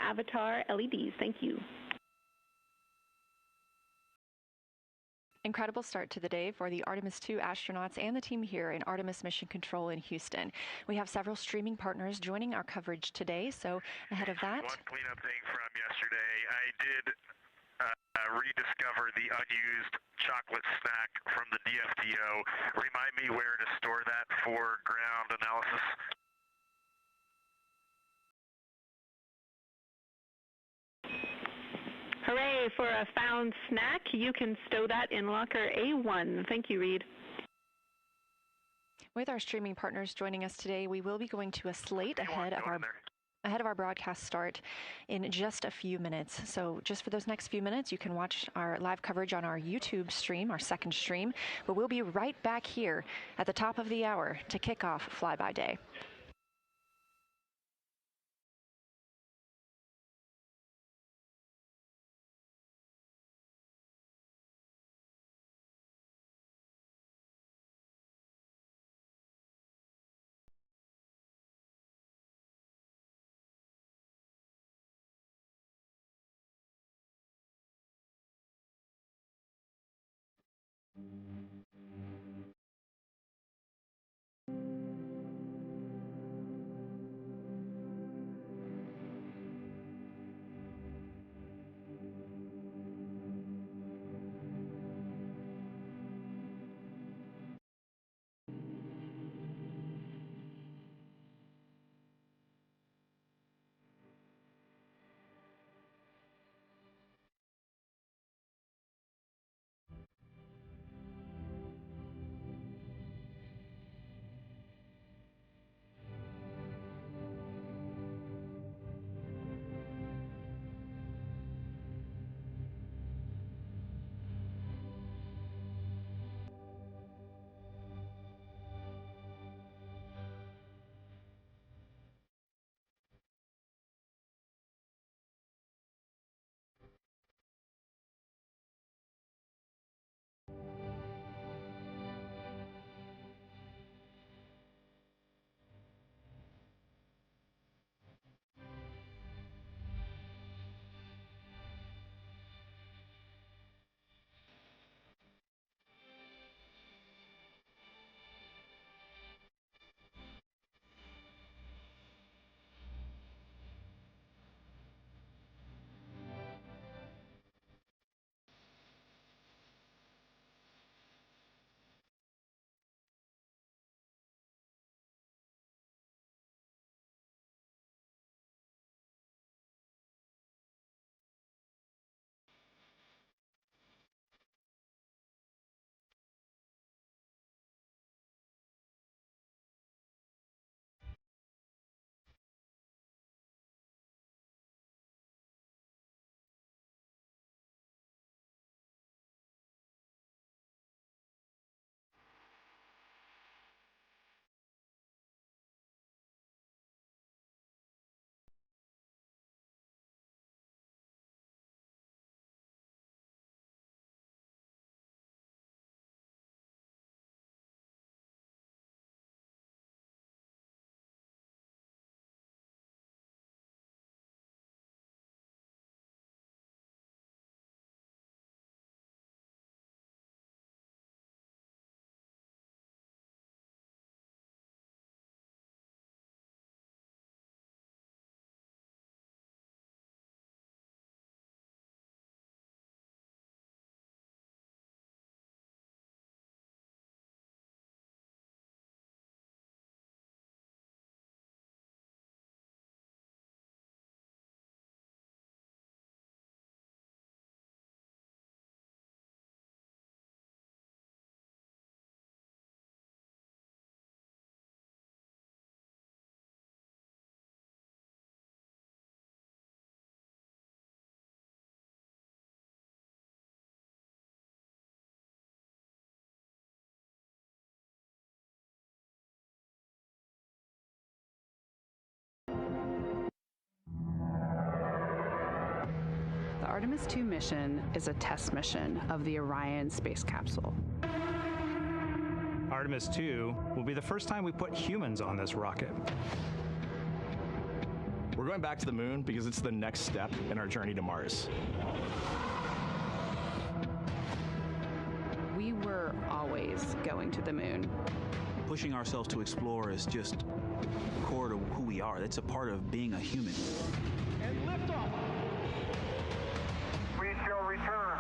avatar LEDs. Thank you. Incredible start to the day for the Artemis II astronauts and the team here in Artemis Mission Control in Houston. We have several streaming partners joining our coverage today, so ahead of that... One cleanup thing from yesterday, I did rediscover the unused chocolate snack from the DFTO. Remind me where to store that for ground analysis. Hooray for a found snack. You can stow that in locker A1. Thank you, Reed. With our streaming partners joining us today, we will be going to a slate ahead of our broadcast start in just a few minutes. So just for those next few minutes, you can watch our live coverage on our YouTube stream, our second stream, but we'll be right back here at the top of the hour to kick off Flyby Day. The Artemis II mission is a test mission of the Orion space capsule. Artemis II will be the first time we put humans on this rocket. We're going back to the moon because it's the next step in our journey to Mars. We were always going to the moon. Pushing ourselves to explore is just core to who we are. That's a part of being a human. And liftoff. We shall return.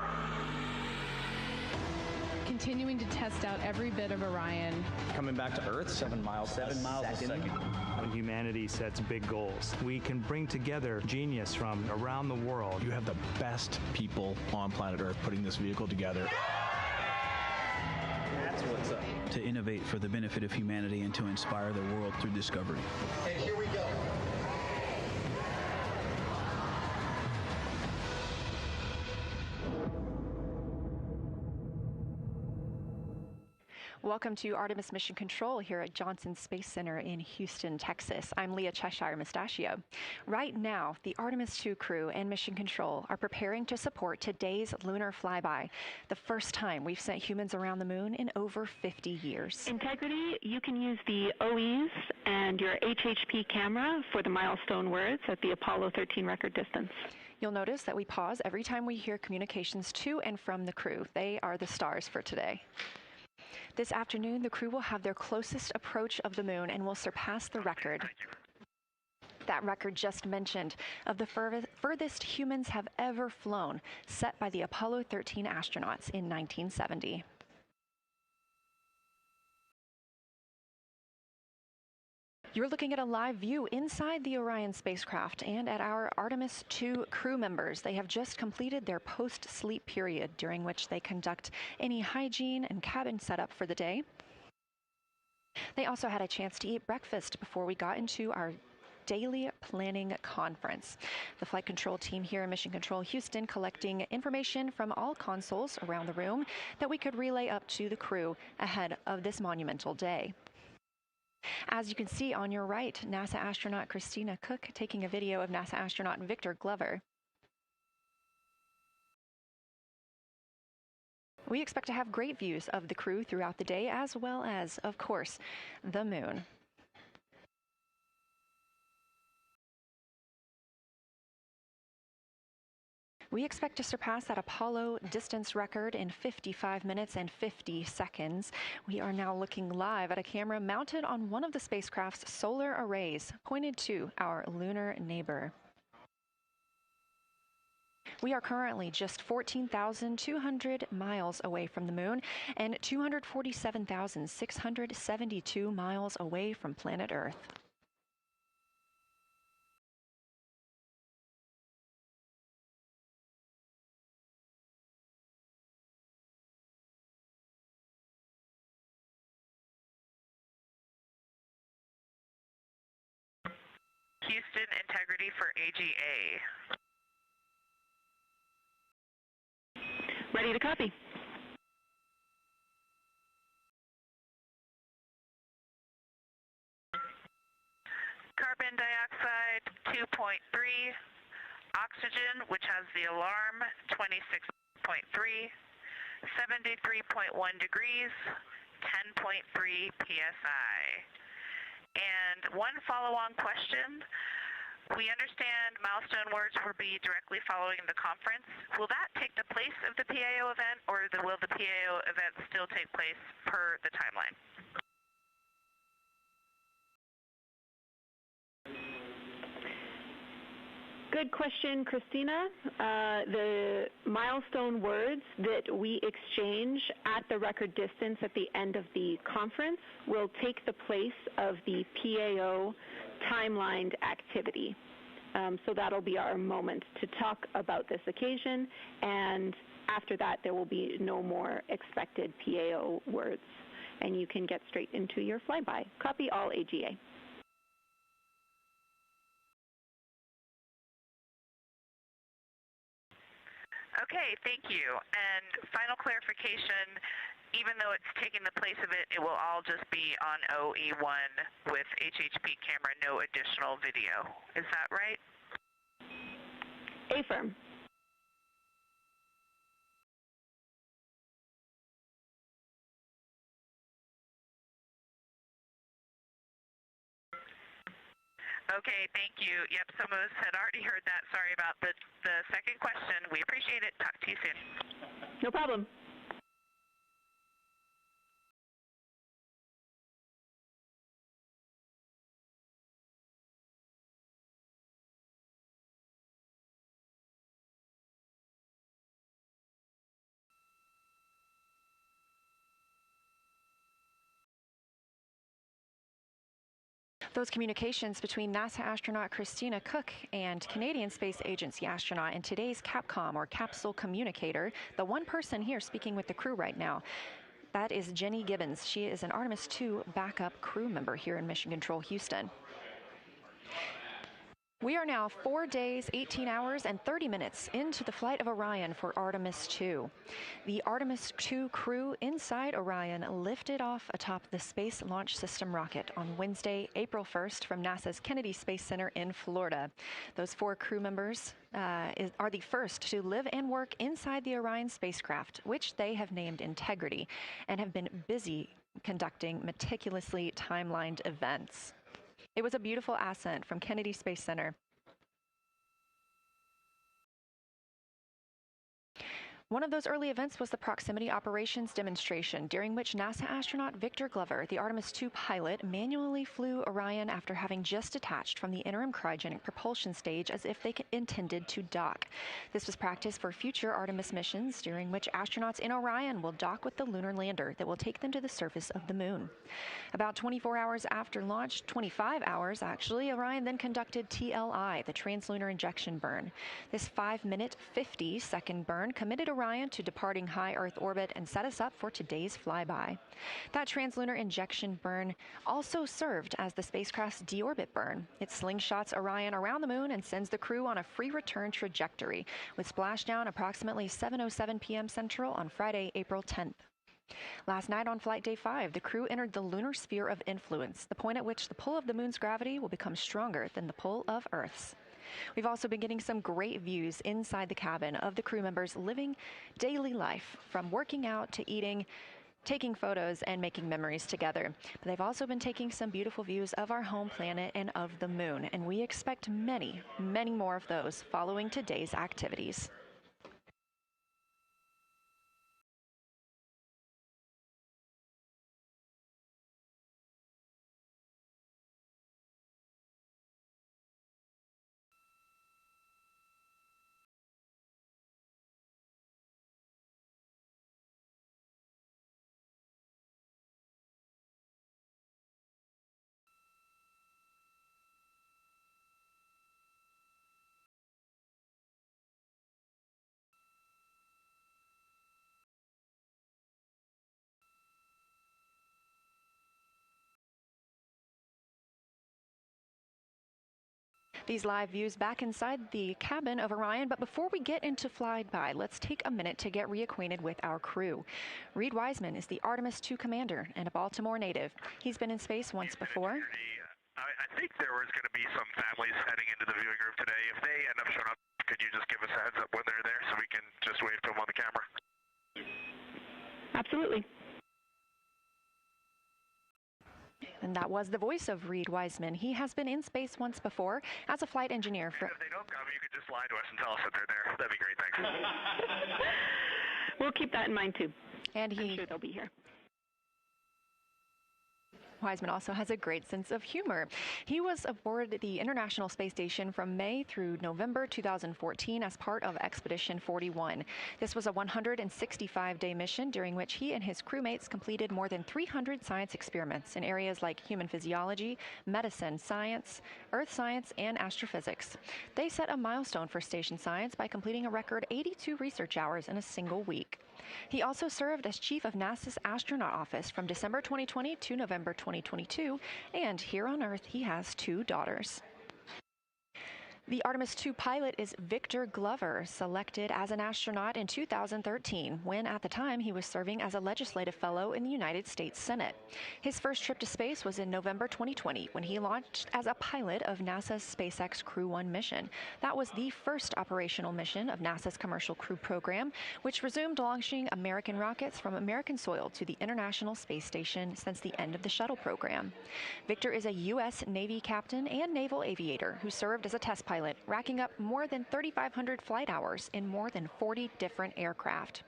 Continuing to test out every bit of Orion. Coming back to Earth, 7 miles a second. When humanity sets big goals, we can bring together genius from around the world. You have the best people on planet Earth putting this vehicle together. That's what's up. To innovate for the benefit of humanity and to inspire the world through discovery. And here we go. Welcome to Artemis Mission Control here at Johnson Space Center in Houston, Texas. I'm Leah Cheshire Mustachio. Right now, the Artemis II crew and Mission Control are preparing to support today's Lunar FlyBy, the first time we've sent humans around the moon in over 50 years. Integrity, you can use the OEs and your HHP camera for the milestone words at the Apollo 13 record distance. You'll notice that we pause every time we hear communications to and from the crew. They are the stars for today. This afternoon, the crew will have their closest approach of the moon and will surpass the record. That record just mentioned of the furthest humans have ever flown, set by the Apollo 13 astronauts in 1970. You're looking at a live view inside the Orion spacecraft and at our Artemis II crew members. They have just completed their post-sleep period, during which they conduct any hygiene and cabin setup for the day. They also had a chance to eat breakfast before we got into our daily planning conference. The flight control team here in Mission Control Houston collecting information from all consoles around the room that we could relay up to the crew ahead of this monumental day. As you can see on your right, NASA astronaut Christina Cook taking a video of NASA astronaut Victor Glover. We expect to have great views of the crew throughout the day, as well as, of course, the moon. We expect to surpass that Apollo distance record in 55 minutes and 50 seconds. We are now looking live at a camera mounted on one of the spacecraft's solar arrays, pointed to our lunar neighbor. We are currently just 14,200 miles away from the moon and 247,672 miles away from planet Earth. Houston, integrity for AGA. Ready to copy. Carbon dioxide 2.3, oxygen, which has the alarm, 26.3, 73.1 degrees, 10.3 psi. And one follow-on question. We understand milestone words will be directly following the conference. Will that take the place of the PAO event, or will the PAO event still take place per the timeline? Good question, Christina. The milestone words that we exchange at the record distance at the end of the conference will take the place of the PAO timelined activity. So that'll be our moment to talk about this occasion, and after that there will be no more expected PAO words, and you can get straight into your flyby. Copy all AGA. Okay, thank you. And final clarification, even though it's taking the place of it, it will all just be on OE1 with HHP camera, no additional video. Is that right? Affirm. Okay, thank you. Yep, some of us had already heard that. Sorry about the second question. We appreciate it. Talk to you soon. No problem. Those communications between NASA astronaut Christina Cook and Canadian Space Agency astronaut and today's Capcom, or capsule communicator, the one person here speaking with the crew right now, that is Jenny Gibbons. She is an Artemis II backup crew member here in Mission Control Houston. We are now 4 days, 18 hours, and 30 minutes into the flight of Orion for Artemis II. The Artemis II crew inside Orion lifted off atop the Space Launch System rocket on Wednesday, April 1st from NASA's Kennedy Space Center in Florida. Those 4 crew members are the first to live and work inside the Orion spacecraft, which they have named Integrity, and have been busy conducting meticulously timelined events. It was a beautiful ascent from Kennedy Space Center. One of those early events was the proximity operations demonstration, during which NASA astronaut Victor Glover, the Artemis II pilot, manually flew Orion after having just detached from the interim cryogenic propulsion stage as if they intended to dock. This was practice for future Artemis missions, during which astronauts in Orion will dock with the lunar lander that will take them to the surface of the moon. About 24 hours after launch, 25 hours actually, Orion then conducted TLI, the translunar injection burn. This 5-minute, 50-second burn committed Orion to departing high Earth orbit and set us up for today's flyby. That translunar injection burn also served as the spacecraft's deorbit burn. It slingshots Orion around the moon and sends the crew on a free return trajectory, with splashdown approximately 7:07 p.m. Central on Friday, April 10th. Last night on Flight Day 5, the crew entered the lunar sphere of influence, the point at which the pull of the moon's gravity will become stronger than the pull of Earth's. We've also been getting some great views inside the cabin of the crew members living daily life, from working out to eating, taking photos, and making memories together. But they've also been taking some beautiful views of our home planet and of the moon, and we expect many, many more of those following today's activities. These live views back inside the cabin of Orion, but before we get into flyby, let's take a minute to get reacquainted with our crew. Reed Wiseman is the Artemis II commander and a Baltimore native. He's been in space once before. I think there was going to be some families heading into the viewing room today. If they end up showing up, could you just give us a heads up when they're there so we can just wave to them on the camera? Absolutely. And that was the voice of Reed Wiseman. He has been in space once before as a flight engineer. And if they don't come, you could just lie to us and tell us that they're there. That'd be great, thanks. We'll keep that in mind, too. And I'm sure they'll be here. Wiseman also has a great sense of humor. He was aboard the International Space Station from May through November 2014 as part of Expedition 41. This was a 165-day mission during which he and his crewmates completed more than 300 science experiments in areas like human physiology, medicine, science, earth science, and astrophysics. They set a milestone for station science by completing a record 82 research hours in a single week. He also served as chief of NASA's astronaut office from December 2020 to November 2022, and here on Earth he has 2 daughters. The Artemis II pilot is Victor Glover, selected as an astronaut in 2013, when at the time he was serving as a legislative fellow in the United States Senate. His first trip to space was in November 2020, when he launched as a pilot of NASA's SpaceX Crew 1 mission. That was the first operational mission of NASA's Commercial Crew program, which resumed launching American rockets from American soil to the International Space Station since the end of the shuttle program. Victor is a U.S. Navy captain and naval aviator who served as a test pilot, racking up more than 3,500 flight hours in more than 40 different aircraft.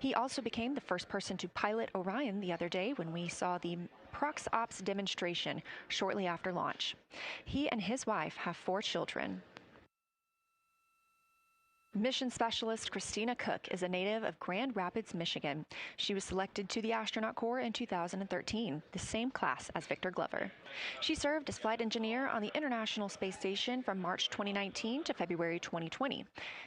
He also became the first person to pilot Orion the other day when we saw the Prox Ops demonstration shortly after launch. He and his wife have 4 children. Mission specialist Christina Cook is a native of Grand Rapids, Michigan. She was selected to the Astronaut Corps in 2013, the same class as Victor Glover. She served as flight engineer on the International Space Station from March 2019 to February 2020.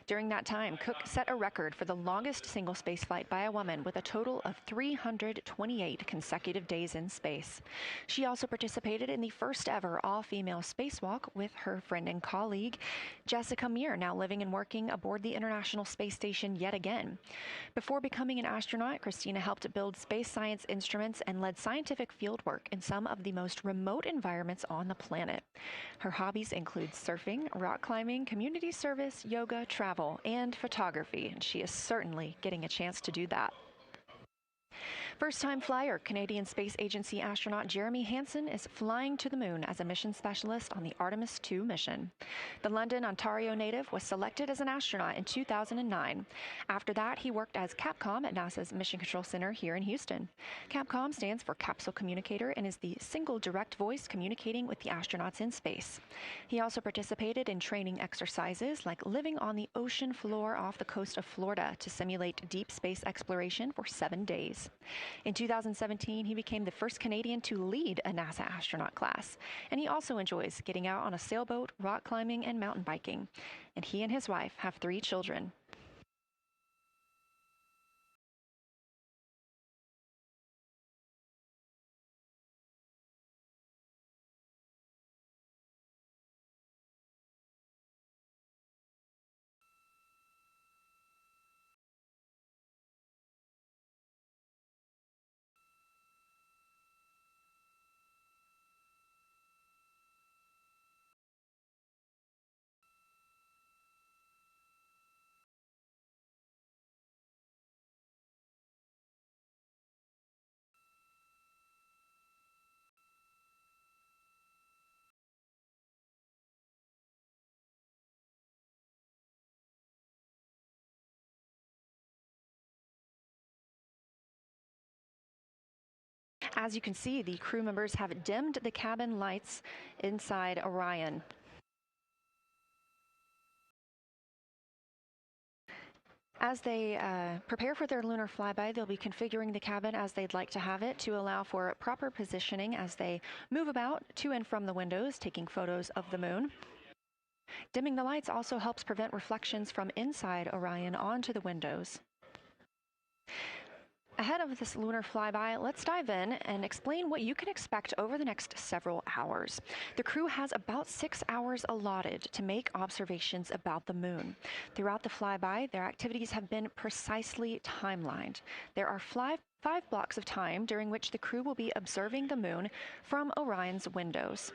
During that time, Cook set a record for the longest single spaceflight by a woman with a total of 328 consecutive days in space. She also participated in the first ever all-female spacewalk with her friend and colleague, Jessica Meir, now living and working aboard the International Space Station yet again. Before becoming an astronaut, Christina helped build space science instruments and led scientific fieldwork in some of the most remote environments on the planet. Her hobbies include surfing, rock climbing, community service, yoga, travel, and photography, and she is certainly getting a chance to do that. First-time flyer, Canadian Space Agency astronaut Jeremy Hansen is flying to the moon as a mission specialist on the Artemis II mission. The London, Ontario native was selected as an astronaut in 2009. After that, he worked as Capcom at NASA's Mission Control Center here in Houston. Capcom stands for Capsule Communicator and is the single direct voice communicating with the astronauts in space. He also participated in training exercises like living on the ocean floor off the coast of Florida to simulate deep space exploration for 7 days. In 2017, he became the first Canadian to lead a NASA astronaut class, and he also enjoys getting out on a sailboat, rock climbing, and mountain biking. And he and his wife have 3 children. As you can see, the crew members have dimmed the cabin lights inside Orion. As they prepare for their lunar flyby, they'll be configuring the cabin as they'd like to have it to allow for proper positioning as they move about to and from the windows, taking photos of the moon. Dimming the lights also helps prevent reflections from inside Orion onto the windows. Ahead of this lunar flyby, let's dive in and explain what you can expect over the next several hours. The crew has about 6 hours allotted to make observations about the moon. Throughout the flyby, their activities have been precisely timelined. There are 5 blocks of time during which the crew will be observing the moon from Orion's windows.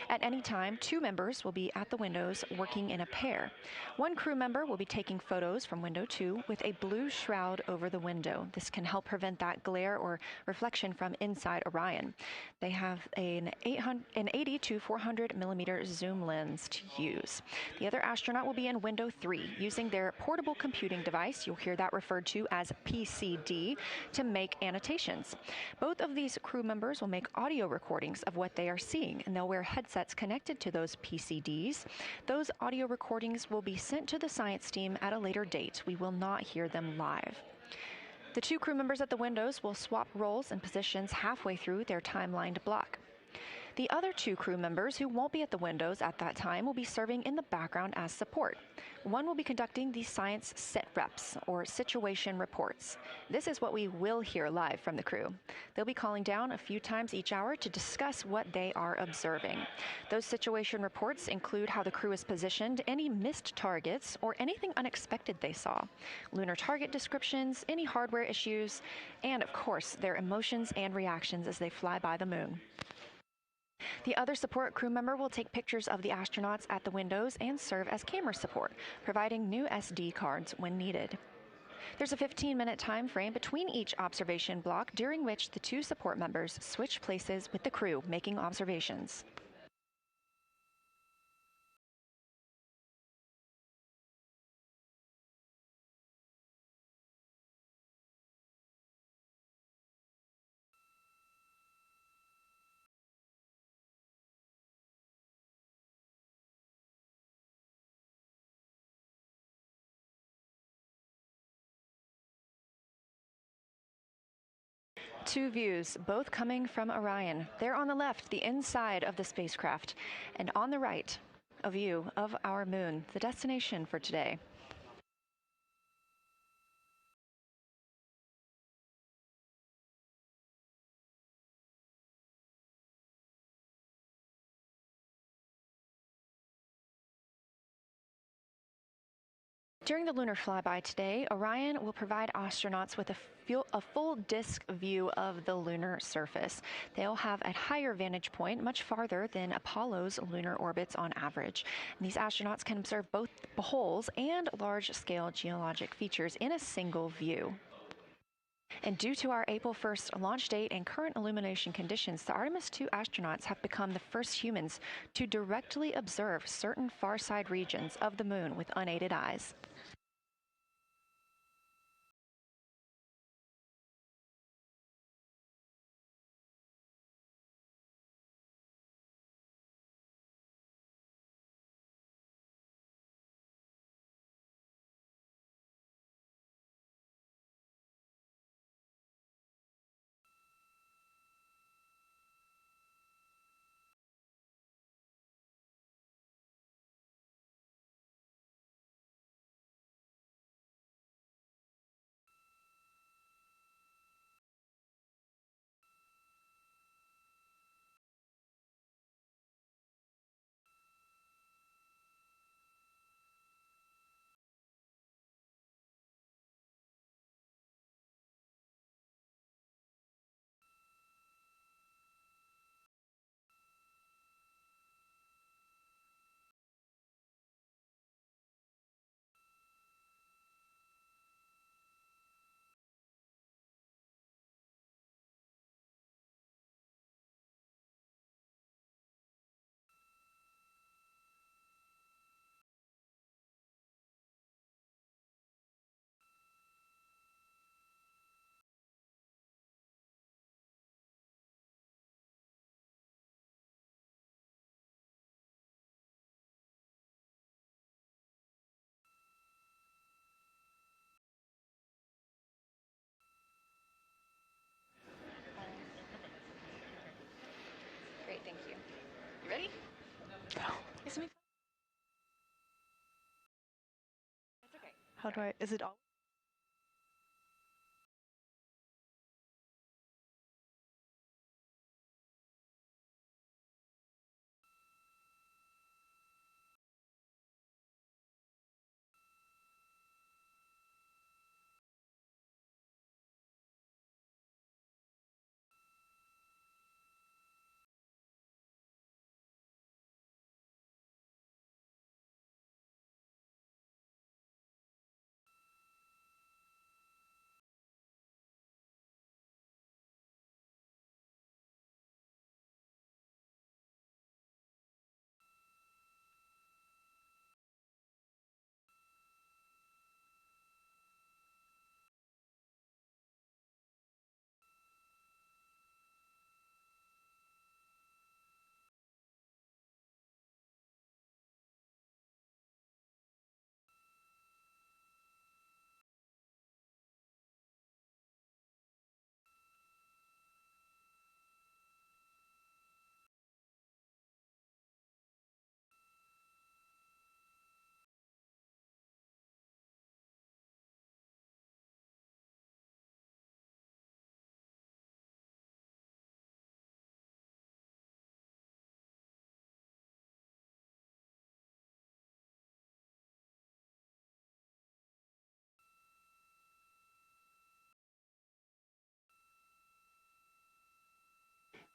At any time, 2 members will be at the windows working in a pair. One crew member will be taking photos from window 2 with a blue shroud over the window. This can help prevent that glare or reflection from inside Orion. They have an 80 to 400 millimeter zoom lens to use. The other astronaut will be in window 3 using their portable computing device, you'll hear that referred to as PCD, to make annotations. Both of these crew members will make audio recordings of what they are seeing, and they'll wear headsets connected to those PCDs. Those audio recordings will be sent to the science team at a later date. We will not hear them live. The 2 crew members at the windows will swap roles and positions halfway through their timelined block. The other 2 crew members who won't be at the windows at that time will be serving in the background as support. One will be conducting the science sit reps, or situation reports. This is what we will hear live from the crew. They'll be calling down a few times each hour to discuss what they are observing. Those situation reports include how the crew is positioned, any missed targets, or anything unexpected they saw, lunar target descriptions, any hardware issues, and of course, their emotions and reactions as they fly by the moon. The other support crew member will take pictures of the astronauts at the windows and serve as camera support, providing new SD cards when needed. There's a 15-minute time frame between each observation block during which the 2 support members switch places with the crew making observations. Two views, both coming from Orion. There on the left, the inside of the spacecraft, and on the right, a view of our moon, the destination for today. During the lunar flyby today, Orion will provide astronauts with a full disk view of the lunar surface. They'll have a higher vantage point, much farther than Apollo's lunar orbits on average. And these astronauts can observe both holes and large-scale geologic features in a single view. And due to our April 1st launch date and current illumination conditions, the Artemis II astronauts have become the first humans to directly observe certain far-side regions of the moon with unaided eyes. Great, thank you. You ready? Go. It's me. It's okay. How do I, is it all?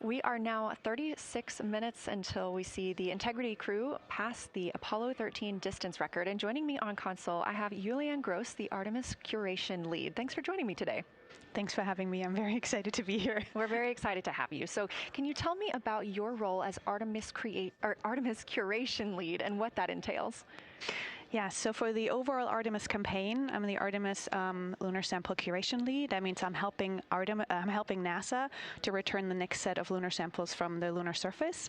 We are now 36 minutes until we see the Integrity crew pass the Apollo 13 distance record. And joining me on console, I have Julianne Gross, the Artemis curation lead. Thanks for joining me today. Thanks for having me. I'm very excited to be here. We're very excited to have you. So can you tell me about your role as Artemis curation lead and what that entails? Yeah, so for the overall Artemis campaign, I'm the Artemis lunar sample curation lead. That means I'm helping NASA to return the next set of lunar samples from the lunar surface.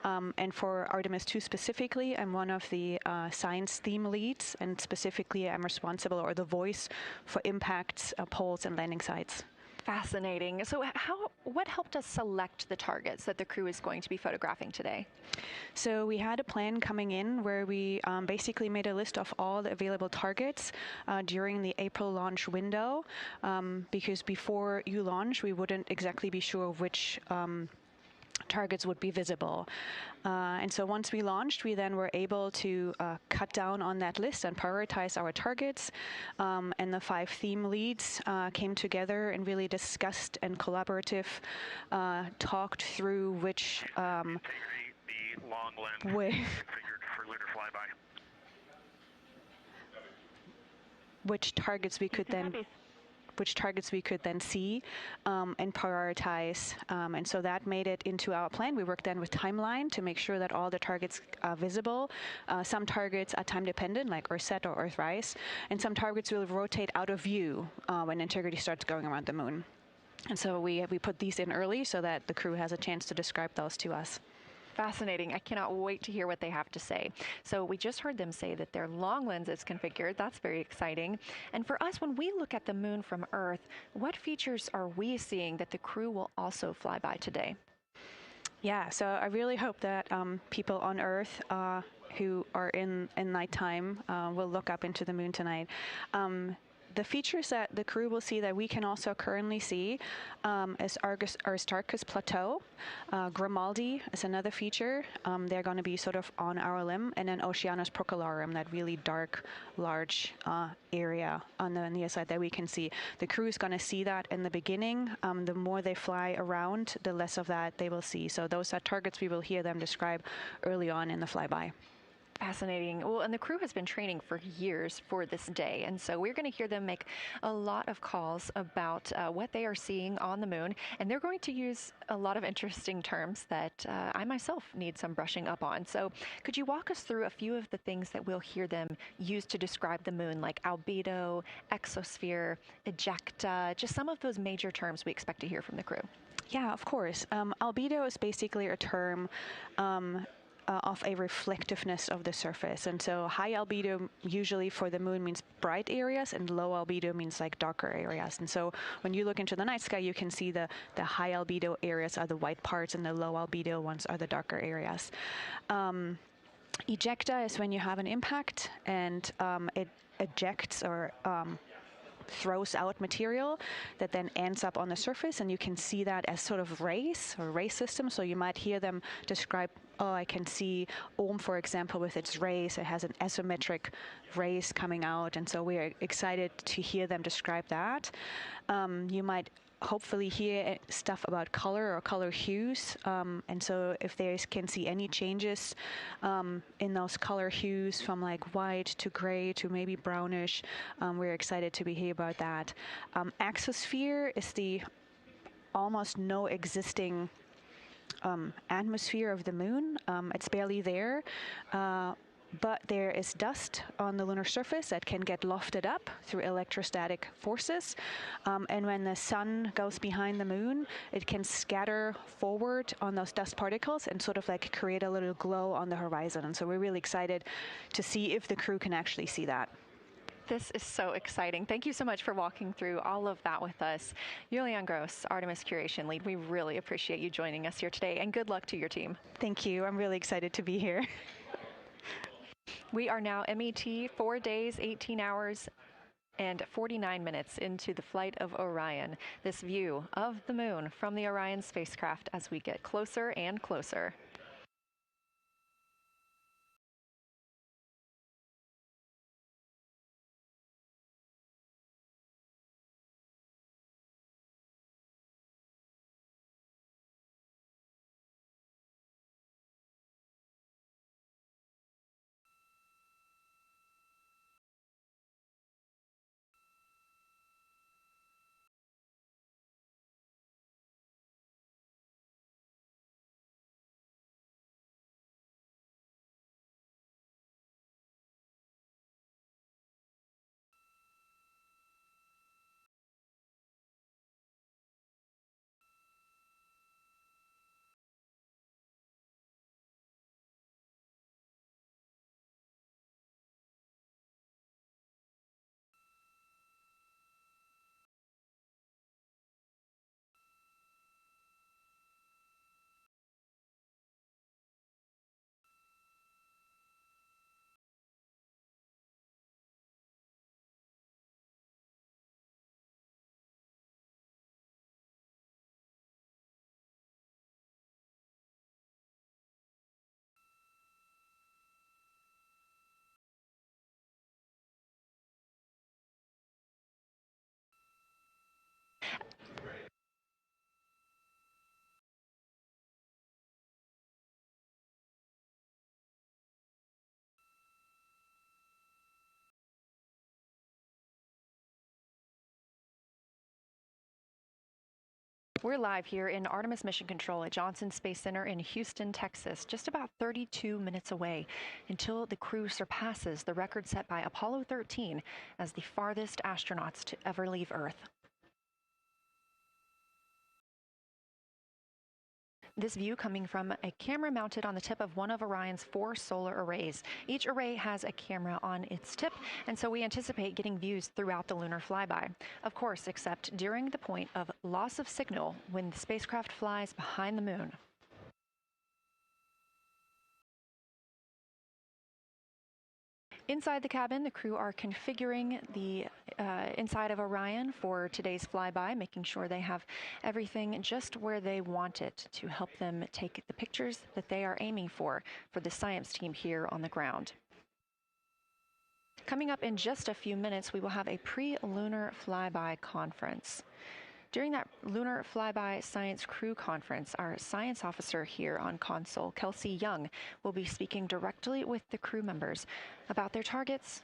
And for Artemis II specifically, I'm one of the science theme leads, and specifically I'm responsible, or the voice, for impacts, poles, and landing sites. Fascinating. So what helped us select the targets that the crew is going to be photographing today? So we had a plan coming in where we basically made a list of all the available targets during the April launch window, because before you launch, we wouldn't exactly be sure which targets would be visible. And so once we launched, we then were able to cut down on that list and prioritize our targets. And the 5 theme leads came together and really discussed and talked through which the long lens configured for Lunar FlyBy. Which targets we could then see and prioritize. And so that made it into our plan. We worked then with timeline to make sure that all the targets are visible. Some targets are time dependent, like Earthset or Earthrise, and some targets will rotate out of view when Integrity starts going around the moon. And so we put these in early so that the crew has a chance to describe those to us. Fascinating. I cannot wait to hear what they have to say. So we just heard them say that their long lens is configured. That's very exciting. And for us, when we look at the moon from Earth, what features are we seeing that the crew will also fly by today? Yeah, so I really hope that people on Earth who are in nighttime will look up into the moon tonight. The features that the crew will see that we can also currently see is Aristarchus Plateau. Grimaldi is another feature. They're going to be sort of on our limb. And then Oceanus Procellarum, that really dark, large area on the near side that we can see. The crew is going to see that in the beginning. The more they fly around, the less of that they will see. So those are targets we will hear them describe early on in the flyby. Fascinating. Well, and the crew has been training for years for this day. And so we're going to hear them make a lot of calls about what they are seeing on the moon. And they're going to use a lot of interesting terms that I myself need some brushing up on. So could you walk us through a few of the things that we'll hear them use to describe the moon, like albedo, exosphere, ejecta, just some of those major terms we expect to hear from the crew? Yeah, of course. Albedo is basically a term of a reflectiveness of the surface. And so high albedo usually for the moon means bright areas, and low albedo means like darker areas. And so when you look into the night sky, you can see the high albedo areas are the white parts and the low albedo ones are the darker areas. Ejecta is when you have an impact and it ejects or throws out material that then ends up on the surface, and you can see that as sort of rays or ray systems. So you might hear them describe, I can see Ohm, for example, with its rays. It has an asymmetric rays coming out, and so we're excited to hear them describe that. You might hopefully hear stuff about color or color hues, and so if they can see any changes in those color hues from like white to gray to maybe brownish, we're excited to hear about that. Exosphere is the almost no existing atmosphere of the moon. It's barely there. But there is dust on the lunar surface that can get lofted up through electrostatic forces. And when the sun goes behind the moon, it can scatter forward on those dust particles and sort of like create a little glow on the horizon. And so we're really excited to see if the crew can actually see that. This is so exciting. Thank you so much for walking through all of that with us. Julianne Gross, Artemis Curation Lead, we really appreciate you joining us here today, and good luck to your team. Thank you. I'm really excited to be here. We are now MET 4 days, 18 hours, and 49 minutes into the flight of Orion. This view of the moon from the Orion spacecraft as we get closer and closer. We're live here in Artemis Mission Control at Johnson Space Center in Houston, Texas, just about 32 minutes away until the crew surpasses the record set by Apollo 13 as the farthest astronauts to ever leave Earth. This view coming from a camera mounted on the tip of one of Orion's 4 solar arrays. Each array has a camera on its tip, and so we anticipate getting views throughout the lunar flyby. Of course, except during the point of loss of signal when the spacecraft flies behind the moon. Inside the cabin, the crew are configuring the inside of Orion for today's flyby, making sure they have everything just where they want it to help them take the pictures that they are aiming for the science team here on the ground. Coming up in just a few minutes, we will have a pre-lunar flyby conference. During that Lunar FlyBy Science Crew Conference, our science officer here on console, Kelsey Young, will be speaking directly with the crew members about their targets,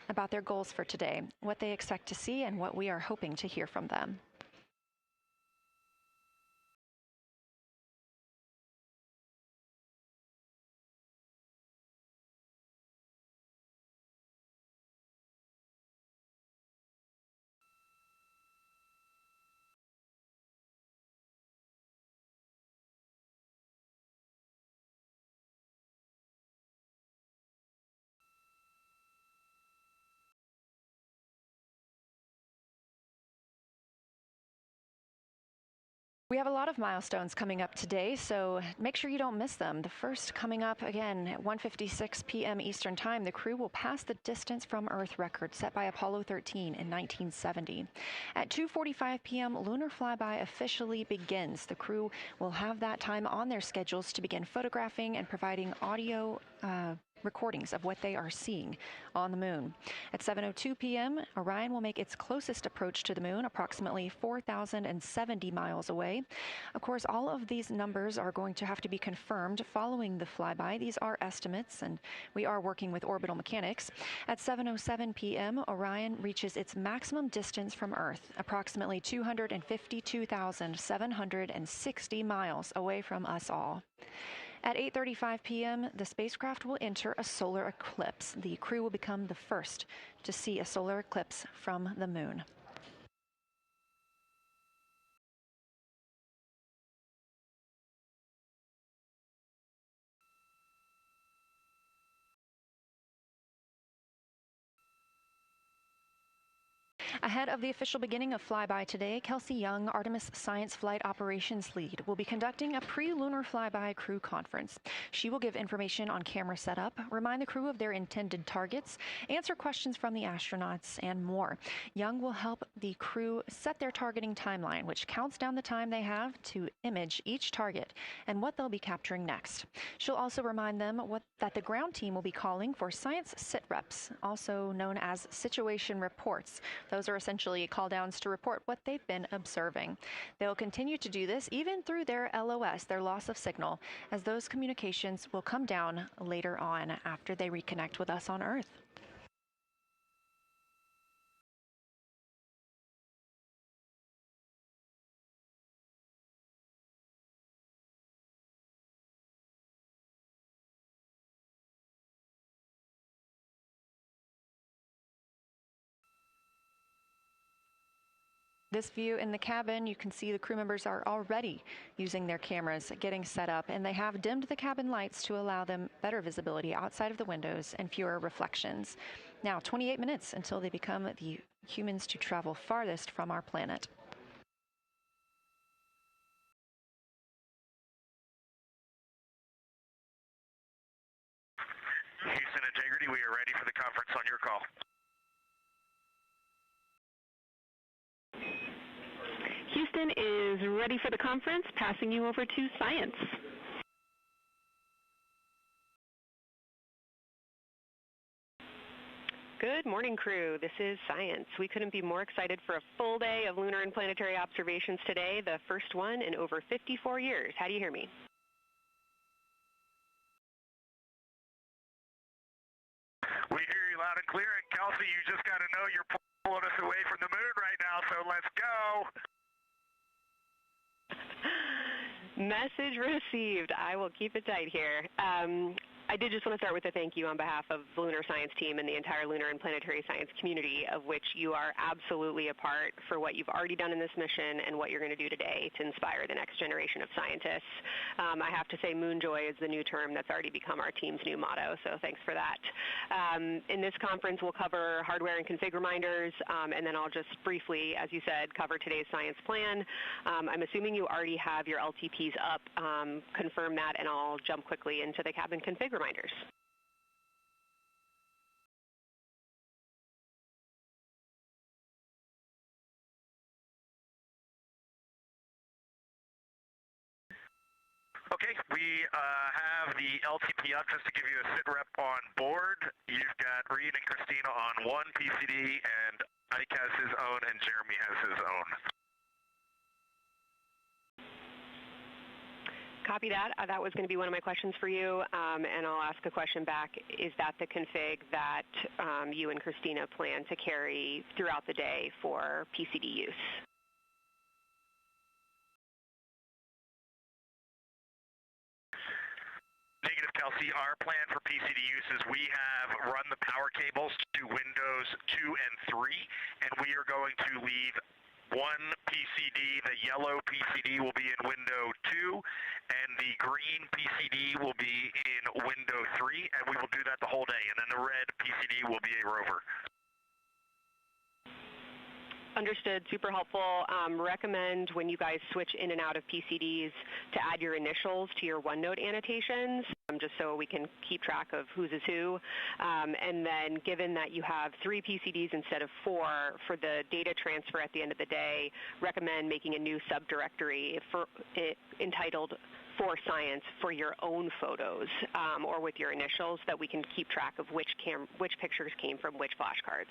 about their goals for today, what they expect to see, and what we are hoping to hear from them. We have a lot of milestones coming up today, so make sure you don't miss them. The first coming up again at 1:56 p.m. Eastern Time, the crew will pass the distance from Earth record set by Apollo 13 in 1970. At 2:45 p.m., Lunar FlyBy officially begins. The crew will have that time on their schedules to begin photographing and providing audio recordings of what they are seeing on the moon. At 7:02 p.m., Orion will make its closest approach to the moon, approximately 4,070 miles away. Of course, all of these numbers are going to have to be confirmed following the flyby. These are estimates, and we are working with orbital mechanics. At 7:07 p.m., Orion reaches its maximum distance from Earth, approximately 252,760 miles away from us all. At 8:35 p.m., the spacecraft will enter a solar eclipse. The crew will become the first to see a solar eclipse from the moon. Ahead of the official beginning of flyby today, Kelsey Young, Artemis Science Flight Operations Lead, will be conducting a pre-lunar flyby crew conference. She will give information on camera setup, remind the crew of their intended targets, answer questions from the astronauts, and more. Young will help the crew set their targeting timeline, which counts down the time they have to image each target and what they'll be capturing next. She'll also remind them that the ground team will be calling for science sit reps, also known as situation reports. Those are essentially call-downs to report what they've been observing. They'll continue to do this even through their LOS, their loss of signal, as those communications will come down later on after they reconnect with us on Earth. This view in the cabin, you can see the crew members are already using their cameras, getting set up, and they have dimmed the cabin lights to allow them better visibility outside of the windows and fewer reflections. Now, 28 minutes until they become the humans to travel farthest from our planet. Houston Integrity, we are ready for the conference on your call. Houston is ready for the conference, passing you over to Science. Good morning, crew. This is Science. We couldn't be more excited for a full day of lunar and planetary observations today, the first one in over 54 years. How do you hear me? We hear you loud and clear, and Kelsey, you just got to know you're pulling us away from the moon right now, so let's go. Message received. I will keep it tight here. I did just want to start with a thank you on behalf of the Lunar Science team and the entire lunar and planetary science community, of which you are absolutely a part, for what you've already done in this mission and what you're going to do today to inspire the next generation of scientists. I have to say Moonjoy is the new term that's already become our team's new motto, so thanks for that. In this conference, we'll cover hardware and config reminders, and then I'll just briefly, as you said, cover today's science plan. I'm assuming you already have your LTPs up. Confirm that, and I'll jump quickly into the cabin config reminders. Okay, we have the LTP up just to give you a sit rep on board. You've got Reed and Christina on one PCD, and Ike has his own, and Jeremy has his own. Copy that. That was going to be one of my questions for you, and I'll ask a question back. Is that the config that you and Christina plan to carry throughout the day for PCD use? Negative, Kelsey. Our plan for PCD use is we have run the power cables to Windows 2 and 3, and we are going to leave one PCD. The yellow PCD will be in window 2, and the green PCD will be in window 3, and we will do that the whole day. And then the red PCD will be a rover. Understood. Super helpful. Recommend when you guys switch in and out of PCDs to add your initials to your OneNote annotations, just so we can keep track of whose is who. And then given that you have 3 PCDs instead of 4, for the data transfer at the end of the day, recommend making a new subdirectory entitled For Science for your own photos, or with your initials, that we can keep track of which pictures came from which flashcards.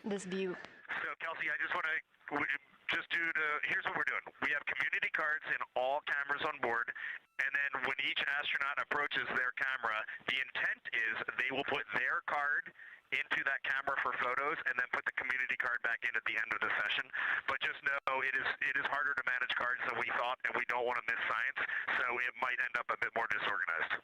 This view. So, Kelsey, I just want to here's what we're doing. We have community cards in all cameras on board, and then when each astronaut approaches their camera, the intent is they will put their card into that camera for photos and then put the community card back in at the end of the session. But just know it is harder to manage cards than we thought, and we don't want to miss science, so it might end up a bit more disorganized.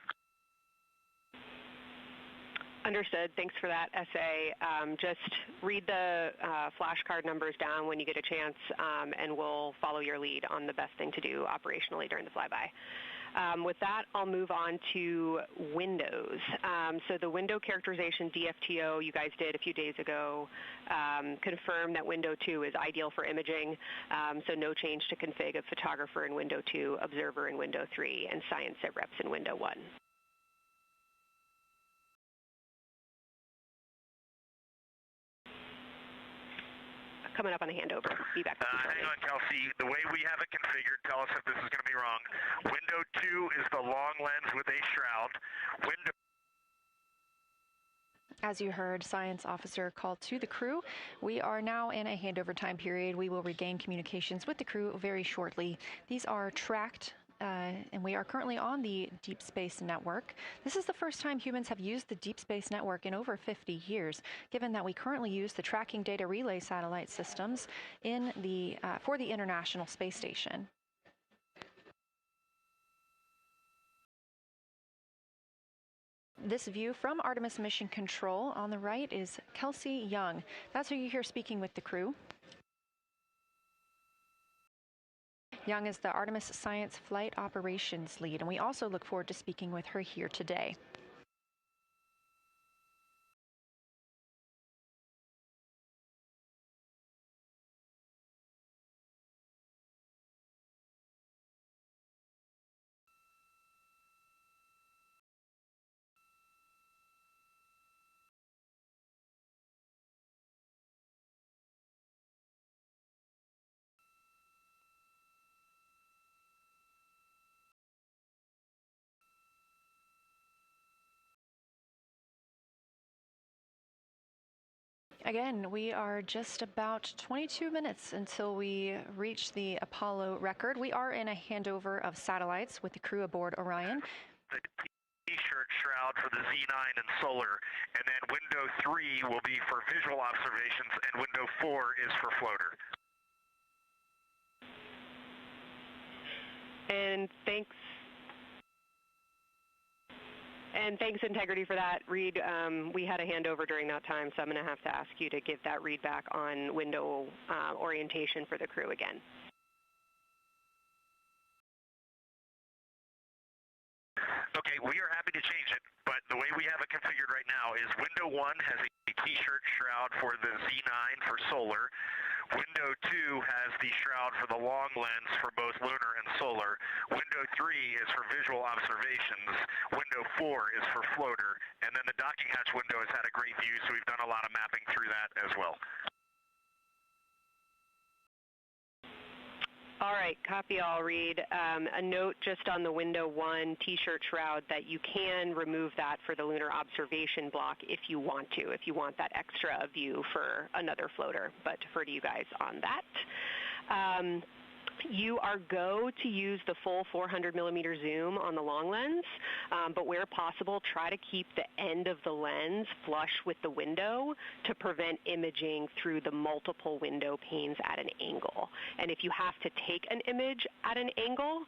Understood. Thanks for that essay. Just read the flashcard numbers down when you get a chance, and we'll follow your lead on the best thing to do operationally during the flyby. With that, I'll move on to Windows. So the window characterization DFTO you guys did a few days ago confirmed that window 2 is ideal for imaging, so no change to config of photographer in window 2, observer in window 3, and science sit reps in window 1. Coming up on a handover. Be back. Hang on, Kelsey. The way we have it configured, tell us if this is going to be wrong. Window 2 is the long lens with a shroud. Window. As you heard, Science Officer called to the crew. We are now in a handover time period. We will regain communications with the crew very shortly. These are tracked, and we are currently on the Deep Space Network. This is the first time humans have used the Deep Space Network in over 50 years, given that we currently use the tracking data relay satellite systems in the for the International Space Station. This view from Artemis Mission Control on the right is Kelsey Young. That's who you hear speaking with the crew. Young is the Artemis Science Flight Operations Lead, and we also look forward to speaking with her here today. Again, we are just about 22 minutes until we reach the Apollo record. We are in a handover of satellites with the crew aboard Orion. The T-shirt shroud for the Z9 and solar, and then window 3 will be for visual observations, and window 4 is for floater. And thanks, Integrity, for that read. We had a handover during that time, so I'm going to have to ask you to give that read back on window orientation for the crew again. Okay, we are happy to change it, but the way we have it configured right now is window 1 has a T-shirt shroud for the Z9 for solar. Window 2 has the shroud for the long lens for both lunar and solar. Window 3 is for visual observations. Window 4 is for floater. And then the docking hatch window has had a great view, so we've done a lot of mapping through that as well. All right, copy all, Reed. A note just on the window 1 T-shirt shroud that you can remove that for the lunar observation block if you want to, if you want that extra view for another floater, but defer to you guys on that. You are go to use the full 400 millimeter zoom on the long lens, but where possible, try to keep the end of the lens flush with the window to prevent imaging through the multiple window panes at an angle. And if you have to take an image at an angle,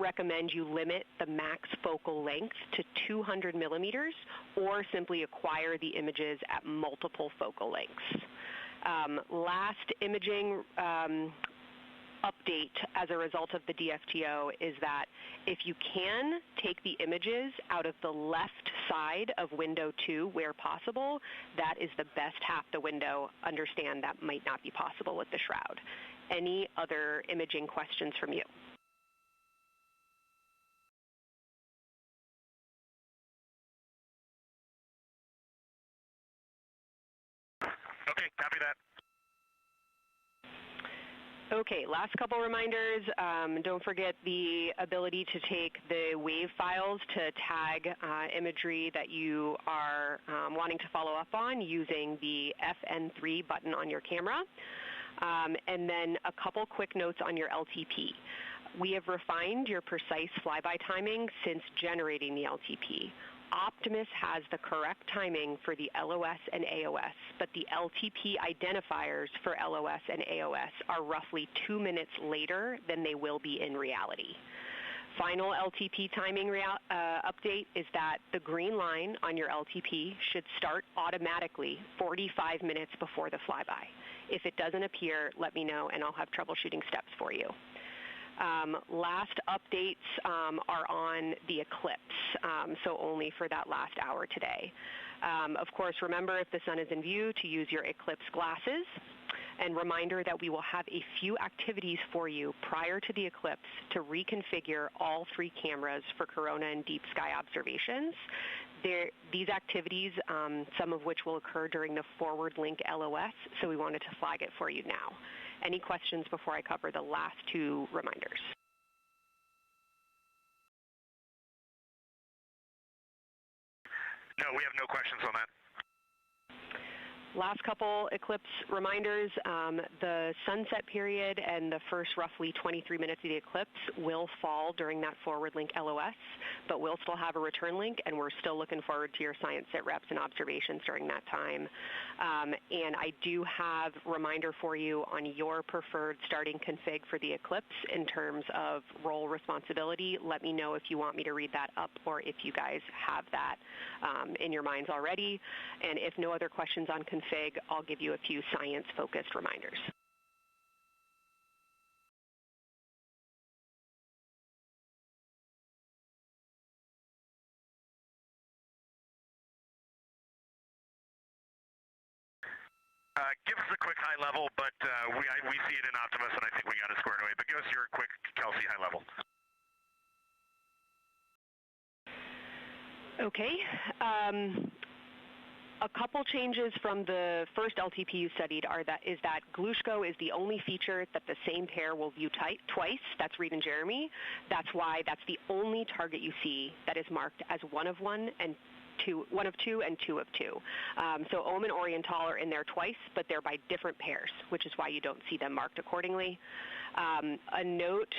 recommend you limit the max focal length to 200 millimeters or simply acquire the images at multiple focal lengths. Last imaging update as a result of the DFTO is that if you can take the images out of the left side of window 2 where possible, that is the best half the window. Understand that might not be possible with the shroud. Any other imaging questions from you? Okay, copy that. Okay, last couple reminders. Don't forget the ability to take the wave files to tag imagery that you are wanting to follow up on using the FN3 button on your camera. And then a couple quick notes on your LTP. We have refined your precise flyby timing since generating the LTP. Optimus has the correct timing for the LOS and AOS, but the LTP identifiers for LOS and AOS are roughly 2 minutes later than they will be in reality. Final LTP timing update is that the green line on your LTP should start automatically 45 minutes before the flyby. If it doesn't appear, let me know and I'll have troubleshooting steps for you. Last updates are on the Eclipse, so only for that last hour today. Of course, remember if the sun is in view to use your Eclipse glasses. And reminder that we will have a few activities for you prior to the eclipse to reconfigure all 3 cameras for corona and deep sky observations. These activities, some of which will occur during the forward link LOS, so we wanted to flag it for you now. Any questions before I cover the last 2 reminders? No, we have no questions on that. Last couple eclipse reminders, the sunset period and the first roughly 23 minutes of the eclipse will fall during that forward link LOS, but we'll still have a return link, and we're still looking forward to your science sit reps and observations during that time. And I do have a reminder for you on your preferred starting config for the eclipse in terms of role responsibility. Let me know if you want me to read that up or if you guys have that in your minds already. And if no other questions on config, I'll give you a few science-focused reminders. Give us a quick high level, but we see it in Optimus, and I think we got it squared away. But give us your quick Kelsey high level. Okay. A couple changes from the first LTP you studied is that Glushko is the only feature that the same pair will view twice. That's Reed and Jeremy. That's why that's the only target you see that is marked as 1 of 1 and one of two and two of two. So Ohm and Oriental are in there twice, but they're by different pairs, which is why you don't see them marked accordingly. A note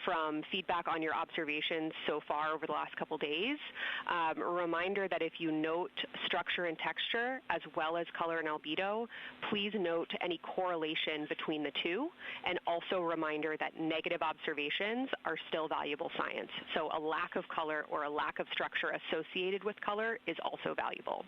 from feedback on your observations so far over the last couple days, a reminder that if you note structure and texture as well as color and albedo, please note any correlation between the two, and also a reminder that negative observations are still valuable science. So a lack of color or a lack of structure associated with color is also valuable.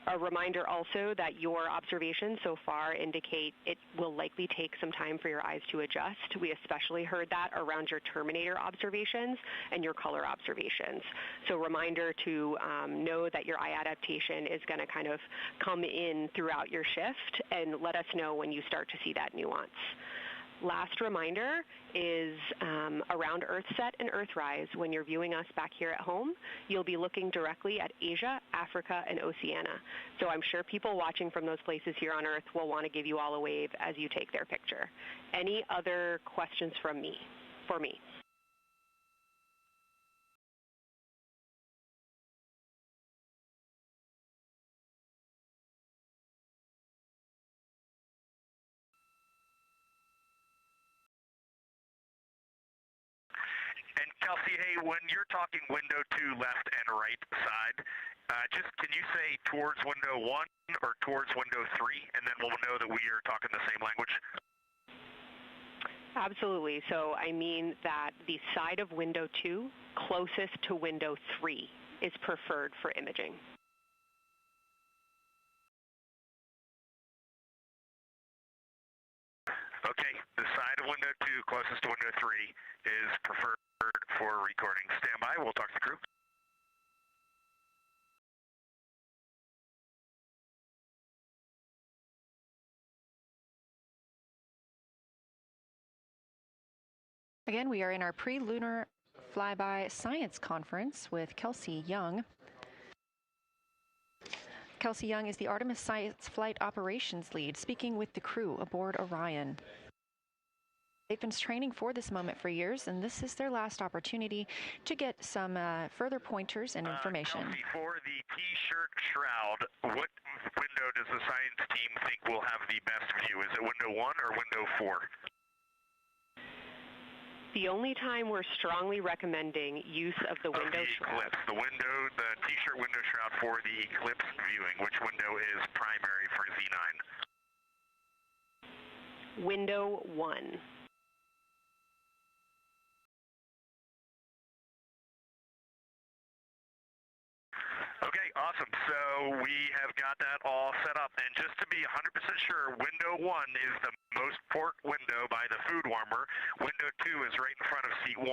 A reminder also that your observations so far indicate it will likely take some time for your eyes to adjust. We especially heard that around your terminator observations and your color observations. So reminder to know that your eye adaptation is going to kind of come in throughout your shift, and let us know when you start to see that nuance. Last reminder is around Earthset and Earthrise. When you're viewing us back here at home, you'll be looking directly at Asia, Africa, and Oceania. So I'm sure people watching from those places here on Earth will want to give you all a wave as you take their picture. Any other questions for me? And Kelsey, hey, when you're talking window 2 left and right side, just can you say towards window 1 or towards window 3, and then we'll know that we are talking the same language? Absolutely. So I mean that the side of window 2 closest to window 3 is preferred for imaging. Okay, the side of window 2 closest to window 3 is preferred for recording. Stand by, we'll talk to the crew. Again, we are in our pre-Lunar FlyBy Science Conference with Kelsey Young. Kelsey Young is the Artemis Science Flight Operations Lead, speaking with the crew aboard Orion. They've been training for this moment for years, and this is their last opportunity to get some further pointers and information. Kelsey, for the T-shirt shroud, what window does the science team think will have the best view? Is it window 1 or window 4? The only time we're strongly recommending use of the window shroud. Eclipse. The T-shirt window shroud for the Eclipse viewing. Which window is primary for Z9? Window 1. Okay, awesome. So we have got that all set up. And just to be 100% sure, window 1 is the most port window by the food warmer. Window 2 is right in front of seat 1.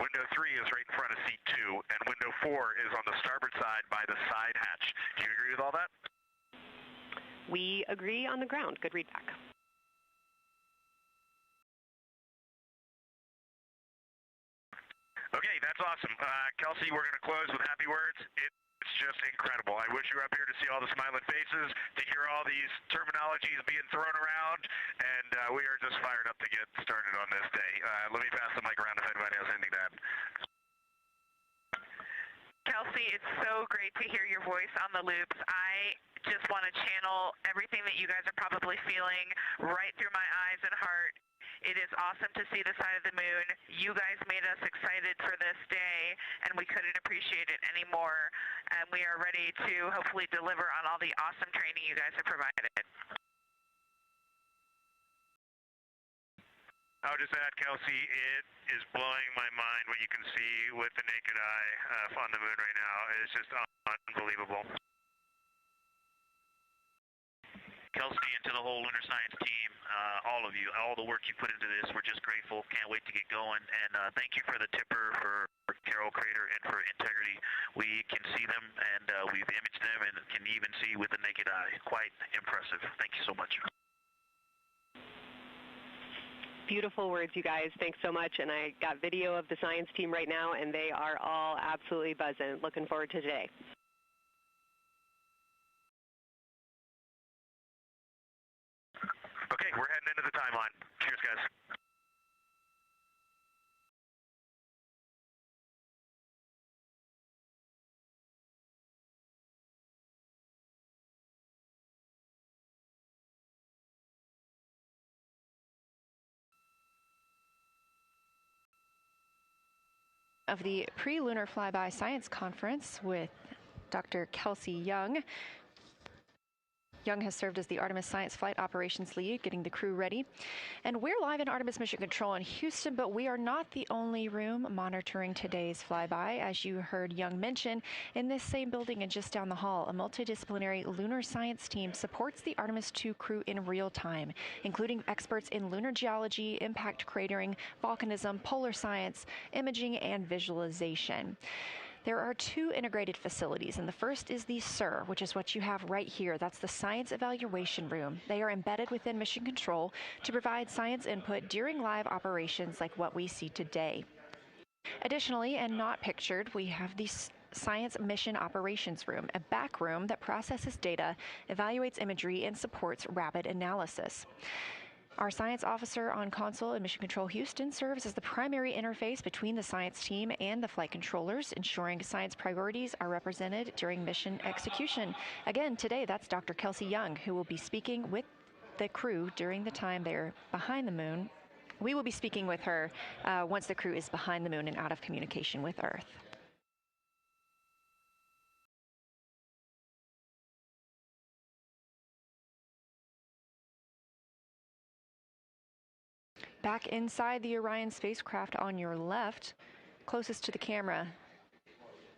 Window 3 is right in front of seat 2. And window 4 is on the starboard side by the side hatch. Do you agree with all that? We agree on the ground. Good readback. Okay, that's awesome. Kelsey, we're going to close with happy words. It's just incredible. I wish you were up here to see all the smiling faces, to hear all these terminologies being thrown around, and we are just fired up to get started on this day. Let me pass the mic around if anybody has anything to add. Kelsey, it's so great to hear your voice on the loops. I just want to channel everything that you guys are probably feeling right through my eyes and heart. It is awesome to see the side of the moon. You guys made us excited for this day, and we couldn't appreciate it anymore. And we are ready to hopefully deliver on all the awesome training you guys have provided. I'll just add, Kelsey, it is blowing my mind what you can see with the naked eye on the moon right now. It's just unbelievable. Kelsey, and to the whole Lunar Science team, all of you, all the work you put into this, we're just grateful. Can't wait to get going. And thank you for the tipper, for Carol Crater, and for Integrity. We can see them, and we've imaged them, and can even see with the naked eye. Quite impressive. Thank you so much. Beautiful words, you guys. Thanks so much. And I got video of the science team right now, and they are all absolutely buzzing. Looking forward to today. Okay, we're heading into the timeline. Cheers, guys. of the Pre-Lunar FlyBy Science Conference with Dr. Kelsey Young. Young has served as the Artemis Science Flight Operations Lead, getting the crew ready. And we're live in Artemis Mission Control in Houston, but we are not the only room monitoring today's flyby. As you heard Young mention, in this same building and just down the hall, a multidisciplinary lunar science team supports the Artemis II crew in real time, including experts in lunar geology, impact cratering, volcanism, polar science, imaging, and visualization. There are two integrated facilities, and the first is the SIR, which is what you have right here. That's the Science Evaluation Room. They are embedded within Mission Control to provide science input during live operations like what we see today. Additionally, and not pictured, we have the Science Mission Operations Room, a back room that processes data, evaluates imagery, and supports rapid analysis. Our science officer on console in Mission Control Houston serves as the primary interface between the science team and the flight controllers, ensuring science priorities are represented during mission execution. Again, today, that's Dr. Kelsey Young, who will be speaking with the crew during the time they're behind the moon. We will be speaking with her once the crew is behind the moon and out of communication with Earth. Back inside the Orion spacecraft on your left, closest to the camera,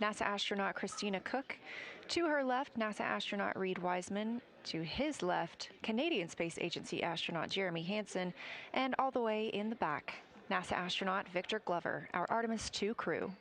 NASA astronaut Christina Cook. To her left, NASA astronaut Reid Wiseman. To his left, Canadian Space Agency astronaut Jeremy Hansen. And all the way in the back, NASA astronaut Victor Glover, our Artemis II crew.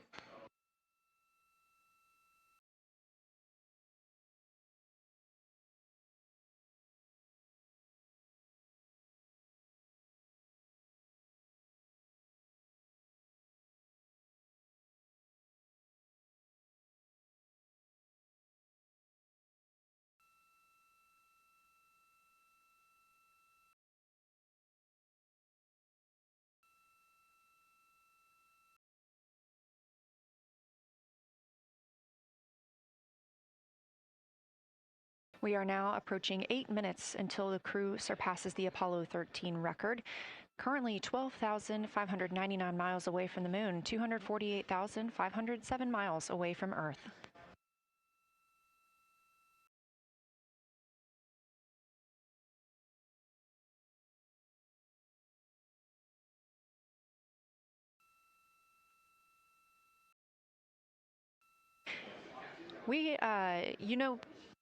We are now approaching 8 minutes until the crew surpasses the Apollo 13 record. Currently 12,599 miles away from the moon, 248,507 miles away from Earth.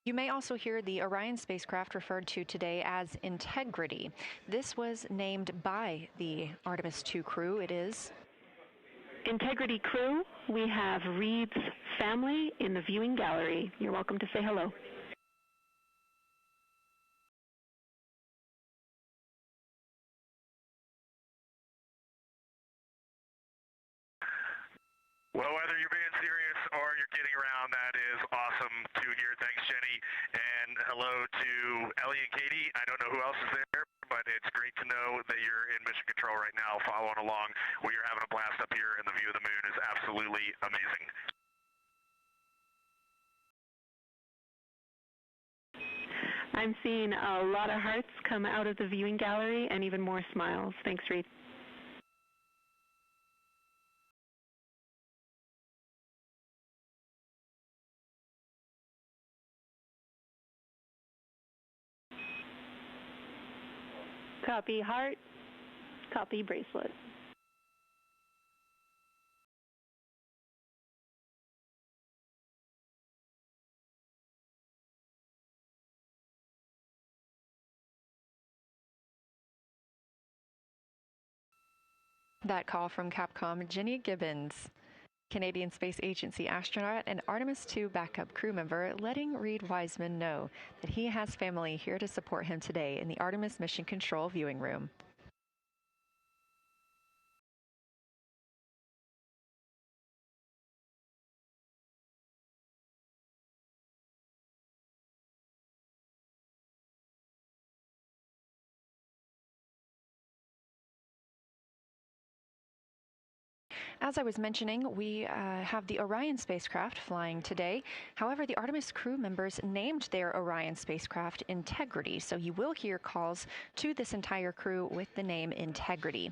You may also hear the Orion spacecraft referred to today as Integrity. This was named by the Artemis II crew. It is Integrity crew, we have Reid's family in the viewing gallery. You're welcome to say hello. Well, whether you're being serious or you're kidding around, that is awesome to hear. Thanks, Jenny. And hello to Ellie and Katie. I don't know who else is there, but it's great to know that you're in mission control right now, following along. We are having a blast up here, and the view of the moon is absolutely amazing. I'm seeing a lot of hearts come out of the viewing gallery and even more smiles. Thanks, Reid. Copy heart, copy bracelet. that call from Capcom Jenny Gibbons, Canadian Space Agency astronaut and Artemis II backup crew member, letting Reid Wiseman know that he has family here to support him today in the Artemis Mission Control viewing room. As I was mentioning, we have the Orion spacecraft flying today. However, the Artemis crew members named their Orion spacecraft Integrity, so you will hear calls to this entire crew with the name Integrity.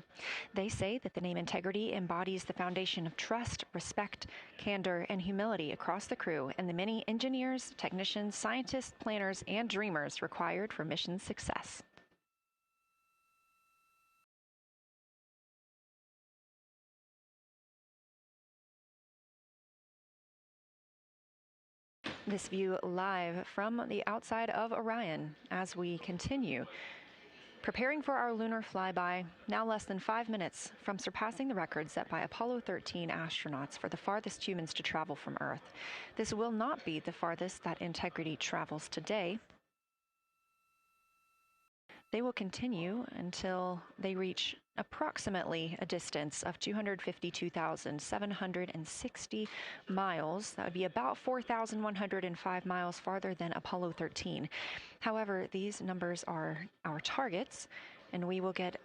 They say that the name Integrity embodies the foundation of trust, respect, candor, and humility across the crew and the many engineers, technicians, scientists, planners, and dreamers required for mission success. This view live from the outside of Orion as we continue. Preparing for our lunar flyby, now less than 5 minutes from surpassing the record set by Apollo 13 astronauts for the farthest humans to travel from Earth. This will not be the farthest that Integrity travels today. They will continue until they reach approximately a distance of 252,760 miles. That would be about 4,105 miles farther than Apollo 13. However, these numbers are our targets, and we will get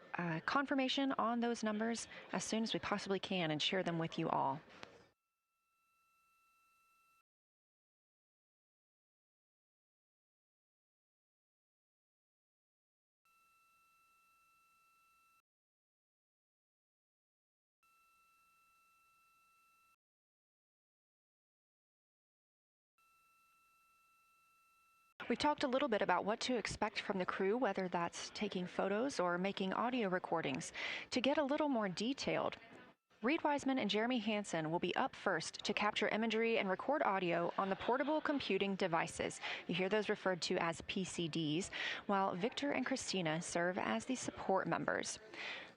confirmation on those numbers as soon as we possibly can and share them with you all. We talked a little bit about what to expect from the crew, whether that's taking photos or making audio recordings. To get a little more detailed, Reed Wiseman and Jeremy Hansen will be up first to capture imagery and record audio on the portable computing devices. You hear those referred to as PCDs, while Victor and Christina serve as the support members.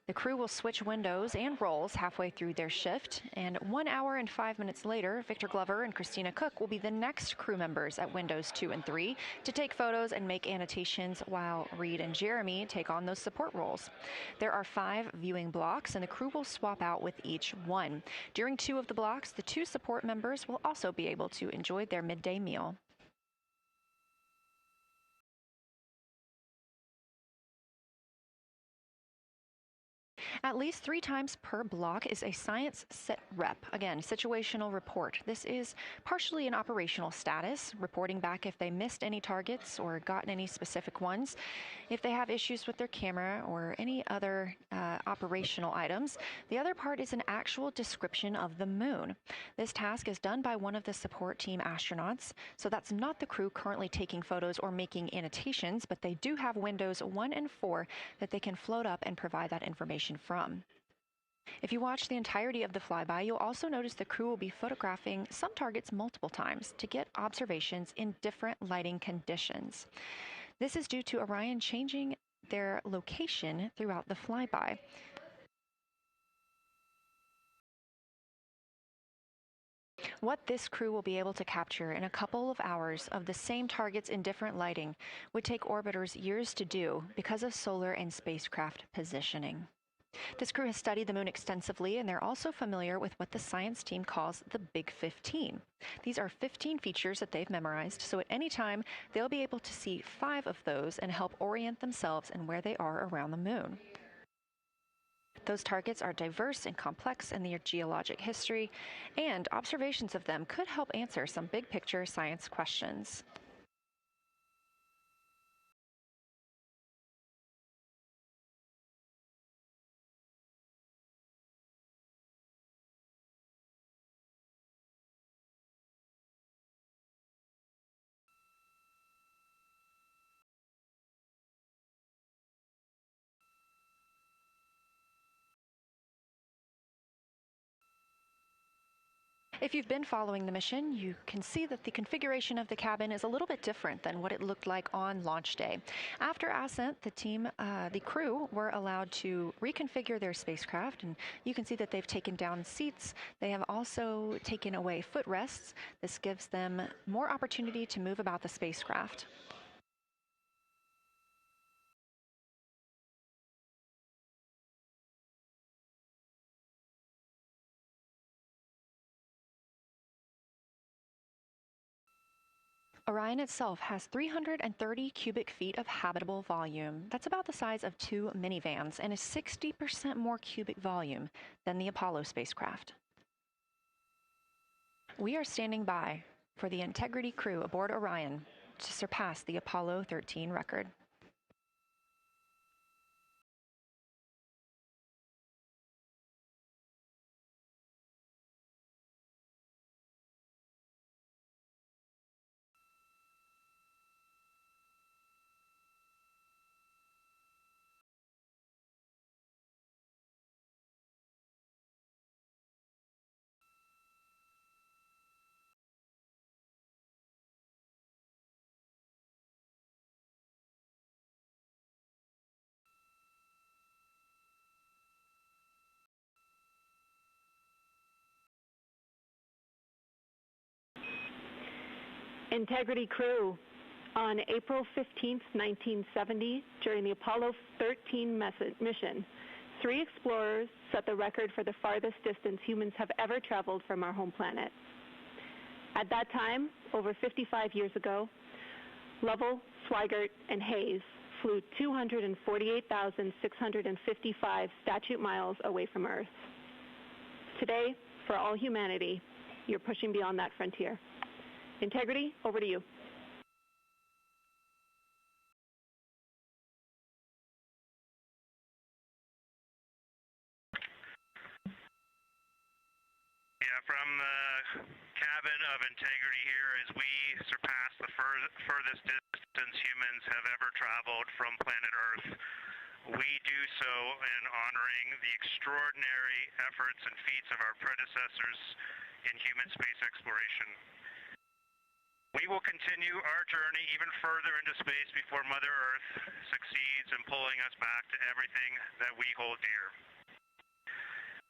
The crew will switch windows and roles halfway through their shift, and 1 hour and 5 minutes later, Victor Glover and Christina Cook will be the next crew members at windows 2 and 3 to take photos and make annotations, while Reed and Jeremy take on those support roles. There are 5 viewing blocks, and the crew will swap out with each one. During 2 of the blocks, the 2 support members will also be able to enjoy their midday meal. At least 3 times per block is a science sit rep. Again, situational report. This is partially an operational status, reporting back if they missed any targets or gotten any specific ones, if they have issues with their camera or any other operational items. The other part is an actual description of the moon. This task is done by one of the support team astronauts, so that's not the crew currently taking photos or making annotations, but they do have windows 1 and 4 that they can float up and provide that information from. If you watch the entirety of the flyby, you'll also notice the crew will be photographing some targets multiple times to get observations in different lighting conditions. This is due to Orion changing their location throughout the flyby. What this crew will be able to capture in a couple of hours of the same targets in different lighting would take orbiters years to do because of solar and spacecraft positioning. This crew has studied the moon extensively, and they're also familiar with what the science team calls the Big 15. These are 15 features that they've memorized, so at any time, they'll be able to see 5 of those and help orient themselves and where they are around the moon. Those targets are diverse and complex in their geologic history, and observations of them could help answer some big-picture science questions. If you've been following the mission, you can see that the configuration of the cabin is a little bit different than what it looked like on launch day. After ascent, the crew were allowed to reconfigure their spacecraft, and you can see that they've taken down seats. They have also taken away footrests. This gives them more opportunity to move about the spacecraft. Orion itself has 330 cubic feet of habitable volume. That's about the size of 2 minivans and is 60% more cubic volume than the Apollo spacecraft. We are standing by for the Integrity crew aboard Orion to surpass the Apollo 13 record. Integrity crew, on April 15, 1970, during the Apollo 13 mission, 3 explorers set the record for the farthest distance humans have ever traveled from our home planet. At that time, over 55 years ago, Lovell, Swigert, and Hayes flew 248,655 statute miles away from Earth. Today, for all humanity, you're pushing beyond that frontier. Integrity, over to you. Yeah, from the cabin of Integrity here as we surpass the furthest distance humans have ever traveled from planet Earth. We do so in honoring the extraordinary efforts and feats of our predecessors in human space exploration. We will continue our journey even further into space before Mother Earth succeeds in pulling us back to everything that we hold dear.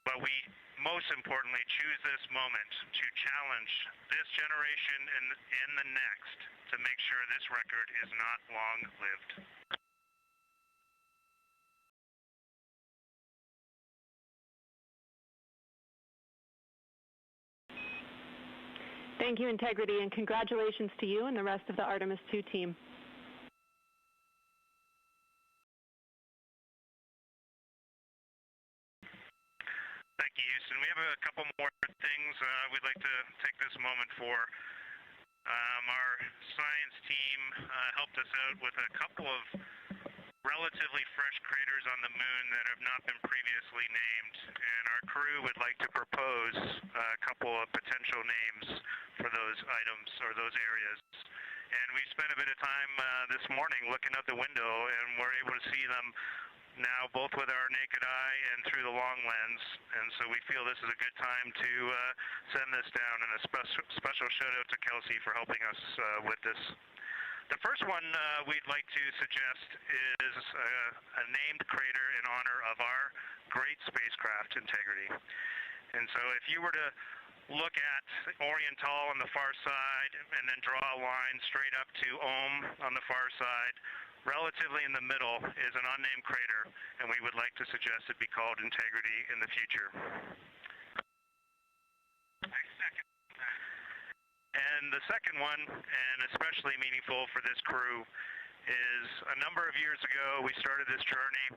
But we, most importantly, choose this moment to challenge this generation and the next to make sure this record is not long-lived. Thank you, Integrity, and congratulations to you and the rest of the Artemis II team. Thank you, Houston. We have a couple more things we'd like to take this moment for. Our science team helped us out with a couple of relatively fresh craters on the moon that have not been previously named, and our crew would like to propose a couple of potential names for those items or those areas. And we spent a bit of time this morning looking out the window, and we're able to see them now both with our naked eye and through the long lens, and so we feel this is a good time to send this down, and a special shout out to Kelsey for helping us with this. The first one we'd like to suggest is a named crater in honor of our great spacecraft, Integrity. And so if you were to look at Orion on the far side and then draw a line straight up to Ohm on the far side, relatively in the middle is an unnamed crater, and we would like to suggest it be called Integrity in the future. And the second one, and especially meaningful for this crew, is a number of years ago we started this journey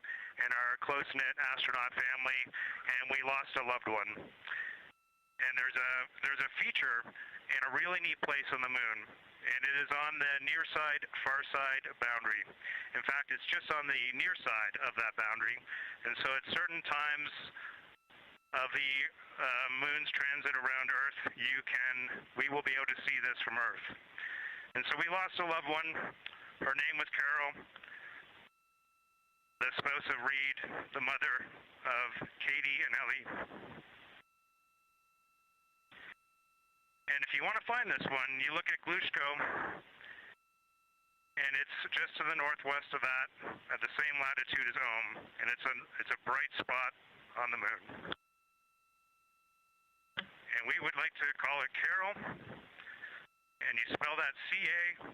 in our close-knit astronaut family, and we lost a loved one. And there's a feature in a really neat place on the moon, and it is on the near side, far side boundary. In fact, it's just on the near side of that boundary, and so at certain times of the moon's transit around Earth, we will be able to see this from Earth. And so we lost a loved one. Her name was Carol, the spouse of Reed, the mother of Katie and Ellie. And if you want to find this one, you look at Glushko, and it's just to the northwest of that, at the same latitude as Ohm, and it's a bright spot on the moon. And we would like to call it Carol, and you spell that C-A-R-R-O-L-L.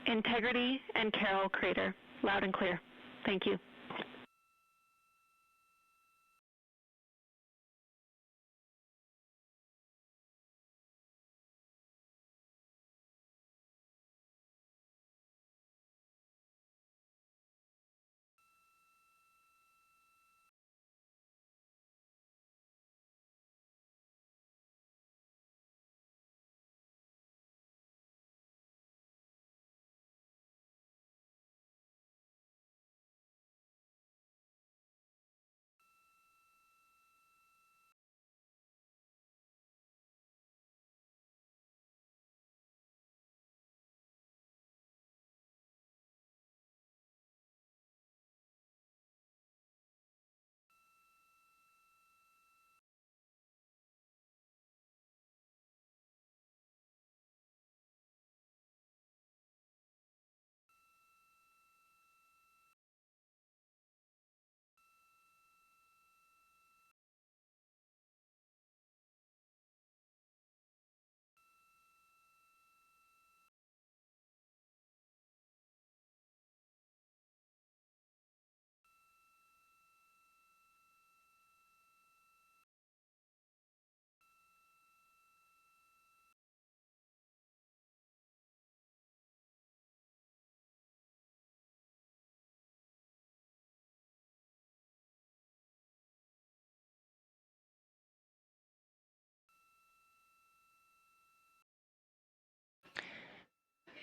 Integrity and Carroll Crater. Loud and clear. Thank you.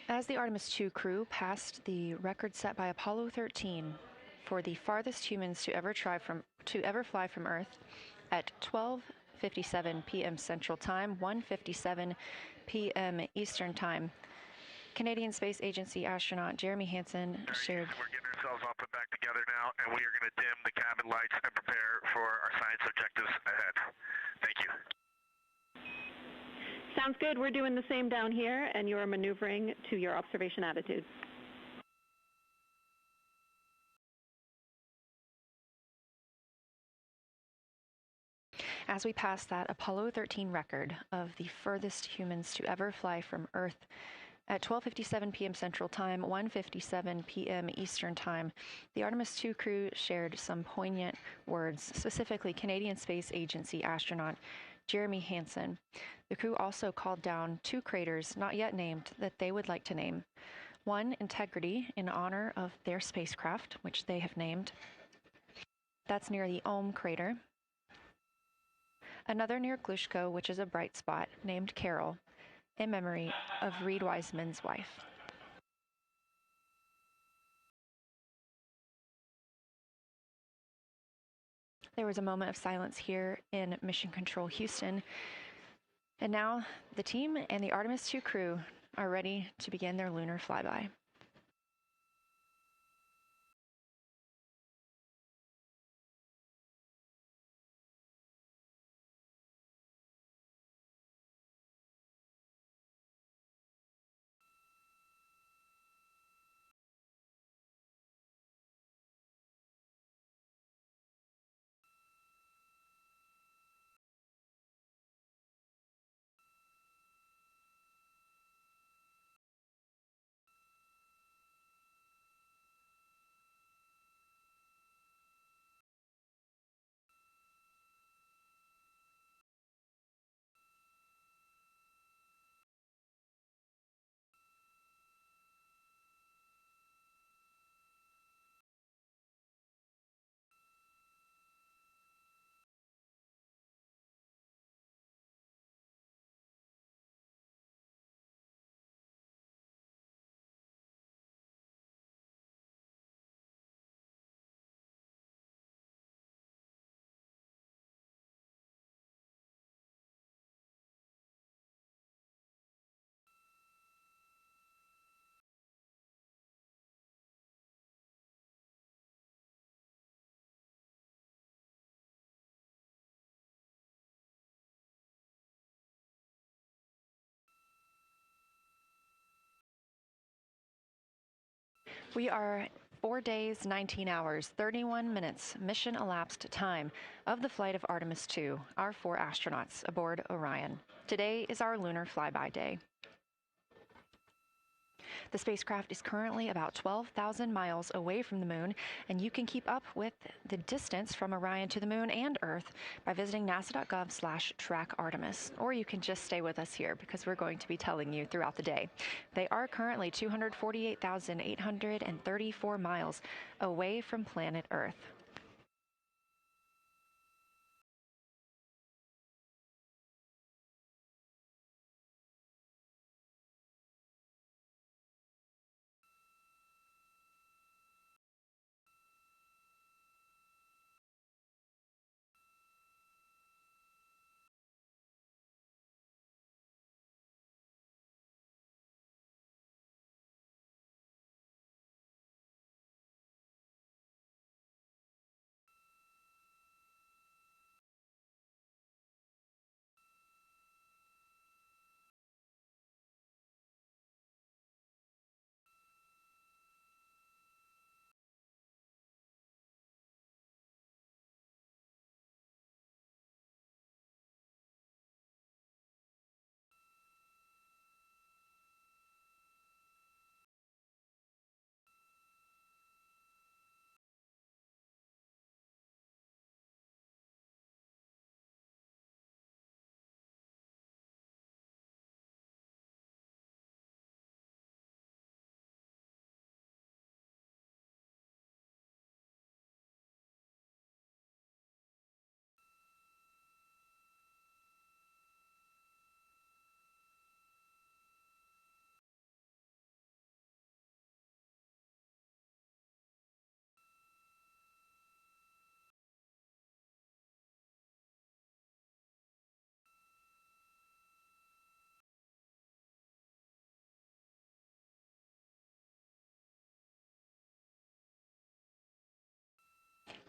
As the Artemis II crew passed the record set by Apollo 13 for the farthest humans to ever fly from Earth at 12:57 p.m. Central Time, 1:57 p.m. Eastern Time, Canadian Space Agency astronaut Jeremy Hansen shared. We're getting ourselves all put back together now, and we are going to dim the cabin lights and prepare for our science objectives ahead. Thank you. Sounds good. We're doing the same down here, and you are maneuvering to your observation attitude. As we pass that Apollo 13 record of the furthest humans to ever fly from Earth at 12:57 p.m. Central Time, 1:57 p.m. Eastern Time, the Artemis II crew shared some poignant words, specifically Canadian Space Agency astronaut Jeremy Hansen. The crew also called down 2 craters not yet named that they would like to name. One, Integrity, in honor of their spacecraft, which they have named. That's near the Ohm crater. Another near Glushko, which is a bright spot, named Carroll, in memory of Reed Wiseman's wife. There was a moment of silence here in Mission Control Houston. And now the team and the Artemis II crew are ready to begin their lunar flyby. We are 4 days, 19 hours, 31 minutes mission elapsed time of the flight of Artemis II, our 4 astronauts aboard Orion. Today is our lunar flyby day. The spacecraft is currently about 12,000 miles away from the moon, and you can keep up with the distance from Orion to the moon and Earth by visiting nasa.gov/track Artemis. Or you can just stay with us here because we're going to be telling you throughout the day. They are currently 248,834 miles away from planet Earth.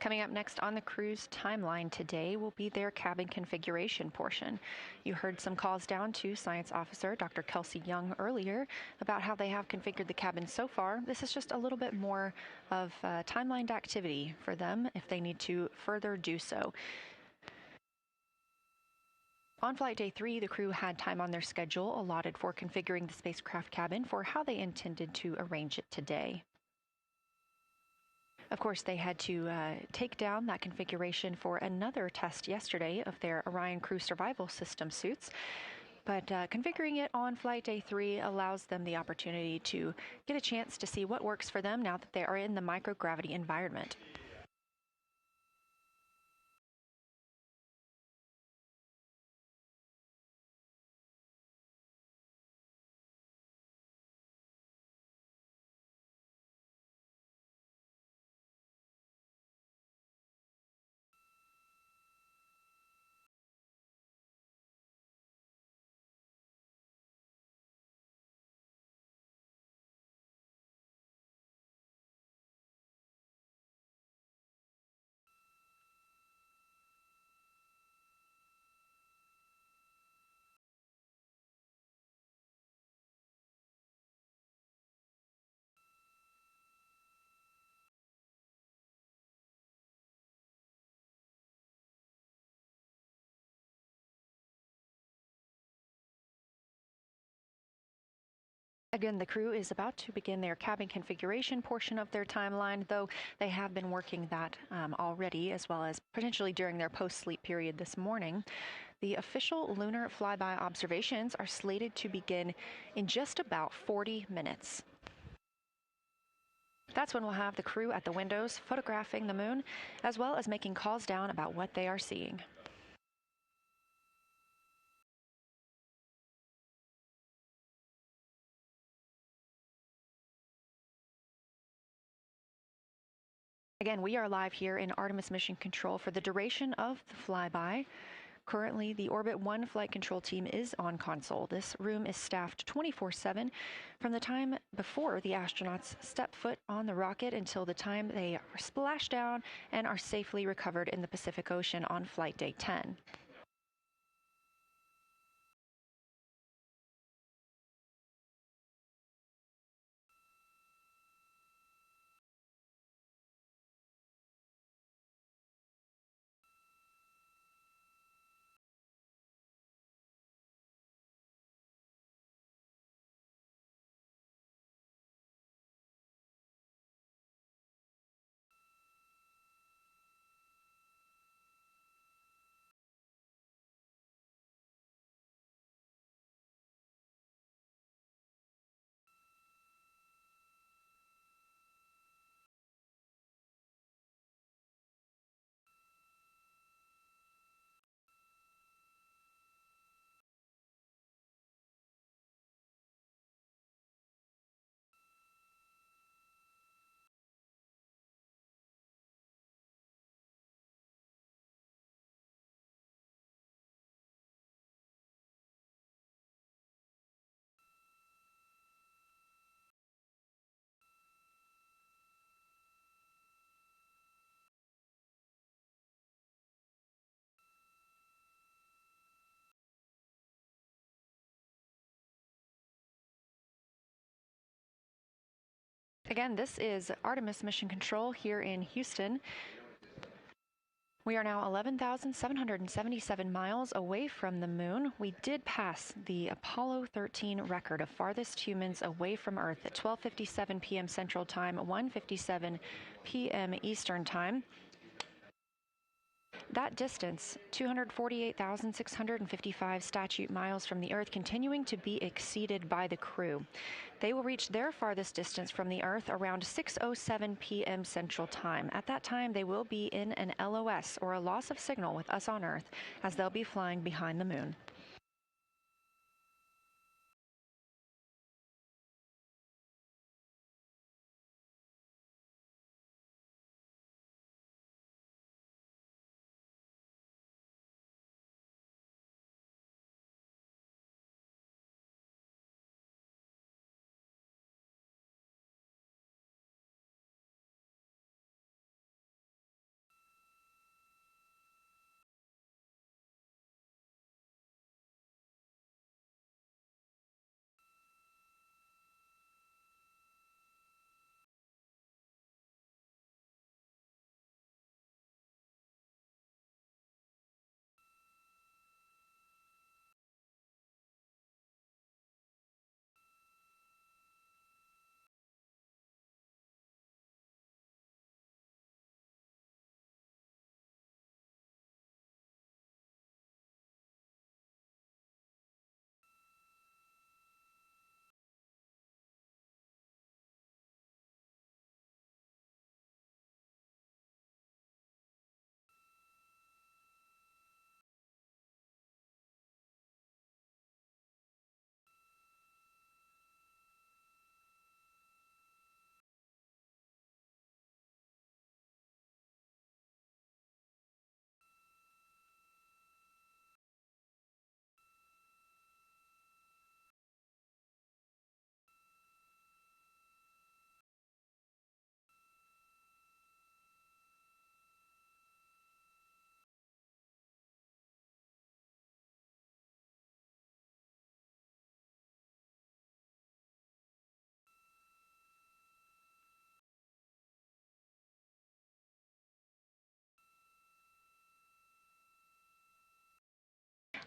Coming up next on the crew's timeline today will be their cabin configuration portion. You heard some calls down to Science Officer Dr. Kelsey Young earlier about how they have configured the cabin so far. This is just a little bit more of timelined activity for them if they need to further do so. On flight day 3, the crew had time on their schedule allotted for configuring the spacecraft cabin for how they intended to arrange it today. Of course, they had to take down that configuration for another test yesterday of their Orion crew survival system suits. But configuring it on flight day 3 allows them the opportunity to get a chance to see what works for them now that they are in the microgravity environment. Again, the crew is about to begin their cabin configuration portion of their timeline, though they have been working that already, as well as potentially during their post-sleep period this morning. The official Lunar FlyBy observations are slated to begin in just about 40 minutes. That's when we'll have the crew at the windows photographing the moon, as well as making calls down about what they are seeing. Again, we are live here in Artemis Mission Control for the duration of the flyby. Currently, the Orbit 1 flight control team is on console. This room is staffed 24/7 from the time before the astronauts step foot on the rocket until the time they splash down and are safely recovered in the Pacific Ocean on flight day 10. Again, this is Artemis Mission Control here in Houston. We are now 11,777 miles away from the moon. We did pass the Apollo 13 record of farthest humans away from Earth at 12:57 p.m. Central Time, 1:57 p.m. Eastern Time. That distance, 248,655 statute miles from the Earth, continuing to be exceeded by the crew. They will reach their farthest distance from the Earth around 6:07 p.m. Central Time. At that time, they will be in an LOS, or a loss of signal, with us on Earth, as they'll be flying behind the moon.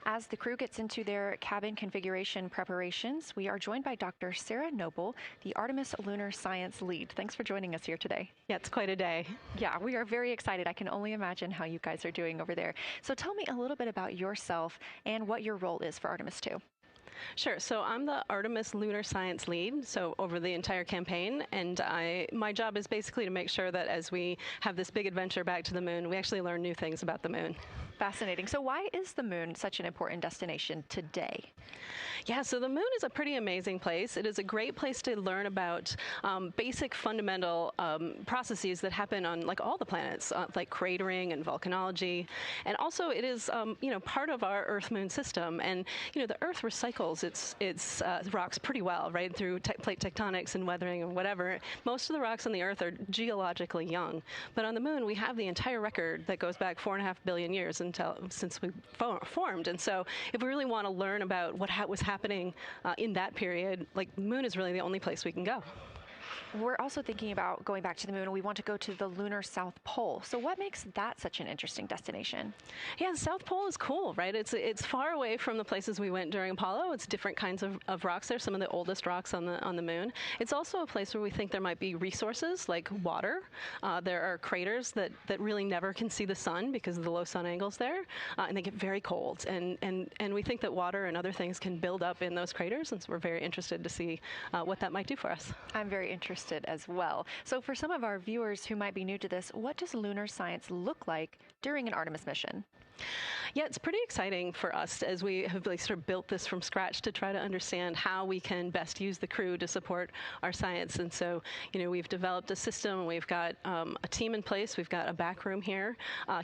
As the crew gets into their cabin configuration preparations, we are joined by Dr. Sarah Noble, the Artemis Lunar Science Lead. Thanks for joining us here today. Yeah, it's quite a day. Yeah, we are very excited. I can only imagine how you guys are doing over there. So tell me a little bit about yourself and what your role is for Artemis II. Sure. So I'm the Artemis Lunar Science Lead, so over the entire campaign, and my job is basically to make sure that as we have this big adventure back to the moon, we actually learn new things about the moon. Fascinating. So why is the moon such an important destination today? Yeah, so the moon is a pretty amazing place. It is a great place to learn about basic fundamental processes that happen on like all the planets, like cratering and volcanology. And also it is, part of our Earth-Moon system. And, the Earth recycles its rocks pretty well, right, through plate tectonics and weathering and whatever. Most of the rocks on the Earth are geologically young. But on the moon, we have the entire record that goes back 4.5 billion years since we formed. And so if we really want to learn about what was happening in that period, like the moon is really the only place we can go. We're also thinking about going back to the moon, and we want to go to the lunar South Pole. So what makes that such an interesting destination? Yeah, the South Pole is cool, right? It's far away from the places we went during Apollo. It's different kinds of rocks there, some of the oldest rocks on the moon. It's also a place where we think there might be resources like water. There are craters that really never can see the sun because of the low sun angles there, and they get very cold. And we think that water and other things can build up in those craters, and so we're very interested to see what that might do for us. I'm very interested as well. So for some of our viewers who might be new to this, what does lunar science look like during an Artemis mission? Yeah, it's pretty exciting for us as we have really sort of built this from scratch to try to understand how we can best use the crew to support our science. And so, we've developed a system. We've got a team in place. We've got a back room here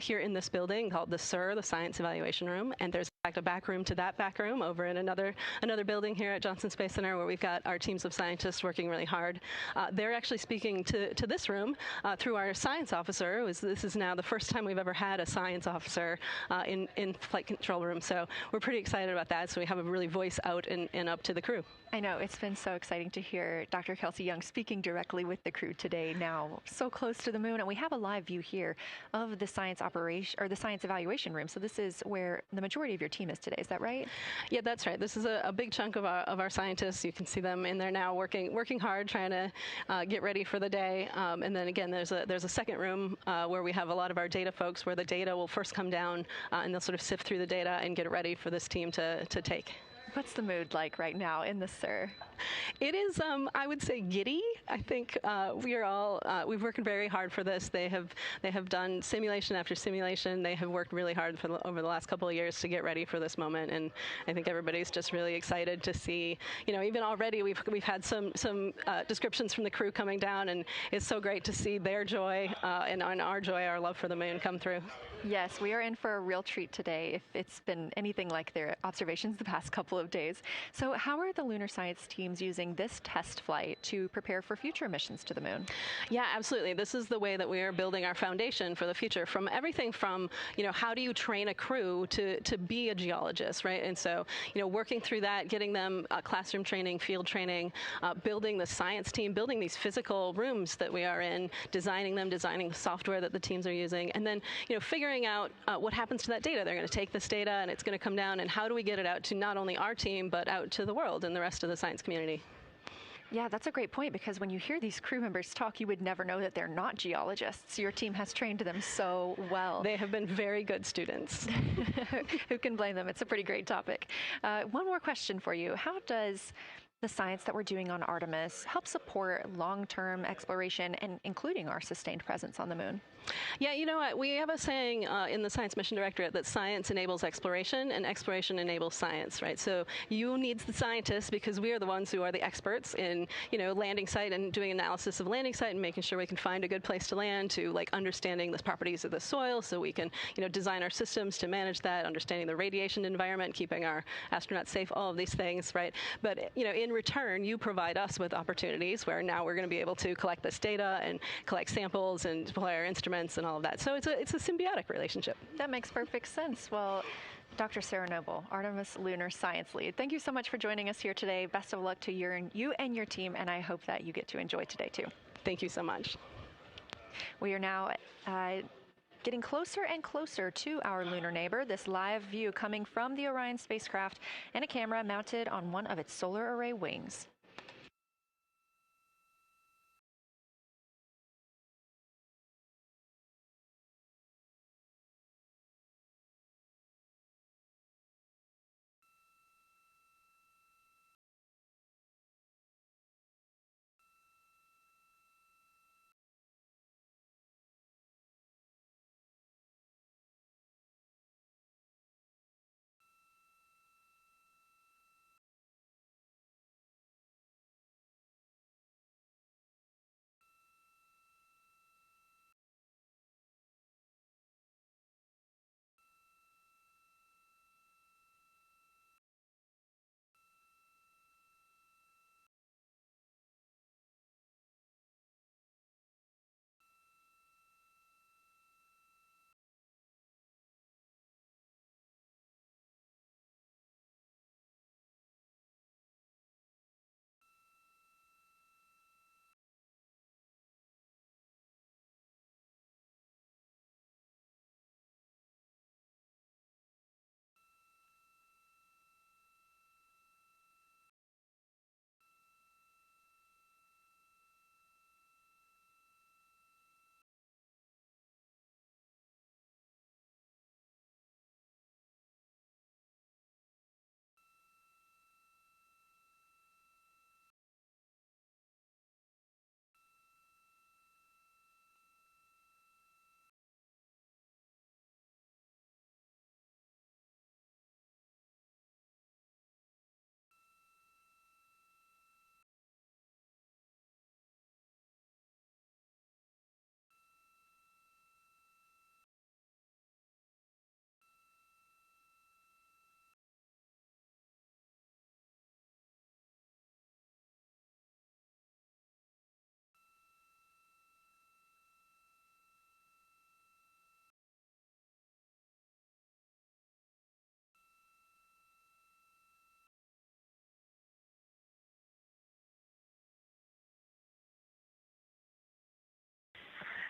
in this building called the SIR, the Science Evaluation Room. And there's in fact a back room to that back room over in another building here at Johnson Space Center where we've got our teams of scientists working really hard. They're actually speaking to this room through our science officer. This is now the first time we've ever had a science officer in flight control room. So we're pretty excited about that. So we have a really voice out and up to the crew. I know, it's been so exciting to hear Dr. Kelsey Young speaking directly with the crew today, now so close to the moon. And we have a live view here of the science operation, or the science evaluation room. So this is where the majority of your team is today. Is that right? Yeah, that's right. This is a big chunk of our scientists. You can see them in there now working hard, trying to get ready for the day. And then again, there's a second room where we have a lot of our data folks, where the data will first come down and they'll sort of sift through the data and get it ready for this team to take. What's the mood like right now in the SIR? It is, I would say, giddy. I think we've worked very hard for this. They have done simulation after simulation. They have worked really hard over the last couple of years to get ready for this moment, and I think everybody's just really excited to see. Even already we've had some descriptions from the crew coming down, and it's so great to see their joy and our joy, our love for the moon come through. Yes, we are in for a real treat today, if it's been anything like their observations the past couple of days. So how are the lunar science teams using this test flight to prepare for future missions to the moon? Yeah, absolutely. This is the way that we are building our foundation for the future, from everything from, how do you train a crew to be a geologist, right? And so, working through that, getting them classroom training, field training, building the science team, building these physical rooms that we are in, designing the software that the teams are using, and then, figuring out what happens to that data. They're going to take this data and it's going to come down, and how do we get it out to not only our team, but out to the world and the rest of the science community? Yeah, that's a great point, because when you hear these crew members talk, you would never know that they're not geologists. Your team has trained them so well. They have been very good students. Who can blame them? It's a pretty great topic. One more question for you. How does the science that we're doing on Artemis help support long-term exploration, and including our sustained presence on the moon? Yeah, you know what? We have a saying in the Science Mission Directorate that science enables exploration and exploration enables science, right? So you need the scientists, because we are the ones who are the experts in, landing site and doing analysis of landing site and making sure we can find a good place to land, to understanding the properties of the soil so we can, design our systems to manage that, understanding the radiation environment, keeping our astronauts safe, all of these things, right? But, in return, you provide us with opportunities where now we're going to be able to collect this data and collect samples and deploy our instruments and all of that. So it's a symbiotic relationship. That makes perfect sense. Well, Dr. Sarah Noble, Artemis Lunar Science Lead, thank you so much for joining us here today. Best of luck to you and your team, and I hope that you get to enjoy today too. Thank you so much. We are now getting closer and closer to our lunar neighbor. This live view coming from the Orion spacecraft and a camera mounted on one of its solar array wings.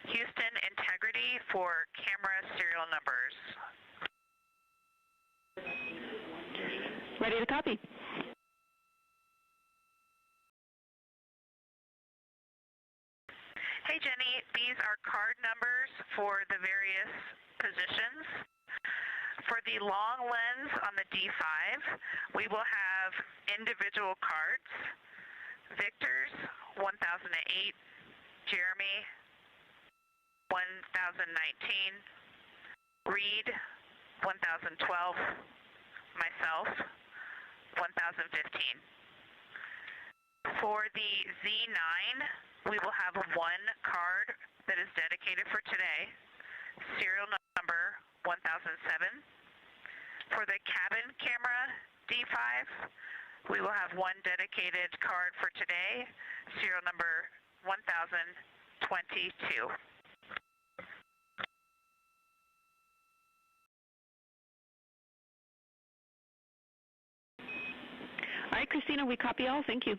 Houston, integrity for camera serial numbers. Ready to copy. Hey Jenny, these are card numbers for the various positions. For the long lens on the D5, we will have individual cards. Victor's 1008, Jeremy 1019, Reed 1012, myself 1015. For the Z9, we will have one card that is dedicated for today, serial number 1007. For the cabin camera D5, we will have one dedicated card for today, serial number 1022. All right, Christina, we copy all. Thank you.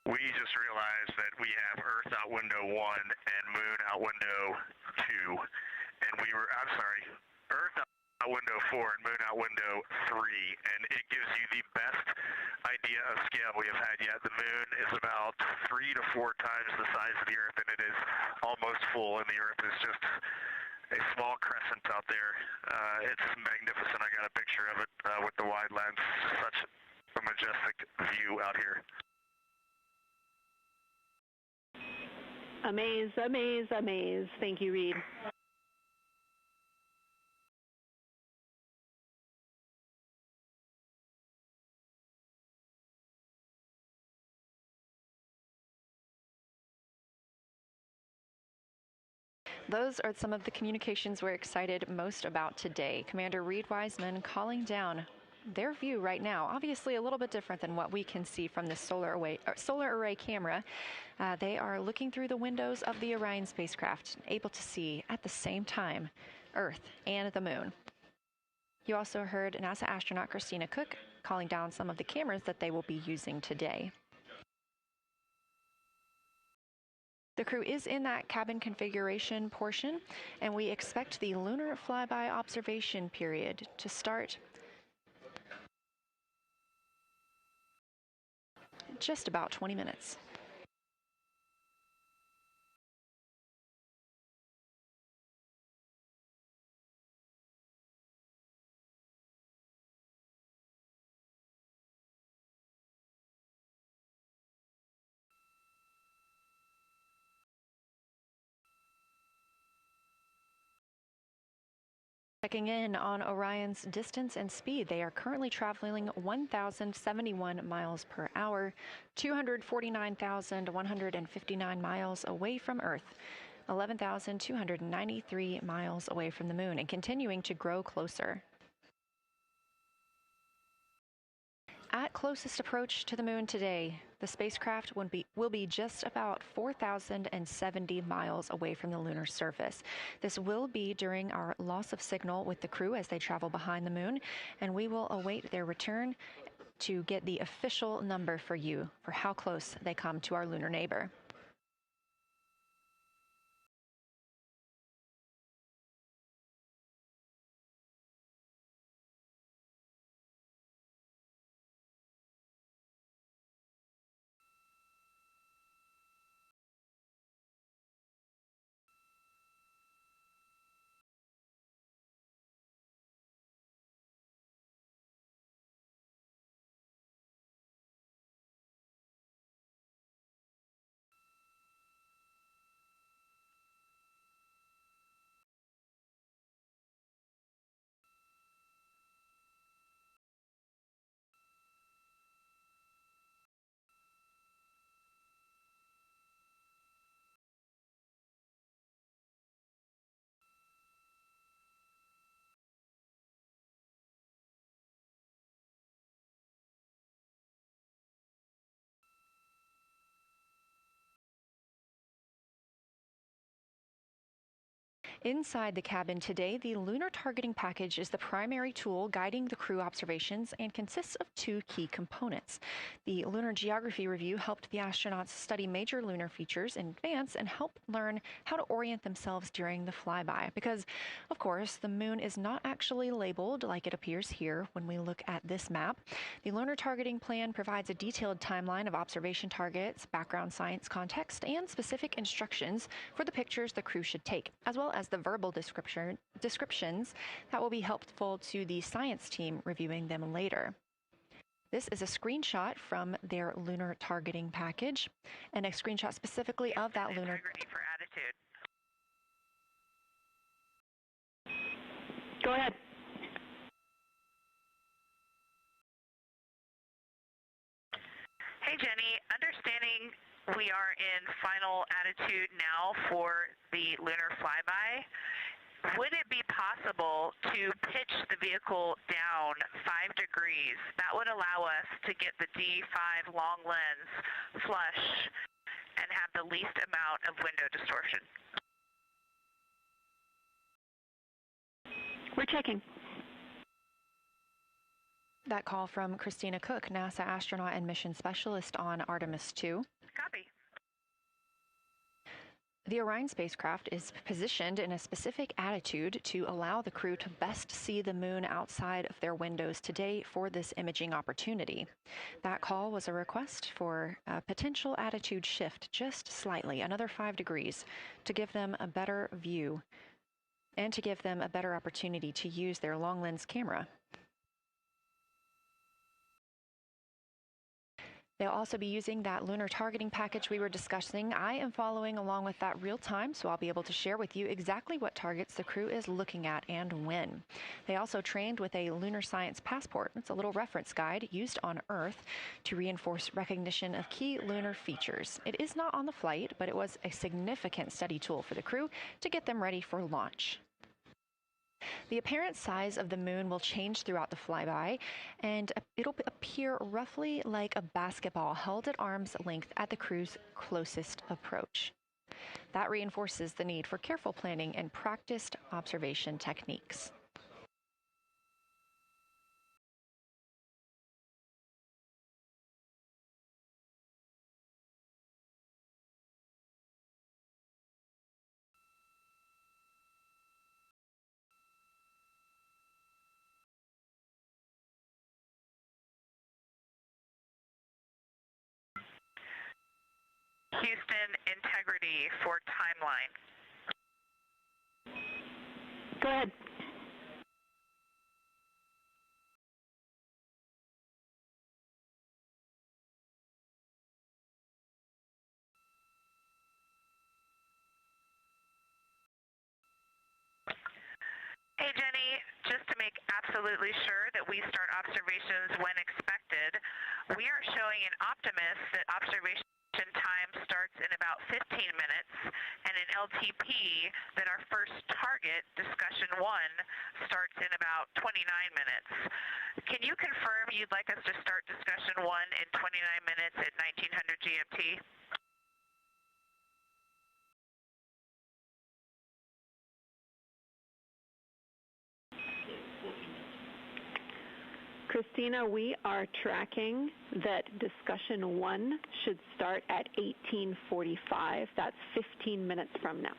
We just realized that we have Earth out window 1 and Moon out window 2, and Earth out window 4 and Moon out window 3, and it gives you the best idea of scale we have had yet. The Moon is about 3 to 4 times the size of the Earth, and it is almost full, and the Earth is just a small crescent out there. It's magnificent. I got a picture of it with the wide lens. Such a majestic view out here. Amaze, amaze, amaze. Thank you, Reed. Those are some of the communications we're excited most about today. Commander Reed Wiseman calling down their view right now, obviously a little bit different than what we can see from the solar array camera. They are looking through the windows of the Orion spacecraft, able to see at the same time Earth and the Moon. You also heard NASA astronaut Christina Cook calling down some of the cameras that they will be using today. The crew is in that cabin configuration portion, and we expect the Lunar FlyBy observation period to start just about 20 minutes. Checking in on Orion's distance and speed, they are currently traveling 1,071 miles per hour, 249,159 miles away from Earth, 11,293 miles away from the Moon, and continuing to grow closer. At closest approach to the Moon today, the spacecraft will be just about 4,070 miles away from the lunar surface. This will be during our loss of signal with the crew as they travel behind the Moon, and we will await their return to get the official number for you for how close they come to our lunar neighbor. Inside the cabin today, the lunar targeting package is the primary tool guiding the crew observations and consists of two key components. The lunar geography review helped the astronauts study major lunar features in advance and help learn how to orient themselves during the flyby. Because, of course, the moon is not actually labeled like it appears here when we look at this map. The lunar targeting plan provides a detailed timeline of observation targets, background science context, and specific instructions for the pictures the crew should take, as well as the verbal descriptions that will be helpful to the science team reviewing them later. This is a screenshot from their lunar targeting package, and a screenshot specifically of that lunar. Integrity for attitude. Go ahead. Hey, Jenny. Understanding we are in final attitude now for the Lunar FlyBy. Would it be possible to pitch the vehicle down 5 degrees? That would allow us to get the D5 long lens flush and have the least amount of window distortion. We're checking. That call from Christina Cook, NASA astronaut and mission specialist on Artemis II. Copy. The Orion spacecraft is positioned in a specific attitude to allow the crew to best see the moon outside of their windows today for this imaging opportunity. That call was a request for a potential attitude shift just slightly, another 5 degrees, to give them a better view and to give them a better opportunity to use their long lens camera. They'll also be using that lunar targeting package we were discussing. I am following along with that real time, so I'll be able to share with you exactly what targets the crew is looking at and when. They also trained with a lunar science passport. It's a little reference guide used on Earth to reinforce recognition of key lunar features. It is not on the flight, but it was a significant study tool for the crew to get them ready for launch. The apparent size of the moon will change throughout the flyby, and it'll appear roughly like a basketball held at arm's length at the crew's closest approach. That reinforces the need for careful planning and practiced observation techniques. Houston, integrity for timeline. Go ahead. Hey, Jenny, just to make absolutely sure that we start observations when expected, we are showing in Optimus that observation time starts in about 15 minutes, and in LTP that our first target, discussion 1, starts in about 29 minutes. Can you confirm you'd like us to start discussion 1 in 29 minutes at 1900 GMT? Christina, we are tracking that discussion 1 should start at 18:45. That's 15 minutes from now.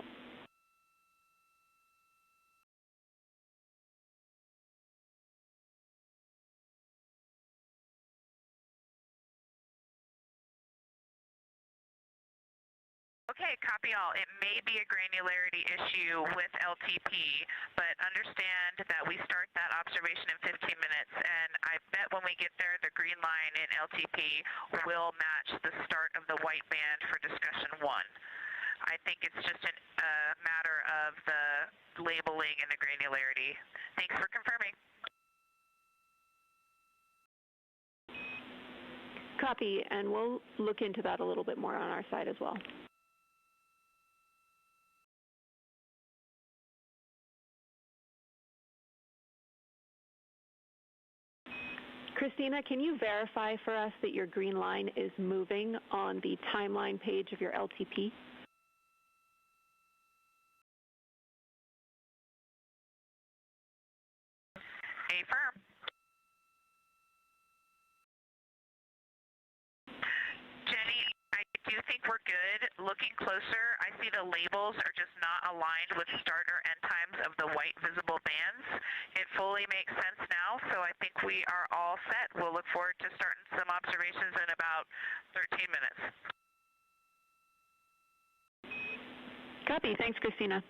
Okay, copy all. It may be a granularity issue with LTP, but understand that we start that observation in 15 minutes, and I bet when we get there, the green line in LTP will match the start of the white band for discussion 1. I think it's just a matter of the labeling and the granularity. Thanks for confirming. Copy, and we'll look into that a little bit more on our side as well. Christina, can you verify for us that your green line is moving on the timeline page of your LTP? we're good. Looking closer, I see the labels are just not aligned with start or end times of the white visible bands. It fully makes sense now, so I think we are all set. We'll look forward to starting some observations in about 13 minutes. Copy. Thanks, Christina.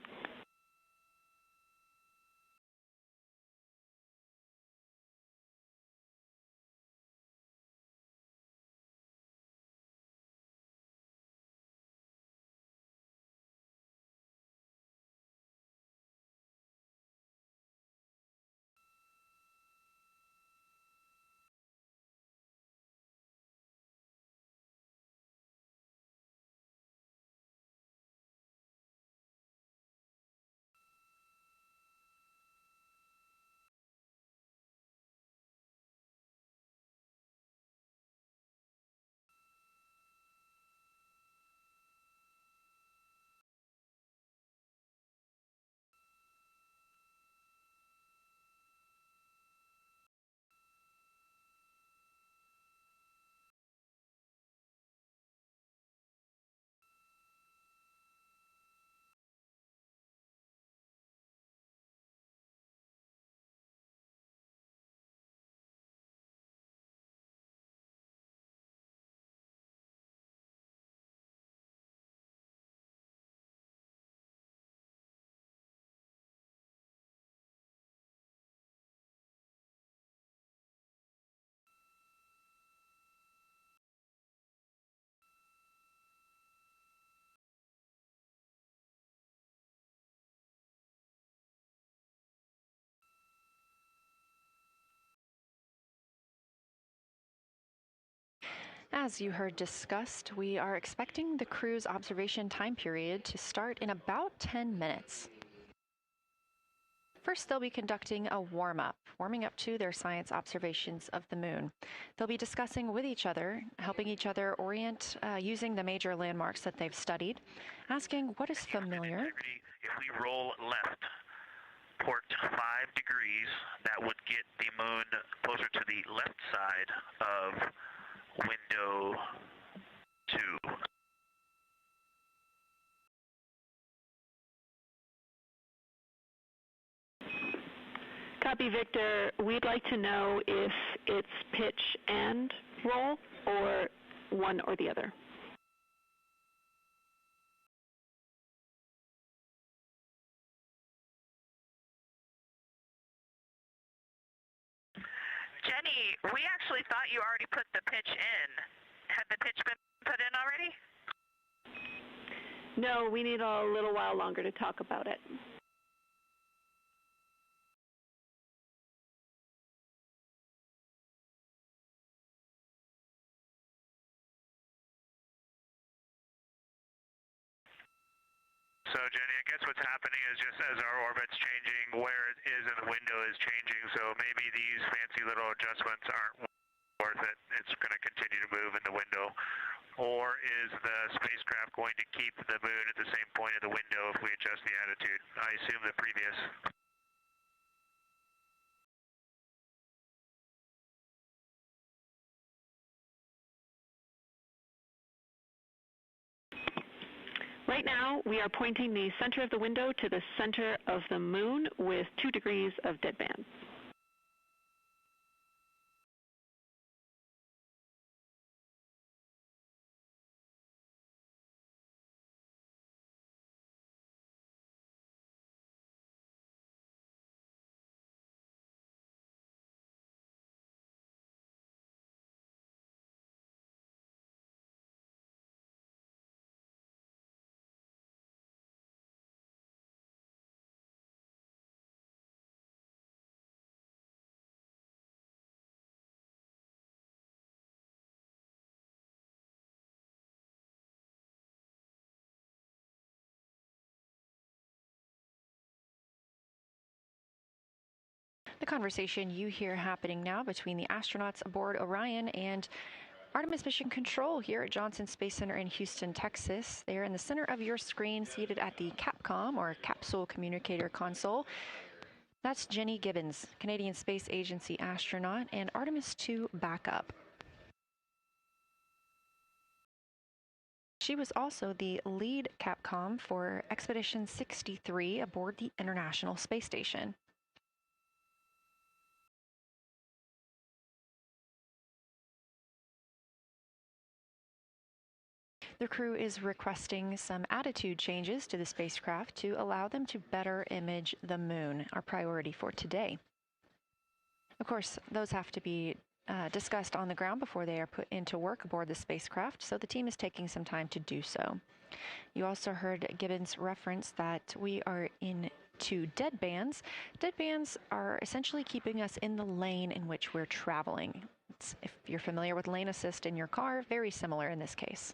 As you heard discussed, we are expecting the crew's observation time period to start in about 10 minutes. First, they'll be conducting a warm-up, warming up to their science observations of the moon. They'll be discussing with each other, helping each other orient using the major landmarks that they've studied, asking what is familiar. If we roll left, port 5 degrees, that would get the moon closer to the left side of window 2. Copy, Victor. We'd like to know if it's pitch and roll or one or the other. Jenny, we actually thought you already put the pitch in. Had the pitch been put in already? No, we need a little while longer to talk about it. So, Jenny, I guess what's happening is just as our orbit's changing, where it is in the window is changing, so maybe these fancy little adjustments aren't worth it. It's going to continue to move in the window. Or is the spacecraft going to keep the moon at the same point of the window if we adjust the attitude? I assume the previous. Right now, we are pointing the center of the window to the center of the moon with 2 degrees of deadband. The conversation you hear happening now between the astronauts aboard Orion and Artemis Mission Control here at Johnson Space Center in Houston, Texas. They are in the center of your screen, seated at the CAPCOM, or Capsule Communicator Console. That's Jenny Gibbons, Canadian Space Agency astronaut and Artemis II backup. She was also the lead Capcom for Expedition 63 aboard the International Space Station. The crew is requesting some attitude changes to the spacecraft to allow them to better image the moon, our priority for today. Of course, those have to be discussed on the ground before they are put into work aboard the spacecraft, so the team is taking some time to do so. You also heard Gibbons reference that we are into dead bands. Dead bands are essentially keeping us in the lane in which we're traveling. If you're familiar with lane assist in your car, very similar in this case.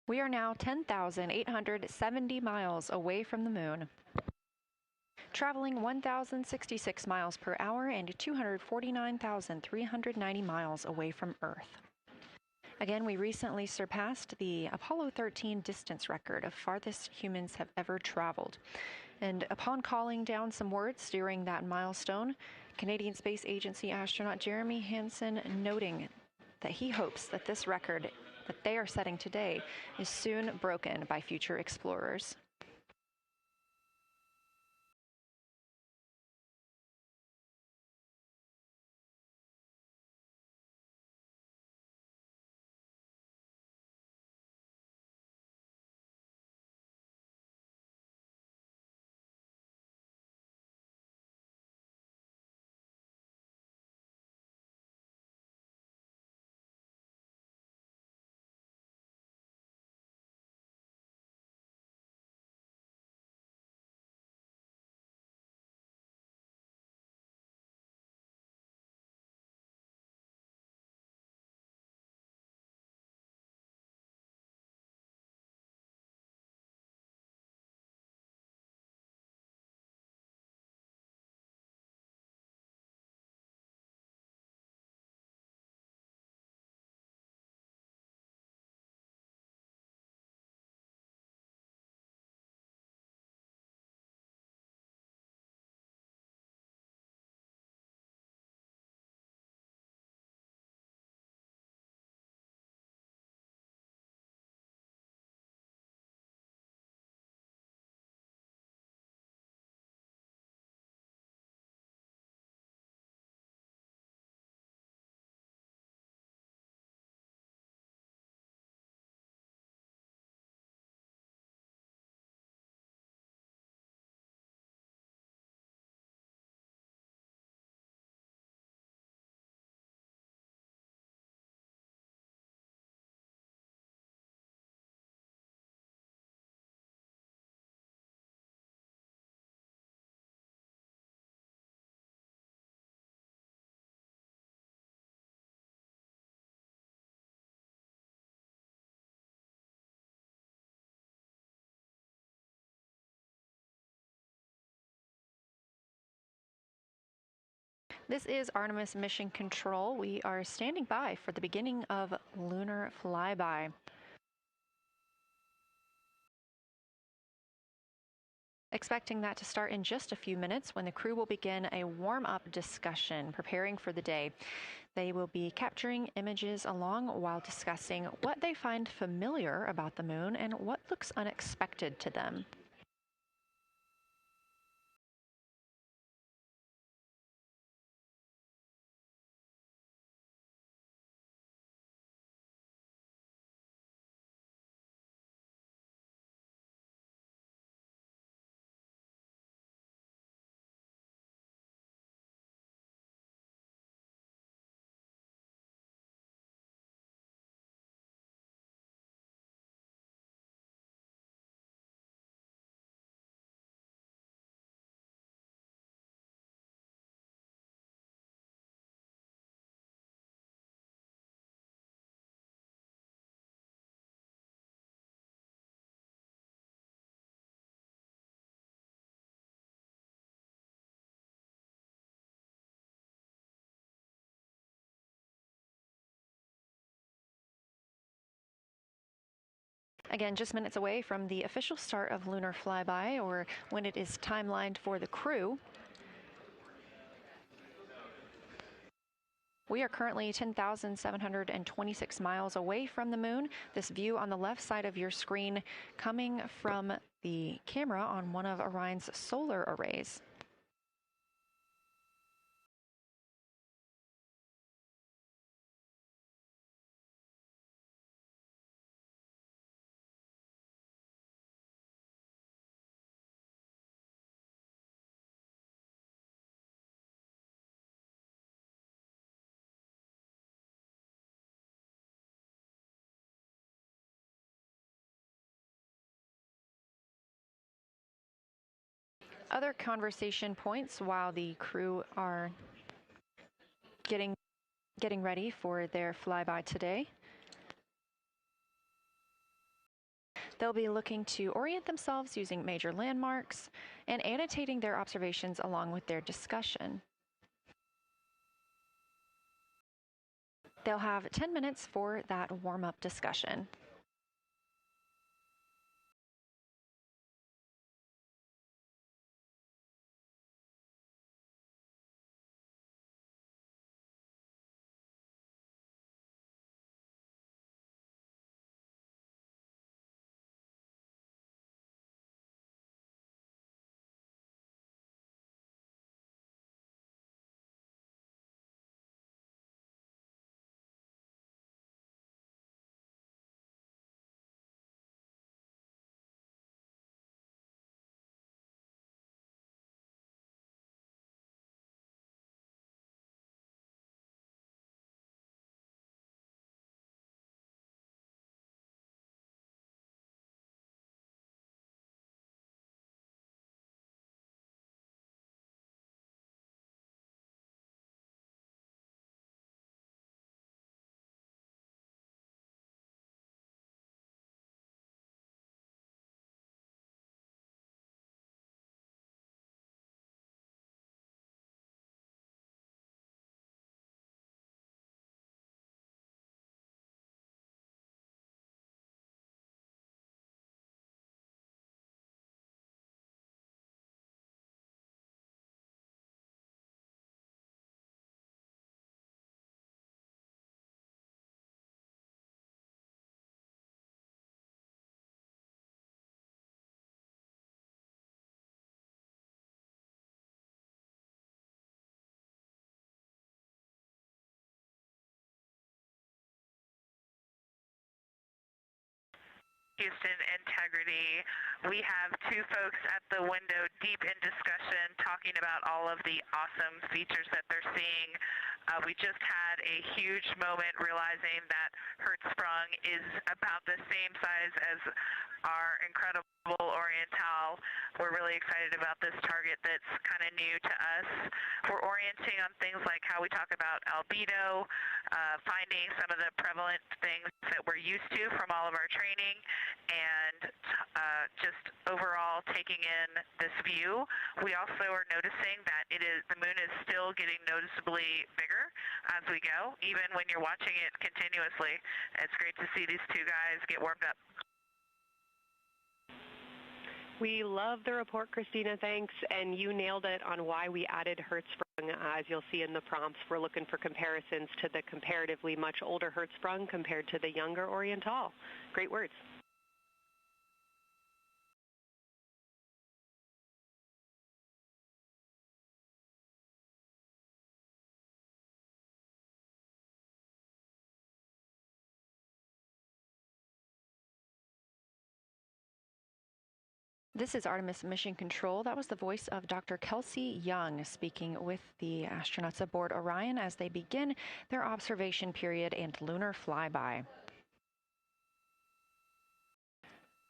We are now 10,870 miles away from the moon, traveling 1,066 miles per hour and 249,390 miles away from Earth. Again, we recently surpassed the Apollo 13 distance record of farthest humans have ever traveled. And upon calling down some words during that milestone, Canadian Space Agency astronaut Jeremy Hansen noting that he hopes that this record that they are setting today is soon broken by future explorers. This is Artemis Mission Control. We are standing by for the beginning of Lunar FlyBy. Expecting that to start in just a few minutes when the crew will begin a warm-up discussion preparing for the day. They will be capturing images along while discussing what they find familiar about the moon and what looks unexpected to them. Again, just minutes away from the official start of Lunar FlyBy, or when it is timelined for the crew. We are currently 10,726 miles away from the moon. This view on the left side of your screen coming from the camera on one of Orion's solar arrays. Other conversation points while the crew are getting ready for their flyby today. They'll be looking to orient themselves using major landmarks and annotating their observations along with their discussion. They'll have 10 minutes for that warm-up discussion. Houston integrity. We have two folks at the window deep in discussion talking about all of the awesome features that they're seeing. We just had a huge moment realizing that Hertzsprung is about the same size as our incredible Oriental. We're really excited about this target that's kind of new to us. We're orienting on things like how we talk about albedo, finding some of the prevalent things that we're used to from all of our training, and just overall taking in this view. We also are noticing that the moon is still getting noticeably bigger as we go, even when you're watching it continuously. It's great to see these two guys get warmed up. We love the report, Christina, thanks. And you nailed it on why we added Hertzsprung. As you'll see in the prompts, we're looking for comparisons to the comparatively much older Hertzsprung compared to the younger Oriental. Great words. This is Artemis Mission Control. That was the voice of Dr. Kelsey Young speaking with the astronauts aboard Orion as they begin their observation period and lunar flyby.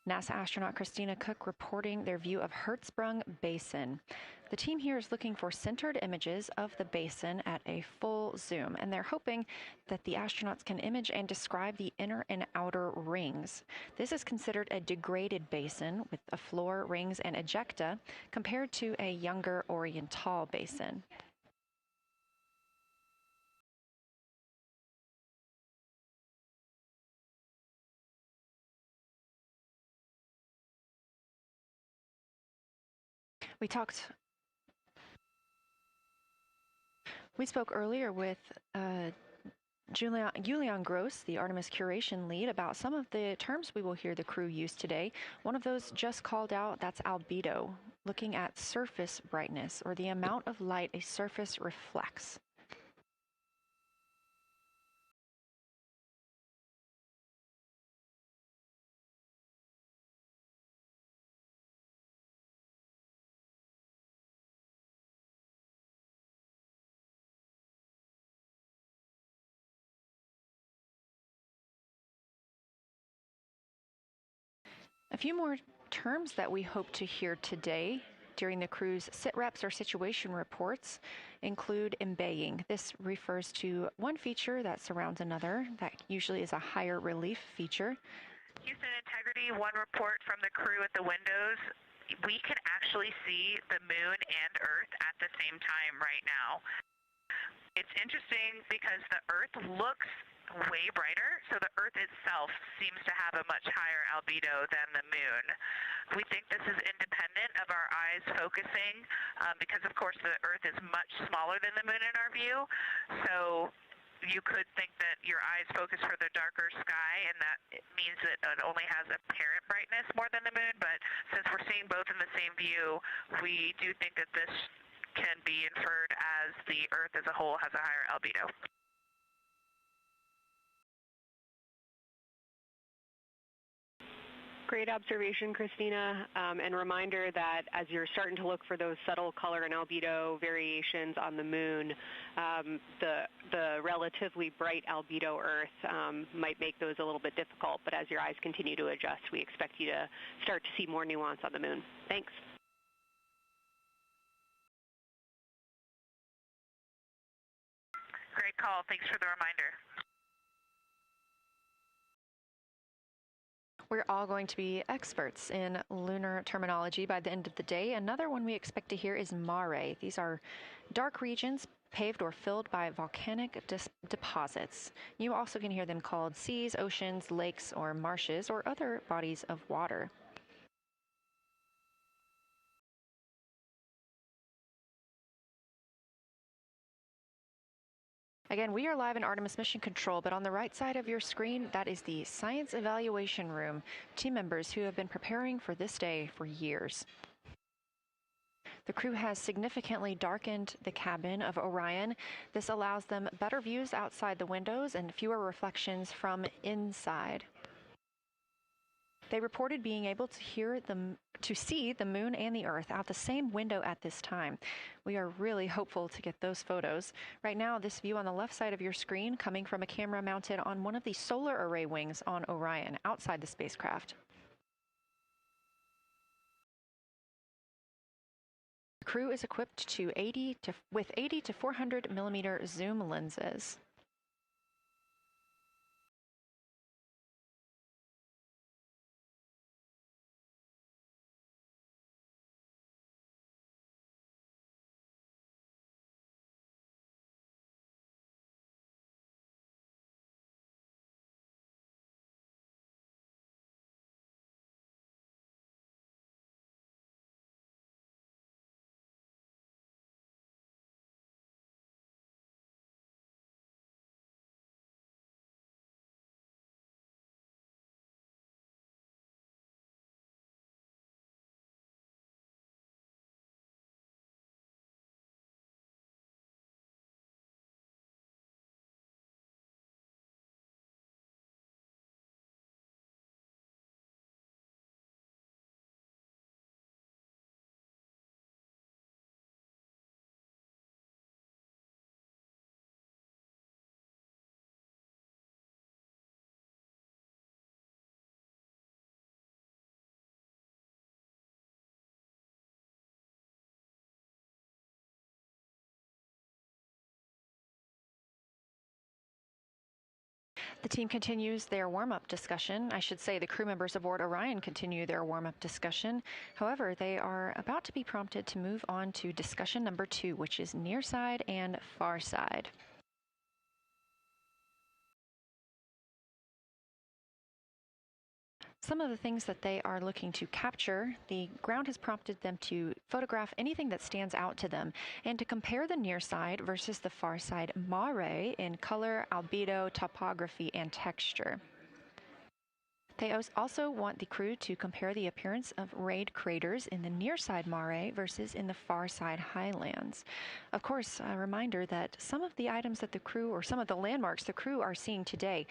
NASA astronaut Christina Cook reporting their view of Hertzsprung Basin. The team here is looking for centered images of the basin at a full zoom, and they're hoping that the astronauts can image and describe the inner and outer rings. This is considered a degraded basin with a floor, rings, and ejecta compared to a younger Oriental basin. We spoke earlier with Julian Gross, the Artemis curation lead, about some of the terms we will hear the crew use today. One of those just called out, that's albedo, looking at surface brightness, or the amount of light a surface reflects. A few more terms that we hope to hear today during the crew's sit-reps or situation reports include embaying. This refers to one feature that surrounds another. That usually is a higher relief feature. Houston Integrity, one report from the crew at the windows. We can actually see the moon and Earth at the same time right now. It's interesting because the Earth looks way brighter, so the Earth itself seems to have a much higher albedo than the moon. We think this is independent of our eyes focusing because, of course, the Earth is much smaller than the moon in our view, so you could think that your eyes focus for the darker sky, and that means that it only has apparent brightness more than the moon, but since we're seeing both in the same view, we do think that this can be inferred as the Earth as a whole has a higher albedo. Great observation, Christina, and reminder that as you're starting to look for those subtle color and albedo variations on the moon, the relatively bright albedo Earth might make those a little bit difficult, but as your eyes continue to adjust, we expect you to start to see more nuance on the moon. Thanks. Great call. Thanks for the reminder. We're all going to be experts in lunar terminology by the end of the day. Another one we expect to hear is mare. These are dark regions paved or filled by volcanic deposits. You also can hear them called seas, oceans, lakes, or marshes, or other bodies of water. Again, we are live in Artemis Mission Control, but on the right side of your screen, that is the Science Evaluation Room, team members who have been preparing for this day for years. The crew has significantly darkened the cabin of Orion. This allows them better views outside the windows and fewer reflections from inside. They reported being able to see the moon and the Earth out the same window at this time. We are really hopeful to get those photos. Right now, this view on the left side of your screen coming from a camera mounted on one of the solar array wings on Orion outside the spacecraft. The crew is equipped with 80 to 400 millimeter zoom lenses. The team continues their warm-up discussion. I should say the crew members aboard Orion continue their warm-up discussion. However, they are about to be prompted to move on to discussion number 2, which is near side and far side. some of the things that they are looking to capture, the ground has prompted them to photograph anything that stands out to them and to compare the near side versus the far side mare in color, albedo, topography, and texture. They also want the crew to compare the appearance of rayed craters in the near side mare versus in the far side highlands. Of course, a reminder that some of the items that the crew, or some of the landmarks the crew are seeing today,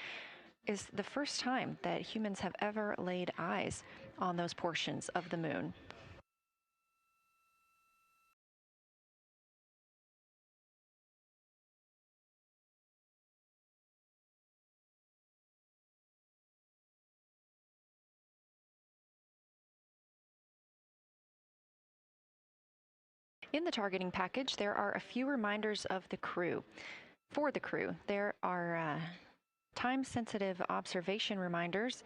is the first time that humans have ever laid eyes on those portions of the moon. In the targeting package, there are a few reminders of the crew. For the crew, there are time-sensitive observation reminders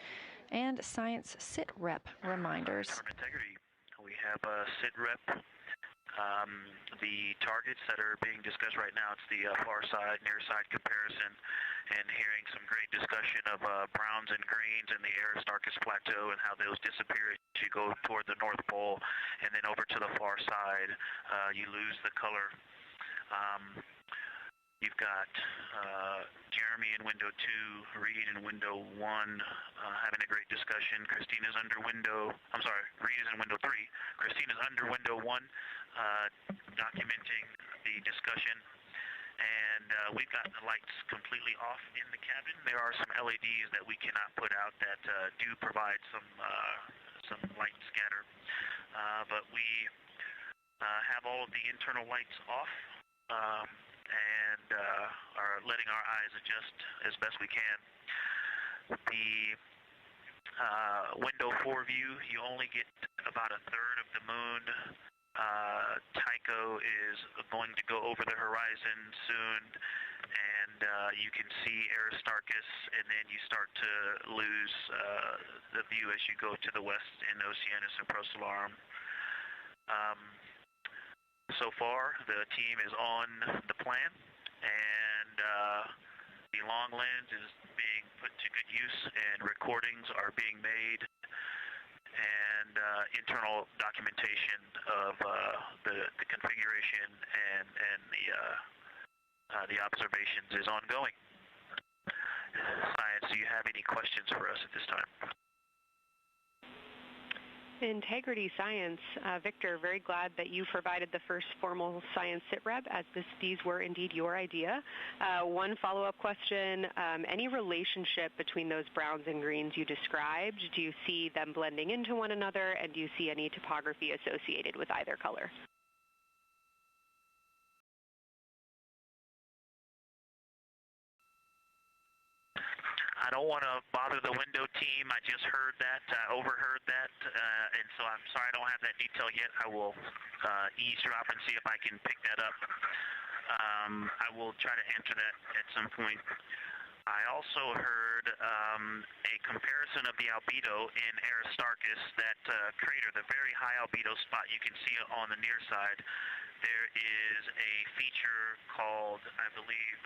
and science sit-rep reminders. Integrity. We have a sit-rep. The targets that are being discussed right now, it's the far side, near side comparison, and hearing some great discussion of browns and greens in the Aristarchus Plateau and how those disappear as you go toward the North Pole, and then over to the far side, you lose the color. You've got Jeremy in window 2, Reed in window 1, having a great discussion. Christina's under window, I'm sorry, Reed is in window 3. Christina's under window 1, documenting the discussion. And we've got the lights completely off in the cabin. There are some LEDs that we cannot put out that do provide some light scatter. But we have all of the internal lights off. And are letting our eyes adjust as best we can. The window 4 view, you only get about a third of the moon. Tycho is going to go over the horizon soon, and you can see Aristarchus, and then you start to lose the view as you go to the west in Oceanus and Procellarum. So far, the team is on the plan, and the long lens is being put to good use, and recordings are being made, and internal documentation of the configuration and the observations is ongoing. Science, do you have any questions for us at this time? Integrity Science, Victor, very glad that you provided the first formal science sitrep, as these were indeed your idea. One follow-up question, any relationship between those browns and greens you described? Do you see them blending into one another, and do you see any topography associated with either color? I don't want to bother the window team. I just heard that, overheard that, and so I'm sorry I don't have that detail yet. I will eavesdrop and see if I can pick that up. I will try to answer that at some point. I also heard a comparison of the albedo in Aristarchus, that crater, the very high albedo spot you can see on the near side. There is a feature called, I believe,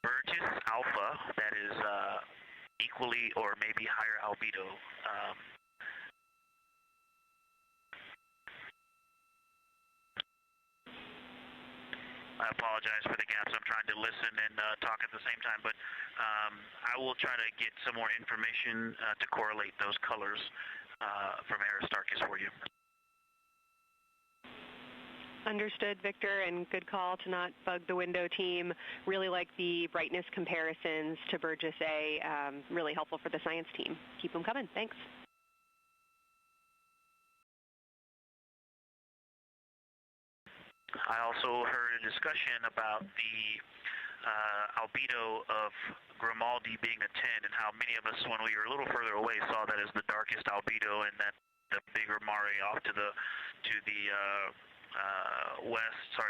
Burgess alpha that is equally or maybe higher albedo. I apologize for the gaps. I'm trying to listen and talk at the same time, but I will try to get some more information to correlate those colors from Aristarchus for you. Understood, Victor, and good call to not bug the window team. Really like the brightness comparisons to Burgess A. Really helpful for the science team. Keep them coming. Thanks. I also heard a discussion about the albedo of Grimaldi being a 10, and how many of us, when we were a little further away, saw that as the darkest albedo, and that the bigger mare off to the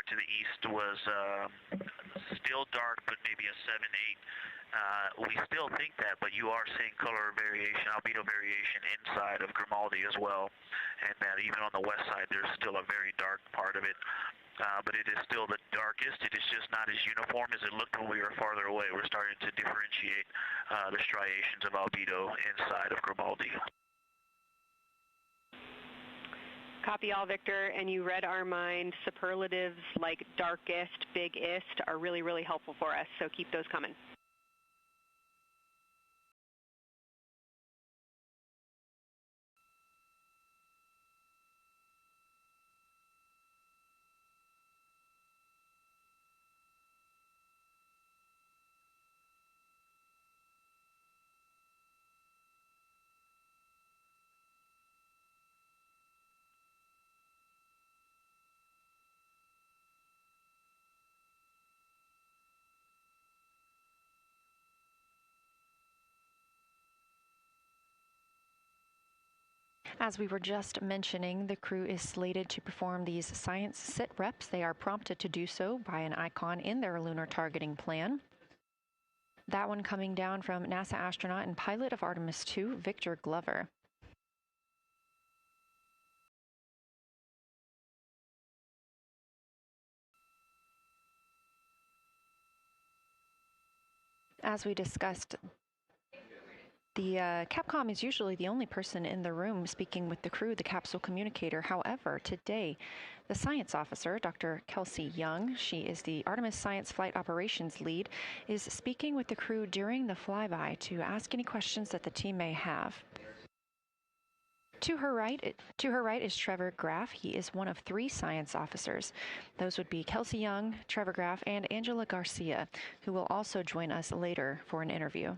to the east was still dark, but maybe a 7-8. We still think that, but you are seeing color variation, albedo variation inside of Grimaldi as well, and that even on the west side, there's still a very dark part of it. but it is still the darkest. It is just not as uniform as it looked when we were farther away. We're starting to differentiate the striations of albedo inside of Grimaldi. Copy all, Victor, and you read our mind. Superlatives like darkest, biggest are really, really helpful for us, so keep those coming. As we were just mentioning, the crew is slated to perform these science sit reps. They are prompted to do so by an icon in their lunar targeting plan. That one coming down from NASA astronaut and pilot of Artemis II, Victor Glover. As we discussed, the Capcom is usually the only person in the room speaking with the crew, the capsule communicator. However, today, the science officer, Dr. Kelsey Young, she is the Artemis Science Flight Operations Lead, is speaking with the crew during the flyby to ask any questions that the team may have. To her right is Trevor Graff. He is one of 3 science officers. Those would be Kelsey Young, Trevor Graff, and Angela Garcia, who will also join us later for an interview.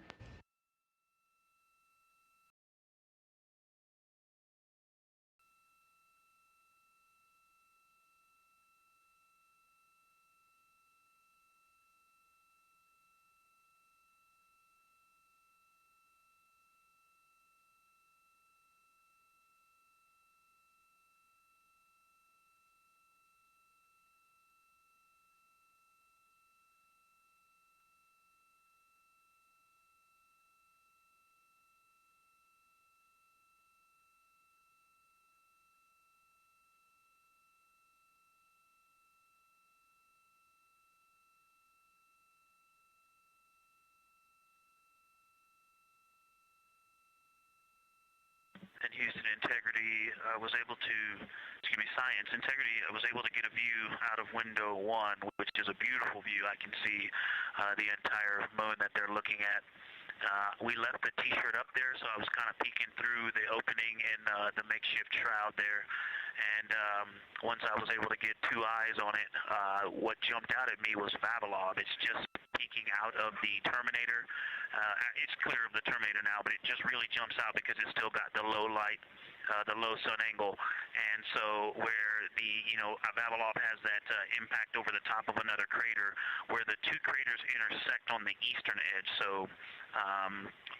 And Houston Integrity was able to, Science Integrity was able to get a view out of window 1, which is a beautiful view. I can see the entire moon that they're looking at. We left the T-shirt up there, so I was kind of peeking through the opening in the makeshift shroud there. And once I was able to get 2 eyes on it, what jumped out at me was Vavilov. It's just peeking out of the Terminator. It's clear of the Terminator now, but it just really jumps out because it's still got the low light, the low sun angle. And so where the, Vavilov has that impact over the top of another crater, where the 2 craters intersect on the eastern edge. So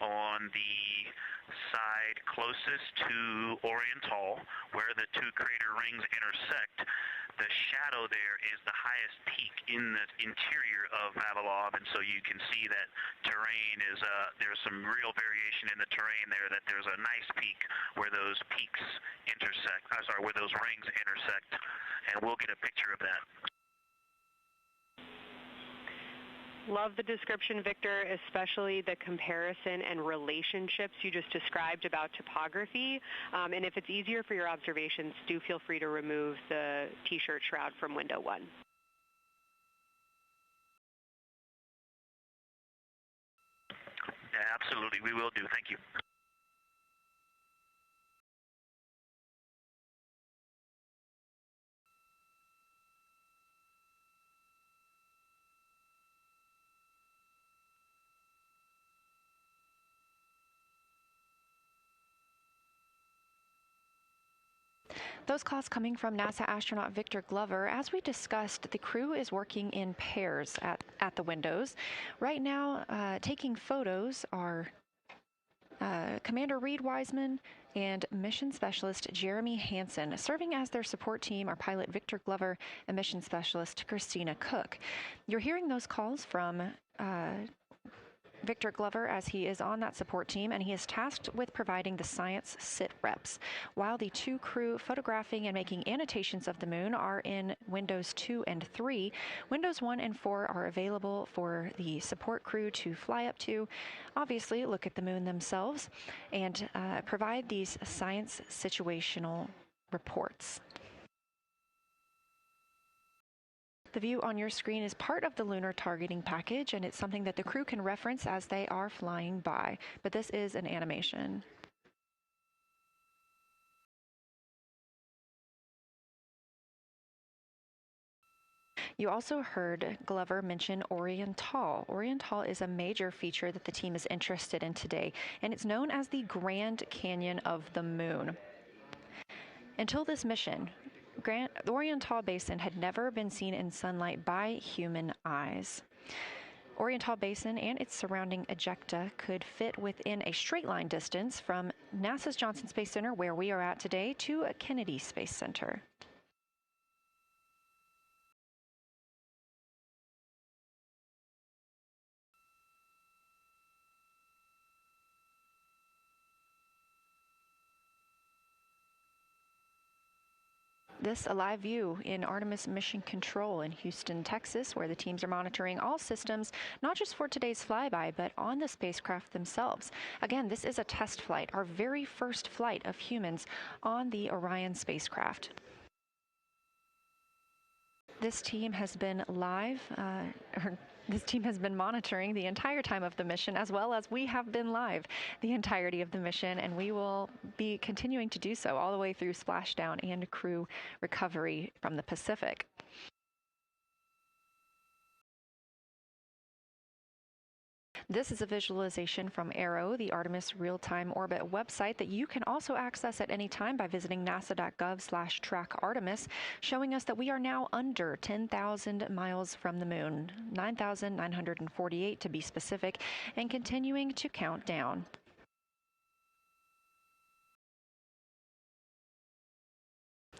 on the side closest to Orion, where the 2 crater rings intersect, the shadow there is the highest peak in the interior of Vavilov, and so you can see that terrain is, there's some real variation in the terrain there, that there's a nice peak where those peaks intersect, where those rings intersect, and we'll get a picture of that. Love the description, Victor, especially the comparison and relationships you just described about topography. And if it's easier for your observations, do feel free to remove the T-shirt shroud from window 1. Yeah, absolutely, we will do. Thank you. Those calls coming from NASA astronaut Victor Glover. As we discussed, the crew is working in pairs at the windows. Right now, taking photos are Commander Reed Wiseman and Mission Specialist Jeremy Hansen. Serving as their support team are pilot Victor Glover and Mission Specialist Christina Cook. You're hearing those calls from Victor Glover, as he is on that support team, and he is tasked with providing the science sit reps, while the 2 crew photographing and making annotations of the moon are in Windows 2 and 3. Windows 1 and 4 are available for the support crew to fly up to, obviously look at the moon themselves, and provide these science situational reports. The view on your screen is part of the lunar targeting package, and it's something that the crew can reference as they are flying by, but this is an animation. You also heard Glover mention Orion. Orion is a major feature that the team is interested in today, and it's known as the Grand Canyon of the Moon. Until this mission, the Orion Basin had never been seen in sunlight by human eyes. Orion Basin and its surrounding ejecta could fit within a straight line distance from NASA's Johnson Space Center, where we are at today, to Kennedy Space Center. This a live view in Artemis Mission Control in Houston, Texas, where the teams are monitoring all systems, not just for today's flyby, but on the spacecraft themselves. Again, this is a test flight, our very first flight of humans on the Orion spacecraft. This team has been monitoring the entire time of the mission, as well as we have been live the entirety of the mission, and we will be continuing to do so all the way through splashdown and crew recovery from the Pacific. This is a visualization from ARROW, the Artemis Real-Time Orbit website that you can also access at any time by visiting nasa.gov/trackartemis, showing us that we are now under 10,000 miles from the moon, 9,948 to be specific, and continuing to count down.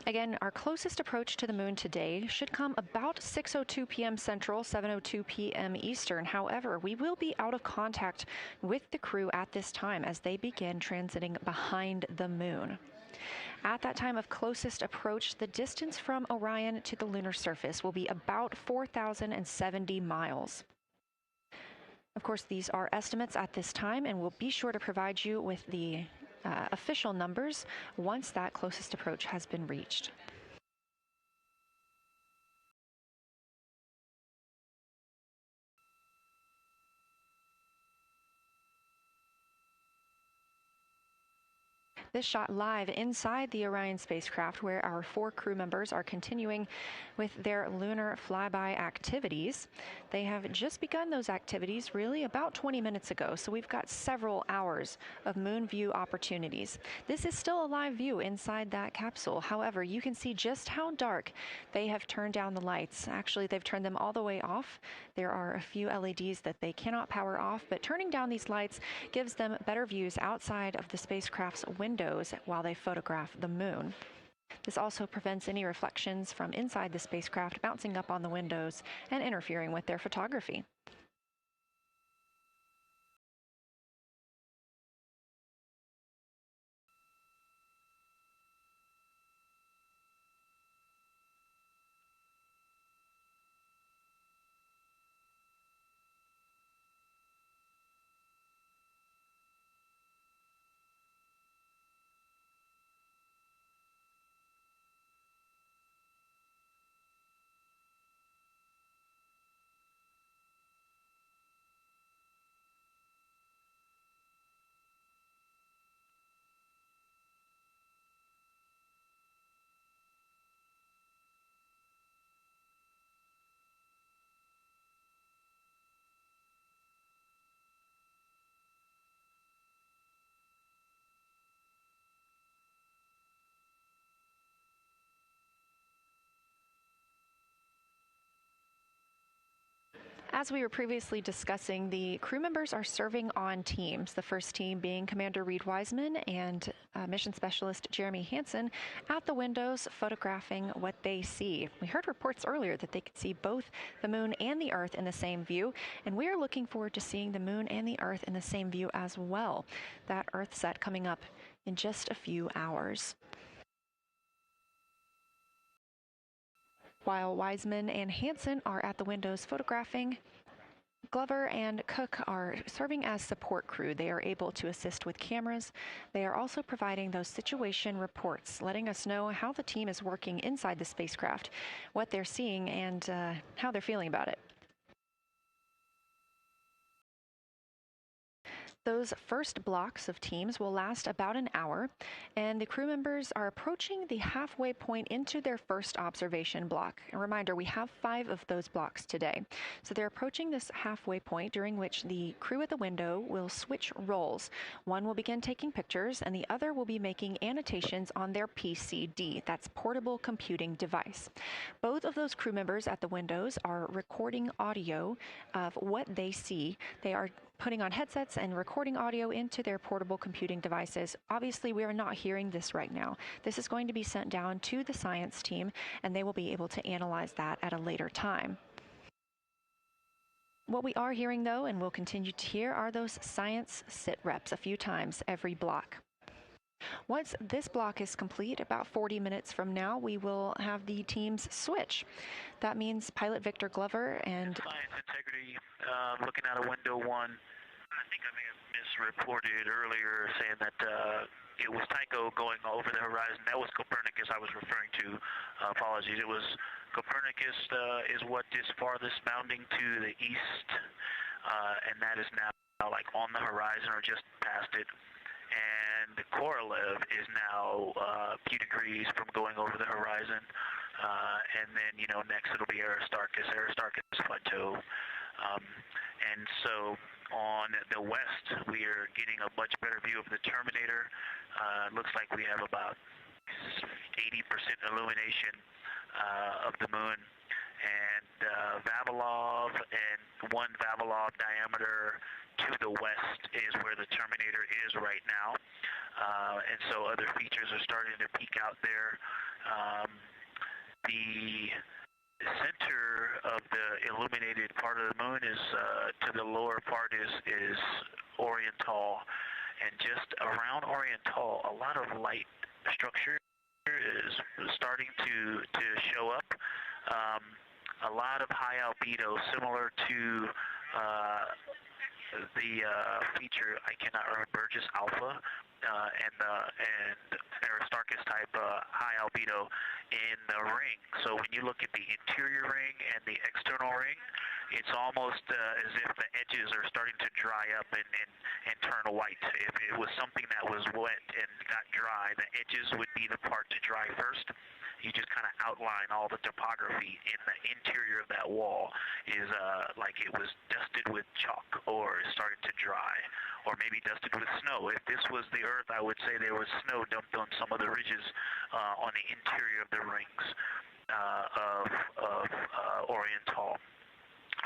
Again, our closest approach to the moon today should come about 6:02 p.m. Central, 7:02 p.m. Eastern. However, we will be out of contact with the crew at this time as they begin transiting behind the moon. At that time of closest approach, the distance from Orion to the lunar surface will be about 4,070 miles. Of course, these are estimates at this time, and we'll be sure to provide you with the official numbers once that closest approach has been reached. This shot live inside the Orion spacecraft, where our 4 crew members are continuing with their lunar flyby activities. They have just begun those activities really about 20 minutes ago, so we've got several hours of moon view opportunities. This is still a live view inside that capsule. However, you can see just how dark they have turned down the lights. Actually, they've turned them all the way off. There are a few LEDs that they cannot power off, but turning down these lights gives them better views outside of the spacecraft's windows while they photograph the moon. This also prevents any reflections from inside the spacecraft bouncing up on the windows and interfering with their photography. As we were previously discussing, the crew members are serving on teams, the first team being Commander Reed Wiseman and Mission Specialist Jeremy Hansen at the windows photographing what they see. We heard reports earlier that they could see both the moon and the Earth in the same view, and we are looking forward to seeing the moon and the Earth in the same view as well. That Earth set coming up in just a few hours. While Wiseman and Hansen are at the windows photographing, Glover and Cook are serving as support crew. They are able to assist with cameras. They are also providing those situation reports, letting us know how the team is working inside the spacecraft, what they're seeing, and how they're feeling about it. Those first blocks of teams will last about an hour, and the crew members are approaching the halfway point into their first observation block. A reminder, we have 5 of those blocks today. So they're approaching this halfway point, during which the crew at the window will switch roles. One will begin taking pictures, and the other will be making annotations on their PCD, that's portable computing device. Both of those crew members at the windows are recording audio of what they see. They are putting on headsets and recording audio into their portable computing devices. Obviously, we are not hearing this right now. This is going to be sent down to the science team, and they will be able to analyze that at a later time. What we are hearing, though, and will continue to hear, are those science sit reps a few times every block. Once this block is complete, about 40 minutes from now, we will have the teams switch. That means pilot Victor Glover and Science integrity, looking out of window 1. I think I may have misreported earlier saying that it was Tycho going over the horizon. That was Copernicus I was referring to. Apologies. It was Copernicus is what is farthest bounding to the east, and that is now like on the horizon or just past it. And Korolev is now a few degrees from going over the horizon. And then, next it'll be Aristarchus Plateau. And so on the west, we are getting a much better view of the Terminator. It looks like we have about 80% illumination of the moon. And Vavilov and one Vavilov diameter to the west is where the Terminator is right now. And so other features are starting to peek out there. The center of the illuminated part of the moon is, to the lower part is Oriental. And just around Oriental, a lot of light structure is starting to show up. A lot of high albedo, similar to the feature, I cannot remember, Burgess Alpha and Aristarchus type high albedo in the ring. So when you look at the interior ring and the external ring, it's almost as if the edges are starting to dry up and turn white. If it was something that was wet and got dry, the edges would be the part to dry first. You just kind of outline all the topography in the interior of that wall is like it was dusted with chalk or is starting to dry, or maybe dusted with snow. If this was the Earth, I would say there was snow dumped on some of the ridges on the interior of the rings of Oriental.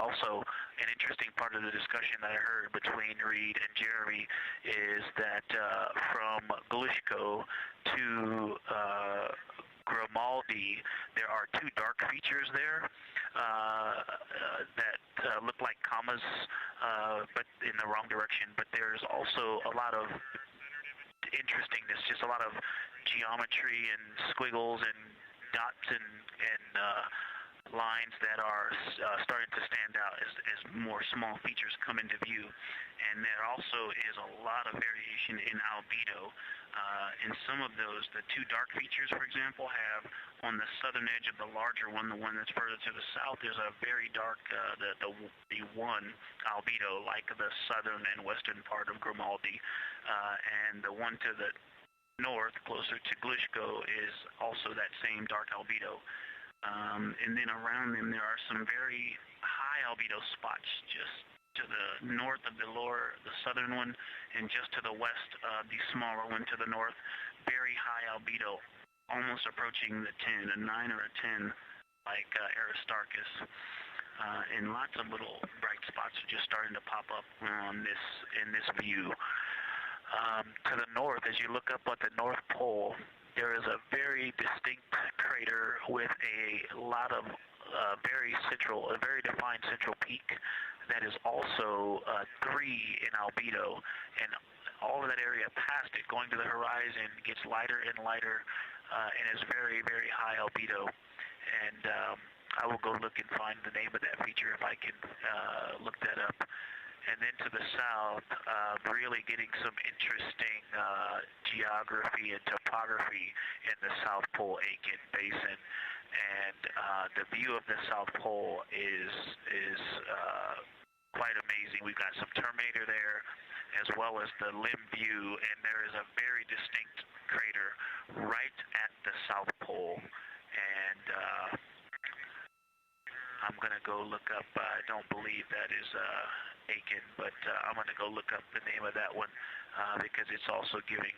Also, an interesting part of the discussion that I heard between Reed and Jeremy is that from Geological to Grimaldi, there are 2 dark features there that look like commas, but in the wrong direction. But there's also a lot of interestingness, just a lot of geometry and squiggles and dots and lines that are starting to stand out as more small features come into view. And there also is a lot of variation in albedo. And some of those, the 2 dark features, for example, have on the southern edge of the larger one, the one that's further to the south, there's a very dark, the one albedo, like the southern and western part of Grimaldi. And the one to the north, closer to Geological, is also that same dark albedo. And then around them, there are some very high albedo spots just to the north of the southern one, and just to the west of the smaller one to the north. Very high albedo, almost approaching the 10, a 9 or a 10, like Aristarchus. and lots of little bright spots are just starting to pop up in this view. To the north, as you look up at the North Pole, there is a very distinct crater with a lot of a very defined central peak that is also 3 in albedo, and all of that area past it, going to the horizon, gets lighter and lighter, and is very, very high albedo. And I will go look and find the name of that feature if I can look that up. And then to the south, really getting some interesting geography and topography in the South Pole Aitken Basin. And the view of the South Pole is quite amazing. We've got some Terminator there, as well as the limb view, and there is a very distinct crater right at the South Pole. And I'm going to go look up, I don't believe that is Aiken, but I'm going to go look up the name of that one because it's also giving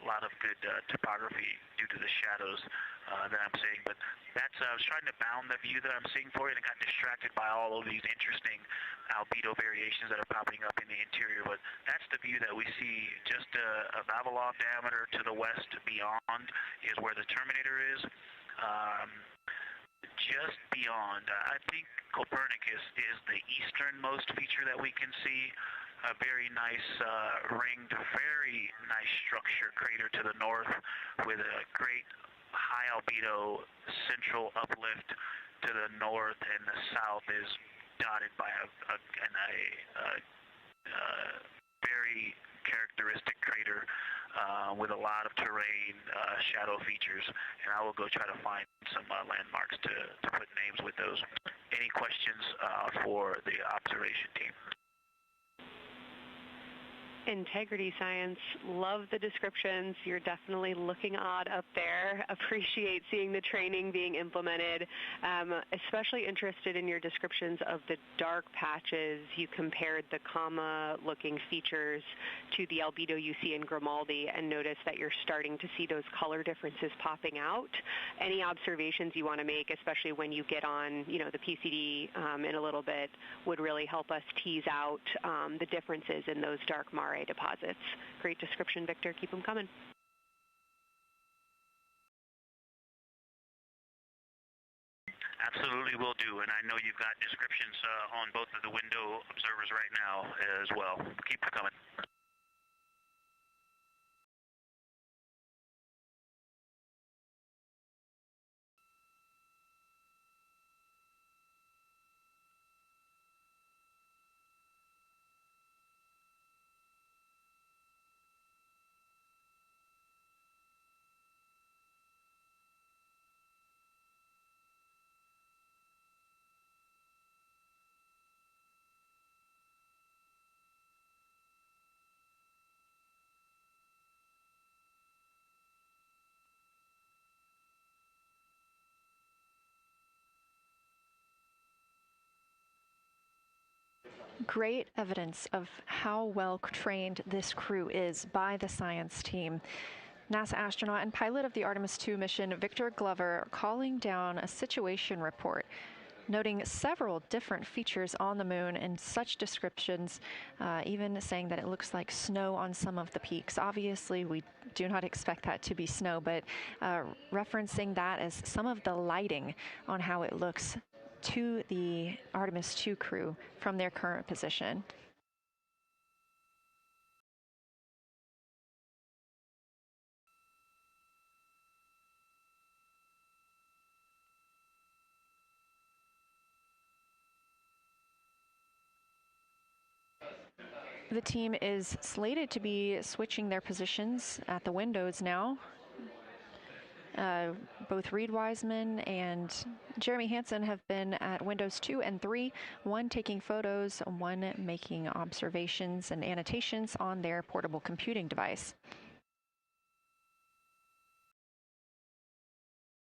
a lot of good topography due to the shadows that I'm seeing. But that's, I was trying to bound the view that I'm seeing for you and got distracted by all of these interesting albedo variations that are popping up in the interior. But that's the view that we see just a Vavilov diameter to the west beyond is where the Terminator is. Just beyond, I think Copernicus is the easternmost feature that we can see. A very nice ringed, very nice structure crater to the north with a great high albedo central uplift to the north, and the south is dotted by a very characteristic crater with a lot of terrain, shadow features, and I will go try to find some landmarks to put names with those. Any questions for the observation team? Integrity Science, love the descriptions. You're definitely looking odd up there. Appreciate seeing the training being implemented. Especially interested in your descriptions of the dark patches. You compared the comma-looking features to the albedo you see in Grimaldi and notice that you're starting to see those color differences popping out. Any observations you want to make, especially when you get on, the PCD in a little bit, would really help us tease out the differences in those dark mare deposits. Great description, Victor. Keep them coming. Absolutely will do, and I know you've got descriptions on both of the window observers right now as well. Keep them coming. Great evidence of how well trained this crew is by the science team. NASA astronaut and pilot of the Artemis II mission, Victor Glover, calling down a situation report, noting several different features on the moon and such descriptions, even saying that it looks like snow on some of the peaks. Obviously, we do not expect that to be snow, but referencing that as some of the lighting on how it looks to the Artemis II crew from their current position. The team is slated to be switching their positions at the windows now. Both Reed Wiseman and Jeremy Hansen have been at windows 2 and 3, one taking photos, one making observations and annotations on their portable computing device.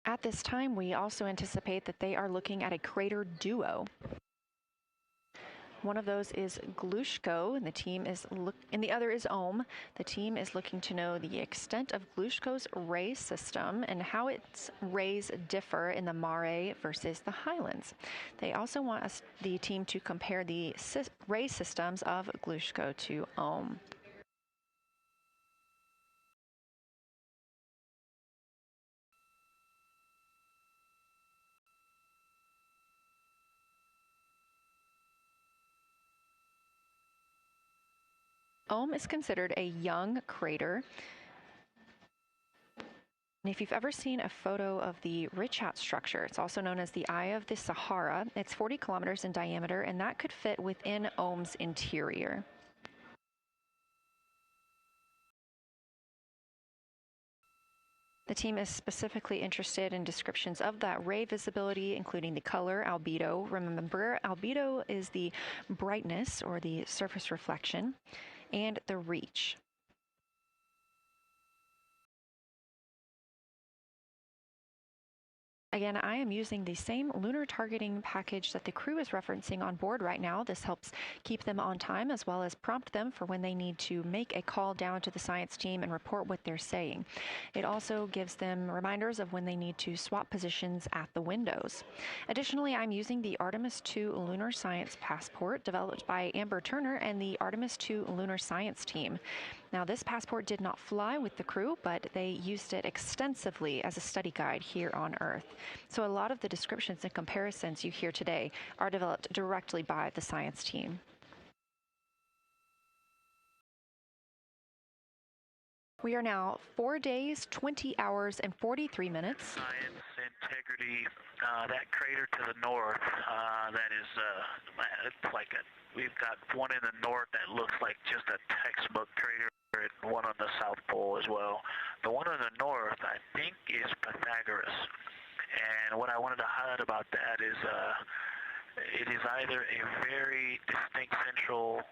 At this time, we also anticipate that they are looking at a crater duo. One of those is Glushko, and the other is Ohm. The team is looking to know the extent of Glushko's ray system and how its rays differ in the Mare versus the Highlands. They also want the team to compare the ray systems of Glushko to Ohm. Ohm is considered a young crater. And if you've ever seen a photo of the Richat structure, it's also known as the Eye of the Sahara. It's 40 kilometers in diameter, and that could fit within Ohm's interior. The team is specifically interested in descriptions of that ray visibility, including the color, albedo. Remember, albedo is the brightness or the surface reflection, and the reach. Again, I am using the same lunar targeting package that the crew is referencing on board right now. This helps keep them on time as well as prompt them for when they need to make a call down to the science team and report what they're saying. It also gives them reminders of when they need to swap positions at the windows. Additionally, I'm using the Artemis II Lunar Science Passport developed by Amber Turner and the Artemis II Lunar Science team. Now, this passport did not fly with the crew, but they used it extensively as a study guide here on Earth. So a lot of the descriptions and comparisons you hear today are developed directly by the science team. We are now 4 days, 20 hours, and 43 minutes. Science, integrity, that crater to the north, that is, it's like we've got one in the north that looks like just a textbook crater, and one on the South Pole as well. The one on the north, I think, is Pythagoras. And what I wanted to highlight about that is it is either a very distinct central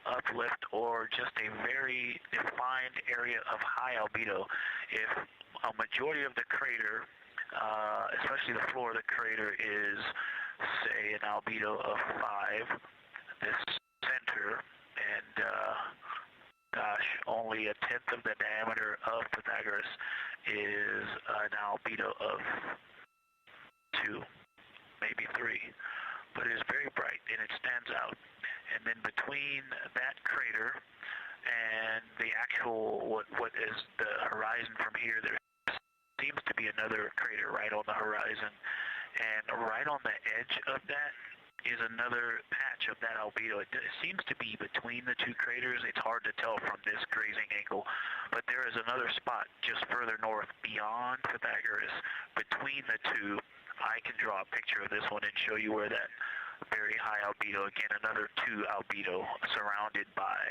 uplift or just a very defined area of high albedo. If a majority of the crater, especially the floor of the crater, is, say, an albedo of 5, this center, and gosh, only a tenth of the diameter of Pythagoras is an albedo of 2, maybe 3, but it is very bright and it stands out. And then between that crater and the actual, what is the horizon from here, there seems to be another crater right on the horizon, and right on the edge of that is another patch of that albedo. It seems to be between the two craters. It's hard to tell from this grazing angle, but there is another spot just further north beyond Pythagoras. Between the two, I can draw a picture of this one and show you where that very high albedo, again, another 2 albedo surrounded by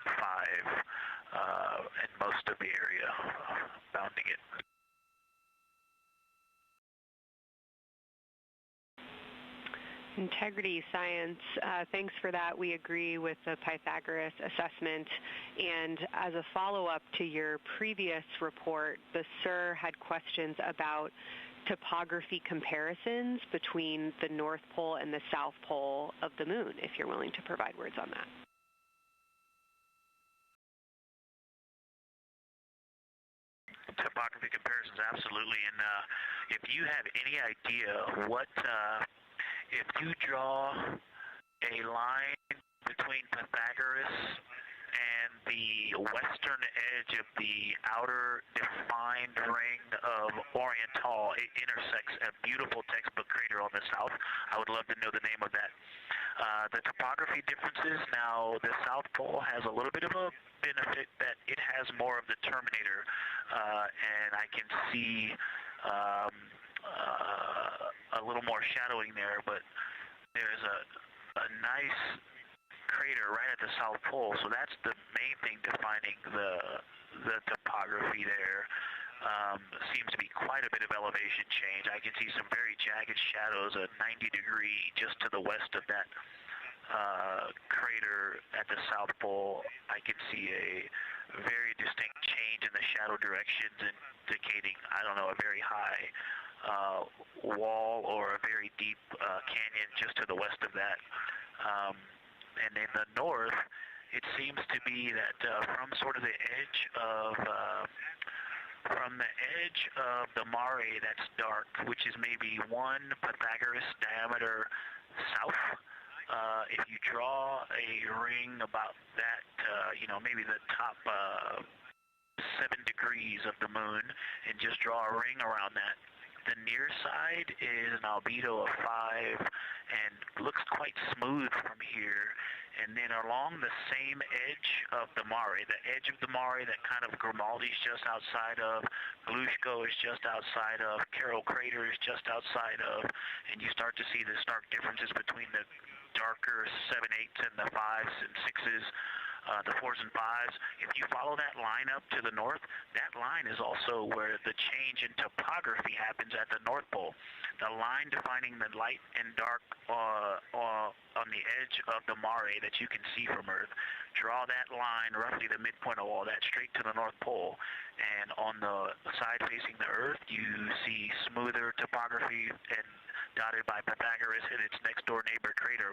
5 and most of the area bounding it. Integrity Science, thanks for that. We agree with the Pythagoras assessment. And as a follow-up to your previous report, the SIR had questions about topography comparisons between the North Pole and the South Pole of the Moon, if you're willing to provide words on that. Topography comparisons, absolutely. And if you have any idea what... if you draw a line between Pythagoras and the western edge of the outer defined ring of Orion, it intersects a beautiful textbook crater on the south. I would love to know the name of that. The topography differences, now the South Pole has a little bit of a benefit that it has more of the terminator, and I can see a little more shadowing there, but there's a nice crater right at the South Pole, so that's the main thing defining the topography there. Seems to be quite a bit of elevation change. I can see some very jagged shadows, a 90-degree just to the west of that crater at the South Pole. I can see a very distinct change in the shadow directions, indicating, I don't know, a very high wall or a very deep canyon just to the west of that. And in the north, it seems to be that from sort of the edge of the mare that's dark, which is maybe 1 Pythagoras diameter south, if you draw a ring about that, maybe the top 7 degrees of the moon, and just draw a ring around that, the near side is an albedo of 5 and looks quite smooth from here. And then along the same edge of the mare, the edge of the mare that kind of Grimaldi's just outside of, Glushko is just outside of, Carroll Crater is just outside of, and you start to see the stark differences between the darker 7/8 and the 5s and 6s. The 4s and 5s. If you follow that line up to the north, that line is also where the change in topography happens at the North Pole. The line defining the light and dark on the edge of the mare that you can see from Earth. Draw that line, roughly the midpoint of all that, straight to the North Pole. And on the side facing the Earth, you see smoother topography and dotted by Pythagoras and its next door neighbor crater.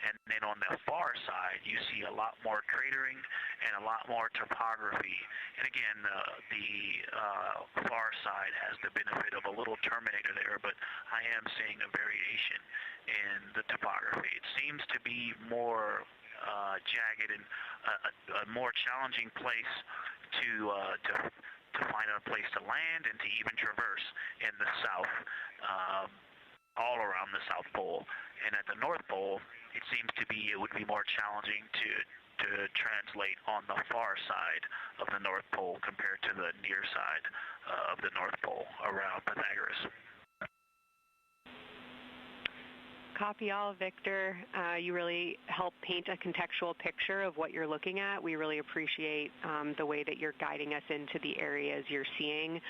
And then on the far side, you see a lot more cratering and a lot more topography. And again, the far side has the benefit of a little terminator there, but I am seeing a variation in the topography. It seems to be more jagged and a more challenging place to find a place to land and to even traverse in the south. All around the South Pole. And at the North Pole, it seems to be, it would be more challenging to translate on the far side of the North Pole compared to the near side of the North Pole around Pythagoras. Copy all, Victor. You really help paint a contextual picture of what you're looking at. We really appreciate the way that you're guiding us into the areas you're seeing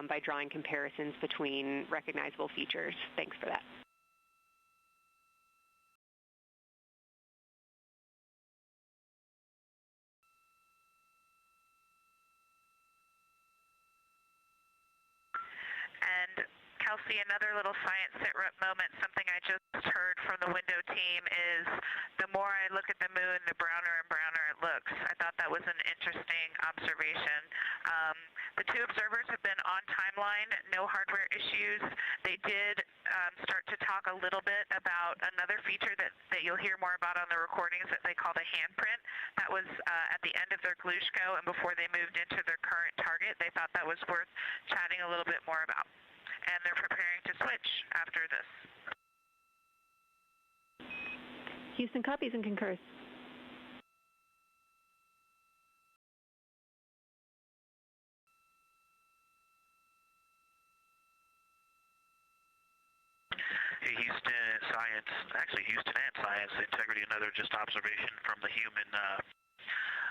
by drawing comparisons between recognizable features. Thanks for that. And Kelsey, another little science sit rep moment, something I just heard from the window team is the more I look at the moon, the browner and browner it looks. I thought that was an interesting observation. The 2 observers have been on timeline, no hardware issues. They did start to talk a little bit about another feature that you'll hear more about on the recordings that they call the handprint. That was at the end of their Glushko and before they moved into their current target. They thought that was worth chatting a little bit more about. And they're preparing to switch after this. Houston copies and concurs. Hey, Houston and Science Integrity, another just observation from the human.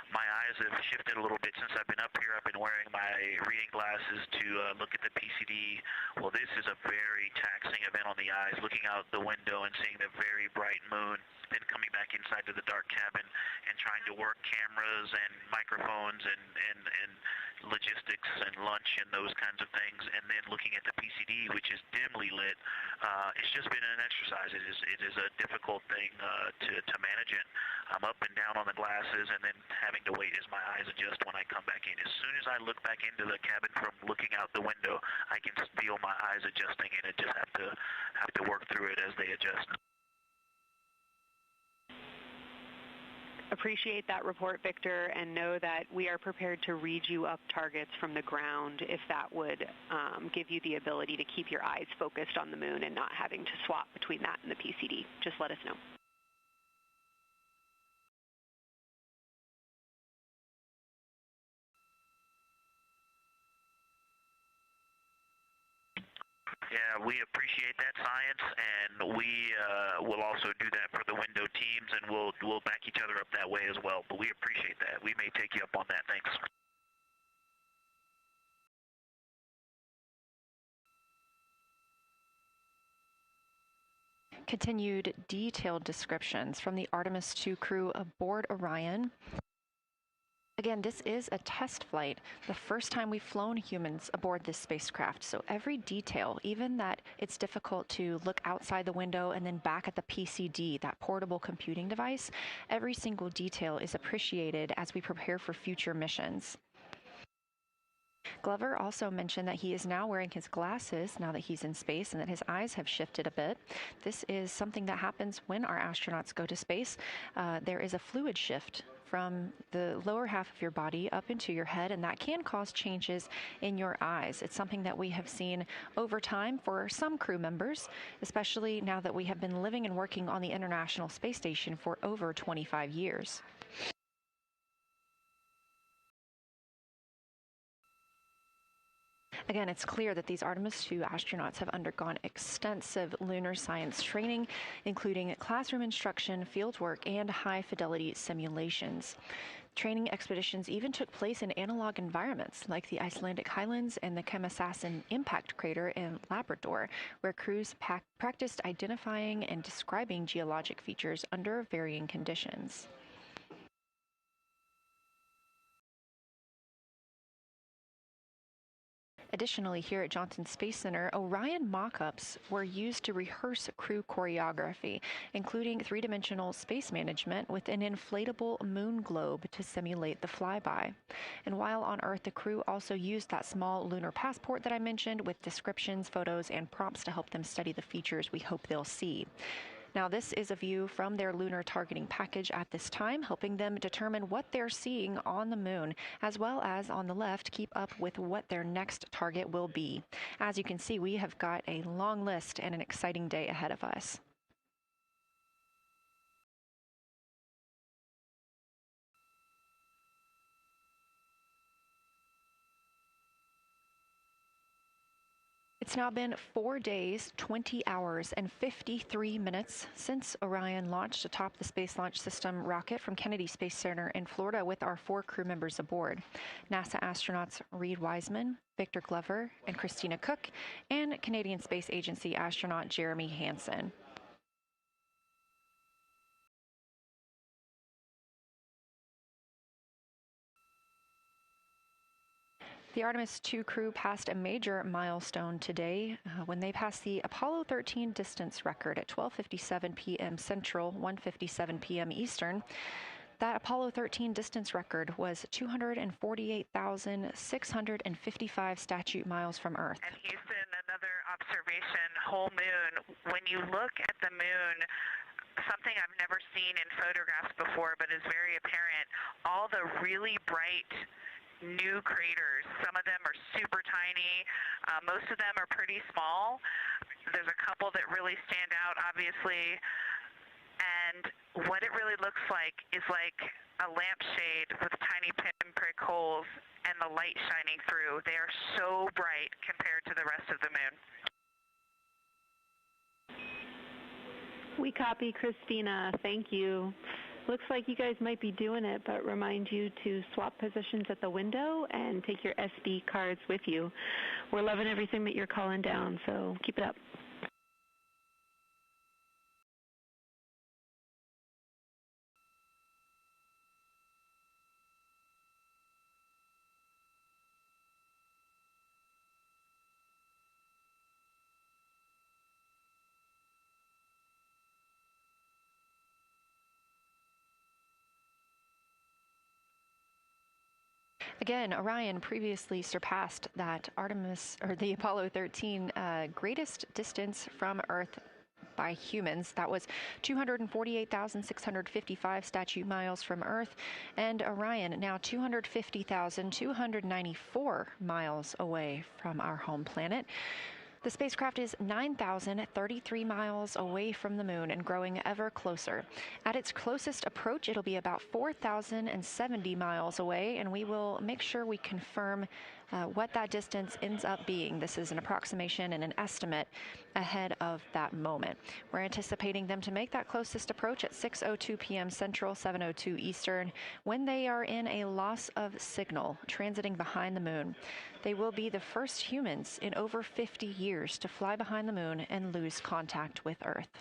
My eyes have shifted a little bit since I've been up here. I've been wearing my reading glasses to look at the PCD. Well, this is a very taxing event on the eyes, looking out the window and seeing the very bright moon, then coming back inside to the dark cabin and trying to work cameras and microphones and logistics and lunch and those kinds of things, and then looking at the PCD, which is dimly lit. It's just been an exercise. It is a difficult thing to manage it. I'm up and down on the glasses and then having to wait as my eyes adjust when I come back in. As soon as I look back into the cabin from looking out the window, I can feel my eyes adjusting, and I just have to work through it as they adjust. Appreciate that report, Victor, and know that we are prepared to read you up targets from the ground if that would give you the ability to keep your eyes focused on the moon and not having to swap between that and the PCD. Just let us know. Yeah, we appreciate that, Science, and we will also do that for the window teams, and we'll back each other up that way as well. But we appreciate that. We may take you up on that. Thanks. Continued detailed descriptions from the Artemis II crew aboard Orion. Again, this is a test flight, the first time we've flown humans aboard this spacecraft. So every detail, even that it's difficult to look outside the window and then back at the PCD, that portable computing device, every single detail is appreciated as we prepare for future missions. Glover also mentioned that he is now wearing his glasses now that he's in space and that his eyes have shifted a bit. This is something that happens when our astronauts go to space. There is a fluid shift from the lower half of your body up into your head, and that can cause changes in your eyes. It's something that we have seen over time for some crew members, especially now that we have been living and working on the International Space Station for over 25 years. Again, it's clear that these Artemis II astronauts have undergone extensive lunar science training, including classroom instruction, fieldwork, and high-fidelity simulations. Training expeditions even took place in analog environments like the Icelandic Highlands and the Kemassassin impact crater in Labrador, where crews practiced identifying and describing geologic features under varying conditions. Additionally, here at Johnson Space Center, Orion mock-ups were used to rehearse crew choreography, including three-dimensional space management with an inflatable moon globe to simulate the flyby. And while on Earth, the crew also used that small lunar passport that I mentioned with descriptions, photos, and prompts to help them study the features we hope they'll see. Now, this is a view from their lunar targeting package at this time, helping them determine what they're seeing on the moon, as well as on the left, keep up with what their next target will be. As you can see, we have got a long list and an exciting day ahead of us. It's now been 4 days, 20 hours, and 53 minutes since Orion launched atop the Space Launch System rocket from Kennedy Space Center in Florida with our 4 crew members aboard. NASA astronauts Reed Wiseman, Victor Glover, and Christina Cook, and Canadian Space Agency astronaut Jeremy Hansen. The Artemis II crew passed a major milestone today when they passed the Apollo 13 distance record at 12:57 p.m. Central, 1:57 p.m. Eastern. That Apollo 13 distance record was 248,655 statute miles from Earth. And Houston, another observation, whole moon. When you look at the moon, something I've never seen in photographs before but is very apparent, all the really bright new craters. Some of them are super tiny. Most of them are pretty small. There's a couple that really stand out, obviously. And what it really looks like is like a lampshade with tiny pinprick holes and the light shining through. They are so bright compared to the rest of the moon. We copy, Christina. Thank you. Looks like you guys might be doing it, but remind you to swap positions at the window and take your SD cards with you. We're loving everything that you're calling down, so keep it up. Again, Orion previously surpassed that the Apollo 13 greatest distance from Earth by humans. That was 248,655 statute miles from Earth, and Orion now 250,294 miles away from our home planet. The spacecraft is 9,033 miles away from the moon and growing ever closer. At its closest approach, it'll be about 4,070 miles away, and we will make sure we confirm what that distance ends up being. This is an approximation and an estimate ahead of that moment. We're anticipating them to make that closest approach at 6:02 p.m. Central, 7:02 Eastern, when they are in a loss of signal, transiting behind the moon. They will be the first humans in over 50 years to fly behind the moon and lose contact with Earth.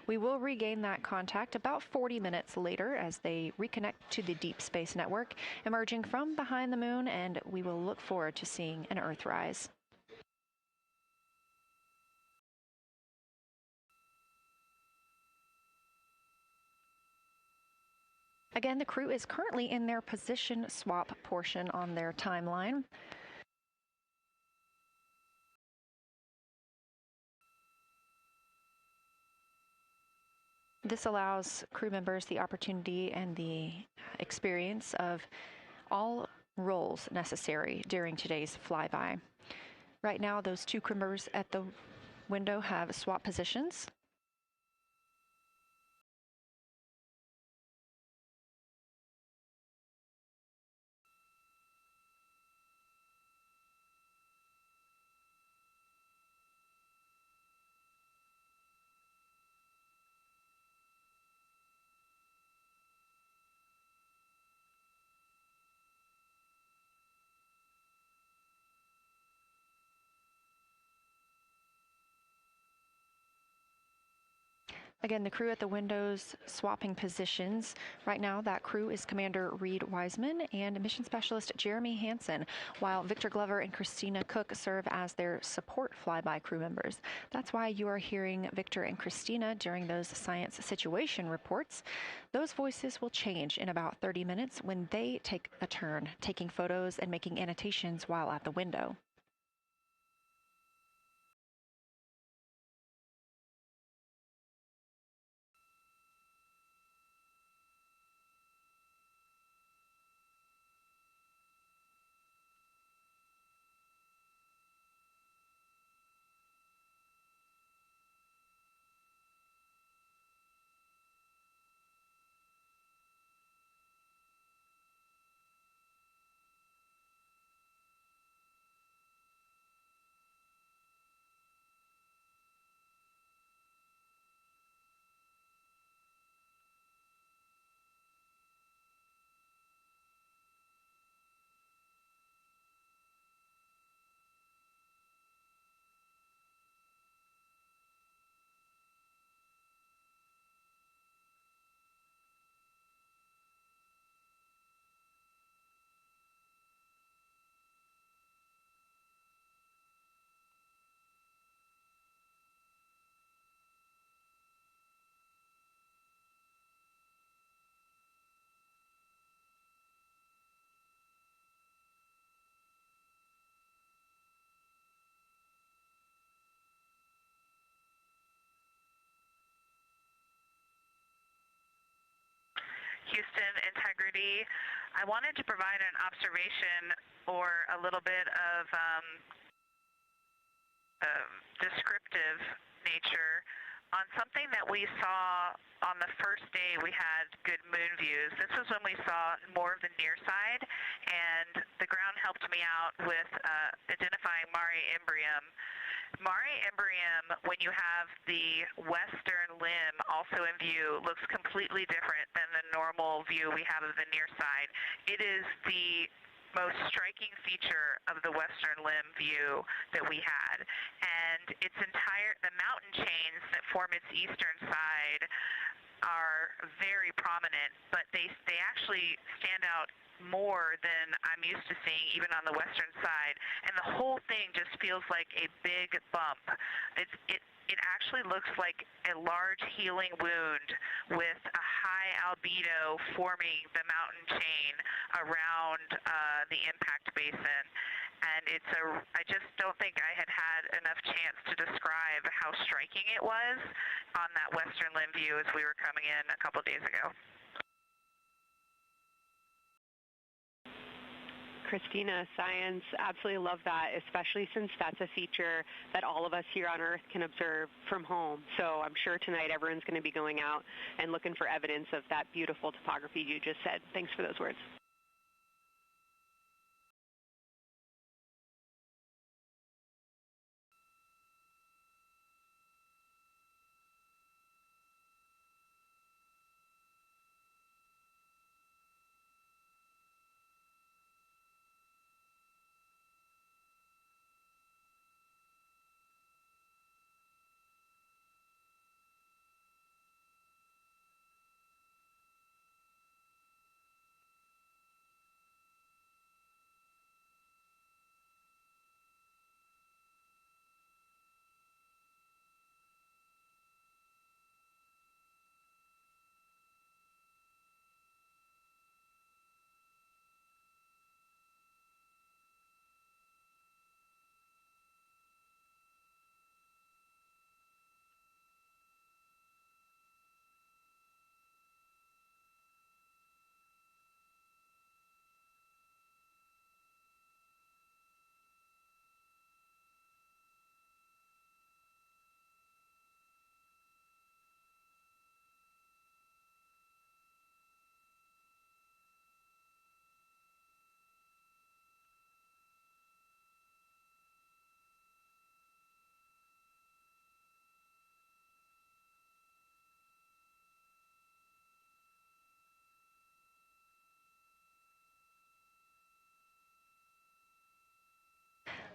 We will regain that contact about 40 minutes later as they reconnect to the deep space network, emerging from behind the moon, and we will look forward to seeing an Earthrise. Again, the crew is currently in their position swap portion on their timeline. This allows crew members the opportunity and the experience of all roles necessary during today's flyby. Right now, those two crew members at the window have swap positions. Again, the crew at the windows swapping positions. Right now, that crew is Commander Reed Wiseman and Mission Specialist Jeremy Hansen, while Victor Glover and Christina Cook serve as their support flyby crew members. That's why you are hearing Victor and Christina during those science situation reports. Those voices will change in about 30 minutes when they take a turn, taking photos and making annotations while at the window. Houston, Integrity. I wanted to provide an observation or a little bit of descriptive nature on something that we saw on the first day we had good moon views. This was when we saw more of the near side, and the ground helped me out with identifying Mare Imbrium. Mare Imbrium, when you have the western limb also in view, looks completely different than the normal view we have of the near side. It is the most striking feature of the western limb view that we had. And the mountain chains that form its eastern side are very prominent, but they actually stand out more than I'm used to seeing even on the western side, and the whole thing just feels like a big bump. It actually looks like a large healing wound with a high albedo forming the mountain chain around the impact basin. And I just don't think I had enough chance to describe how striking it was on that western limb view as we were coming in a couple days ago. Christina, science, absolutely love that, especially since that's a feature that all of us here on Earth can observe from home. So I'm sure tonight everyone's going to be going out and looking for evidence of that beautiful topography you just said. Thanks for those words.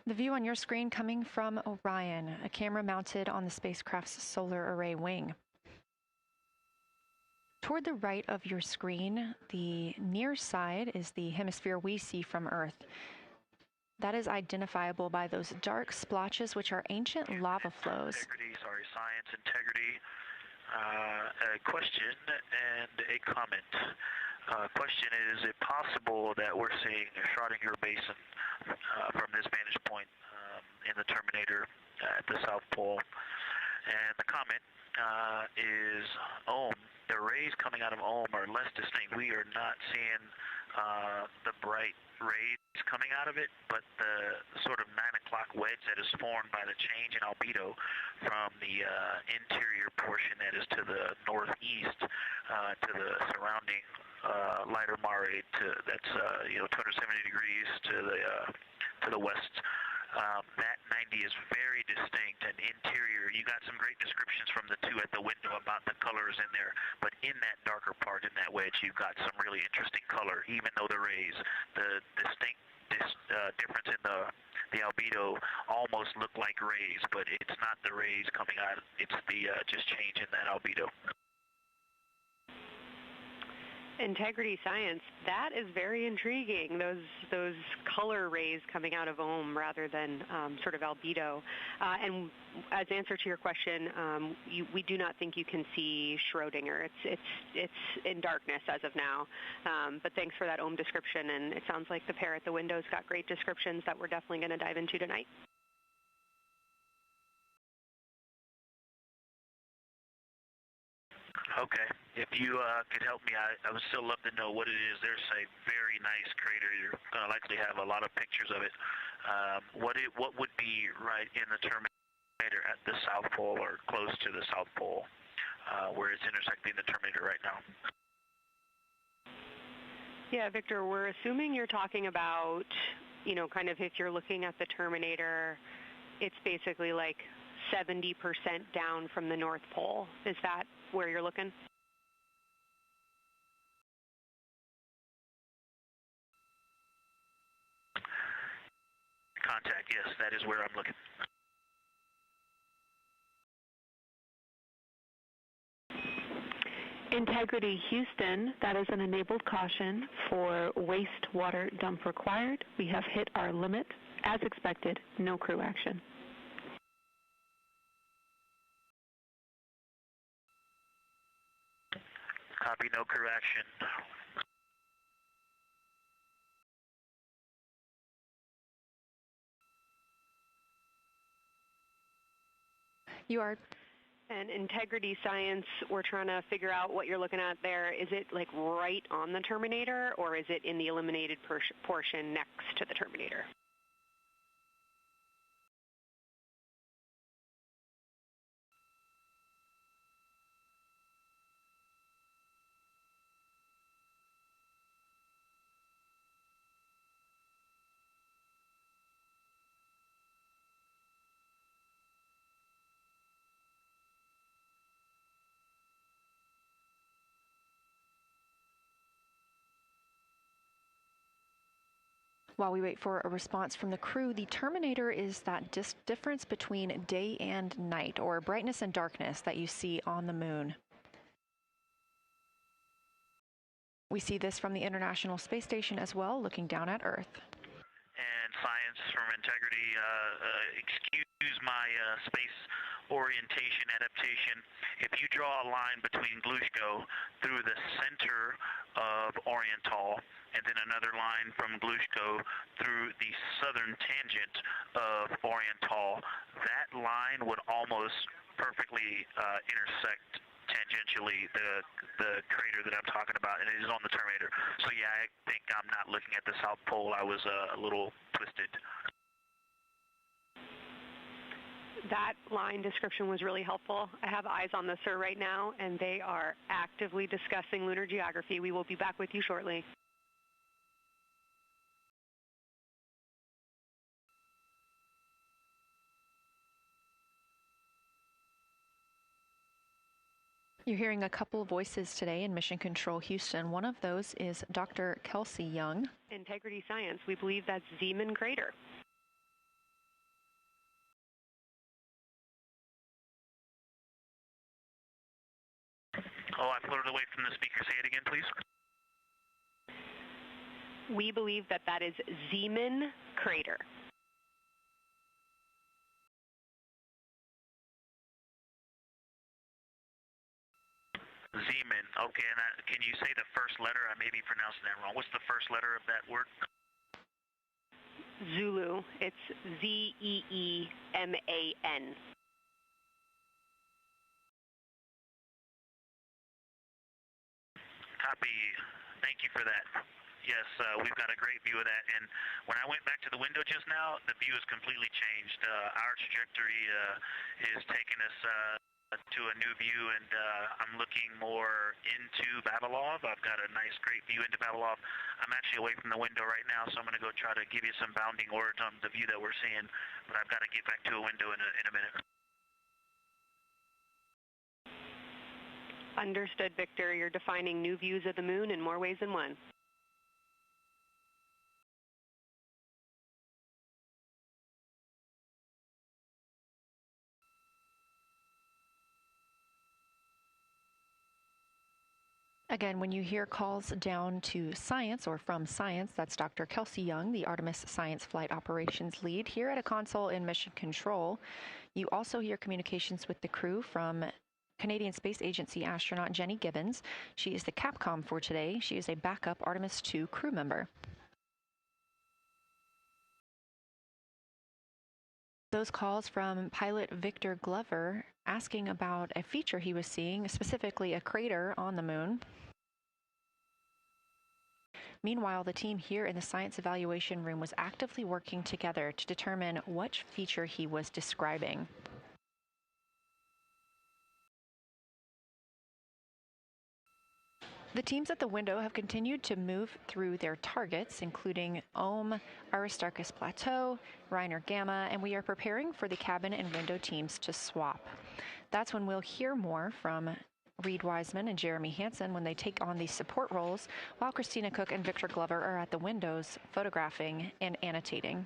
The view on your screen coming from Orion, a camera mounted on the spacecraft's solar array wing. Toward the right of your screen, the near side is the hemisphere we see from Earth. That is identifiable by those dark splotches, which are ancient lava flows. Science integrity. A question and a comment. Question is it possible that we're seeing a Schrodinger basin from this vantage point in the Terminator at the South Pole? And the comment is the rays coming out of are less distinct. We are not seeing the bright rays coming out of it, but the sort of 9 o'clock wedge that is formed by the change in albedo from the interior portion that is to the northeast to the surrounding lighter mare that's 270 degrees to the west. That 90 is very distinct and interior. You got some great descriptions from the two at the window about the colors in there, but in that darker part, in that wedge, you've got some really interesting color, even though the rays, the distinct difference in the albedo almost look like rays, but it's not the rays coming out. It's the just change in that albedo. Integrity science, that is very intriguing, those color rays coming out of rather than sort of albedo. And as answer to your question, we do not think you can see Schrodinger. It's in darkness as of now. But thanks for that description, and it sounds like the pair at the window's got great descriptions that we're definitely going to dive into tonight. Okay. If you could help me, I would still love to know what it is. There's a very nice crater. You're going to likely have a lot of pictures of it. What would be right in the Terminator at the South Pole or close to the South Pole where it's intersecting the Terminator right now? Yeah, Victor, we're assuming you're talking about, kind of if you're looking at the Terminator, it's basically like 70% down from the North Pole. Is that where you're looking? Contact, yes, that is where I'm looking. Integrity Houston, that is an enabled caution for wastewater dump required. We have hit our limit. As expected, no crew action. Copy, no crew action. You are. And integrity science, we're trying to figure out what you're looking at there. Is it like right on the Terminator, or is it in the eliminated portion next to the Terminator? While we wait for a response from the crew, the Terminator is that difference between day and night, or brightness and darkness, that you see on the moon. We see this from the International Space Station as well, looking down at Earth. And science from integrity, excuse my space orientation adaptation. If you draw a line between Glushko through the center of Oriental, and then another line from Glushko through the southern tangent of Oriental, that line would almost perfectly intersect tangentially the crater that I'm talking about, and it is on the Terminator. So yeah, I think I'm not looking at the South Pole. I was a little twisted. That line description was really helpful. I have eyes on the SIR right now, and they are actively discussing lunar geography. We will be back with you shortly. You're hearing a couple of voices today in Mission Control Houston. One of those is Dr. Kelsey Young. Integrity Science, we believe that's Zeeman Crater. Oh, I floated away from the speaker. Say it again, please. We believe that that is Zeeman crater. Zeeman. Okay, and can you say the first letter? I may be pronouncing that wrong. What's the first letter of that word? Zulu. It's Z-E-E-M-A-N. Copy. Thank you for that. Yes, we've got a great view of that. And when I went back to the window just now, the view has completely changed. Our trajectory is taking us to a new view, and I'm looking more into Vavilov. I've got a nice, great view into Vavilov. I'm actually away from the window right now, so I'm going to go try to give you some bounding words on the view that we're seeing, but I've got to get back to a window in a minute. Understood, Victor. You're defining new views of the moon in more ways than one. Again, when you hear calls down to science or from science, that's Dr. Kelsey Young, the Artemis Science Flight Operations Lead here at a console in Mission Control. You also hear communications with the crew from Canadian Space Agency astronaut Jenny Gibbons. She is the Capcom for today. She is a backup Artemis II crew member. Those calls from pilot Victor Glover asking about a feature he was seeing, specifically a crater on the moon. Meanwhile, the team here in the science evaluation room was actively working together to determine what feature he was describing. The teams at the window have continued to move through their targets, including Ohm, Aristarchus Plateau, Reiner Gamma, and we are preparing for the cabin and window teams to swap. That's when we'll hear more from Reed Wiseman and Jeremy Hansen when they take on these support roles, while Christina Cook and Victor Glover are at the windows photographing and annotating.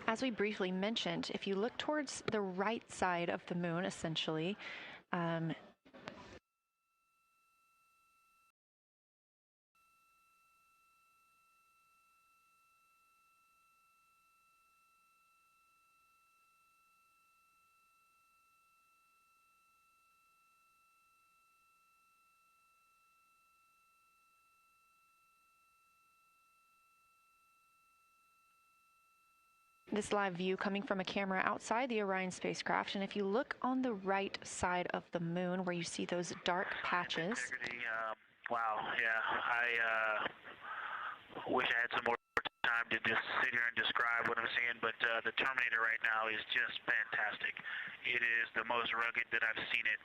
As we briefly mentioned, if you look towards the right side of the moon, essentially, this live view coming from a camera outside the Orion spacecraft, and if you look on the right side of the moon where you see those dark patches. Wow, yeah, I wish I had some more time to just sit here and describe what I'm seeing, but the Terminator right now is just fantastic. It is the most rugged that I've seen it.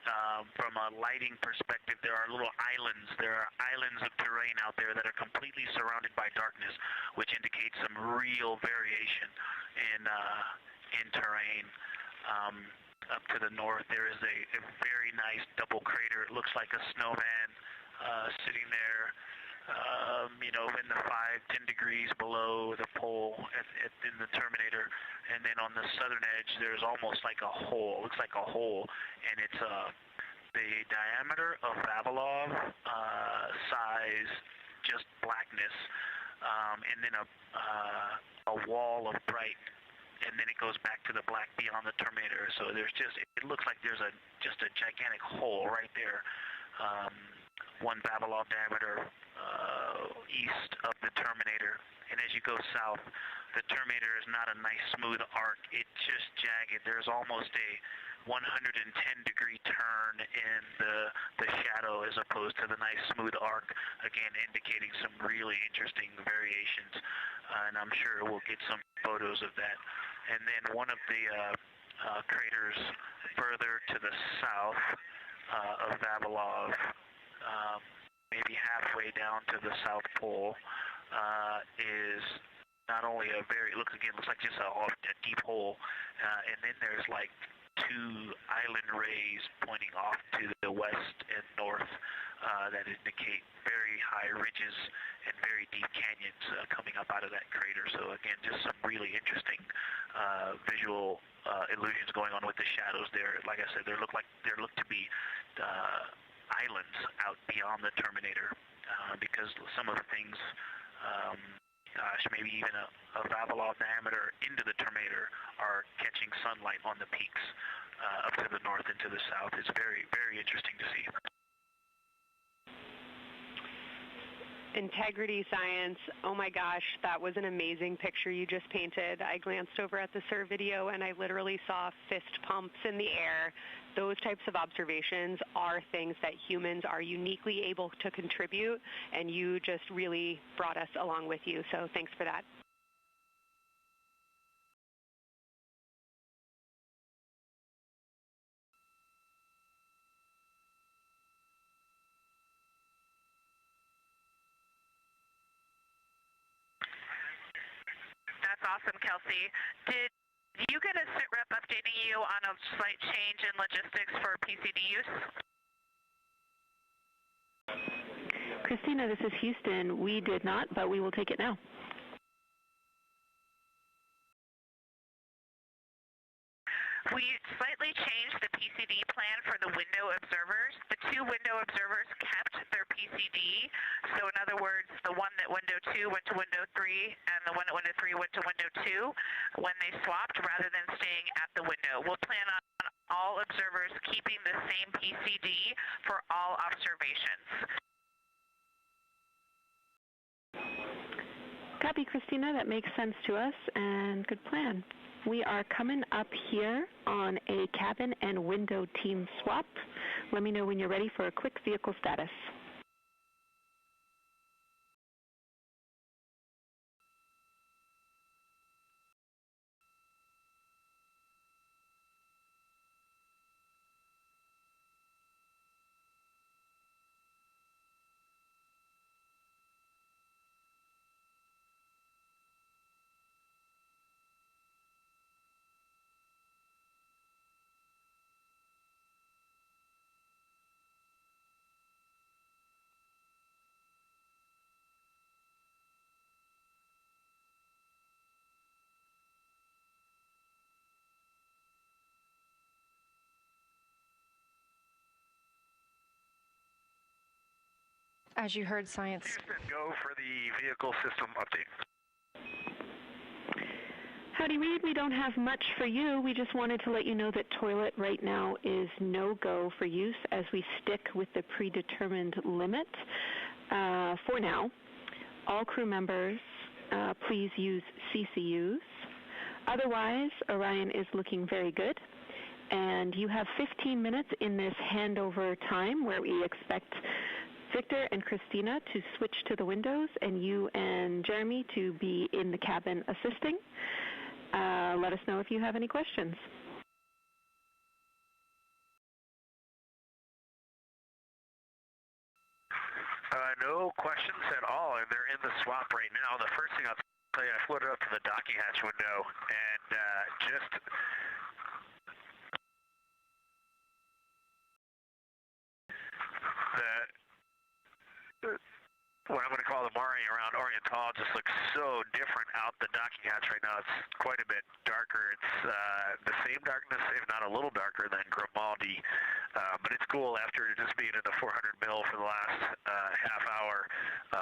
From a lighting perspective, there are little islands. There are islands of terrain out there that are completely surrounded by darkness, which indicates some real variation in terrain. Up to the north, there is a very nice double crater. It looks like a snowman sitting there. In the 5-10 degrees below the pole in the Terminator, and then on the southern edge there's almost like a hole. Looks like a hole, and it's the diameter of Vavilov size, just blackness, and then a wall of bright, and then it goes back to the black beyond the Terminator. So there's it looks like there's just a gigantic hole right there. 1 Vavilov diameter east of the Terminator, and as you go south, the Terminator is not a nice smooth arc. It's just jagged. There's almost a 110-degree turn in the shadow as opposed to the nice smooth arc, again indicating some really interesting variations, and I'm sure we'll get some photos of that. And then one of the craters further to the south of Vavilov, maybe halfway down to the South Pole, is not only looks like just a deep hole, and then there's like 2 island rays pointing off to the west and north that indicate very high ridges and very deep canyons coming up out of that crater. So again, just some really interesting visual illusions going on with the shadows there. Like I said, there look to be islands out beyond the terminator because some of the things, maybe even a Vavilov diameter into the terminator are catching sunlight on the peaks up to the north and to the south. It's very, very interesting to see. Integrity science, oh my gosh, that was an amazing picture you just painted. I glanced over at the SIR video and I literally saw fist pumps in the air. Those types of observations are things that humans are uniquely able to contribute, and you just really brought us along with you, so thanks for that. That's awesome, Kelsey. Did you get a sit rep updating you on a slight change in logistics for PCD use? Christina, this is Houston. We did not, but we will take it now. We slightly changed the PCD plan for the window observers. The two window observers kept their PCD. So in other words, the one that window 2 went to window 3 and the one at window 3 went to window 2 when they swapped rather than staying at the window. We'll plan on all observers keeping the same PCD for all observations. Copy, Christina. That makes sense to us, and good plan. We are coming up here on a cabin and window team swap. Let me know when you're ready for a quick vehicle status. As you heard, science. Houston, go for the vehicle system update. Howdy, Reed. We don't have much for you. We just wanted to let you know that toilet right now is no-go for use as we stick with the predetermined limit for now. All crew members, please use CCUs. Otherwise, Orion is looking very good. And you have 15 minutes in this handover time where we expect Victor and Christina to switch to the windows and you and Jeremy to be in the cabin assisting. Let us know if you have any questions. No questions at all, and they're in the swap right now. The first thing I'll tell you, I floated up to the docking hatch window and just what I'm going to call the Mari around Oriental just looks so different out the docking hatch right now. It's quite a bit darker. It's the same darkness, if not a little darker than Grimaldi, but it's cool after just being in the 400 mil for the last half hour.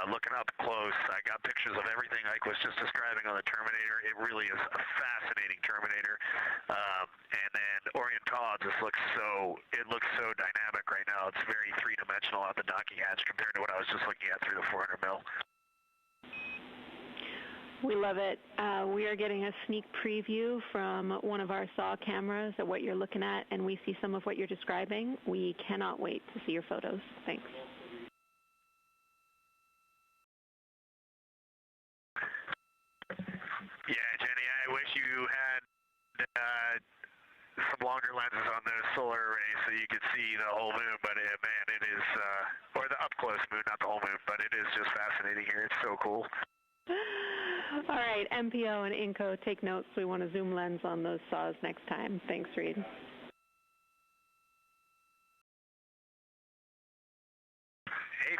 Looking up close, I got pictures of everything Ike was just describing on the Terminator. It really is a fascinating Terminator. And then Oriental just looks so dynamic right now. It's very three-dimensional out the docking hatch compared to what I was just looking at through the 400 mil. We love it. We are getting a sneak preview from one of our SAW cameras at what you're looking at, and we see some of what you're describing. We cannot wait to see your photos. Thanks. Yeah, Jenny, I wish you had some longer lenses on the solar array so you could see the whole moon, but man, it is, or the up-close moon, not the whole moon, but it is just fascinating here. It's so cool. All right, MPO and INCO, take notes. We want a zoom lens on those saws next time. Thanks, Reed.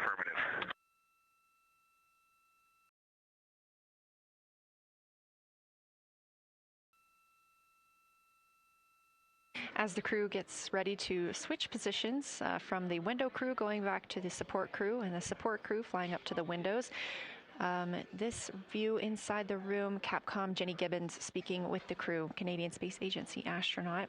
Affirmative. As the crew gets ready to switch positions from the window crew going back to the support crew and the support crew flying up to the windows, this view inside the room, Capcom Jenny Gibbons speaking with the crew, Canadian Space Agency astronaut.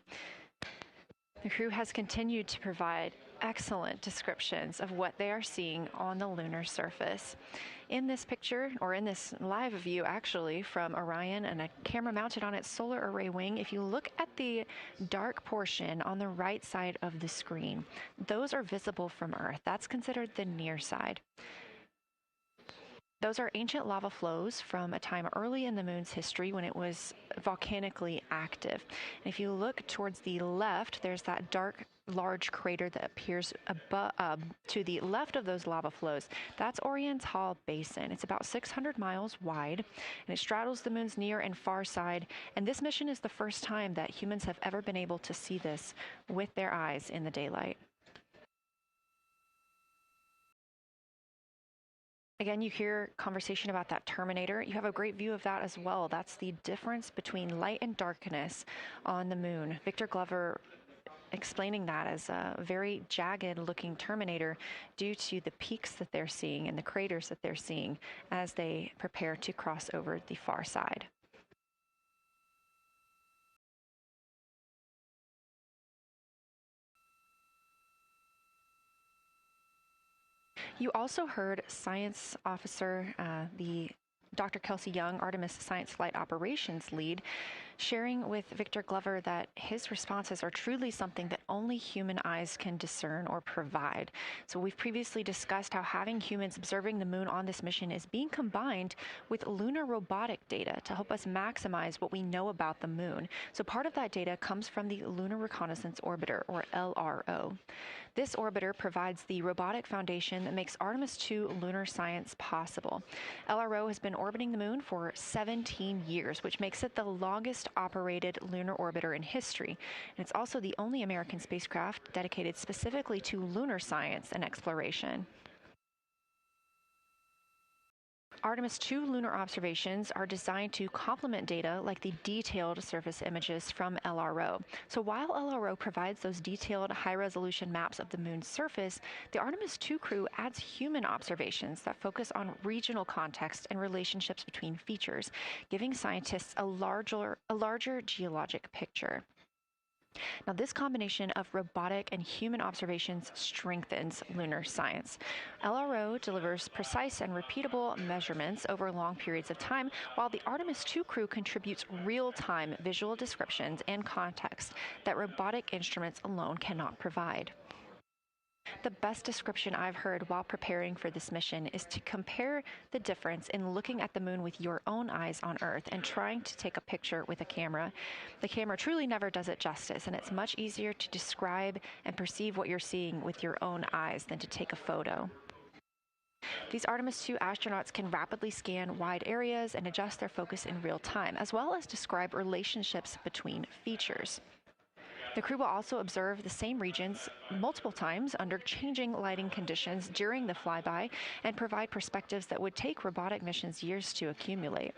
The crew has continued to provide excellent descriptions of what they are seeing on the lunar surface. In this picture, or in this live view actually, from Orion and a camera mounted on its solar array wing, if you look at the dark portion on the right side of the screen, those are visible from Earth. That's considered the near side. Those are ancient lava flows from a time early in the moon's history when it was volcanically active. And if you look towards the left, there's that dark, large crater that appears to the left of those lava flows. That's Orion's Hall Basin. It's about 600 miles wide, and it straddles the moon's near and far side. And this mission is the first time that humans have ever been able to see this with their eyes in the daylight. Again, you hear conversation about that terminator. You have a great view of that as well. That's the difference between light and darkness on the moon. Victor Glover explaining that as a very jagged looking terminator due to the peaks that they're seeing and the craters that they're seeing as they prepare to cross over the far side. You also heard science officer, the Dr. Kelsey Young, Artemis Science Flight Operations lead, sharing with Victor Glover that his responses are truly something that only human eyes can discern or provide. So we've previously discussed how having humans observing the moon on this mission is being combined with lunar robotic data to help us maximize what we know about the moon. So part of that data comes from the Lunar Reconnaissance Orbiter, or LRO. This orbiter provides the robotic foundation that makes Artemis II lunar science possible. LRO has been orbiting the moon for 17 years, which makes it the longest operated lunar orbiter in history. And it's also the only American spacecraft dedicated specifically to lunar science and exploration. Artemis II lunar observations are designed to complement data like the detailed surface images from LRO. So while LRO provides those detailed high-resolution maps of the moon's surface, the Artemis II crew adds human observations that focus on regional context and relationships between features, giving scientists a larger geologic picture. Now, this combination of robotic and human observations strengthens lunar science. LRO delivers precise and repeatable measurements over long periods of time, while the Artemis II crew contributes real-time visual descriptions and context that robotic instruments alone cannot provide. The best description I've heard while preparing for this mission is to compare the difference in looking at the moon with your own eyes on Earth and trying to take a picture with a camera. The camera truly never does it justice, and it's much easier to describe and perceive what you're seeing with your own eyes than to take a photo. These Artemis II astronauts can rapidly scan wide areas and adjust their focus in real time, as well as describe relationships between features. The crew will also observe the same regions multiple times under changing lighting conditions during the flyby and provide perspectives that would take robotic missions years to accumulate.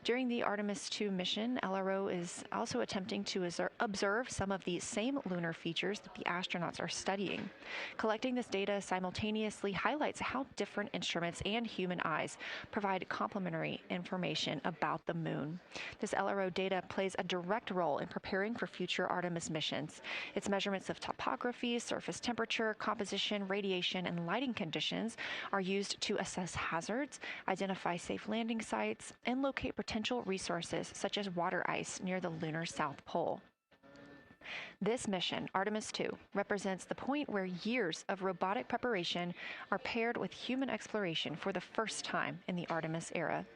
During the Artemis II mission, LRO is also attempting to observe some of the same lunar features that the astronauts are studying. Collecting this data simultaneously highlights how different instruments and human eyes provide complementary information about the moon. This LRO data plays a direct role in preparing for future Artemis missions. Its measurements of topography, surface temperature, composition, radiation, and lighting conditions are used to assess hazards, identify safe landing sites, and locate potential resources such as water ice near the lunar South Pole. This mission, Artemis II, represents the point where years of robotic preparation are paired with human exploration for the first time in the Artemis era.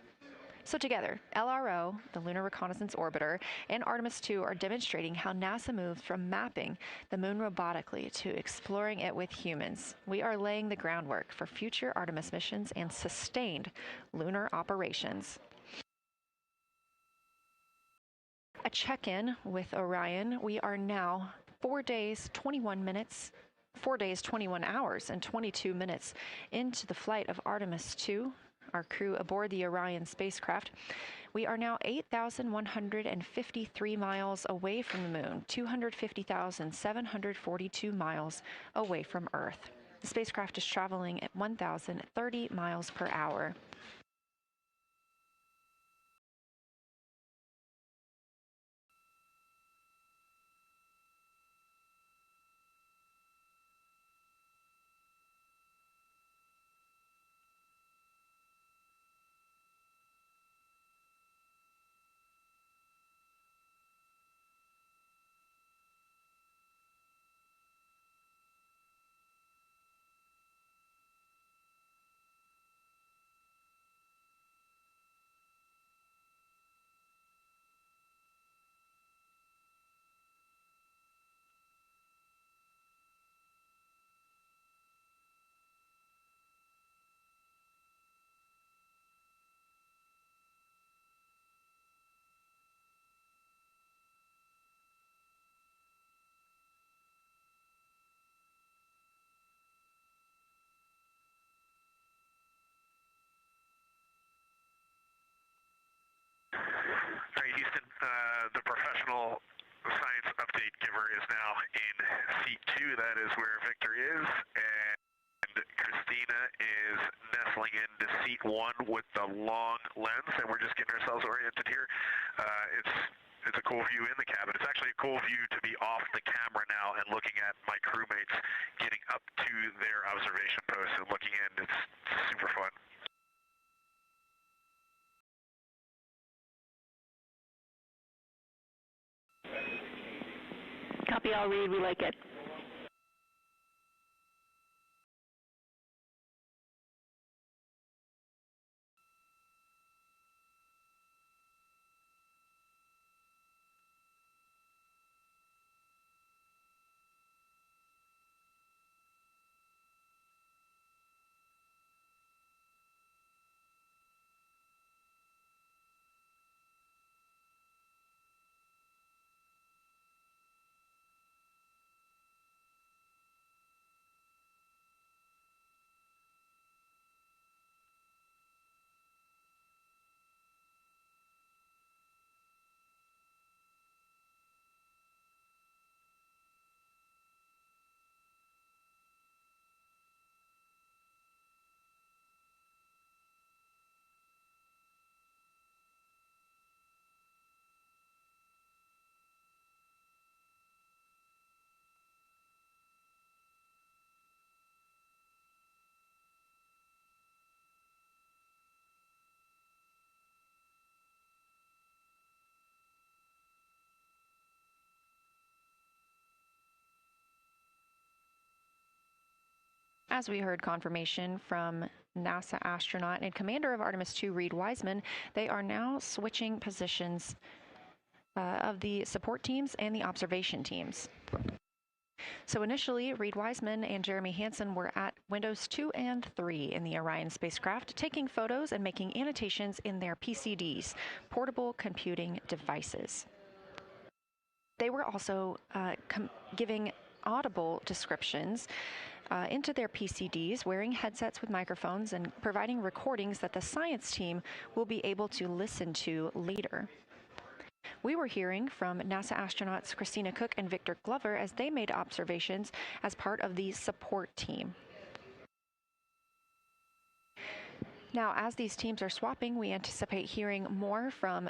So together, LRO, the Lunar Reconnaissance Orbiter, and Artemis II are demonstrating how NASA moved from mapping the moon robotically to exploring it with humans. We are laying the groundwork for future Artemis missions and sustained lunar operations. A check-in with Orion. We are now 4 days, 21 minutes 4 days, 21 hours, and 22 minutes into the flight of Artemis II, our crew aboard the Orion spacecraft. We are now 8,153 miles away from the moon, 250,742 miles away from Earth. The spacecraft is traveling at 1,030 miles per hour. Great, Houston. The professional science update giver is now in seat 2. That is where Victor is, and Christina is nestling into seat 1 with the long lens, and we're just getting ourselves oriented here. It's a cool view in the cabin. It's actually a cool view to be off the camera now and looking at my crewmates getting up to their observation posts and looking in. It's super fun. Copy, I'll read. We like it. As we heard confirmation from NASA astronaut and commander of Artemis II, Reid Wiseman, they are now switching positions of the support teams and the observation teams. So initially, Reid Wiseman and Jeremy Hansen were at windows 2 and 3 in the Orion spacecraft, taking photos and making annotations in their PCDs, portable computing devices. They were also giving audible descriptions into their PCDs, wearing headsets with microphones and providing recordings that the science team will be able to listen to later. We were hearing from NASA astronauts Christina Cook and Victor Glover as they made observations as part of the support team. Now, as these teams are swapping, we anticipate hearing more from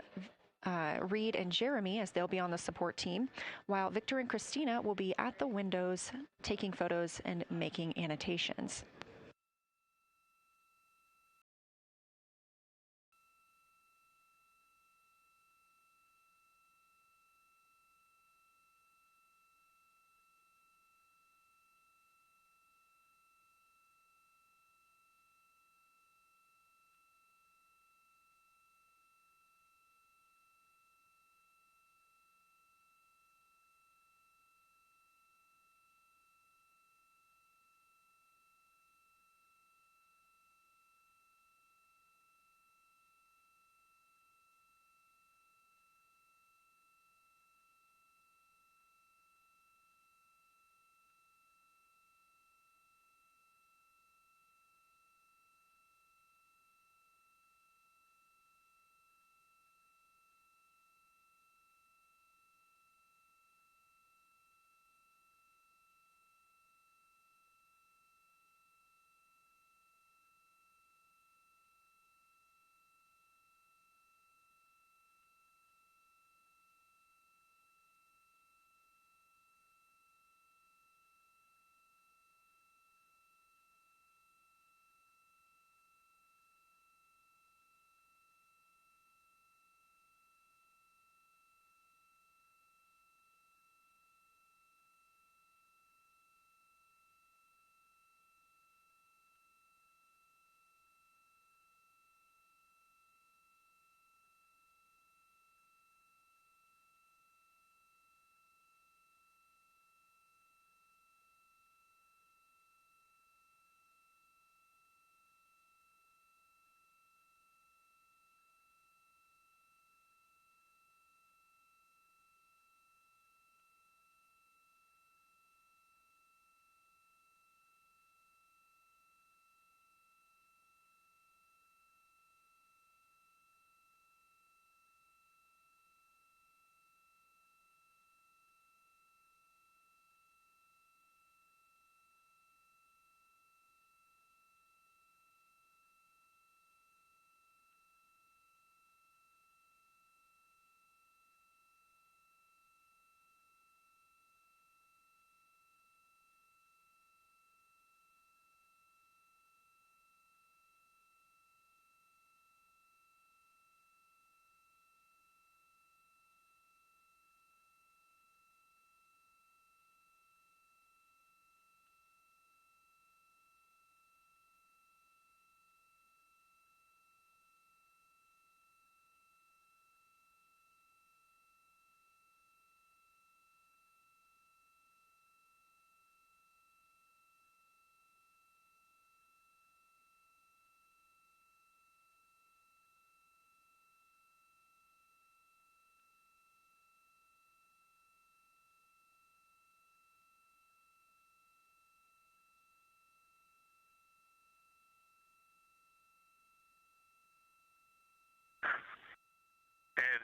Reid and Jeremy as they'll be on the support team, while Victor and Christina will be at the windows taking photos and making annotations.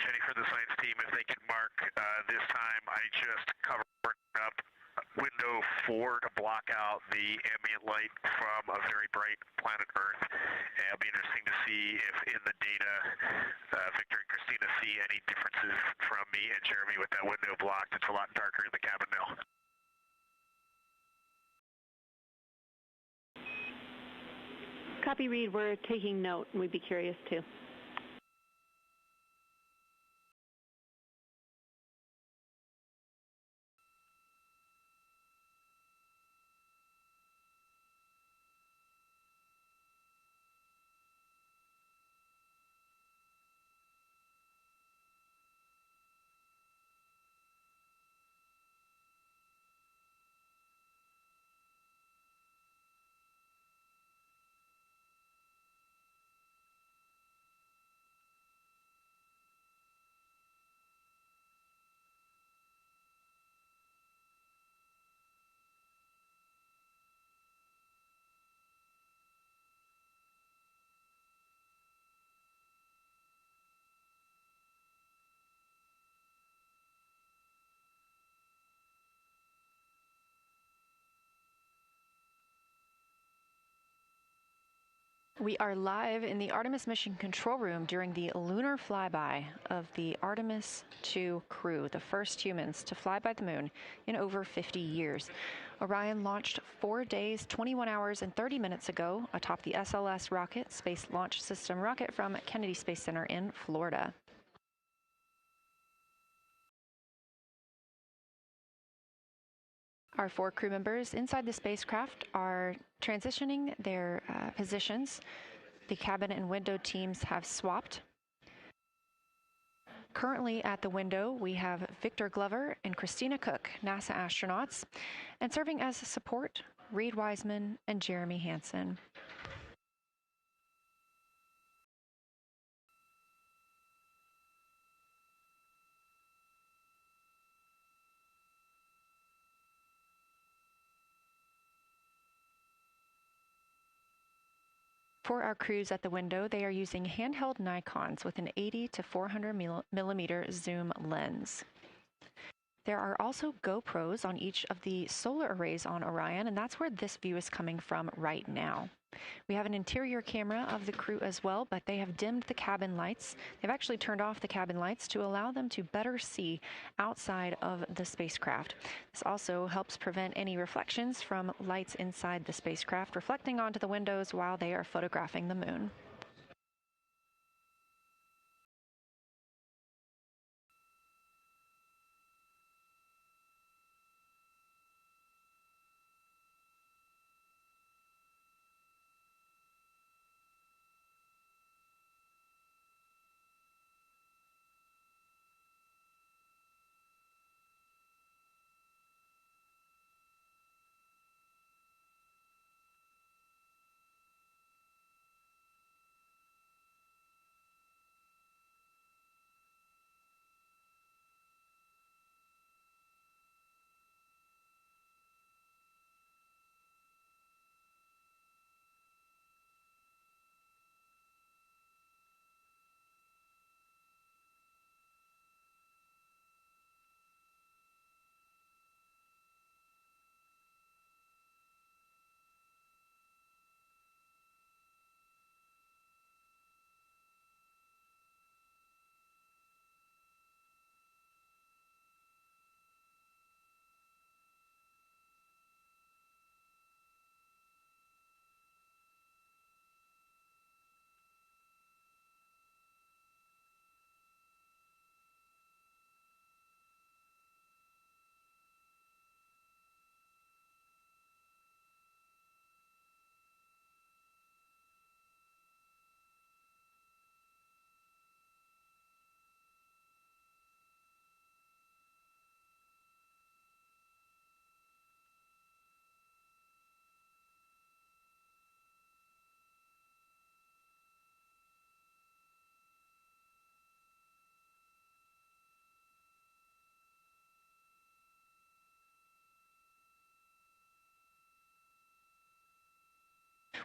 Jenny, for the science team, if they could mark this time, I just covered up window 4 to block out the ambient light from a very bright planet Earth. And it'll be interesting to see if in the data Victor and Christina see any differences from me and Jeremy with that window blocked. It's a lot darker in the cabin now. Copy, Reed. We're taking note, and we'd be curious too. We are live in the Artemis mission control room during the lunar flyby of the Artemis II crew, the first humans to fly by the moon in over 50 years. Orion launched 4 days, 21 hours, and 30 minutes ago atop the SLS rocket, Space Launch System rocket from Kennedy Space Center in Florida. Our 4 crew members inside the spacecraft are transitioning their positions. The cabin and window teams have swapped. Currently at the window, we have Victor Glover and Christina Cook, NASA astronauts, and serving as support, Reed Wiseman and Jeremy Hansen. For our crews at the window, they are using handheld Nikons with an 80 to 400 millimeter zoom lens. There are also GoPros on each of the solar arrays on Orion, and that's where this view is coming from right now. We have an interior camera of the crew as well, but they have dimmed the cabin lights. They've actually turned off the cabin lights to allow them to better see outside of the spacecraft. This also helps prevent any reflections from lights inside the spacecraft reflecting onto the windows while they are photographing the moon.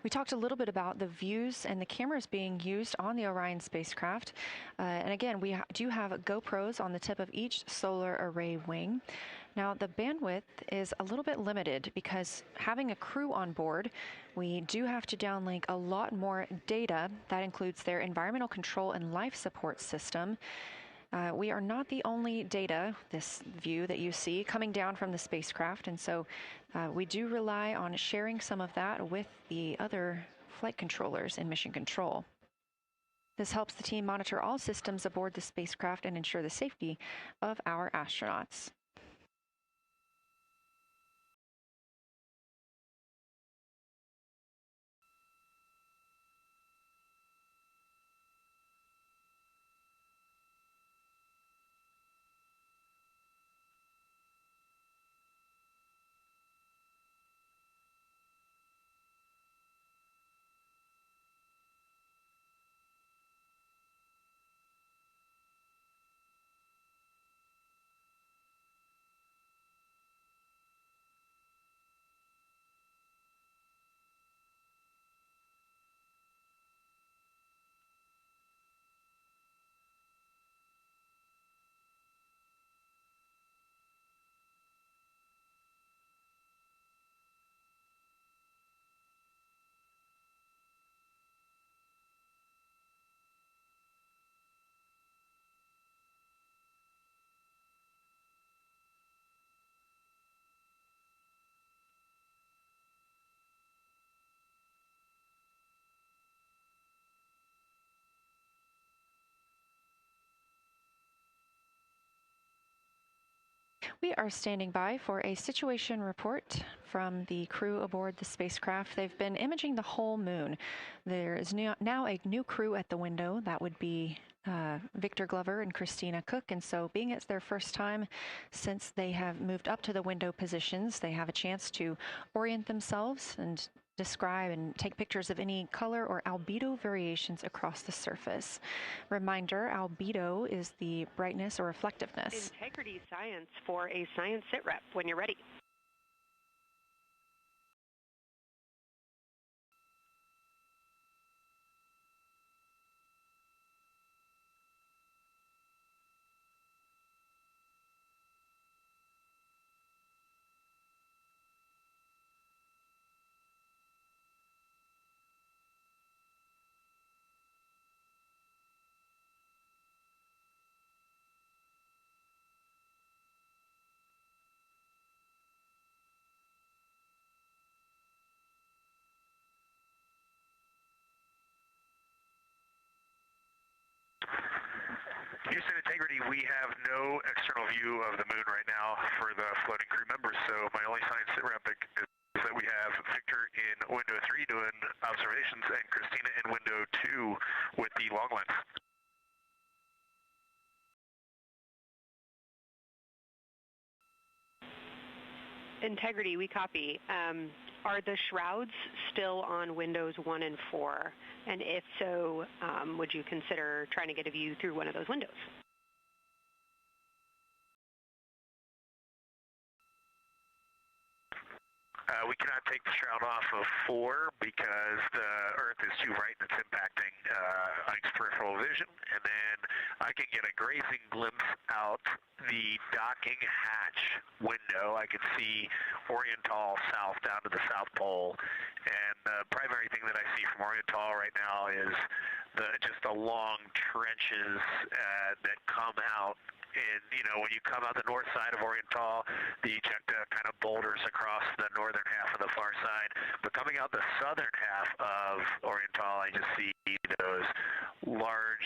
We talked a little bit about the views and the cameras being used on the Orion spacecraft. And again, we do have GoPros on the tip of each solar array wing. Now, the bandwidth is a little bit limited because having a crew on board, we do have to downlink a lot more data. That includes their environmental control and life support system. We are not the only data, this view that you see, coming down from the spacecraft, and so we do rely on sharing some of that with the other flight controllers in mission control. This helps the team monitor all systems aboard the spacecraft and ensure the safety of our astronauts. We are standing by for a situation report from the crew aboard the spacecraft. They've been imaging the whole moon. There is now a new crew at the window. That would be Victor Glover and Christina Cook. And so being it's their first time since they have moved up to the window positions, they have a chance to orient themselves and describe and take pictures of any color or albedo variations across the surface. Reminder, albedo is the brightness or reflectiveness. Integrity science for a science sit rep when you're ready. Houston Integrity, we have no external view of the moon right now for the floating crew members, so my only science sit rep is that we have Victor in window 3 doing observations and Christina in window 2 with the long lens. Integrity, we copy. Are the shrouds still on windows 1 and 4? And if so, would you consider trying to get a view through one of those windows? We cannot take the shroud off of 4 because the Earth is too bright and it's impacting Ike's peripheral vision. And then I can get a grazing glimpse out the docking hatch window. I can see Oriental south down to the South Pole. And the primary thing that I see from Oriental right now is just the long trenches that come out. And, you know, when you come out the north side of Oriental, the ejecta kind of boulders across the northern half of the far side. But coming out the southern half of Oriental, I just see those large,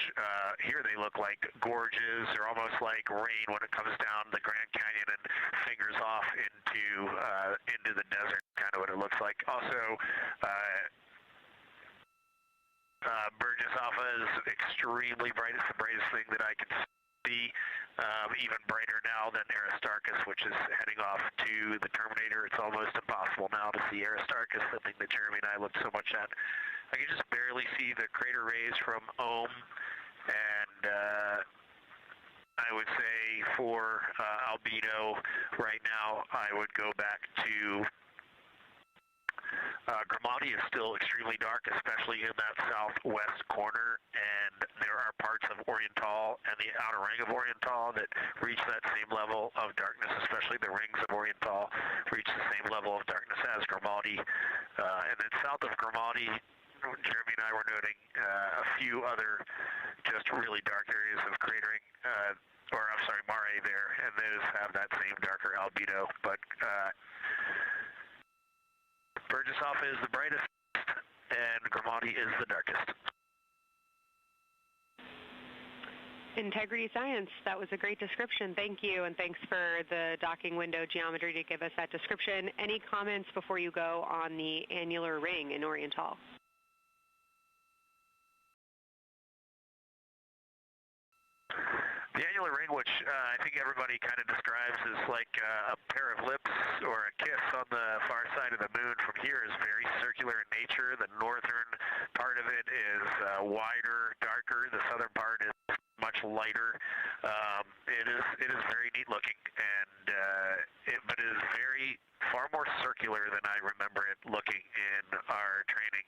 here they look like gorges. They're almost like rain when it comes down the Grand Canyon and fingers off into the desert, kind of what it looks like. Also, Burgess Alpha is extremely bright. It's the brightest thing that I can see. Even brighter now than Aristarchus, which is heading off to the Terminator. It's almost impossible now to see Aristarchus, the thing that Jeremy and I looked so much at. I can just barely see the crater rays from Ohm, and I would say for albedo right now, I would go back to Grimati is still extremely dark, especially in that southwest corner, and there are parts of Oriental and the outer ring of Oriental that reach that same level of darkness, especially the rings of Oriental reach the same level of darkness as Grimati. And then south of Grimati, Jeremy and I were noting a few other just really dark areas of cratering, mare there, and those have that same darker albedo. But Burgesshoff is the brightest, and Grimati is the darkest. Integrity Science, that was a great description. Thank you, and thanks for the docking window geometry to give us that description. Any comments before you go on the annular ring in Oriental? The annular ring, which I think everybody kind of describes as like a pair of lips or a kiss on the far side of the moon from here, is very circular in nature. The northern part of it is wider, darker. The southern part is much lighter. It is very neat looking, and but it is far more circular than I remember it looking in our training.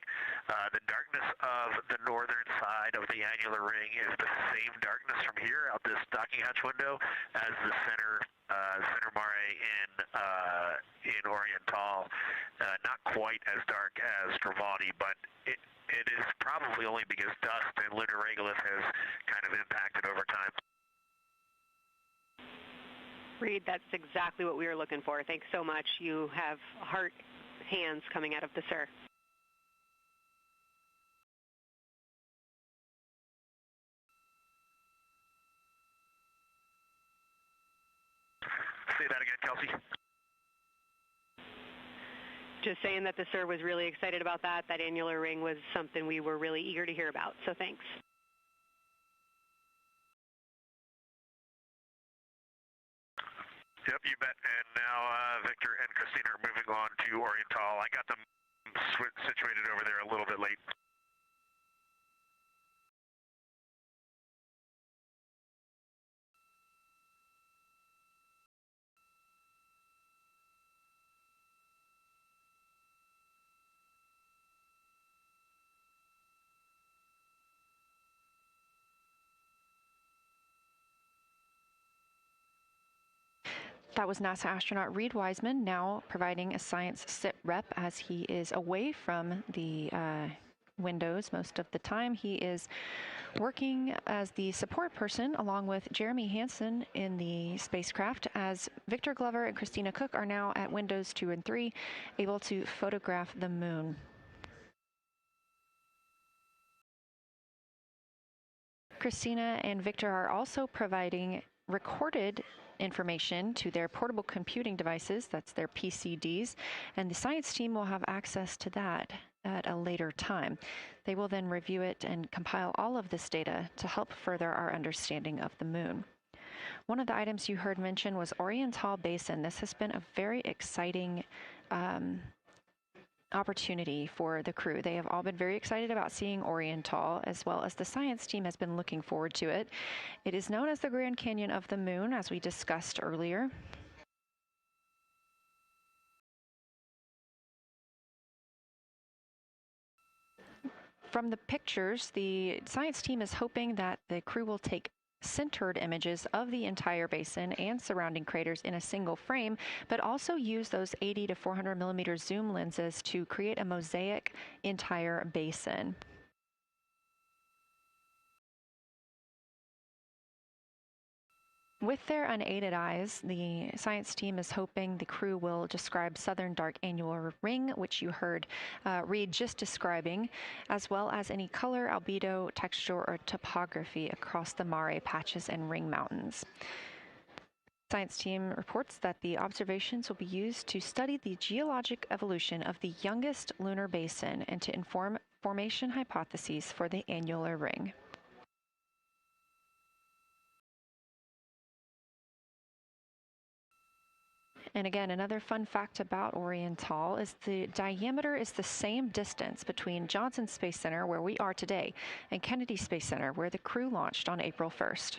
The darkness of the northern side of the annular ring is the same darkness from here out this docking hatch window as the center mare in Oriental. Not quite as dark as Grimati, but it is probably only because dust and lunar regolith has kind of impacted over time. Reed, that's exactly what we were looking for. Thanks so much. You have heart hands coming out of the SIR. Say that again, Kelsey. Just saying that the SIR was really excited about that. That annular ring was something we were really eager to hear about, so thanks. Yep, you bet. And now Victor and Christina are moving on to Oriental. I got them situated over there a little bit late. That was NASA astronaut Reed Wiseman, now providing a science sit rep as he is away from the windows most of the time. He is working as the support person along with Jeremy Hansen in the spacecraft, as Victor Glover and Christina Cook are now at windows 2 and 3, able to photograph the moon. Christina and Victor are also providing recorded information to their portable computing devices, that's their PCDs, and the science team will have access to that at a later time. They will then review it and compile all of this data to help further our understanding of the moon. One of the items you heard mentioned was Oriental Basin. This has been a very exciting opportunity for the crew. They have all been very excited about seeing Oriental, as well as the science team has been looking forward to it. It is known as the Grand Canyon of the Moon, as we discussed earlier. From the pictures, the science team is hoping that the crew will take centered images of the entire basin and surrounding craters in a single frame, but also use those 80 to 400 millimeter zoom lenses to create a mosaic entire basin. With their unaided eyes, the science team is hoping the crew will describe southern dark annular ring, which you heard Reed just describing, as well as any color, albedo, texture, or topography across the mare patches and ring mountains. Science team reports that the observations will be used to study the geologic evolution of the youngest lunar basin and to inform formation hypotheses for the annular ring. And again, another fun fact about Oriental is the diameter is the same distance between Johnson Space Center, where we are today, and Kennedy Space Center, where the crew launched on April 1st.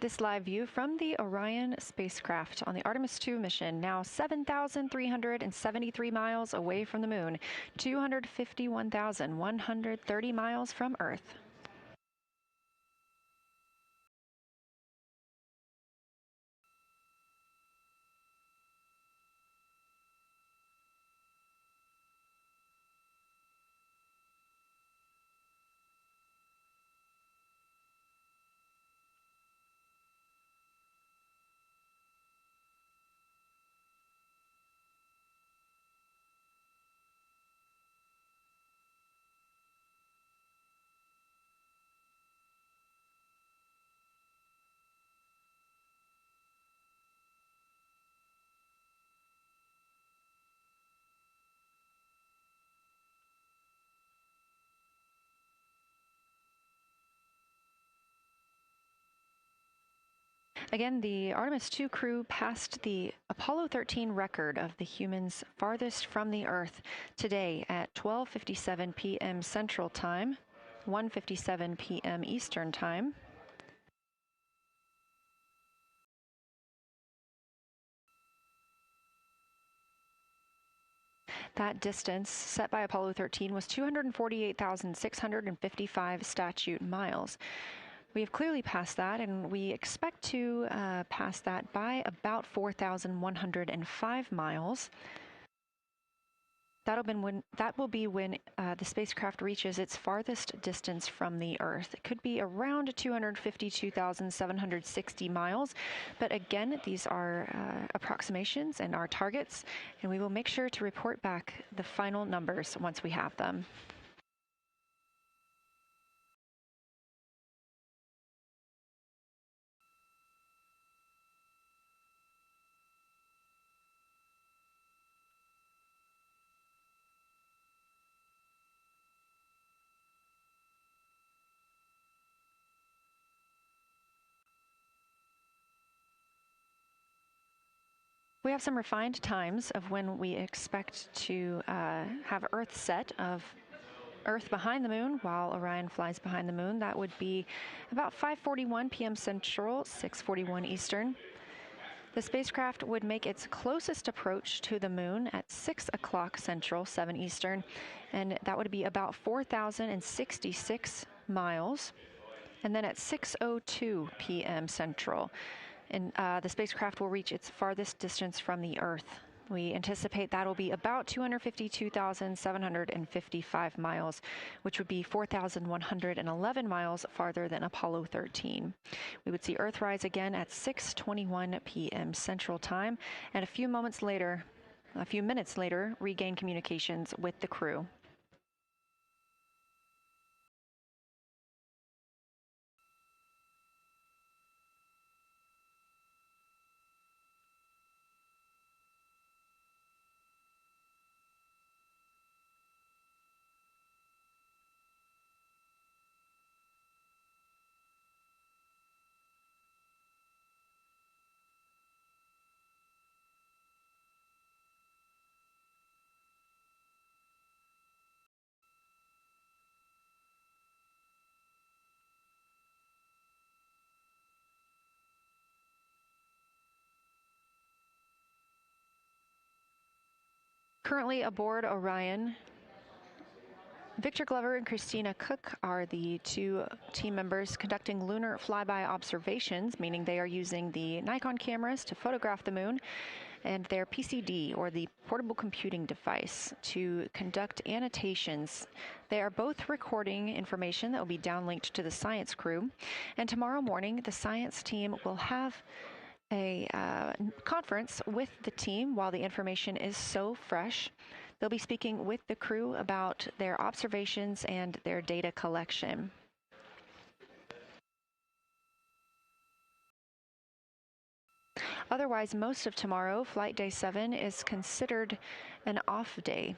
This live view from the Orion spacecraft on the Artemis II mission, now 7,373 miles away from the moon, 251,130 miles from Earth. Again, the Artemis II crew passed the Apollo 13 record of the humans farthest from the Earth today at 12:57 p.m. Central Time, 1:57 p.m. Eastern Time. That distance set by Apollo 13 was 248,655 statute miles. We have clearly passed that, and we expect to pass that by about 4,105 miles. That will be when the spacecraft reaches its farthest distance from the Earth. It could be around 252,760 miles, but again, these are approximations and our targets, and we will make sure to report back the final numbers once we have them. We have some refined times of when we expect to have Earth set of Earth behind the moon while Orion flies behind the moon. That would be about 5:41 p.m. Central, 6:41 Eastern. The spacecraft would make its closest approach to the moon at 6 o'clock Central, 7 Eastern, and that would be about 4,066 miles. And then at 6:02 p.m. Central, and the spacecraft will reach its farthest distance from the Earth. We anticipate that'll be about 252,755 miles, which would be 4,111 miles farther than Apollo 13. We would see Earthrise again at 6:21 p.m. Central Time, and a few minutes later, regain communications with the crew. Currently aboard Orion, Victor Glover and Christina Cook are the two team members conducting lunar flyby observations, meaning they are using the Nikon cameras to photograph the moon, and their PCD, or the portable computing device, to conduct annotations. They are both recording information that will be downlinked to the science crew, and tomorrow morning the science team will have a conference with the team while the information is so fresh. They'll be speaking with the crew about their observations and their data collection. Otherwise, most of tomorrow, Flight Day 7, is considered an off day.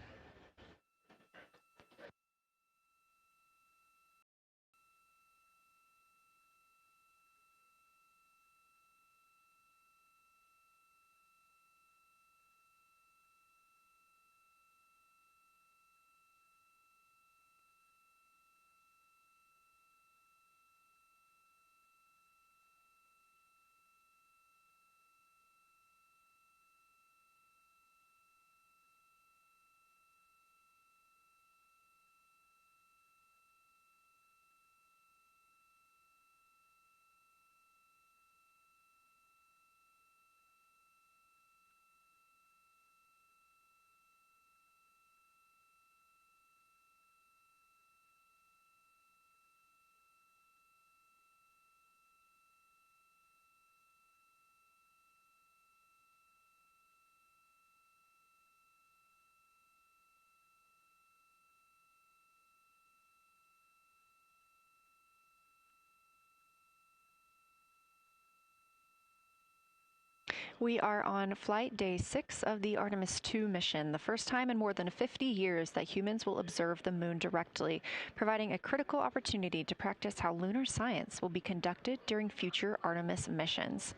We are on flight day 6 of the Artemis II mission, the first time in more than 50 years that humans will observe the moon directly, providing a critical opportunity to practice how lunar science will be conducted during future Artemis missions.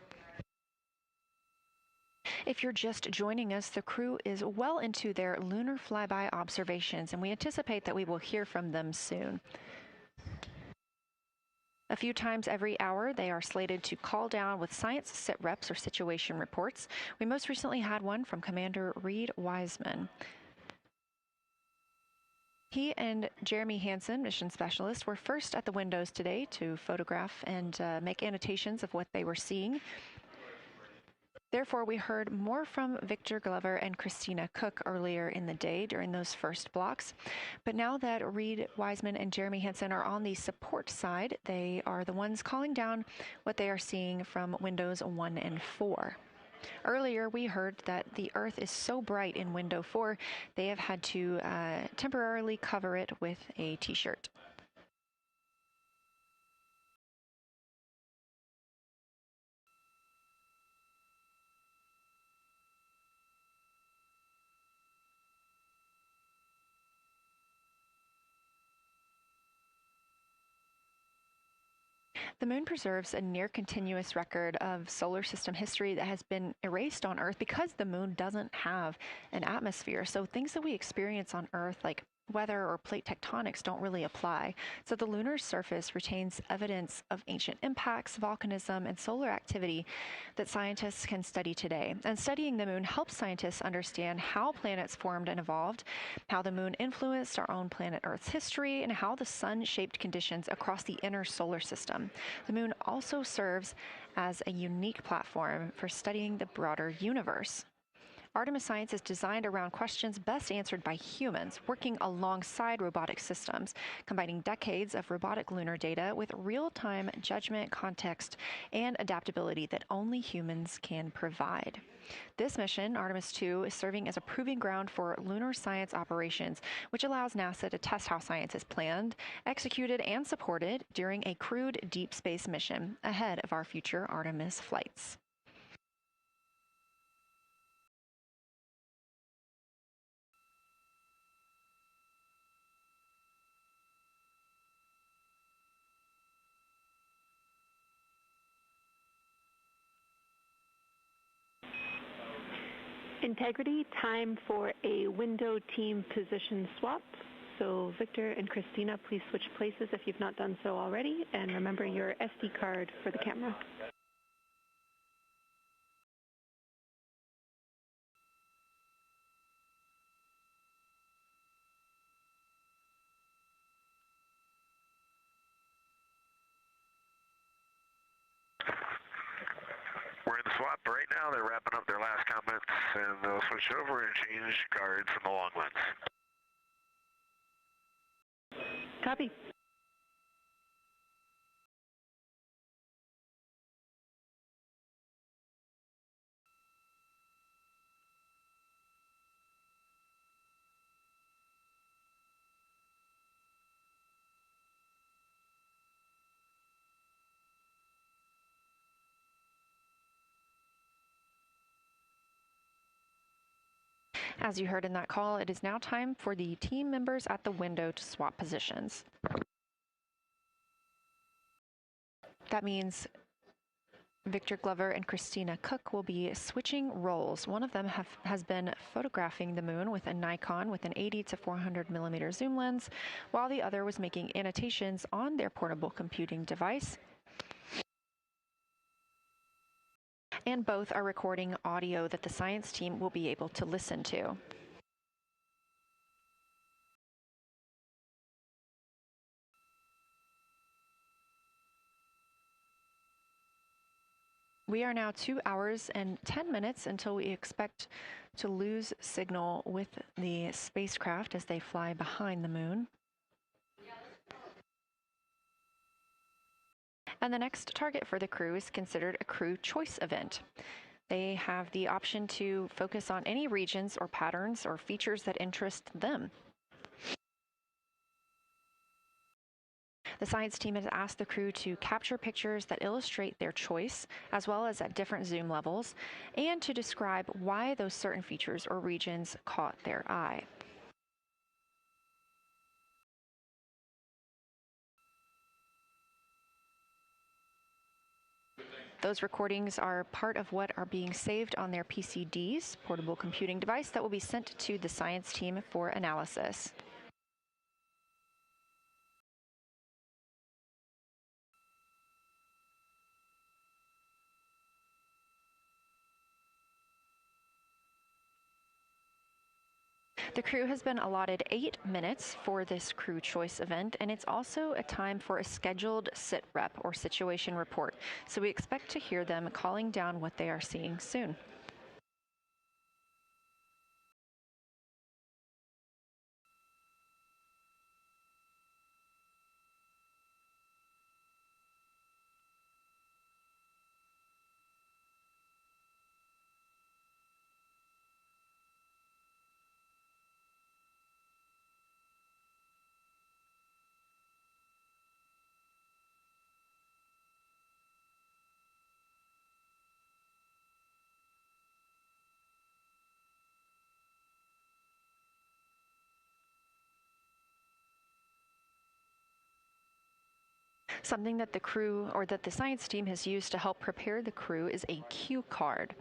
If you're just joining us, the crew is well into their lunar flyby observations, and we anticipate that we will hear from them soon. A few times every hour, they are slated to call down with science sit reps or situation reports. We most recently had one from Commander Reed Wiseman. He and Jeremy Hansen, mission specialist, were first at the windows today to photograph and make annotations of what they were seeing. Therefore, we heard more from Victor Glover and Christina Cook earlier in the day during those first blocks. But now that Reed Wiseman and Jeremy Hansen are on the support side, they are the ones calling down what they are seeing from windows 1 and 4. Earlier, we heard that the Earth is so bright in window 4, they have had to temporarily cover it with a t-shirt. The moon preserves a near-continuous record of solar system history that has been erased on Earth because the moon doesn't have an atmosphere. So things that we experience on Earth, like weather or plate tectonics, don't really apply. So the lunar surface retains evidence of ancient impacts, volcanism, and solar activity that scientists can study today. And studying the moon helps scientists understand how planets formed and evolved, how the moon influenced our own planet Earth's history, and how the sun shaped conditions across the inner solar system. The moon also serves as a unique platform for studying the broader universe. Artemis science is designed around questions best answered by humans, working alongside robotic systems, combining decades of robotic lunar data with real-time judgment, context, and adaptability that only humans can provide. This mission, Artemis II, is serving as a proving ground for lunar science operations, which allows NASA to test how science is planned, executed, and supported during a crewed deep space mission ahead of our future Artemis flights. Integrity, time for a window team position swap. So Victor and Christina, please switch places if you've not done so already, and remember your SD card for the camera. We're in the swap right now. They're wrapping up their last comments, and they'll switch over and change cards from the long lens. Copy. As you heard in that call, it is now time for the team members at the window to swap positions. That means Victor Glover and Christina Cook will be switching roles. One of them has been photographing the moon with a Nikon with an 80 to 400 millimeter zoom lens, while the other was making annotations on their portable computing device. And both are recording audio that the science team will be able to listen to. We are now 2 hours and 10 minutes until we expect to lose signal with the spacecraft as they fly behind the moon. And the next target for the crew is considered a crew choice event. They have the option to focus on any regions or patterns or features that interest them. The science team has asked the crew to capture pictures that illustrate their choice, as well as at different zoom levels, and to describe why those certain features or regions caught their eye. Those recordings are part of what are being saved on their PCDs, portable computing device, that will be sent to the science team for analysis. The crew has been allotted 8 minutes for this crew choice event, and it's also a time for a scheduled sit rep or situation report. So we expect to hear them calling down what they are seeing soon. Something that the crew or that the science team has used to help prepare the crew is a cue card.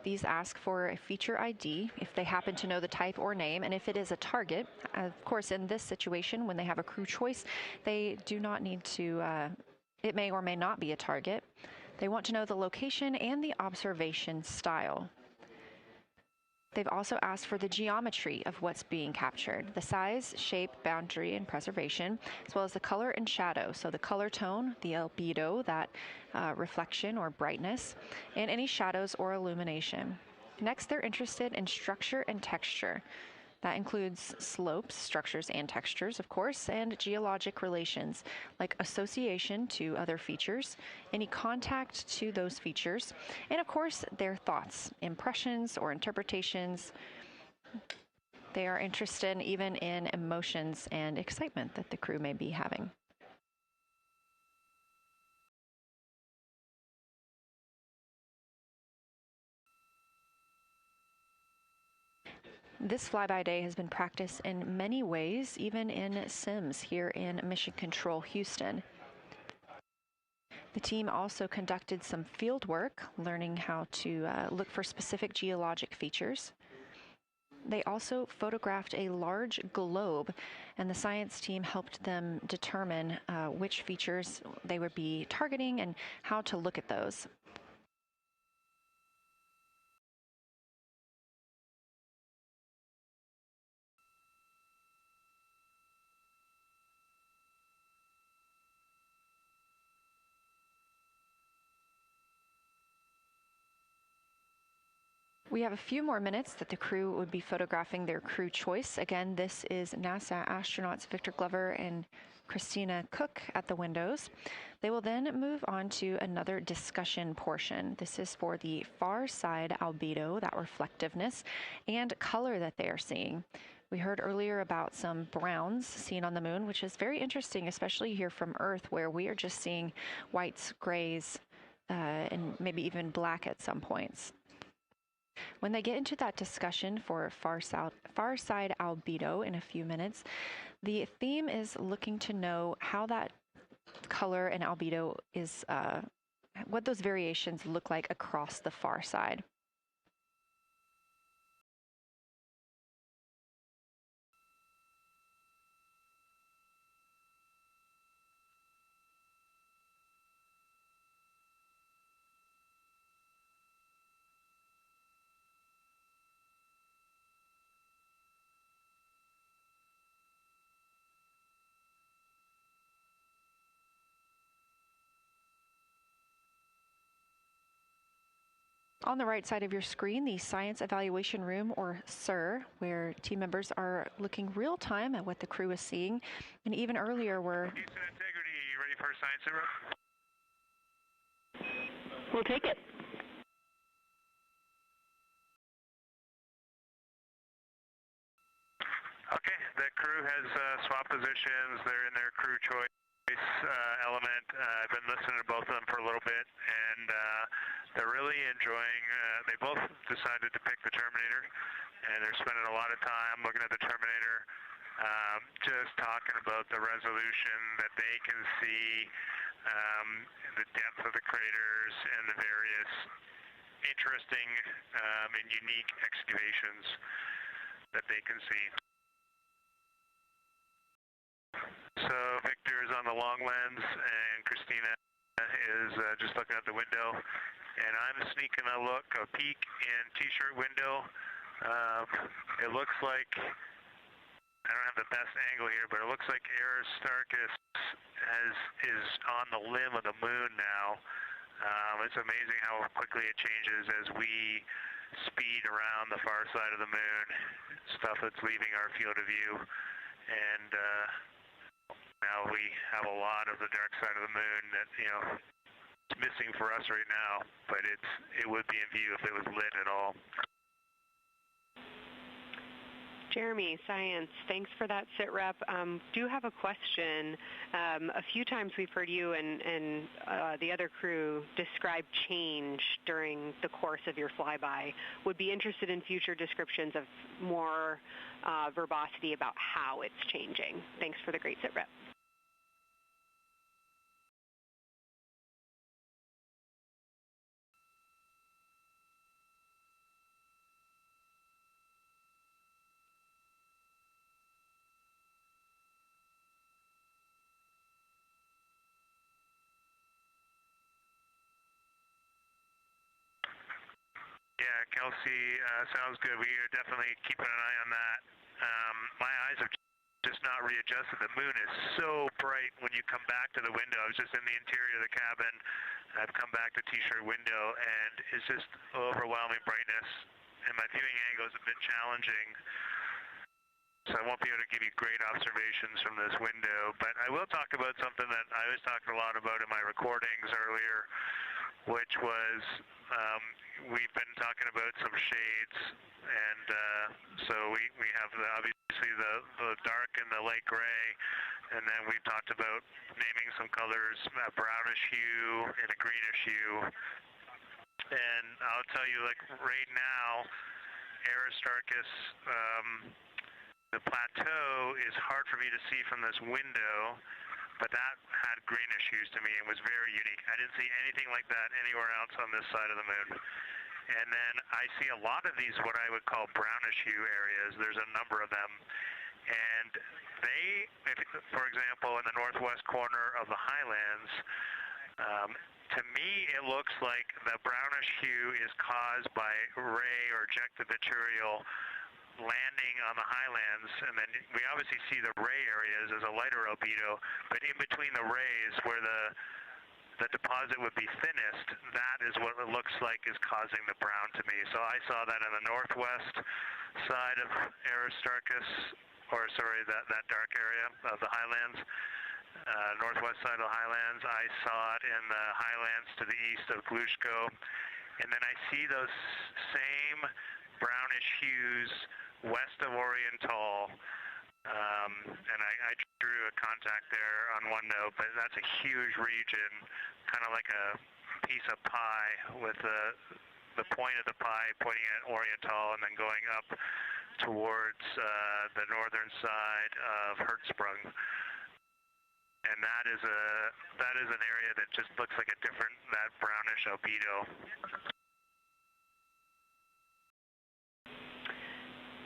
These ask for a feature ID if they happen to know the type or name, and if it is a target. Of course, in this situation, when they have a crew choice, they do not need to, it may or may not be a target. They want to know the location and the observation style. They've also asked for the geometry of what's being captured, the size, shape, boundary, and preservation, as well as the color and shadow, so the color tone, the albedo, that reflection or brightness, and any shadows or illumination. Next, they're interested in structure and texture. That includes slopes, structures, and textures, of course, and geologic relations, like association to other features, any contact to those features, and of course, their thoughts, impressions, or interpretations. They are interested even in emotions and excitement that the crew may be having. This flyby day has been practiced in many ways, even in sims here in Mission Control Houston. The team also conducted some field work, learning how to look for specific geologic features. They also photographed a large globe, and the science team helped them determine which features they would be targeting and how to look at those. We have a few more minutes that the crew would be photographing their crew choice. Again, this is NASA astronauts Victor Glover and Christina Cook at the windows. They will then move on to another discussion portion. This is for the far side albedo, that reflectiveness, and color that they are seeing. We heard earlier about some browns seen on the moon, which is very interesting, especially here from Earth, where we are just seeing whites, grays, and maybe even black at some points. When they get into that discussion for far side albedo in a few minutes, the theme is looking to know how that color and albedo is, what those variations look like across the far side. On the right side of your screen, the Science Evaluation Room, or SIR, where team members are looking real time at what the crew is seeing. And even earlier, we're... Houston Integrity, you ready for science zero? We'll take it. Okay, the crew has swapped positions. They're in their crew choice. element. I've been listening to both of them for a little bit, and they're really enjoying. They both decided to pick the Terminator, and they're spending a lot of time looking at the Terminator, just talking about the resolution that they can see, the depth of the craters, and the various interesting and unique excavations that they can see. So Victor is on the long lens, and Christina is just looking out the window, and I'm sneaking a peek in T-shirt window. It looks like, I don't have the best angle here, but it looks like Aristarchus is on the limb of the moon now. It's amazing how quickly it changes as we speed around the far side of the moon, stuff that's leaving our field of view, and now we have a lot of the dark side of the moon that, you know, it's missing for us right now, but it would be in view if it was lit at all. Jeremy, Science, thanks for that sit rep. Do have a question. A few times we've heard you and the other crew describe change during the course of your flyby. Would be interested in future descriptions of more verbosity about how it's changing. Thanks for the great sit rep. Yeah, Kelsey, sounds good. We are definitely keeping an eye on that. My eyes have just not readjusted. The moon is so bright when you come back to the window. I was just in the interior of the cabin. I've come back to T-shirt window, and it's just overwhelming brightness, and my viewing angle is a bit challenging, so I won't be able to give you great observations from this window. But I will talk about something that I was talking a lot about in my recordings earlier, which was we've been talking about some shades, and so we have obviously the dark and the light gray, and then we've talked about naming some colors, a brownish hue and a greenish hue. And I'll tell you, like right now, Aristarchus, the plateau is hard for me to see from this window, but that had greenish hues to me and was very unique. I didn't see anything like that anywhere else on this side of the moon. And then I see a lot of these what I would call brownish hue areas. There's a number of them. And they, for example, in the northwest corner of the highlands, to me it looks like the brownish hue is caused by ray or ejected material landing on the highlands, and then we obviously see the ray areas as a lighter albedo, but in between the rays where the deposit would be thinnest, that is what it looks like is causing the brown to me. So I saw that in the northwest side of Aristarchus, or sorry, that dark area of the highlands, northwest side of the highlands. I saw it in the highlands to the east of Glushko, and then I see those same brownish hues west of Orion. And I drew a contact there on OneNote, but that's a huge region, kind of like a piece of pie with the point of the pie pointing at Oriental and then going up towards the northern side of Hertzsprung. And that is an area that just looks like that brownish albedo.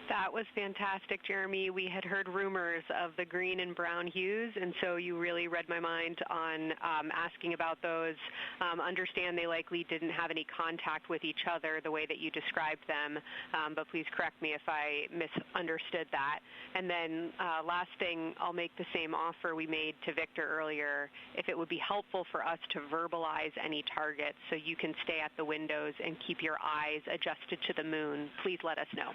That was fantastic, Jeremy. We had heard rumors of the green and brown hues, and so you really read my mind on asking about those. Understand they likely didn't have any contact with each other the way that you described them, but please correct me if I misunderstood that. And then last thing, I'll make the same offer we made to Victor earlier. If it would be helpful for us to verbalize any targets so you can stay at the windows and keep your eyes adjusted to the moon, please let us know.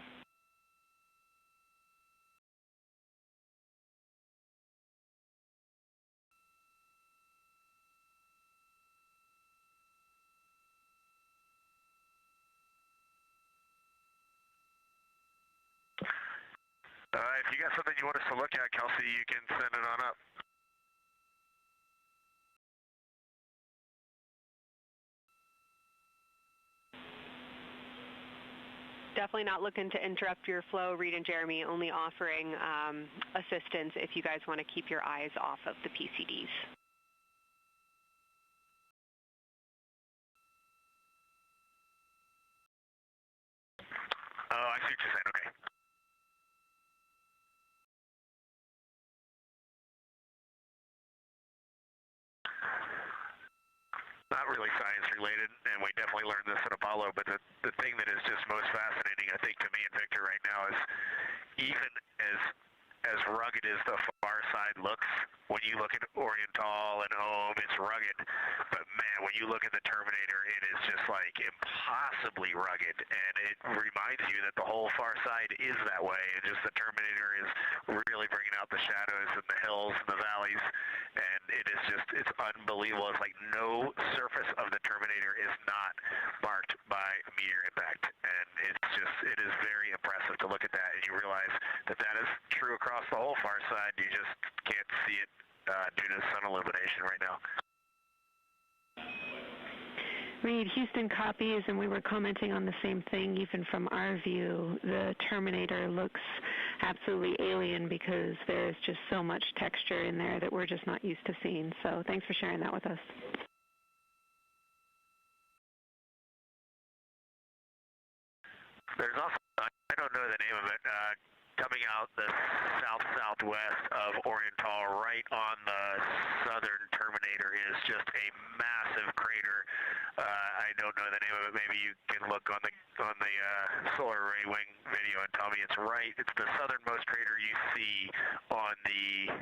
If you got something you want us to look at, Kelsey, you can send it on up. Definitely not looking to interrupt your flow, Reed and Jeremy, only offering assistance if you guys want to keep your eyes off of the PCDs. Oh, I see what you're saying. Okay. Not really science related, and we definitely learned this at Apollo, but the thing that is just most fascinating, I think, to me and Victor right now is even as rugged as the far side looks, when you look at Oriental and Ohm, it's rugged. But man, when you look at the Terminator, it is just like impossibly rugged, and it reminds you that the whole far side is that way, and just the Terminator is really bringing out the shadows and the hills and the valleys, and it is just, it's unbelievable. It's like no surface of the Terminator is not marked by a meteor impact, and it's just, it is very impressive to look at that, and you realize that that is true across the whole far side. You just can't see it due to sun illumination right now. Reed, Houston copies, and we were commenting on the same thing. Even from our view, the Terminator looks absolutely alien because there's just so much texture in there that we're just not used to seeing. So thanks for sharing that with us. There's also, I don't know the name of it, coming out the south-southwest of Oriental, right on the southern Terminator, is just a massive crater. I don't know the name of it. Maybe you can look on the solar array wing video and tell me it's right. It's the southernmost crater you see on the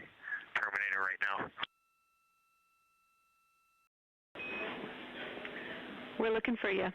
Terminator right now. We're looking for you.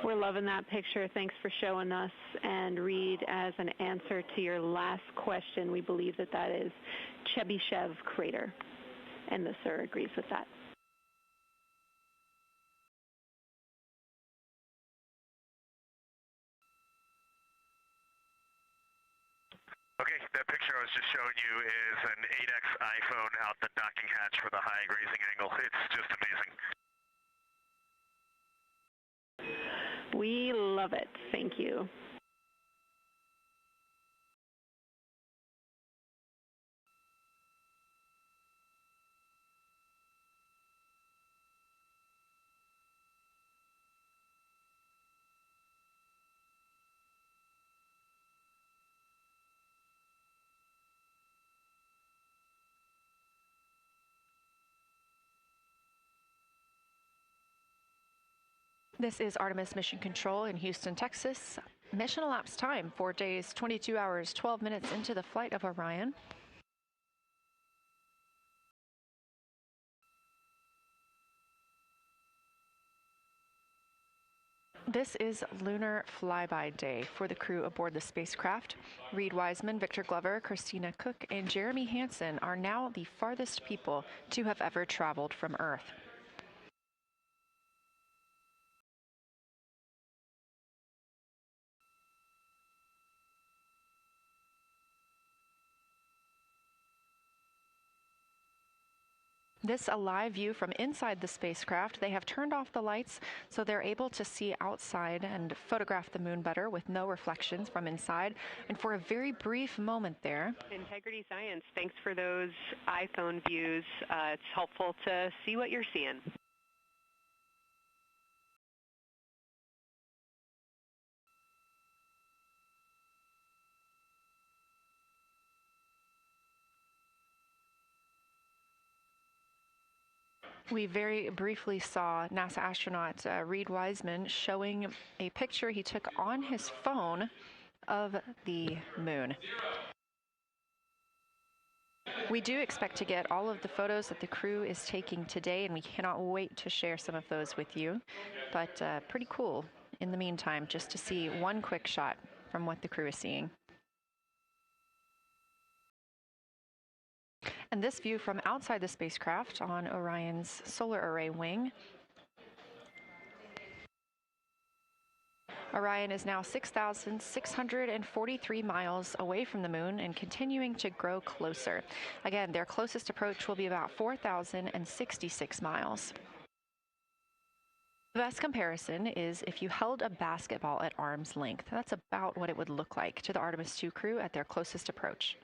We're loving that picture. Thanks for showing us. And Reed, as an answer to your last question, we believe that that is Chebyshev crater. And the sir agrees with that. Okay, that picture I was just showing you is an 8X iPhone out the docking hatch for the high grazing angle. It's just amazing. We love it. Thank you. This is Artemis Mission Control in Houston, Texas. Mission elapsed time, 4 days, 22 hours, 12 minutes into the flight of Orion. This is Lunar FlyBy Day for the crew aboard the spacecraft. Reed Wiseman, Victor Glover, Christina Cook, and Jeremy Hansen are now the farthest people to have ever traveled from Earth. This a live view from inside the spacecraft. They have turned off the lights so they're able to see outside and photograph the moon better with no reflections from inside. And for a very brief moment there. Integrity Science, thanks for those iPhone views. It's helpful to see what you're seeing. We very briefly saw NASA astronaut Reed Wiseman showing a picture he took on his phone of the moon. We do expect to get all of the photos that the crew is taking today, and we cannot wait to share some of those with you. But pretty cool in the meantime, just to see one quick shot from what the crew is seeing. And this view from outside the spacecraft on Orion's solar array wing. Orion is now 6,643 miles away from the moon and continuing to grow closer. Again, their closest approach will be about 4,066 miles. The best comparison is if you held a basketball at arm's length. That's about what it would look like to the Artemis II crew at their closest approach.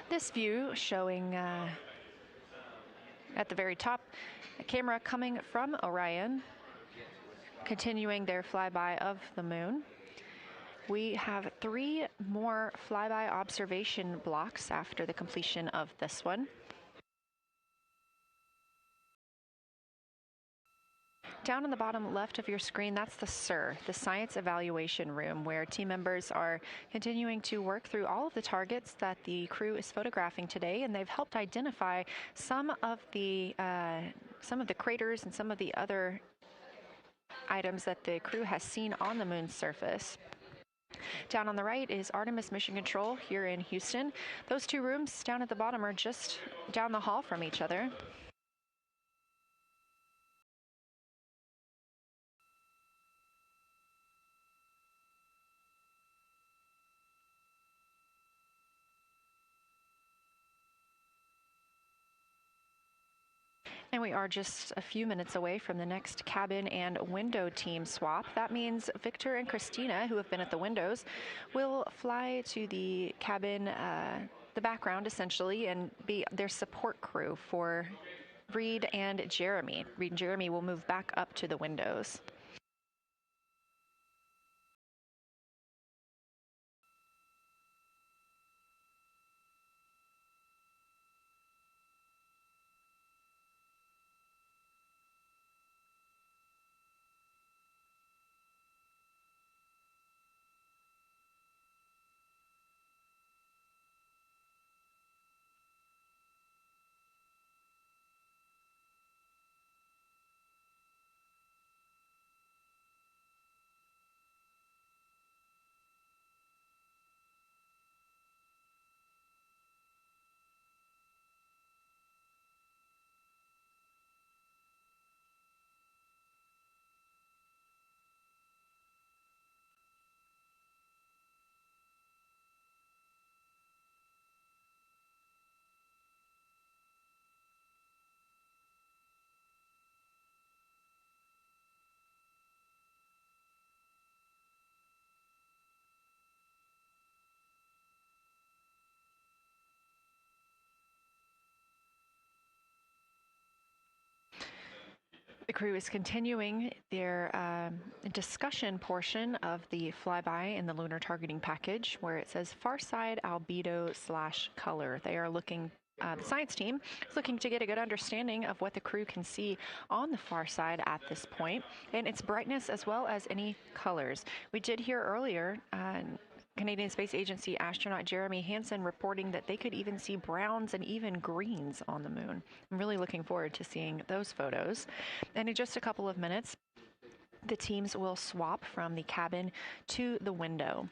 This view showing at the very top, a camera coming from Orion, continuing their flyby of the moon. We have 3 more flyby observation blocks after the completion of this one. Down on the bottom left of your screen, that's the SIR, the Science Evaluation Room, where team members are continuing to work through all of the targets that the crew is photographing today, and they've helped identify some of the craters and some of the other items that the crew has seen on the moon's surface. Down on the right is Artemis Mission Control here in Houston. Those 2 rooms down at the bottom are just down the hall from each other. And we are just a few minutes away from the next cabin and window team swap. That means Victor and Christina, who have been at the windows, will fly to the cabin, the background essentially, and be their support crew for Reed and Jeremy. Reed and Jeremy will move back up to the windows. crew is continuing their discussion portion of the flyby in the lunar targeting package, where it says far side albedo/color. They are looking. The science team is looking to get a good understanding of what the crew can see on the far side at this point, and its brightness as well as any colors. We did hear earlier Canadian Space Agency astronaut Jeremy Hansen reporting that they could even see browns and even greens on the moon. I'm really looking forward to seeing those photos. And in just a couple of minutes, the teams will swap from the cabin to the window.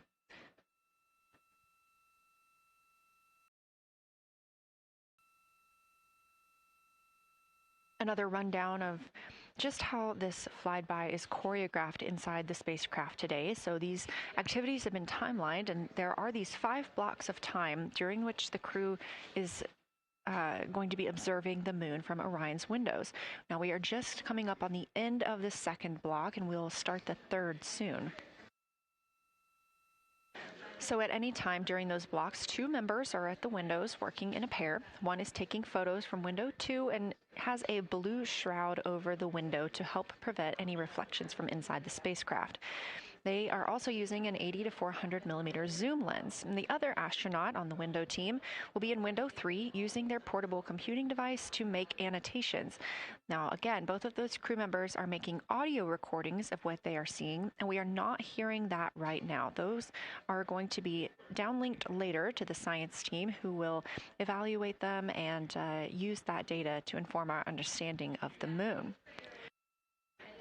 Another rundown of just how this flyby is choreographed inside the spacecraft today. So these activities have been timelined, and there are these 5 blocks of time during which the crew is going to be observing the moon from Orion's windows. Now we are just coming up on the end of the second block, and we'll start the third soon. So at any time during those blocks, 2 members are at the windows working in a pair. One is taking photos from window 2 and has a blue shroud over the window to help prevent any reflections from inside the spacecraft. They are also using an 80 to 400 millimeter zoom lens. And the other astronaut on the window team will be in window 3 using their portable computing device to make annotations. Now, again, both of those crew members are making audio recordings of what they are seeing, and we are not hearing that right now. Those are going to be downlinked later to the science team, who will evaluate them and use that data to inform our understanding of the moon.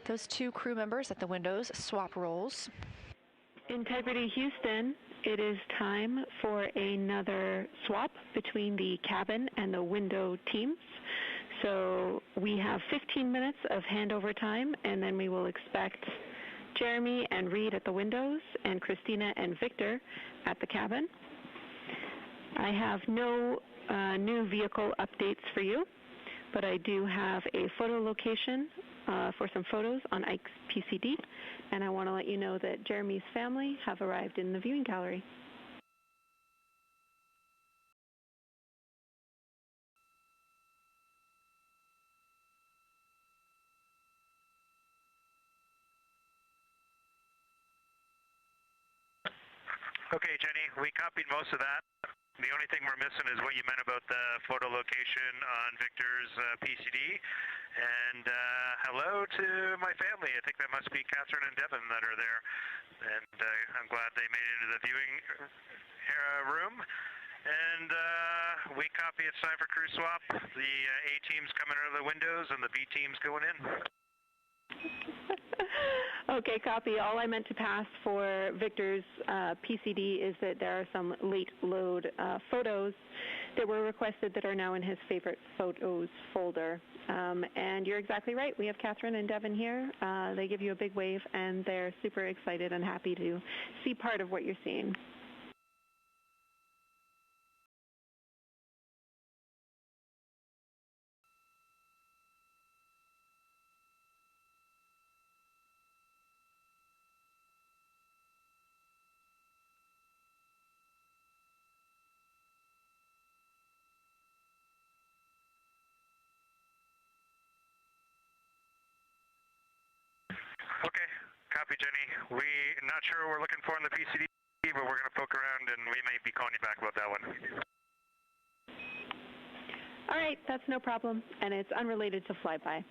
Those 2 crew members at the windows swap roles. Integrity Houston, it is time for another swap between the cabin and the window teams. So we have 15 minutes of handover time, and then we will expect Jeremy and Reed at the windows and Christina and Victor at the cabin. I have no new vehicle updates for you, but I do have a photo location for some photos on Ike's PCD, and I want to let you know that Jeremy's family have arrived in the viewing gallery. Okay, Jenny, we copied most of that. The only thing we're missing is what you meant about the photo location on Victor's PCD. And hello to my family. I think that must be Catherine and Devin that are there. And I'm glad they made it into the viewing room. And we copy it's time for crew swap. The A team's coming out of the windows and the B team's going in. Okay, copy. All I meant to pass for Victor's PCD is that there are some late load photos that were requested that are now in his favorite photos folder. And you're exactly right. We have Catherine and Devin here. They give you a big wave, and they're super excited and happy to see part of what you're seeing. Okay, copy, Jenny. We're not sure what we're looking for in the PCD, but we're going to poke around, and we may be calling you back about that one. All right, that's no problem, and it's unrelated to flyby.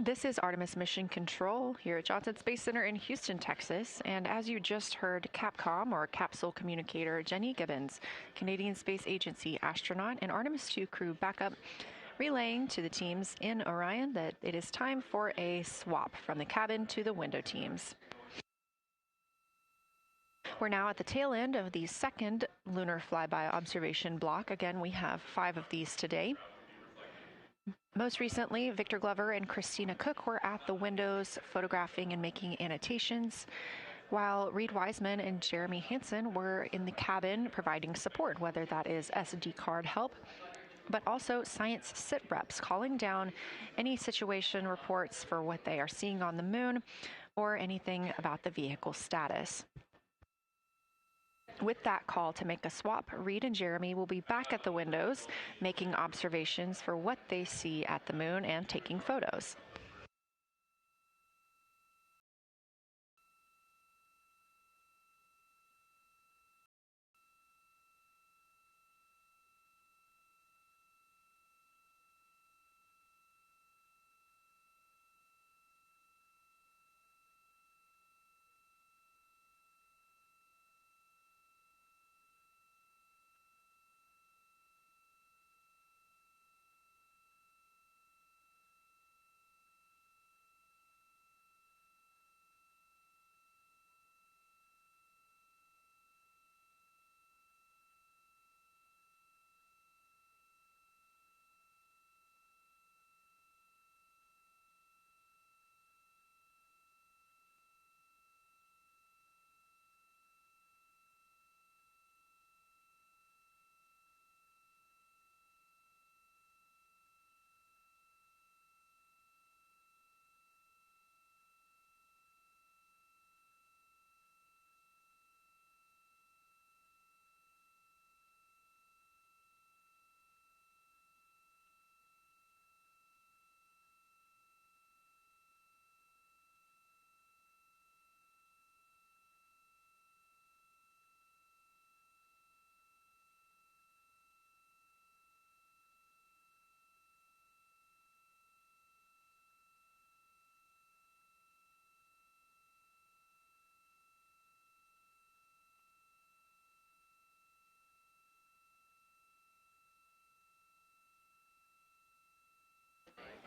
This is Artemis Mission Control here at Johnson Space Center in Houston, Texas. And as you just heard, Capcom, or Capsule Communicator Jenny Gibbons, Canadian Space Agency astronaut and Artemis II crew backup, relaying to the teams in Orion that it is time for a swap from the cabin to the window teams. We're now at the tail end of the second Lunar FlyBy observation block. Again, we have 5 of these today. Most recently, Victor Glover and Christina Cook were at the windows photographing and making annotations, while Reed Wiseman and Jeremy Hansen were in the cabin providing support, whether that is SD card help, but also science sit reps calling down any situation reports for what they are seeing on the moon or anything about the vehicle status. With that call to make a swap, Reed and Jeremy will be back at the windows, making observations for what they see at the moon and taking photos.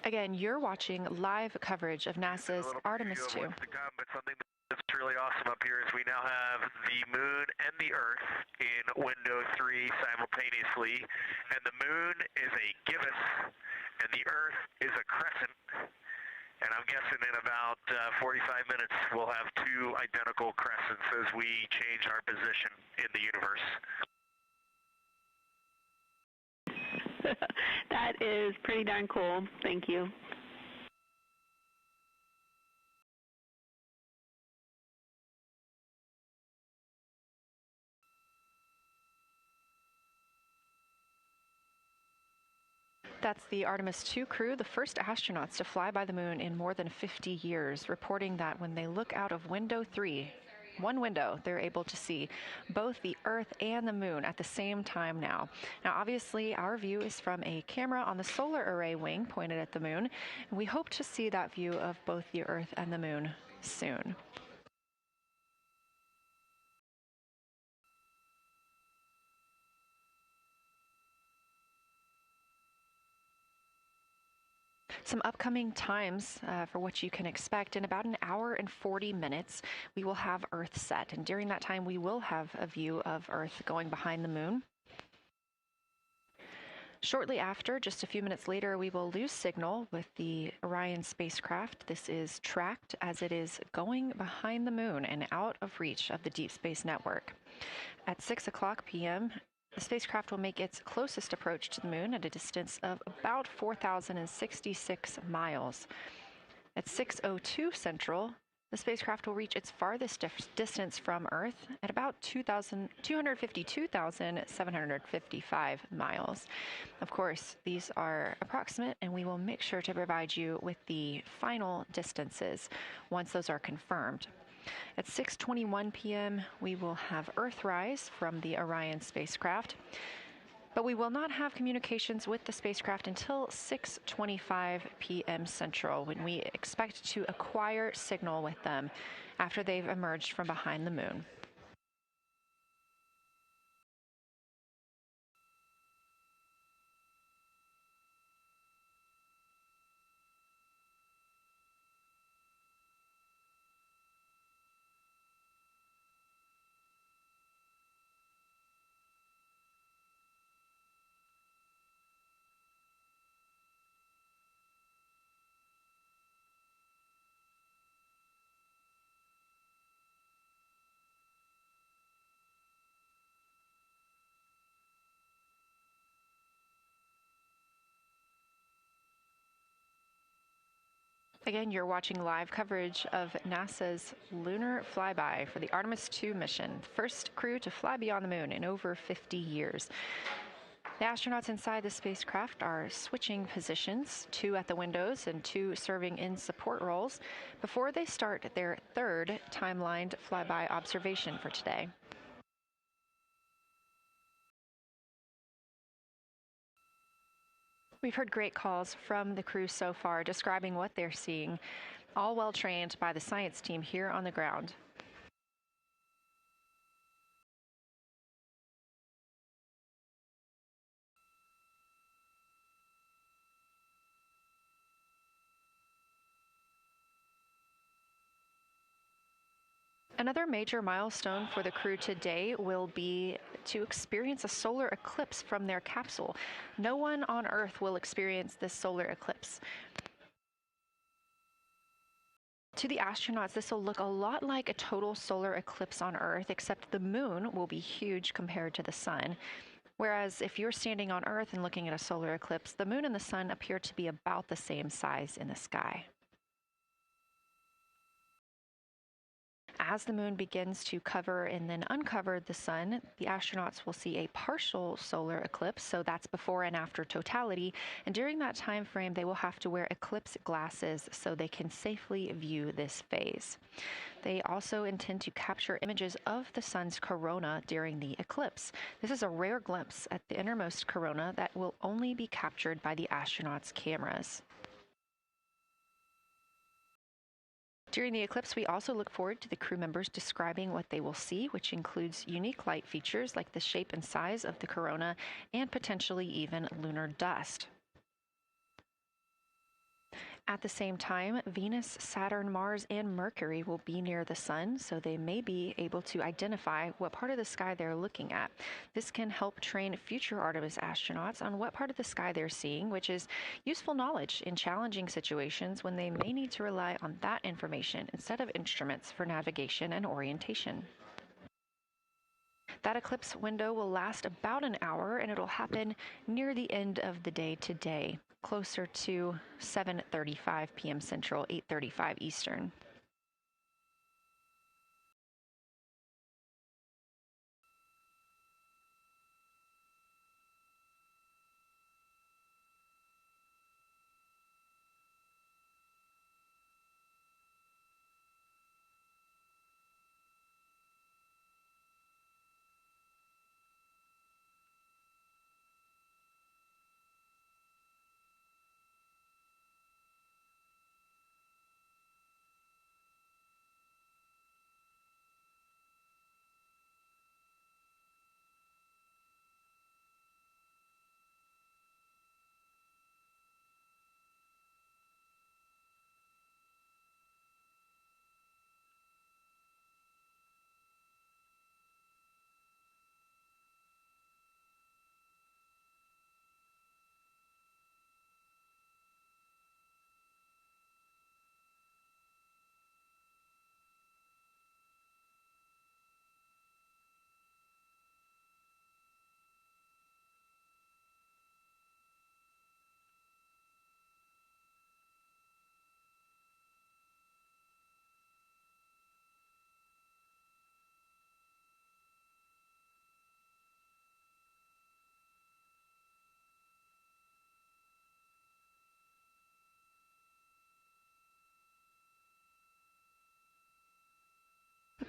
Again, you're watching live coverage of NASA's Artemis II. But something that's really awesome up here is we now have the moon and the Earth in window 3 simultaneously, and the moon is a gibbous, and the Earth is a crescent. And I'm guessing in about 45 minutes we'll have 2 identical crescents as we change our position in the universe. That is pretty darn cool. Thank you. That's the Artemis II crew, the first astronauts to fly by the moon in more than 50 years, reporting that when they look out of window 3, one window, they're able to see both the Earth and the moon at the same time now. Now, obviously, our view is from a camera on the solar array wing pointed at the moon, and we hope to see that view of both the Earth and the moon soon. Some upcoming times for what you can expect. In about an hour and 40 minutes, we will have Earth set. And during that time, we will have a view of Earth going behind the moon. Shortly after, just a few minutes later, we will lose signal with the Orion spacecraft. This is tracked as it is going behind the moon and out of reach of the Deep Space Network. At 6 o'clock p.m., the spacecraft will make its closest approach to the moon at a distance of about 4,066 miles. At 6:02 Central, the spacecraft will reach its farthest distance from Earth at about 252,755 miles. Of course, these are approximate, and we will make sure to provide you with the final distances once those are confirmed. At 6:21 p.m., we will have Earthrise from the Orion spacecraft, but we will not have communications with the spacecraft until 6:25 p.m. Central, when we expect to acquire signal with them after they've emerged from behind the moon. Again, you're watching live coverage of NASA's Lunar FlyBy for the Artemis II mission, first crew to fly beyond the moon in over 50 years. The astronauts inside the spacecraft are switching positions, 2 at the windows and 2 serving in support roles, before they start their third timelined flyby observation for today. We've heard great calls from the crew so far describing what they're seeing, all well trained by the science team here on the ground. Another major milestone for the crew today will be to experience a solar eclipse from their capsule. No one on Earth will experience this solar eclipse. To the astronauts, this will look a lot like a total solar eclipse on Earth, except the moon will be huge compared to the sun. Whereas if you're standing on Earth and looking at a solar eclipse, the moon and the sun appear to be about the same size in the sky. As the moon begins to cover and then uncover the sun, the astronauts will see a partial solar eclipse, so that's before and after totality, and during that time frame they will have to wear eclipse glasses so they can safely view this phase. They also intend to capture images of the sun's corona during the eclipse. This is a rare glimpse at the innermost corona that will only be captured by the astronauts' cameras. During the eclipse, we also look forward to the crew members describing what they will see, which includes unique light features like the shape and size of the corona and potentially even lunar dust. At the same time, Venus, Saturn, Mars, and Mercury will be near the sun, so they may be able to identify what part of the sky they're looking at. This can help train future Artemis astronauts on what part of the sky they're seeing, which is useful knowledge in challenging situations when they may need to rely on that information instead of instruments for navigation and orientation. That eclipse window will last about an hour, and it'll happen near the end of the day today, closer to 7:35 p.m. Central, 8:35 Eastern.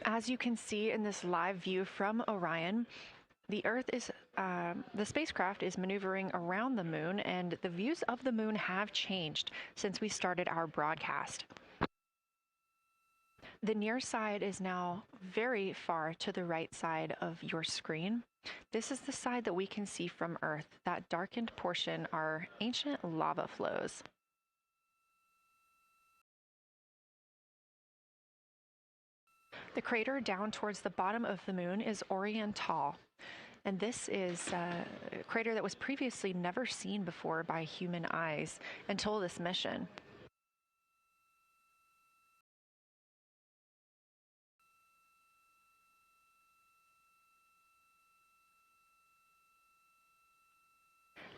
As you can see in this live view from Orion, the spacecraft is maneuvering around the moon, and the views of the moon have changed since we started our broadcast. The near side is now very far to the right side of your screen. This is the side that we can see from Earth. That darkened portion are ancient lava flows. The crater down towards the bottom of the moon is Orion, and this is a crater that was previously never seen before by human eyes until this mission.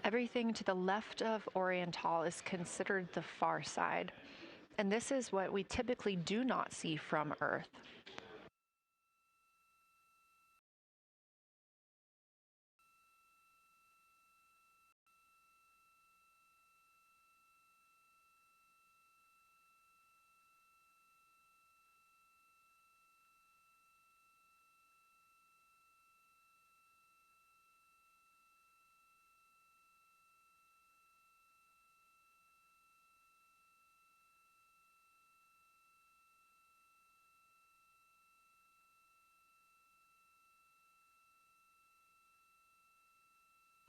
Everything to the left of Orion is considered the far side. And this is what we typically do not see from Earth.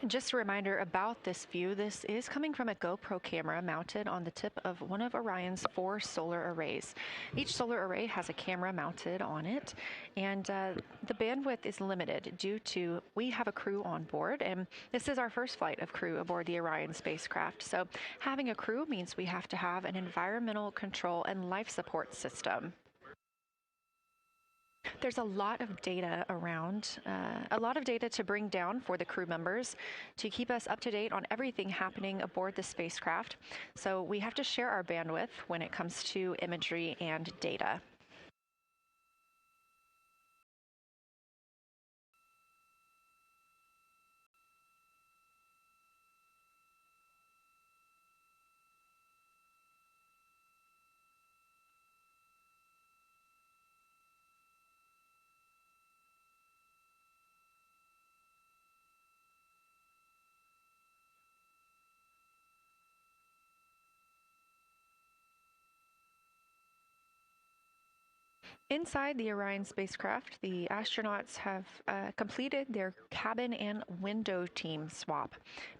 Just a reminder about this view. This is coming from a GoPro camera mounted on the tip of one of Orion's 4 solar arrays. Each solar array has a camera mounted on it, and the bandwidth is limited due to we have a crew on board, and this is our first flight of crew aboard the Orion spacecraft. So having a crew means we have to have an environmental control and life support system. There's a lot of data around, a lot of data to bring down for the crew members to keep us up to date on everything happening aboard the spacecraft. So we have to share our bandwidth when it comes to imagery and data. Inside the Orion spacecraft, the astronauts have completed their cabin and window team swap,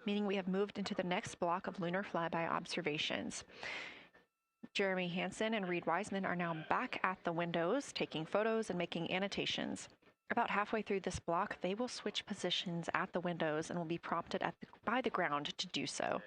meaning we have moved into the next block of Lunar FlyBy observations. Jeremy Hansen and Reed Wiseman are now back at the windows, taking photos and making annotations. About halfway through this block, they will switch positions at the windows and will be prompted by the ground to do so.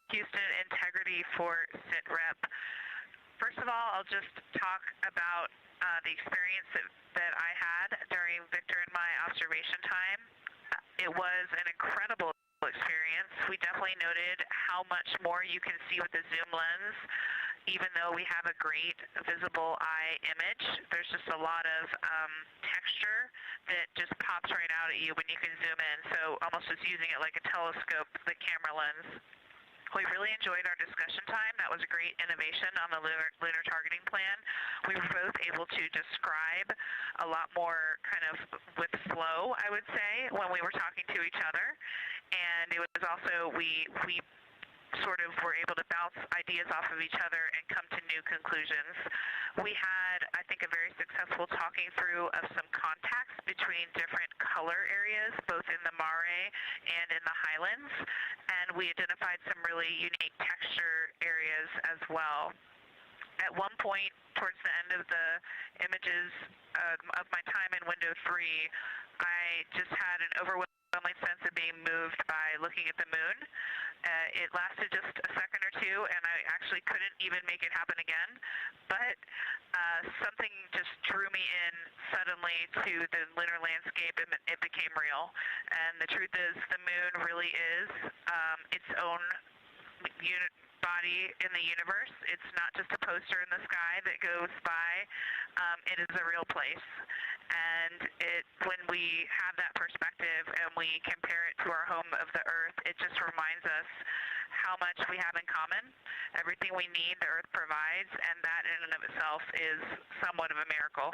Houston, integrity for SITREP. First of all, I'll just talk about the experience that I had during Victor and my observation time. It was an incredible experience. We definitely noted how much more you can see with the zoom lens. Even though we have a great visible eye image, there's just a lot of texture that just pops right out at you when you can zoom in. So almost just using it like a telescope, the camera lens. We really enjoyed our discussion time. That was a great innovation on the lunar targeting plan. We were both able to describe a lot more kind of with flow, I would say, when we were talking to each other. And it was also, we sort of were able to bounce ideas off of each other and come to new conclusions. We had, I think, a very successful talking through of some contacts between different color areas, both in the mare and in the highlands, and we identified some really unique texture areas as well. At one point, towards the end of the images of my time in window 3, I just had an overwhelming sense of being moved by looking at the moon. It lasted just a second or two, and I actually couldn't even make it happen again. But something just drew me in suddenly to the lunar landscape, and it became real. And the truth is, the moon really is its own body in the universe. It's not just a poster in the sky that goes by. It is a real place. And when we have that perspective and we compare it to our home of the Earth, it just reminds us how much we have in common. Everything we need, the Earth provides, and that in and of itself is somewhat of a miracle,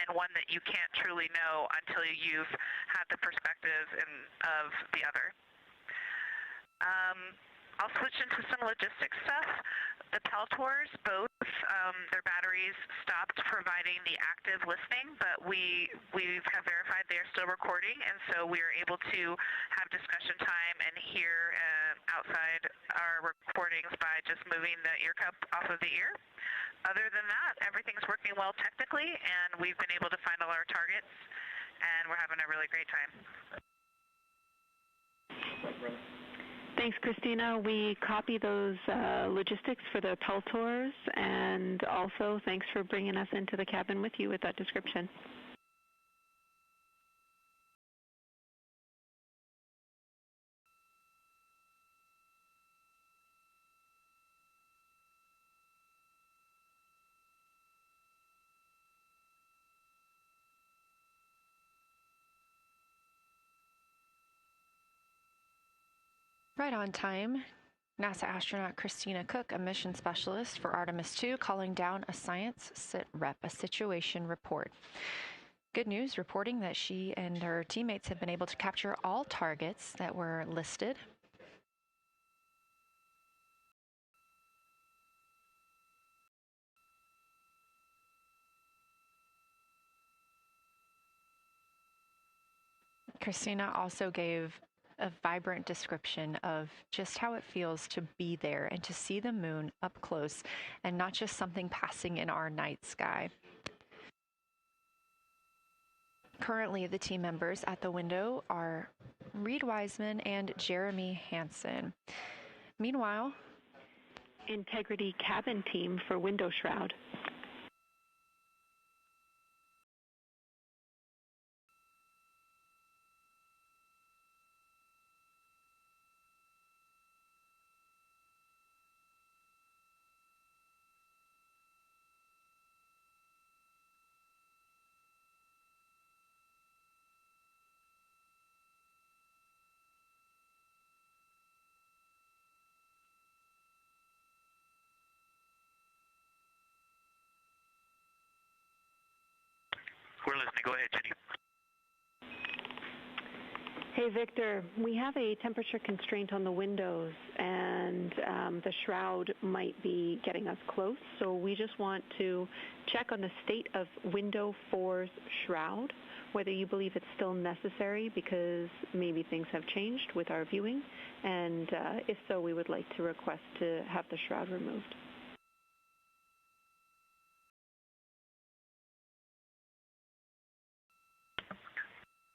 and one that you can't truly know until you've had the perspective of the other. I'll switch into some logistics stuff. The Peltors, both their batteries stopped providing the active listening, but we have verified they are still recording, and so we are able to have discussion time and hear outside our recordings by just moving the ear cup off of the ear. Other than that, everything's working well technically, and we've been able to find all our targets, and we're having a really great time. Thanks, Christina. We copy those logistics for the Peltors, and also thanks for bringing us into the cabin with you with that description. Right on time. NASA astronaut Christina Cook, a mission specialist for Artemis II, calling down a science a situation report. Good news, reporting that she and her teammates have been able to capture all targets that were listed. Christina also gave a vibrant description of just how it feels to be there and to see the moon up close and not just something passing in our night sky. Currently, the team members at the window are Reed Wiseman and Jeremy Hansen. Meanwhile, Integrity cabin team for window shroud. We're listening. Go ahead, Jenny. Hey, Victor, we have a temperature constraint on the windows, and the shroud might be getting us close, so we just want to check on the state of window 4's shroud, whether you believe it's still necessary because maybe things have changed with our viewing, and if so, we would like to request to have the shroud removed.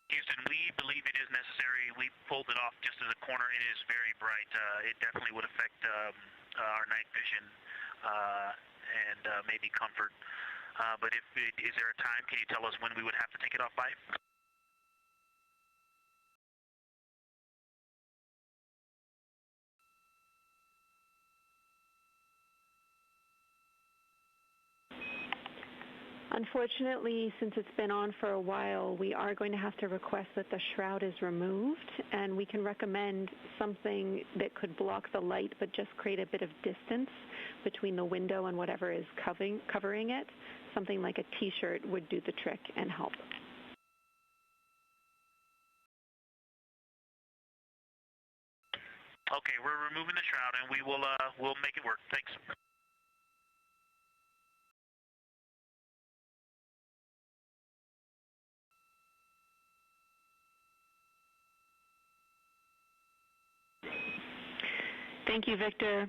Houston, we believe it is necessary. We pulled it off just as a corner. It is very bright. It definitely would affect our night vision and maybe comfort. But is there a time? Can you tell us when we would have to take it off by? Unfortunately, since it's been on for a while, we are going to have to request that the shroud is removed, and we can recommend something that could block the light but just create a bit of distance between the window and whatever is covering it. Something like a t-shirt would do the trick and help. Okay, we're removing the shroud, and we'll make it work. Thanks. Thank you, Victor.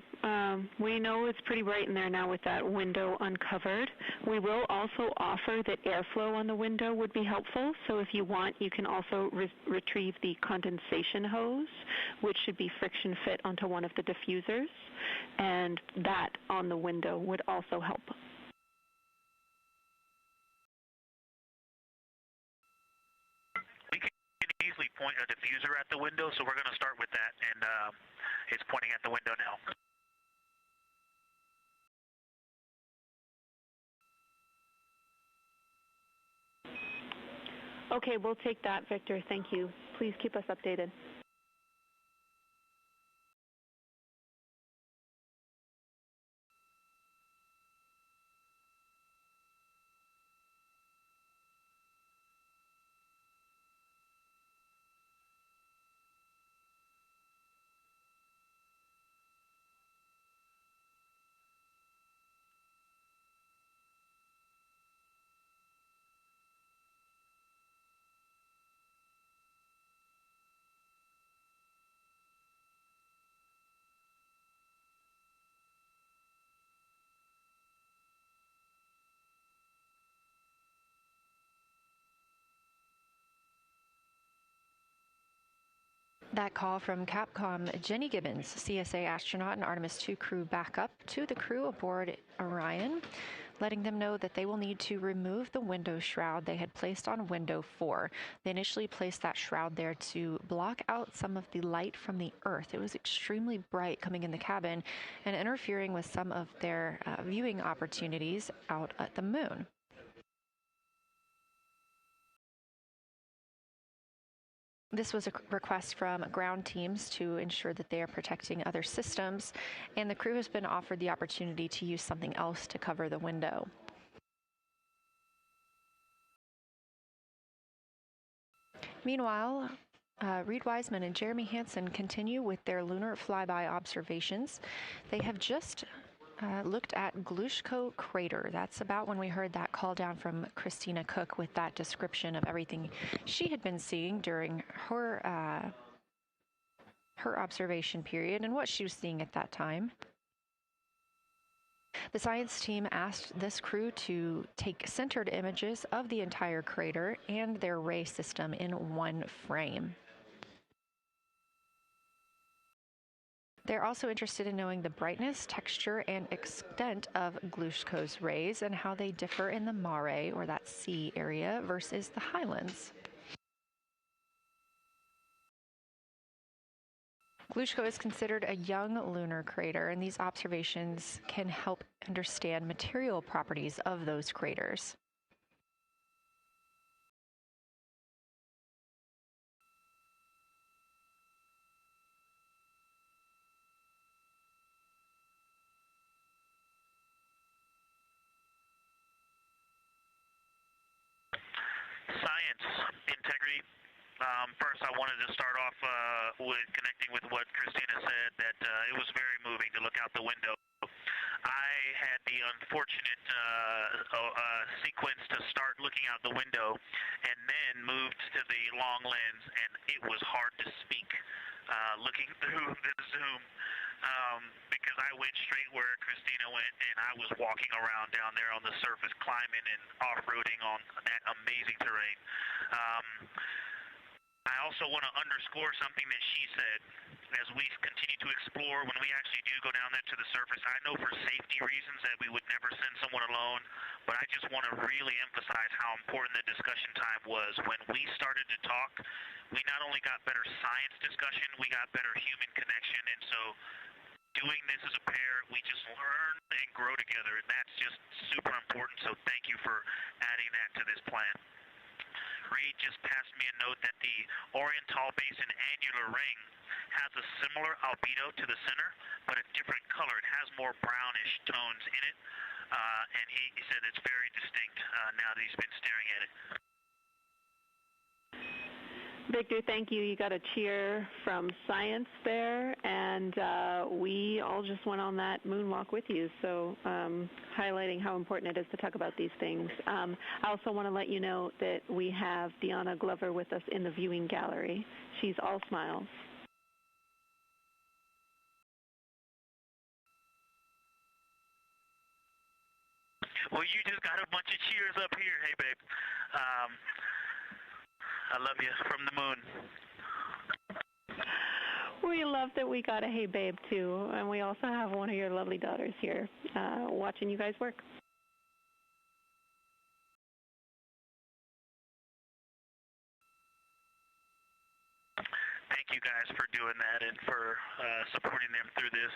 We know it's pretty bright in there now with that window uncovered. We will also offer that airflow on the window would be helpful. So if you want, you can also retrieve the condensation hose, which should be friction fit onto one of the diffusers. And that on the window would also help. We can easily point a diffuser at the window, so we're going to start with that, and it's pointing at the window now. Okay, we'll take that, Victor. Thank you. Please keep us updated. That call from Capcom Jenny Gibbons, CSA astronaut and Artemis II crew backup, to the crew aboard Orion, letting them know that they will need to remove the window shroud they had placed on window 4. They initially placed that shroud there to block out some of the light from the Earth. It was extremely bright coming in the cabin and interfering with some of their viewing opportunities out at the moon. This was a request from ground teams to ensure that they are protecting other systems, and the crew has been offered the opportunity to use something else to cover the window. Meanwhile, Reed Wiseman and Jeremy Hansen continue with their lunar flyby observations. They have just looked at Geological crater. That's about when we heard that call down from Christina Cook with that description of everything she had been seeing during her observation period and what she was seeing at that time. The science team asked this crew to take centered images of the entire crater and their ray system in one frame. They're also interested in knowing the brightness, texture, and extent of Geological's rays and how they differ in the mare, or that sea area, versus the highlands. Geological is considered a young lunar crater, and these observations can help understand material properties of those craters. Science, integrity. First, I wanted to start off with connecting with what Christina said, that it was very moving to look out the window. I had the unfortunate sequence to start looking out the window and then moved to the long lens, and it was hard to speak looking through the zoom because I went straight where Christina went, and I was walking around down there on the surface, climbing and off-roading on that amazing terrain. I also want to underscore something that she said. As we continue to explore, when we actually do go down there to the surface, I know for safety reasons that we would never send someone alone, but I just want to really emphasize how important the discussion time was. When we started to talk, we not only got better science discussion, we got better human connection, and so doing this as a pair, we just learn and grow together, and that's just super important, so thank you for adding that to this plan. Reed just passed me a note that the Orion Tall Basin annular ring has a similar albedo to the center, but a different color. It has more brownish tones in it, and he said it's very distinct now that he's been staring at it. Victor, thank you. You got a cheer from science there, and we all just went on that moonwalk with you, so highlighting how important it is to talk about these things. I also want to let you know that we have Deanna Glover with us in the viewing gallery. She's all smiles. Well, you just got a bunch of cheers up here. Hey, babe. I love you from the moon. We love that we got a hey babe too, and we also have one of your lovely daughters here watching you guys work. Thank you guys for doing that and for supporting them through this.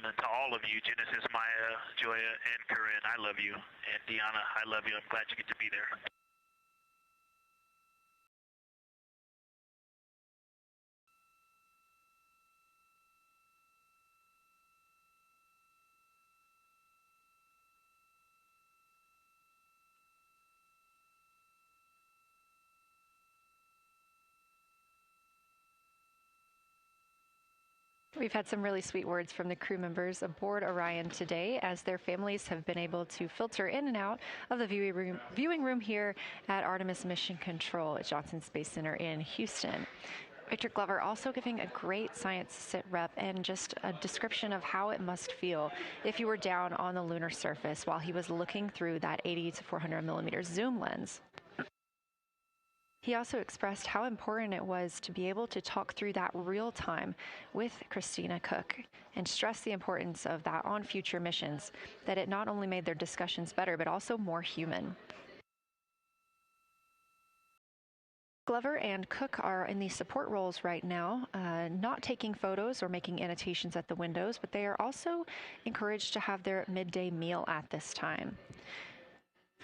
And to all of you, Genesis, Maya, Joya, and Corinne, I love you. And Deanna, I love you. I'm glad you get to be there. We've had some really sweet words from the crew members aboard Orion today, as their families have been able to filter in and out of the viewing room here at Artemis Mission Control at Johnson Space Center in Houston. Victor Glover also giving a great science sit rep and just a description of how it must feel if you were down on the lunar surface while he was looking through that 80 to 400 millimeter zoom lens. He also expressed how important it was to be able to talk through that real time with Christina Cook and stress the importance of that on future missions, that it not only made their discussions better, but also more human. Glover and Cook are in the support roles right now, not taking photos or making annotations at the windows, but they are also encouraged to have their midday meal at this time.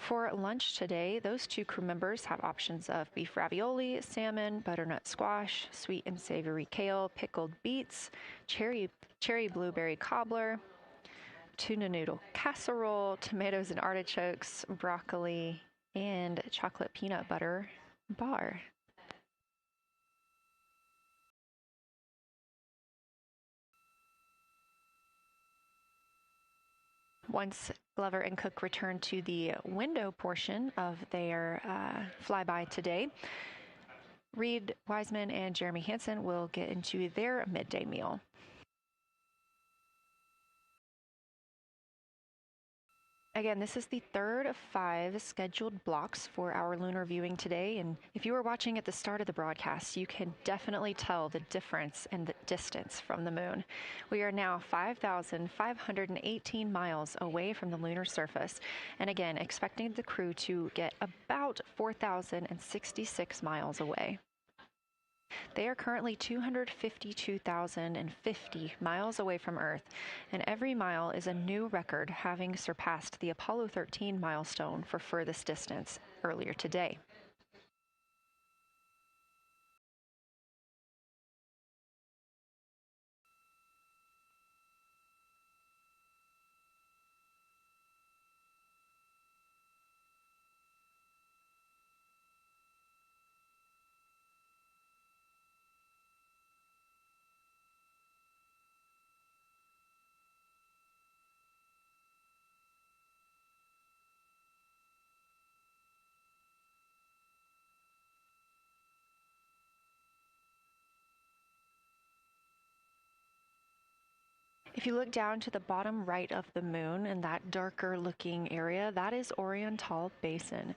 For lunch today, those two crew members have options of beef ravioli, salmon, butternut squash, sweet and savory kale, pickled beets, cherry blueberry cobbler, tuna noodle casserole, tomatoes and artichokes, broccoli, and chocolate peanut butter bar. Once Glover and Cook return to the window portion of their flyby today, Reed Wiseman and Jeremy Hansen will get into their midday meal. Again, this is the third of 5 scheduled blocks for our lunar viewing today, and if you were watching at the start of the broadcast, you can definitely tell the difference in the distance from the moon. We are now 5,518 miles away from the lunar surface, and again, expecting the crew to get about 4,066 miles away. They are currently 252,050 miles away from Earth, and every mile is a new record, having surpassed the Apollo 13 milestone for furthest distance earlier today. If you look down to the bottom right of the moon in that darker looking area, that is Orion Basin.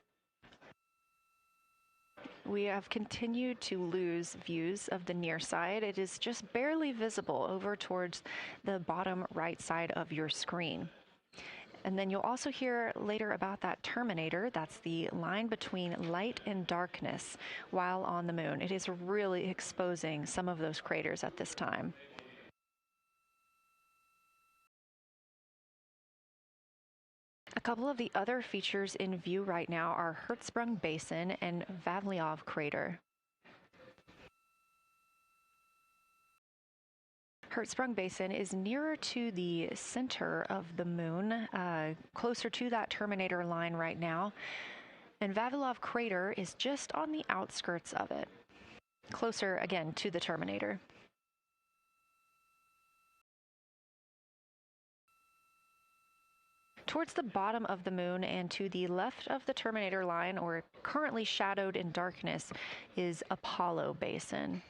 We have continued to lose views of the near side. It is just barely visible over towards the bottom right side of your screen. And then you'll also hear later about that terminator. That's the line between light and darkness while on the moon. It is really exposing some of those craters at this time. A couple of the other features in view right now are Hertzsprung Basin and Vavilov Crater. Hertzsprung Basin is nearer to the center of the moon, closer to that terminator line right now, and Vavilov Crater is just on the outskirts of it, closer again to the terminator. Towards the bottom of the moon and to the left of the terminator line, or currently shadowed in darkness, is Apollo Basin.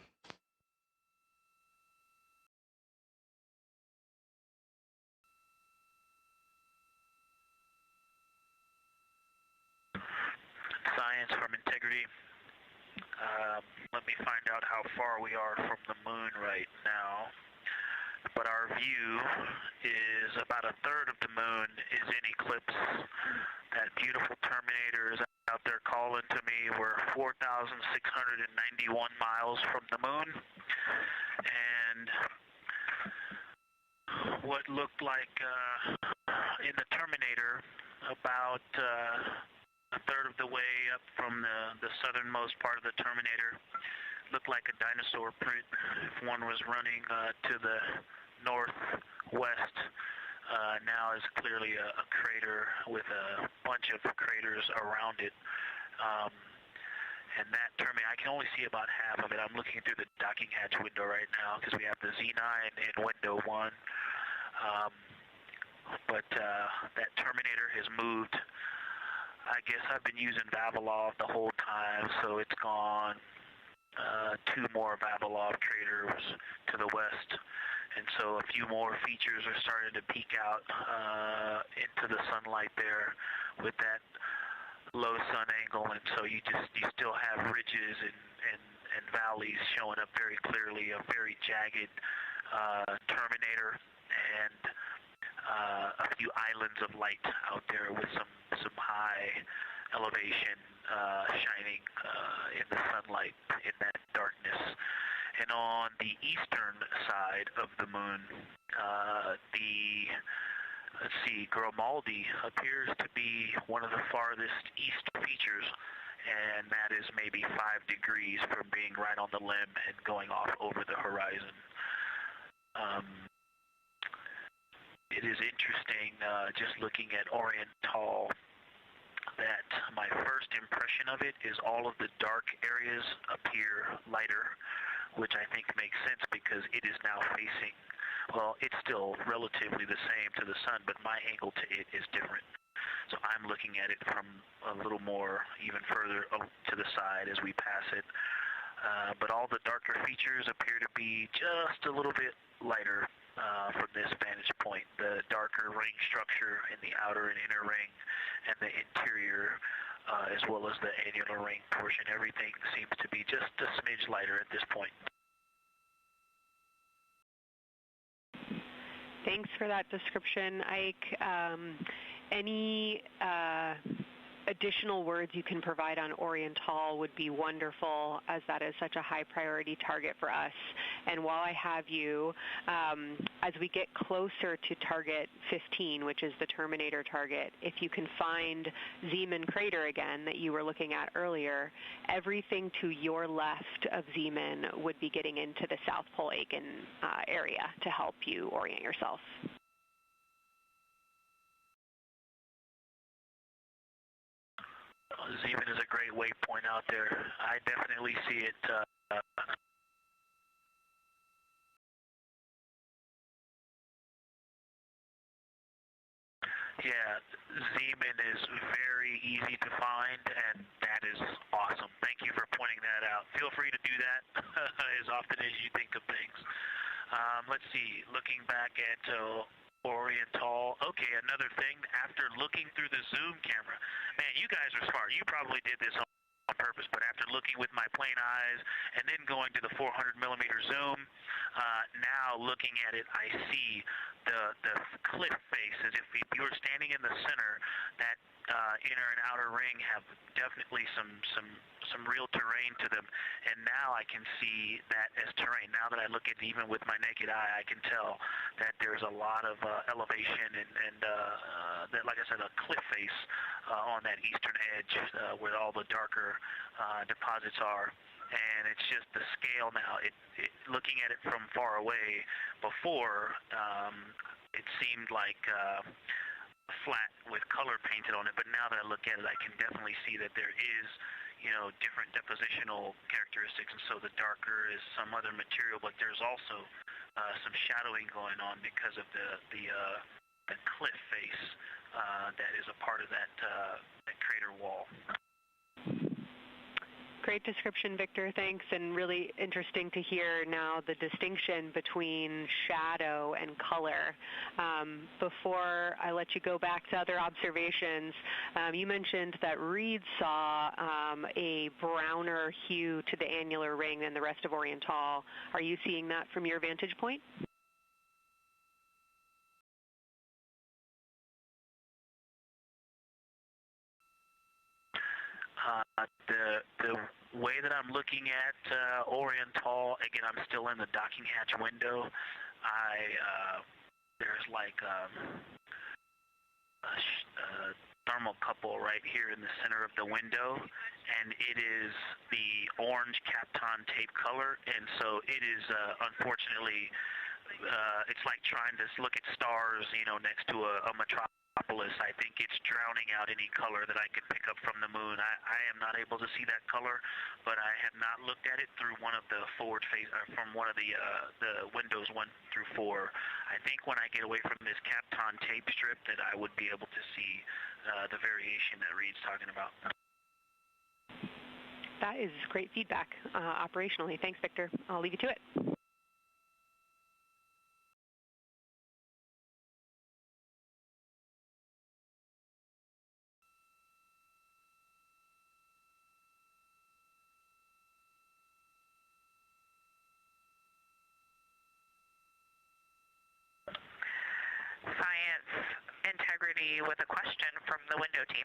Science from Integrity. Let me find out how far we are from the moon right now. But our view is about a third of the moon is in Eclipse. That beautiful terminator is out there calling to me. We're 4,691 miles from the moon. And what looked like in the terminator, about a third of the way up from the southernmost part of the terminator, looked like a dinosaur print if one was running to the northwest. Now is clearly a crater with a bunch of craters around it. And that terminator, I can only see about half of it. I'm looking through the docking hatch window right now because we have the Z9 in window 1. But that terminator has moved. I guess I've been using Vavilov the whole time, so it's gone 2 more Vavilov craters to the west, and so a few more features are starting to peek out into the sunlight there with that low sun angle, and so you still have ridges and valleys showing up very clearly, a very jagged terminator, and a few islands of light out there with some high elevation shining in the sunlight in that darkness. And on the eastern side of the moon, let's see, Grimaldi appears to be one of the farthest east features, and that is maybe 5 degrees from being right on the limb and going off over the horizon. It is interesting, just looking at Oriental, that my first impression of it is all of the dark areas appear lighter, which I think makes sense because it is now facing, well, it's still relatively the same to the sun, but my angle to it is different. So I'm looking at it from a little more, even further to the side as we pass it. But all the darker features appear to be just a little bit lighter from this vantage point. The darker ring structure in the outer and inner ring and the interior, as well as the annular ring portion, everything seems to be just a smidge lighter at this point. Thanks for that description, Ike. Any additional words you can provide on Oriental would be wonderful, as that is such a high priority target for us. And while I have you, as we get closer to target 15, which is the Terminator target, if you can find Zeeman crater again that you were looking at earlier, everything to your left of Zeeman would be getting into the South Pole Aiken area to help you orient yourself. Zeeman is a great waypoint out there. I definitely see it. Yeah, Zeeman is very easy to find, and that is awesome. Thank you for pointing that out. Feel free to do that as often as you think of things. Let's see, looking back at Oriental. Okay, another thing, after looking through the zoom camera, man, you guys are smart. You probably did this on purpose, but after looking with my plain eyes and then going to the 400 millimeter zoom, now looking at it, I see the cliff face as if you were standing in the center. That inner and outer ring have definitely some real terrain to them, and now I can see that as terrain. Now that I look at it even with my naked eye, I can tell that there's a lot of elevation and that, like I said, a cliff face on that eastern edge where all the darker deposits are. And it's just the scale now. Looking at it from far away before, it seemed like flat with color painted on it, but now that I look at it, I can definitely see that there is, different depositional characteristics, and so the darker is some other material, but there's also some shadowing going on because of the cliff face that is a part of that crater wall. Great description, Victor. Thanks, and really interesting to hear now the distinction between shadow and color. Before I let you go back to other observations, you mentioned that Reed saw a browner hue to the annular ring than the rest of Oriental. Are you seeing that from your vantage point? The way that I'm looking at Oriental, again, I'm still in the docking hatch window. There's like a thermocouple right here in the center of the window, and it is the orange Kapton tape color, and so it is unfortunately, it's like trying to look at stars, next to a metropolis. I think it's drowning out any color that I could pick up from the moon. I am not able to see that color, but I have not looked at it through one of the forward face, from one of the windows 1 through 4. I think when I get away from this Kapton tape strip that I would be able to see the variation that Reed's talking about. That is great feedback operationally. Thanks, Victor. I'll leave you to it. Integrity with a question from the window team.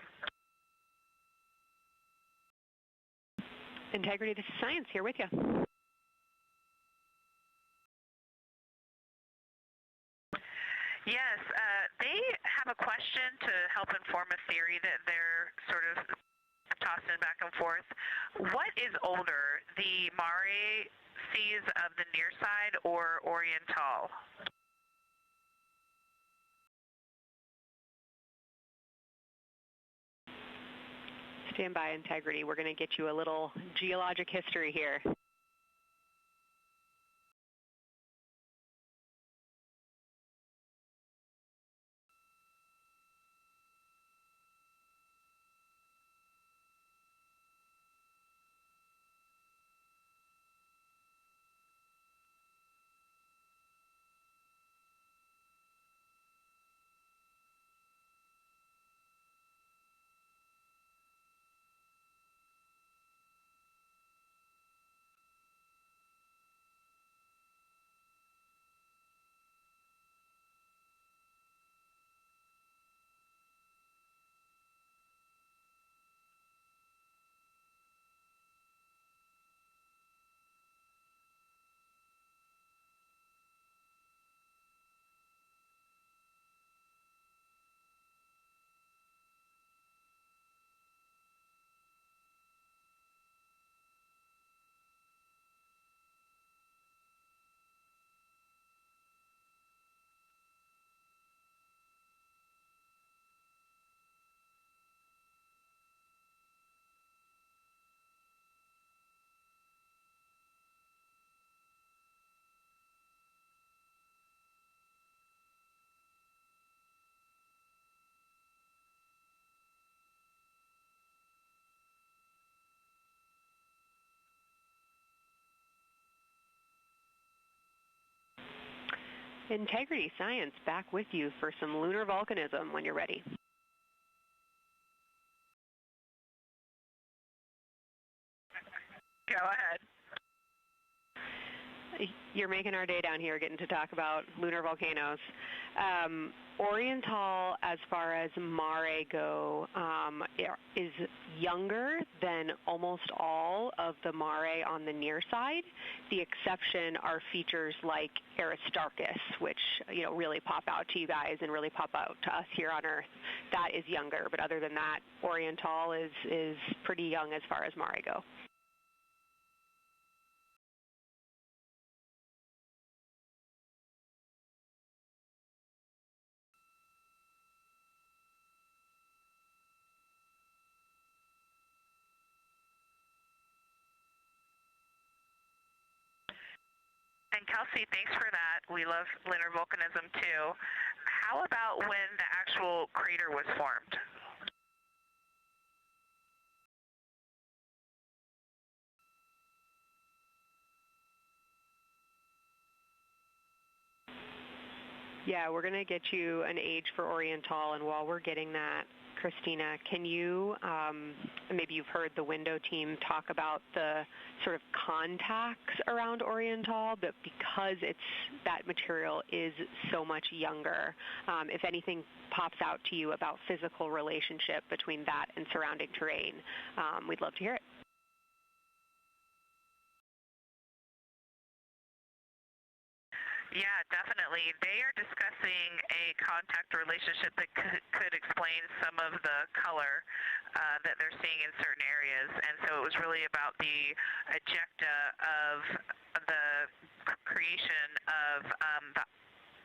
Integrity, this is Science here with you. Yes, they have a question to help inform a theory that they're sort of tossing back and forth. What is older, the Mare seas of the near side or Oriental? Stand by, Integrity. We're going to get you a little geologic history here. Integrity Science back with you for some lunar volcanism when you're ready. Go ahead. You're making our day down here getting to talk about lunar volcanoes. Oriental, as far as Mare go, is younger than almost all of the Mare on the near side. The exception are features like Aristarchus, which really pop out to you guys and really pop out to us here on Earth. That is younger, but other than that, Oriental is pretty young as far as Mare go. And Kelsey, thanks for that. We love lunar volcanism too. How about when the actual crater was formed? Yeah, we're going to get you an age for Oriental, and while we're getting that, Christina, can you, maybe you've heard the window team talk about the sort of contacts around Oriental, but because that material is so much younger, if anything pops out to you about physical relationship between that and surrounding terrain, we'd love to hear it. Yeah, definitely. They are discussing a contact relationship that could explain some of the color that they're seeing in certain areas. And so it was really about the ejecta of the creation of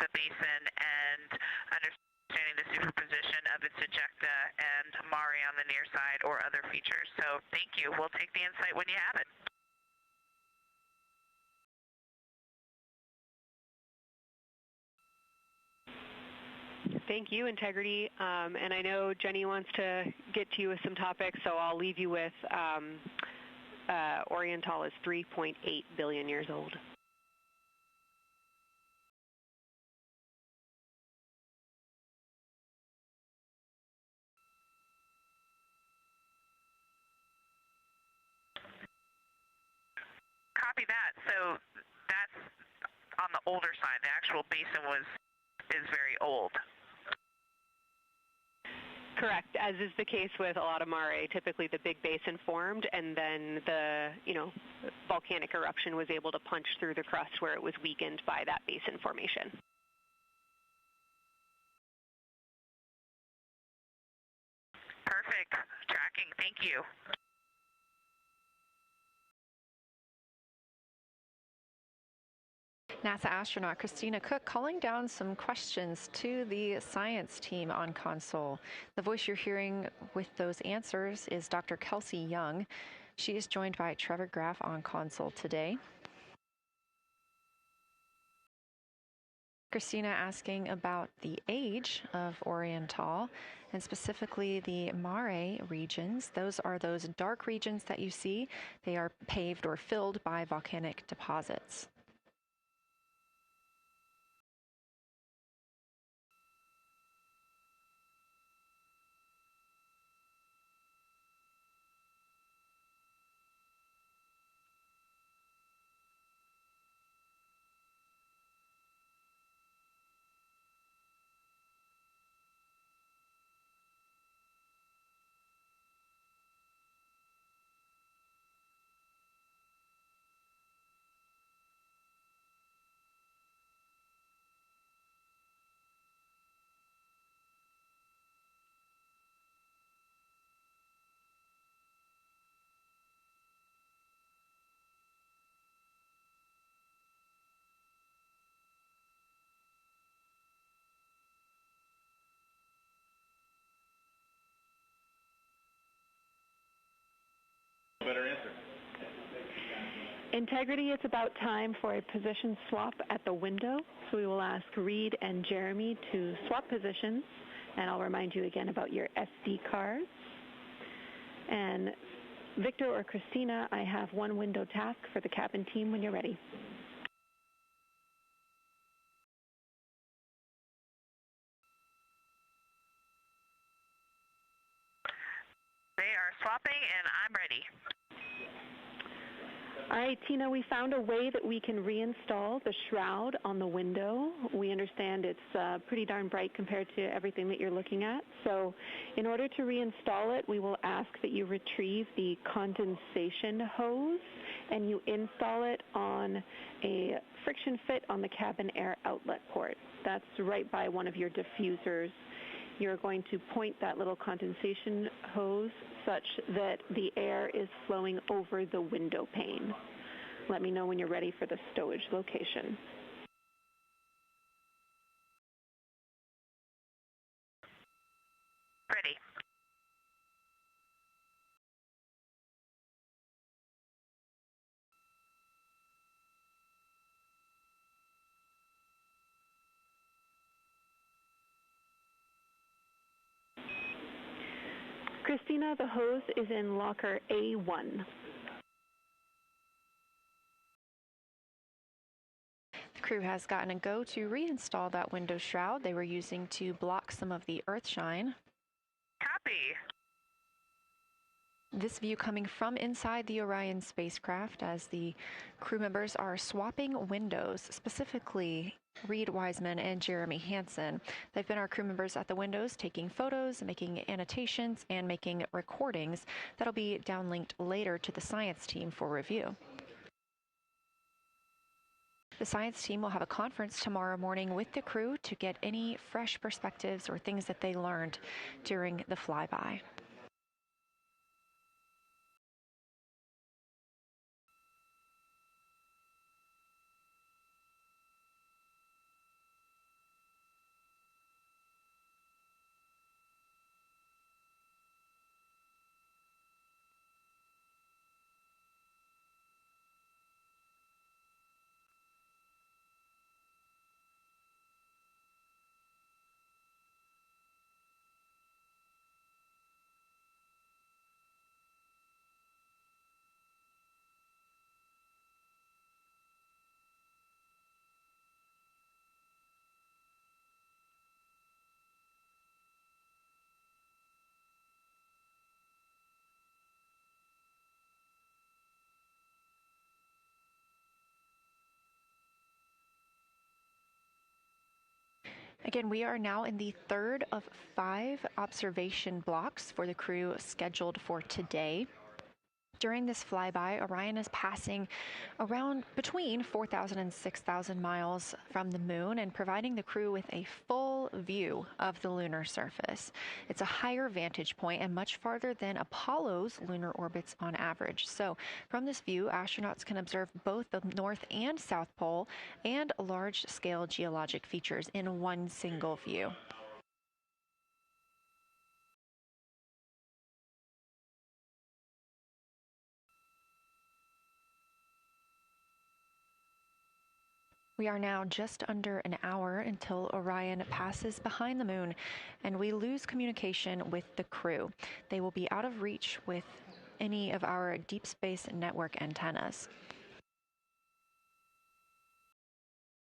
the basin and understanding the superposition of its ejecta and Mare on the near side or other features. So thank you. We'll take the insight when you have it. Thank you, Integrity. And I know Jenny wants to get to you with some topics, so I'll leave you with Oriental is 3.8 billion years old. Copy that. So that's on the older side. The actual basin is very old. Correct. As is the case with a lot of mare, typically the big basin formed, and then the volcanic eruption was able to punch through the crust where it was weakened by that basin formation. Perfect. Tracking. Thank you. NASA astronaut Christina Cook calling down some questions to the science team on console. The voice you're hearing with those answers is Dr. Kelsey Young. She is joined by Trevor Graff on console today. Christina asking about the age of Orion and specifically the mare regions. Those are those dark regions that you see. They are paved or filled by volcanic deposits. Better answer. Integrity, it's about time for a position swap at the window. So we will ask Reed and Jeremy to swap positions, and I'll remind you again about your SD cards. And Victor or Christina, I have one window task for the cabin team when you're ready. They are swapping, and I'm ready. All right, Tina, we found a way that we can reinstall the shroud on the window. We understand it's pretty darn bright compared to everything that you're looking at. So in order to reinstall it, we will ask that you retrieve the condensation hose and you install it on a friction fit on the cabin air outlet port. That's right by one of your diffusers. You're going to point that little condensation hose such that the air is flowing over the window pane. Let me know when you're ready for the stowage location. Ready. Christina, the hose is in locker A1. The crew has gotten a go to reinstall that window shroud they were using to block some of the earth shine. Copy. This view coming from inside the Orion spacecraft as the crew members are swapping windows, specifically Reed Wiseman and Jeremy Hansen. They've been our crew members at the windows taking photos, making annotations, and making recordings that'll be downlinked later to the science team for review. The science team will have a conference tomorrow morning with the crew to get any fresh perspectives or things that they learned during the flyby. Again, we are now in the third of 5 observation blocks for the crew scheduled for today. During this flyby, Orion is passing around between 4,000 and 6,000 miles from the moon and providing the crew with a full view of the lunar surface. It's a higher vantage point and much farther than Apollo's lunar orbits on average. So from this view, astronauts can observe both the North and South Pole and large-scale geologic features in one single view. We are now just under an hour until Orion passes behind the moon, and we lose communication with the crew. They will be out of reach with any of our deep space network antennas.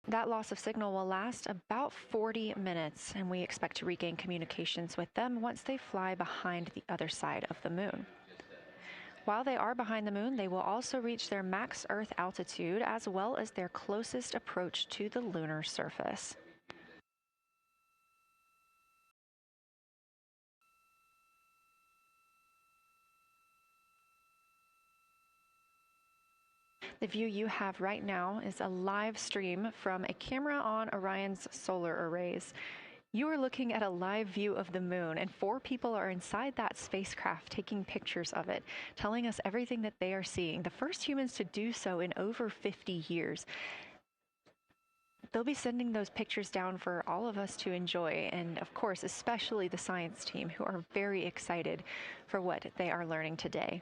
That loss of signal will last about 40 minutes, and we expect to regain communications with them once they fly behind the other side of the moon. While they are behind the moon, they will also reach their max Earth altitude as well as their closest approach to the lunar surface. The view you have right now is a live stream from a camera on Orion's solar arrays. You are looking at a live view of the moon, and 4 people are inside that spacecraft taking pictures of it, telling us everything that they are seeing. The first humans to do so in over 50 years. They'll be sending those pictures down for all of us to enjoy, and of course, especially the science team, who are very excited for what they are learning today.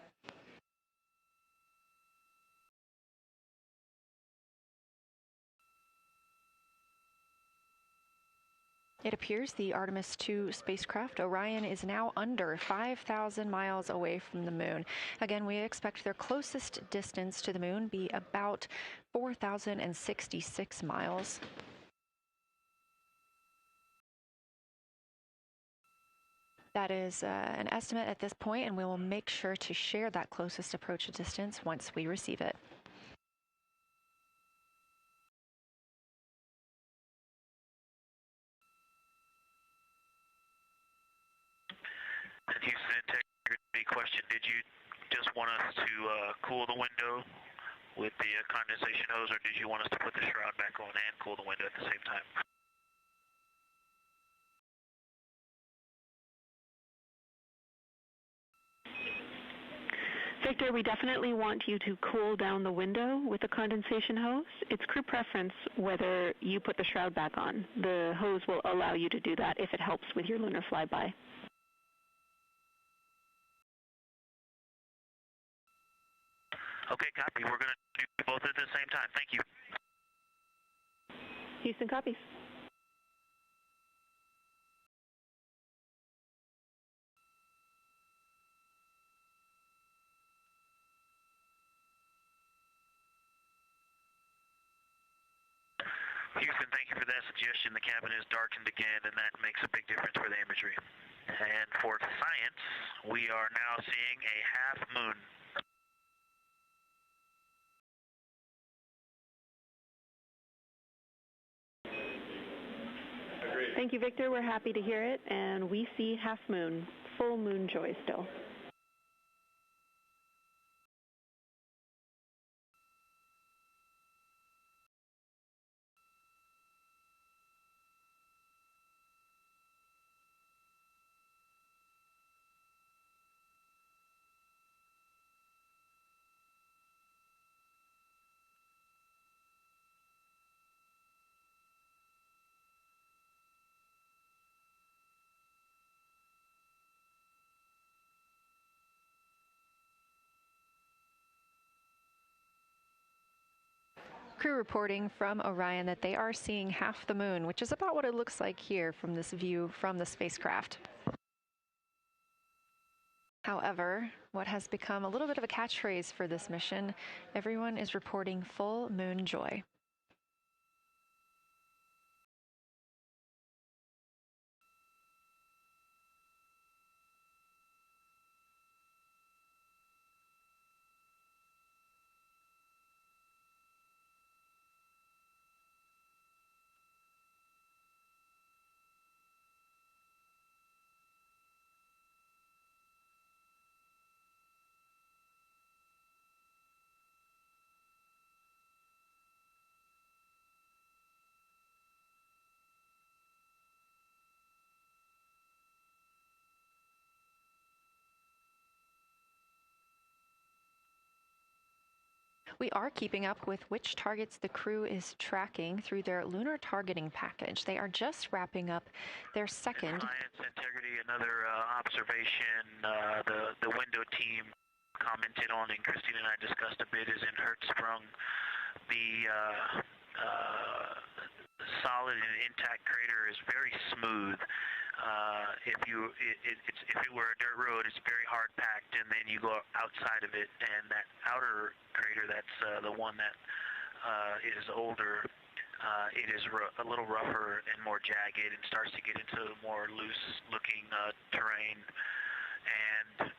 It appears the Artemis II spacecraft, Orion, is now under 5,000 miles away from the moon. Again, we expect their closest distance to the moon be about 4,066 miles. That is an estimate at this point, and we will make sure to share that closest approach distance once we receive it. Houston integrity question, did you just want us to cool the window with the condensation hose, or did you want us to put the shroud back on and cool the window at the same time? Victor, we definitely want you to cool down the window with the condensation hose. It's crew preference whether you put the shroud back on. The hose will allow you to do that if it helps with your lunar flyby. Okay, copy. We're going to do both at the same time. Thank you. Houston copies. Houston, thank you for that suggestion. The cabin is darkened again, and that makes a big difference for the imagery. And for science, we are now seeing a half moon. Thank you, Victor. We're happy to hear it, and we see half moon, full moon joy still. Crew reporting from Orion that they are seeing half the moon, which is about what it looks like here from this view from the spacecraft. However, what has become a little bit of a catchphrase for this mission, everyone is reporting full moon joy. We are keeping up with which targets the crew is tracking through their lunar targeting package. They are just wrapping up their second. Science, integrity, another observation the window team commented on and Christine and I discussed a bit is in Hertzsprung. The solid and intact crater is very smooth. If it were a dirt road, it's very hard packed, and then you go outside of it, and that outer crater, that's the one that is older. It is a little rougher and more jagged, and starts to get into more loose-looking terrain. And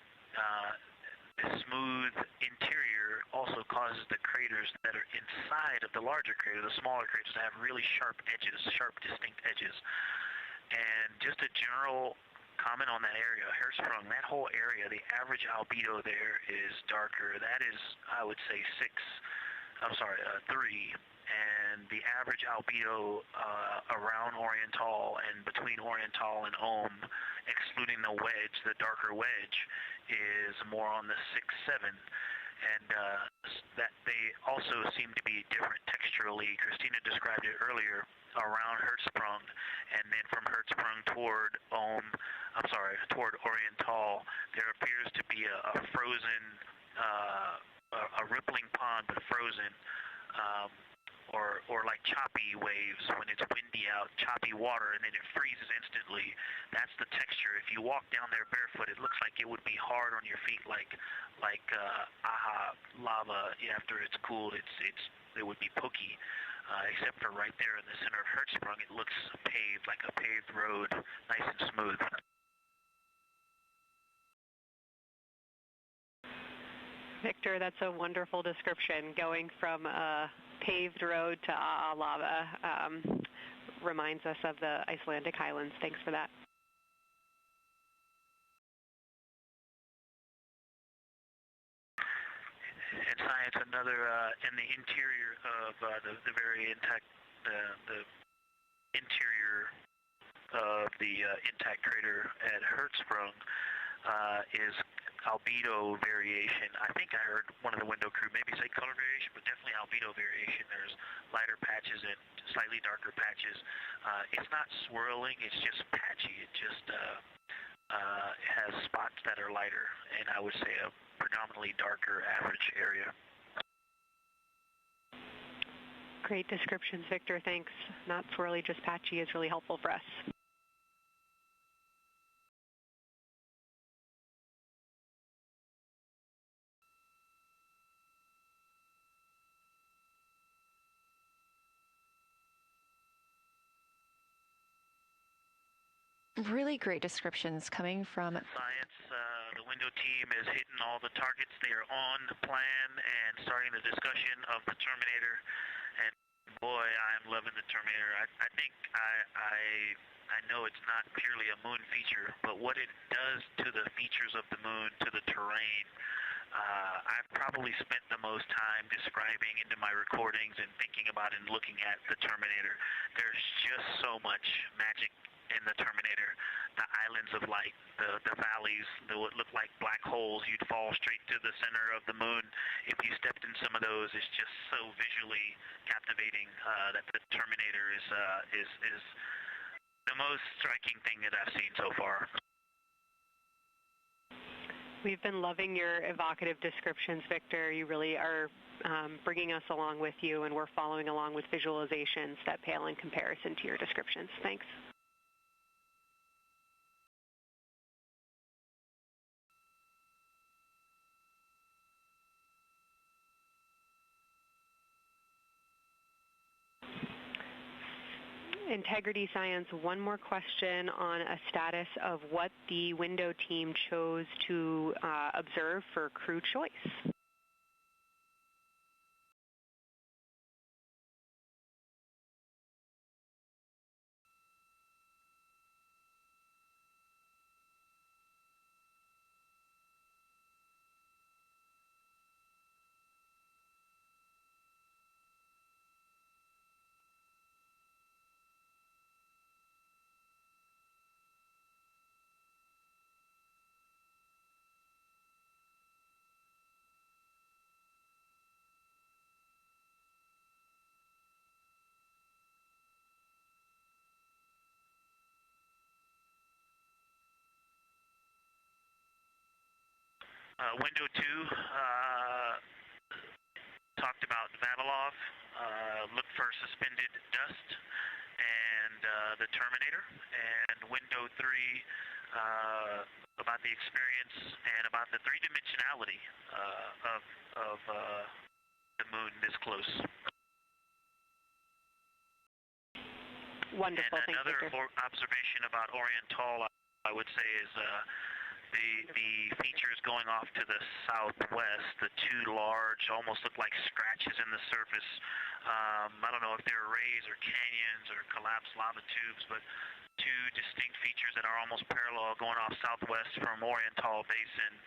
the smooth interior also causes the craters that are inside of the larger crater, the smaller craters, to have really sharp edges, sharp, distinct edges. And just a general comment on that area, Hertzsprung, that whole area, the average albedo there is darker. That is, I would say, 3. And the average albedo around Oriental and between Oriental and Ohm, excluding the wedge, the darker wedge, is more on the 6-7. And that they also seem to be different texturally. Christina described it earlier around Hertzsprung, and then from Hertzsprung toward Oriental, there appears to be a frozen, a rippling pond, but frozen, or like choppy waves when it's windy out, choppy water, and then it freezes instantly. That's the texture. If you walk down there barefoot, it looks like it would be hard on your feet, like lava. After it's cooled, it would be pokey. Except for right there in the center of Hertzsprung, it looks paved, like a paved road, nice and smooth. Victor, that's a wonderful description. Going from a paved road to lava reminds us of the Icelandic highlands. Thanks for that. In science, another in the interior of the very intact, the interior of the intact crater at Hertzsprung is albedo variation. I think I heard one of the window crew maybe say color variation, but definitely albedo variation. There's lighter patches and slightly darker patches. It's not swirling, it's just patchy. It just has spots that are lighter, and I would say a predominantly darker average area. Great descriptions, Victor. Thanks. Not swirly, just patchy is really helpful for us. Really great descriptions coming from Science. The window team is hitting all the targets. They are on plan and starting the discussion of the Terminator. And boy, I'm loving the Terminator. I think I know it's not purely a moon feature, but what it does to the features of the moon, to the terrain, I've probably spent the most time describing into my recordings and thinking about and looking at the Terminator. There's just so much magic in the Terminator. The islands of light, the valleys that would look like black holes. You'd fall straight to the center of the moon if you stepped in some of those. It's just so visually captivating that the Terminator is the most striking thing that I've seen so far. We've been loving your evocative descriptions, Victor. You really are bringing us along with you, and we're following along with visualizations that pale in comparison to your descriptions. Thanks. Integrity Science, one more question on a status of what the window team chose to observe for crew choice. window 2 talked about Vavilov, look for suspended dust, and the Terminator. And window 3 about the experience and about the three-dimensionality of the moon this close. Wonderful. And another observation about Orion Tall, I would say, is the features going off to the southwest, the two large, almost look like scratches in the surface. I don't know if they're rays or canyons or collapsed lava tubes, but two distinct features that are almost parallel going off southwest from Orion Tall Basin.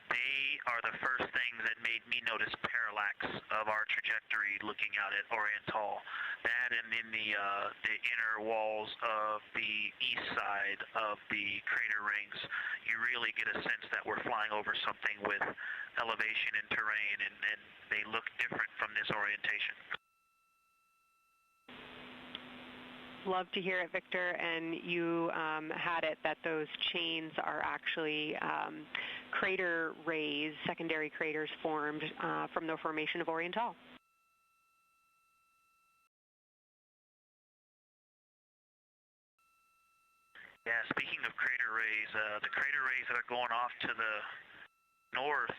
They are the first things that made me notice parallax of our trajectory looking out at Orion Tall. That and in the inner walls of the east side of the crater rings, you really get a sense that we're flying over something with elevation and terrain, and they look different from this orientation. Love to hear it, Victor, and you had it that those chains are actually crater rays, secondary craters formed from the formation of Orion Tall. Yeah, speaking of crater rays, the crater rays that are going off to the northwest,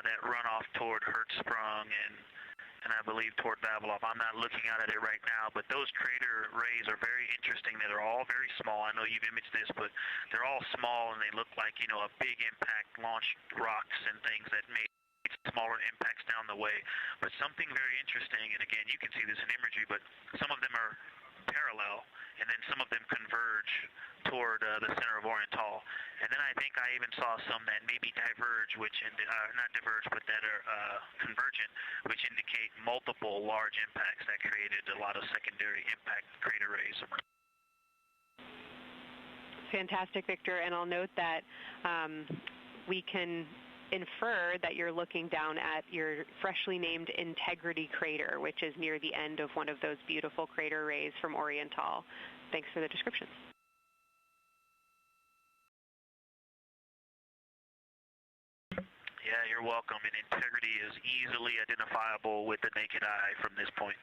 that run off toward Hertzsprung and I believe toward Vavilov. I'm not looking at it right now, but those crater rays are very interesting. They're all very small. I know you've imaged this, but they're all small and they look like, you know, a big impact launched rocks and things that made smaller impacts down the way. But something very interesting, and again, you can see this in Imagery, but some of them are parallel, and then some of them converge toward the center of Orion Tall. And then I think I even saw some that maybe diverge, which not diverge, but that are convergent, which indicate multiple large impacts that created a lot of secondary impact crater rays. Fantastic, Victor. And I'll note that we can infer that you're looking down at your freshly named Integrity crater, which is near the end of one of those beautiful crater rays from Orion Tall. Thanks for the description. Yeah, you're welcome. And Integrity is easily identifiable with the naked eye from this point.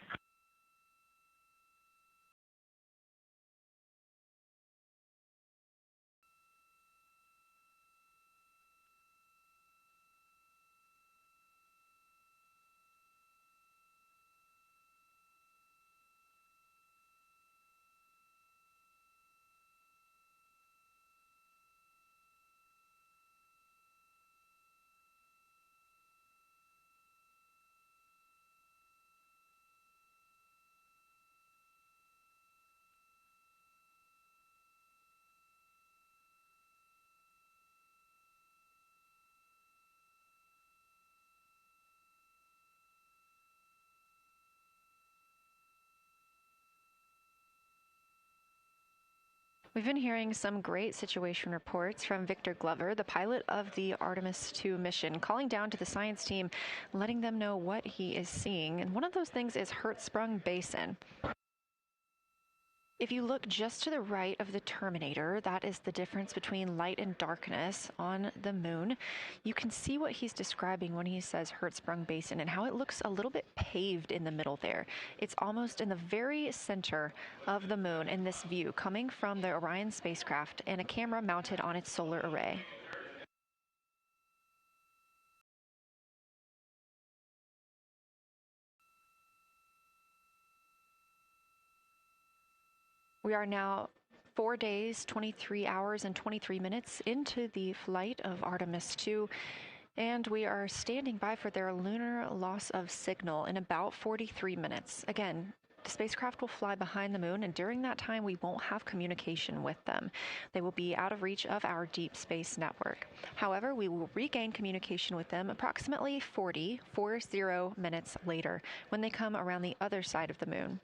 We've been hearing some great situation reports from Victor Glover, the pilot of the Artemis II mission, calling down to the science team, letting them know what he is seeing. And one of those things is Hertzsprung Basin. If you look just to the right of the Terminator, that is the difference between light and darkness on the moon. You can see what he's describing when he says Hertzsprung Basin and how it looks a little bit paved in the middle there. It's almost in the very center of the moon in this view, coming from the Orion spacecraft and a camera mounted on its solar array. We are now 4 days, 23 hours, and 23 minutes into the flight of Artemis II, and we are standing by for their lunar loss of signal in about 43 minutes. Again, the spacecraft will fly behind the moon, and during that time, we won't have communication with them. They will be out of reach of our deep space network. However, we will regain communication with them approximately 40 minutes later when they come around the other side of the moon.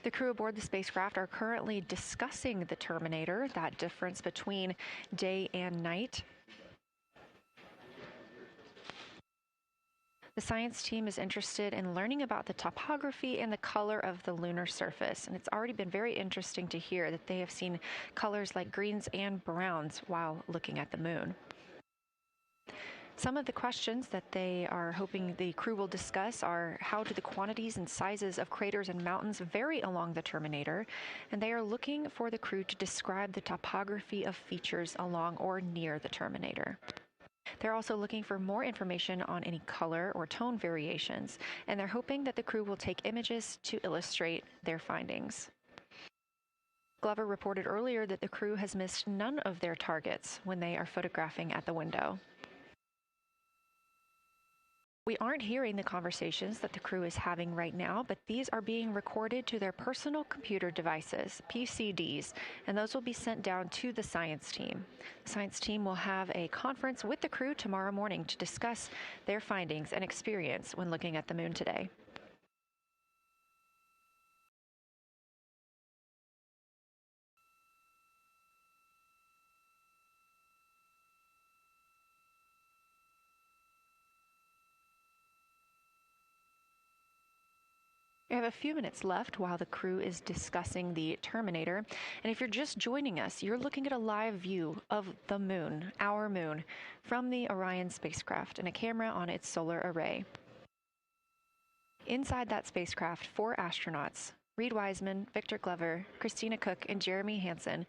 The crew aboard the spacecraft are currently discussing the Terminator, that difference between day and night. The science team is interested in learning about the topography and the color of the lunar surface, and it's already been very interesting to hear that they have seen colors like greens and browns while looking at the moon. Some of the questions that they are hoping the crew will discuss are how do the quantities and sizes of craters and mountains vary along the terminator, and they are looking for the crew to describe the topography of features along or near the terminator. They're also looking for more information on any color or tone variations, and they're hoping that the crew will take images to illustrate their findings. Glover reported earlier that the crew has missed none of their targets when they are photographing at the window. We aren't hearing the conversations that the crew is having right now, but these are being recorded to their personal computer devices, PCDs, and those will be sent down to the science team. The science team will have a conference with the crew tomorrow morning to discuss their findings and experience when looking at the moon today. We have a few minutes left while the crew is discussing the terminator. And if you're just joining us, you're looking at a live view of the moon, our moon, from the Orion spacecraft and a camera on its solar array. Inside that spacecraft, 4 astronauts, Reed Wiseman, Victor Glover, Christina Cook, and Jeremy Hansen,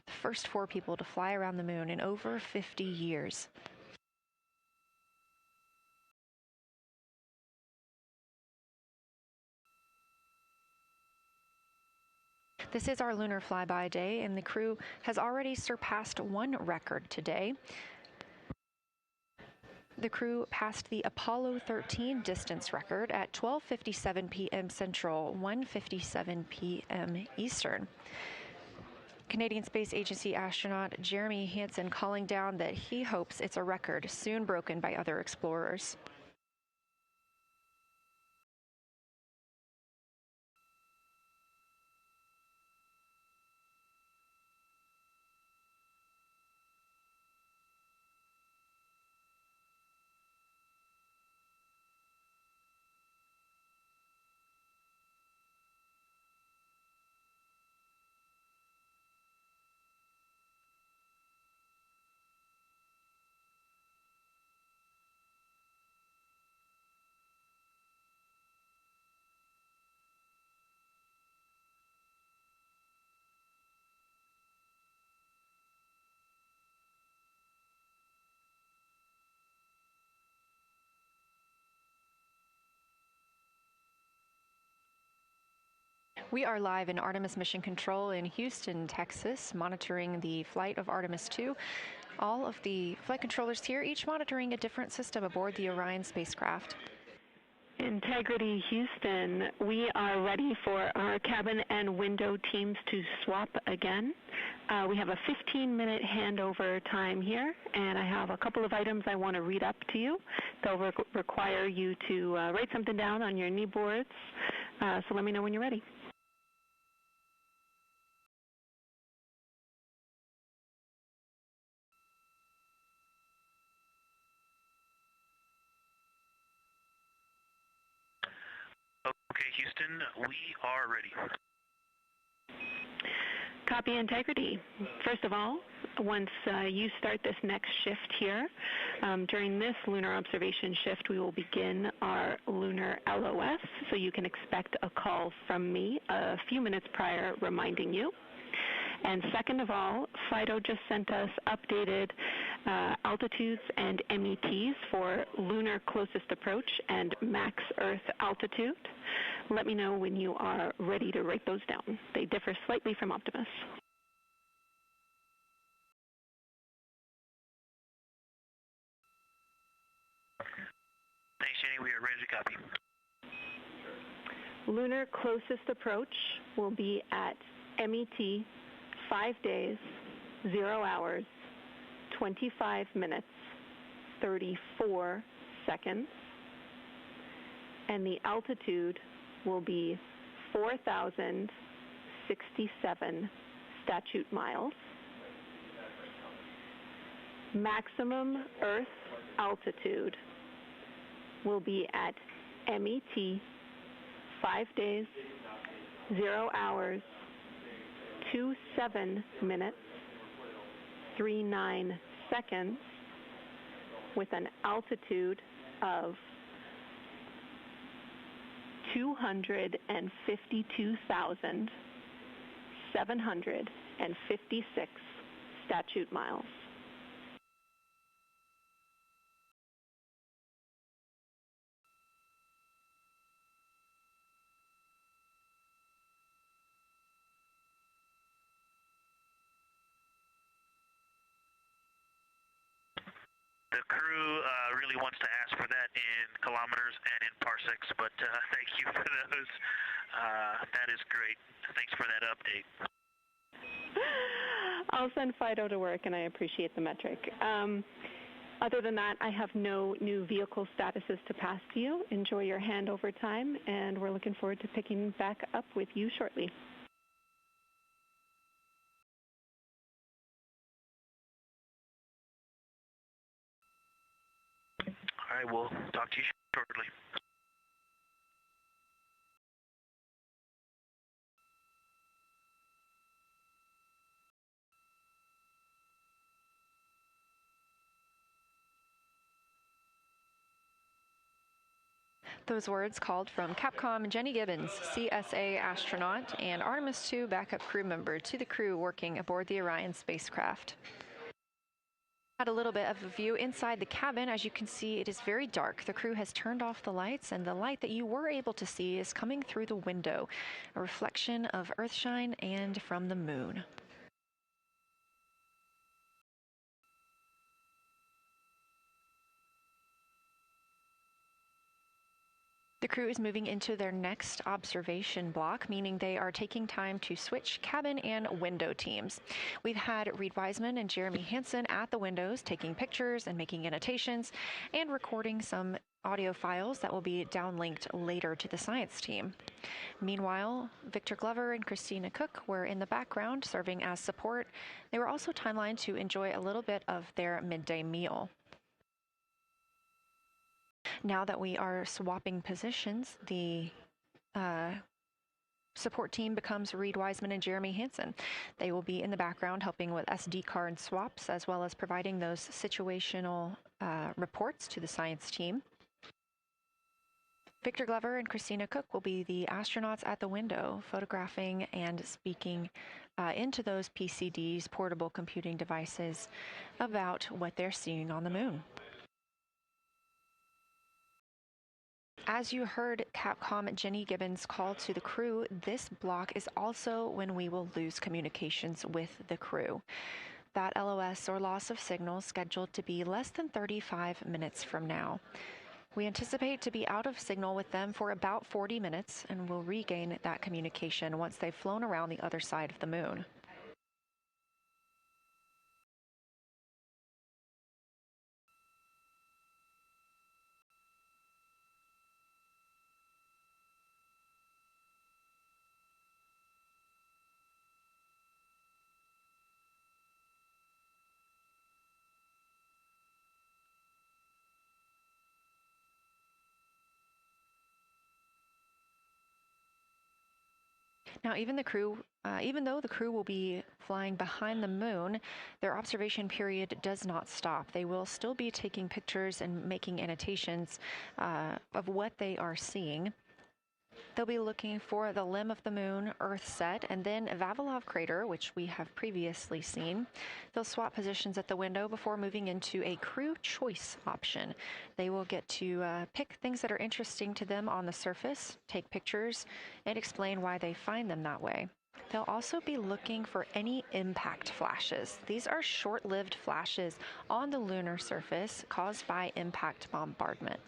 the first 4 people to fly around the moon in over 50 years. This is our Lunar FlyBy day, and the crew has already surpassed one record today. The crew passed the Apollo 13 distance record at 12:57 p.m. Central, 1:57 p.m. Eastern. Canadian Space Agency astronaut Jeremy Hansen calling down that he hopes it's a record soon broken by other explorers. We are live in Artemis Mission Control in Houston, Texas, monitoring the flight of Artemis II. All of the flight controllers here, each monitoring a different system aboard the Orion spacecraft. Integrity Houston, we are ready for our cabin and window teams to swap again. We have a 15-minute handover time here, and I have a couple of items I want to read up to you. They'll require you to write something down on your knee boards, so let me know when you're ready. Okay, Houston, we are ready. Copy, Integrity. First of all, once you start this next shift here, during this lunar observation shift, we will begin our lunar LOS, so you can expect a call from me a few minutes prior reminding you. And second of all, FLIDO just sent us updated altitudes and METs for lunar closest approach and max Earth altitude. Let me know when you are ready to write those down. They differ slightly from Optimus. Thanks, Jenny. We are ready to copy. Lunar closest approach will be at MET 5 days, 0 hours, 25 minutes, 34 seconds, and the altitude will be 4,067 statute miles. Maximum Earth altitude will be at MET 5 days, 0 hours, 27 minutes, 39 seconds, with an altitude of 252,756 statute miles. The crew really wants to ask for that in kilometers and in parsecs, but thank you for those. That is great. Thanks for that update. I'll send Fido to work, and I appreciate the metric. Other than that, I have no new vehicle statuses to pass to you. Enjoy your handover time, and we're looking forward to picking back up with you shortly. All right, we'll talk to you shortly. Those words called from Capcom Jenny Gibbons, CSA astronaut and Artemis II backup crew member, to the crew working aboard the Orion spacecraft. Had a little bit of a view inside the cabin. As you can see, it is very dark. The crew has turned off the lights, and the light that you were able to see is coming through the window, a reflection of Earthshine and from the moon. The crew is moving into their next observation block, meaning they are taking time to switch cabin and window teams. We've had Reed Wiseman and Jeremy Hansen at the windows taking pictures and making annotations and recording some audio files that will be downlinked later to the science team. Meanwhile, Victor Glover and Christina Cook were in the background serving as support. They were also timelined to enjoy a little bit of their midday meal. Now that we are swapping positions, the support team becomes Reed Wiseman and Jeremy Hansen. They will be in the background helping with SD card swaps, as well as providing those situational reports to the science team. Victor Glover and Christina Cook will be the astronauts at the window, photographing and speaking into those PCDs, portable computing devices, about what they're seeing on the moon. As you heard Capcom Jenny Gibbons call to the crew, this block is also when we will lose communications with the crew. That LOS, or loss of signal, scheduled to be less than 35 minutes from now. We anticipate to be out of signal with them for about 40 minutes, and will regain that communication once they've flown around the other side of the moon. Now, even though the crew will be flying behind the moon, their observation period does not stop. They will still be taking pictures and making annotations of what they are seeing. They'll be looking for the limb of the moon, Earth set, and then Vavilov crater, which we have previously seen. They'll swap positions at the window before moving into a crew choice option. They will get to pick things that are interesting to them on the surface, take pictures, and explain why they find them that way. They'll also be looking for any impact flashes. These are short-lived flashes on the lunar surface caused by impact bombardment.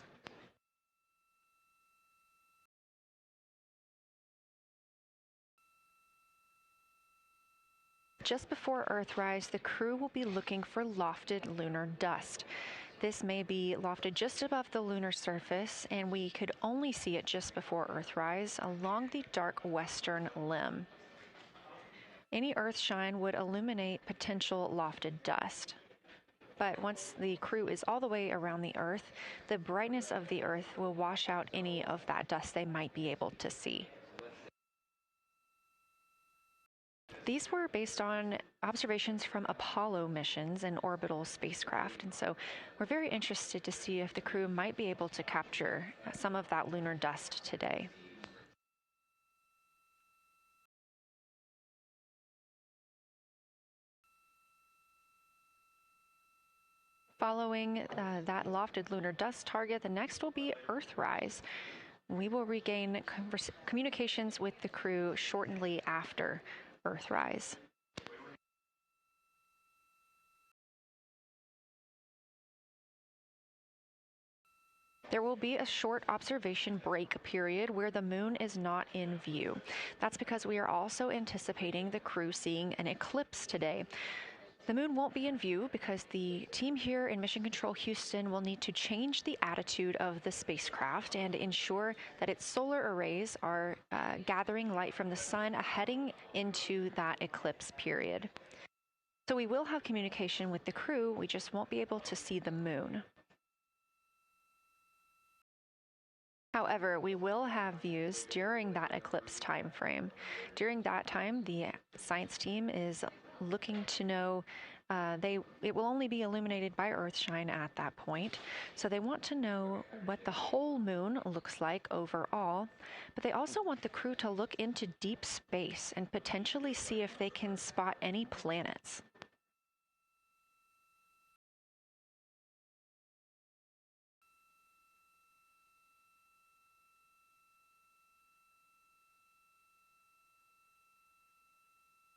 Just before Earthrise, the crew will be looking for lofted lunar dust. This may be lofted just above the lunar surface, and we could only see it just before Earthrise along the dark western limb. Any Earthshine would illuminate potential lofted dust. But once the crew is all the way around the Earth, the brightness of the Earth will wash out any of that dust they might be able to see. These were based on observations from Apollo missions and orbital spacecraft, and so we're very interested to see if the crew might be able to capture some of that lunar dust today. Following that lofted lunar dust target, the next will be Earthrise. We will regain communications with the crew shortly after Earthrise. There will be a short observation break period where the moon is not in view. That's because we are also anticipating the crew seeing an eclipse today. The moon won't be in view because the team here in Mission Control Houston will need to change the attitude of the spacecraft and ensure that its solar arrays are gathering light from the sun heading into that eclipse period. So we will have communication with the crew, we just won't be able to see the moon. However, we will have views during that eclipse time frame. During that time, the science team is looking to know it will only be illuminated by Earthshine at that point. So they want to know what the whole moon looks like overall, but they also want the crew to look into deep space and potentially see if they can spot any planets.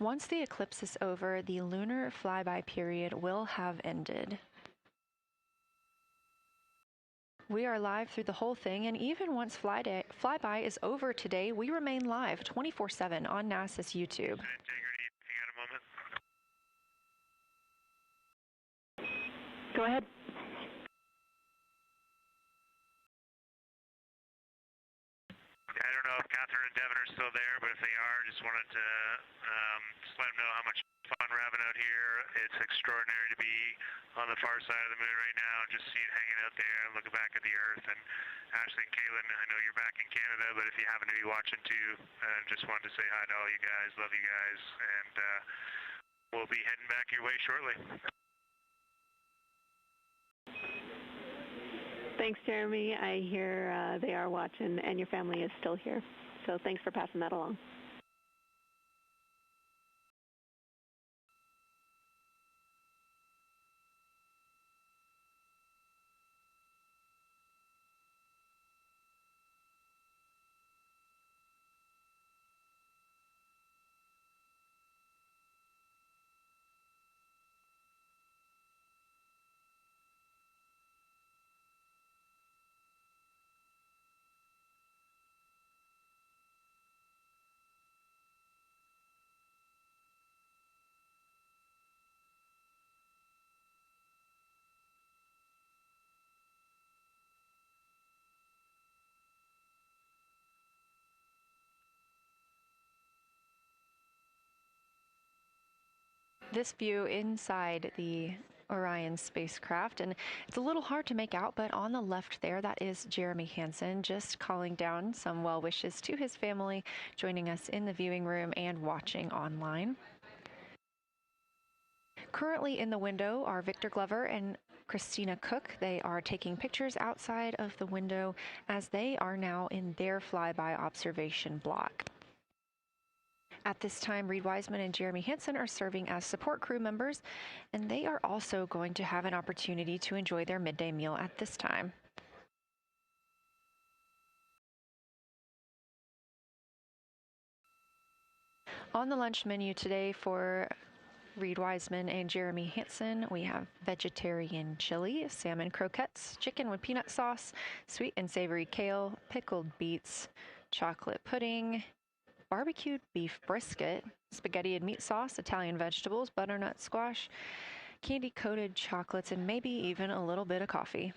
Once the eclipse is over, the lunar flyby period will have ended. We are live through the whole thing, and even once flyby is over today, we remain live 24/7 on NASA's YouTube. Integrity, you got a moment? Go ahead. I don't know if Catherine and Devin are still there, but if they are, just wanted to just let them know how much fun we're having out here. It's extraordinary to be on the far side of the moon right now and just see it hanging out there and looking back at the Earth. And Ashley and Kaylin, I know you're back in Canada, but if you happen to be watching too, just wanted to say hi to all you guys. Love you guys, and we'll be heading back your way shortly. Thanks, Jeremy. I hear they are watching, and your family is still here. So thanks for passing that along. This view inside the Orion spacecraft, and it's a little hard to make out, but on the left there, that is Jeremy Hansen just calling down some well wishes to his family, joining us in the viewing room and watching online. Currently in the window are Victor Glover and Christina Cook. They are taking pictures outside of the window as they are now in their flyby observation block. At this time, Reed Wiseman and Jeremy Hansen are serving as support crew members, and they are also going to have an opportunity to enjoy their midday meal at this time. On the lunch menu today for Reed Wiseman and Jeremy Hansen, we have vegetarian chili, salmon croquettes, chicken with peanut sauce, sweet and savory kale, pickled beets, chocolate pudding, barbecued beef brisket, spaghetti and meat sauce, Italian vegetables, butternut squash, candy-coated chocolates, and maybe even a little bit of coffee.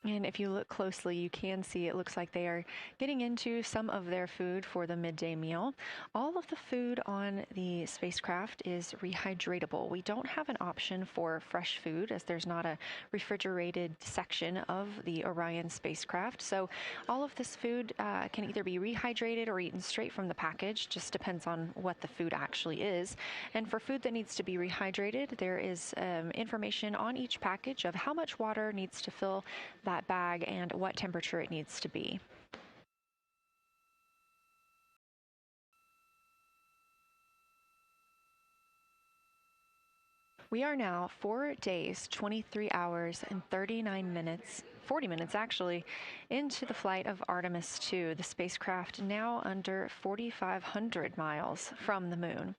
And if you look closely, you can see it looks like they are getting into some of their food for the midday meal. All of the food on the spacecraft is rehydratable. We don't have an option for fresh food as there's not a refrigerated section of the Orion spacecraft. So all of this food can either be rehydrated or eaten straight from the package, just depends on what the food actually is. And for food that needs to be rehydrated, there is information on each package of how much water needs to fill that bag and what temperature it needs to be. We are now 4 days, 23 hours, and 39 minutes, 40 minutes actually, into the flight of Artemis II, the spacecraft now under 4,500 miles from the moon.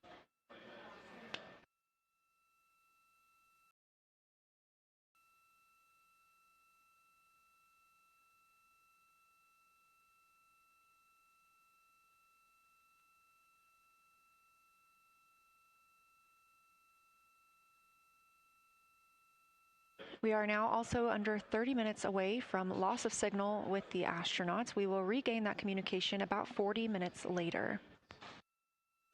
We are now also under 30 minutes away from loss of signal with the astronauts. We will regain that communication about 40 minutes later.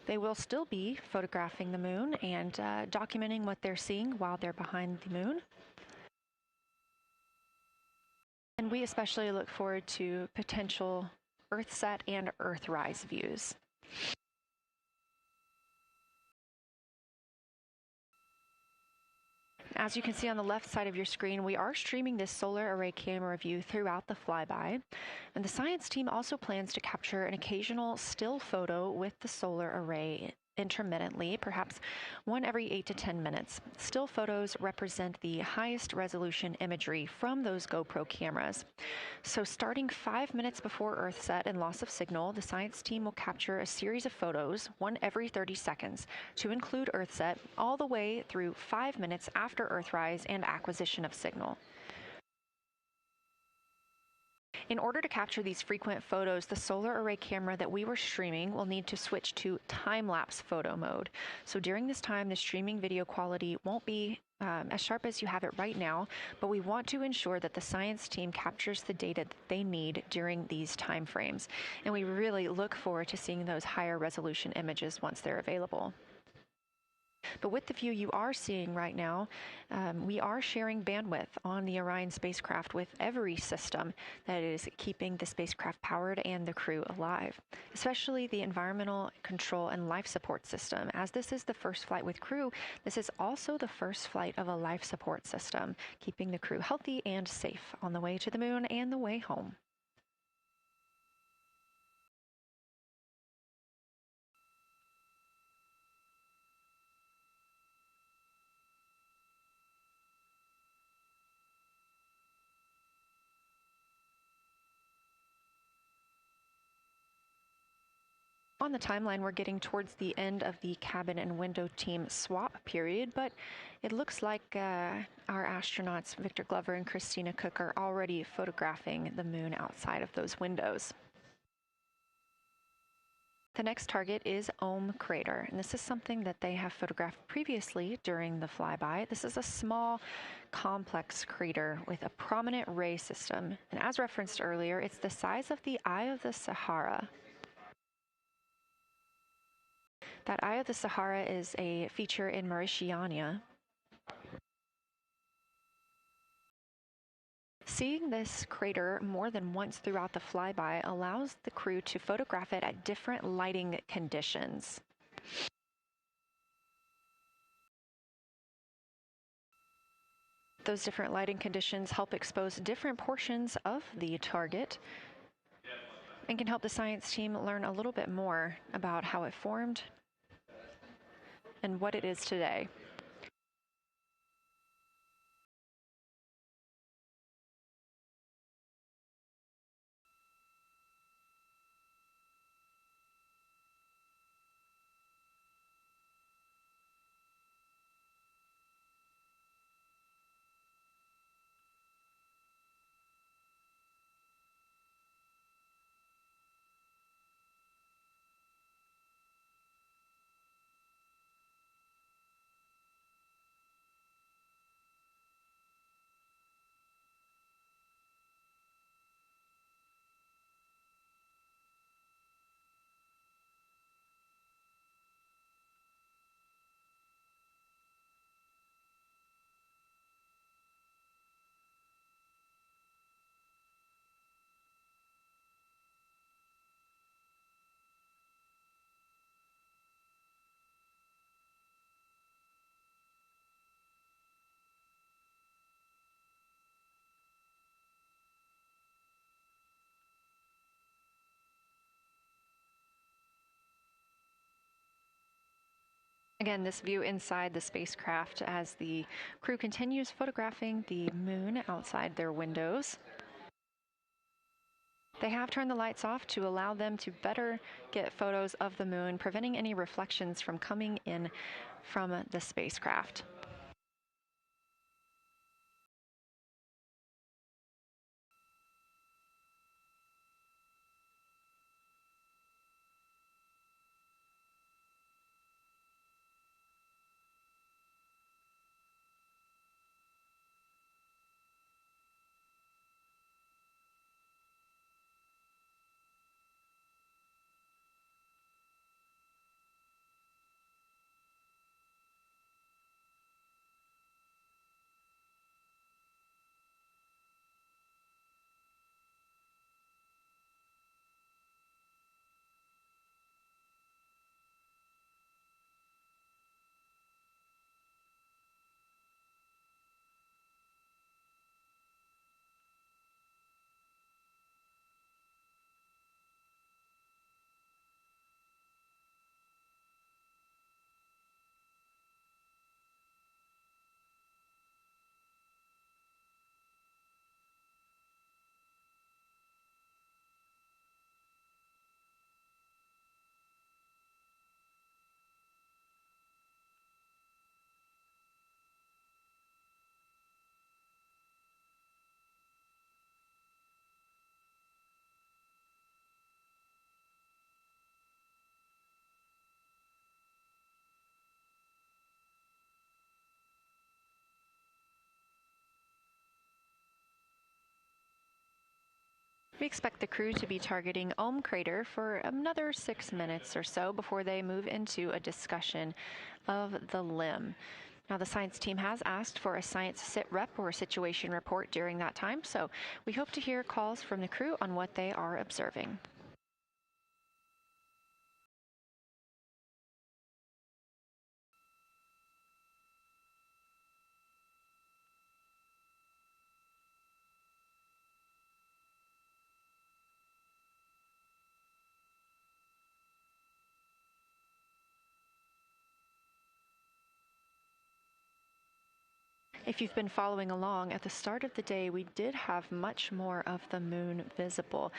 They will still be photographing the moon and documenting what they're seeing while they're behind the moon. And we especially look forward to potential Earthset and Earthrise views. As you can see on the left side of your screen, we are streaming this solar array camera view throughout the flyby. And the science team also plans to capture an occasional still photo with the solar array intermittently, perhaps one every 8 to 10 minutes. Still photos represent the highest resolution imagery from those GoPro cameras. So starting 5 minutes before Earthset and loss of signal, the science team will capture a series of photos, one every 30 seconds, to include Earthset all the way through 5 minutes after Earthrise and acquisition of signal. In order to capture these frequent photos, the solar array camera that we were streaming will need to switch to time-lapse photo mode. So during this time, the streaming video quality won't be as sharp as you have it right now, but we want to ensure that the science team captures the data that they need during these time frames. And we really look forward to seeing those higher resolution images once they're available. But with the view you are seeing right now, we are sharing bandwidth on the Orion spacecraft with every system that is keeping the spacecraft powered and the crew alive, especially the environmental control and life support system. As this is the first flight with crew, this is also the first flight of a life support system, keeping the crew healthy and safe on the way to the moon and the way home. On the timeline, we're getting towards the end of the cabin and window team swap period, but it looks like our astronauts, Victor Glover and Christina Cook, are already photographing the moon outside of those windows. The next target is Ohm Crater, and this is something that they have photographed previously during the flyby. This is a small, complex crater with a prominent ray system, and as referenced earlier, it's the size of the Eye of the Sahara. That Eye of the Sahara is a feature in Mauritania. Seeing this crater more than once throughout the flyby allows the crew to photograph it at different lighting conditions. Those different lighting conditions help expose different portions of the target and can help the science team learn a little bit more about how it formed and what it is today. Again, this view inside the spacecraft as the crew continues photographing the moon outside their windows. They have turned the lights off to allow them to better get photos of the moon, preventing any reflections from coming in from the spacecraft. We expect the crew to be targeting Ohm Crater for another 6 minutes or so before they move into a discussion of the limb. Now, the science team has asked for a science sit rep or situation report during that time, so we hope to hear calls from the crew on what they are observing. If you've been following along, at the start of the day, we did have much more of the moon visible.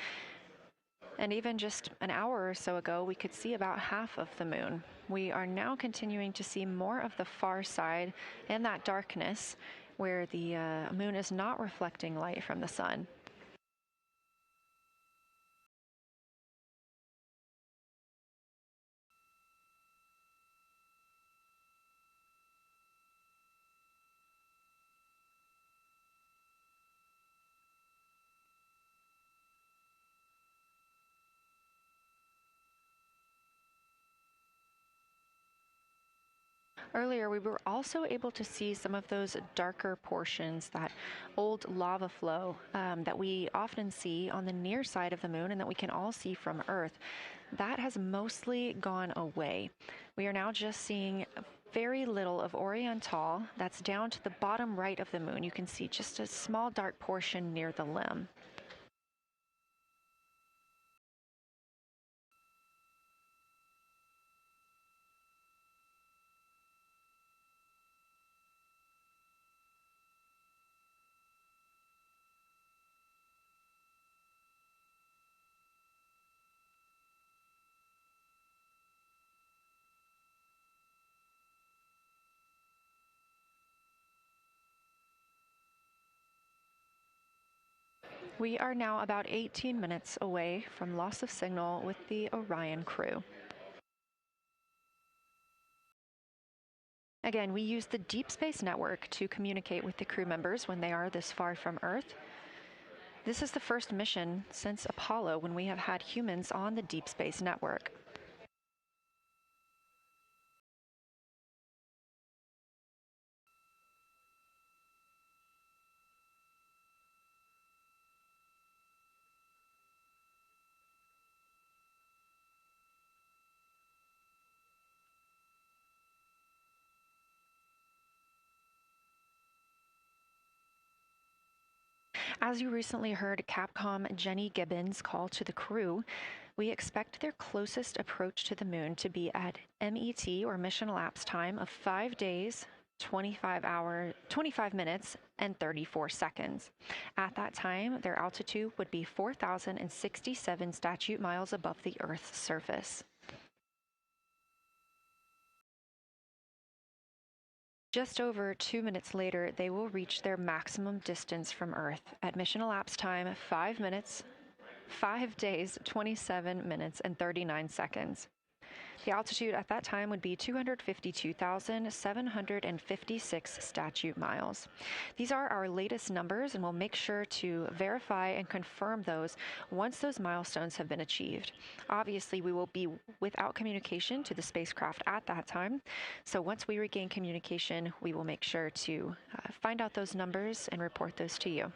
And even just an hour or so ago, we could see about half of the moon. We are now continuing to see more of the far side and that darkness where the moon is not reflecting light from the sun. Earlier, we were also able to see some of those darker portions, that old lava flow that we often see on the near side of the moon and that we can all see from Earth. That has mostly gone away. We are now just seeing very little of Orion Tall. That's down to the bottom right of the moon. You can see just a small dark portion near the limb. We are now about 18 minutes away from loss of signal with the Orion crew. Again, we use the Deep Space Network to communicate with the crew members when they are this far from Earth. This is the first mission since Apollo when we have had humans on the Deep Space Network. As you recently heard Capcom Jenny Gibbons call to the crew, We expect their closest approach to the moon to be at MET, or mission elapsed time, of 5 days, 25 minutes, and 34 seconds. At that time, their altitude would be 4,067 statute miles above the Earth's surface. Just over 2 minutes later, they will reach their maximum distance from Earth at mission elapsed time 5 minutes, 5 days, 27 minutes, and 39 seconds. The altitude at that time would be 252,756 statute miles. These are our latest numbers, and we'll make sure to verify and confirm those once those milestones have been achieved. Obviously, we will be without communication to the spacecraft at that time, so once we regain communication, we will make sure to find out those numbers and report those to you.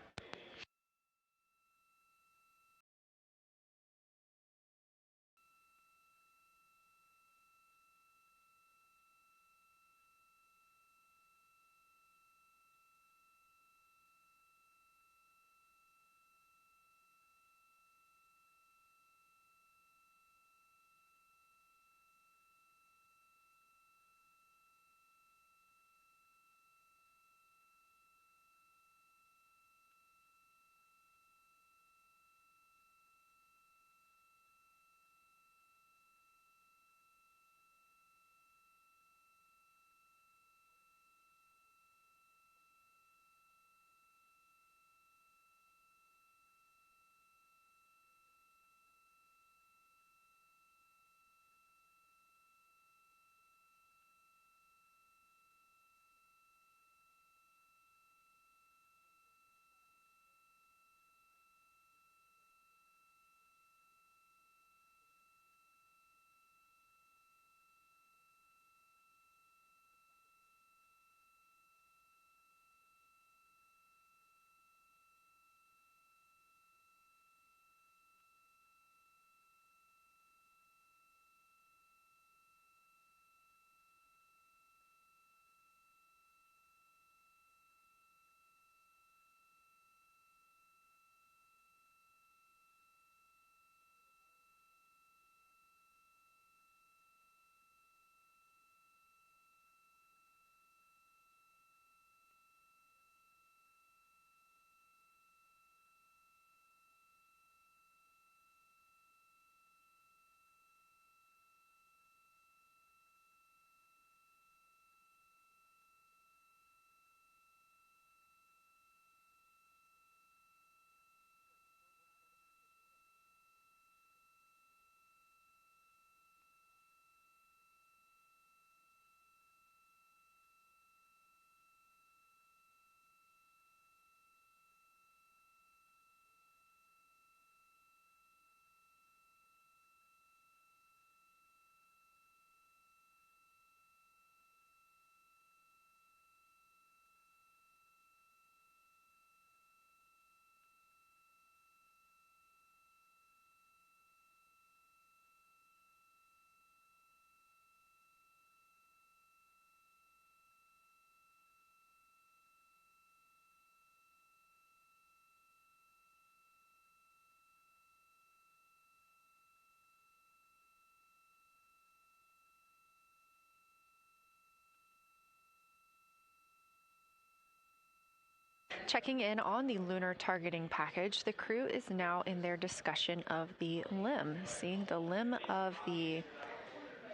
Checking in on the lunar targeting package, the crew is now in their discussion of the limb, seeing the limb of the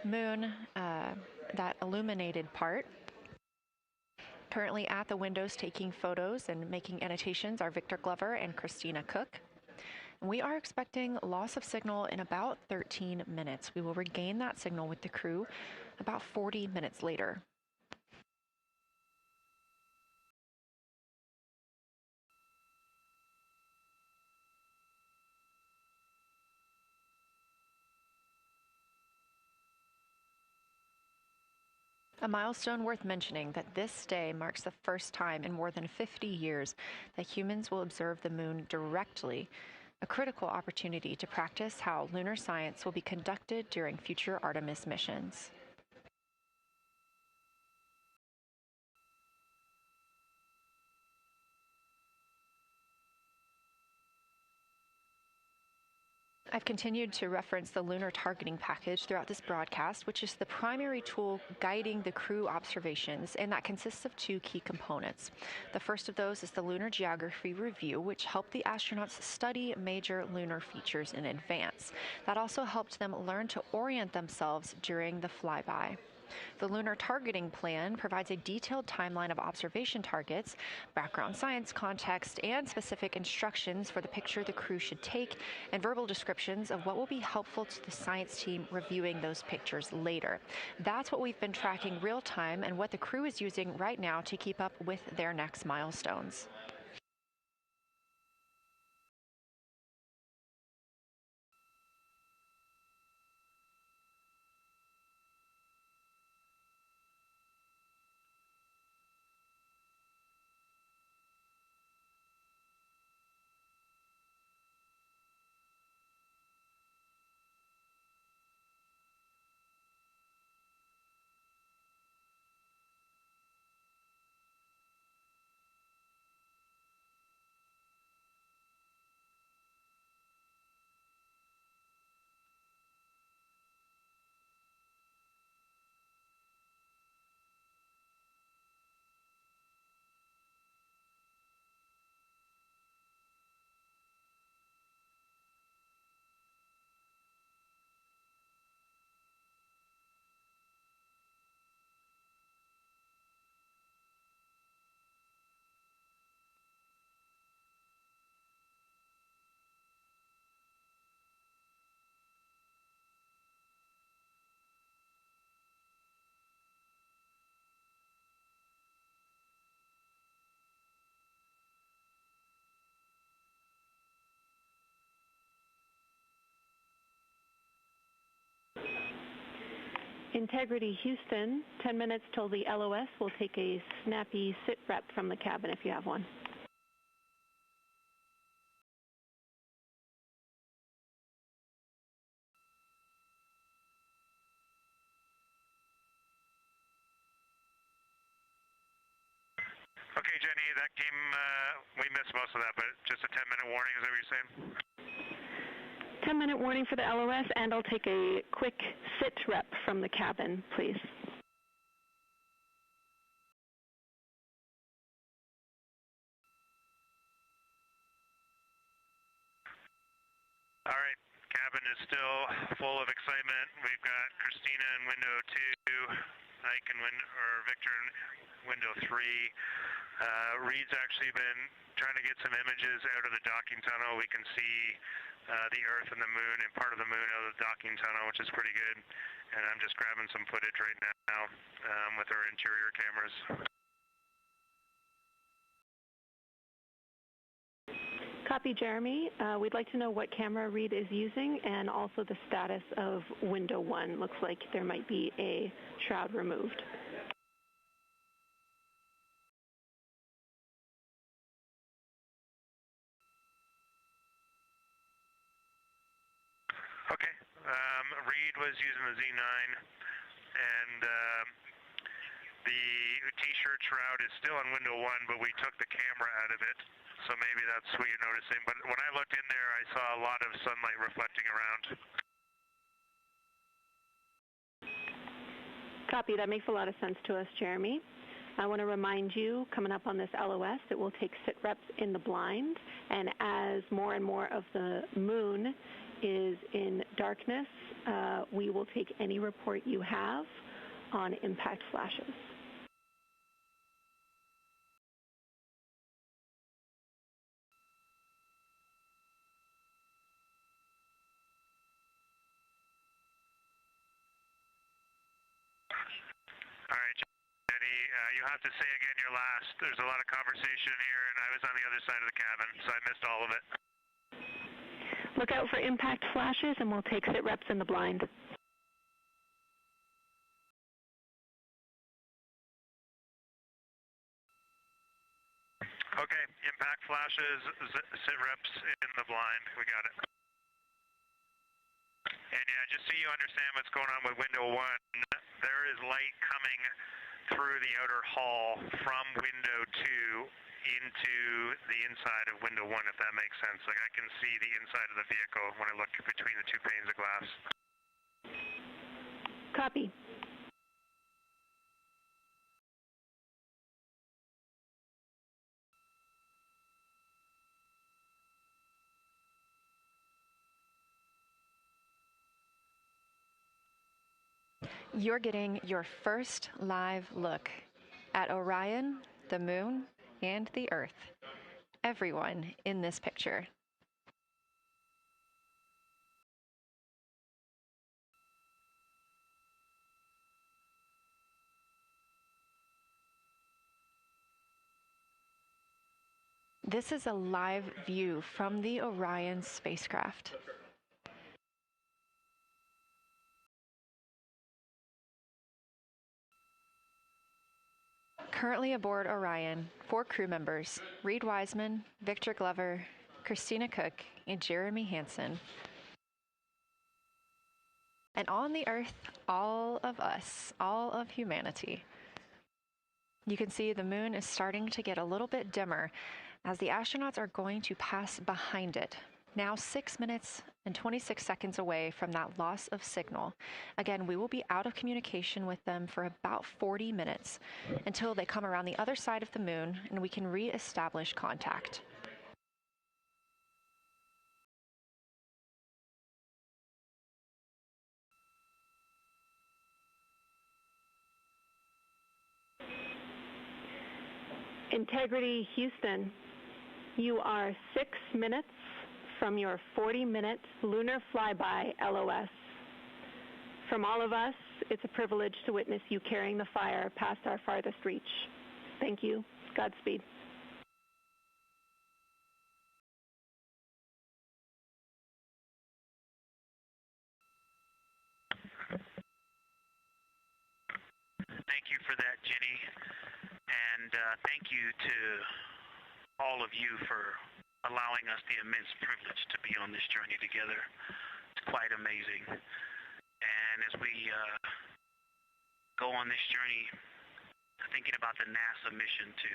moon, that illuminated part. Currently at the windows taking photos and making annotations are Victor Glover and Christina Cook. We are expecting loss of signal in about 13 minutes. We will regain that signal with the crew about 40 minutes later. A milestone worth mentioning that this day marks the first time in more than 50 years that humans will observe the moon directly, a critical opportunity to practice how lunar science will be conducted during future Artemis missions. I've continued to reference the Lunar Targeting Package throughout this broadcast, which is the primary tool guiding the crew observations, and that consists of two key components. The first of those is the Lunar Geography Review, which helped the astronauts study major lunar features in advance. That also helped them learn to orient themselves during the flyby. The Lunar Targeting Plan provides a detailed timeline of observation targets, background science context, and specific instructions for the picture the crew should take, and verbal descriptions of what will be helpful to the science team reviewing those pictures later. That's what we've been tracking real time and what the crew is using right now to keep up with their next milestones. Integrity Houston, 10 minutes till the LOS. We'll take a snappy sit rep from the cabin if you have one. Okay, Jenny, that came, we missed most of that, but just a 10-minute warning, is that what you're saying? 10-minute warning for the LOS, and I'll take a quick sit rep from the cabin, please. All right, cabin is still full of excitement. We've got Christina in window 2, Ike in Victor in window 3. Reed's actually been trying to get some images out of the docking tunnel. We can see the Earth and the Moon and part of the Moon out of the docking tunnel, which is pretty good. And I'm just grabbing some footage right now with our interior cameras. Copy, Jeremy. We'd like to know what camera Reed is using and also the status of window 1. Looks like there might be a shroud removed. Okay. Reed was using the Z9, and the T-shirt shroud is still on window 1, but we took the camera out of it, so maybe that's what you're noticing. But when I looked in there, I saw a lot of sunlight reflecting around. Copy. That makes a lot of sense to us, Jeremy. I want to remind you, coming up on this LOS, that we'll take sit reps in the blind, and as more and more of the Moon is in darkness, we will take any report you have on impact flashes. All right, Jenny, you have to say again your last. There's a lot of conversation here, and I was on the other side of the cabin, so I missed all of it. Look out for impact flashes, and we'll take sit reps in the blind. Okay, impact flashes, sit reps in the blind. We got it. And yeah, just so you understand what's going on with window 1, there is light coming through the outer hull from window 2 into the inside of window 1, if that makes sense. Like I can see the inside of the vehicle when I look between the 2 panes of glass. Copy. You're getting your first live look at Orion, the Moon, and the Earth. Everyone in this picture. This is a live view from the Orion spacecraft. Currently aboard Orion, 4 crew members, Reed Wiseman, Victor Glover, Christina Cook, and Jeremy Hansen. And on the Earth, all of us, all of humanity. You can see the moon is starting to get a little bit dimmer as the astronauts are going to pass behind it. Now 6 minutes and 26 seconds away from that loss of signal. Again, we will be out of communication with them for about 40 minutes until they come around the other side of the moon and we can re-establish contact. Integrity Houston, you are 6 minutes from your 40-minute Lunar FlyBy LOS. From all of us, it's a privilege to witness you carrying the fire past our farthest reach. Thank you. Godspeed. Thank you for that, Jenny. And thank you to all of you for allowing us the immense privilege to be on this journey together. It's quite amazing. And as we go on this journey, thinking about the NASA mission to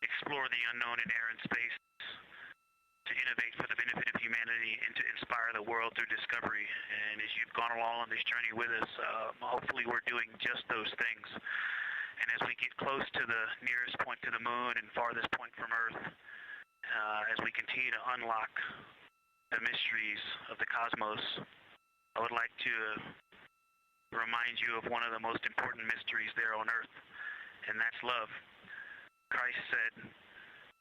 explore the unknown in air and space, to innovate for the benefit of humanity, and to inspire the world through discovery. And as you've gone along on this journey with us, hopefully we're doing just those things. And as we get close to the nearest point to the moon and farthest point from Earth, as we continue to unlock the mysteries of the cosmos, I would like to remind you of one of the most important mysteries there on Earth, and that's love. Christ said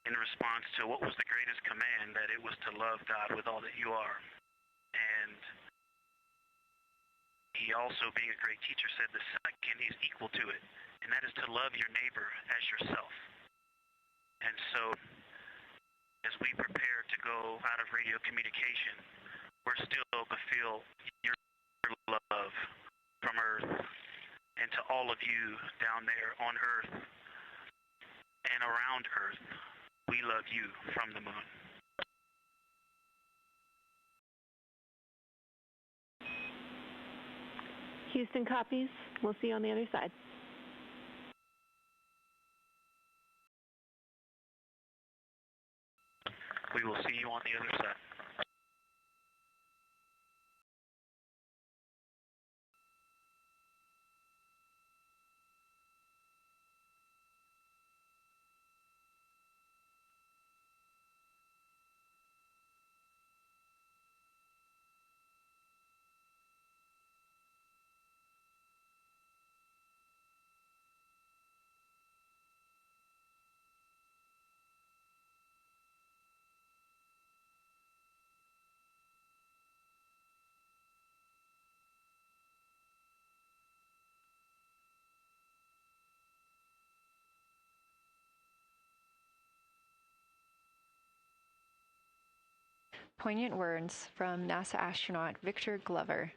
in response to what was the greatest command, that it was to love God with all that you are. And he also, being a great teacher, said the second is equal to it, and that is to love your neighbor as yourself. And so, as we prepare to go out of radio communication, we're still going to feel your love from Earth, and to all of you down there on Earth and around Earth, we love you from the moon. Houston copies. We'll see you on the other side. We will see you on the other side. Poignant words from NASA astronaut Victor Glover,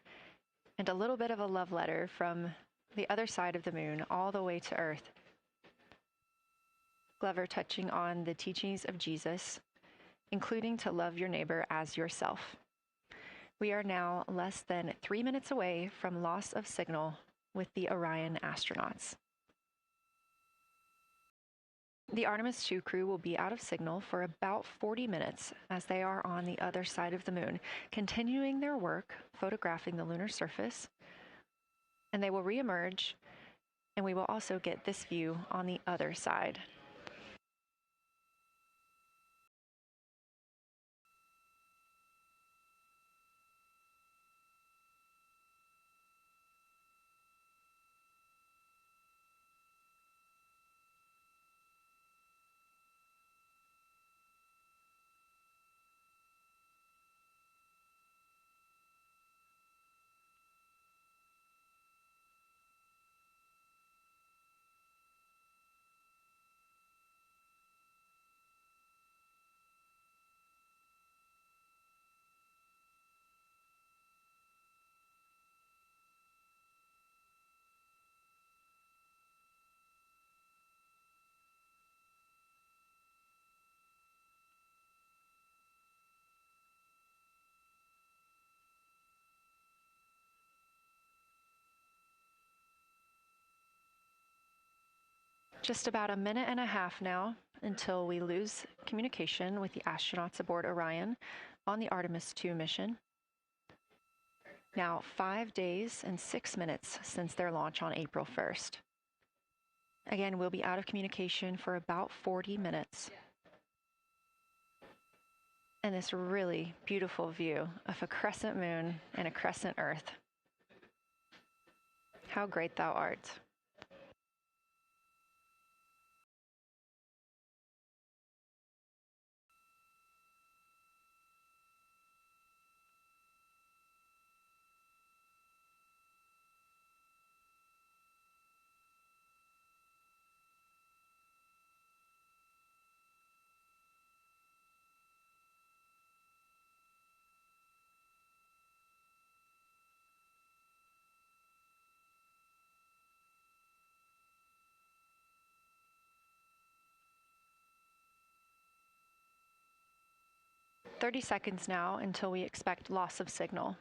and a little bit of a love letter from the other side of the moon all the way to Earth. Glover touching on the teachings of Jesus, including to love your neighbor as yourself. We are now less than 3 minutes away from loss of signal with the Orion astronauts. The Artemis II crew will be out of signal for about 40 minutes as they are on the other side of the moon, continuing their work photographing the lunar surface, and they will reemerge, and we will also get this view on the other side. Just about a minute and a half now until we lose communication with the astronauts aboard Orion on the Artemis II mission. Now 5 days and 6 minutes since their launch on April 1st. Again, we'll be out of communication for about 40 minutes. And this really beautiful view of a crescent moon and a crescent Earth. How great thou art. "30 seconds now until we expect loss of signal.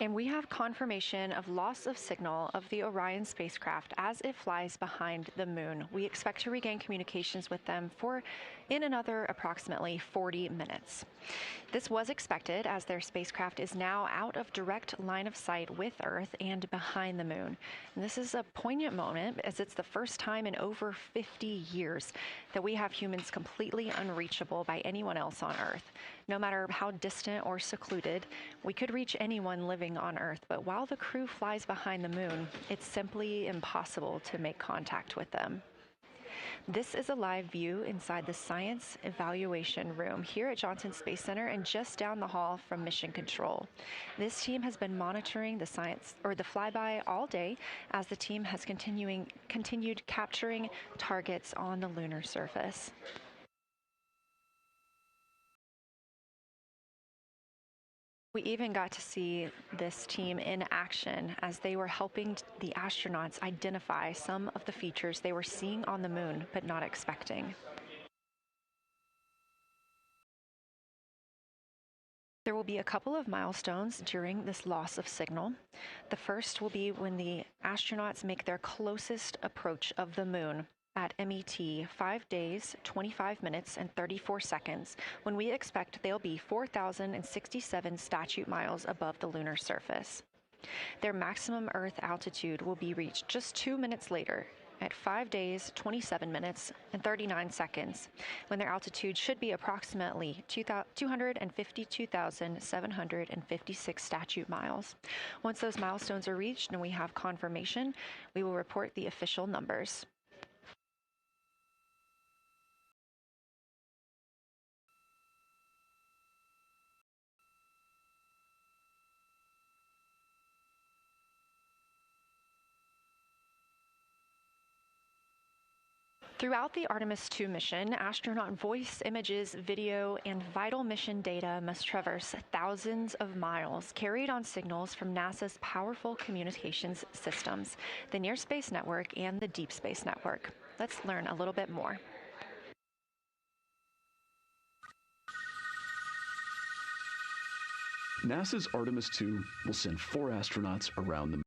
And we have confirmation of loss of signal of the Orion spacecraft as it flies behind the moon. We expect to regain communications with them in another approximately 40 minutes. This was expected as their spacecraft is now out of direct line of sight with Earth and behind the moon. And this is a poignant moment as it's the first time in over 50 years that we have humans completely unreachable by anyone else on Earth. No matter how distant or secluded, we could reach anyone living on Earth, but while the crew flies behind the moon, it's simply impossible to make contact with them. This is a live view inside the Science Evaluation Room here at Johnson Space Center and just down the hall from Mission Control. This team has been monitoring the flyby all day as the team has continued capturing targets on the lunar surface. We even got to see this team in action as they were helping the astronauts identify some of the features they were seeing on the moon but not expecting. There will be a couple of milestones during this loss of signal. The first will be when the astronauts make their closest approach of the moon. at MET 5 days, 25 minutes, and 34 seconds, when we expect they'll be 4,067 statute miles above the lunar surface. Their maximum Earth altitude will be reached just 2 minutes later, at 5 days, 27 minutes, and 39 seconds, when their altitude should be approximately 252,756 statute miles. Once those milestones are reached and we have confirmation, we will report the official numbers. Throughout the Artemis II mission, astronaut voice, images, video, and vital mission data must traverse thousands of miles, carried on signals from NASA's powerful communications systems, the Near Space Network and the Deep Space Network. Let's learn a little bit more. NASA's Artemis II will send 4 astronauts around the moon.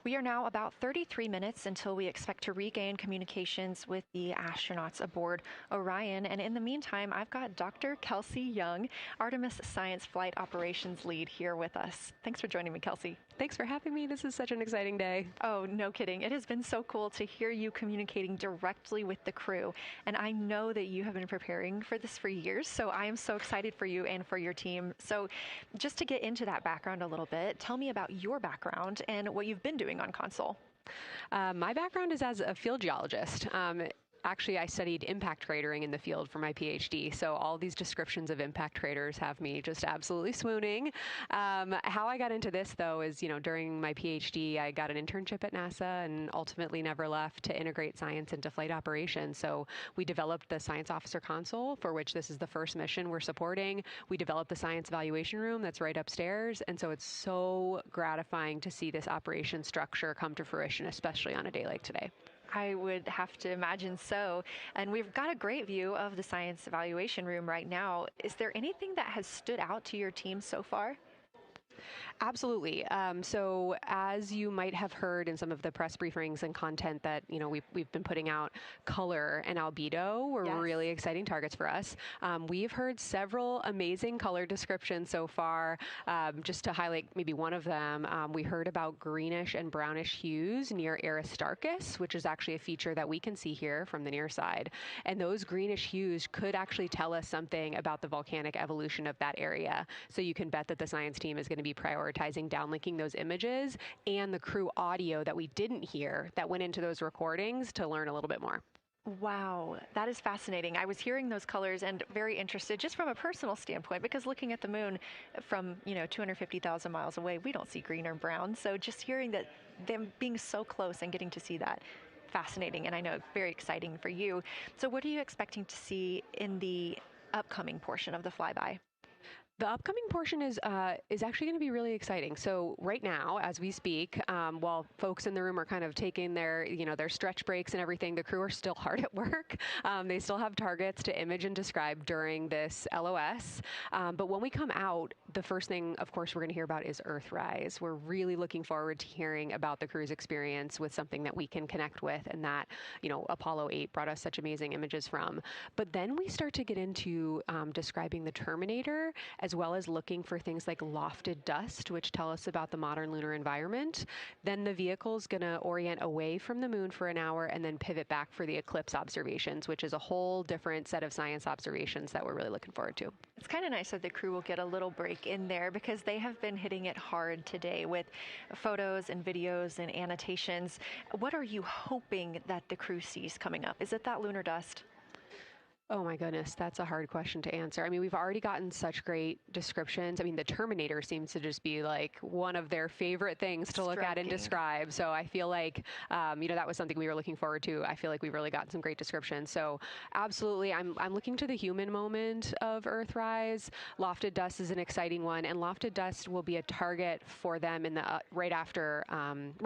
We are now about 33 minutes until we expect to regain communications with the astronauts aboard Orion. And in the meantime, I've got Dr. Kelsey Young, Artemis Science Flight Operations Lead, here with us. Thanks for joining me, Kelsey. Thanks for having me. This is such an exciting day. Oh, no kidding. It has been so cool to hear you communicating directly with the crew. And I know that you have been preparing for this for years, so I am so excited for you and for your team. So just to get into that background a little bit, tell me about your background and what you've been doing on Console. My background is as a field geologist. actually, I studied impact cratering in the field for my PhD, so all these descriptions of impact craters have me just absolutely swooning. How I got into this, though, is, during my PhD, I got an internship at NASA and ultimately never left to integrate science into flight operations. So we developed the Science Officer Console, for which this is the first mission we're supporting. We developed the Science Evaluation Room that's right upstairs, and so it's so gratifying to see this operation structure come to fruition, especially on a day like today. I would have to imagine so. And we've got a great view of the Science Evaluation Room right now. Is there anything that has stood out to your team so far? Absolutely. So as you might have heard in some of the press briefings and content that, we've been putting out, color and albedo were really exciting targets for us. We've heard several amazing color descriptions so far. Just to highlight maybe one of them, we heard about greenish and brownish hues near Aristarchus, which is actually a feature that we can see here from the near side. And those greenish hues could actually tell us something about the volcanic evolution of that area. So you can bet that the science team is going to be prioritizing downlinking those images and the crew audio that we didn't hear that went into those recordings to learn a little bit more. Wow, that is fascinating. I was hearing those colors and very interested just from a personal standpoint, because looking at the moon from, 250,000 miles away, we don't see green or brown. So just hearing that, them being so close and getting to see that, fascinating, and I know very exciting for you. So what are you expecting to see in the upcoming portion of the flyby? The upcoming portion is actually going to be really exciting. So right now, as we speak, while folks in the room are kind of taking their, their stretch breaks and everything, the crew are still hard at work. They still have targets to image and describe during this LOS. But when we come out, the first thing, of course, we're going to hear about is Earthrise. We're really looking forward to hearing about the crew's experience with something that we can connect with and that, Apollo 8 brought us such amazing images from. But then we start to get into describing the Terminator, as well as looking for things like lofted dust, which tell us about the modern lunar environment. Then the vehicle's going to orient away from the moon for an hour and then pivot back for the eclipse observations, which is a whole different set of science observations that we're really looking forward to. It's kind of nice that the crew will get a little break in there, because they have been hitting it hard today with photos and videos and annotations. What are you hoping that the crew sees coming up? Is it that lunar dust? Oh my goodness, that's a hard question to answer. I mean, we've already gotten such great descriptions. I mean, the Terminator seems to just be like one of their favorite things to look at and describe. So I feel like, that was something we were looking forward to. I feel like we've really gotten some great descriptions. So absolutely, I'm looking to the human moment of Earthrise. Lofted dust is an exciting one, and lofted dust will be a target for them in the right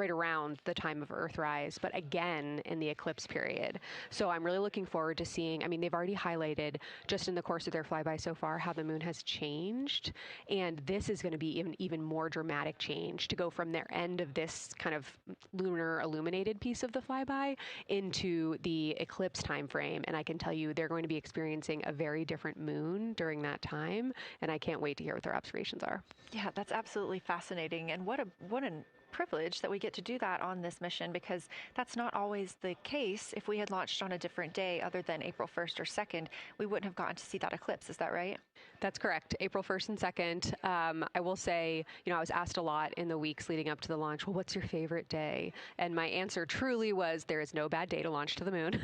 around the time of Earthrise, but again in the eclipse period. So I'm really looking forward to seeing. I mean, they've already highlighted just in the course of their flyby so far how the moon has changed, and this is going to be even more dramatic change to go from their end of this kind of lunar illuminated piece of the flyby into the eclipse time frame. And I can tell you they're going to be experiencing a very different moon during that time, and I can't wait to hear what their observations are. Yeah, that's absolutely fascinating, and what an privilege that we get to do that on this mission, because that's not always the case. If we had launched on a different day other than April 1st or 2nd, we wouldn't have gotten to see that eclipse. Is that right? That's correct. April 1st and 2nd. I will say, I was asked a lot in the weeks leading up to the launch, well, what's your favorite day? And my answer truly was, there is no bad day to launch to the moon.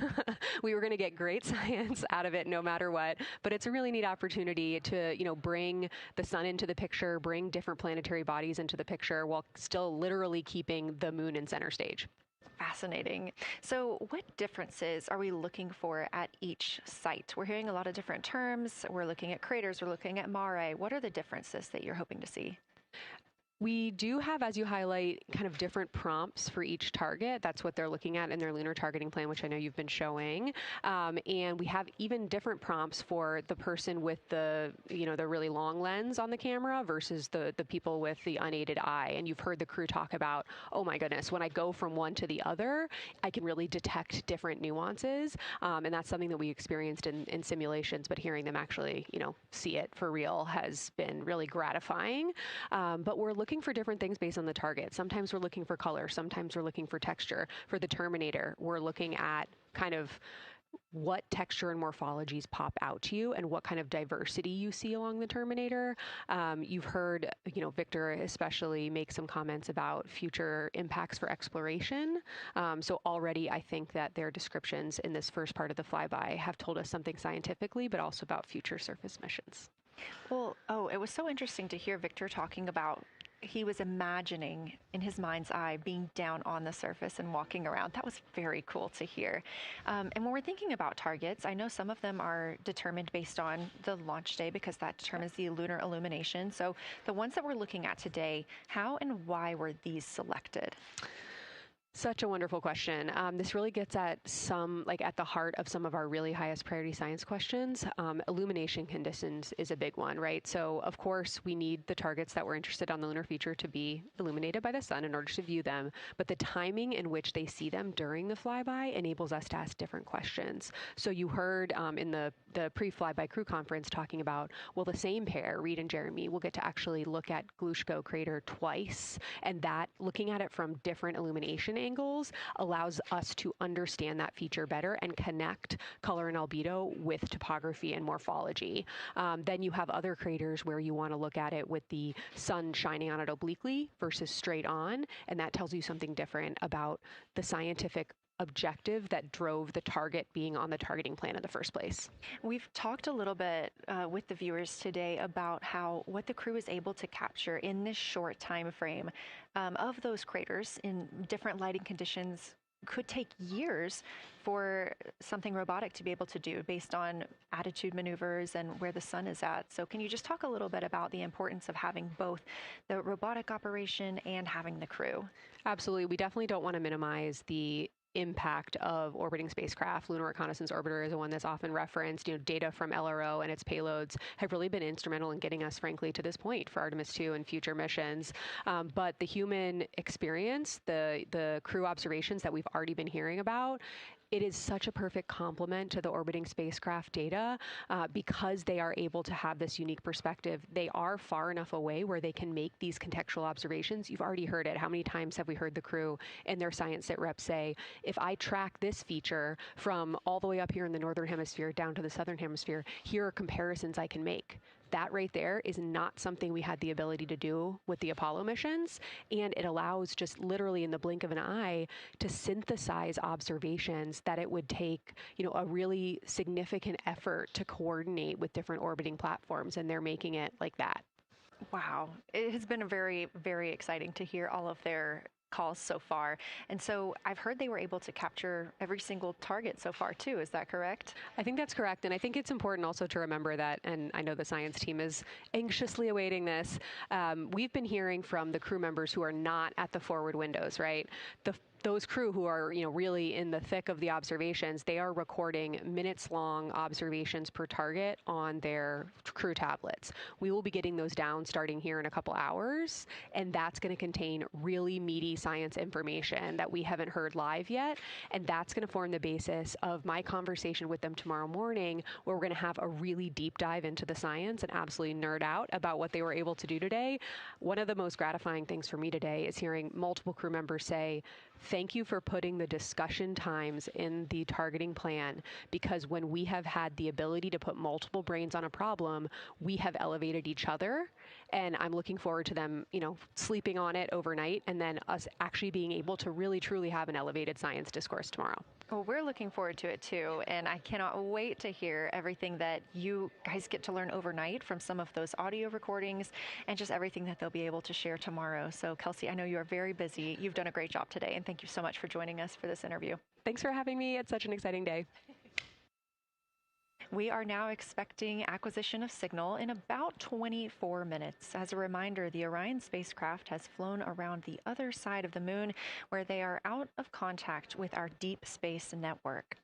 We were going to get great science out of it no matter what, but it's a really neat opportunity to, bring the sun into the picture, bring different planetary bodies into the picture while still literally keeping the moon in center stage. Fascinating. So what differences are we looking for at each site? We're hearing a lot of different terms. We're looking at craters. We're looking at mare. What are the differences that you're hoping to see? We do have, as you highlight, kind of different prompts for each target. That's what they're looking at in their lunar targeting plan, which I know you've been showing. And we have even different prompts for the person with the, the really long lens on the camera versus the people with the unaided eye. And you've heard the crew talk about, oh my goodness, when I go from one to the other, I can really detect different nuances. And that's something that we experienced in simulations, but hearing them actually, see it for real has been really gratifying. But we're looking for different things based on the target. Sometimes we're looking for color. Sometimes we're looking for texture. For the Terminator, we're looking at kind of what texture and morphologies pop out to you and what kind of diversity you see along the Terminator. You've heard, Victor especially make some comments about future impacts for exploration. So already I think that their descriptions in this first part of the flyby have told us something scientifically, but also about future surface missions. Well, it was so interesting to hear Victor talking about he was imagining in his mind's eye being down on the surface and walking around. That was very cool to hear. And when we're thinking about targets, I know some of them are determined based on the launch day because that determines the lunar illumination. So the ones that we're looking at today, how and why were these selected? Such a wonderful question. This really gets at at the heart of some of our really highest priority science questions. Illumination conditions is a big one, right? So of course we need the targets that we're interested on the lunar feature to be illuminated by the sun in order to view them, but the timing in which they see them during the flyby enables us to ask different questions. So you heard in the pre-flyby crew conference talking about, well, the same pair, Reed and Jeremy, will get to actually look at Glushko crater twice, and that looking at it from different illumination angles allows us to understand that feature better and connect color and albedo with topography and morphology. Then you have other craters where you want to look at it with the sun shining on it obliquely versus straight on, and that tells you something different about the scientific objective that drove the target being on the targeting plan in the first place. We've talked a little bit with the viewers today about what the crew is able to capture in this short time frame of those craters in different lighting conditions. Could take years for something robotic to be able to do based on attitude maneuvers and where the sun is at. So can you just talk a little bit about the importance of having both the robotic operation and having the crew? Absolutely. We definitely don't want to minimize the impact of orbiting spacecraft. Lunar Reconnaissance Orbiter is the one that's often referenced. Data from LRO and its payloads have really been instrumental in getting us, frankly, to this point for Artemis II and future missions. But the human experience, the crew observations that we've already been hearing about, it is such a perfect complement to the orbiting spacecraft data because they are able to have this unique perspective. They are far enough away where they can make these contextual observations. You've already heard it. How many times have we heard the crew and their science sit reps say, if I track this feature from all the way up here in the northern hemisphere down to the southern hemisphere, here are comparisons I can make. That right there is not something we had the ability to do with the Apollo missions, and it allows just literally in the blink of an eye to synthesize observations that it would take, a really significant effort to coordinate with different orbiting platforms, and they're making it like that. Wow. It has been very, very exciting to hear all of their calls so far. And so I've heard they were able to capture every single target so far too. Is that correct? I think that's correct. And I think it's important also to remember that, and I know the science team is anxiously awaiting this, we've been hearing from the crew members who are not at the forward windows, right? Those crew who are, really in the thick of the observations, they are recording minutes-long observations per target on their crew tablets. We will be getting those down starting here in a couple hours, and that's going to contain really meaty science information that we haven't heard live yet, and that's going to form the basis of my conversation with them tomorrow morning, where we're going to have a really deep dive into the science and absolutely nerd out about what they were able to do today. One of the most gratifying things for me today is hearing multiple crew members say, thank you for putting the discussion times in the targeting plan, because when we have had the ability to put multiple brains on a problem, we have elevated each other. And I'm looking forward to them, sleeping on it overnight and then us actually being able to really, truly have an elevated science discourse tomorrow. Well, we're looking forward to it too, and I cannot wait to hear everything that you guys get to learn overnight from some of those audio recordings and just everything that they'll be able to share tomorrow. So, Kelsey, I know you are very busy. You've done a great job today, and thank you so much for joining us for this interview. Thanks for having me. It's such an exciting day. We are now expecting acquisition of signal in about 24 minutes. As a reminder, the Orion spacecraft has flown around the other side of the moon, where they are out of contact with our deep space network.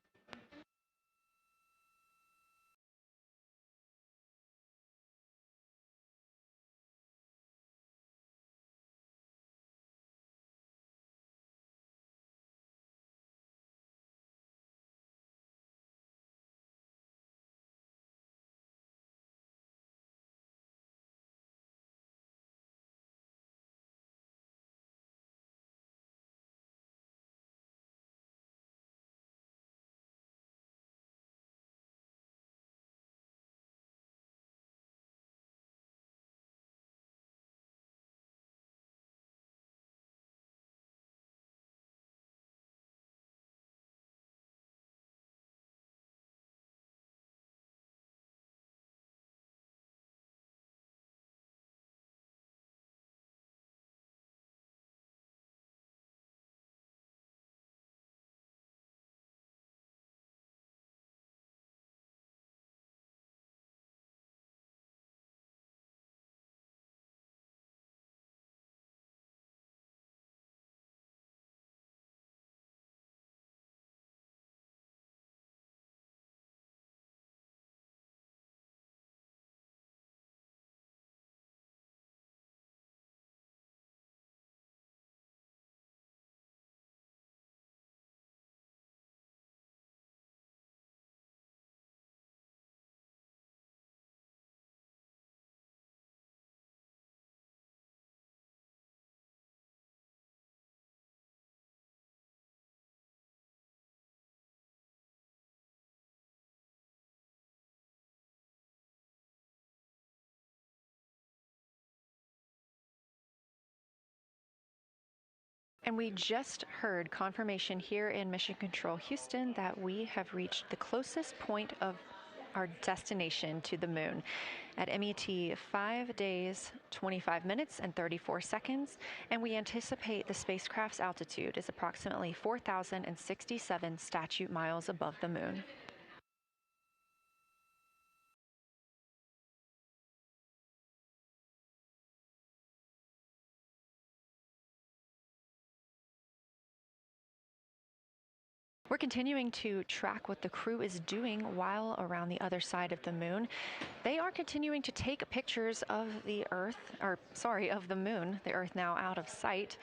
And we just heard confirmation here in Mission Control Houston that we have reached the closest point of our destination to the moon at MET 5 days, 25 minutes, and 34 seconds. And we anticipate the spacecraft's altitude is approximately 4,067 statute miles above the moon. We're continuing to track what the crew is doing while around the other side of the moon. They are continuing to take pictures of the of the moon, the Earth now out of sight.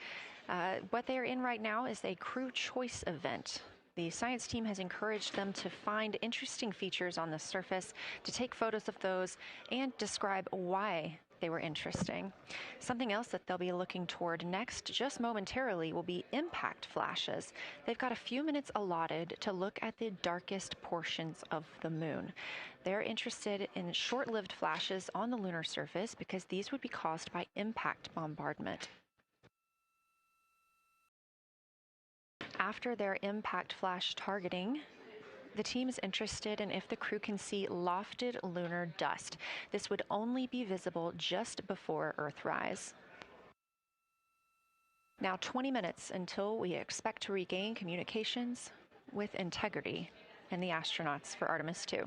What they are in right now is a crew choice event. The science team has encouraged them to find interesting features on the surface, to take photos of those, and describe why they were interesting. Something else that they'll be looking toward next, just momentarily, will be impact flashes. They've got a few minutes allotted to look at the darkest portions of the moon. They're interested in short-lived flashes on the lunar surface because these would be caused by impact bombardment. After their impact flash targeting, the team is interested in if the crew can see lofted lunar dust. This would only be visible just before Earthrise. Now 20 minutes until we expect to regain communications with Integrity and the astronauts for Artemis II.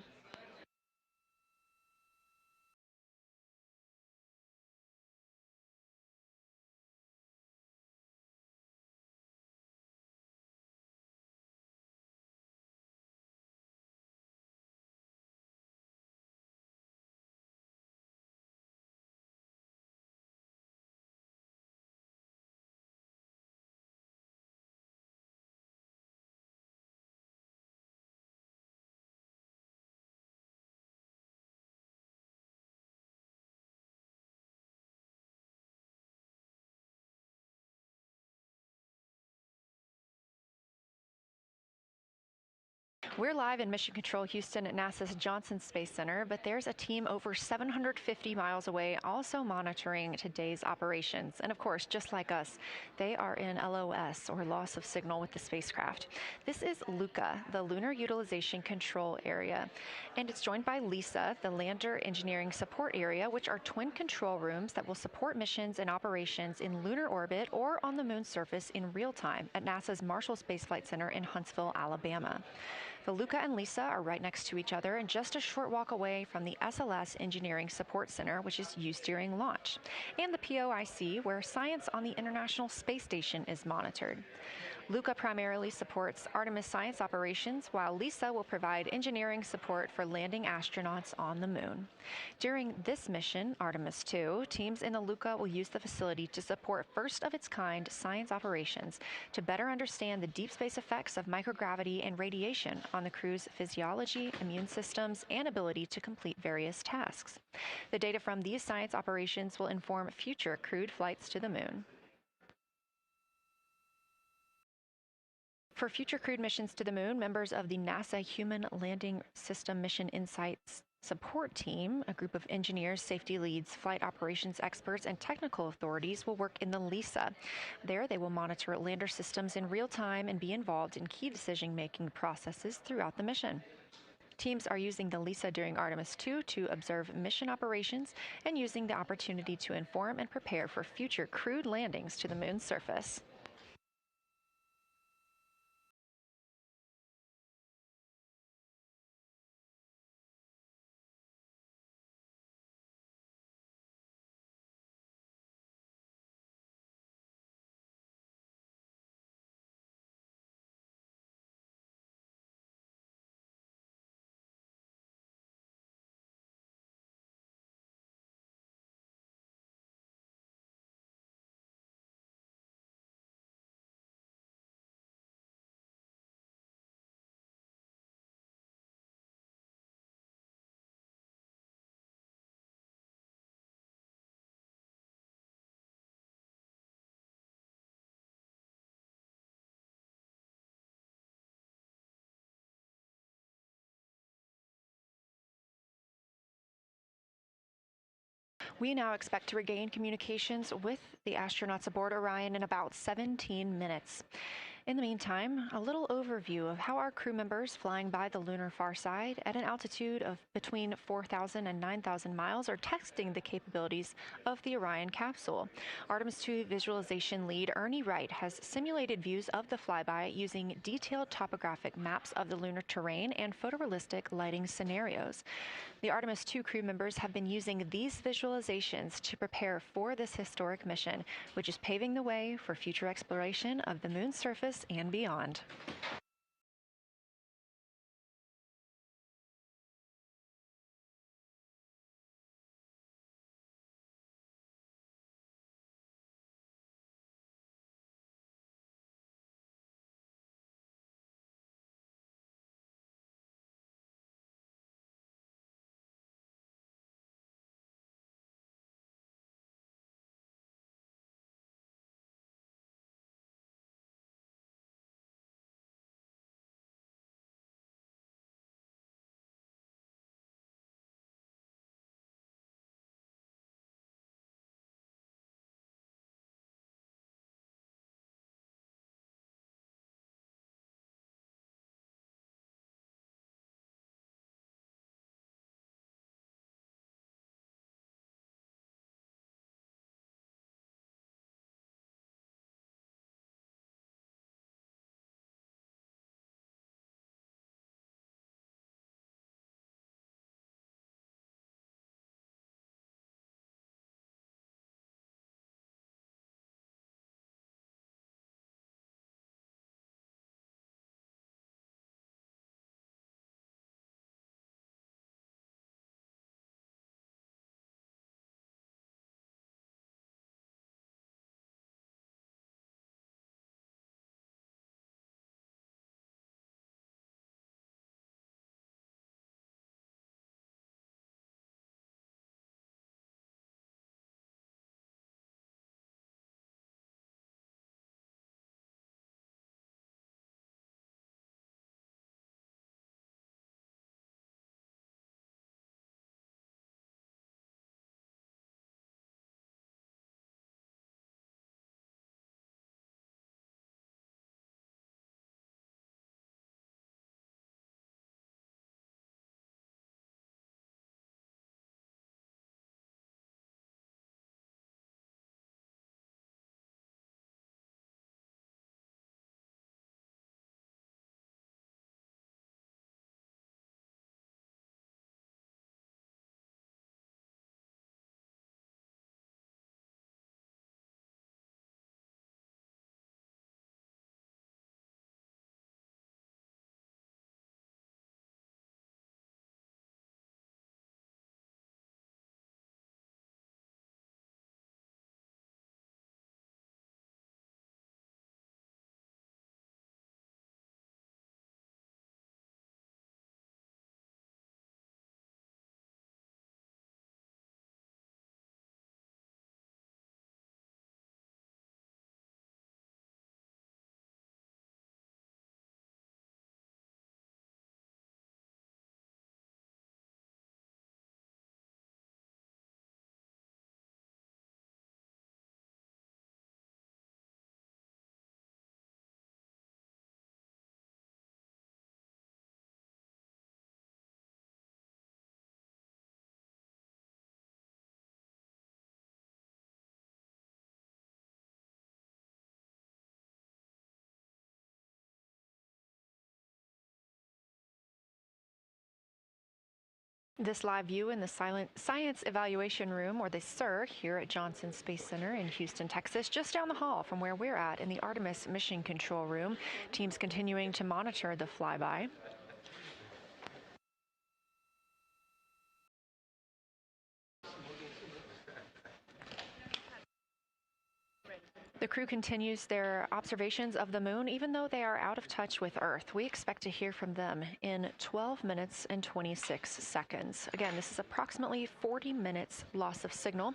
We're live in Mission Control Houston at NASA's Johnson Space Center, but there's a team over 750 miles away also monitoring today's operations. And of course, just like us, they are in LOS, or loss of signal, with the spacecraft. This is LUCA, the Lunar Utilization Control Area, and it's joined by LISA, the Lander Engineering Support Area, which are twin control rooms that will support missions and operations in lunar orbit or on the moon's surface in real time at NASA's Marshall Space Flight Center in Huntsville, Alabama. The LUCA and LISA are right next to each other and just a short walk away from the SLS Engineering Support Center, which is used during launch, and the POIC, where science on the International Space Station is monitored. LUCA primarily supports Artemis science operations, while LISA will provide engineering support for landing astronauts on the moon. During this mission, Artemis II, teams in the LUCA will use the facility to support first-of-its-kind science operations to better understand the deep space effects of microgravity and radiation on the crew's physiology, immune systems, and ability to complete various tasks. The data from these science operations will inform future crewed flights to the moon. For future crewed missions to the moon, members of the NASA Human Landing System Mission Insights Support Team, a group of engineers, safety leads, flight operations experts, and technical authorities, will work in the LISA. There, they will monitor lander systems in real time and be involved in key decision-making processes throughout the mission. Teams are using the LISA during Artemis II to observe mission operations and using the opportunity to inform and prepare for future crewed landings to the moon's surface. We now expect to regain communications with the astronauts aboard Orion in about 17 minutes. In the meantime, a little overview of how our crew members flying by the lunar far side at an altitude of between 4,000 and 9,000 miles are testing the capabilities of the Orion capsule. Artemis II visualization lead Ernie Wright has simulated views of the flyby using detailed topographic maps of the lunar terrain and photorealistic lighting scenarios. The Artemis II crew members have been using these visualizations to prepare for this historic mission, which is paving the way for future exploration of the moon's surface and beyond. This live view in the Science Evaluation Room, or the SIR, here at Johnson Space Center in Houston, Texas, just down the hall from where we're at in the Artemis Mission Control Room. Teams continuing to monitor the flyby. The crew continues their observations of the moon, even though they are out of touch with Earth. We expect to hear from them in 12 minutes and 26 seconds. Again, this is approximately 40 minutes loss of signal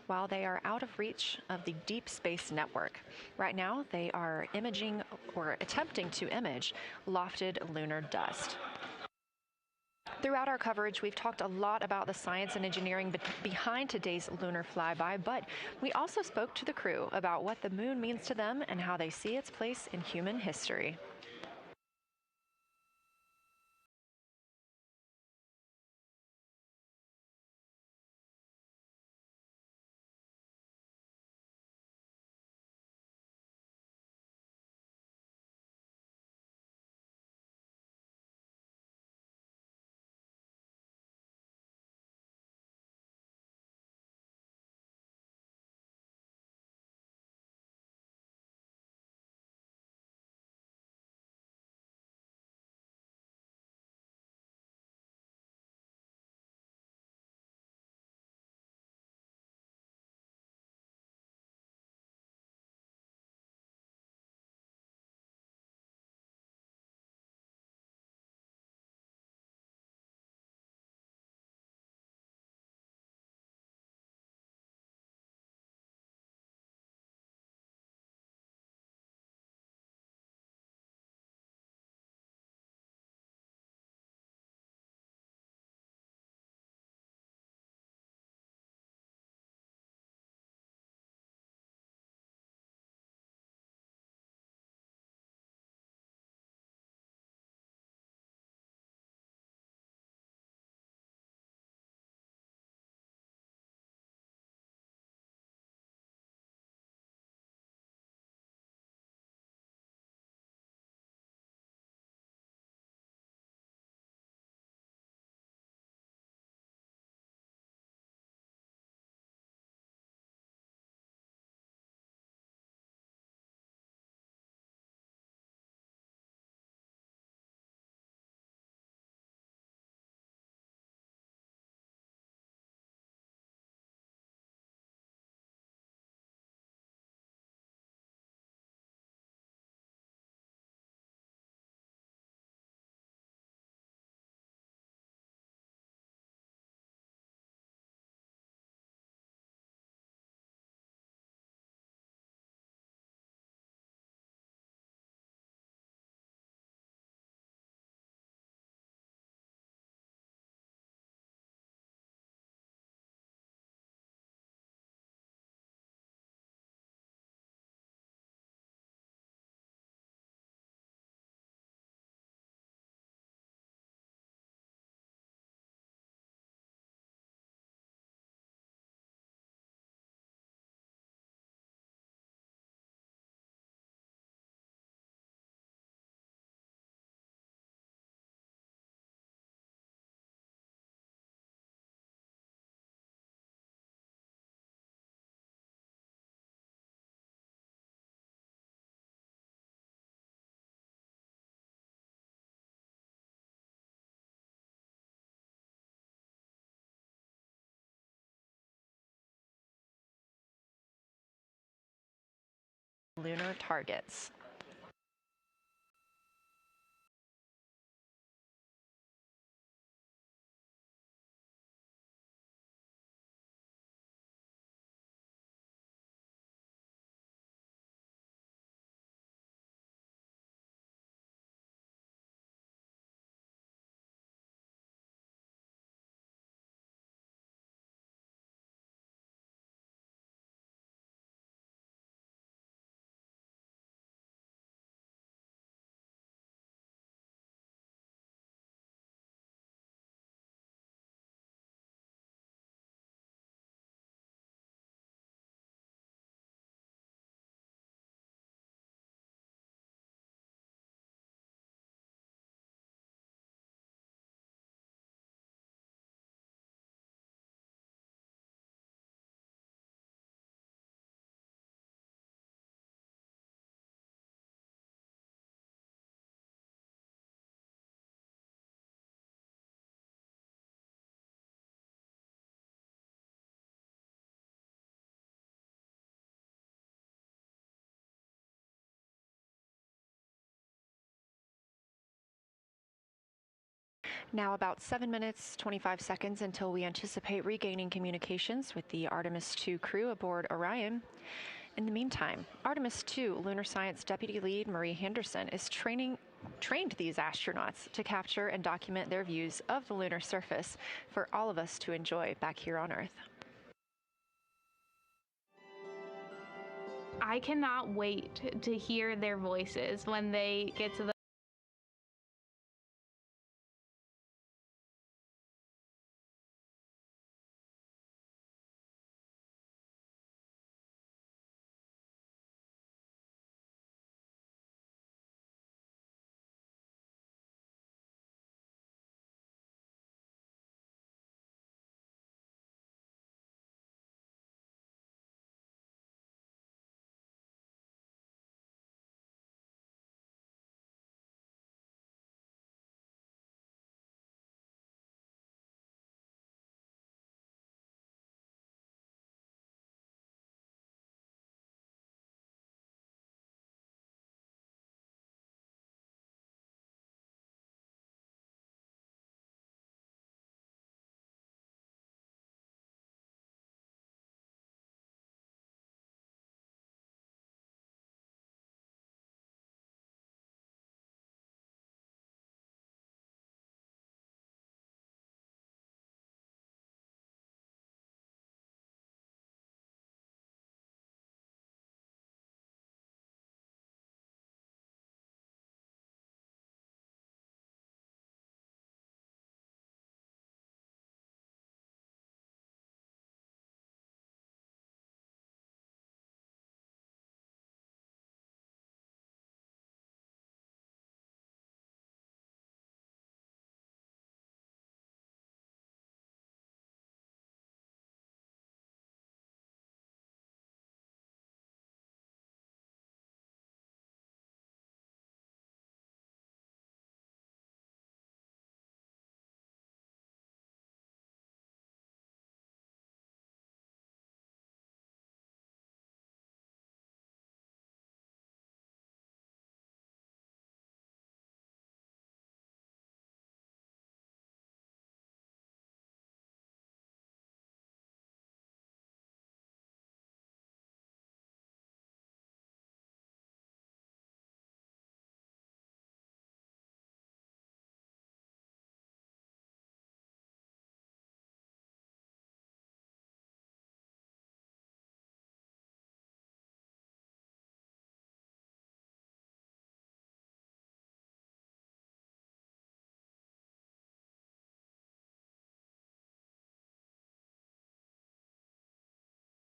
while they are out of reach of the Deep Space Network. Right now, they are imaging or attempting to image lofted lunar dust. Throughout our coverage, we've talked a lot about the science and engineering behind today's lunar flyby, but we also spoke to the crew about what the moon means to them and how they see its place in human history. Lunar targets. Now about 7 minutes, 25 seconds until we anticipate regaining communications with the Artemis II crew aboard Orion. In the meantime, Artemis II Lunar Science Deputy Lead Marie Henderson is trained these astronauts to capture and document their views of the lunar surface for all of us to enjoy back here on Earth. I cannot wait to hear their voices when they get to the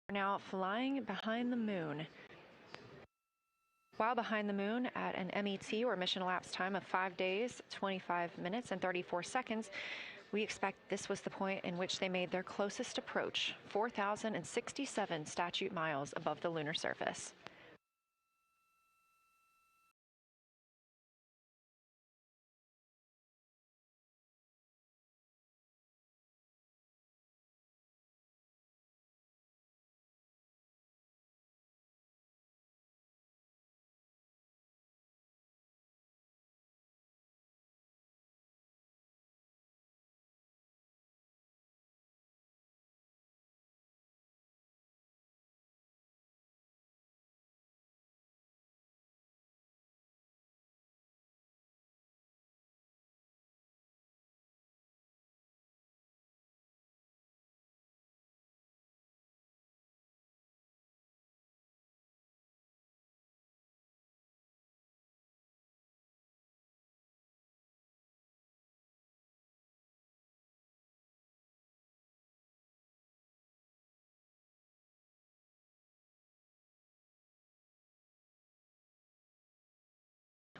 We're now flying behind the moon. While behind the moon at an MET, or mission elapsed time, of 5 days, 25 minutes, and 34 seconds, we expect this was the point in which they made their closest approach, 4,067 statute miles above the lunar surface.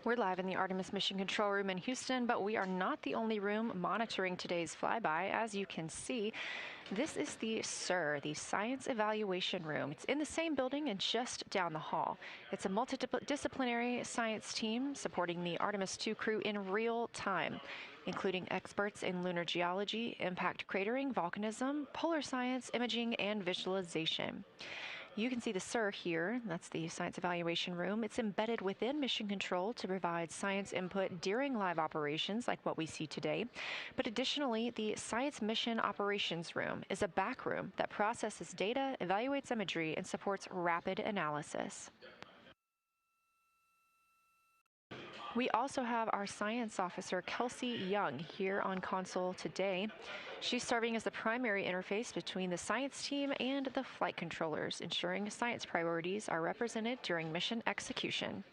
We're live in the Artemis Mission Control Room in Houston, but we are not the only room monitoring today's flyby. As you can see, this is the SIR, the Science Evaluation Room. It's in the same building and just down the hall. It's a multidisciplinary science team supporting the Artemis II crew in real time, including experts in lunar geology, impact cratering, volcanism, polar science, imaging, and visualization. You can see the SIR here. That's the Science Evaluation Room. It's embedded within Mission Control to provide science input during live operations like what we see today. But additionally, the Science Mission Operations Room is a back room that processes data, evaluates imagery, and supports rapid analysis. We also have our science officer, Kelsey Young, here on console today. She's serving as the primary interface between the science team and the flight controllers, ensuring science priorities are represented during mission execution.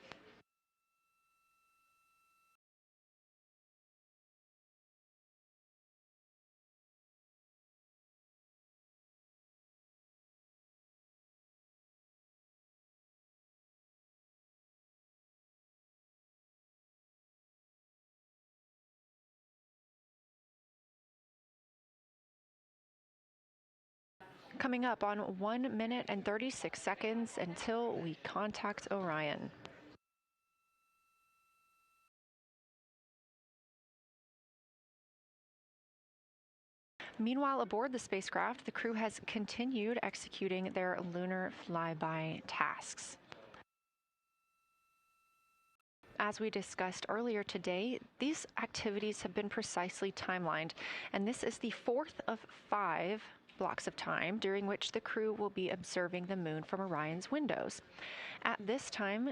Coming up on 1 minute and 36 seconds until we contact Orion. Meanwhile, aboard the spacecraft, the crew has continued executing their lunar flyby tasks. As we discussed earlier today, these activities have been precisely timelined, and this is the fourth of 5 blocks of time during which the crew will be observing the moon from Orion's windows. At this time,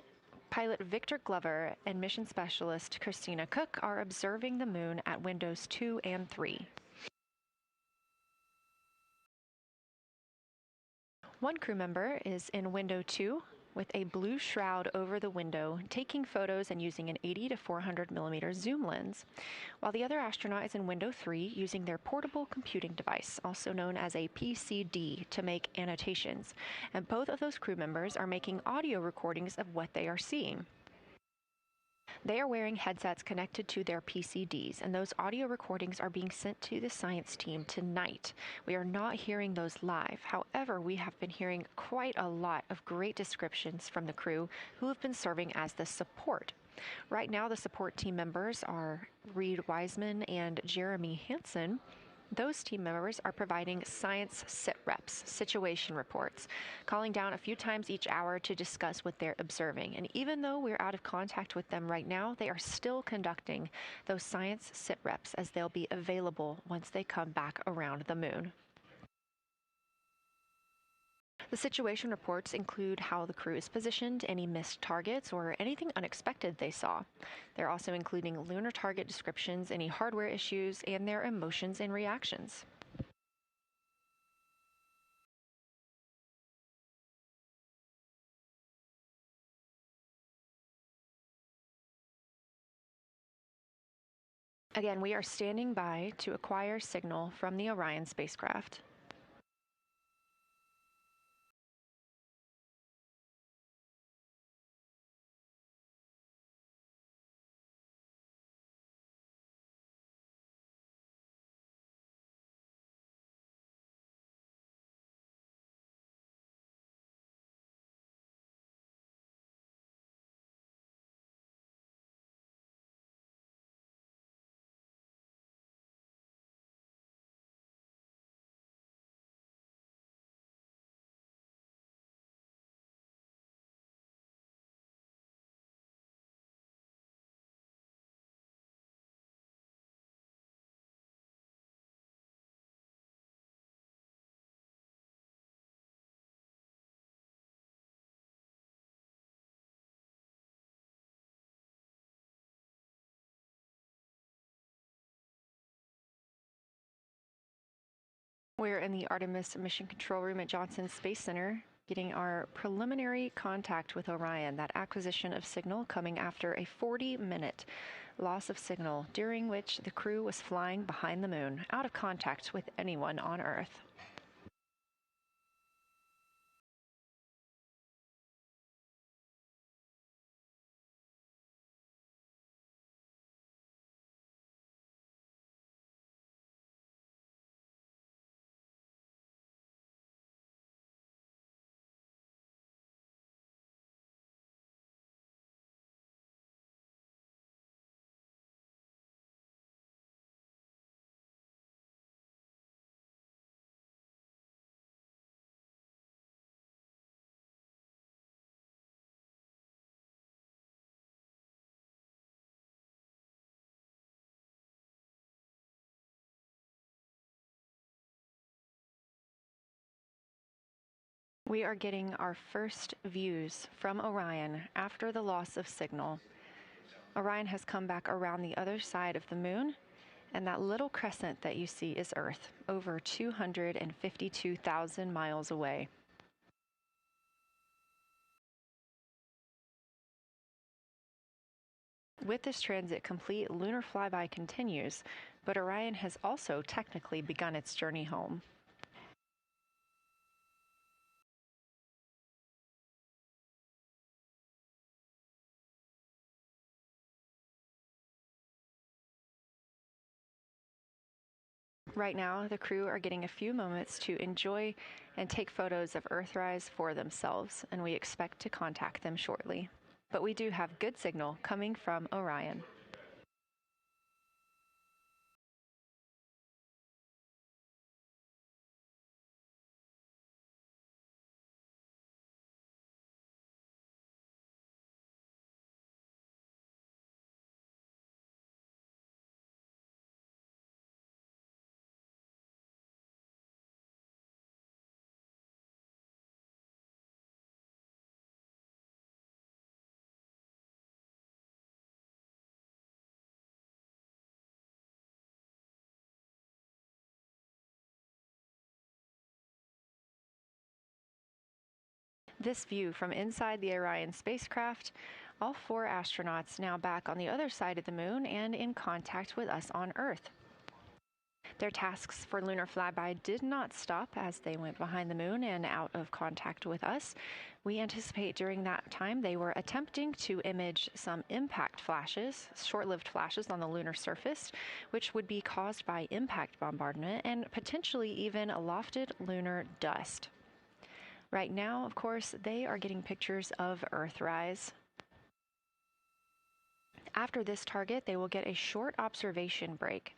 pilot Victor Glover and mission specialist Christina Cook are observing the moon at windows 2 and 3. One crew member is in window 2 with a blue shroud over the window, taking photos and using an 80 to 400 millimeter zoom lens, while the other astronaut is in window 3 using their portable computing device, also known as a PCD, to make annotations. And both of those crew members are making audio recordings of what they are seeing. They are wearing headsets connected to their PCDs, and those audio recordings are being sent to the science team tonight. We are not hearing those live. However, we have been hearing quite a lot of great descriptions from the crew who have been serving as the support. Right now, the support team members are Reed Wiseman and Jeremy Hansen. Those team members are providing science sit reps, situation reports, calling down a few times each hour to discuss what they're observing. And even though we're out of contact with them right now, they are still conducting those science sit reps as they'll be available once they come back around the moon. The situation reports include how the crew is positioned, any missed targets, or anything unexpected they saw. They're also including lunar target descriptions, any hardware issues, and their emotions and reactions. Again, we are standing by to acquire signal from the Orion spacecraft. We're in the Artemis Mission Control Room at Johnson Space Center, getting our preliminary contact with Orion, that acquisition of signal coming after a 40-minute loss of signal, during which the crew was flying behind the moon, out of contact with anyone on Earth. We are getting our first views from Orion after the loss of signal. Orion has come back around the other side of the moon, and that little crescent that you see is Earth, over 252,000 miles away. With this transit complete, Lunar FlyBy continues, but Orion has also technically begun its journey home. Right now, the crew are getting a few moments to enjoy and take photos of Earthrise for themselves, and we expect to contact them shortly. But we do have good signal coming from Orion. This view from inside the Orion spacecraft, all 4 astronauts now back on the other side of the moon and in contact with us on Earth. Their tasks for Lunar FlyBy did not stop as they went behind the moon and out of contact with us. We anticipate during that time they were attempting to image some impact flashes, short-lived flashes on the lunar surface, which would be caused by impact bombardment and potentially even lofted lunar dust. Right now, of course, they are getting pictures of Earthrise. After this target, they will get a short observation break.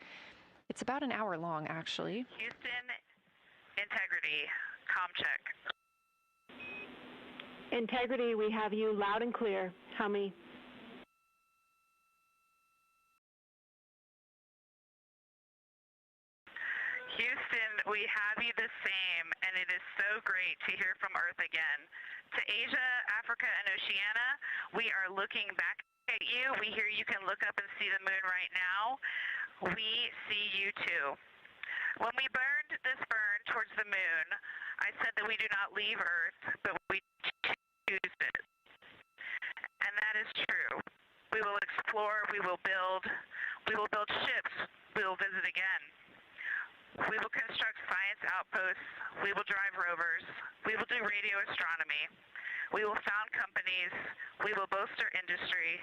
It's about an hour long, actually. Houston, Integrity, comm check. Integrity, we have you loud and clear. How many? Houston, we have you the same, and it is so great to hear from Earth again. To Asia, Africa, and Oceania, we are looking back at you. We hear you can look up and see the moon right now. We see you too. When we burned this burn towards the moon, I said that we do not leave Earth, but we choose it. And that is true. We will explore, we will build ships, we will visit again. We will construct science outposts, we will drive rovers, we will do radio astronomy, we will found companies, we will bolster industry,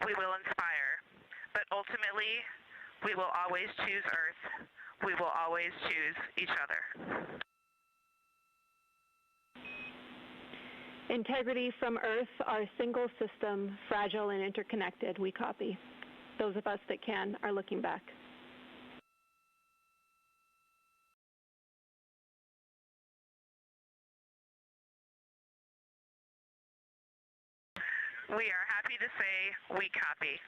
we will inspire. But ultimately, we will always choose Earth, we will always choose each other. Integrity from Earth, our single system, fragile and interconnected, we copy. Those of us that can are looking back. We are happy to say we copy.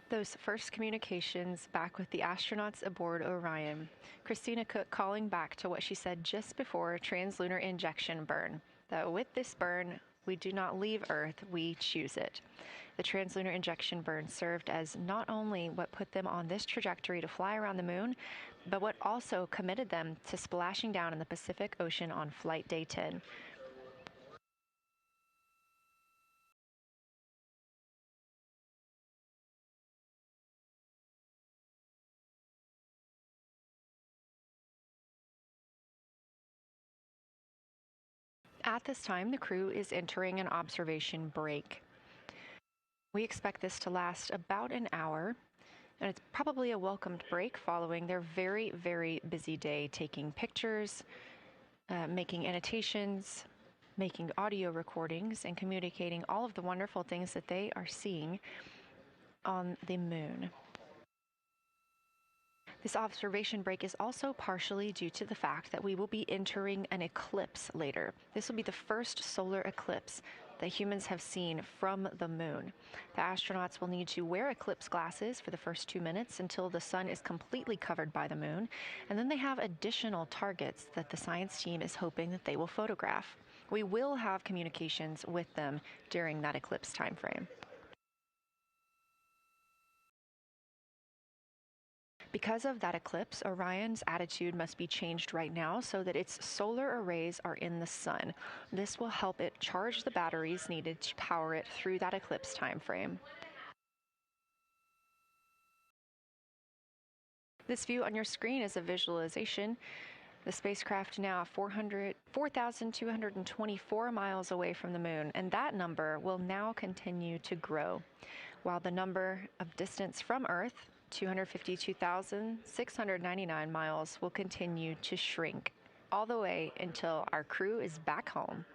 Those first communications back with the astronauts aboard Orion. Christina Cook calling back to what she said just before translunar injection burn, that with this burn, we do not leave Earth, we choose it. The translunar injection burn served as not only what put them on this trajectory to fly around the moon, but what also committed them to splashing down in the Pacific Ocean on Flight Day 10. At this time, the crew is entering an observation break. We expect this to last about an hour, And it's probably a welcomed break following their very, very busy day taking pictures, making annotations, making audio recordings, and communicating all of the wonderful things that they are seeing on the moon. This observation break is also partially due to the fact that we will be entering an eclipse later. This will be the first solar eclipse that humans have seen from the moon. The astronauts will need to wear eclipse glasses for the first 2 minutes until the sun is completely covered by the moon, and then they have additional targets that the science team is hoping that they will photograph. We will have communications with them during that eclipse time frame. Because of that eclipse, Orion's attitude must be changed right now so that its solar arrays are in the sun. This will help it charge the batteries needed to power it through that eclipse time frame. This view on your screen is a visualization. The spacecraft now 4,224 miles away from the moon, and that number will now continue to grow, while the number of distance from Earth, 252,699 miles, will continue to shrink all the way until our crew is back home.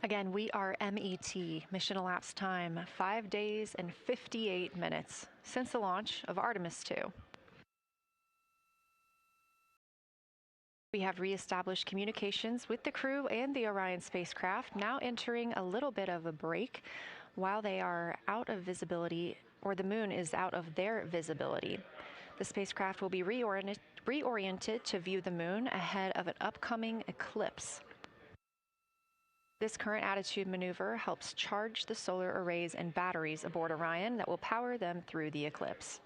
Again, we are MET, mission elapsed time, 5 days and 58 minutes since the launch of Artemis II. We have reestablished communications with the crew and the Orion spacecraft, now entering a little bit of a break while they are out of visibility, or the moon is out of their visibility. The spacecraft will be reoriented to view the moon ahead of an upcoming eclipse. This current attitude maneuver helps charge the solar arrays and batteries aboard Orion that will power them through the eclipse.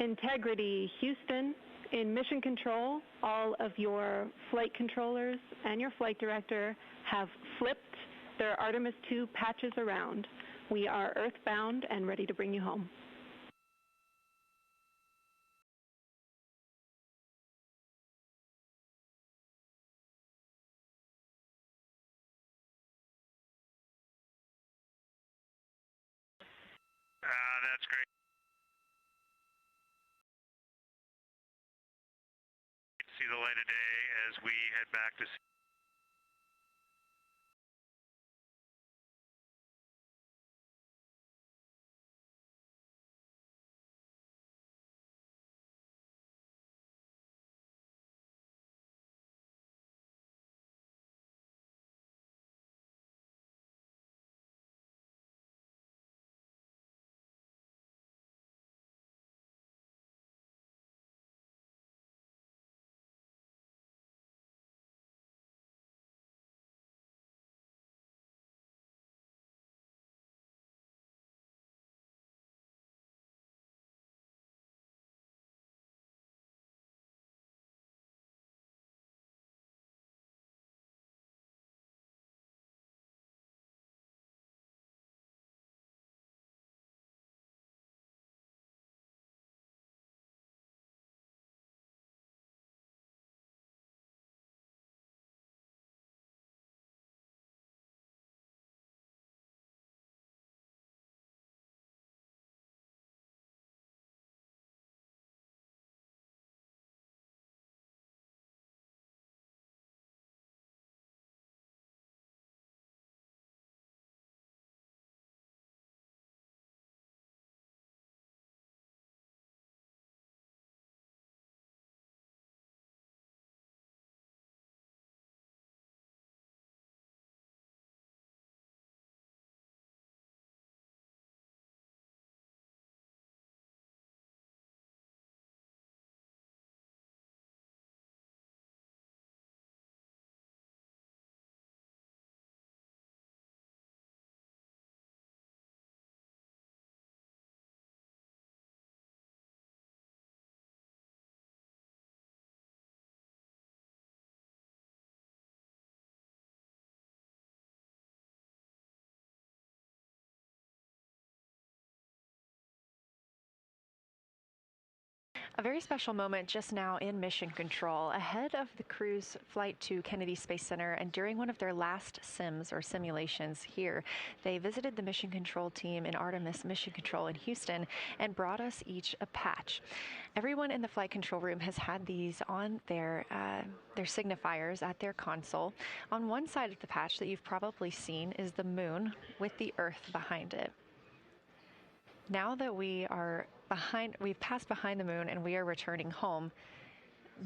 Integrity, Houston. In mission control, all of your flight controllers and your flight director have flipped their Artemis II patches around. We are earthbound and ready to bring you home. That's great. See the light of day as we head back to A very special moment just now in mission control. Ahead of the crew's flight to Kennedy Space Center and during one of their last sims or simulations here, they visited the mission control team in Artemis Mission Control in Houston and brought us each a patch. Everyone in the flight control room has had these on their signifiers at their console. On one side of the patch that you've probably seen is the moon with the Earth behind it. Now that we've passed behind the moon and we are returning home,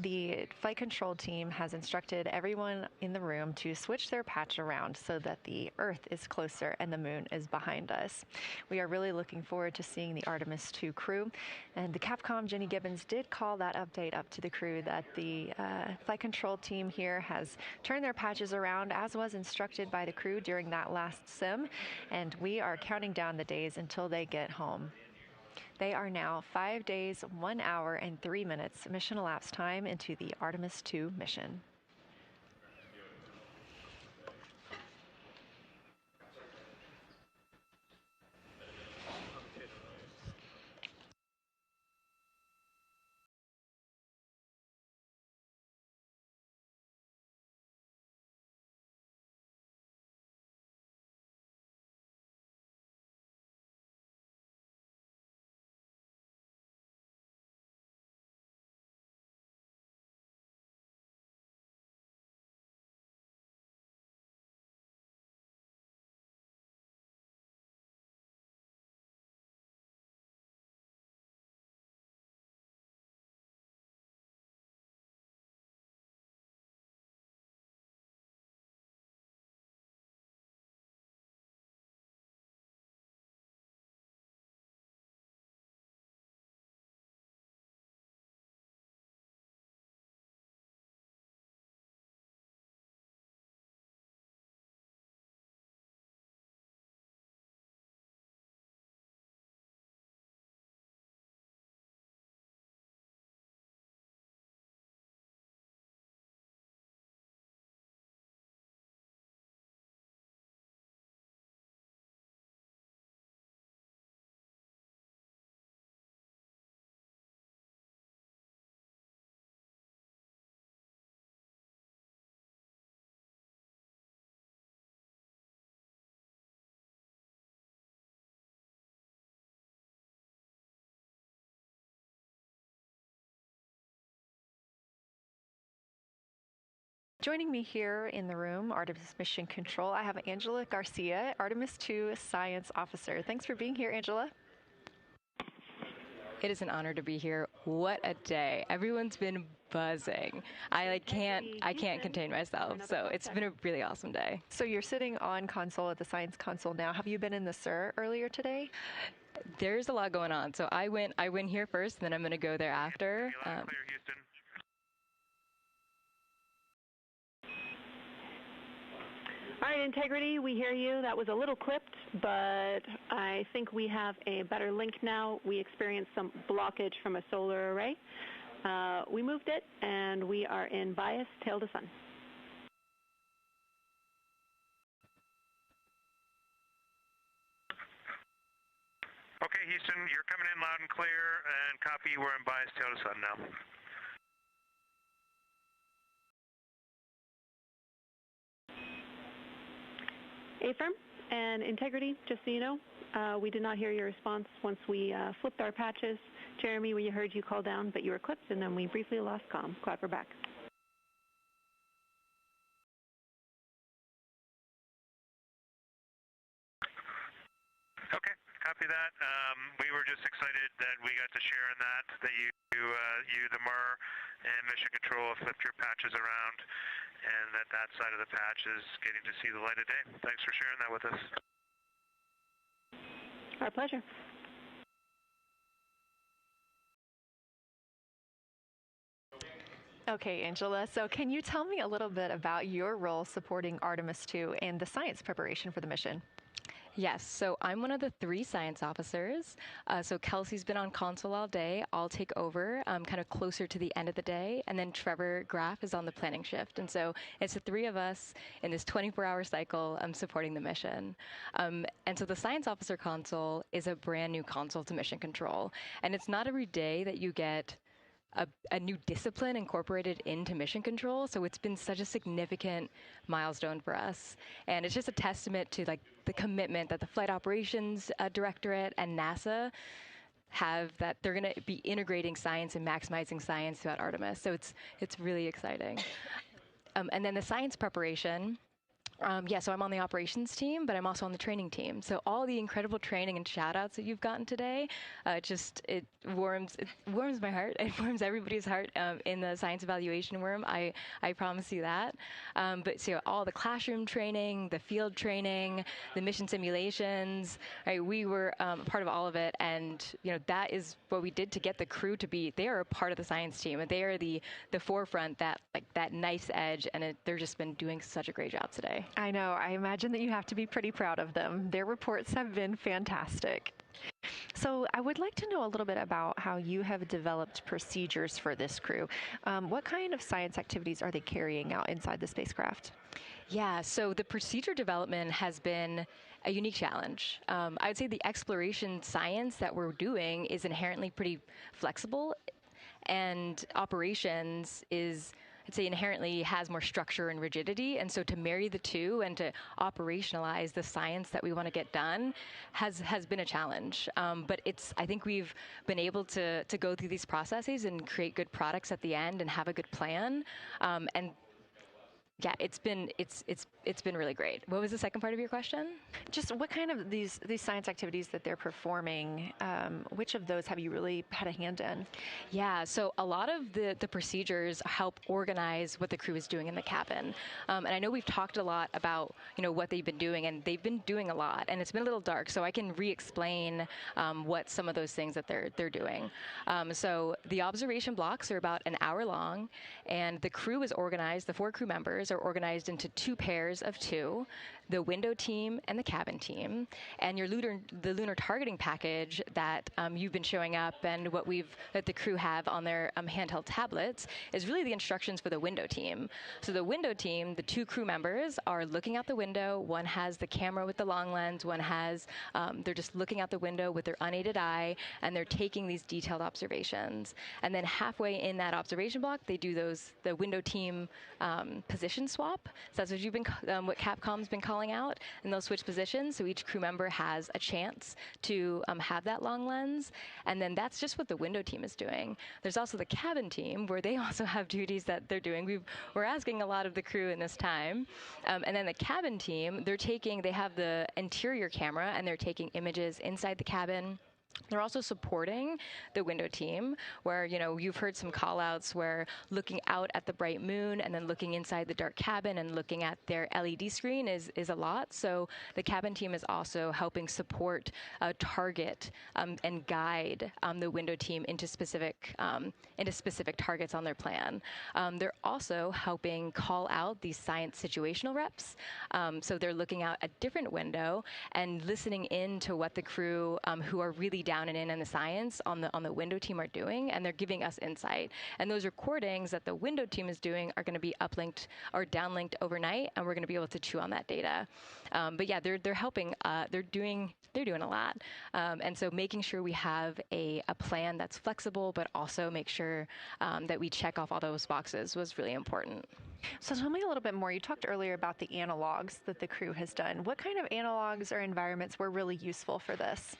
the flight control team has instructed everyone in the room to switch their patch around so that the Earth is closer and the moon is behind us. We are really looking forward to seeing the Artemis II crew. And the Capcom, Jenny Gibbons, did call that update up to the crew that the flight control team here has turned their patches around, as was instructed by the crew during that last sim. And we are counting down the days until they get home. They are now 5 days, 1 hour, and 3 minutes mission elapsed time into the Artemis II mission. Joining me here in the room, Artemis Mission Control, I have Angela Garcia, Artemis II Science Officer. Thanks for being here, Angela. It is an honor to be here. What a day. Everyone's been buzzing. I can't contain myself. So it's been a really awesome day. So you're sitting on console at the science console now. Have you been in the SIR earlier today? There's a lot going on. So I went here first, and then I'm going to go there after. Clear, Houston. All right, Integrity, we hear you. That was a little clipped, but I think we have a better link now. We experienced some blockage from a solar array. We moved it, and we are in bias tail to sun. Okay, Houston, you're coming in loud and clear, and copy, we're in bias tail to sun now. Affirm and Integrity, just so you know, we did not hear your response once we flipped our patches. Jeremy, we heard you call down, but you were clipped, and then we briefly lost comm. Glad we're back. Okay, copy that. We were just excited that we got to share in that you, the MER, and Mission Control have flipped your patches around, and that side of the patch is getting to see the light of day. Thanks for sharing that with us. Our pleasure. Okay, Angela, so can you tell me a little bit about your role supporting Artemis II and the science preparation for the mission? Yes, so I'm one of the 3 science officers. So Kelsey's been on console all day. I'll take over kind of closer to the end of the day. And then Trevor Graff is on the planning shift. And so it's the 3 of us in this 24-hour cycle supporting the mission. And so the science officer console is a brand new console to mission control. And it's not every day that you get a new discipline incorporated into mission control. So it's been such a significant milestone for us. And it's just a testament to like the commitment that the Flight Operations Directorate and NASA have, that they're going to be integrating science and maximizing science throughout Artemis. So it's really exciting. And then the science preparation. So I'm on the operations team, but I'm also on the training team. So all the incredible training and shout outs that you've gotten today, it warms my heart. It warms everybody's heart in the science evaluation worm. I promise you that. But so all the classroom training, the field training, the mission simulations, right? We were part of all of it. And, that is what we did to get the crew to be, they are a part of the science team. And they are the forefront, that nice edge. And they're just been doing such a great job today. I know. I imagine that you have to be pretty proud of them. Their reports have been fantastic. So I would like to know a little bit about how you have developed procedures for this crew. What kind of science activities are they carrying out inside the spacecraft? Yeah, so the procedure development has been a unique challenge. I would say the exploration science that we're doing is inherently pretty flexible, and operations is, I'd say, inherently has more structure and rigidity. And so to marry the two and to operationalize the science that we want to get done has been a challenge. But I think we've been able to go through these processes and create good products at the end and have a good plan. And yeah, it's been really great. What was the second part of your question? Just what kind of these science activities that they're performing, which of those have you really had a hand in? Yeah, so a lot of the procedures help organize what the crew is doing in the cabin. And I know we've talked a lot about, what they've been doing, and they've been doing a lot, and it's been a little dark, so I can re-explain what some of those things that they're doing. So the observation blocks are about an hour long, and the crew is organized, the 4 crew members are organized into 2 pairs of 2, the window team and the cabin team. And the lunar targeting package that you've been showing up and that the crew have on their handheld tablets is really the instructions for the window team. So the window team, the 2 crew members are looking out the window. One has the camera with the long lens. One has, they're just looking out the window with their unaided eye, and they're taking these detailed observations. And then halfway in that observation block, they do the window team position swap. So that's what Capcom's been calling out, and they'll switch positions. So each crew member has a chance to have that long lens. And then that's just what the window team is doing. There's also the cabin team, where they also have duties that they're doing. We're asking a lot of the crew in this time. And then the cabin team, they have the interior camera, and they're taking images inside the cabin. They're also supporting the window team, where, you've heard some call-outs where looking out at the bright moon and then looking inside the dark cabin and looking at their LED screen is a lot. So the cabin team is also helping support, target, and guide the window team into specific targets on their plan. They're also helping call out these science situational reps. So they're looking out a different window and listening in to what the crew who are really down and in the science on the window team are doing, and they're giving us insight. And those recordings that the window team is doing are going to be uplinked or downlinked overnight, and we're going to be able to chew on that data. But yeah, they're helping. They're doing a lot. And so making sure we have a plan that's flexible, but also make sure that we check off all those boxes was really important. So tell me a little bit more. You talked earlier about the analogs that the crew has done. What kind of analogs or environments were really useful for this?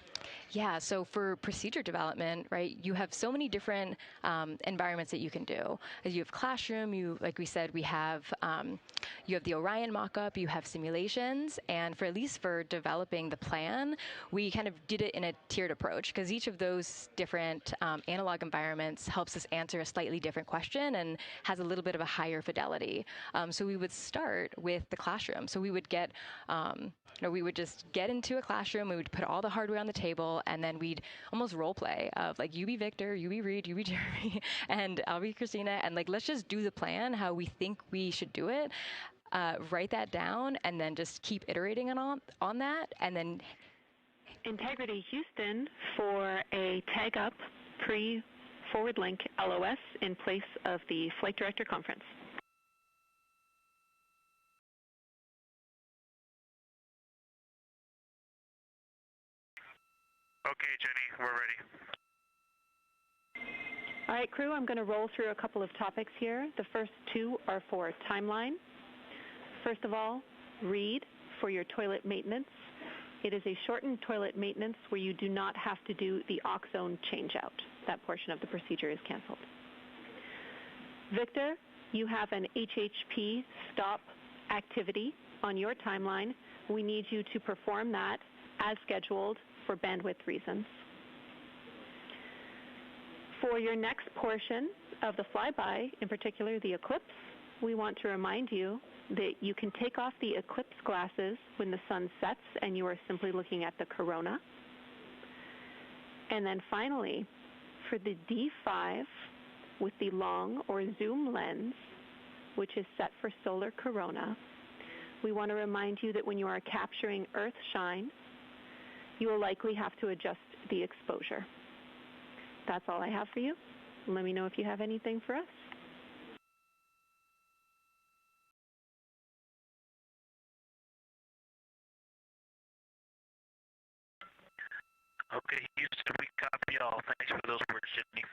Yeah, so for procedure development, right, you have so many different environments that you can do. You have classroom, like we said, you have the Orion mock-up, you have simulations, and at least for developing the plan, we kind of did it in a tiered approach, because each of those different analog environments helps us answer a slightly different question and has a little bit of a higher fidelity. So we would start with the classroom. So we would we would just get into a classroom, we would put all the hardware on the table, and then we'd almost role play of like, you be Victor, you be Reed, you be Jeremy, and I'll be Christina, and let's just do the plan how we think we should do it. Write that down, and then just keep iterating on that, and then Integrity Houston for a tag up pre-forward link LOS in place of the Flight Director Conference. Okay, Jenny, we're ready. All right, crew, I'm going to roll through a couple of topics here. The first two are for timeline. First of all, read for your toilet maintenance. It is a shortened toilet maintenance where you do not have to do the oxone changeout. That portion of the procedure is canceled. Victor, you have an HHP stop activity on your timeline. We need you to perform that as scheduled for bandwidth reasons. For your next portion of the flyby, in particular the Eclipse, we want to remind you that you can take off the Eclipse glasses when the sun sets and you are simply looking at the corona. And then finally, for the D5 with the long or zoom lens, which is set for solar corona, we want to remind you that when you are capturing Earth shine, you will likely have to adjust the exposure. That's all I have for you. Let me know if you have anything for us. Okay, Houston, we copy all. Thanks for those words, Sydney.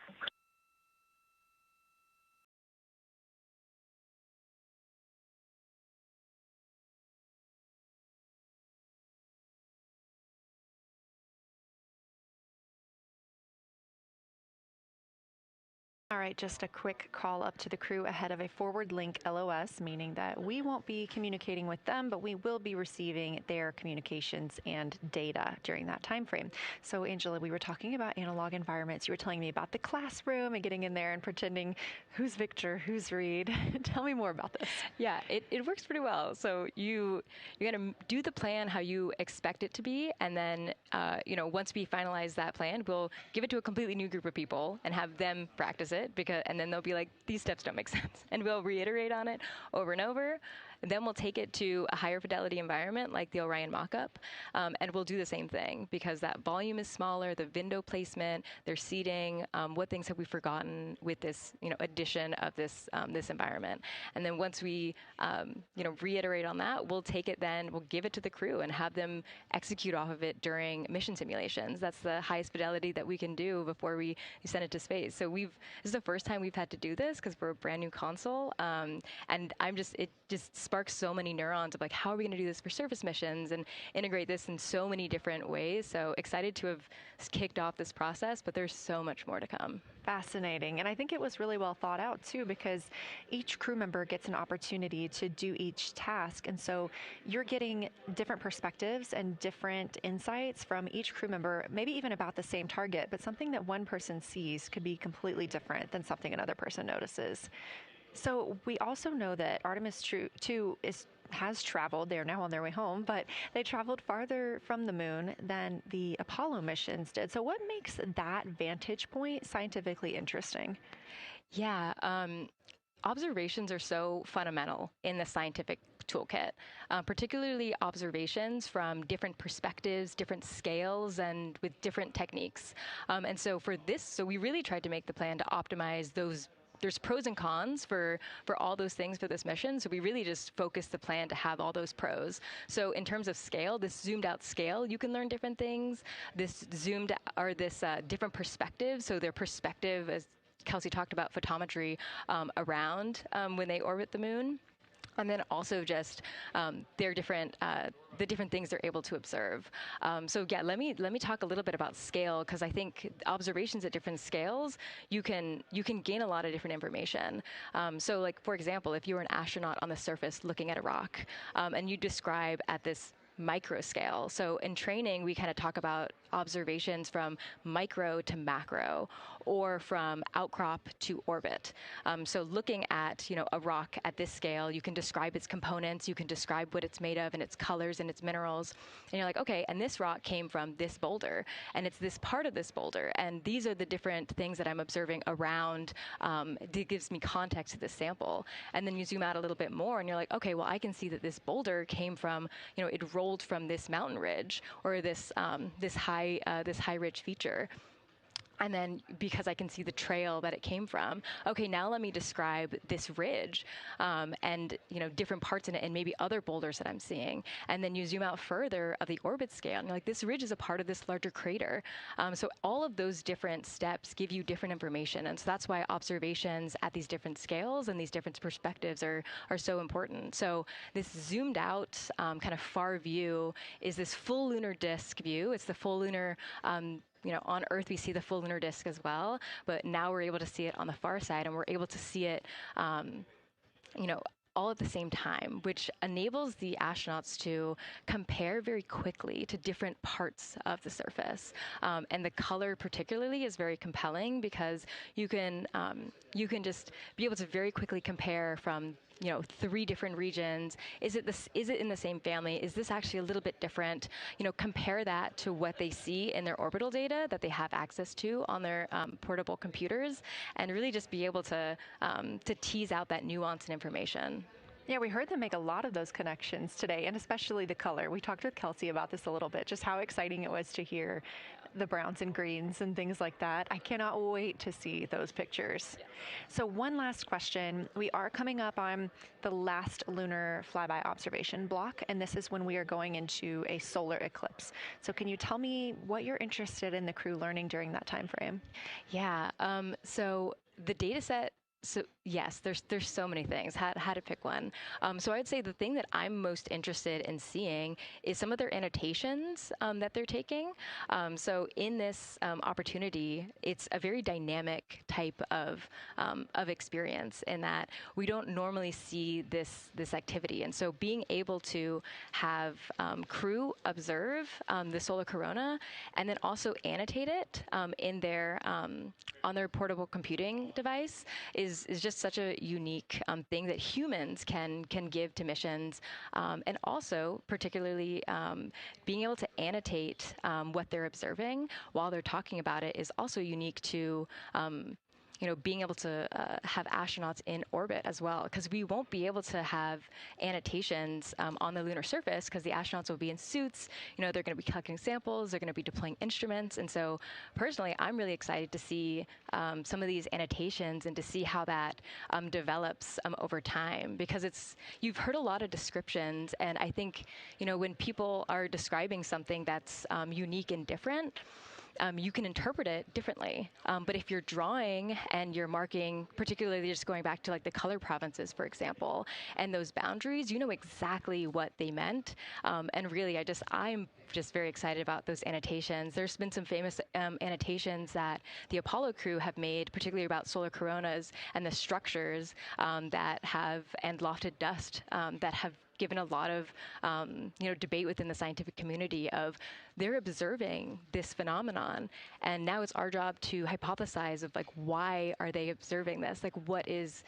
All right, just a quick call up to the crew ahead of a forward link LOS, meaning that we won't be communicating with them, but we will be receiving their communications and data during that time frame. So, Angela, we were talking about analog environments. You were telling me about the classroom and getting in there and pretending who's Victor, who's Reed. Tell me more about this. Yeah, it works pretty well. So you're going to do the plan how you expect it to be, and then once we finalize that plan, we'll give it to a completely new group of people and have them practice it, and then they'll be like, these steps don't make sense. And we'll reiterate on it over and over. And then we'll take it to a higher fidelity environment like the Orion mock-up, and we'll do the same thing because that volume is smaller, the window placement, their seating, what things have we forgotten with this addition of this environment. And then once we reiterate on that, we'll take it then, we'll give it to the crew and have them execute off of it during mission simulations. That's the highest fidelity that we can do before we send it to space. So this is the first time we've had to do this because we're a brand new console, and it just sparks so many neurons of like, how are we going to do this for surface missions and integrate this in so many different ways. So excited to have kicked off this process, but there's so much more to come. Fascinating. And I think it was really well thought out too, because each crew member gets an opportunity to do each task. And so you're getting different perspectives and different insights from each crew member, maybe even about the same target, but something that one person sees could be completely different than something another person notices. So we also know that Artemis II has traveled. They're now on their way home, but they traveled farther from the moon than the Apollo missions did. So what makes that vantage point scientifically interesting? Yeah, observations are so fundamental in the scientific toolkit, particularly observations from different perspectives, different scales, and with different techniques. And so for this, so we really tried to make the plan to optimize those. There's pros and cons for all those things for this mission. So we really just focused the plan to have all those pros. So in terms of scale, this zoomed out scale, you can learn different things. This different perspectives. So their perspective, as Kelsey talked about, photometry around when they orbit the moon. And then also just their different the different things they're able to observe. So yeah, let me talk a little bit about scale, because I think observations at different scales, you can gain a lot of different information. So like, for example, if you were an astronaut on the surface looking at a rock, and you describe at this micro scale. So in training, we kind of talk about observations from micro to macro, or from outcrop to orbit. So looking at a rock at this scale, you can describe its components, you can describe what it's made of and its colors and its minerals, and you're like, okay, and this rock came from this boulder, and it's this part of this boulder, and these are the different things that I'm observing around. It gives me context to this sample, and then you zoom out a little bit more, and you're like, okay, well, I can see that this boulder came from, it rolled from this mountain ridge, or this high ridge feature. And then because I can see the trail that it came from, okay, now let me describe this ridge and different parts in it and maybe other boulders that I'm seeing. And then you zoom out further of the orbit scale and you're like, this ridge is a part of this larger crater. So all of those different steps give you different information. And so that's why observations at these different scales and these different perspectives are so important. So this zoomed out kind of far view is this full lunar disk view. It's the full lunar on Earth, we see the full lunar disk as well, but now we're able to see it on the far side, and we're able to see it, all at the same time, which enables the astronauts to compare very quickly to different parts of the surface. And the color particularly is very compelling because you can just be able to very quickly compare from 3 different regions. Is it in the same family? Is this actually a little bit different? Compare that to what they see in their orbital data that they have access to on their portable computers, and really just be able to tease out that nuance and information. Yeah, we heard them make a lot of those connections today, and especially the color. We talked with Kelsey about this a little bit, just how exciting it was to hear the browns and greens and things like that. I cannot wait to see those pictures. So one last question. We are coming up on the last lunar flyby observation block, and this is when we are going into a solar eclipse. So can you tell me what you're interested in the crew learning during that time frame? Yeah, so the data set. So yes, there's so many things. How to pick one. So I would say the thing that I'm most interested in seeing is some of their annotations that they're taking. So in this opportunity, it's a very dynamic type of experience in that we don't normally see this activity. And so being able to have crew observe the solar corona and then also annotate it in their on their portable computing device is just such a unique thing that humans can give to missions, and also particularly being able to annotate what they're observing while they're talking about it is also unique to being able to have astronauts in orbit as well, because we won't be able to have annotations on the lunar surface because the astronauts will be in suits. They're going to be collecting samples, they're going to be deploying instruments. And so personally, I'm really excited to see some of these annotations and to see how that develops over time, because you've heard a lot of descriptions. And I think, when people are describing something that's unique and different, you can interpret it differently. But if you're drawing and you're marking, particularly just going back to like the color provinces, for example, and those boundaries, you know exactly what they meant. And really, I'm just very excited about those annotations. There's been some famous annotations that the Apollo crew have made, particularly about solar coronas and the structures that have, and lofted dust that have given a lot of debate within the scientific community of they're observing this phenomenon, and now it's our job to hypothesize of like why are they observing this, like what is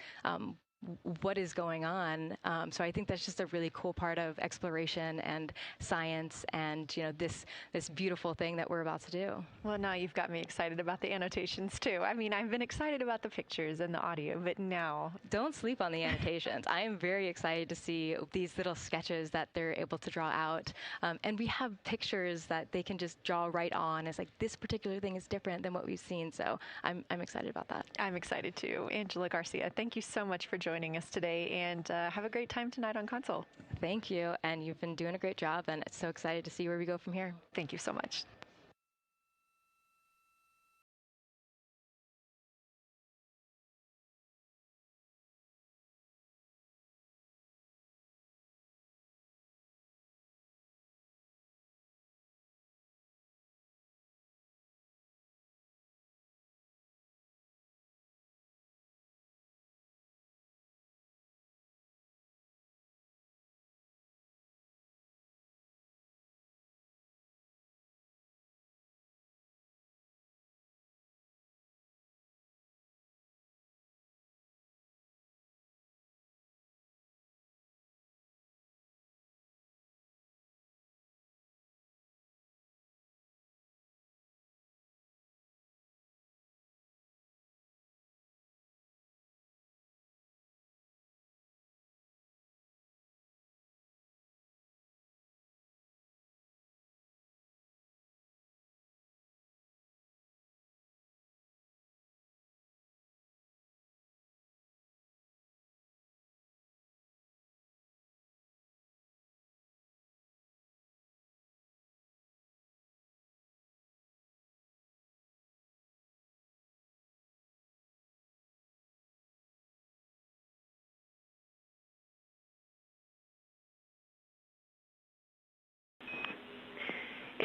going on. So I think that's just a really cool part of exploration and science and this beautiful thing that we're about to do. Well, now you've got me excited about the annotations too. I mean, I've been excited about the pictures and the audio, but now don't sleep on the annotations. I am very excited to see these little sketches that they're able to draw out, and we have pictures that they can just draw right on. It's like this particular thing is different than what we've seen. So I'm excited about that. I'm excited too. Angela Garcia, thank you so much for joining us today, and have a great time tonight on Console. Thank you, and you've been doing a great job, and it's so excited to see where we go from here. Thank you so much.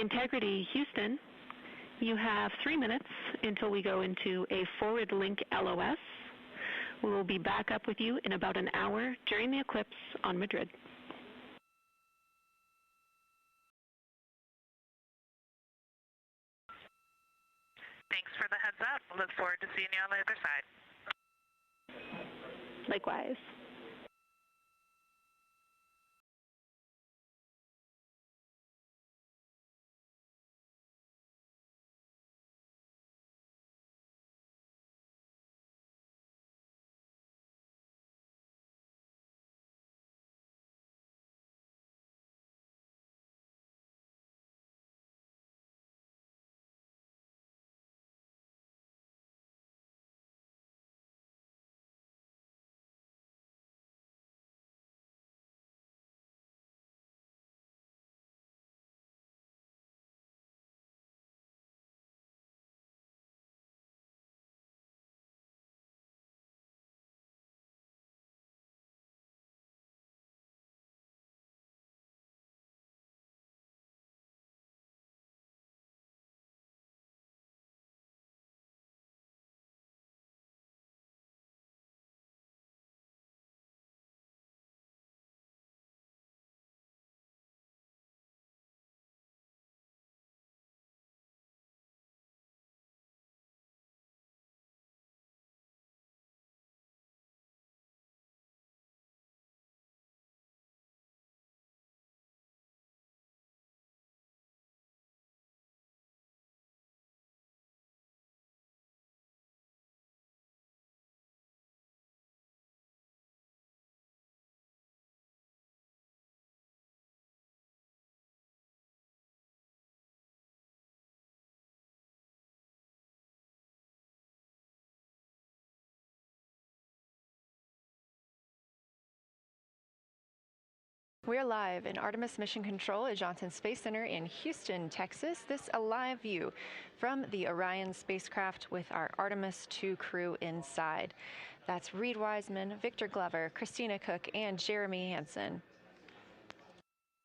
Integrity Houston, you have 3 minutes until we go into a forward link LOS. We will be back up with you in about an hour during the eclipse on Madrid. Thanks for the heads up. Look forward to seeing you on the other side. Likewise. We're live in Artemis Mission Control at Johnson Space Center in Houston, Texas. This is a live view from the Orion spacecraft with our Artemis II crew inside. That's Reed Wiseman, Victor Glover, Christina Cook, and Jeremy Hansen.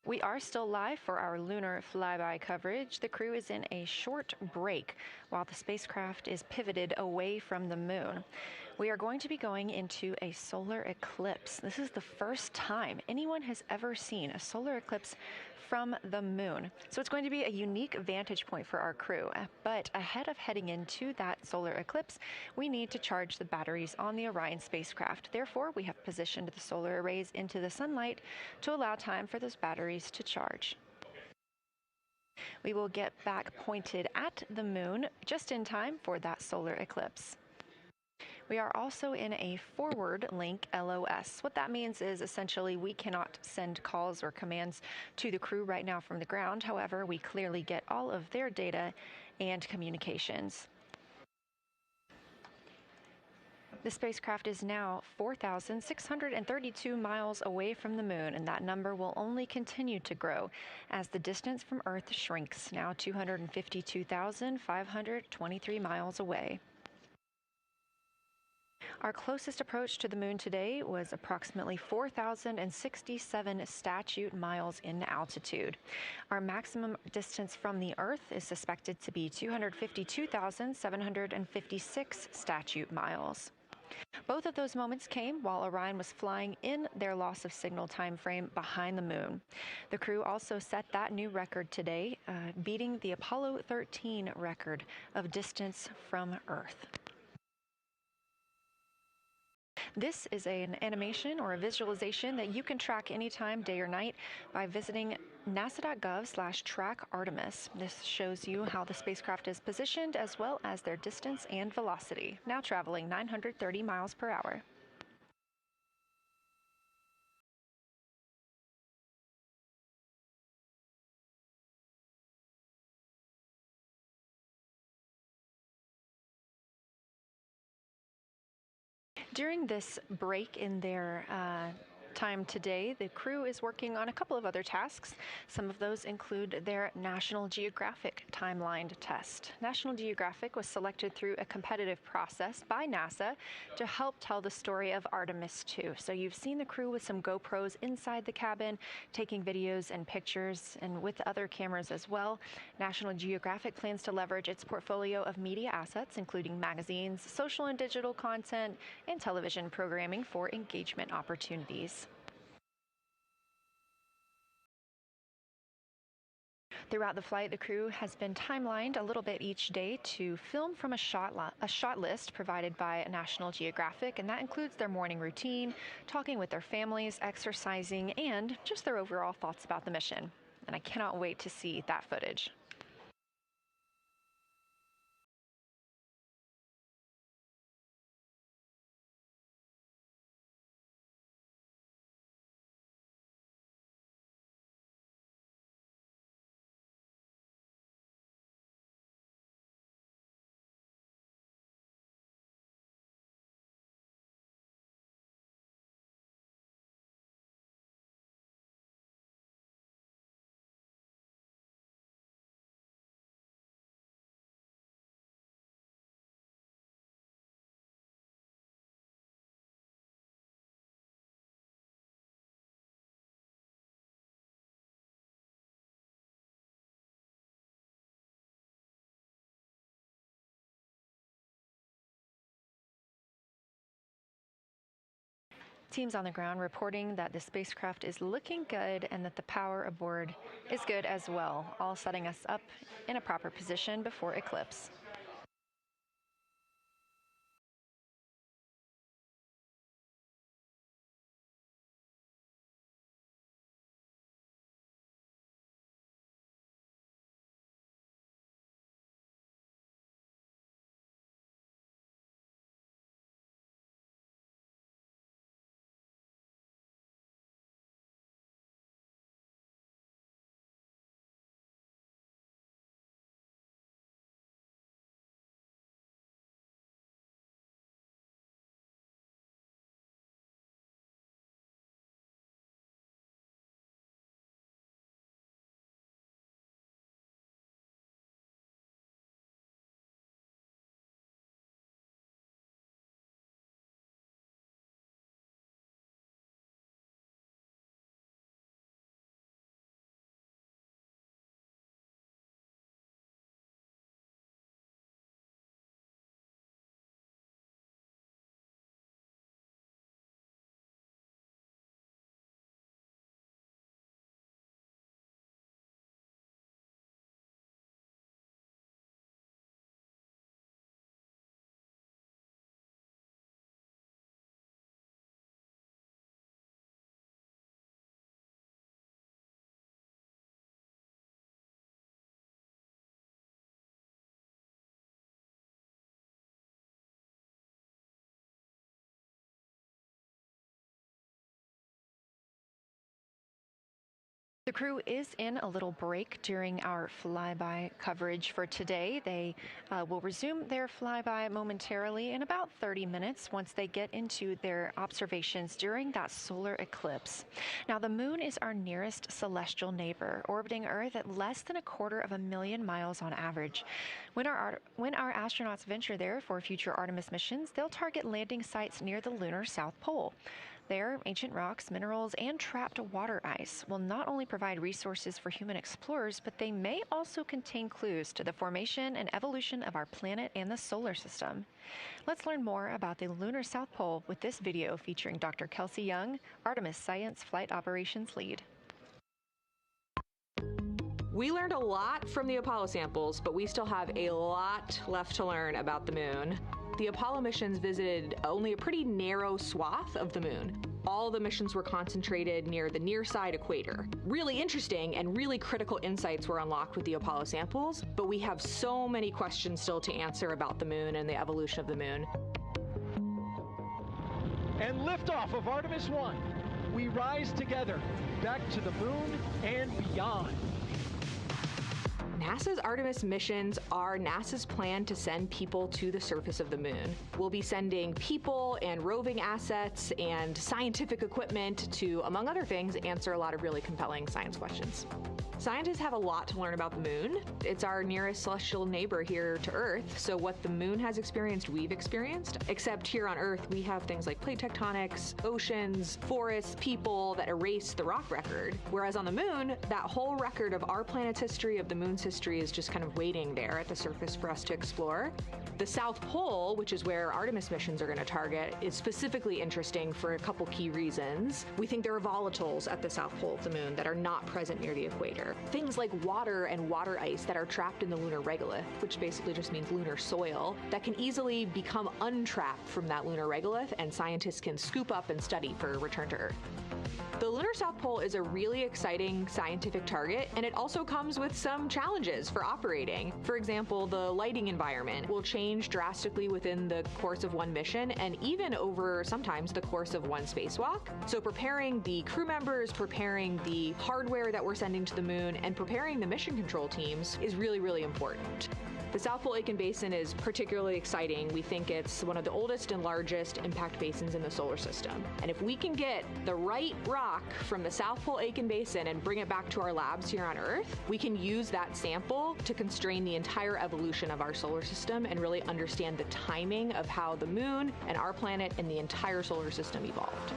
We are still live for our Lunar FlyBy coverage. The crew is in a short break while the spacecraft is pivoted away from the moon. We are going to be going into a solar eclipse. This is the first time anyone has ever seen a solar eclipse from the moon. So it's going to be a unique vantage point for our crew. But ahead of heading into that solar eclipse, we need to charge the batteries on the Orion spacecraft. Therefore, we have positioned the solar arrays into the sunlight to allow time for those batteries to charge. We will get back pointed at the moon just in time for that solar eclipse. We are also in a forward link LOS. What that means is essentially we cannot send calls or commands to the crew right now from the ground. However, we clearly get all of their data and communications. The spacecraft is now 4,632 miles away from the moon, and that number will only continue to grow as the distance from Earth shrinks, now 252,523 miles away. Our closest approach to the moon today was approximately 4,067 statute miles in altitude. Our maximum distance from the Earth is suspected to be 252,756 statute miles. Both of those moments came while Orion was flying in their loss of signal time frame behind the moon. The crew also set that new record today, beating the Apollo 13 record of distance from Earth. This is an animation or a visualization that you can track anytime, day or night, by visiting nasa.gov/track-Artemis. This shows you how the spacecraft is positioned as well as their distance and velocity, now traveling 930 miles per hour. During this break in their time today, the crew is working on a couple of other tasks. Some of those include their National Geographic timelined test. National Geographic was selected through a competitive process by NASA to help tell the story of Artemis II. So you've seen the crew with some GoPros inside the cabin, taking videos and pictures, and with other cameras as well. National Geographic plans to leverage its portfolio of media assets, including magazines, social and digital content, and television programming for engagement opportunities. Throughout the flight, the crew has been timelined a little bit each day to film from a shot list provided by National Geographic, and that includes their morning routine, talking with their families, exercising, and just their overall thoughts about the mission. And I cannot wait to see that footage. Teams on the ground reporting that the spacecraft is looking good and that the power aboard is good as well, all setting us up in a proper position before Eclipse. The crew is in a little break during our flyby coverage for today. They will resume their flyby momentarily in about 30 minutes once they get into their observations during that solar eclipse. Now, the moon is our nearest celestial neighbor, orbiting Earth at less than 250,000 miles on average. When our astronauts venture there for future Artemis missions, they'll target landing sites near the lunar South Pole. There, ancient rocks, minerals, and trapped water ice will not only provide resources for human explorers, but they may also contain clues to the formation and evolution of our planet and the solar system. Let's learn more about the lunar South Pole with this video featuring Dr. Kelsey Young, Artemis Science Flight Operations Lead. We learned a lot from the Apollo samples, but we still have a lot left to learn about the moon. The Apollo missions visited only a pretty narrow swath of the moon. All the missions were concentrated near the near-side equator. Really interesting and really critical insights were unlocked with the Apollo samples, but we have so many questions still to answer about the moon and the evolution of the moon. And liftoff of Artemis I. We rise together, back to the moon and beyond. NASA's Artemis missions are NASA's plan to send people to the surface of the moon. We'll be sending people and roving assets and scientific equipment to, among other things, answer a lot of really compelling science questions. Scientists have a lot to learn about the moon. It's our nearest celestial neighbor here to Earth, so what the moon has experienced, we've experienced. Except here on Earth, we have things like plate tectonics, oceans, forests, people that erase the rock record. Whereas on the moon, that whole record of our planet's history, of the moon's history, is just kind of waiting there at the surface for us to explore. The South Pole, which is where Artemis missions are going to target, is specifically interesting for a couple key reasons. We think there are volatiles at the South Pole of the moon that are not present near the equator. Things like water and water ice that are trapped in the lunar regolith, which basically just means lunar soil, that can easily become untrapped from that lunar regolith, and scientists can scoop up and study for return to Earth. The lunar South Pole is a really exciting scientific target, and it also comes with some challenges for operating. For example, the lighting environment will change drastically within the course of one mission, and even over sometimes the course of one spacewalk. So preparing the crew members, preparing the hardware that we're sending to the moon, and preparing the mission control teams is really, really important. The South Pole Aitken Basin is particularly exciting. We think it's one of the oldest and largest impact basins in the solar system. And if we can get the right rock from the South Pole Aitken Basin and bring it back to our labs here on Earth, we can use that sample to constrain the entire evolution of our solar system and really understand the timing of how the moon and our planet and the entire solar system evolved.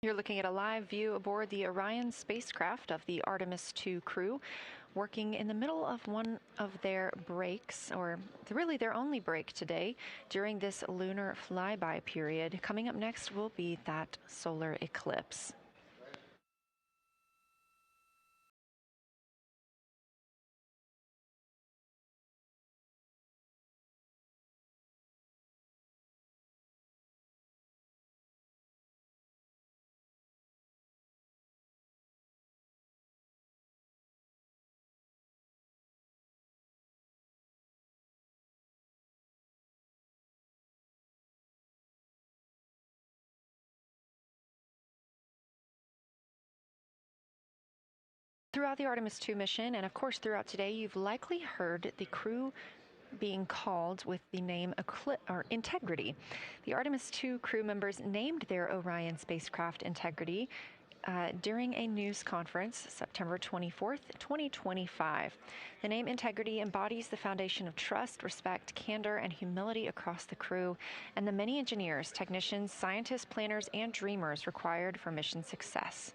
You're looking at a live view aboard the Orion spacecraft of the Artemis II crew, working in the middle of one of their breaks, or really their only break today during this lunar flyby period. Coming up next will be that solar eclipse. Throughout the Artemis II mission, and of course throughout today, you've likely heard the crew being called with the name Integrity. The Artemis II crew members named their Orion spacecraft Integrity during a news conference September 24th, 2025. The name Integrity embodies the foundation of trust, respect, candor, and humility across the crew, and the many engineers, technicians, scientists, planners, and dreamers required for mission success.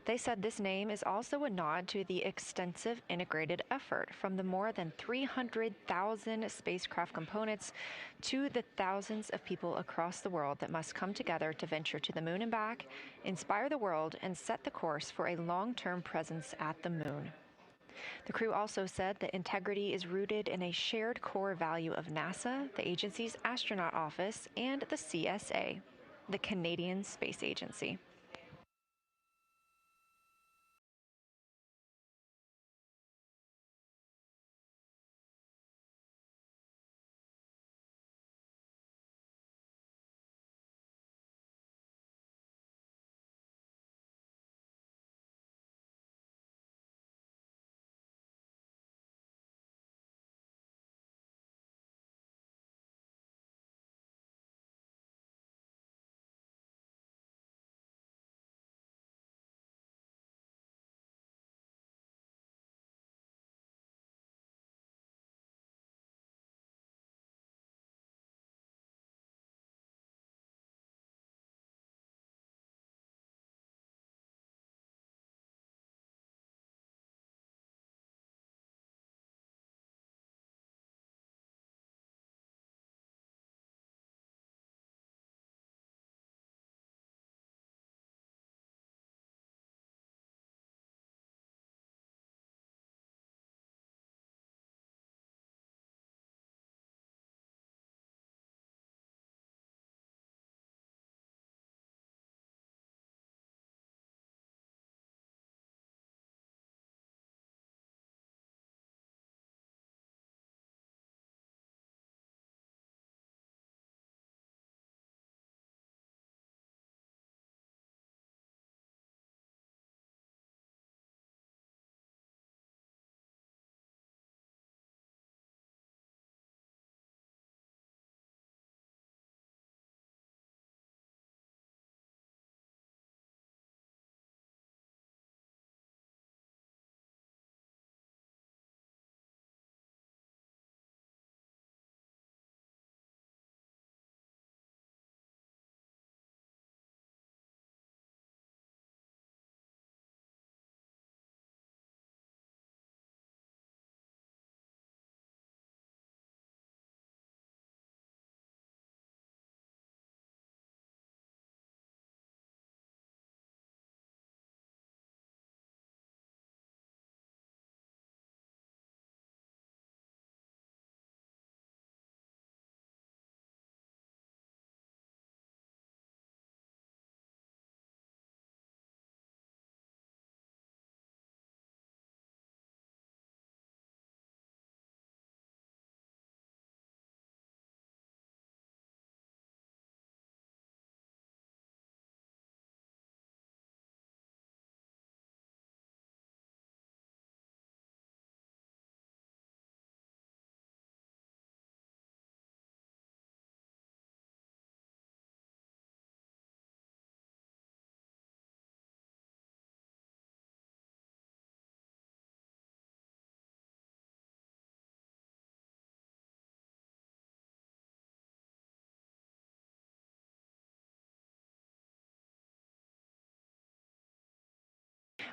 They said this name is also a nod to the extensive integrated effort from the more than 300,000 spacecraft components to the thousands of people across the world that must come together to venture to the moon and back, inspire the world, and set the course for a long-term presence at the moon. The crew also said that integrity is rooted in a shared core value of NASA, the agency's astronaut office, and the CSA, the Canadian Space Agency.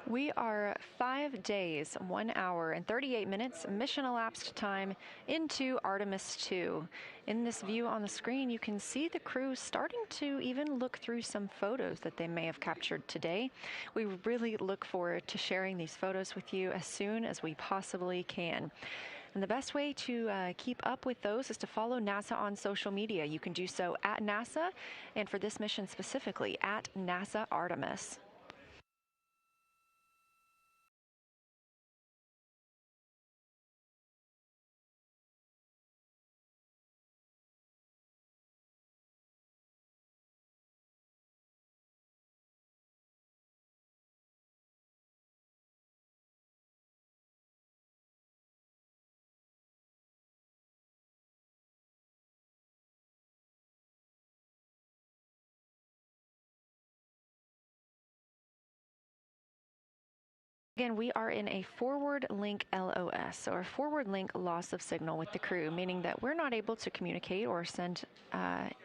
We are 5 days, 1 hour, and 38 minutes mission elapsed time into Artemis II. In this view on the screen, you can see the crew starting to even look through some photos that they may have captured today. We really look forward to sharing these photos with you as soon as we possibly can. And the best way to keep up with those is to follow NASA on social media. You can do so at NASA, and for this mission specifically, at NASA Artemis. Again, we are in a forward link LOS, or a forward link loss of signal with the crew, meaning that we're not able to communicate or send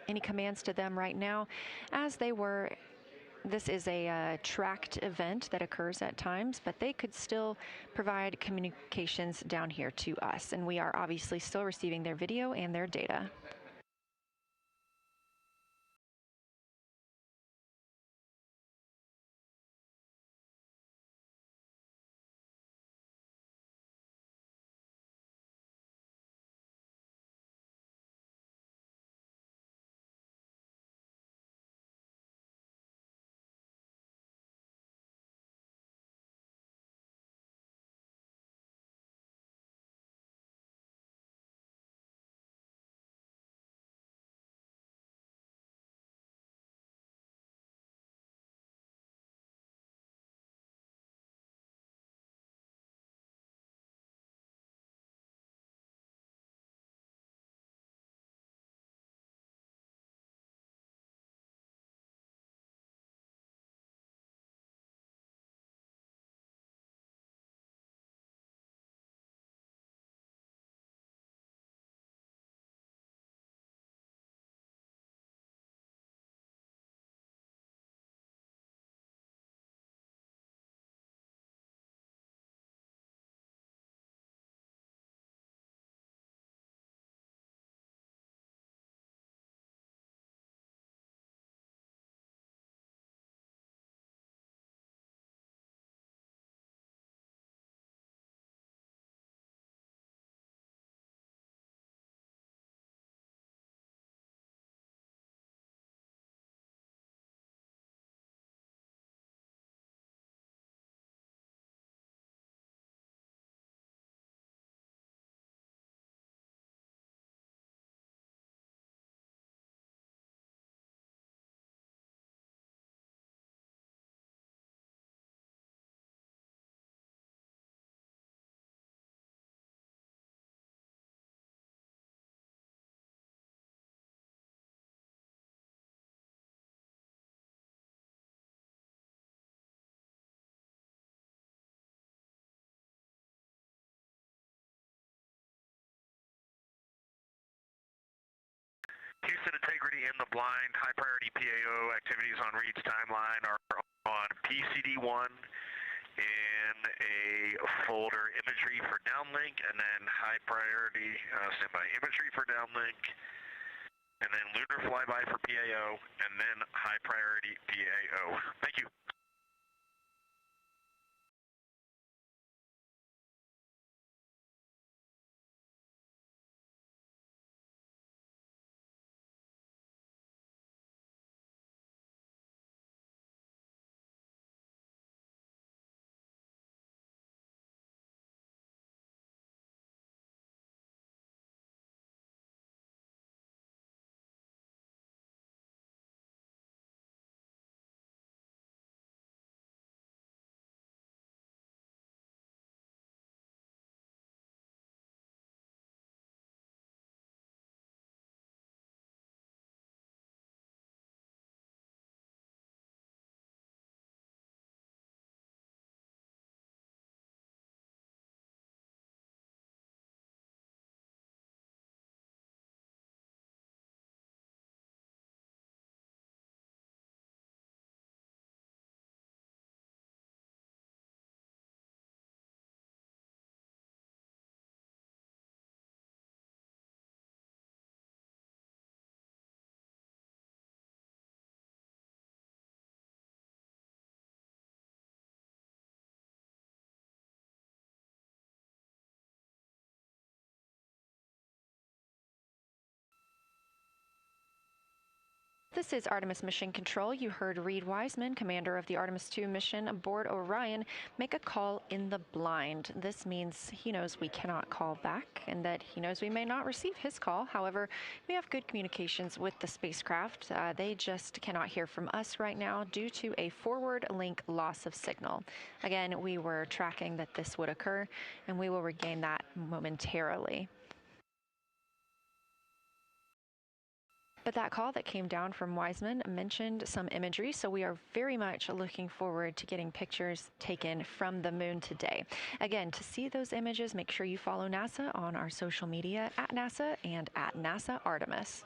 any commands to them right now as they were. This is a tracked event that occurs at times, but they could still provide communications down here to us, and we are obviously still receiving their video and their data. Houston Integrity in the blind. High priority PAO activities on Reed's timeline are on PCD1 in a folder Imagery for downlink, and then high priority standby Imagery for downlink, and then Lunar FlyBy for PAO, and then high priority PAO. Thank you. This is Artemis Mission Control. You heard Reed Wiseman, commander of the Artemis II mission aboard Orion, make a call in the blind. This means he knows we cannot call back and that he knows we may not receive his call. However, we have good communications with the spacecraft. They just cannot hear from us right now due to a forward link loss of signal. Again, we were tracking that this would occur, and we will regain that momentarily. But that call that came down from Wiseman mentioned some imagery, so we are very much looking forward to getting pictures taken from the moon today. Again, to see those images, make sure you follow NASA on our social media at NASA and at NASA Artemis.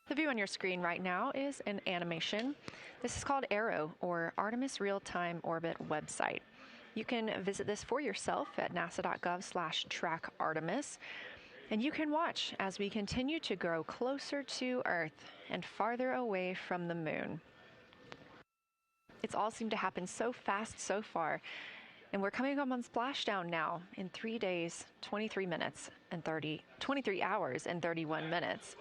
The view on your screen right now is an animation. This is called Arrow, or Artemis Real-Time Orbit website. You can visit this for yourself at nasa.gov/trackartemis, and you can watch as we continue to grow closer to Earth and farther away from the moon. It's all seemed to happen so fast so far, and we're coming up on splashdown now in 3 days, 23 hours and 31 minutes.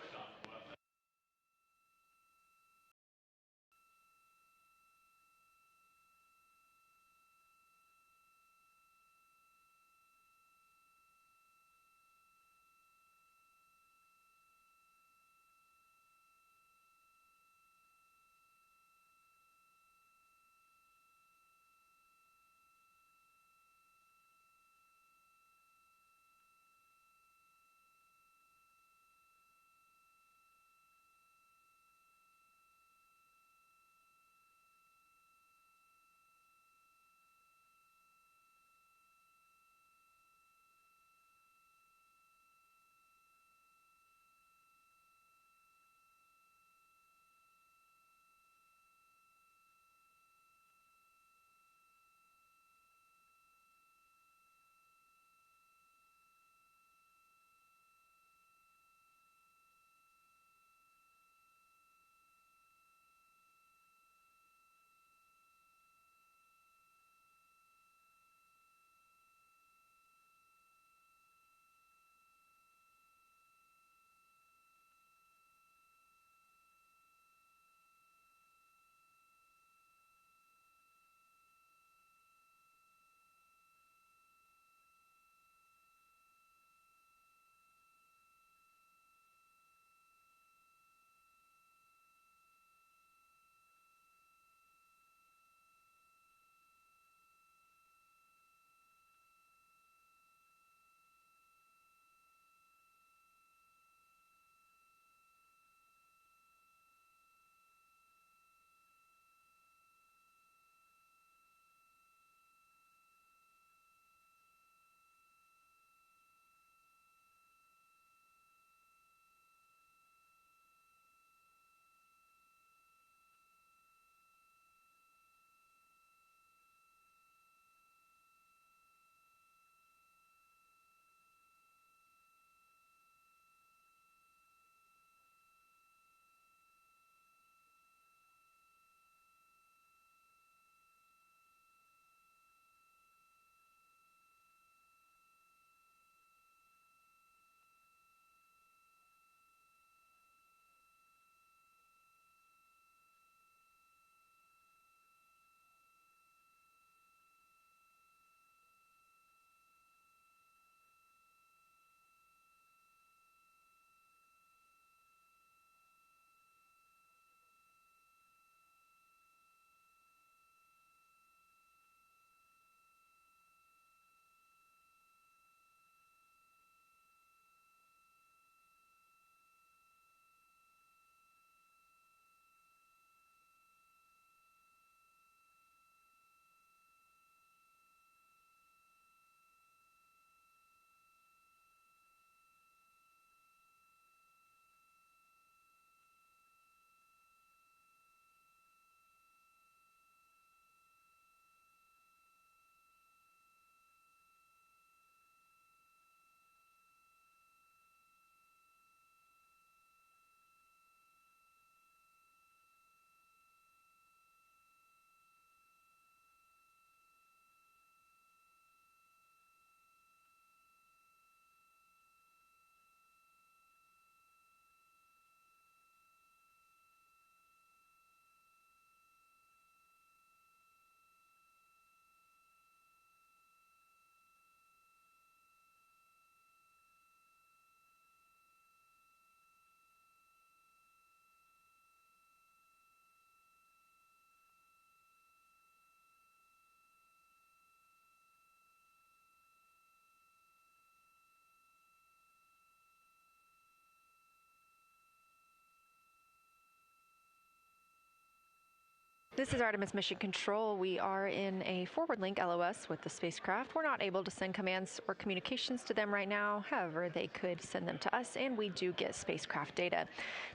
This is Artemis Mission Control. We are in a forward link LOS with the spacecraft. We're not able to send commands or communications to them right now. However, they could send them to us, and we do get spacecraft data.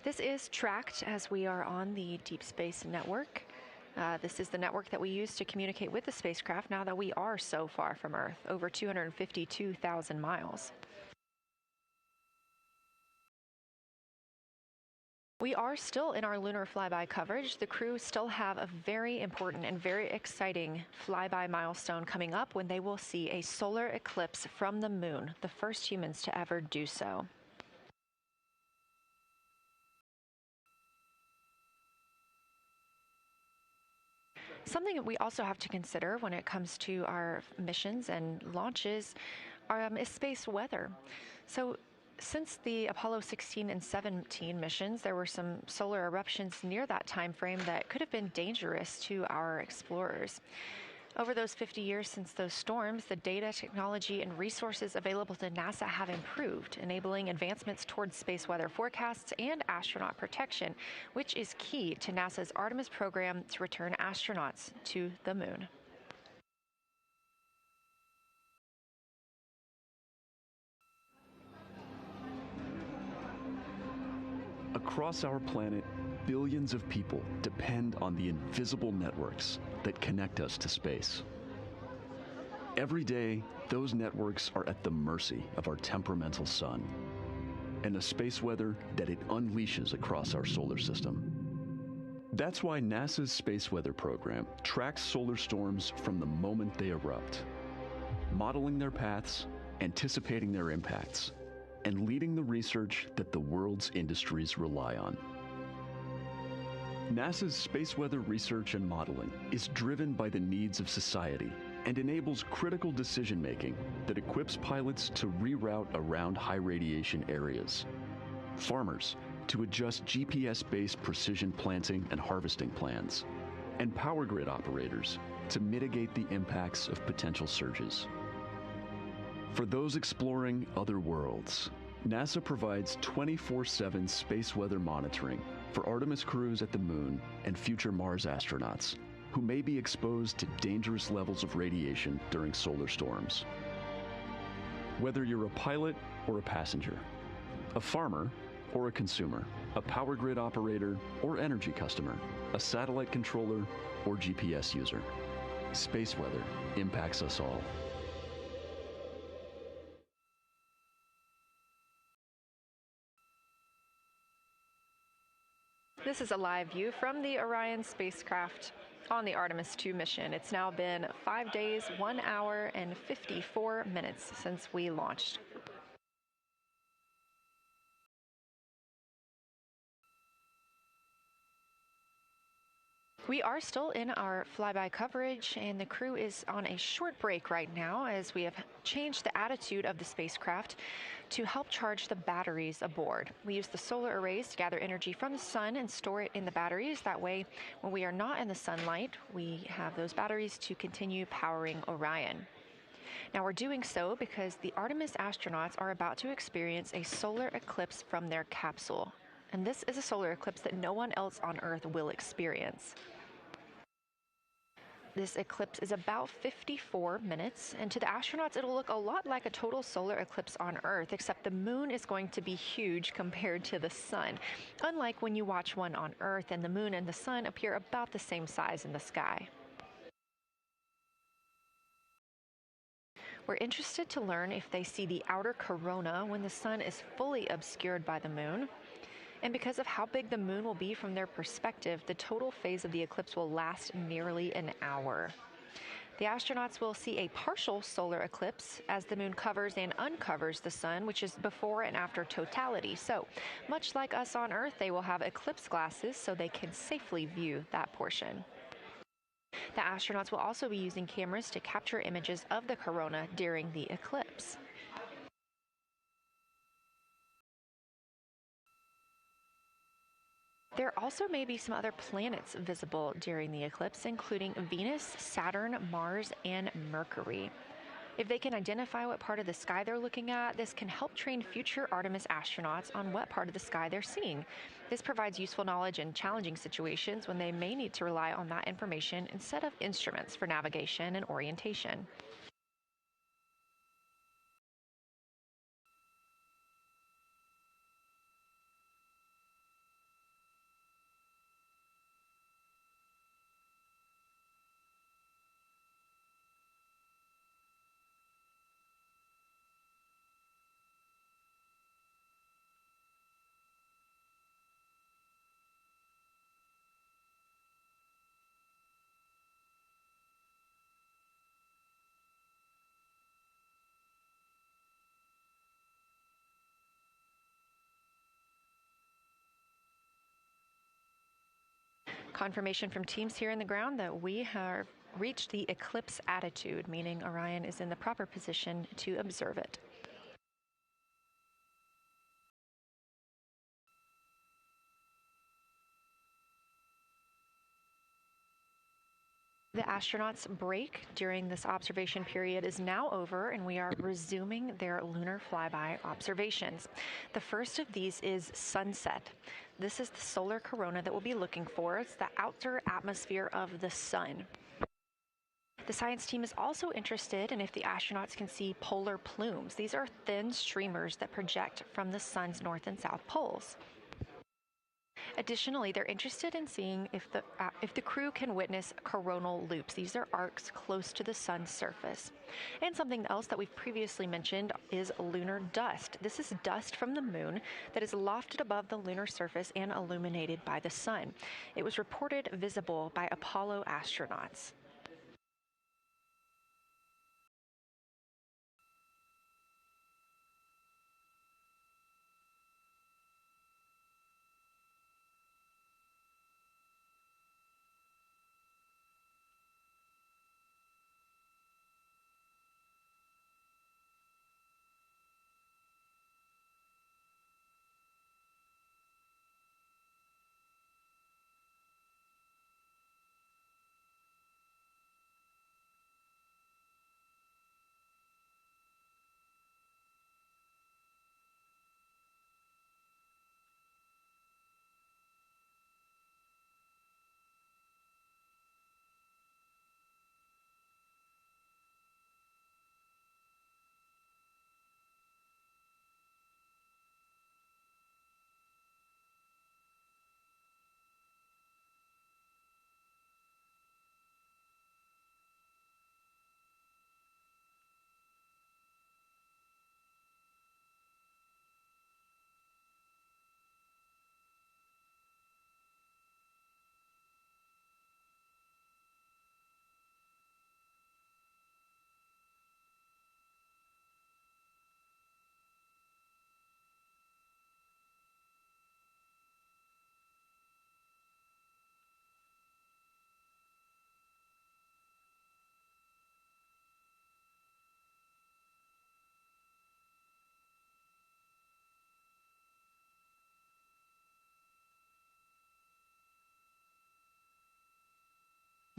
This is tracked as we are on the Deep Space Network. This is the network that we use to communicate with the spacecraft now that we are so far from Earth, over 252,000 miles. We are still in our Lunar FlyBy coverage. The crew still have a very important and very exciting flyby milestone coming up when they will see a solar eclipse from the moon, the first humans to ever do so. Something that we also have to consider when it comes to our missions and launches is space weather. So since the Apollo 16 and 17 missions, there were some solar eruptions near that time frame that could have been dangerous to our explorers. Over those 50 years since those storms, the data, technology, and resources available to NASA have improved, enabling advancements towards space weather forecasts and astronaut protection, which is key to NASA's Artemis program to return astronauts to the moon. Across our planet, billions of people depend on the invisible networks that connect us to space. Every day, those networks are at the mercy of our temperamental sun and the space weather that it unleashes across our solar system. That's why NASA's space weather program tracks solar storms from the moment they erupt, modeling their paths, anticipating their impacts, and leading the research that the world's industries rely on. NASA's space weather research and modeling is driven by the needs of society and enables critical decision-making that equips pilots to reroute around high radiation areas, farmers to adjust GPS-based precision planting and harvesting plans, and power grid operators to mitigate the impacts of potential surges. For those exploring other worlds, NASA provides 24/7 space weather monitoring for Artemis crews at the moon and future Mars astronauts who may be exposed to dangerous levels of radiation during solar storms. Whether you're a pilot or a passenger, a farmer or a consumer, a power grid operator or energy customer, a satellite controller or GPS user, space weather impacts us all. This is a live view from the Orion spacecraft on the Artemis II mission. It's now been 5 days, 1 hour, and 54 minutes since we launched. We are still in our flyby coverage, and the crew is on a short break right now as we have changed the attitude of the spacecraft to help charge the batteries aboard. We use the solar arrays to gather energy from the sun and store it in the batteries. That way, when we are not in the sunlight, we have those batteries to continue powering Orion. Now, we're doing so because the Artemis astronauts are about to experience a solar eclipse from their capsule. And this is a solar eclipse that no one else on Earth will experience. This eclipse is about 54 minutes, and to the astronauts, it'll look a lot like a total solar eclipse on Earth, except the moon is going to be huge compared to the sun, unlike when you watch one on Earth and the moon and the sun appear about the same size in the sky. We're interested to learn if they see the outer corona when the sun is fully obscured by the moon. And because of how big the moon will be from their perspective, the total phase of the eclipse will last nearly an hour. The astronauts will see a partial solar eclipse as the moon covers and uncovers the sun, which is before and after totality. So, much like us on Earth, they will have eclipse glasses so they can safely view that portion. The astronauts will also be using cameras to capture images of the corona during the eclipse. There also may be some other planets visible during the eclipse, including Venus, Saturn, Mars, and Mercury. If they can identify what part of the sky they're looking at, this can help train future Artemis astronauts on what part of the sky they're seeing. This provides useful knowledge in challenging situations when they may need to rely on that information instead of instruments for navigation and orientation. Confirmation from teams here in the ground that we have reached the eclipse attitude, meaning Orion is in the proper position to observe it. The astronauts' break during this observation period is now over, and we are resuming their lunar flyby observations. The first of these is sunset. This is the solar corona that we'll be looking for. It's the outer atmosphere of the sun. The science team is also interested in if the astronauts can see polar plumes. These are thin streamers that project from the sun's north and south poles. Additionally, they're interested in seeing if the crew can witness coronal loops. These are arcs close to the sun's surface. And something else that we've previously mentioned is lunar dust. This is dust from the moon that is lofted above the lunar surface and illuminated by the sun. It was reported visible by Apollo astronauts.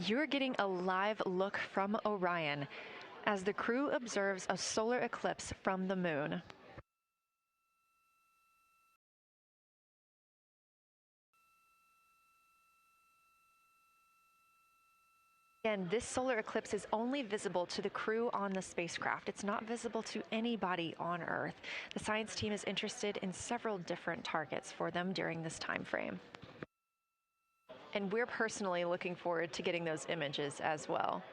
You're getting a live look from Orion as the crew observes a solar eclipse from the moon. Again, this solar eclipse is only visible to the crew on the spacecraft. It's not visible to anybody on Earth. The science team is interested in several different targets for them during this time frame. And we're personally looking forward to getting those images as well.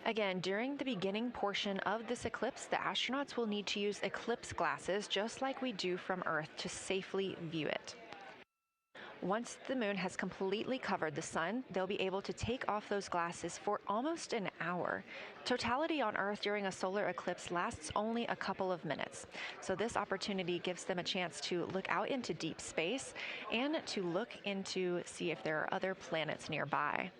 Again, during the beginning portion of this eclipse, the astronauts will need to use eclipse glasses, just like we do from Earth, to safely view it. Once the moon has completely covered the sun, they'll be able to take off those glasses for almost an hour. Totality on Earth during a solar eclipse lasts only a couple of minutes. So this opportunity gives them a chance to look out into deep space and to look into see if there are other planets nearby.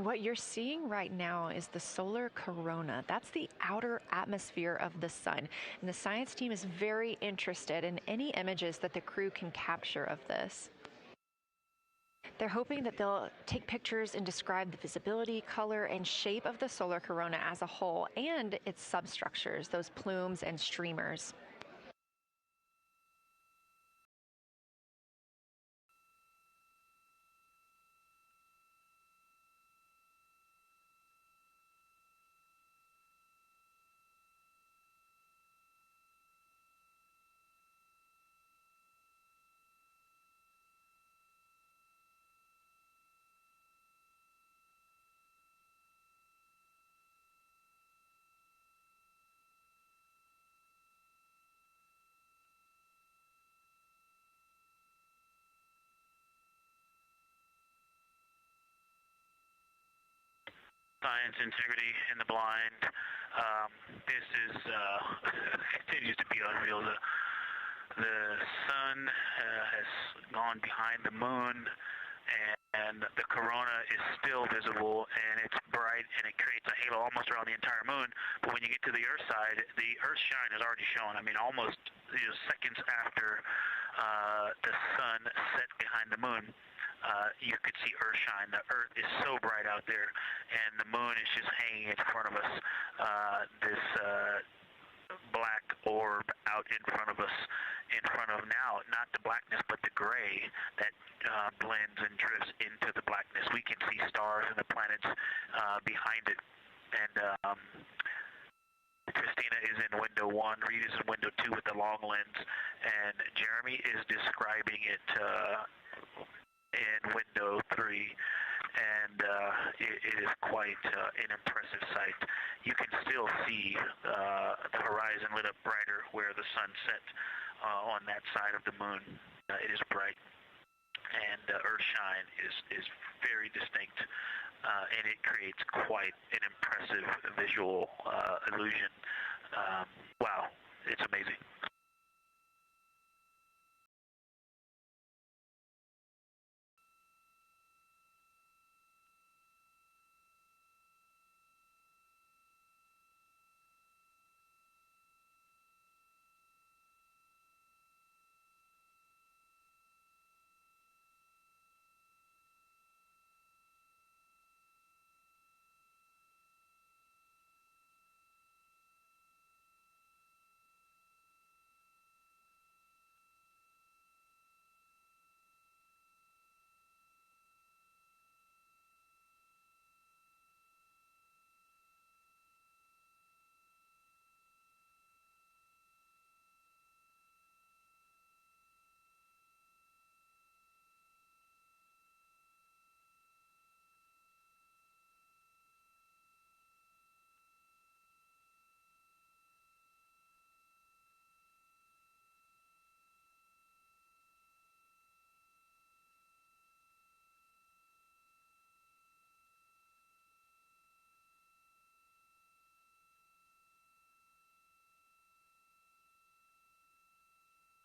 What you're seeing right now is the solar corona. That's the outer atmosphere of the sun. And the science team is very interested in any images that the crew can capture of this. They're hoping that they'll take pictures and describe the visibility, color, and shape of the solar corona as a whole and its substructures, those plumes and streamers. Science, integrity in the blind. This is continues to be unreal. The sun has gone behind the moon, and the corona is still visible, and it's bright, and it creates a halo almost around the entire moon. But when you get to the Earth side, the Earth shine is already shown. I mean, almost seconds after the sun set behind the moon. You could see Earth shine. The Earth is so bright out there, and the moon is just hanging in front of us. This black orb out in front of us, in front of now, not the blackness, but the gray that blends and drifts into the blackness. We can see stars and the planets behind it. And Christina is in window 1, Reed is in window 2 with the long lens, and Jeremy is describing it in window 3, and it is quite an impressive sight. You can still see the horizon lit up brighter where the sun set on that side of the moon. It is bright, and Earthshine is very distinct, and it creates quite an impressive visual illusion. Wow, it's amazing.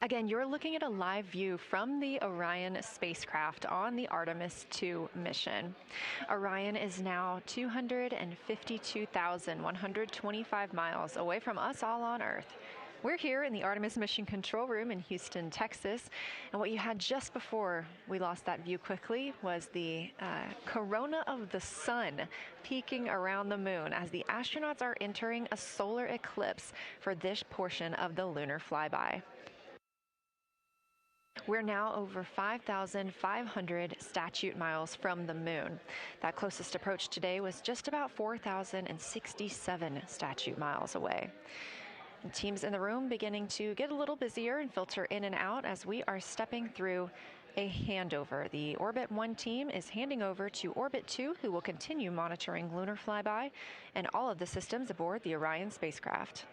Again, you're looking at a live view from the Orion spacecraft on the Artemis II mission. Orion is now 252,125 miles away from us all on Earth. We're here in the Artemis Mission Control Room in Houston, Texas, and what you had just before we lost that view quickly was the corona of the sun peeking around the moon as the astronauts are entering a solar eclipse for this portion of the Lunar FlyBy. We're now over 5,500 statute miles from the moon. That closest approach today was just about 4,067 statute miles away. And teams in the room beginning to get a little busier and filter in and out as we are stepping through a handover. The Orbit 1 team is handing over to Orbit 2, who will continue monitoring Lunar FlyBy and all of the systems aboard the Orion spacecraft.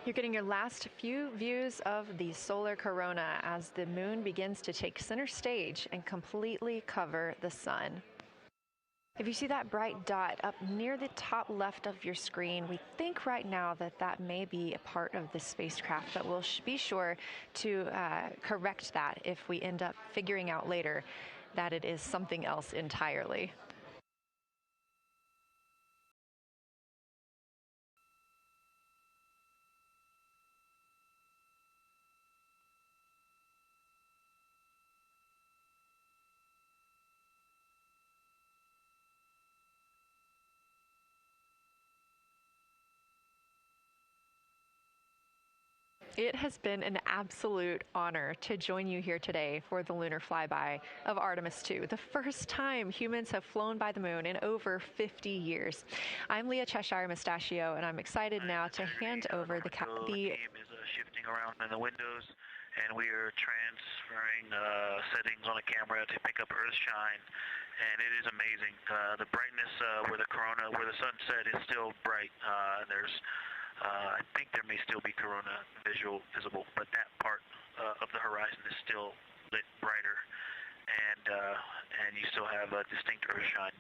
You're getting your last few views of the solar corona as the moon begins to take center stage and completely cover the sun. If you see that bright dot up near the top left of your screen, we think right now that that may be a part of the spacecraft, but we'll be sure to correct that if we end up figuring out later that it is something else entirely. It has been an absolute honor to join you here today for the Lunar FlyBy of Artemis II, the first time humans have flown by the moon in over 50 years. I'm Leah Cheshire Mustachio, and I'm excited now to hand over the team is shifting around in the windows, and we are transferring settings on a camera to pick up Earth shine, and it is amazing. The brightness where the corona, where the sunset is still bright. I think there may still be corona visible, but that part of the horizon is still lit brighter, and you still have a distinct Earth shine.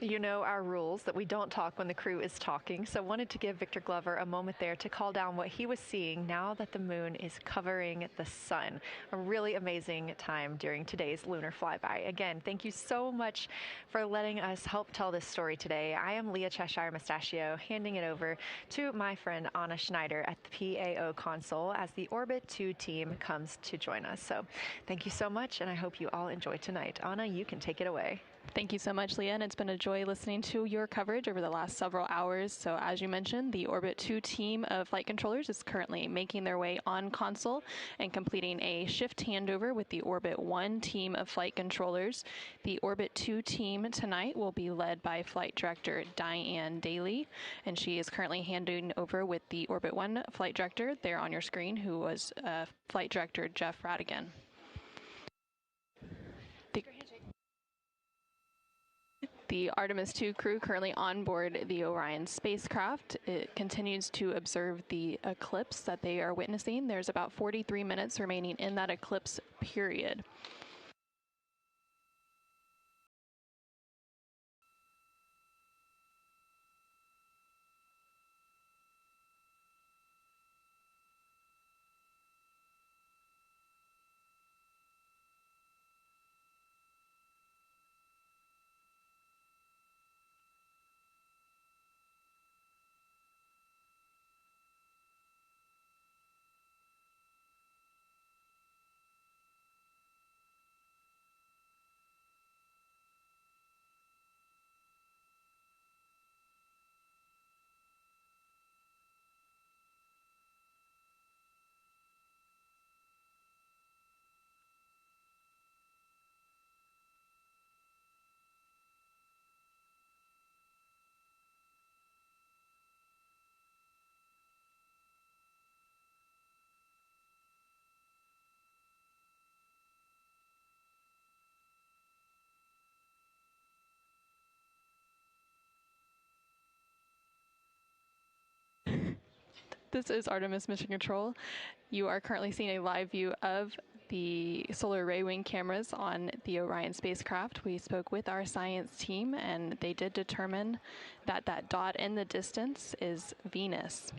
You know our rules that we don't talk when the crew is talking, so wanted to give Victor Glover a moment there to call down what he was seeing now that the moon is covering the sun. A really amazing time during today's Lunar FlyBy. Again, thank you so much for letting us help tell this story today. I am Leah Cheshire Mustachio, handing it over to my friend Anna Schneider at the PAO console as the Orbit 2 team comes to join us. So thank you so much, and I hope you all enjoy tonight. Anna, you can take it away. Thank you so much, Leah, and it's been a joy listening to your coverage over the last several hours. So as you mentioned, the Orbit 2 team of flight controllers is currently making their way on console and completing a shift handover with the Orbit 1 team of flight controllers. The Orbit 2 team tonight will be led by Flight Director Diane Daly, and she is currently handing over with the Orbit 1 flight director there on your screen, who was Flight Director Jeff Radigan. The Artemis II crew currently on board the Orion spacecraft. It continues to observe the eclipse that they are witnessing. There's about 43 minutes remaining in that eclipse period. This is Artemis Mission Control. You are currently seeing a live view of the solar array wing cameras on the Orion spacecraft. We spoke with our science team, and they did determine that that dot in the distance is Venus.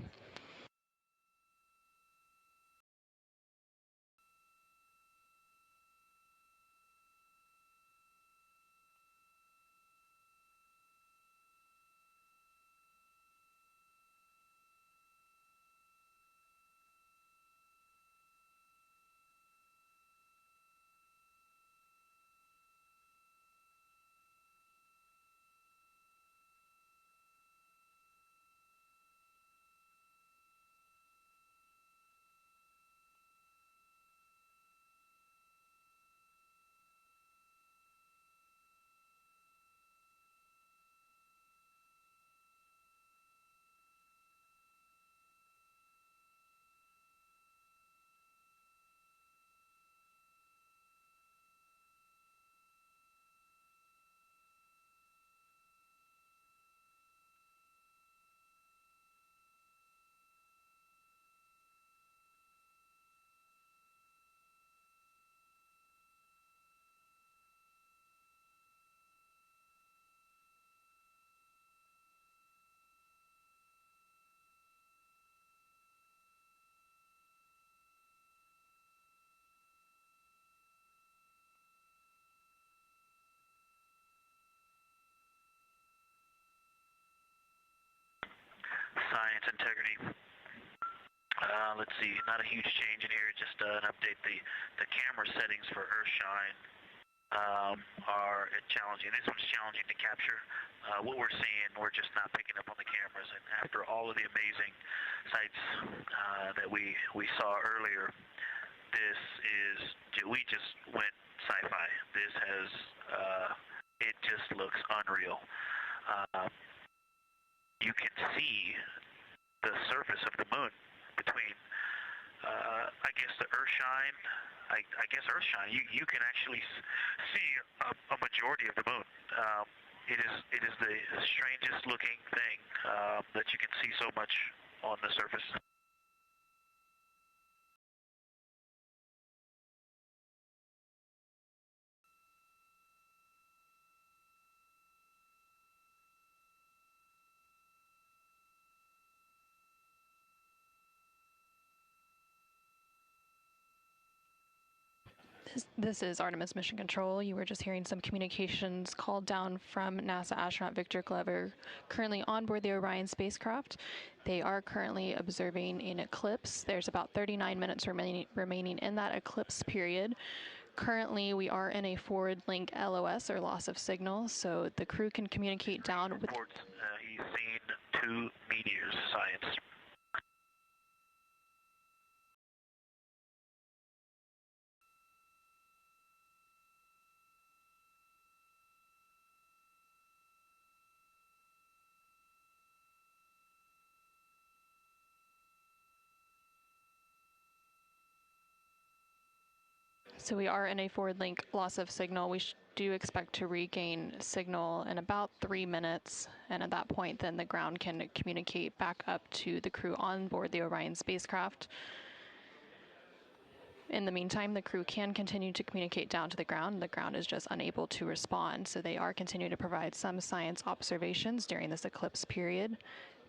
integrity. Let's see, not a huge change in here, just an update. The camera settings for Earthshine are challenging. This one's challenging to capture. What we're seeing, we're just not picking up on the cameras. And after all of the amazing sights that we saw earlier, we just went sci-fi. This has, it just looks unreal. You can see the surface of the moon between, I guess, the Earthshine. I guess Earthshine. You can actually see a majority of the moon. It is the strangest looking thing that you can see so much on the surface. This is Artemis Mission Control. You were just hearing some communications called down from NASA astronaut Victor Glover, currently on board the Orion spacecraft. They are currently observing an eclipse. There's about 39 minutes remaining in that eclipse period. Currently, we are in a forward link LOS, or loss of signal, so the crew can communicate down with... He's seen 2 meteors, science. So we are in a forward link loss of signal. We do expect to regain signal in about 3 minutes, and at that point then the ground can communicate back up to the crew on board the Orion spacecraft. In the meantime, the crew can continue to communicate down to the ground. The ground is just unable to respond, so they are continuing to provide some science observations during this eclipse period.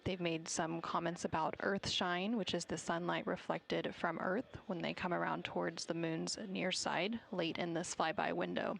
They've made some comments about Earthshine, which is the sunlight reflected from Earth when they come around towards the moon's near side late in this flyby window.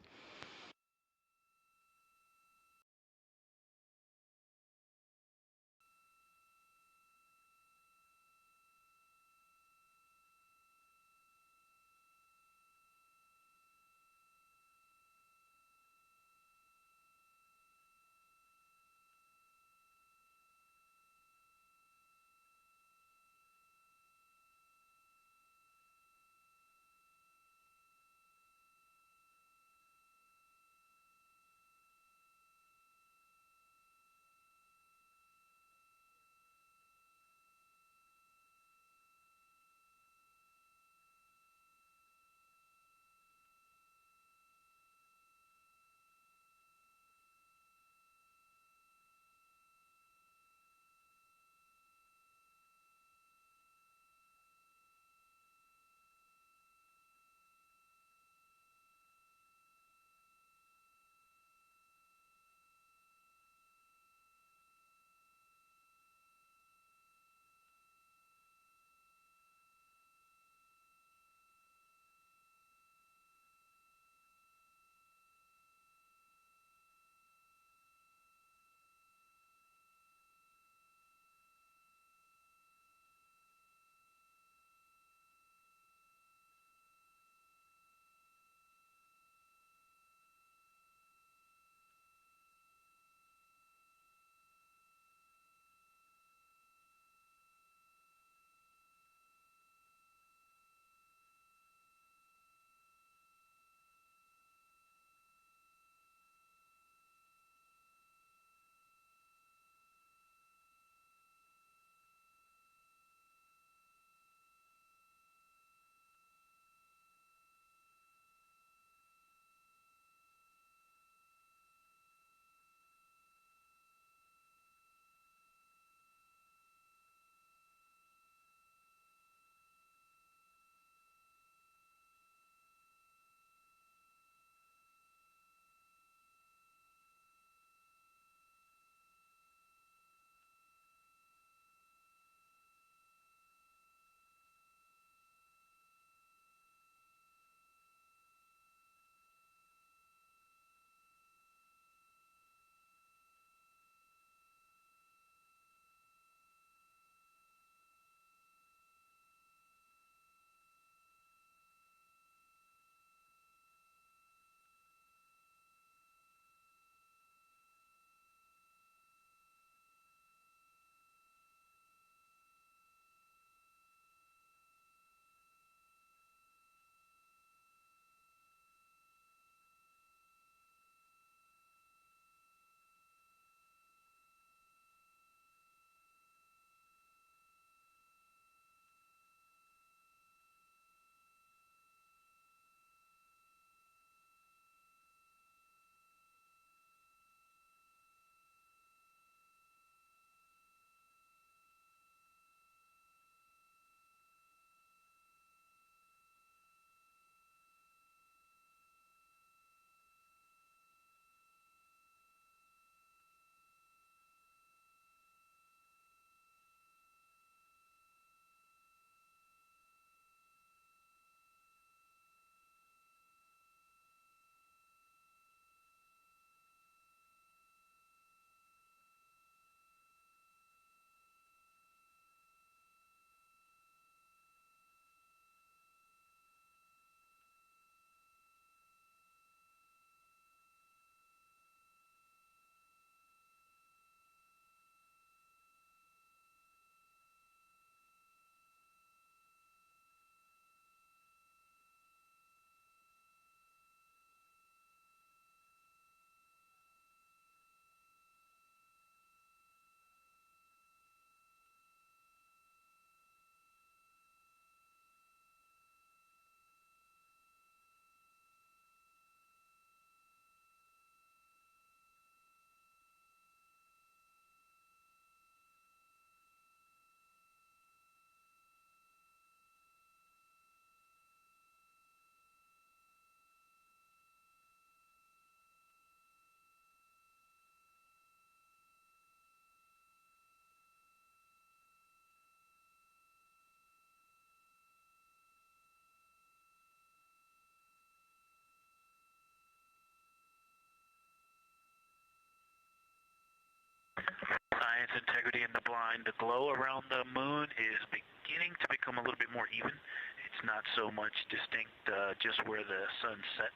Science, integrity, and the blind. The glow around the moon is beginning to become a little bit more even. It's not so much distinct just where the sun set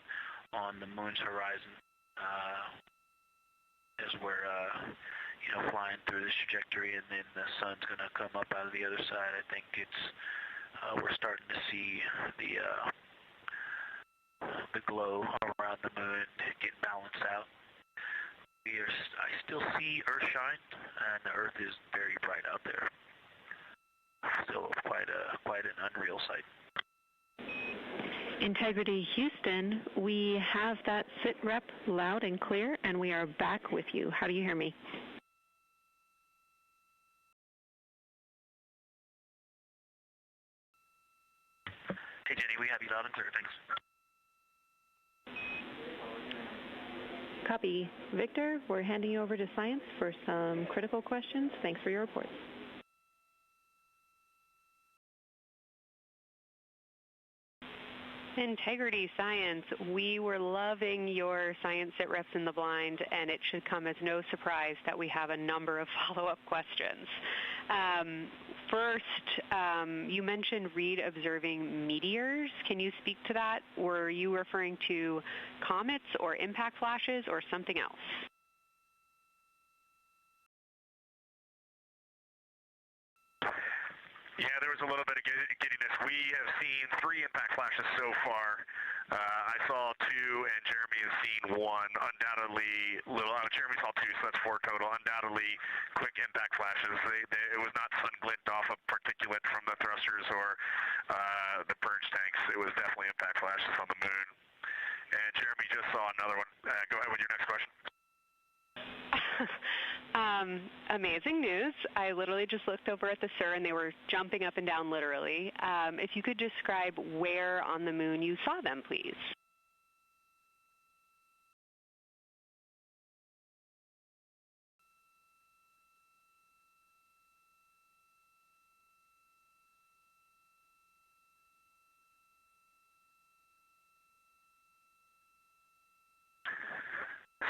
on the moon's horizon as we're flying through this trajectory, and then the sun's going to come up out of the other side. I think it's we're starting to see the glow around the moon get balanced out. I still see Earth shine, and the Earth is very bright out there. Still quite an unreal sight. Integrity Houston, we have that sit rep loud and clear, and we are back with you. How do you hear me? Hey Jenny, we have you loud and clear, thanks. Copy. Victor, we're handing you over to Science for some critical questions. Thanks for your reports. Integrity Science, we were loving your science sit reps in the blind, and it should come as no surprise that we have a number of follow-up questions. First, you mentioned Reed observing meteors. Can you speak to that? Were you referring to comets or impact flashes or something else? Yeah, there was a little bit of giddiness. We have seen 3 impact flashes so far. I saw 2, and Jeremy has seen 1. Undoubtedly, Jeremy saw 2, so that's 4 total. Undoubtedly, quick impact flashes. It was not sun glint off of particulate from the thrusters or the purge tanks. It was definitely impact flashes on the moon. And Jeremy just saw another one. Go ahead with your next question. Amazing news. I literally just looked over at the SIR and they were jumping up and down literally. If you could describe where on the moon you saw them, please.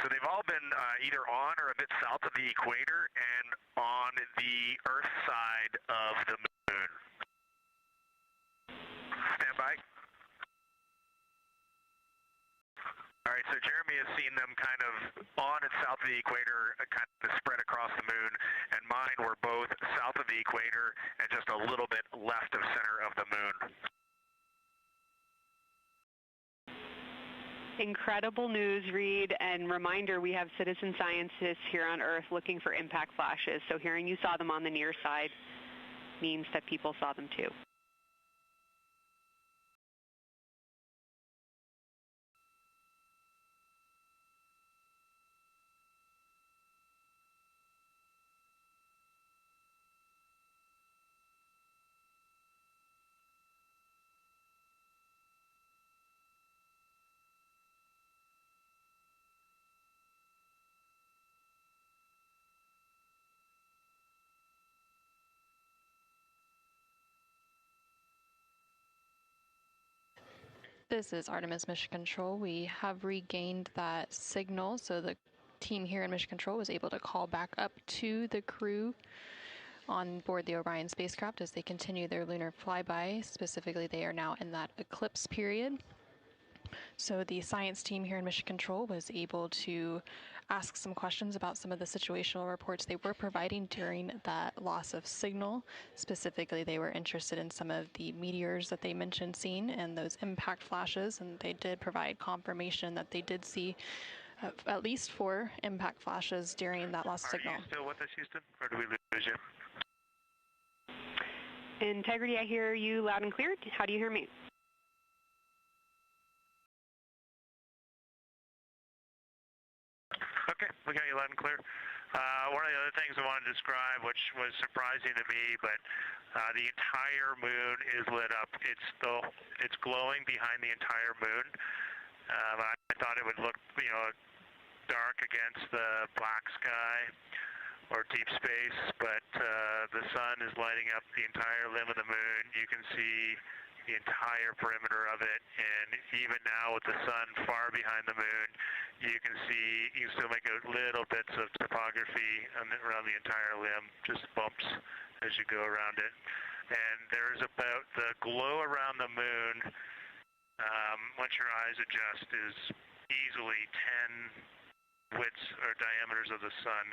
So they've all been either on or a bit south of the equator and on the Earth side of the moon. Stand by. All right, so Jeremy has seen them kind of on and south of the equator, kind of spread across the moon, and mine were both south of the equator and just a little bit left of center of the moon. Incredible news, Reed, and reminder, we have citizen scientists here on Earth looking for impact flashes, so hearing you saw them on the near side means that people saw them too. This is Artemis Mission Control. We have regained that signal, so the team here in Mission Control was able to call back up to the crew on board the Orion spacecraft as they continue their lunar flyby. Specifically, they are now in that eclipse period. So the science team here in Mission Control was able to ask some questions about some of the situational reports they were providing during that loss of signal. Specifically, they were interested in some of the meteors that they mentioned seeing and those impact flashes, and they did provide confirmation that they did see at least 4 impact flashes during that lost signal. Are you still with us, Houston, or do we lose you? Integrity, I hear you loud and clear. How do you hear me? Okay, we got you loud and clear. One of the other things I wanted to describe, which was surprising to me, but the entire moon is lit up. It's glowing behind the entire moon. I thought it would look, dark against the black sky or deep space, but the sun is lighting up the entire limb of the moon. You can see the entire perimeter of it, and even now with the sun far behind the moon, you can still make out little bits of topography around the entire limb, just bumps as you go around it. And there's about the glow around the moon, once your eyes adjust, is easily 10 widths or diameters of the sun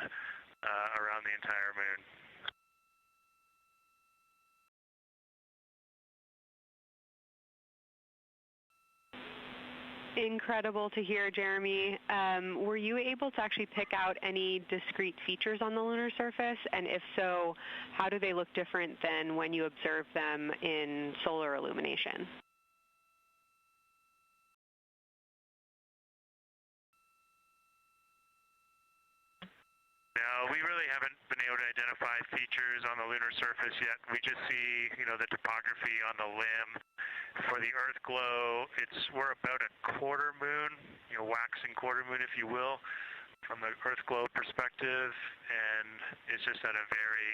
around the entire moon. Incredible to hear, Jeremy. Were you able to actually pick out any discrete features on the lunar surface? And if so, how do they look different than when you observe them in solar illumination? No, we really haven't been able to identify features on the lunar surface yet. We just see, the topography on the limb. For the Earth glow, we're about a quarter moon, waxing quarter moon, if you will, from the Earth glow perspective, and it's just at a very,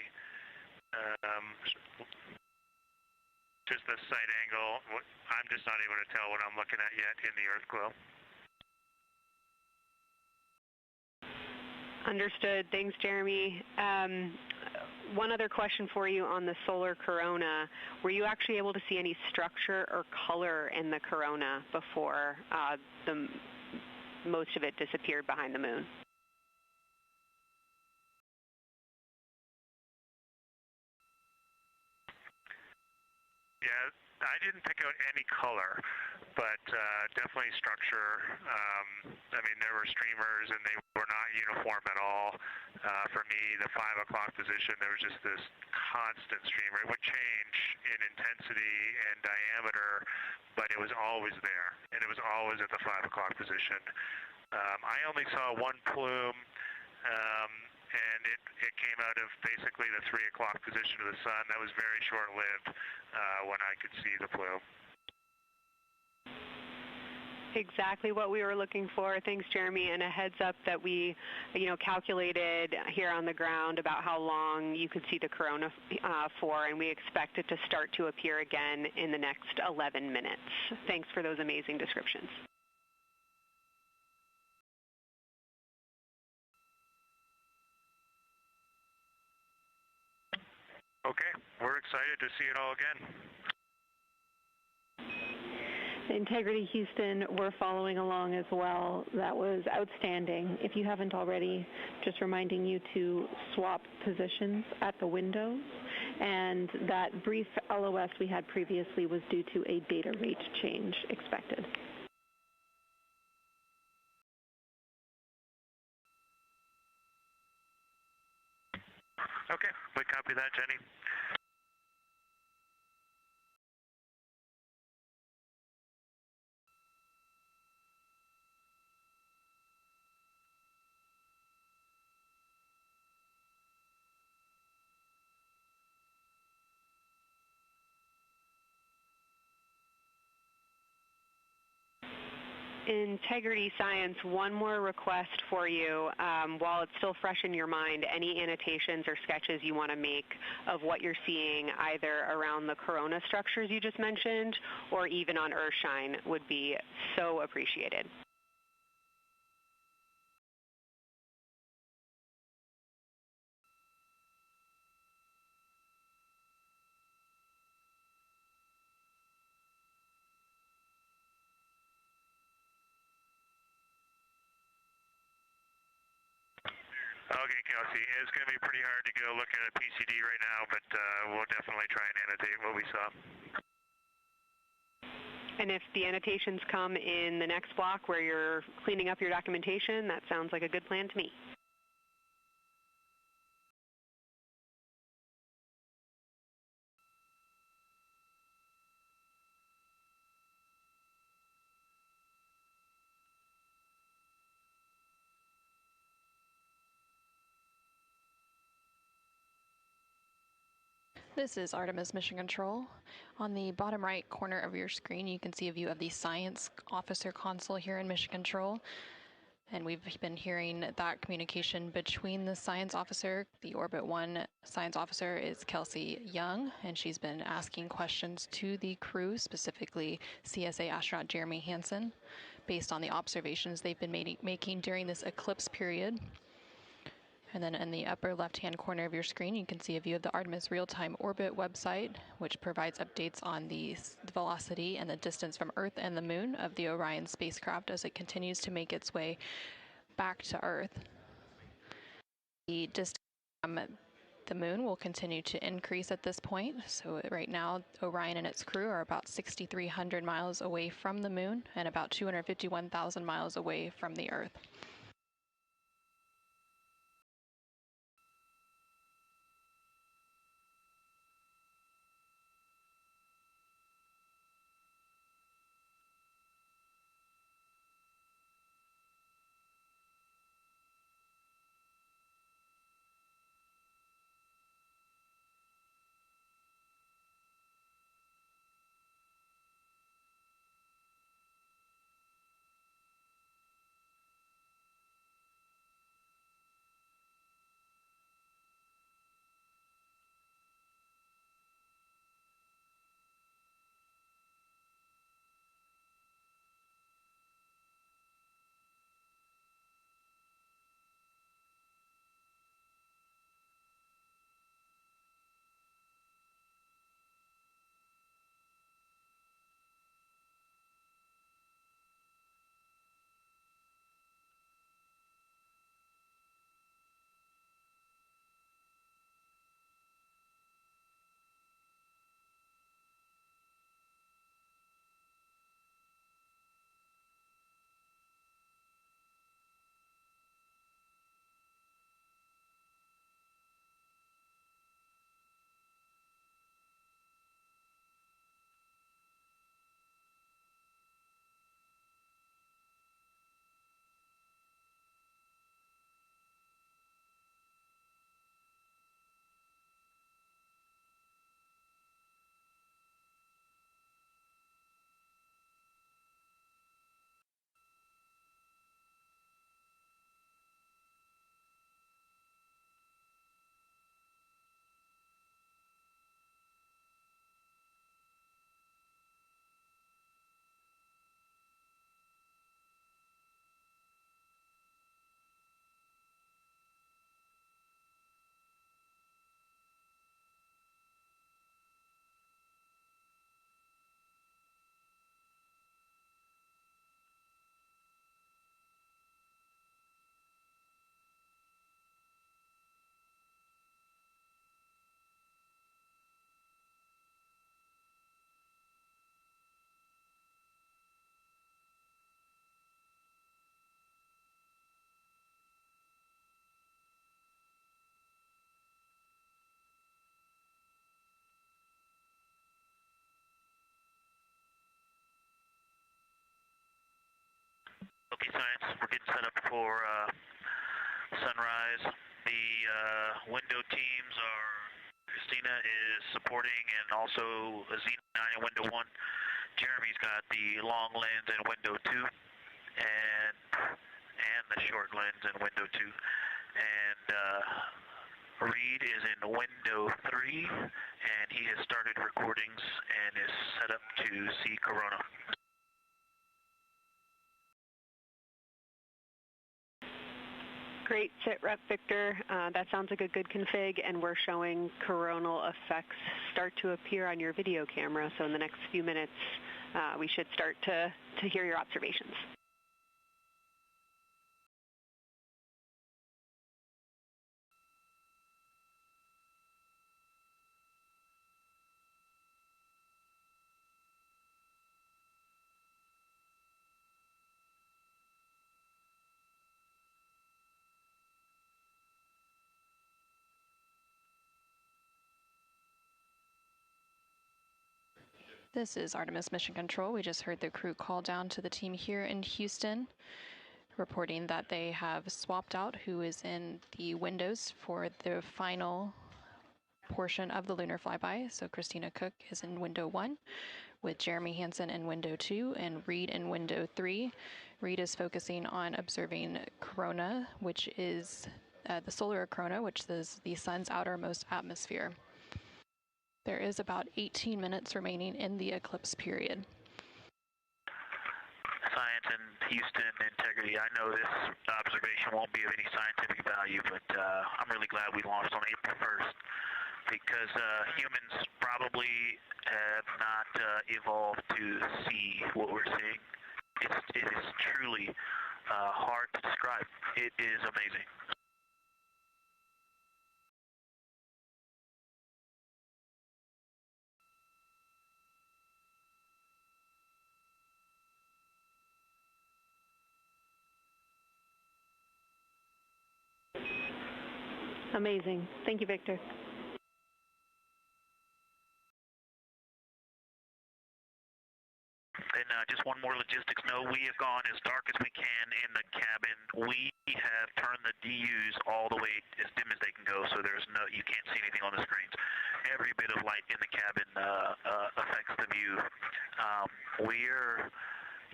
just the sight angle. I'm just not able to tell what I'm looking at yet in the Earth glow. Understood. Thanks, Jeremy. One other question for you on the solar corona. Were you actually able to see any structure or color in the corona before most of it disappeared behind the moon? Yeah, I didn't pick out any color, but definitely structure. There were streamers, and they were not uniform at all. For me, the 5 o'clock position, there was just this constant streamer. It would change in intensity and diameter, but it was always there, and it was always at the 5 o'clock position. I only saw one plume, and it came out of basically the 3 o'clock position of the sun. That was very short-lived when I could see the plume. Exactly what we were looking for. Thanks, Jeremy. And a heads up that we, calculated here on the ground about how long you could see the corona for, and we expect it to start to appear again in the next 11 minutes. Thanks for those amazing descriptions. Okay, we're excited to see it all again. Integrity Houston, we're following along as well. That was outstanding. If you haven't already, just reminding you to swap positions at the windows. And that brief LOS we had previously was due to a data rate change expected. Okay, we copy that, Jenny. Integrity Science, one more request for you. While it's still fresh in your mind, any annotations or sketches you want to make of what you're seeing either around the corona structures you just mentioned or even on Earthshine would be so appreciated. Okay, Kelsey, it's going to be pretty hard to go look at a PCD right now, but we'll definitely try and annotate what we saw. And if the annotations come in the next block where you're cleaning up your documentation, that sounds like a good plan to me. This is Artemis Mission Control. On the bottom right corner of your screen, you can see a view of the Science Officer console here in Mission Control. And we've been hearing that communication between the science officer. The Orbit 1 science officer is Kelsey Young, and she's been asking questions to the crew, specifically CSA astronaut Jeremy Hansen, based on the observations they've been making during this eclipse period. And then in the upper left-hand corner of your screen, you can see a view of the Artemis Real-Time Orbit website, which provides updates on the velocity and the distance from Earth and the Moon of the Orion spacecraft as it continues to make its way back to Earth. The distance from the Moon will continue to increase at this point. So right now, Orion and its crew are about 6,300 miles away from the Moon and about 251,000 miles away from the Earth. Okay, science, we're getting set up for sunrise. The window teams are, Christina is supporting, and also Azina in window 1. Jeremy's got the long lens in window 2, and the short lens in window 2. And Reed is in window 3, and he has started recordings and is set up to see Corona. Great, sit rep Victor. That sounds like a good config, and we're showing coronal effects start to appear on your video camera. So in the next few minutes, we should start to hear your observations. This is Artemis Mission Control. We just heard the crew call down to the team here in Houston, reporting that they have swapped out who is in the windows for the final portion of the Lunar FlyBy. So Christina Cook is in window 1, with Jeremy Hansen in window 2 and Reed in window 3. Reed is focusing on observing corona, which is the solar corona, which is the sun's outermost atmosphere. There is about 18 minutes remaining in the eclipse period. Science in Houston, integrity. I know this observation won't be of any scientific value, but I'm really glad we launched on April 1st because humans probably have not evolved to see what we're seeing. It is truly hard to describe. It is amazing. Amazing. Thank you, Victor. And just one more logistics note, we have gone as dark as we can in the cabin. We have turned the DUs all the way as dim as they can go, so you can't see anything on the screens. Every bit of light in the cabin affects the view.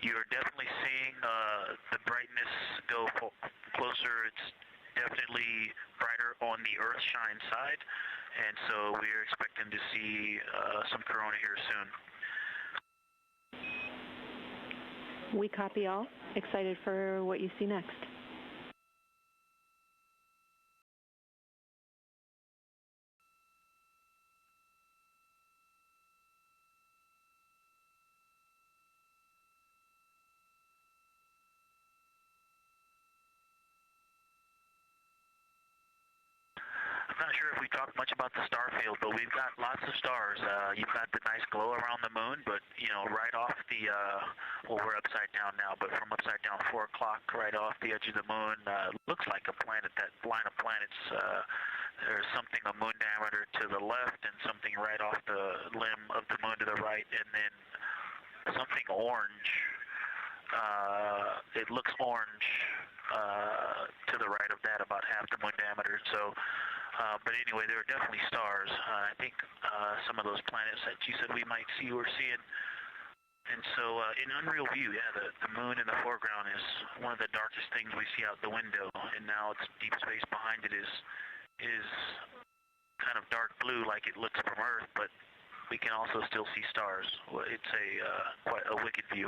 You're definitely seeing the brightness go closer. It's definitely brighter on the Earth-shine side, and so we're expecting to see some corona here soon. We copy all. Excited for what you see next. I'm not sure if we talked much about the star field, but we've got lots of stars. You've got the nice glow around the moon, but right off the well, we're upside down now, but from upside down 4 o'clock, right off the edge of the moon, looks like a planet. That line of planets, there's something a moon diameter to the left, and something right off the limb of the moon to the right, and then something orange. It looks orange to the right of that, about half the moon diameter. So. But anyway, there are definitely stars. I think some of those planets that you said we might see, we're seeing. And so in unreal view, yeah, the moon in the foreground is one of the darkest things we see out the window. And now it's deep space behind it is kind of dark blue like it looks from Earth, but we can also still see stars. It's quite a wicked view.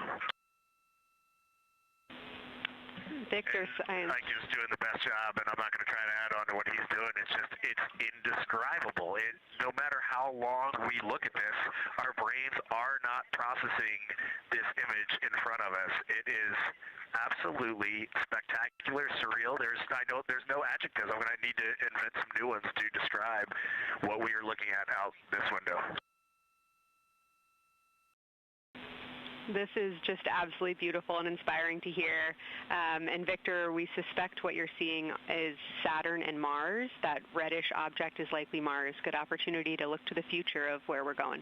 Victor, He's doing the best job, and I'm not going to try to add on to what he's doing. It's indescribable. No matter how long we look at this, our brains are not processing this image in front of us. It is absolutely spectacular, surreal. There's no adjectives. I'm going to need to invent some new ones to describe what we are looking at out this window. This is just absolutely beautiful and inspiring to hear. And Victor, we suspect what you're seeing is Saturn and Mars. That reddish object is likely Mars. Good opportunity to look to the future of where we're going.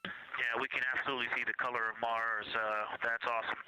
Yeah, we can absolutely see the color of Mars. That's awesome.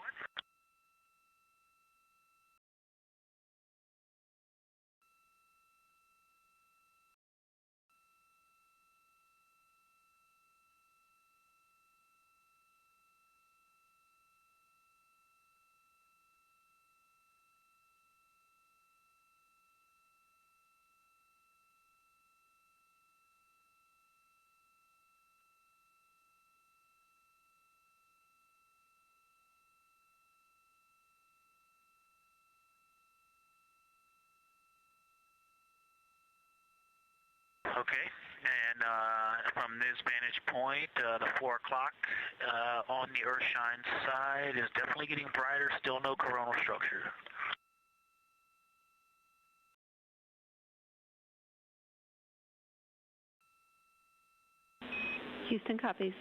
Okay, and from this vantage point, the 4 o'clock on the Earth-shine side is definitely getting brighter, still no coronal structure. Houston copies.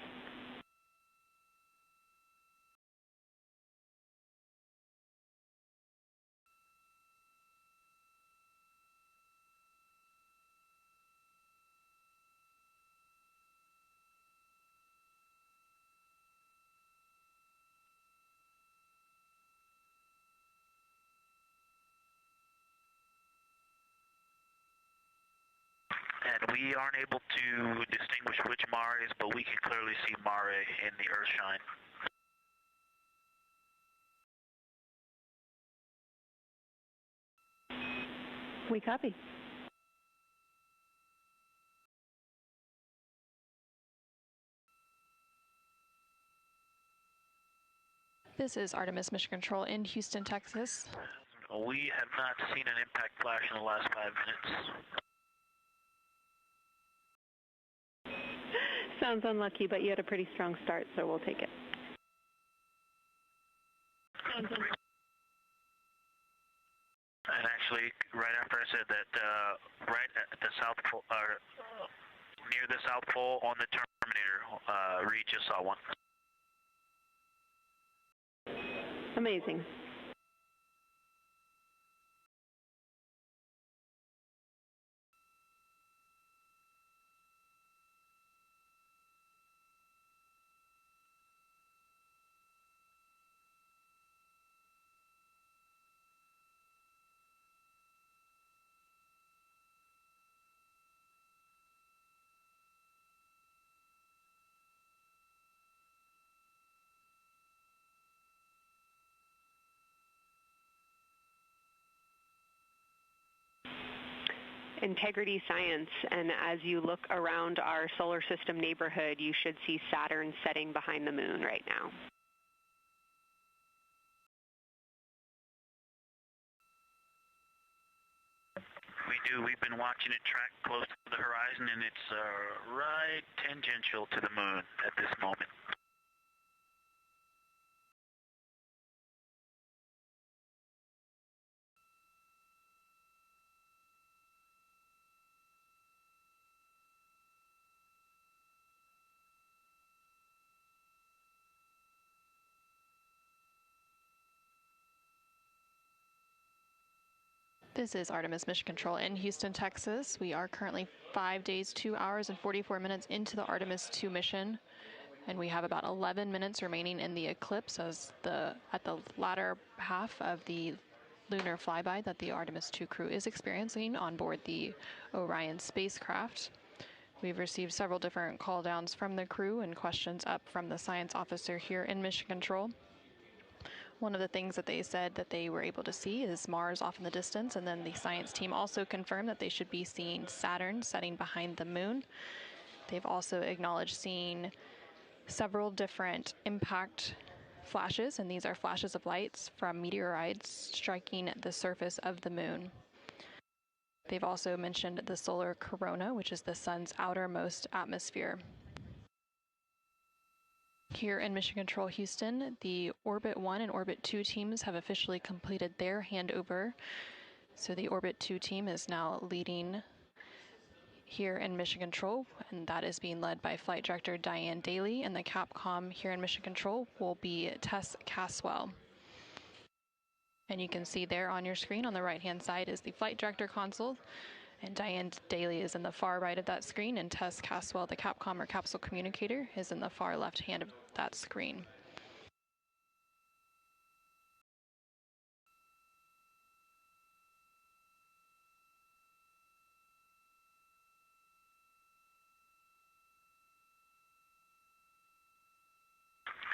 We aren't able to distinguish which Mare is, but we can clearly see Mare in the Earthshine. We copy. This is Artemis Mission Control in Houston, Texas. We have not seen an impact flash in the last 5 minutes. Sounds unlucky, but you had a pretty strong start, so we'll take it. And actually, right after I said that, right at the South Pole, near the South Pole on the Terminator, Reed just saw one. Amazing. Integrity Science, and as you look around our solar system neighborhood, you should see Saturn setting behind the moon right now. We do. We've been watching it track close to the horizon, and it's right tangential to the moon at this moment. This is Artemis Mission Control in Houston, Texas. We are currently 5 days, 2 hours, and 44 minutes into the Artemis II mission, and we have about 11 minutes remaining in the Eclipse at the latter half of the Lunar FlyBy that the Artemis II crew is experiencing on board the Orion spacecraft. We've received several different call downs from the crew and questions up from the science officer here in Mission Control. One of the things that they said that they were able to see is Mars off in the distance, and then the science team also confirmed that they should be seeing Saturn setting behind the moon. They've also acknowledged seeing several different impact flashes, and these are flashes of lights from meteorites striking the surface of the moon. They've also mentioned the solar corona, which is the sun's outermost atmosphere. Here in Mission Control Houston, the Orbit 1 and Orbit 2 teams have officially completed their handover. So the Orbit 2 team is now leading here in Mission Control, and that is being led by Flight Director Diane Daly, and the Capcom here in Mission Control will be Tess Caswell. And you can see there on your screen on the right-hand side is the Flight Director console, and Diane Daly is in the far right of that screen, and Tess Caswell, the Capcom or capsule communicator, is in the far left hand of that screen.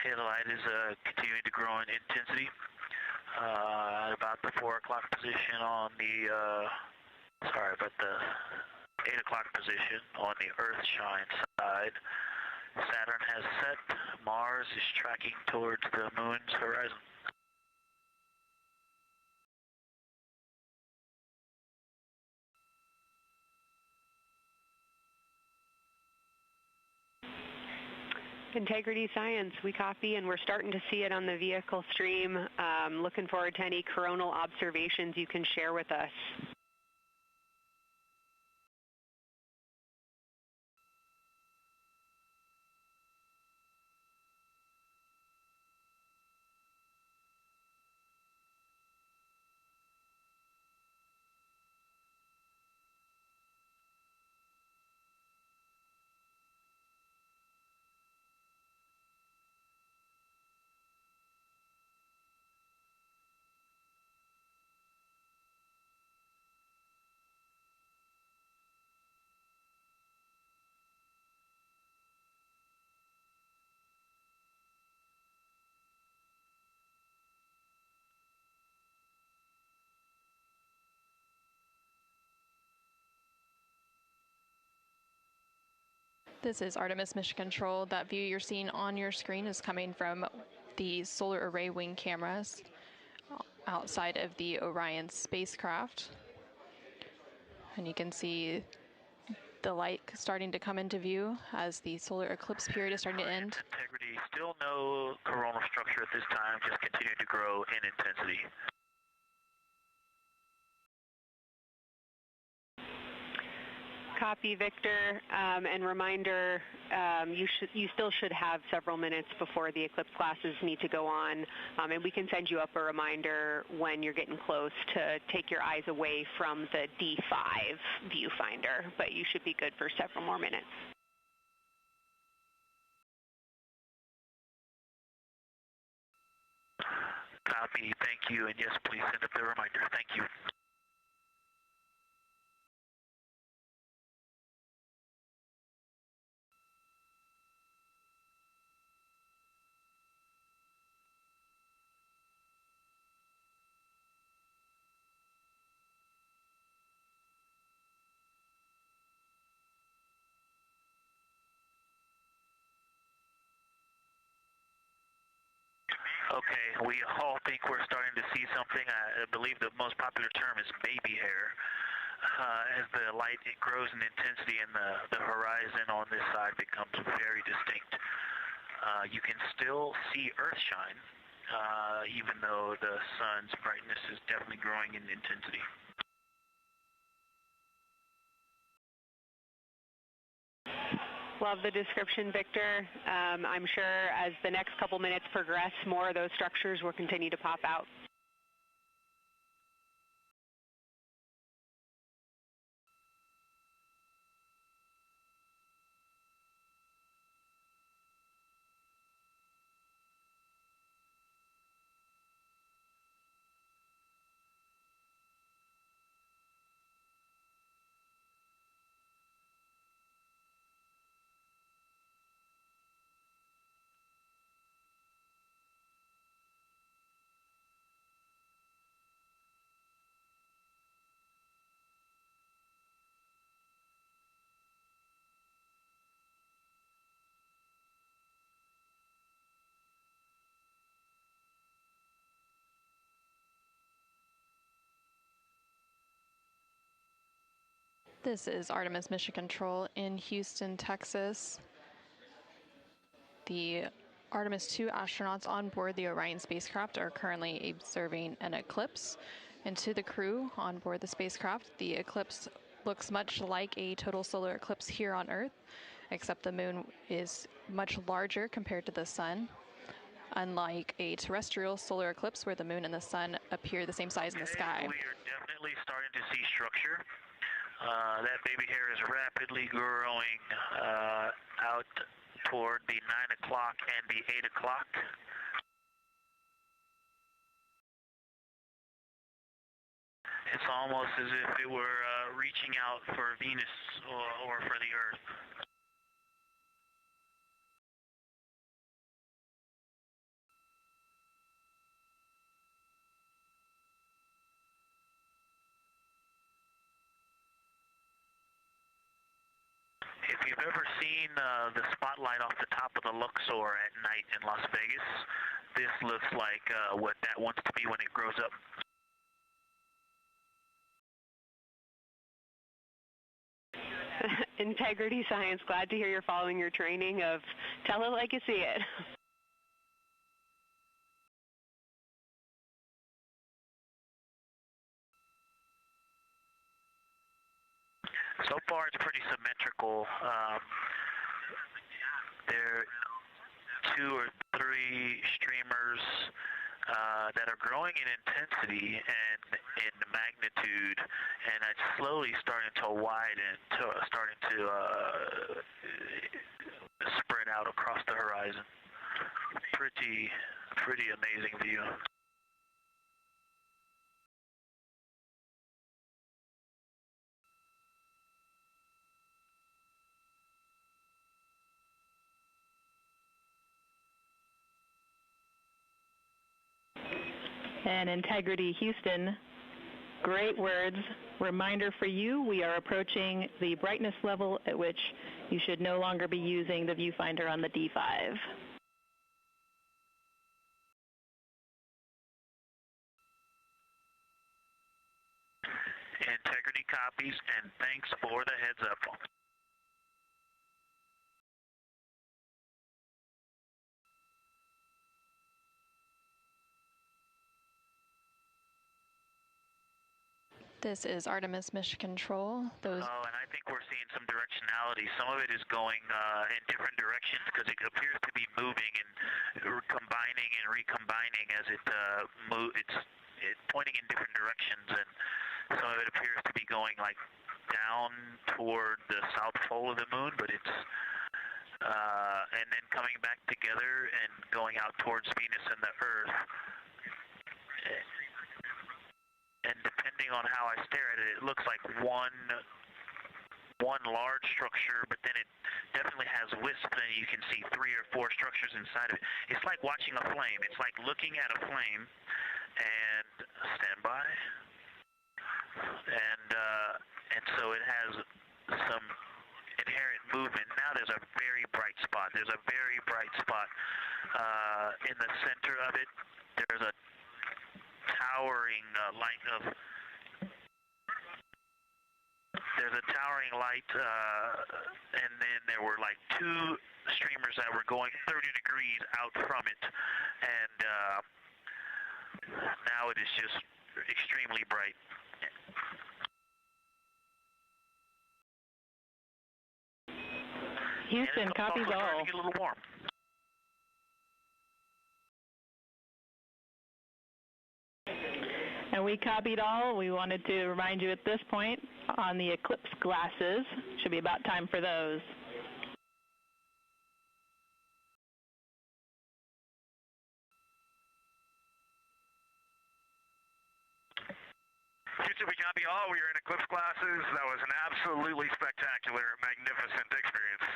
Okay, the light is continuing to grow in intensity. At about the 4 o'clock position on the the 8 o'clock position on the Earthshine side. Saturn has set. Mars is tracking towards the moon's horizon. Integrity Science, we copy, and we're starting to see it on the vehicle stream. Looking forward to any coronal observations you can share with us. This is Artemis Mission Control. That view you're seeing on your screen is coming from the solar array wing cameras outside of the Orion spacecraft. And you can see the light starting to come into view as the solar eclipse period is starting to end. Integrity, still no coronal structure at this time, just continuing to grow in intensity. Copy, Victor. And reminder, you still should have several minutes before the Eclipse classes need to go on, and we can send you up a reminder when you're getting close to take your eyes away from the D5 viewfinder, but you should be good for several more minutes. Copy, thank you, and yes, please send up the reminder. Thank you. Okay, we all think we're starting to see something. I believe the most popular term is baby hair. As the light grows in intensity and the horizon on this side becomes very distinct. You can still see Earth shine, even though the sun's brightness is definitely growing in intensity. Love the description, Victor. I'm sure as the next couple minutes progress, more of those structures will continue to pop out. This is Artemis Mission Control in Houston, Texas. The Artemis II astronauts on board the Orion spacecraft are currently observing an eclipse. And to the crew on board the spacecraft, the eclipse looks much like a total solar eclipse here on Earth, except the moon is much larger compared to the sun, unlike a terrestrial solar eclipse where the moon and the sun appear the same size in the sky. We are definitely starting to see structure. That baby hair is rapidly growing out toward the 9 o'clock and the 8 o'clock. It's almost as if it were reaching out for Venus or for the Earth. If you've ever seen the spotlight off the top of the Luxor at night in Las Vegas, this looks like what that wants to be when it grows up. Integrity Science, glad to hear you're following your training of tell it like you see it. So far, it's pretty symmetrical. There are 2 or 3 streamers that are growing in intensity and in magnitude, and it's slowly starting to widen, starting to spread out across the horizon. Pretty amazing view. And Integrity Houston, Great words. Reminder for you, we are approaching the brightness level at which you should no longer be using the viewfinder on the D5. Integrity copies, and thanks for the heads up. This is Artemis Mission Control. And I think we're seeing some directionality. Some of it is going in different directions because it appears to be moving and combining and recombining as it it's pointing in different directions, and some of it appears to be going like down toward the south pole of the moon, but it's and then coming back together and going out towards Venus and the Earth. And depending on how I stare at it, it looks like one large structure, but then it definitely has wisps, and you can see 3 or 4 structures inside of it. It's like watching a flame. It's like looking at a flame, and stand by. And so it has some inherent movement. Now there's a very bright spot. There's a very bright spot in the center of it. There's a towering light of. There's a towering light, and then there were like 2 streamers that were going 30 degrees out from it, and now it is just extremely bright. Houston, copies all. Starting to get a little warm. And we copied all. We wanted to remind you at this point on the Eclipse glasses. Should be about time for those. Houston, we copy all. We are in Eclipse glasses. That was an absolutely spectacular, magnificent experience.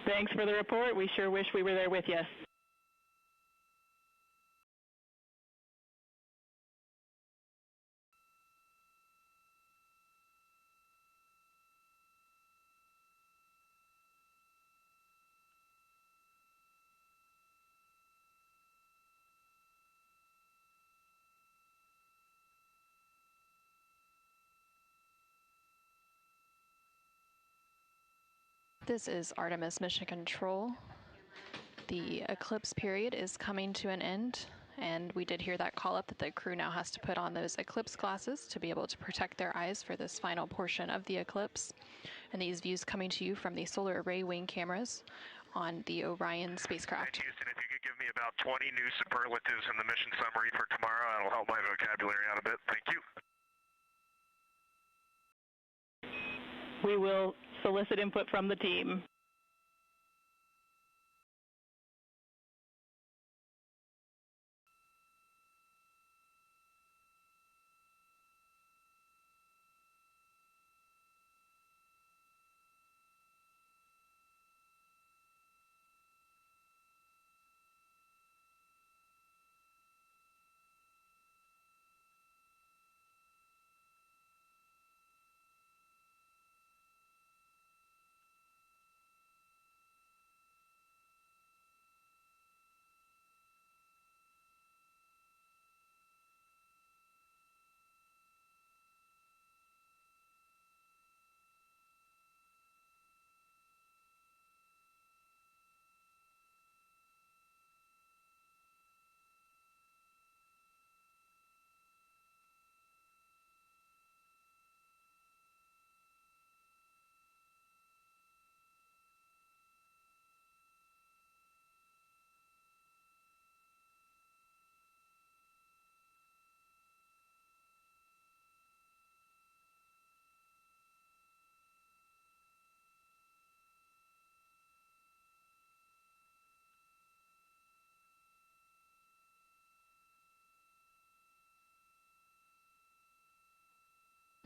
Thanks for the report. We sure wish we were there with you. This is Artemis Mission Control. The eclipse period is coming to an end, and we did hear that call up that the crew now has to put on those eclipse glasses to be able to protect their eyes for this final portion of the eclipse. And these views coming to you from the solar array wing cameras on the Orion spacecraft. Houston, if you could give me about 20 new superlatives in the mission summary for tomorrow, that'll help my vocabulary out a bit. Thank you. We will solicit input from the team.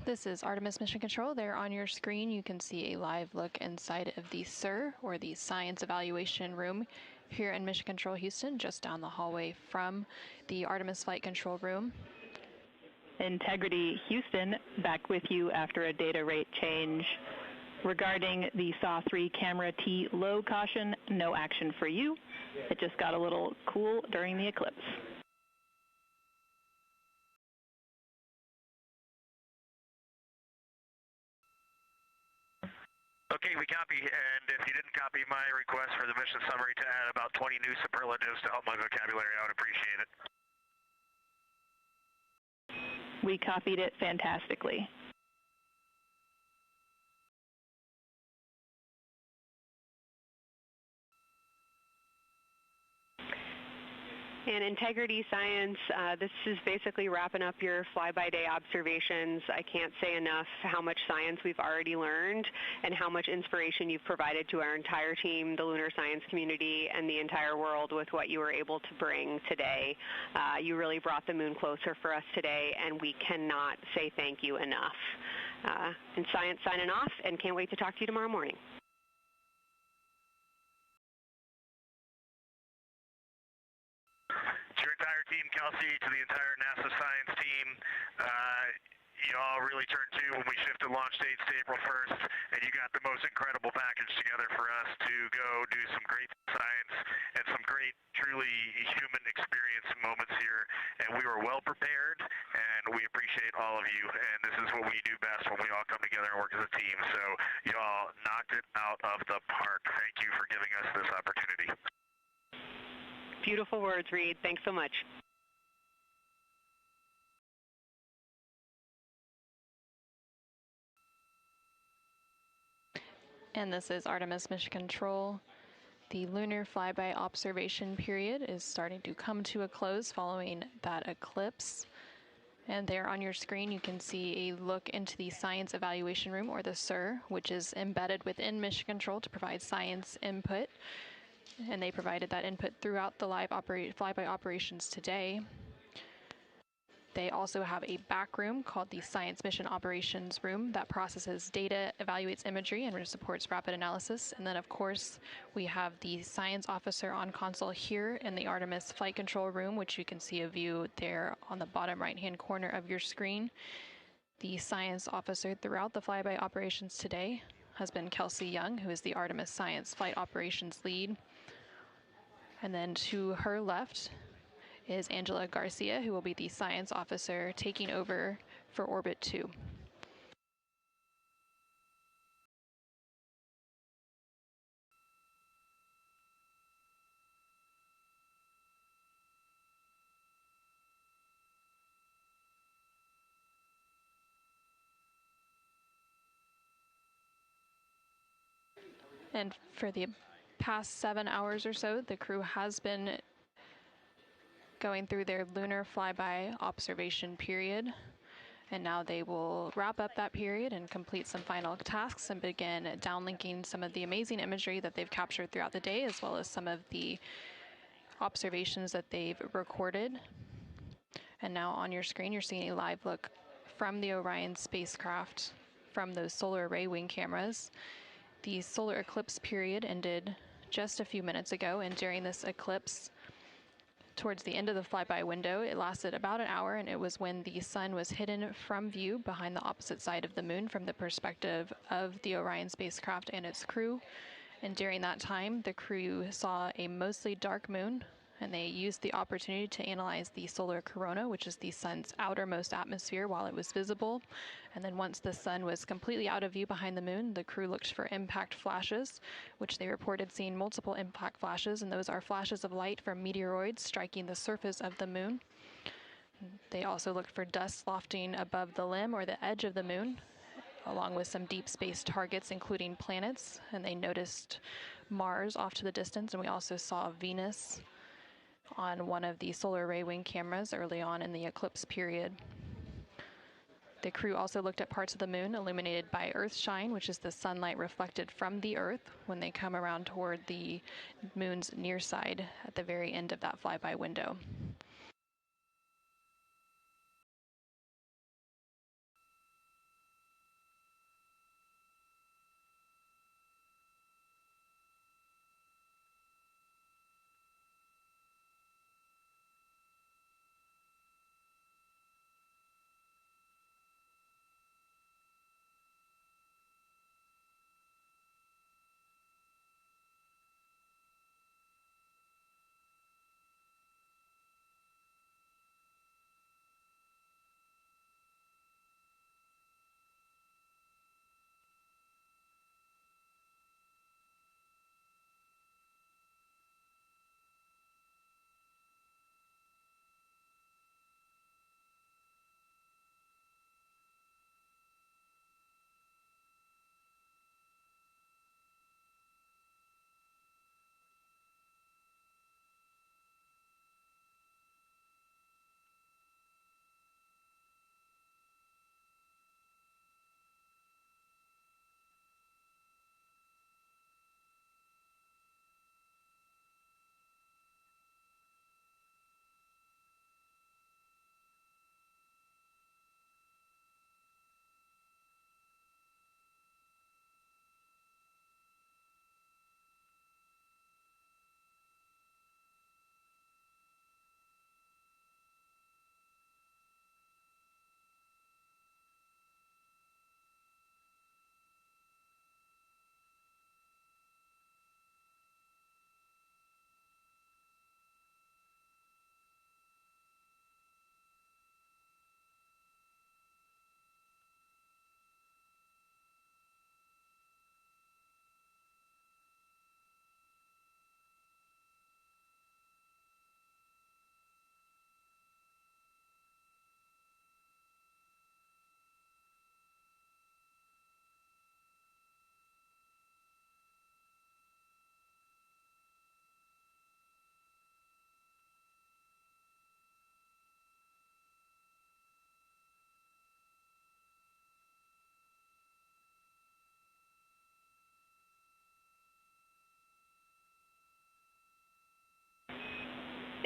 This is Artemis Mission Control. There on your screen, you can see a live look inside of the SIR, or the Science Evaluation Room, here in Mission Control Houston, just down the hallway from the Artemis Flight Control Room. Integrity Houston, back with you after a data rate change. Regarding the SAW-3 camera T low caution, no action for you. It just got a little cool during the eclipse. Okay, we copy, and if you didn't copy my request for the mission summary to add about 20 new superlatives to help my vocabulary, I would appreciate it. We copied it fantastically. And Integrity Science, this is basically wrapping up your fly-by-day observations. I can't say enough how much science we've already learned and how much inspiration you've provided to our entire team, the lunar science community, and the entire world with what you were able to bring today. You really brought the moon closer for us today, and we cannot say thank you enough. And Science signing off, and can't wait to talk to you tomorrow morning. To your entire team, Kelsey, to the entire NASA science team, you all really turned to when we shifted launch dates to April 1st, and you got the most incredible package together for us to go do some great science and some great, truly human experience moments here. And we were well prepared, and we appreciate all of you. And this is what we do best when we all come together and work as a team. So you all knocked it out of the park. Thank you for giving us this opportunity. Beautiful words, Reed. Thanks so much. And this is Artemis Mission Control. The Lunar FlyBy observation period is starting to come to a close following that eclipse. And there on your screen you can see a look into the Science Evaluation Room, or the SIR, which is embedded within Mission Control to provide science input. And they provided that input throughout the live flyby operations today. They also have a back room called the Science Mission Operations Room that processes data, evaluates imagery, and supports rapid analysis. And then, of course, we have the science officer on console here in the Artemis Flight Control Room, which you can see a view there on the bottom right-hand corner of your screen. The science officer throughout the flyby operations today has been Kelsey Young, who is the Artemis Science Flight Operations Lead. And then to her left is Angela Garcia, who will be the science officer taking over for Orbit 2. And for the past 7 hours or so, the crew has been going through their lunar flyby observation period. And now they will wrap up that period and complete some final tasks and begin downlinking some of the amazing imagery that they've captured throughout the day, as well as some of the observations that they've recorded. And now on your screen, you're seeing a live look from the Orion spacecraft from those solar array wing cameras. The solar eclipse period ended just a few minutes ago, and during this eclipse, towards the end of the flyby window, it lasted about an hour, and it was when the sun was hidden from view behind the opposite side of the moon from the perspective of the Orion spacecraft and its crew. And during that time, the crew saw a mostly dark moon, and they used the opportunity to analyze the solar corona, which is the sun's outermost atmosphere, while it was visible. And then once the sun was completely out of view behind the moon, the crew looked for impact flashes, which they reported seeing multiple impact flashes, and those are flashes of light from meteoroids striking the surface of the moon. They also looked for dust lofting above the limb or the edge of the moon, along with some deep space targets, including planets, and they noticed Mars off to the distance, and we also saw Venus on one of the solar array wing cameras early on in the eclipse period. The crew also looked at parts of the moon illuminated by Earthshine, which is the sunlight reflected from the Earth when they come around toward the moon's near side at the very end of that flyby window.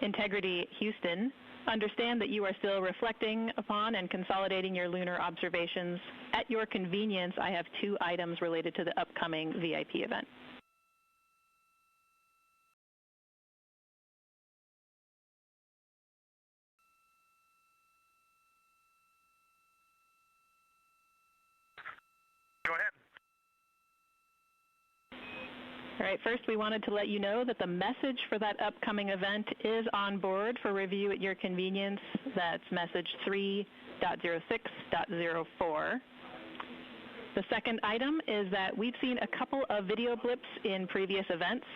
Integrity Houston, understand that you are still reflecting upon and consolidating your lunar observations. At your convenience, I have 2 items related to the upcoming VIP event. Go ahead. All right, first we wanted to let you know that the message for that upcoming event is on board for review at your convenience. That's message 3.06.04. The second item is that we've seen a couple of video blips in previous events.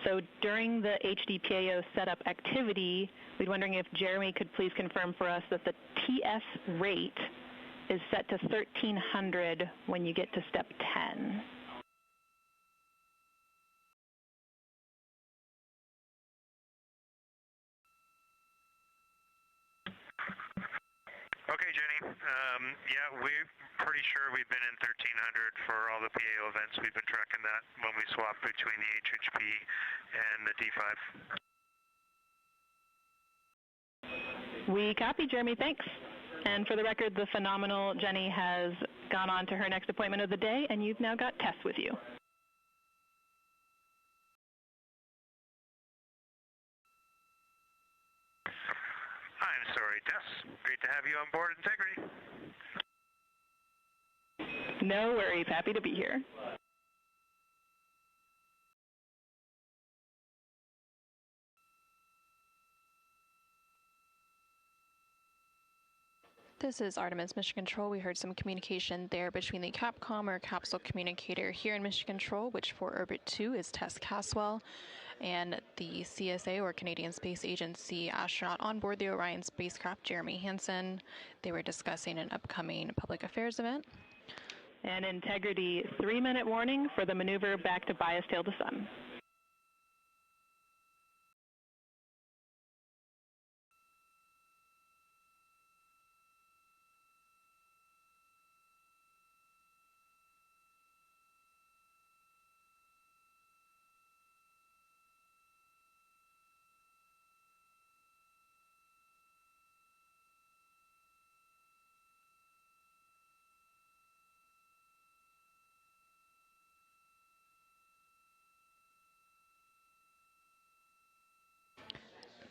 So during the HDPAO setup activity, we're wondering if Jeremy could please confirm for us that the TS rate is set to 1300 when you get to step 10. Okay, Jenny. Yeah, we're pretty sure we've been in 1300 for all the PAO events. We've been tracking that when we swap between the HHP and the D5. We copy, Jeremy. Thanks. And for the record, the phenomenal Jenny has gone on to her next appointment of the day, and you've now got Tess with you. I'm sorry, Tess. Great to have you on board Integrity. No worries. Happy to be here. This is Artemis Mission Control. We heard some communication there between the Capcom or capsule communicator here in Mission Control, which for Orbit 2 is Tess Caswell, and the CSA or Canadian Space Agency astronaut on board the Orion spacecraft, Jeremy Hansen. They were discussing an upcoming public affairs event. And Integrity, 3-minute warning for the maneuver back to bias tail to sun.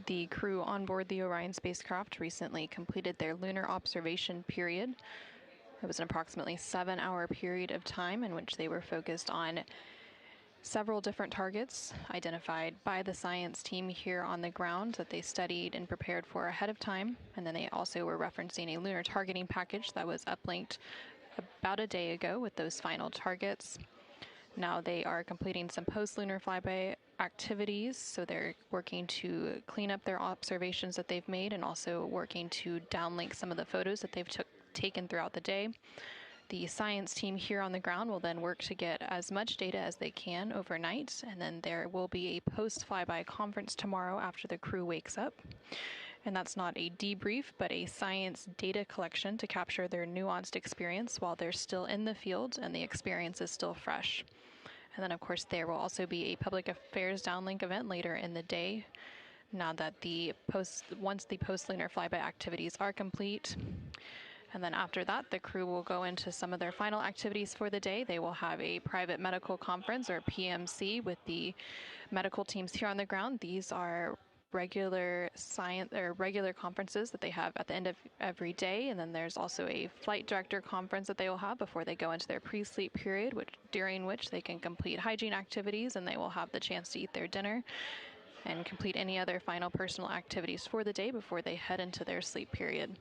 The crew on board the Orion spacecraft recently completed their lunar observation period. It was an approximately 7-hour period of time in which they were focused on several different targets identified by the science team here on the ground that they studied and prepared for ahead of time. And then they also were referencing a lunar targeting package that was uplinked about a day ago with those final targets. Now they are completing some post-lunar flyby activities, so they're working to clean up their observations that they've made and also working to downlink some of the photos that they've taken throughout the day. The science team here on the ground will then work to get as much data as they can overnight, and then there will be a post-flyby conference tomorrow after the crew wakes up. And that's not a debrief, but a science data collection to capture their nuanced experience while they're still in the field and the experience is still fresh. And then, of course, there will also be a public affairs downlink event later in the day. Now that once the post-lunar flyby activities are complete. And then after that, the crew will go into some of their final activities for the day. They will have a private medical conference or PMC with the medical teams here on the ground. These are regular conferences that they have at the end of every day, and then there's also a flight director conference that they will have before they go into their pre-sleep period, during which they can complete hygiene activities, and they will have the chance to eat their dinner and complete any other final personal activities for the day before they head into their sleep period.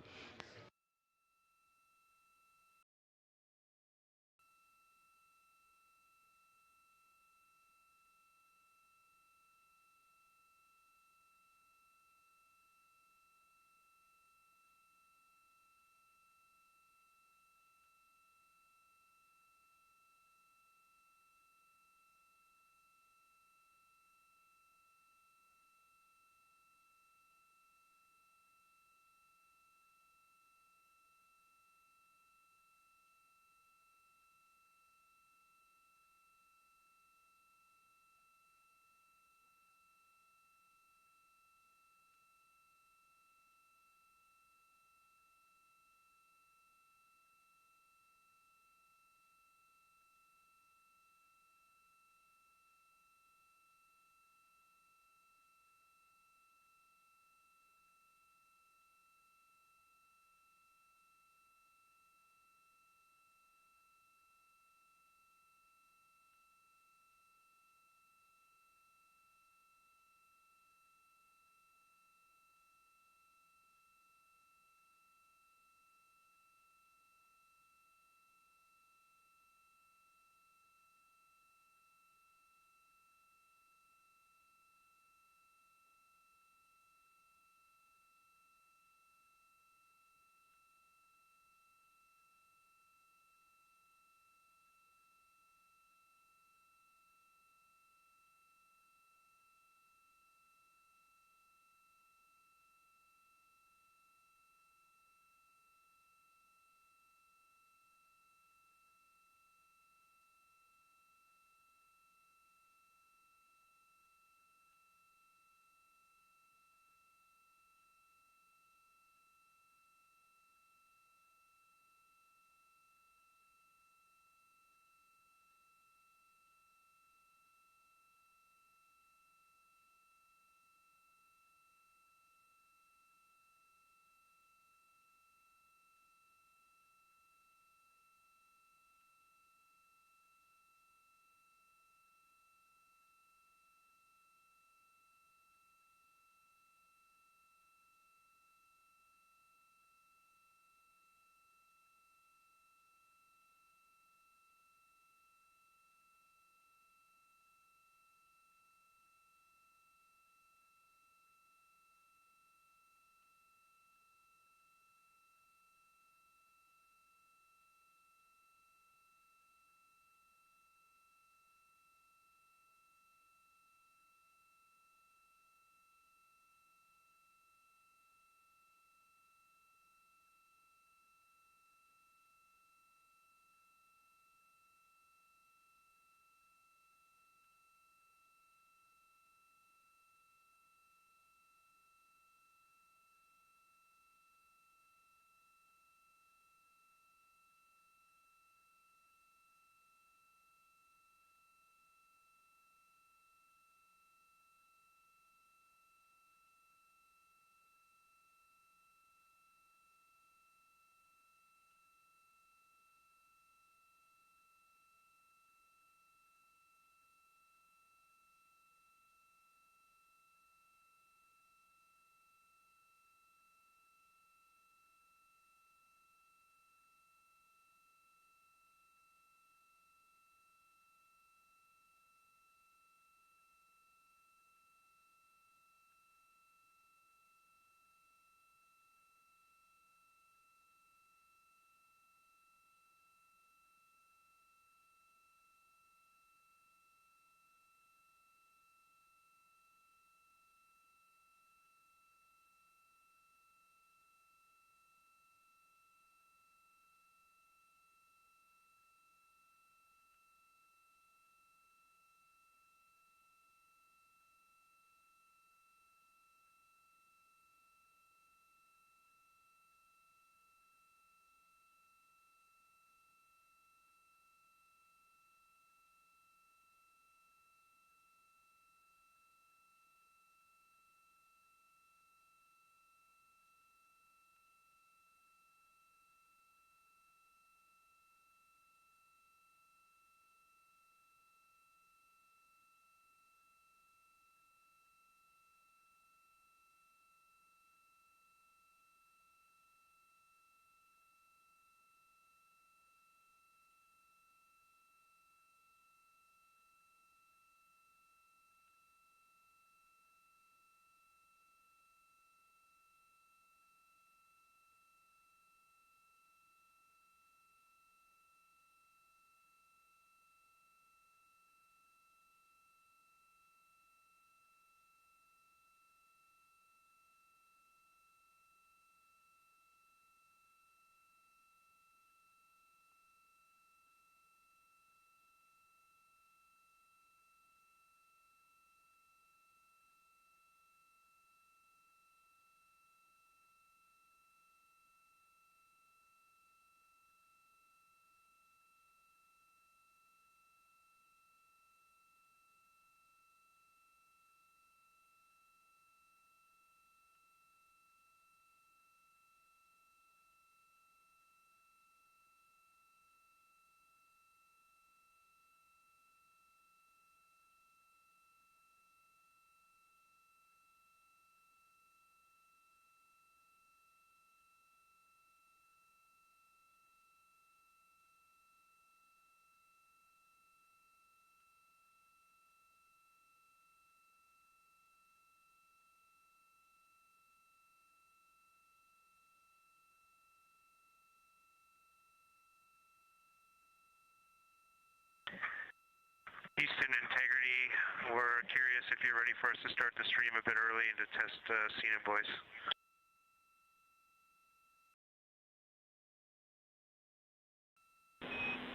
curious if you're ready for us to start the stream a bit early and to test scene and voice.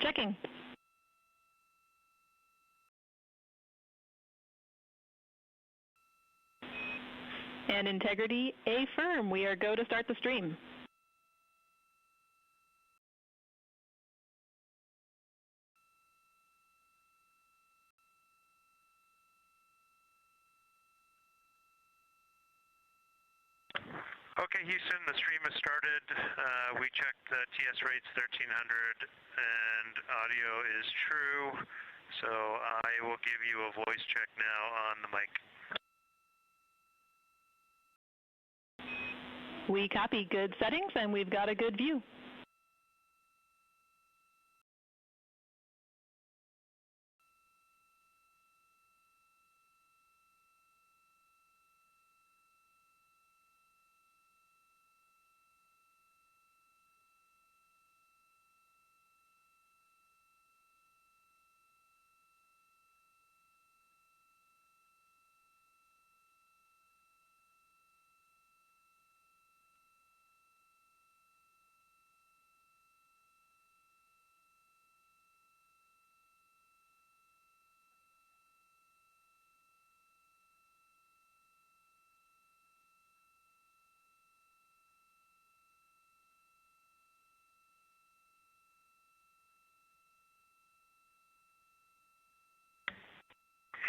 Checking. And integrity, affirm. We are go to start the stream. Okay, Houston, the stream has started. We checked the TS rates 1300 and audio is true. So I will give you a voice check now on the mic. We copy good settings and we've got a good view.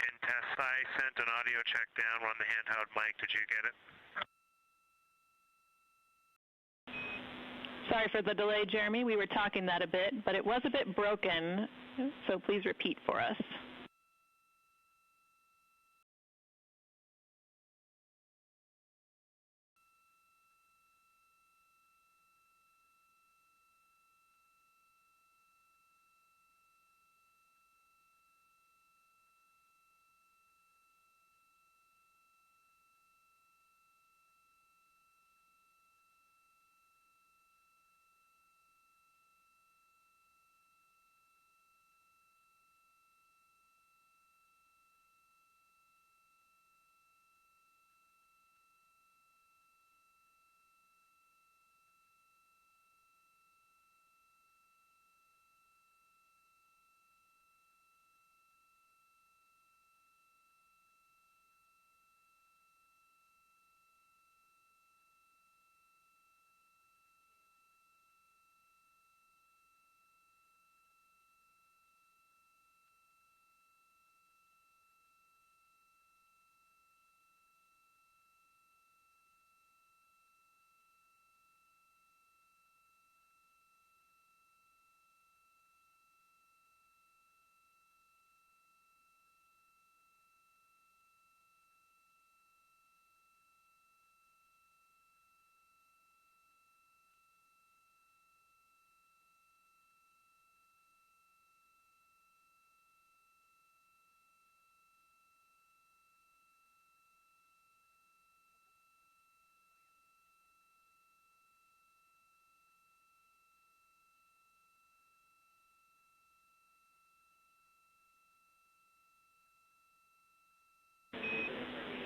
In test, I sent an audio check down on the handheld mic. Did you get it? Sorry for the delay, Jeremy. We were talking that a bit, but it was a bit broken, so please repeat for us.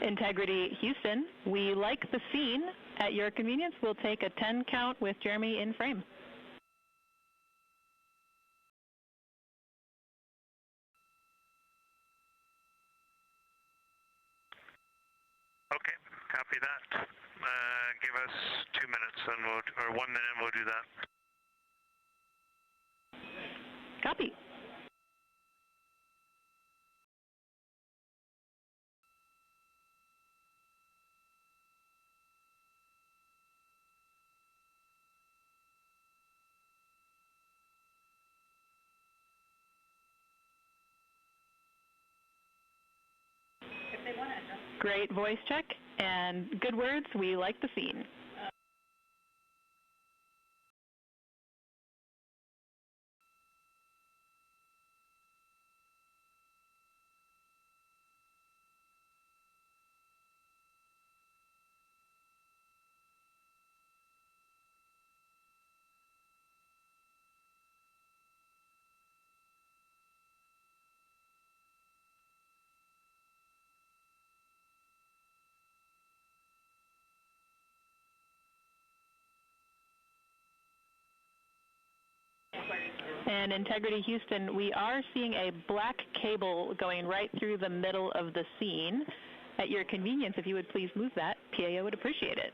Integrity, Houston, we like the scene. At your convenience, we'll take a 10 count with Jeremy in frame. Okay, copy that. Give us 2 minutes and or 1 minute and we'll do that. Copy. Great voice check and good words. We like the scene. And Integrity Houston, we are seeing a black cable going right through the middle of the scene. At your convenience, if you would please move that, PAO would appreciate it.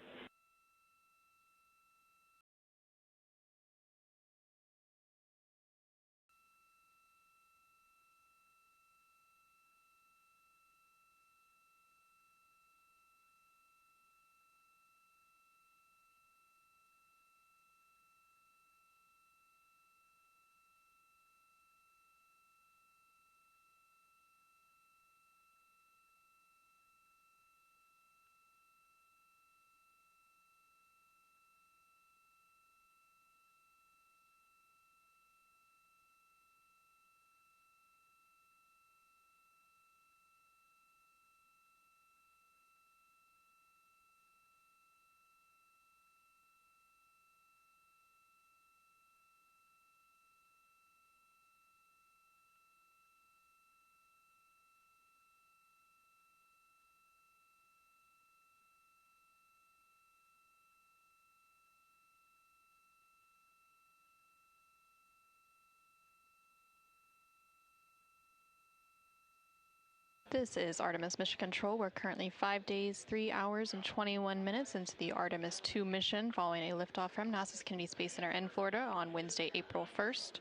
This is Artemis Mission Control. We're currently 5 days, 3 hours, and 21 minutes into the Artemis II mission following a liftoff from NASA's Kennedy Space Center in Florida on Wednesday, April 1st.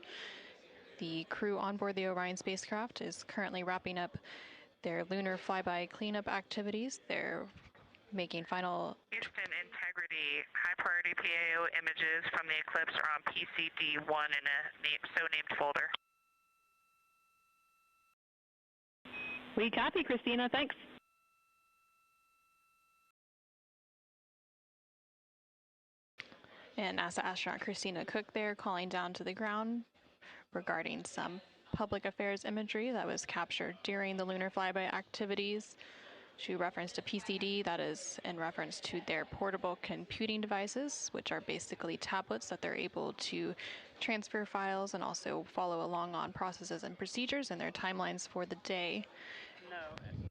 The crew on board the Orion spacecraft is currently wrapping up their Lunar FlyBy cleanup activities. They're making final... Houston Integrity, high priority PAO images from the Eclipse are on PCD-1 in a so-named folder. We copy, Christina. Thanks. And NASA astronaut Christina Cook there calling down to the ground regarding some public affairs imagery that was captured during the Lunar FlyBy activities. She referenced a PCD, that is in reference to their portable computing devices, which are basically tablets that they're able to transfer files and also follow along on processes and procedures and their timelines for the day. No.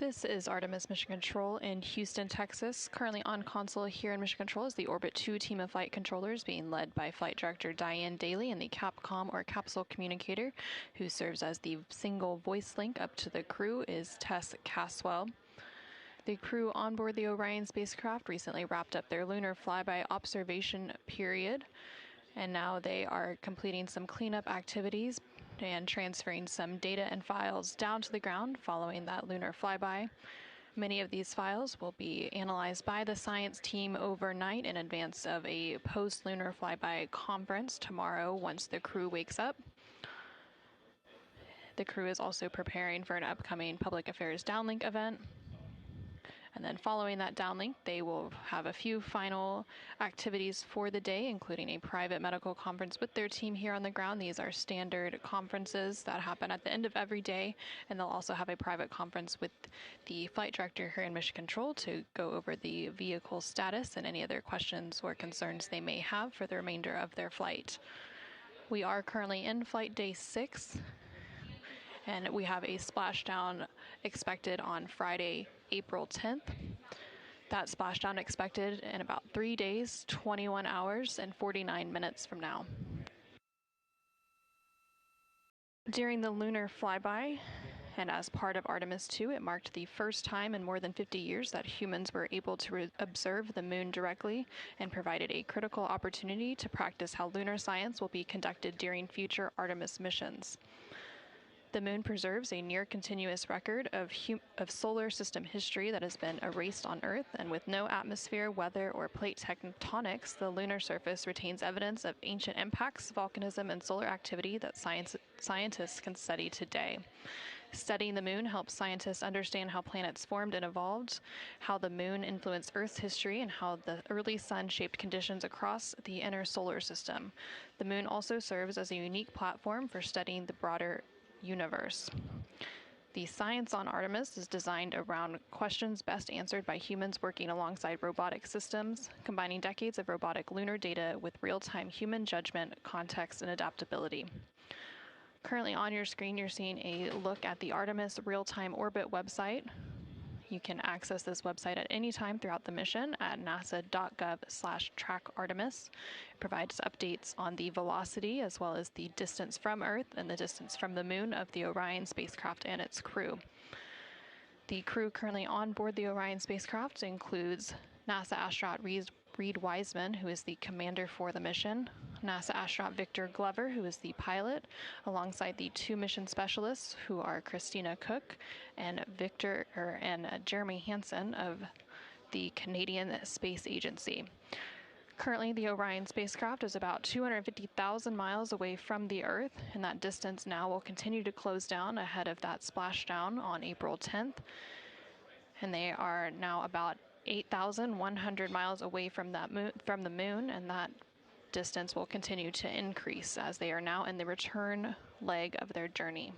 This is Artemis Mission Control in Houston, Texas. Currently on console here in Mission Control is the Orbit 2 team of flight controllers being led by Flight Director Diane Daly and the Capcom or Capsule Communicator, who serves as the single voice link up to the crew, is Tess Caswell. The crew on board the Orion spacecraft recently wrapped up their lunar flyby observation period, and now they are completing some cleanup activities and transferring some data and files down to the ground following that lunar flyby. Many of these files will be analyzed by the science team overnight in advance of a post-lunar flyby conference tomorrow once the crew wakes up. The crew is also preparing for an upcoming public affairs downlink event. And then following that downlink, they will have a few final activities for the day, including a private medical conference with their team here on the ground. These are standard conferences that happen at the end of every day. And they'll also have a private conference with the flight director here in Mission Control to go over the vehicle status and any other questions or concerns they may have for the remainder of their flight. We are currently in flight day 6. And we have a splashdown expected on Friday, April 10th. That splashdown expected in about 3 days, 21 hours, and 49 minutes from now. During the lunar flyby, and as part of Artemis II, it marked the first time in more than 50 years that humans were able to observe the moon directly and provided a critical opportunity to practice how lunar science will be conducted during future Artemis missions. The moon preserves a near-continuous record of solar system history that has been erased on Earth, and with no atmosphere, weather, or plate tectonics, the lunar surface retains evidence of ancient impacts, volcanism, and solar activity that scientists can study today. Studying the moon helps scientists understand how planets formed and evolved, how the moon influenced Earth's history, and how the early sun shaped conditions across the inner solar system. The moon also serves as a unique platform for studying the broader universe. The science on Artemis is designed around questions best answered by humans working alongside robotic systems, combining decades of robotic lunar data with real-time human judgment, context, and adaptability. Currently on your screen, you're seeing a look at the Artemis real-time orbit website. You can access this website at any time throughout the mission at nasa.gov/trackartemis. It provides updates on the velocity as well as the distance from Earth and the distance from the moon of the Orion spacecraft and its crew. The crew currently on board the Orion spacecraft includes NASA astronaut Reed Wiseman, who is the commander for the mission, NASA astronaut Victor Glover, who is the pilot, alongside the 2 mission specialists, who are Christina Cook and Jeremy Hansen of the Canadian Space Agency. Currently, the Orion spacecraft is about 250,000 miles away from the Earth, and that distance now will continue to close down ahead of that splashdown on April 10th. And they are now about 8,100 miles away from the moon, and that distance will continue to increase as they are now in the return leg of their journey.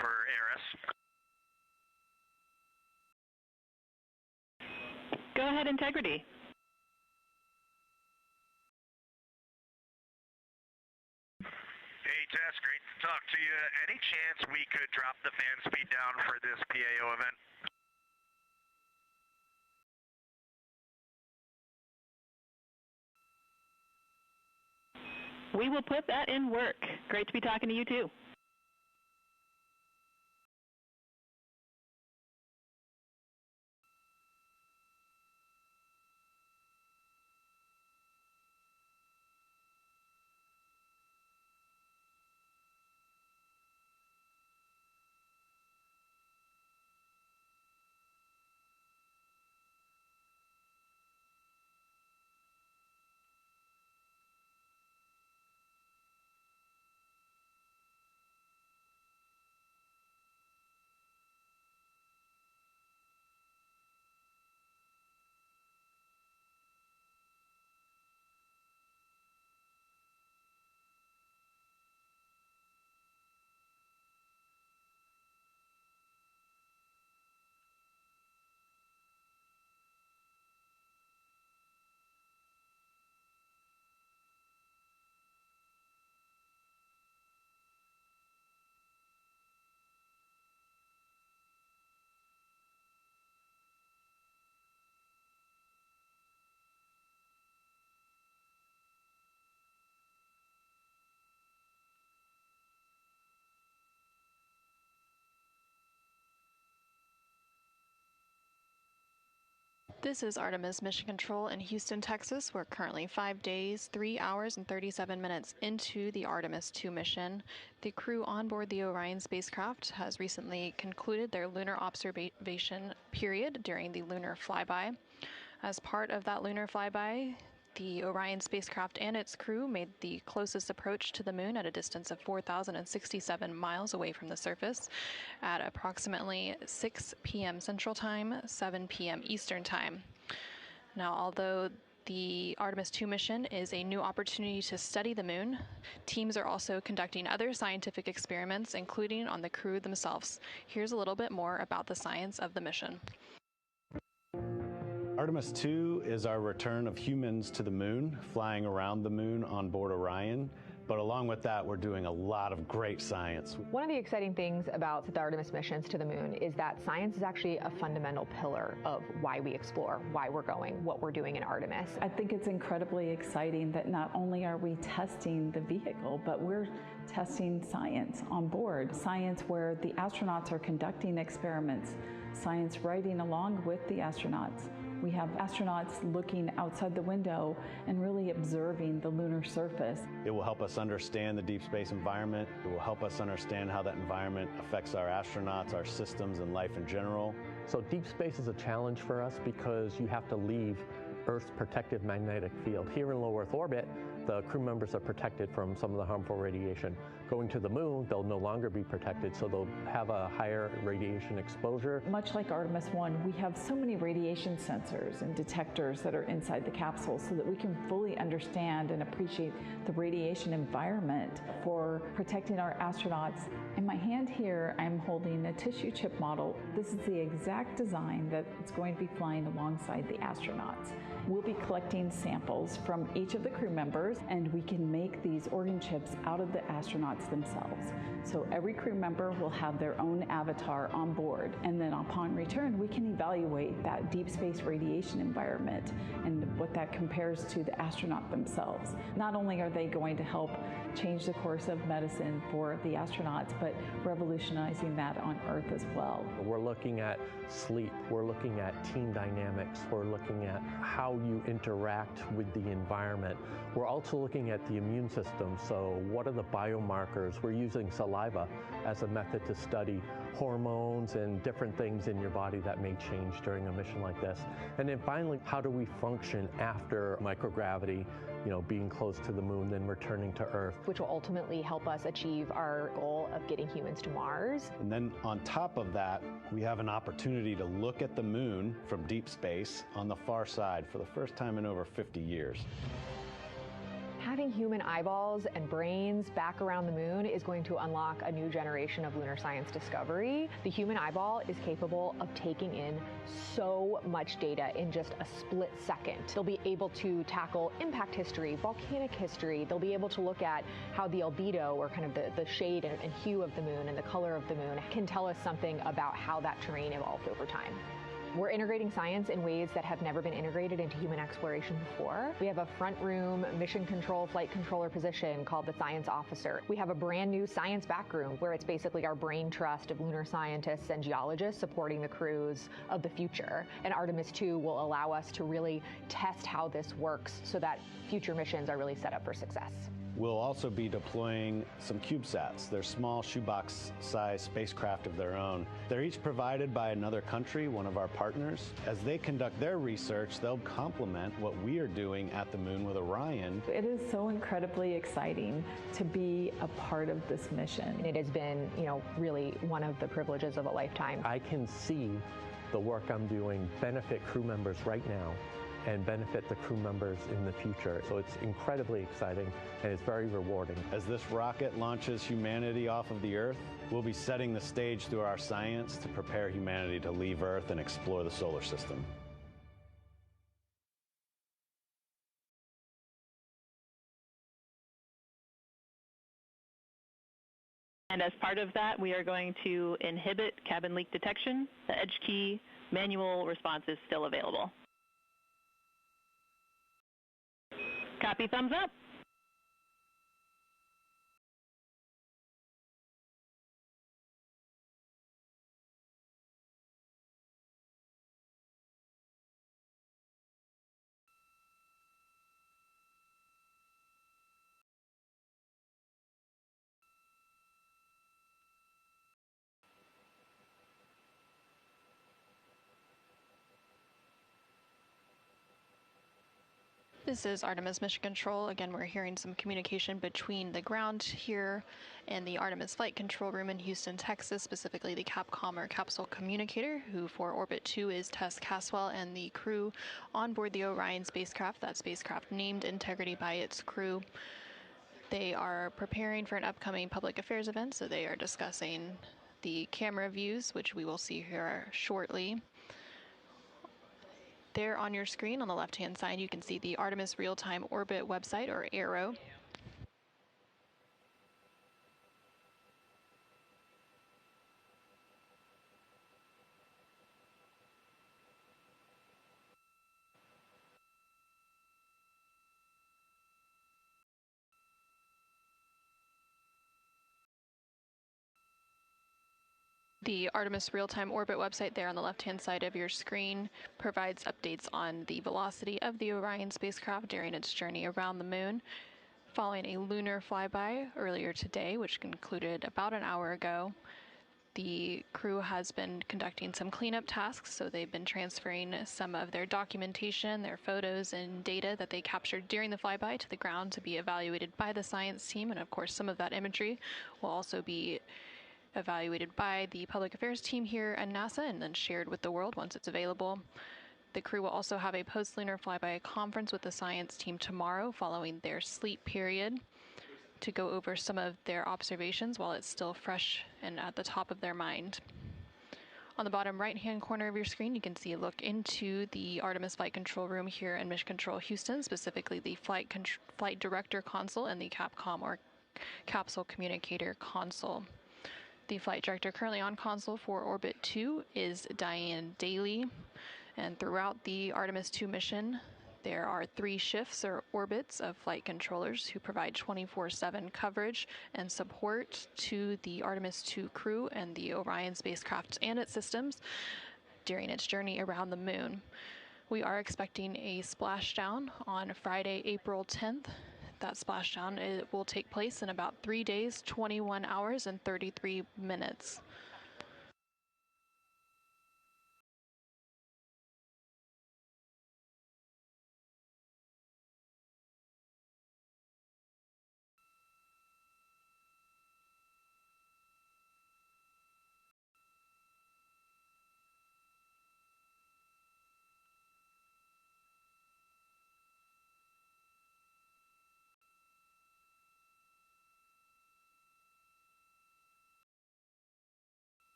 for ARS. Go ahead, Integrity. Hey, Tess, great to talk to you. Any chance we could drop the fan speed down for this PAO event? We will put that in work. Great to be talking to you, too. This is Artemis Mission Control in Houston, Texas. We're currently 5 days, 3 hours, and 37 minutes into the Artemis II mission. The crew on board the Orion spacecraft has recently concluded their lunar observation period during the Lunar FlyBy. As part of that Lunar FlyBy, the Orion spacecraft and its crew made the closest approach to the moon at a distance of 4,067 miles away from the surface at approximately 6 p.m. Central Time, 7 p.m. Eastern Time. Now, although the Artemis II mission is a new opportunity to study the moon, teams are also conducting other scientific experiments, including on the crew themselves. Here's a little bit more about the science of the mission. Artemis II is our return of humans to the moon, flying around the moon on board Orion. But along with that, we're doing a lot of great science. One of the exciting things about the Artemis missions to the moon is that science is actually a fundamental pillar of why we explore, why we're going, what we're doing in Artemis. I think it's incredibly exciting that not only are we testing the vehicle, but we're testing science on board. Science where the astronauts are conducting experiments, science riding along with the astronauts. We have astronauts looking outside the window and really observing the lunar surface. It will help us understand the deep space environment. It will help us understand how that environment affects our astronauts, our systems, and life in general. So deep space is a challenge for us because you have to leave Earth's protective magnetic field. Here in low Earth orbit, the crew members are protected from some of the harmful radiation. Going to the moon, they'll no longer be protected, so they'll have a higher radiation exposure. Much like Artemis I, we have so many radiation sensors and detectors that are inside the capsule so that we can fully understand and appreciate the radiation environment for protecting our astronauts. In my hand here, I'm holding a tissue chip model. This is the exact design that's going to be flying alongside the astronauts. We'll be collecting samples from each of the crew members, and we can make these organ chips out of the astronauts themselves. So every crew member will have their own avatar on board, and then upon return, we can evaluate that deep space radiation environment and what that compares to the astronaut themselves. Not only are they going to help change the course of medicine for the astronauts, but revolutionizing that on Earth as well. We're looking at sleep, we're looking at team dynamics, we're looking at how you interact with the environment. We're also looking at the immune system, so what are the biomarkers? We're using saliva as a method to study hormones and different things in your body that may change during a mission like this. And then finally, how do we function after microgravity, being close to the moon, then returning to Earth? Which will ultimately help us achieve our goal of getting humans to Mars. And then on top of that, we have an opportunity to look at the moon from deep space on the far side for the first time in over 50 years. Having human eyeballs and brains back around the moon is going to unlock a new generation of lunar science discovery. The human eyeball is capable of taking in so much data in just a split second. They'll be able to tackle impact history, volcanic history. They'll be able to look at how the albedo, or kind of the shade and hue of the moon and the color of the moon, can tell us something about how that terrain evolved over time. We're integrating science in ways that have never been integrated into human exploration before. We have a front room mission control flight controller position called the Science Officer. We have a brand new science back room where it's basically our brain trust of lunar scientists and geologists supporting the crews of the future. And Artemis II will allow us to really test how this works so that future missions are really set up for success. We'll also be deploying some CubeSats. They're small shoebox-sized spacecraft of their own. They're each provided by another country, one of our partners. As they conduct their research, they'll complement what we are doing at the moon with Orion. It is so incredibly exciting to be a part of this mission. And it has been, really one of the privileges of a lifetime. I can see the work I'm doing benefit crew members right now and benefit the crew members in the future. So it's incredibly exciting and it's very rewarding. As this rocket launches humanity off of the Earth, we'll be setting the stage through our science to prepare humanity to leave Earth and explore the solar system. And as part of that, we are going to inhibit cabin leak detection. The edge key manual response is still available. Copy, thumbs up. This is Artemis Mission Control. Again, we're hearing some communication between the ground here and the Artemis Flight Control Room in Houston, Texas, specifically the Capcom or Capsule Communicator, who for Orbit 2 is Tess Caswell, and the crew on board the Orion spacecraft, that spacecraft named Integrity by its crew. They are preparing for an upcoming public affairs event, so they are discussing the camera views, which we will see here shortly. There on your screen on the left-hand side, you can see the Artemis Real-Time Orbit website, or ARO. The Artemis Real-Time Orbit website there on the left-hand side of your screen provides updates on the velocity of the Orion spacecraft during its journey around the moon. Following a lunar flyby earlier today, which concluded about an hour ago, the crew has been conducting some cleanup tasks, so they've been transferring some of their documentation, their photos and data that they captured during the flyby to the ground to be evaluated by the science team, and of course some of that imagery will also be evaluated by the public affairs team here at NASA and then shared with the world once it's available. The crew will also have a post-lunar flyby conference with the science team tomorrow following their sleep period to go over some of their observations while it's still fresh and at the top of their mind. On the bottom right-hand corner of your screen, you can see a look into the Artemis Flight Control Room here in Mission Control Houston, specifically the Flight Director Console and the Capcom or Capsule Communicator Console. The flight director currently on console for Orbit 2 is Diane Daly, and throughout the Artemis II mission, there are 3 shifts or orbits of flight controllers who provide 24/7 coverage and support to the Artemis II crew and the Orion spacecraft and its systems during its journey around the moon. We are expecting a splashdown on Friday, April 10th. That splashdown will take place in about 3 days, 21 hours, and 33 minutes.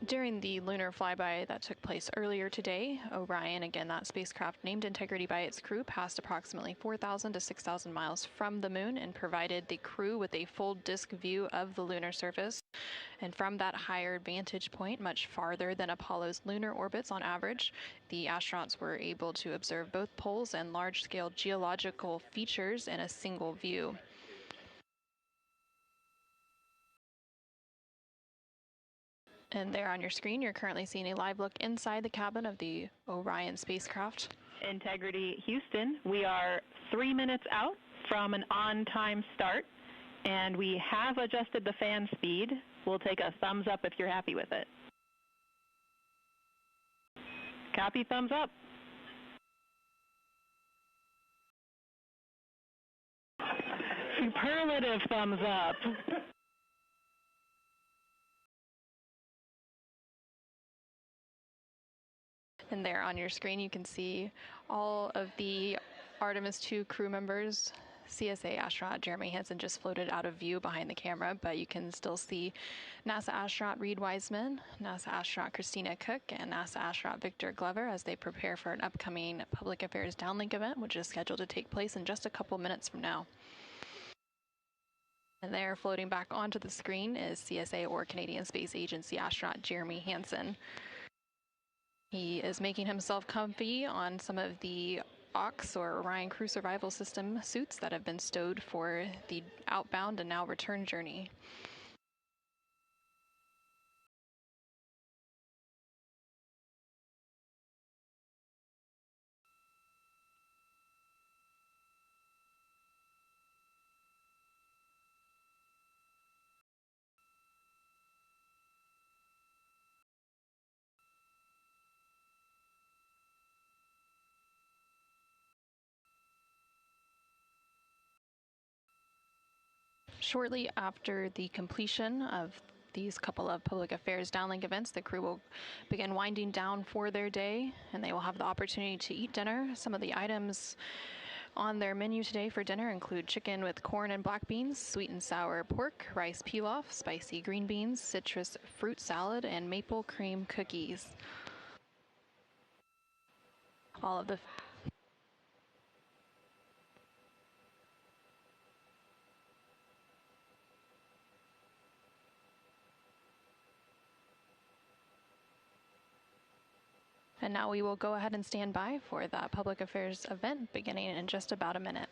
During the lunar flyby that took place earlier today, Orion, again that spacecraft named Integrity by its crew, passed approximately 4,000 to 6,000 miles from the moon and provided the crew with a full disk view of the lunar surface. And from that higher vantage point, much farther than Apollo's lunar orbits on average, the astronauts were able to observe both poles and large-scale geological features in a single view. And there on your screen, you're currently seeing a live look inside the cabin of the Orion spacecraft. Integrity Houston, we are 3 minutes out from an on-time start, and we have adjusted the fan speed. We'll take a thumbs up if you're happy with it. Copy, thumbs up. Superlative thumbs up. And there on your screen, you can see all of the Artemis II crew members. CSA astronaut Jeremy Hansen just floated out of view behind the camera, but you can still see NASA astronaut Reed Wiseman, NASA astronaut Christina Cook, and NASA astronaut Victor Glover as they prepare for an upcoming Public Affairs Downlink event, which is scheduled to take place in just a couple minutes from now. And there, floating back onto the screen, is CSA or Canadian Space Agency astronaut Jeremy Hansen. He is making himself comfy on some of the OX or Orion Crew Survival System suits that have been stowed for the outbound and now return journey. Shortly after the completion of these couple of public affairs downlink events, the crew will begin winding down for their day, and they will have the opportunity to eat dinner. Some of the items on their menu today for dinner include chicken with corn and black beans, sweet and sour pork, rice pilaf, spicy green beans, citrus fruit salad, and maple cream cookies. All of the And now we will go ahead and stand by for that public affairs event beginning in just about a minute.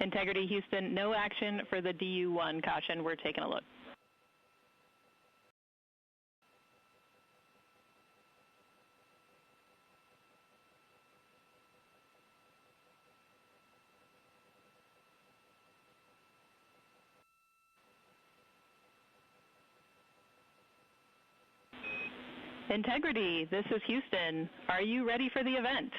Integrity Houston, no action for the DU-1 caution. We're taking a look. Integrity, this is Houston. Are you ready for the event?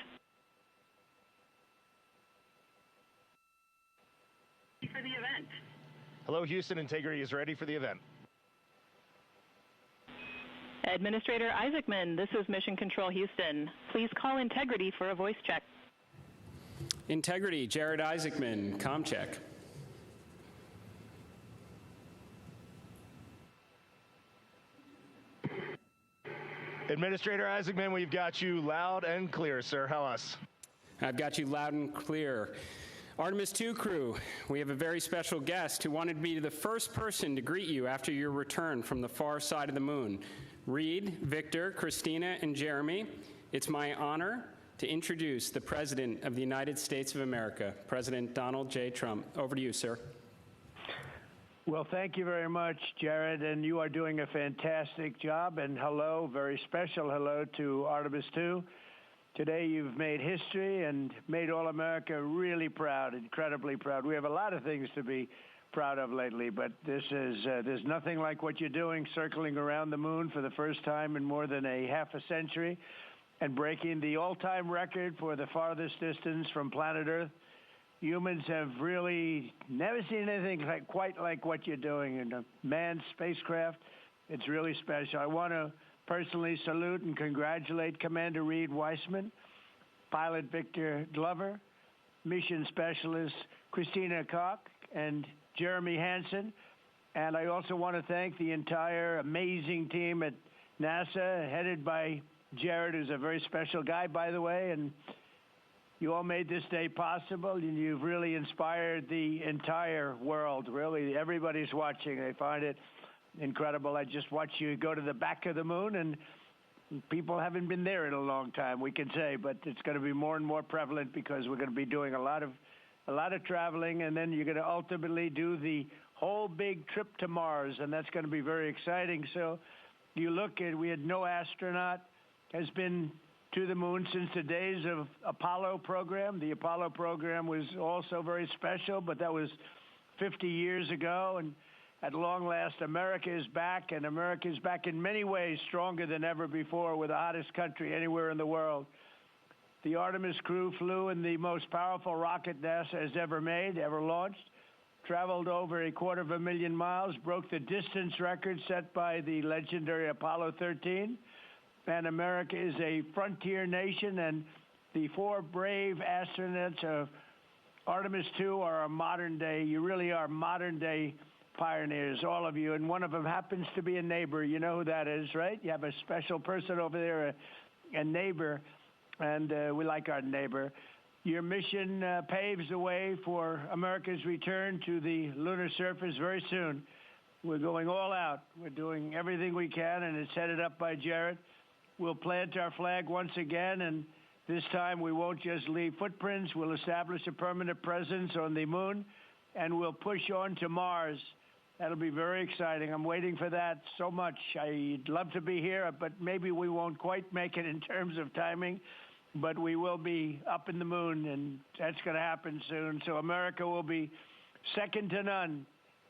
Hello, Houston. Integrity is ready for the event. Administrator Isaacman, this is Mission Control Houston. Please call Integrity for a voice check. Integrity, Jared Isaacman, comm check. Administrator Isaacman, we've got you loud and clear, sir. How us? I've got you loud and clear. Artemis II crew, we have a very special guest who wanted to be the first person to greet you after your return from the far side of the moon. Reed, Victor, Christina, and Jeremy, it's my honor to introduce the President of the United States of America, President Donald J. Trump. Over to you, sir. Well, thank you very much, Jared, and you are doing a fantastic job. And hello, very special hello to Artemis II. Today you've made history and made all America really proud, incredibly proud. We have a lot of things to be proud of lately, but this is there's nothing like what you're doing, circling around the moon for the first time in more than a half a century. and breaking the all-time record for the farthest distance from planet Earth. Humans have really never seen anything quite like what you're doing in a manned spacecraft. It's really special. I want to personally salute and congratulate Commander Reed Weissman, Pilot Victor Glover, Mission Specialist Christina Koch, and Jeremy Hansen. And I also want to thank the entire amazing team at NASA, headed by Jared, who's a very special guy, by the way, and you all made this day possible, and you've really inspired the entire world. Really, everybody's watching. They find it incredible. I just watched you go to the back of the moon, and people haven't been there in a long time, we can say, but it's going to be more and more prevalent because we're going to be doing a lot of traveling, and then you're going to ultimately do the whole big trip to Mars, and that's going to be very exciting. So you look at, we had no astronaut has been to the moon since the days of Apollo program. The Apollo program was also very special, but that was 50 years ago. And at long last, America is back, and America is back in many ways stronger than ever before. We're the hottest country anywhere in the world. The Artemis crew flew in the most powerful rocket NASA has ever made, ever launched, traveled over 250,000 miles, broke the distance record set by the legendary Apollo 13. And America is a frontier nation, and the 4 brave astronauts of Artemis II are a modern day, you really are modern day pioneers, all of you. And one of them happens to be a neighbor. You know who that is, right? You have a special person over there, a neighbor, and we like our neighbor. Your mission paves the way for America's return to the lunar surface very soon. We're going all out. We're doing everything we can, and it's headed up by Jared. We'll plant our flag once again, and this time we won't just leave footprints. We'll establish a permanent presence on the moon, and we'll push on to Mars. That'll be very exciting. I'm waiting for that so much. I'd love to be here, but maybe we won't quite make it in terms of timing, but we will be up in the moon, and that's going to happen soon. So America will be second to none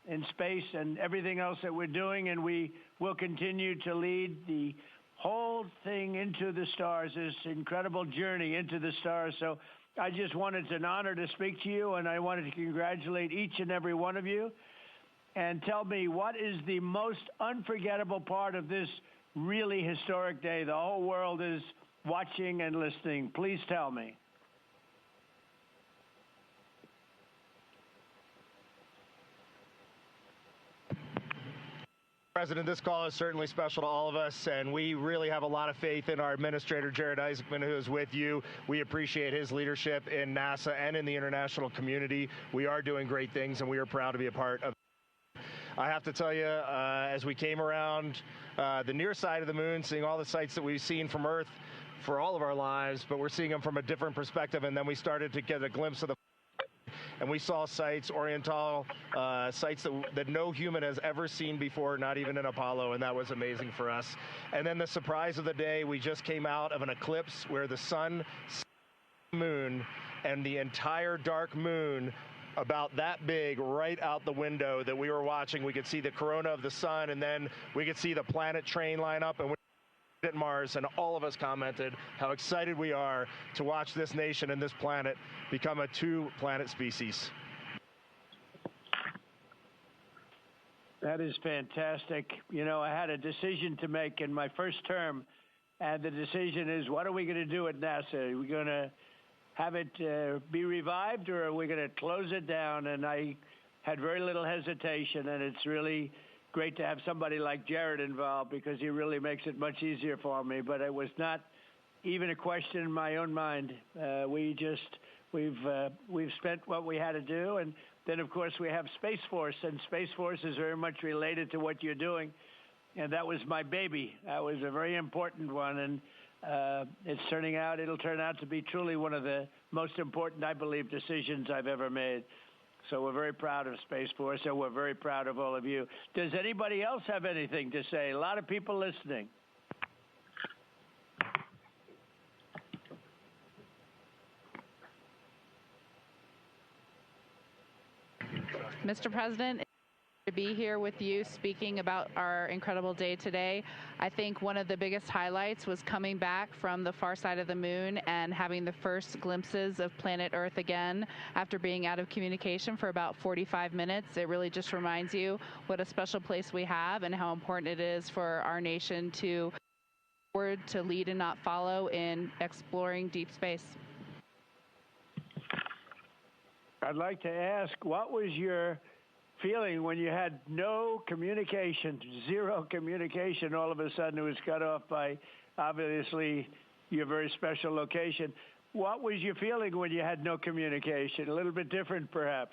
in space and everything else that we're doing, and we will continue to lead the whole thing into the stars, this incredible journey into the stars. So I just wanted, it's an honor to speak to you, and I wanted to congratulate each and every one of you. And tell me, what is the most unforgettable part of this really historic day? The whole world is watching and listening. Please tell me. President, this call is certainly special to all of us, and we really have a lot of faith in our administrator, Jared Isaacman, who is with you. We appreciate his leadership in NASA and in the international community. We are doing great things, and we are proud to be a part of it. I have to tell you, as we came around the near side of the moon, seeing all the sights that we've seen from Earth for all of our lives, but we're seeing them from a different perspective, and then we started to get a glimpse of the and we saw sites, Oriental sites that no human has ever seen before, not even in Apollo, and that was amazing for us. And then the surprise of the day, we just came out of an eclipse where the sun, moon, and the entire dark moon about that big right out the window that we were watching. We could see the corona of the sun, and then we could see the planet train line up, and at Mars, and all of us commented how excited we are to watch this nation and this planet become a 2-planet species. That is fantastic. You know, I had a decision to make in my first term, and the decision is, what are we going to do at NASA? Are we going to have it be revived, or are we going to close it down? And I had very little hesitation, and it's really great to have somebody like Jared involved, because he really makes it much easier for me. But it was not even a question in my own mind. We've spent what we had to do, and then of course we have Space Force, and Space Force is very much related to what you're doing, and that was my baby. That was a very important one, and it'll turn out to be truly one of the most important, I believe, decisions I've ever made. So we're very proud of Space Force, and we're very proud of all of you. Does anybody else have anything to say? A lot of people listening. Mr. President, to be here with you speaking about our incredible day today. I think one of the biggest highlights was coming back from the far side of the moon and having the first glimpses of planet Earth again after being out of communication for about 45 minutes. It really just reminds you what a special place we have and how important it is for our nation to lead and not follow in exploring deep space. I'd like to ask, what was your feeling when you had no communication, zero communication? All of a sudden it was cut off by, obviously, your very special location. What was your feeling when you had no communication? A little bit different, perhaps.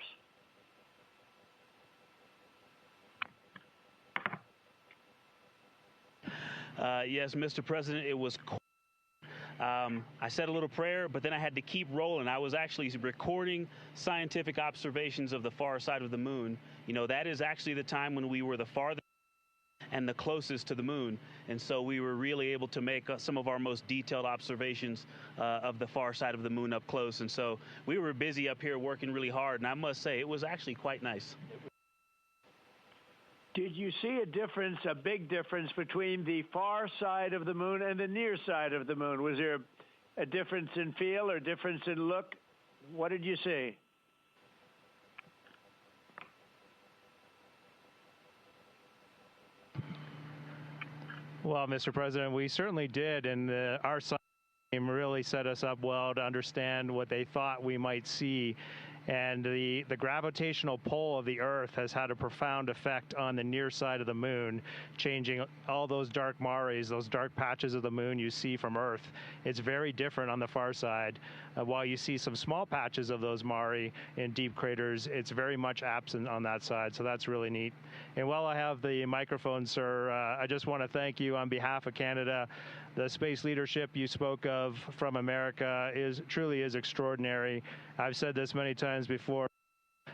Yes, Mr. President, it was cool. I said a little prayer, but then I had to keep rolling. I was actually recording scientific observations of the far side of the moon. You know, that is actually the time when we were the farthest and the closest to the moon. And so we were really able to make some of our most detailed observations of the far side of the moon up close. And so we were busy up here working really hard. And I must say, it was actually quite nice. Did you see a difference, a big difference, between the far side of the moon and the near side of the moon? Was there a difference in feel or difference in look? What did you see? Well, Mr. President, we certainly did, and our science team really set us up well to understand what they thought we might see. And the gravitational pull of the Earth has had a profound effect on the near side of the moon, changing all those dark mares, those dark patches of the moon you see from Earth. It's very different on the far side. While you see some small patches of those mare in deep craters, it's very much absent on that side, so that's really neat. And while I have the microphone, sir, I just want to thank you on behalf of Canada. The space leadership you spoke of from America truly is extraordinary. I've said this many times before.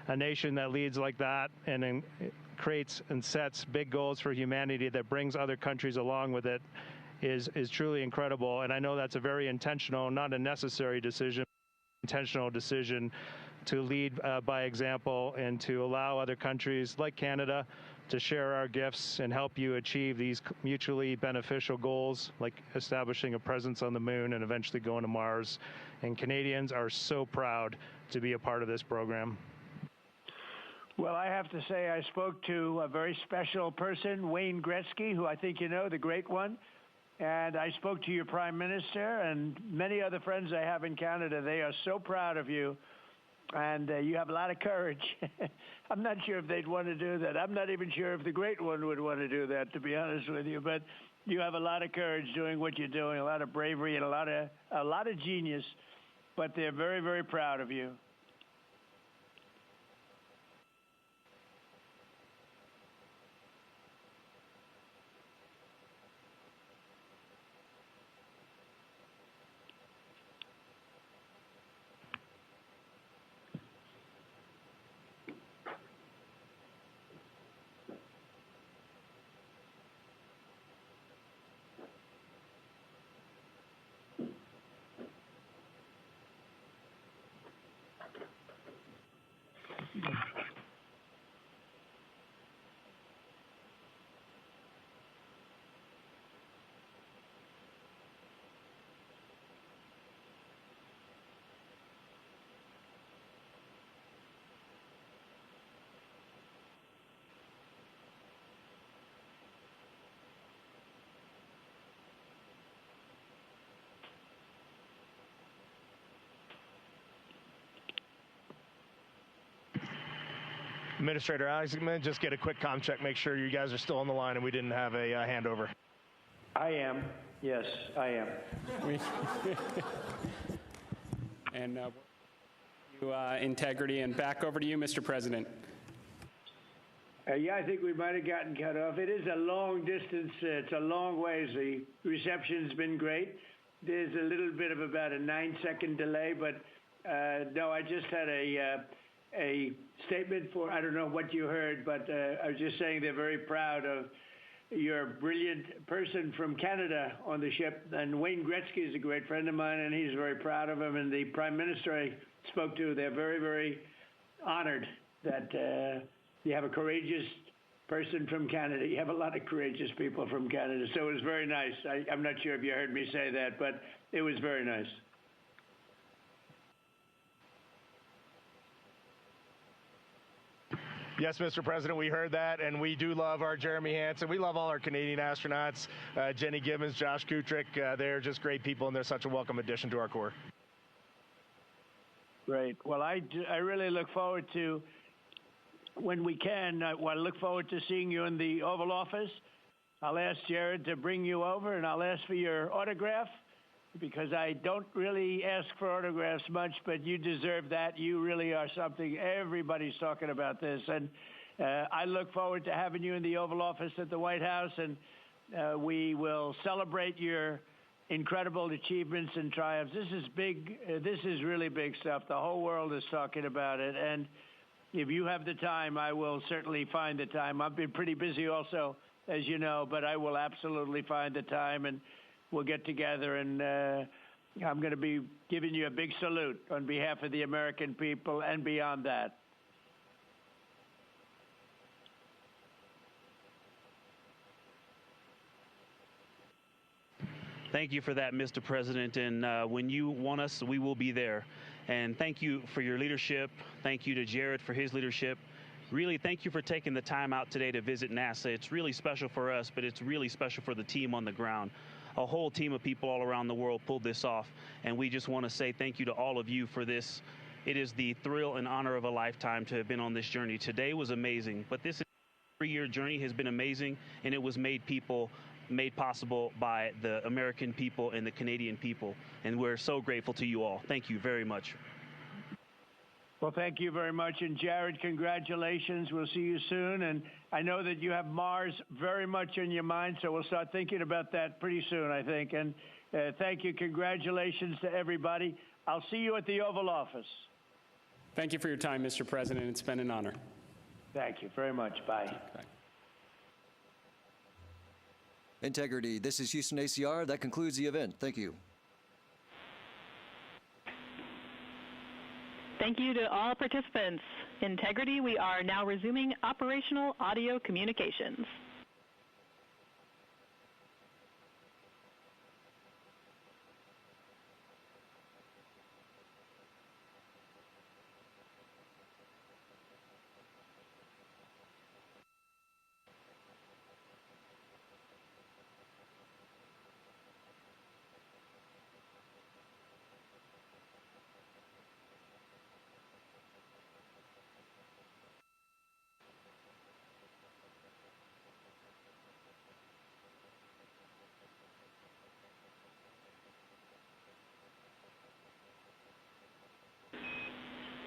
A nation that leads like that and creates and sets big goals for humanity that brings other countries along with it is truly incredible. And I know that's a very intentional, not a necessary decision, intentional decision to lead by example and to allow other countries like Canada to share our gifts and help you achieve these mutually beneficial goals, like establishing a presence on the moon and eventually going to Mars. And Canadians are so proud to be a part of this program. Well, I have to say I spoke to a very special person, Wayne Gretzky, who I think you know, the great one. And I spoke to your Prime Minister and many other friends I have in Canada. They are so proud of you. And you have a lot of courage. I'm not sure if they'd want to do that. I'm not even sure if the great one would want to do that, to be honest with you. But you have a lot of courage doing what you're doing, a lot of bravery and a lot of genius. But they're very, very proud of you. Administrator Alex, I'm going to just get a quick comm check, make sure you guys are still on the line and we didn't have a handover. I am. Yes, I am. And integrity, and back over to you, Mr. President. Yeah, I think we might have gotten cut off. It is a long distance. It's a long ways. The reception's been great. There's a little bit of about a 9-second delay, but no, I just had a statement for, I don't know what you heard, but I was just saying they're very proud of your brilliant person from Canada on the ship. And Wayne Gretzky is a great friend of mine, and he's very proud of him. And the Prime Minister I spoke to, they're very, very honored that you have a courageous person from Canada. You have a lot of courageous people from Canada, so it was very nice. I'm not sure if you heard me say that, but it was very nice. Yes, Mr. President, we heard that, and we do love our Jeremy Hansen. We love all our Canadian astronauts, Jenny Gibbons, Josh Kutrick. They're just great people, and they're such a welcome addition to our Corps. Great. Well, I really look forward to, when we can, I look forward to seeing you in the Oval Office. I'll ask Jared to bring you over, and I'll ask for your autograph, because I don't really ask for autographs much, but you deserve that. You really are something. Everybody's talking about this. And I look forward to having you in the Oval Office at the White House, and we will celebrate your incredible achievements and triumphs. This is big. This is really big stuff. The whole world is talking about it. And if you have the time, I will certainly find the time. I've been pretty busy also, as you know, but I will absolutely find the time, and we'll get together, and I'm going to be giving you a big salute on behalf of the American people and beyond that. Thank you for that, Mr. President. And when you want us, we will be there. And thank you for your leadership. Thank you to Jared for his leadership. Really, thank you for taking the time out today to visit NASA. It's really special for us, but it's really special for the team on the ground. A whole team of people all around the world pulled this off, and we just want to say thank you to all of you for this. It is the thrill and honor of a lifetime to have been on this journey. Today was amazing, but this 3-year journey has been amazing, and it was made possible by the American people and the Canadian people, and we're so grateful to you all. Thank you very much. Well, thank you very much. And Jared, congratulations. We'll see you soon. And I know that you have Mars very much in your mind, so we'll start thinking about that pretty soon, I think. And thank you. Congratulations to everybody. I'll see you at the Oval Office. Thank you for your time, Mr. President. It's been an honor. Thank you very much. Bye. Bye. Integrity. This is Houston ACR. That concludes the event. Thank you. Thank you to all participants. Integrity, we are now resuming operational audio communications.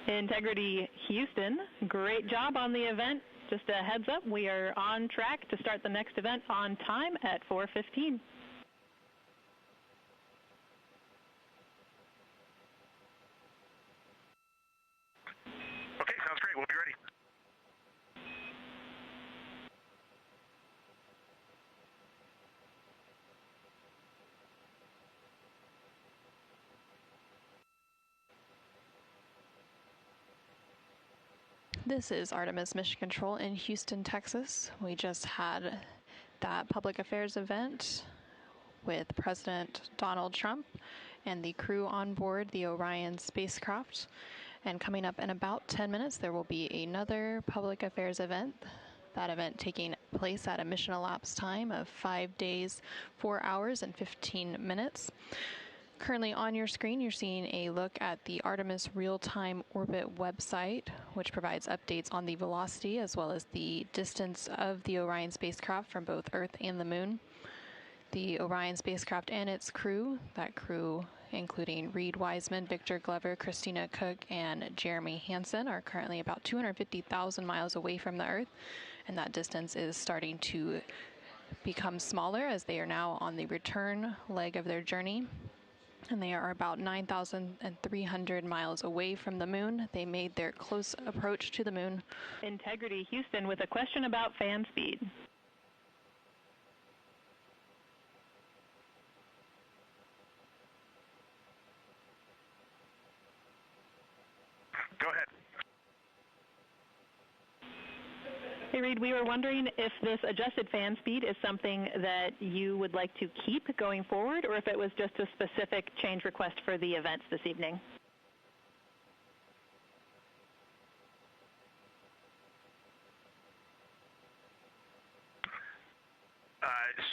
Integrity Houston, great job on the event. Just a heads up, we are on track to start the next event on time at 4:15. Okay, sounds great. We'll be ready. This is Artemis Mission Control in Houston, Texas. We just had that public affairs event with President Donald Trump and the crew on board the Orion spacecraft. And coming up in about 10 minutes, there will be another public affairs event. That event taking place at a mission elapsed time of 5 days, 4 hours, and 15 minutes. Currently on your screen, you're seeing a look at the Artemis Real-Time Orbit website, which provides updates on the velocity as well as the distance of the Orion spacecraft from both Earth and the Moon. The Orion spacecraft and its crew, that crew including Reed Wiseman, Victor Glover, Christina Cook, and Jeremy Hansen, are currently about 250,000 miles away from the Earth, and that distance is starting to become smaller as they are now on the return leg of their journey. And they are about 9,300 miles away from the Moon. They made their close approach to the Moon. Integrity Houston with a question about fan speed. Go ahead. Hey, Reed, we were wondering if this adjusted fan speed is something that you would like to keep going forward, or if it was just a specific change request for the events this evening.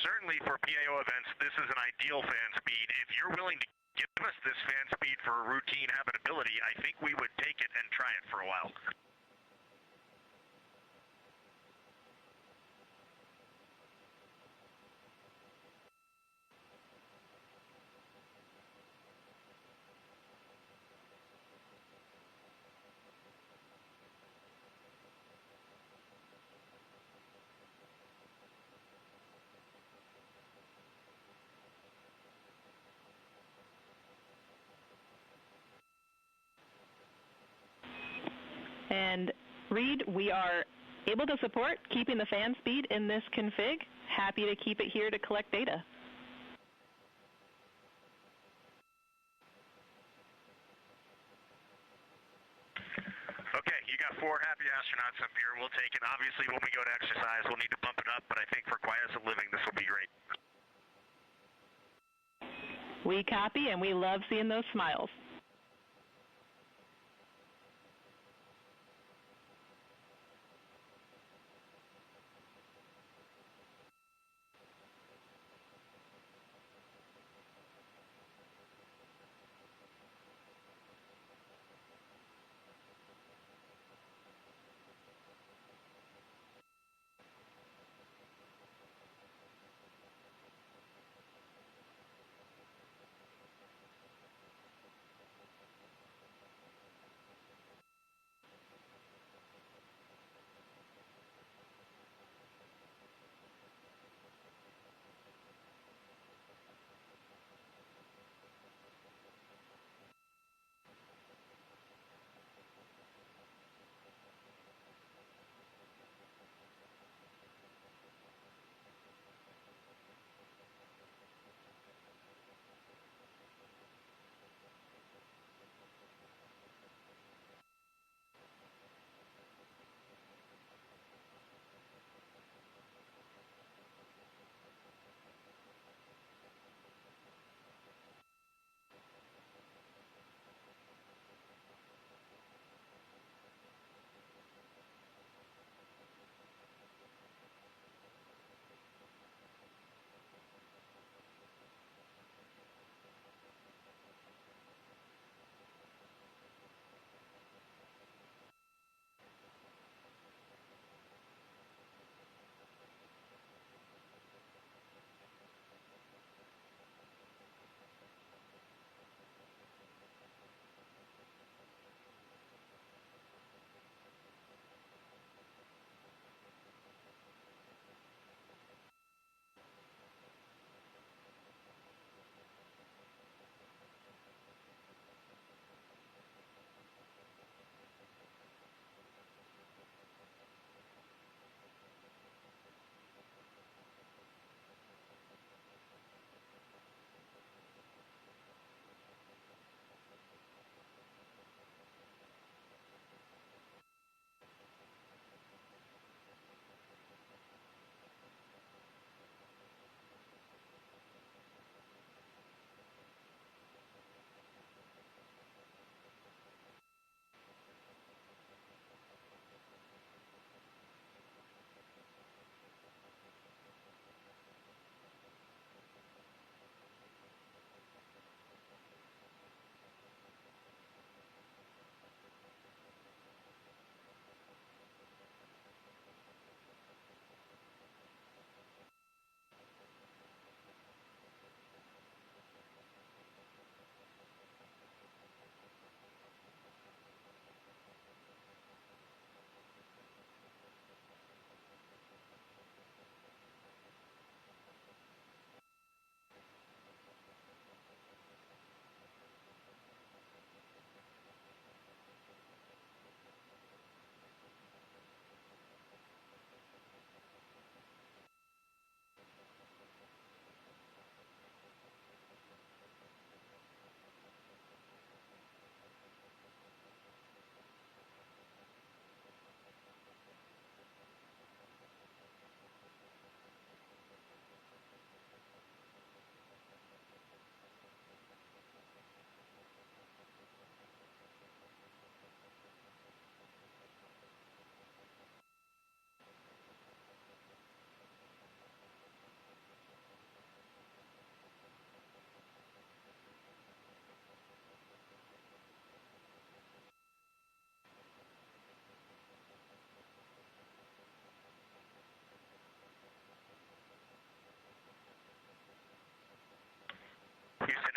Certainly for PAO events, this is an ideal fan speed. If you're willing to give us this fan speed for routine habitability, I think we would take it and try it for a while. And Reed, we are able to support keeping the fan speed in this config. Happy to keep it here to collect data. Okay, you got 4 happy astronauts up here. We'll take it. Obviously, when we go to exercise, we'll need to bump it up, but I think for quiescent living, this will be great. We copy, and we love seeing those smiles.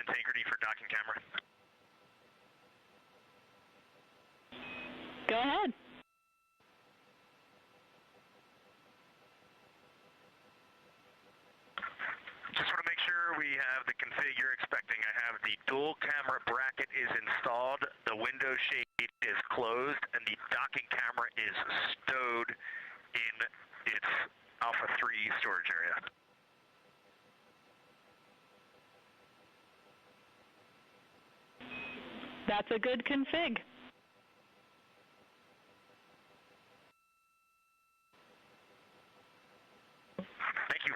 Integrity for docking camera. Go ahead. Just want to make sure we have the config you're expecting. I have the dual camera bracket is installed, the window shade is closed, and the docking camera is stowed in its Alpha 3 storage area. That's a good config. Thank you.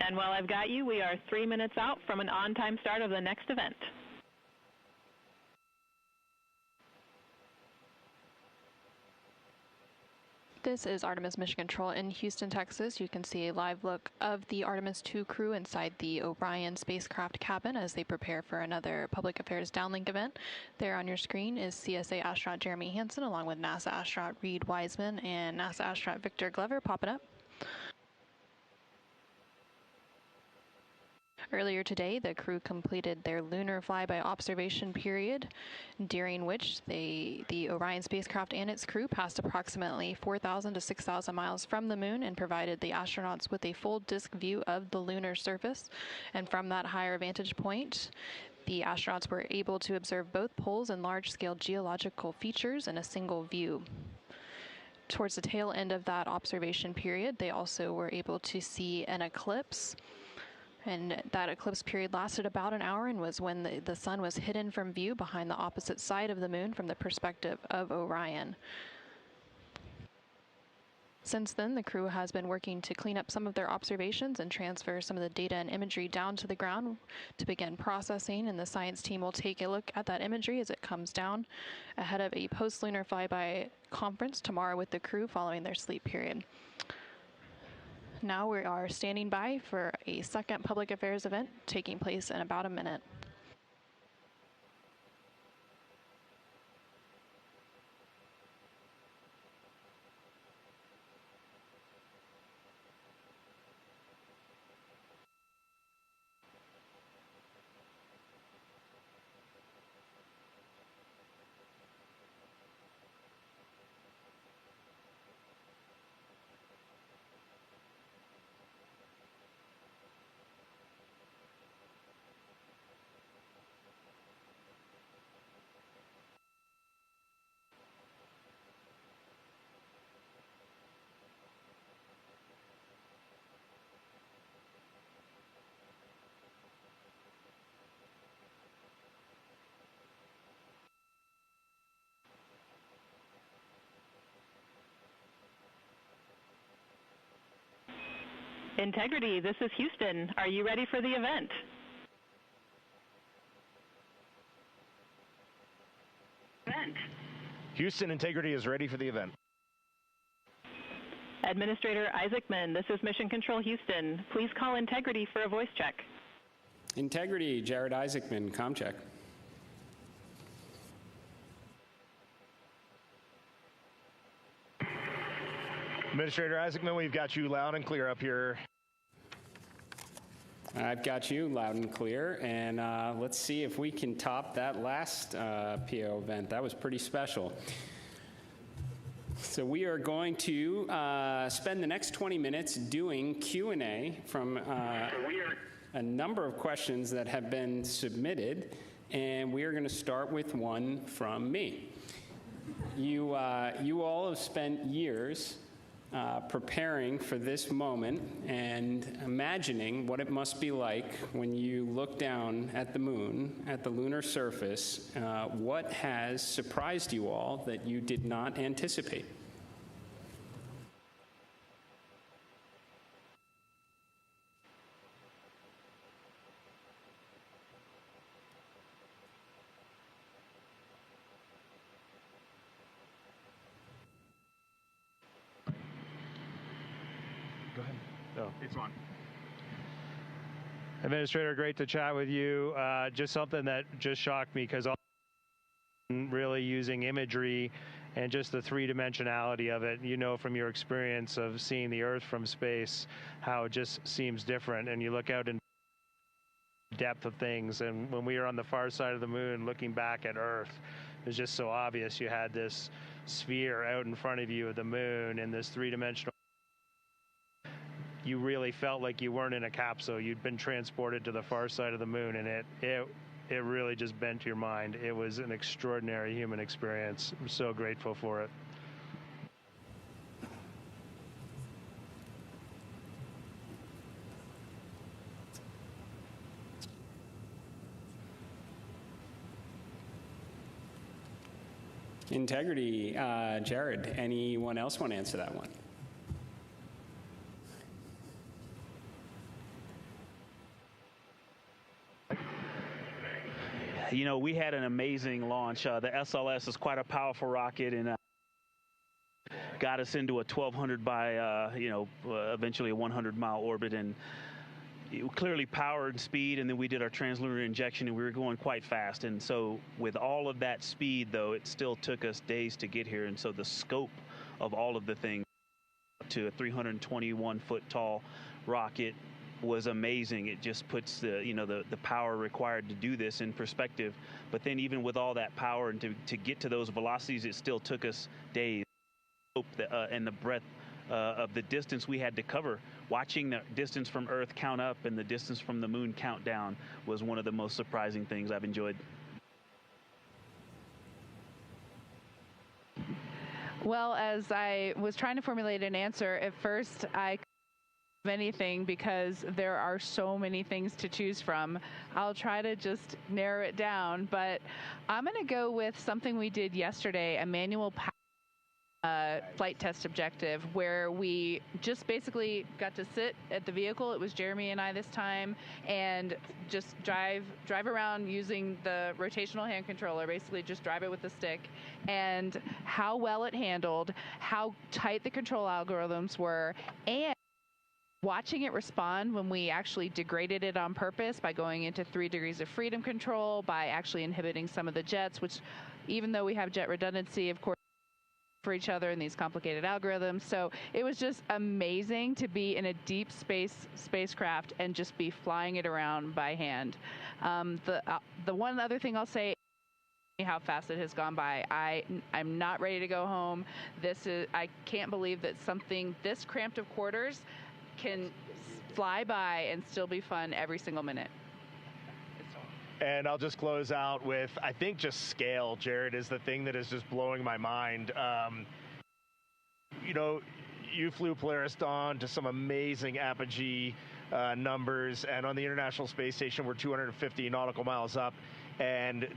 And while I've got you, we are 3 minutes out from an on-time start of the next event. This is Artemis Mission Control in Houston, Texas. You can see a live look of the Artemis II crew inside the Orion spacecraft cabin as they prepare for another public affairs downlink event. There on your screen is CSA astronaut Jeremy Hansen along with NASA astronaut Reed Wiseman and NASA astronaut Victor Glover popping up. Earlier today, the crew completed their Lunar FlyBy observation period, during which the Orion spacecraft and its crew passed approximately 4,000 to 6,000 miles from the moon and provided the astronauts with a full disk view of the lunar surface. And from that higher vantage point, the astronauts were able to observe both poles and large-scale geological features in a single view. Towards the tail end of that observation period, they also were able to see an eclipse. And that eclipse period lasted about an hour and was when the sun was hidden from view behind the opposite side of the moon from the perspective of Orion. Since then, the crew has been working to clean up some of their observations and transfer some of the data and imagery down to the ground to begin processing, and the science team will take a look at that imagery as it comes down ahead of a post-Lunar FlyBy conference tomorrow with the crew following their sleep period. Now we are standing by for a second public affairs event taking place in about a minute. Integrity, this is Houston. Are you ready for the event? Houston, Integrity is ready for the event. Administrator Isaacman, this is Mission Control Houston. Please call Integrity for a voice check. Integrity, Jared Isaacman, comm check. Administrator Isaacman, we've got you loud and clear up here. I've got you loud and clear, and let's see if we can top that last PO event. That was pretty special. So we are going to spend the next 20 minutes doing Q&A from a number of questions that have been submitted, and we are going to start with one from me. You all have spent years preparing for this moment and imagining what it must be like when you look down at the moon, at the lunar surface. What has surprised you all that you did not anticipate? Go ahead. Oh, it's on. Administrator, great to chat with you. Just something that just shocked me because I'm really using imagery and just the three-dimensionality of it. You know from your experience of seeing the Earth from space how it just seems different, and you look out in depth of things. And when we were on the far side of the moon looking back at Earth, it was just so obvious. You had this sphere out in front of you of the moon in this three-dimensional. You really felt like you weren't in a capsule. You'd been transported to the far side of the moon, and it really just bent your mind. It was an extraordinary human experience. I'm so grateful for it. Integrity, Jared, anyone else want to answer that one? You know, we had an amazing launch. The SLS is quite a powerful rocket, and got us into a 1,200 by, eventually a 100-mile orbit, and clearly power and speed, and then we did our translunar injection, and we were going quite fast. And so with all of that speed, though, it still took us days to get here. And so the scope of all of the things to a 321-foot tall rocket was amazing. It just puts the power required to do this in perspective. But then even with all that power and to get to those velocities, it still took us days. And the breadth of the distance we had to cover. Watching the distance from Earth count up and the distance from the moon count down was one of the most surprising things I've enjoyed. Well, as I was trying to formulate an answer, at first I couldn't think of anything because there are so many things to choose from. I'll try to just narrow it down, but I'm going to go with something we did yesterday, a manual flight test objective, where we just basically got to sit at the vehicle. It was Jeremy and I this time, and just drive around using the rotational hand controller, basically just drive it with the stick, and how well it handled, how tight the control algorithms were, and watching it respond when we actually degraded it on purpose by going into 3 degrees of freedom control, by actually inhibiting some of the jets, which even though we have jet redundancy, of course, for each other in these complicated algorithms. So it was just amazing to be in a deep space spacecraft and just be flying it around by hand. The one other thing I'll say, how fast it has gone by. I'm not ready to go home. I can't believe that something this cramped of quarters can fly by and still be fun every single minute. And I'll just close out with, I think just scale, Jared, is the thing that is just blowing my mind. You flew Polaris Dawn to some amazing apogee numbers, and on the International Space Station, we're 250 nautical miles up, and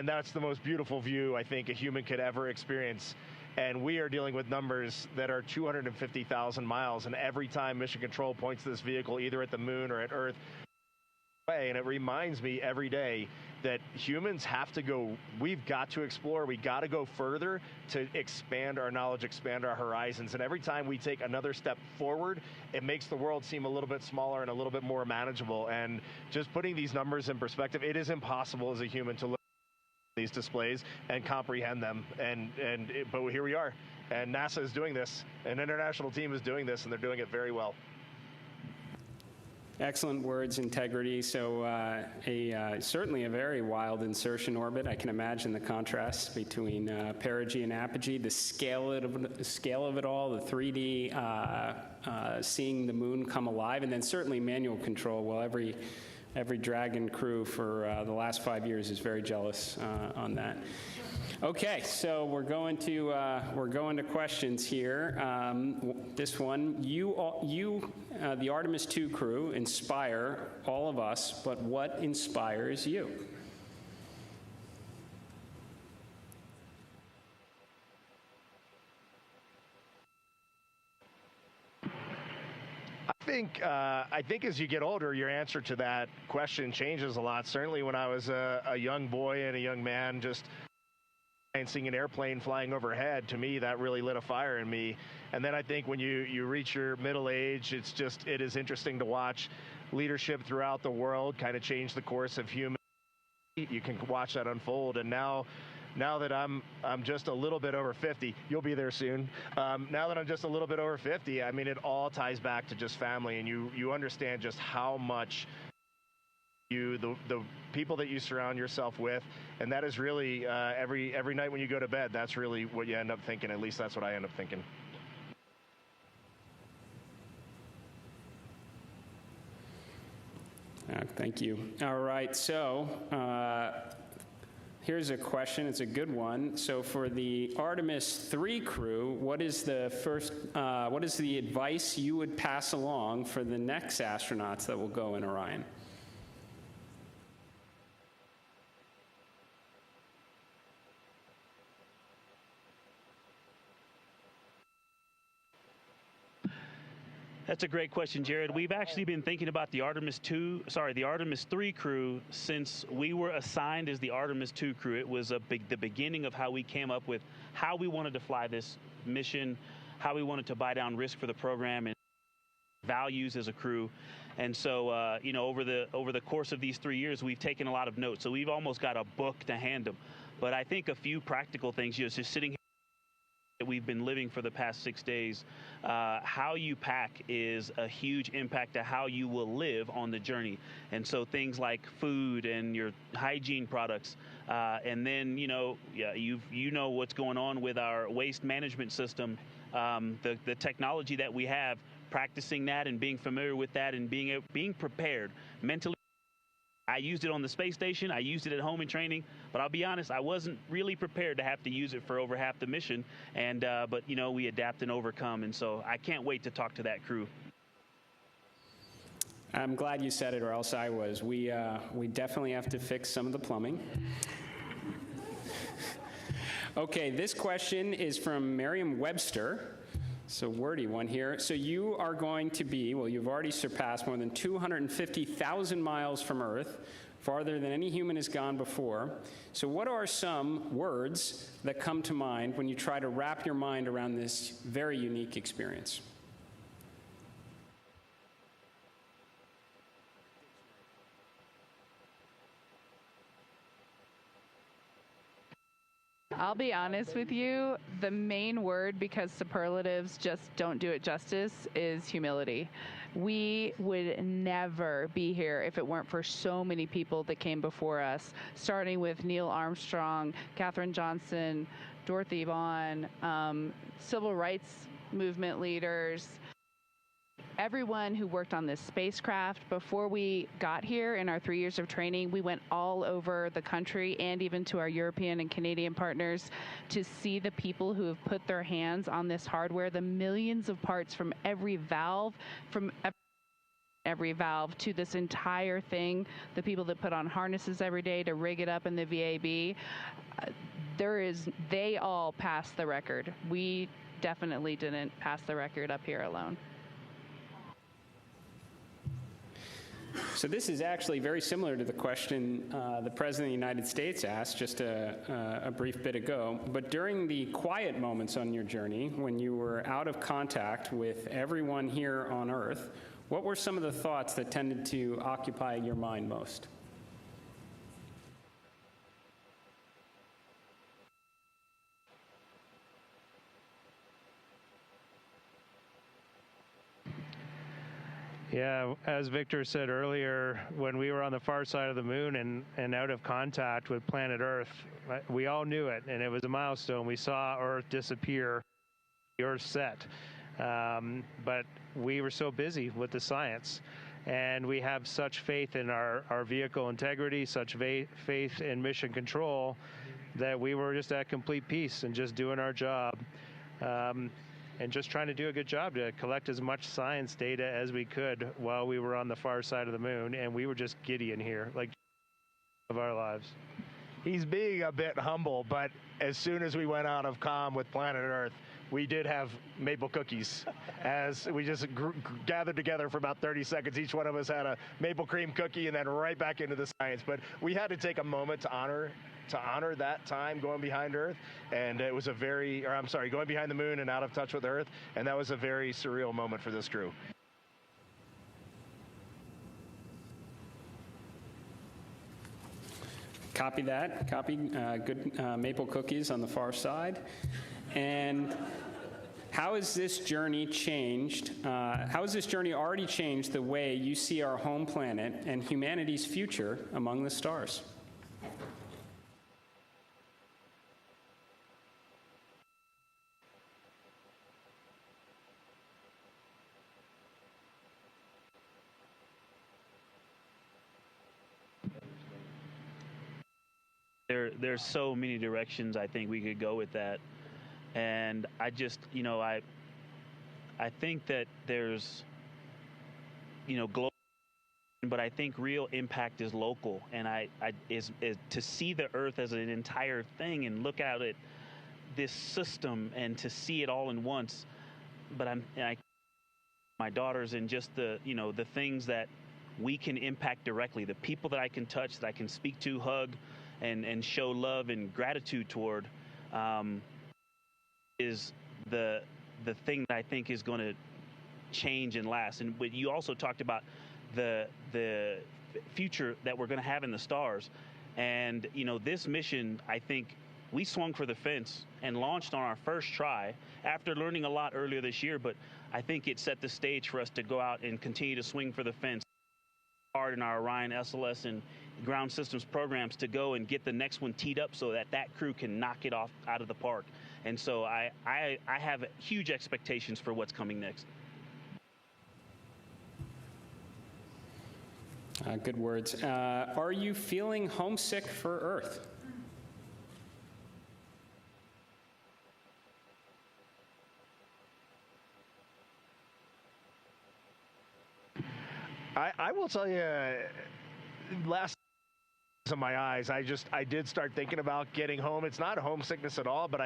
that's the most beautiful view I think a human could ever experience. And we are dealing with numbers that are 250,000 miles, and every time Mission Control points this vehicle either at the moon or at Earth, and it reminds me every day that humans have to go, we've got to explore, we got to go further to expand our knowledge, expand our horizons. And every time we take another step forward, it makes the world seem a little bit smaller and a little bit more manageable. And just putting these numbers in perspective, it is impossible as a human to look at these displays and comprehend them. But here we are, and NASA is doing this, an international team is doing this, and they're doing it very well. Excellent words, Integrity. So certainly a very wild insertion orbit. I can imagine the contrast between perigee and apogee, the scale of it all, the 3D, seeing the moon come alive, and then certainly manual control. Well, every Dragon crew for the last 5 years is very jealous on that. Okay, so we're going to questions here. This one, the Artemis II crew, inspire all of us, but what inspires you? I think as you get older, your answer to that question changes a lot. Certainly when I was a young boy and a young man, just seeing an airplane flying overhead, to me, that really lit a fire in me. And then I think when you reach your middle age, it is interesting to watch leadership throughout the world kind of change the course of human. You can watch that unfold. And now now that I'm just a little bit over 50, you'll be there soon. Now that I'm just a little bit over 50, I mean, it all ties back to just family, and you understand just how much the people that you surround yourself with, and that is really every night when you go to bed, that's really what you end up thinking. At least that's what I end up thinking. Thank you. All right, so here's a question. It's a good one. So for the Artemis III crew, what is the advice you would pass along for the next astronauts that will go in Orion? That's a great question, Jared. We've actually been thinking about the Artemis III crew since we were assigned as the Artemis II crew. It was the beginning of how we came up with how we wanted to fly this mission, how we wanted to buy down risk for the program, and values as a crew. And so, you know, over the course of these 3 years, we've taken a lot of notes. So we've almost got a book to hand them. But I think a few practical things, you know, just sitting here, we've been living for the past 6 days. How you pack is a huge impact to how you will live on the journey. And so things like food and your hygiene products, and then, you know, you know what's going on with our waste management system, the technology that we have, practicing that and being familiar with that and being prepared mentally. I used it on the space station. I used it at home in training, but I'll be honest, I wasn't really prepared to have to use it for over half the mission. And but you know, we adapt and overcome, and so I can't wait to talk to that crew. I'm glad you said it, or else I was. We definitely have to fix some of the plumbing. Okay, this question is from Merriam-Webster. So wordy one here. So you are going to be, well, you've already surpassed more than 250,000 miles from Earth, farther than any human has gone before. So what are some words that come to mind when you try to wrap your mind around this very unique experience? I'll be honest with you, the main word, because superlatives just don't do it justice, is humility. We would never be here if it weren't for so many people that came before us, starting with Neil Armstrong, Katherine Johnson, Dorothy Vaughan, civil rights movement leaders, everyone who worked on this spacecraft. Before we got here in our 3 years of training, we went all over the country and even to our European and Canadian partners to see the people who have put their hands on this hardware, the millions of parts from every valve, to this entire thing, the people that put on harnesses every day to rig it up in the VAB. They all passed the record. We definitely didn't pass the record up here alone. So this is actually very similar to the question the President of the United States asked just a brief bit ago. But during the quiet moments on your journey, when you were out of contact with everyone here on Earth, what were some of the thoughts that tended to occupy your mind most? Yeah, as Victor said earlier, when we were on the far side of the moon and out of contact with planet Earth, we all knew it, and it was a milestone. We saw Earth disappear, the Earth set. But we were so busy with the science, and we have such faith in our vehicle integrity, such faith in mission control, that we were just at complete peace and just doing our job. And just trying to do a good job to collect as much science data as we could while we were on the far side of the moon. And we were just giddy in here, like of our lives. He's being a bit humble, but as soon as we went out of comm with planet Earth, we did have maple cookies as we just gathered together for about 30 seconds. Each one of us had a maple cream cookie and then right back into the science. But we had to take a moment to honor that time going behind Earth, and it was going behind the moon and out of touch with Earth, and that was a very surreal moment for this crew. Copy that. Copy good maple cookies on the far side. And how has this journey changed? How has this journey already changed the way you see our home planet and humanity's future among the stars? There's so many directions I think we could go with that, and I just, I think that there's, global, but I think real impact is local, and is to see the Earth as an entire thing and look at it, this system, and to see it all in once. But my daughters, and just the things that we can impact directly, the people that I can touch, that I can speak to, hug, and show love and gratitude toward, is the thing that I think is going to change and last. And but you also talked about the future that we're going to have in the stars, and this mission, I think we swung for the fence and launched on our first try after learning a lot earlier this year. But I think it set the stage for us to go out and continue to swing for the fence hard in our Orion SLS and ground systems programs to go and get the next one teed up so that crew can knock it off out of the park. And so I have huge expectations for what's coming next. Good words. Are you feeling homesick for Earth? I will tell you, last of my eyes, I did start thinking about getting home. It's not homesickness at all, but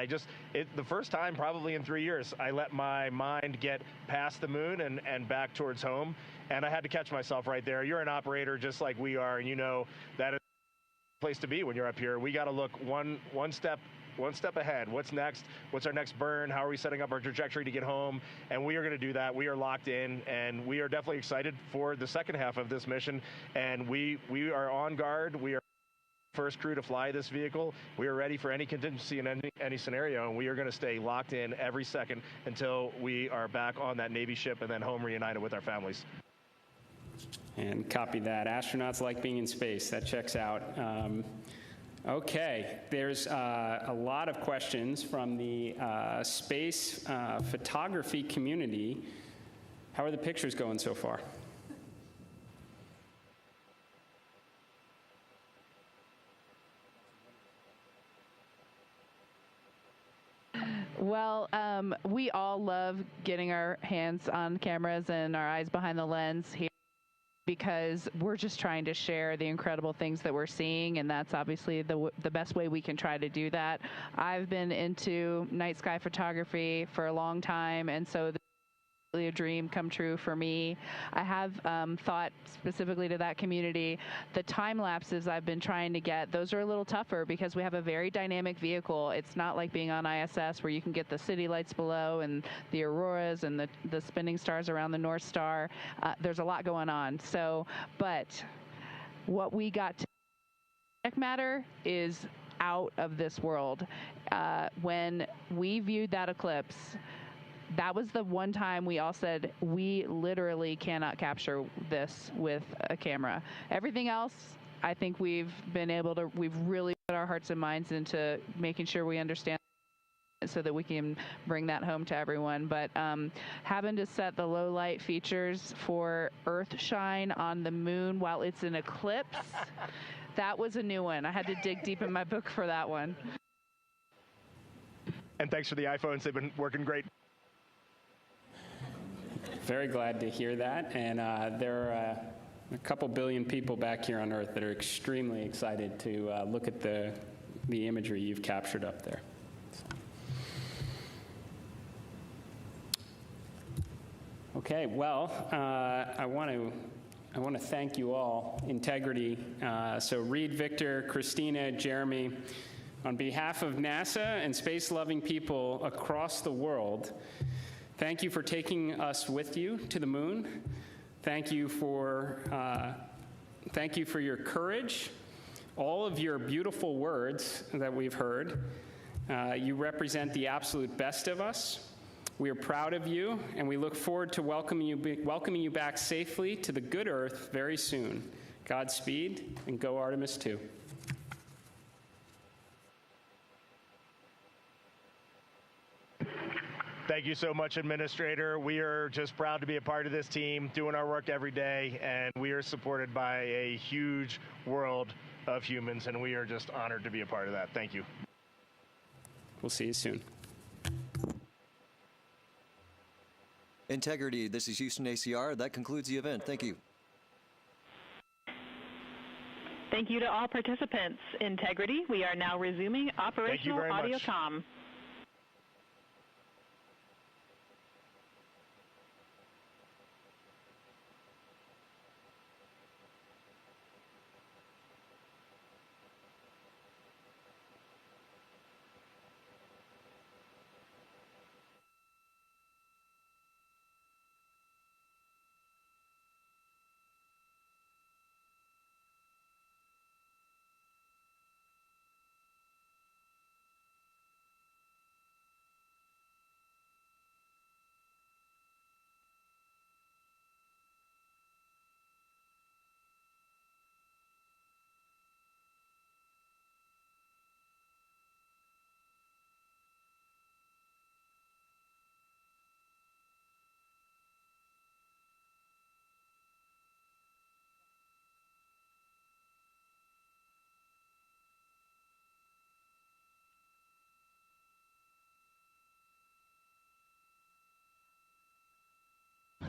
the first time probably in 3 years, I let my mind get past the moon and back towards home, and I had to catch myself right there. You're an operator just like we are, and you know that is the place to be when you're up here. We got to look one step ahead. What's next? What's our next burn? How are we setting up our trajectory to get home? And we are going to do that. We are locked in, and we are definitely excited for the second half of this mission. And we are on guard. We are first crew to fly this vehicle. We are ready for any contingency in any scenario, and we are going to stay locked in every second until we are back on that Navy ship and then home reunited with our families. And copy that. Astronauts like being in space. That checks out. Okay, there's a lot of questions from the space photography community. How are the pictures going so far? Well, we all love getting our hands on cameras and our eyes behind the lens here, because we're just trying to share the incredible things that we're seeing, and that's obviously the best way we can try to do that. I've been into night sky photography for a long time, and so this is really a dream come true for me. I have thought specifically to that community, the time lapses I've been trying to get, those are a little tougher because we have a very dynamic vehicle. It's not like being on ISS where you can get the city lights below and the auroras and the spinning stars around the North Star. There's a lot going on. So, but what we got to matter is out of this world. When we viewed that eclipse, that was the one time we all said, we literally cannot capture this with a camera. Everything else, I think we've really put our hearts and minds into making sure we understand so that we can bring that home to everyone. But having to set the low light features for Earthshine on the moon while it's an eclipse, that was a new one. I had to dig deep in my book for that one. And thanks for the iPhones. They've been working great. Very glad to hear that. And there are a couple billion people back here on Earth that are extremely excited to look at the imagery you've captured up there. So. Okay, well, I want to thank you all. Integrity. So Reed, Victor, Christina, Jeremy, on behalf of NASA and space-loving people across the world, thank you for taking us with you to the moon. Thank you for your courage, all of your beautiful words that we've heard. You represent the absolute best of us. We are proud of you, and we look forward to welcoming you back safely to the good Earth very soon. Godspeed, and go Artemis II. Thank you so much, Administrator. We are just proud to be a part of this team, doing our work every day, and we are supported by a huge world of humans, and we are just honored to be a part of that. Thank you. We'll see you soon. Integrity, this is Houston ACR. That concludes the event. Thank you. Thank you to all participants. Integrity, we are now resuming operational audio comm.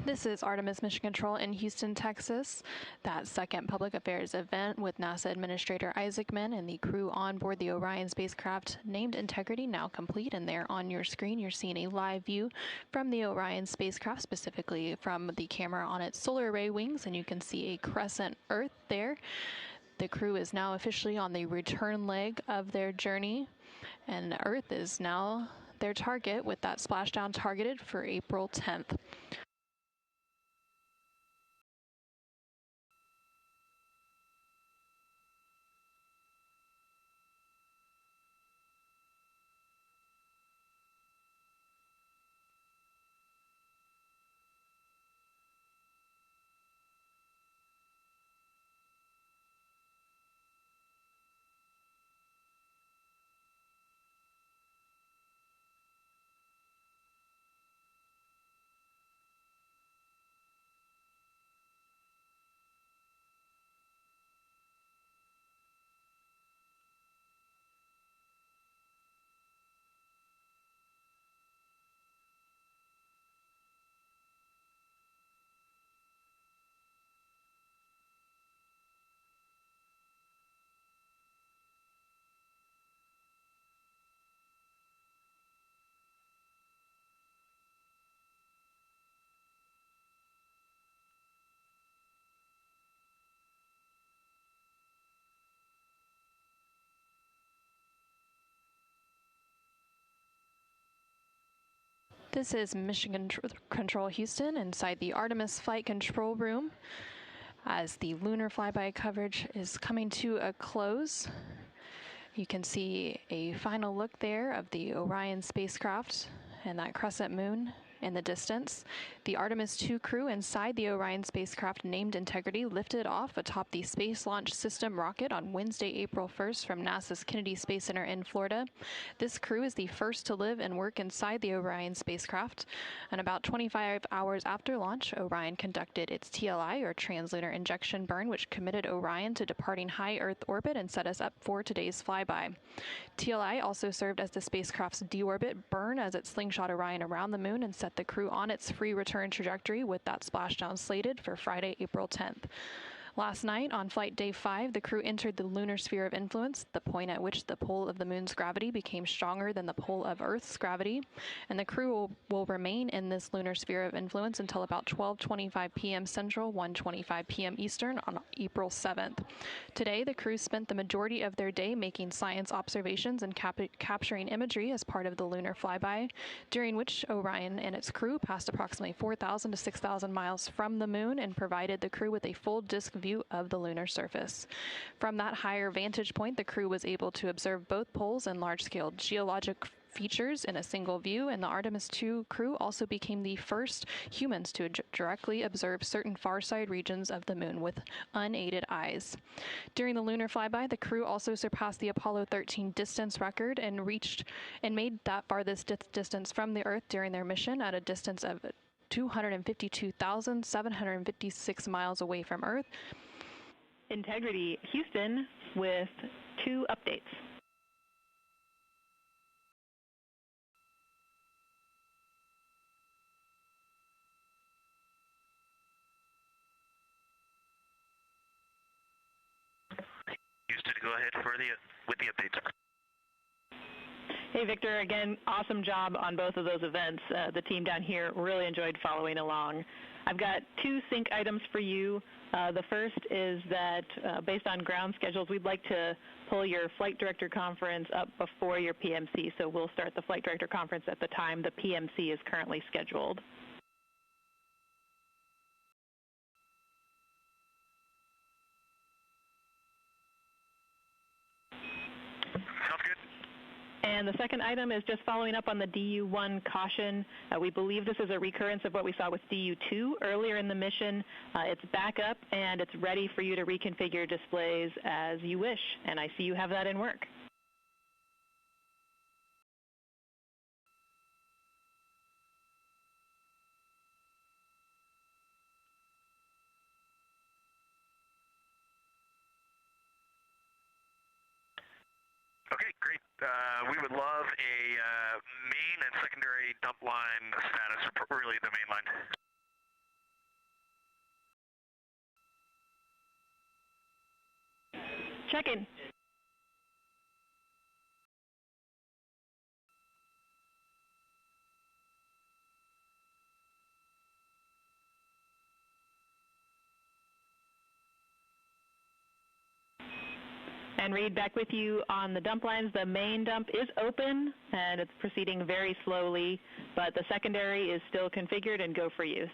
This is Artemis Mission Control in Houston, Texas. That second public affairs event with NASA Administrator Isaacman and the crew on board the Orion spacecraft named Integrity now complete, and there on your screen you're seeing a live view from the Orion spacecraft, specifically from the camera on its solar array wings, and you can see a crescent Earth there. The crew is now officially on the return leg of their journey, and Earth is now their target, with that splashdown targeted for April 10th. This is Mission Control Houston inside the Artemis Flight Control Room as the Lunar FlyBy coverage is coming to a close. You can see a final look there of the Orion spacecraft and that crescent moon in the distance. The Artemis II crew inside the Orion spacecraft named Integrity lifted off atop the Space Launch System rocket on Wednesday, April 1st from NASA's Kennedy Space Center in Florida. This crew is the first to live and work inside the Orion spacecraft. And about 25 hours after launch, Orion conducted its TLI, or translunar injection burn, which committed Orion to departing high Earth orbit and set us up for today's flyby. TLI also served as the spacecraft's deorbit burn as it slingshot Orion around the moon and set the crew on its free return trajectory, with that splashdown slated for Friday, April 10th. Last night, on flight day 5, the crew entered the lunar sphere of influence, the point at which the pull of the moon's gravity became stronger than the pull of Earth's gravity, and the crew will remain in this lunar sphere of influence until about 12:25 p.m. Central, 1:25 p.m. Eastern on April 7th. Today, the crew spent the majority of their day making science observations and capturing imagery as part of the Lunar FlyBy, during which Orion and its crew passed approximately 4,000 to 6,000 miles from the moon and provided the crew with a full disk view of the lunar surface. From that higher vantage point, the crew was able to observe both poles and large-scale geologic features in a single view, and the Artemis II crew also became the first humans to directly observe certain far-side regions of the moon with unaided eyes. During the lunar flyby, the crew also surpassed the Apollo 13 distance record and made that farthest distance from the Earth during their mission at a distance of 252,756 miles away from Earth. Integrity Houston with 2 updates. Houston, go ahead with the updates. Hey, Victor, again, awesome job on both of those events. The team down here really enjoyed following along. I've got 2 sync items for you. The first is that based on ground schedules, we'd like to pull your Flight Director Conference up before your PMC, so we'll start the Flight Director Conference at the time the PMC is currently scheduled. And the second item is just following up on the DU-1 caution. We believe this is a recurrence of what we saw with DU-2 earlier in the mission. It's back up and it's ready for you to reconfigure displays as you wish, and I see you have that in work. Okay, great. We would love a main and secondary dump line status, or really the main line. Check-in. And Reed, back with you on the dump lines. The main dump is open, and it's proceeding very slowly, but the secondary is still configured and go for use.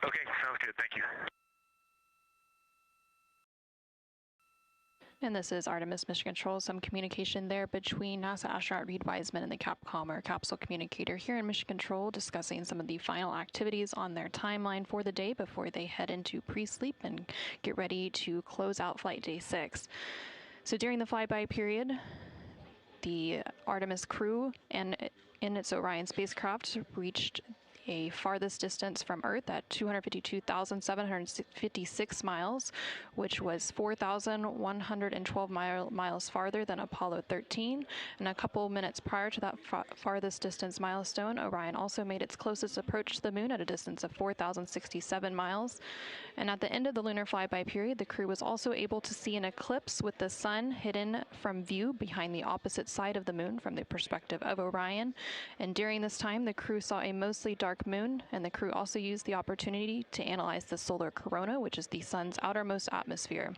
Okay, sounds good. Thank you. And this is Artemis Mission Control. Some communication there between NASA astronaut Reed Wiseman and the Capcom, or capsule communicator, here in Mission Control, discussing some of the final activities on their timeline for the day before they head into pre-sleep and get ready to close out Flight Day 6. So during the flyby period, the Artemis crew and in its Orion spacecraft reached a farthest distance from Earth at 252,756 miles, which was 4,112 miles farther than Apollo 13. And a couple minutes prior to that farthest distance milestone, Orion also made its closest approach to the moon at a distance of 4,067 miles. And at the end of the lunar flyby period, the crew was also able to see an eclipse with the sun hidden from view behind the opposite side of the moon from the perspective of Orion. And during this time, the crew saw a mostly dark moon, and the crew also used the opportunity to analyze the solar corona, which is the sun's outermost atmosphere.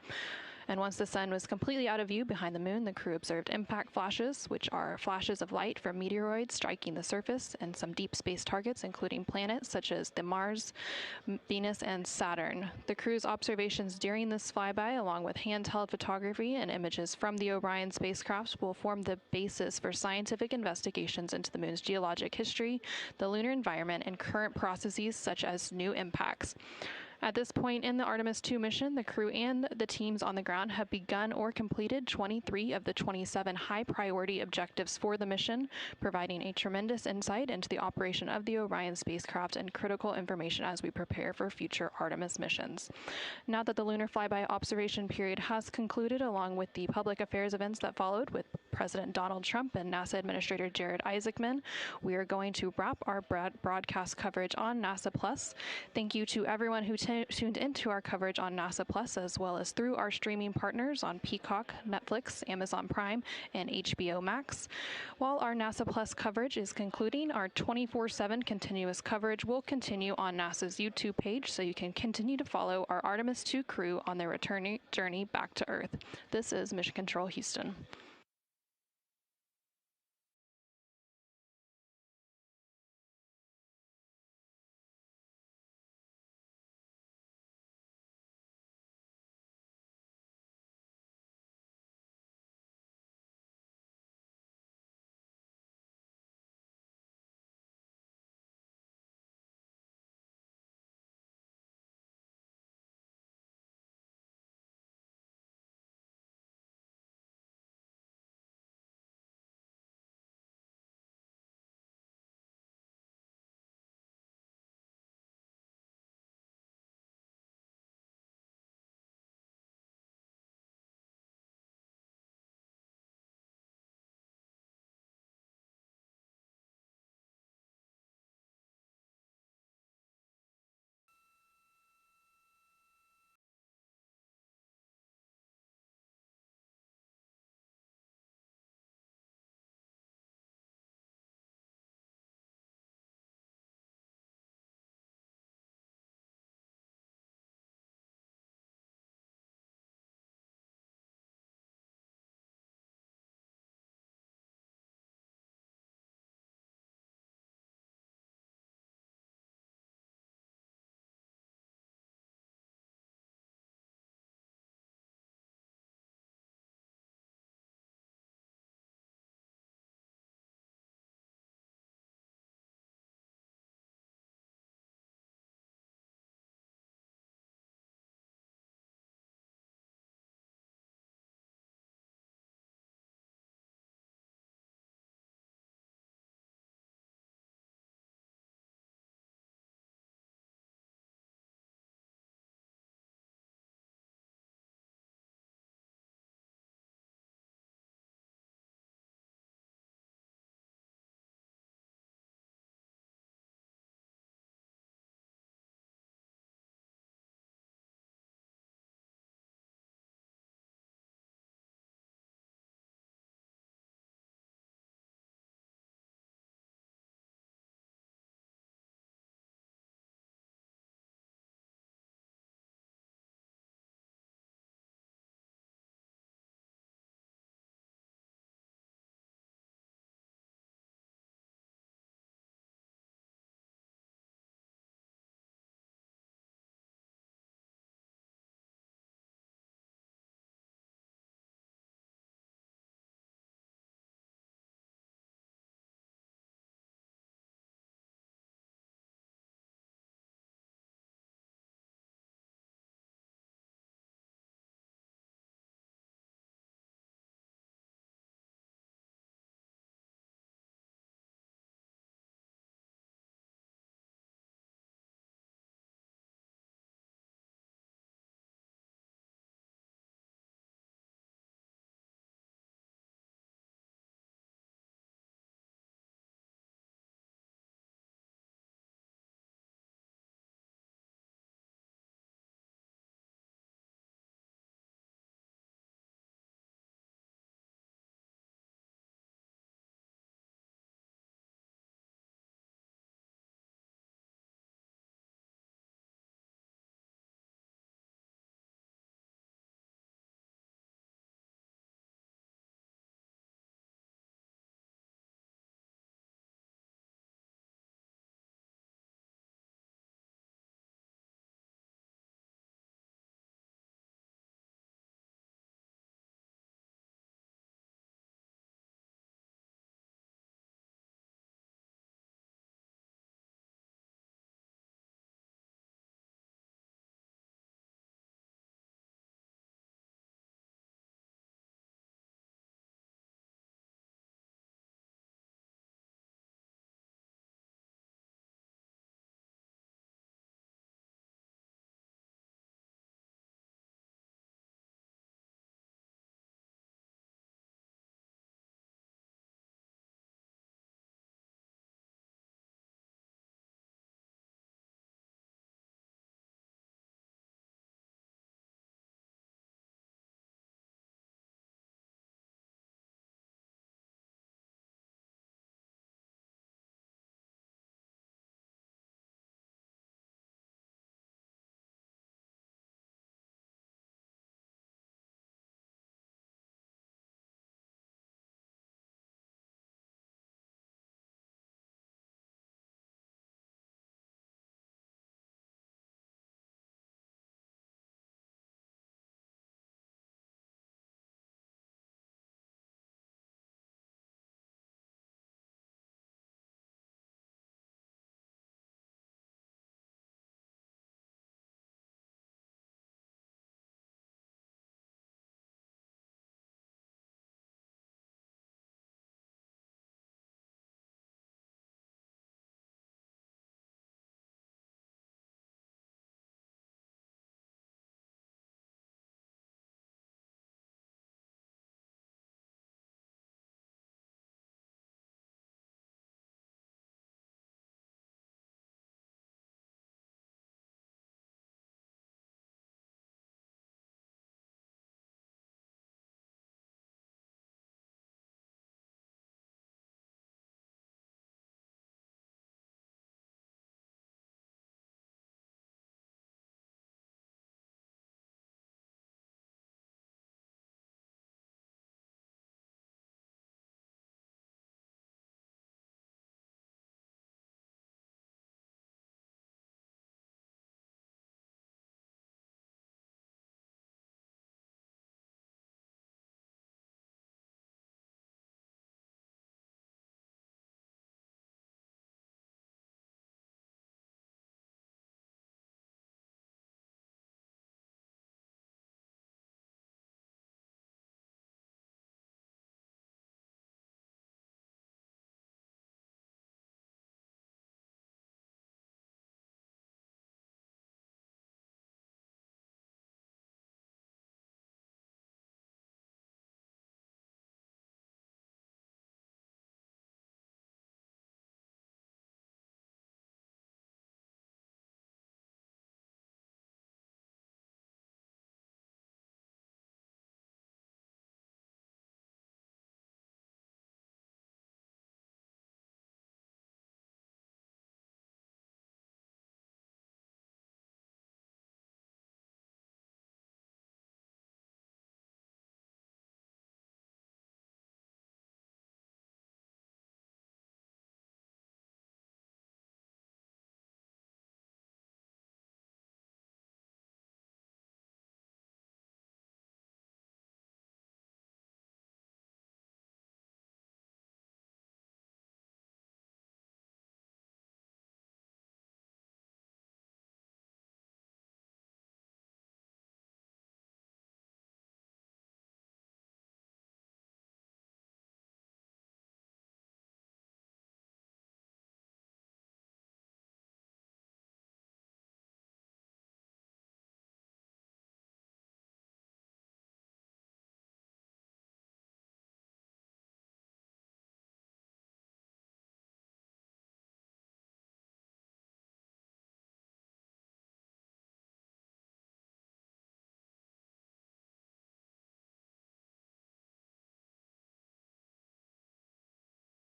And once the sun was completely out of view behind the moon, the crew observed impact flashes, which are flashes of light from meteoroids striking the surface, and some deep space targets, including planets such as the Mars, Venus, and Saturn. The crew's observations during this flyby, along with handheld photography and images from the Orion spacecraft, will form the basis for scientific investigations into the moon's geologic history, the lunar environment, and current processes such as new impacts. At this point in the Artemis II mission, the crew and the teams on the ground have begun or completed 23 of the 27 high-priority objectives for the mission, providing a tremendous insight into the operation of the Orion spacecraft and critical information as we prepare for future Artemis missions. Now that the lunar flyby observation period has concluded, along with the public affairs events that followed with President Donald Trump and NASA Administrator Jared Isaacman, we are going to wrap our broadcast coverage on NASA Plus. Thank you to everyone who tuned into our coverage on NASA Plus, as well as through our streaming partners on Peacock, Netflix, Amazon Prime, and HBO Max. While our NASA Plus coverage is concluding, our 24/7 continuous coverage will continue on NASA's YouTube page, so you can continue to follow our Artemis II crew on their return journey back to Earth. This is Mission Control Houston.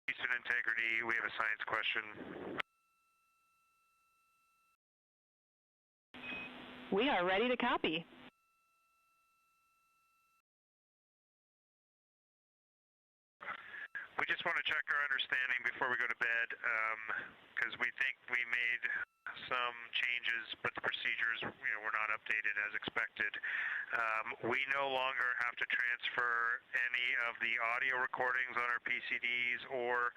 Houston Integrity, we have a science question. We are ready to copy. We just want to check our understanding before we go to bed, because we think we made some changes, but the procedures, were not updated as expected. We no longer have to transfer any of the audio recordings on our PCDs or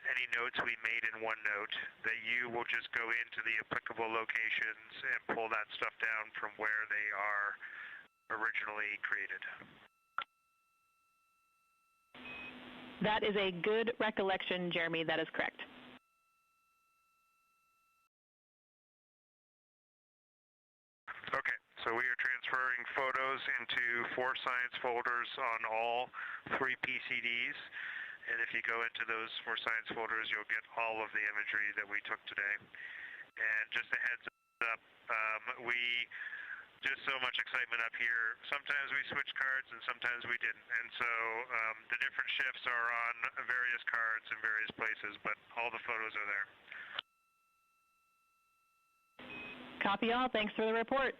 any notes we made in OneNote. That you will just go into the applicable locations and pull that stuff down from where they are originally created. That is a good recollection, Jeremy. That is correct. Okay, so we are transferring photos into 4 science folders on all 3 PCDs. And if you go into those 4 science folders, you'll get all of the imagery that we took today. And just a heads up, just so much excitement up here. Sometimes we switch cards and sometimes we didn't. And so the different shifts are on various cards in various places, but all the photos are there. Copy all. Thanks for the report.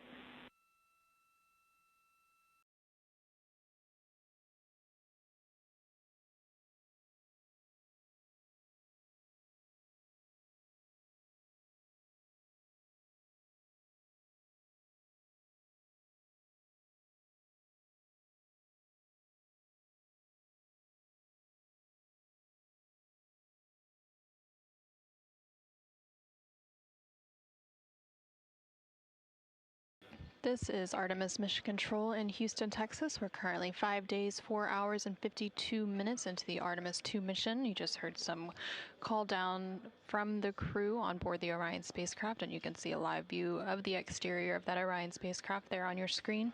This is Artemis Mission Control in Houston, Texas. We're currently 5 days, 4 hours, and 52 minutes into the Artemis II mission. You just heard some call down from the crew on board the Orion spacecraft, and you can see a live view of the exterior of that Orion spacecraft there on your screen.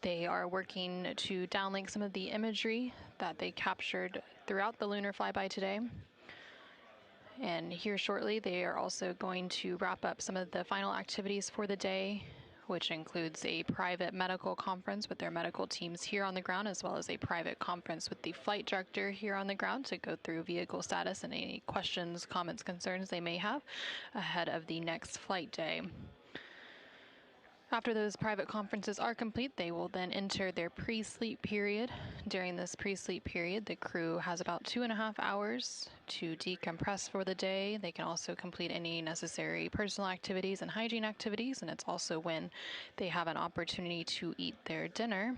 They are working to downlink some of the imagery that they captured throughout the Lunar FlyBy today. And here shortly, they are also going to wrap up some of the final activities for the day, which includes a private medical conference with their medical teams here on the ground, as well as a private conference with the flight director here on the ground to go through vehicle status and any questions, comments, concerns they may have ahead of the next flight day. After those private conferences are complete, they will then enter their pre-sleep period. During this pre-sleep period, the crew has about 2.5 hours to decompress for the day. They can also complete any necessary personal activities and hygiene activities, and it's also when they have an opportunity to eat their dinner.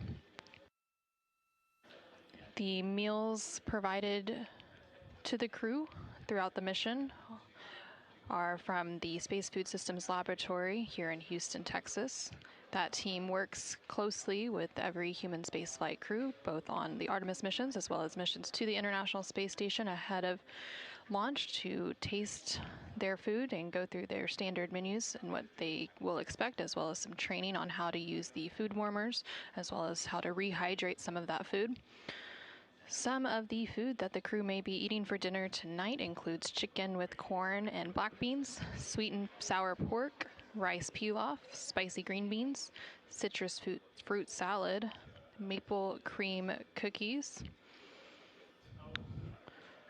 The meals provided to the crew throughout the mission are from the Space Food Systems Laboratory here in Houston, Texas. That team works closely with every human spaceflight crew, both on the Artemis missions as well as missions to the International Space Station ahead of launch, to taste their food and go through their standard menus and what they will expect, as well as some training on how to use the food warmers, as well as how to rehydrate some of that food. Some of the food that the crew may be eating for dinner tonight includes chicken with corn and black beans, sweet and sour pork, rice pilaf, spicy green beans, citrus fruit salad, maple cream cookies,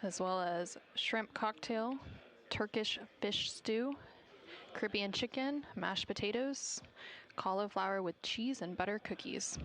as well as shrimp cocktail, Turkish fish stew, Caribbean chicken, mashed potatoes, cauliflower with cheese and butter cookies.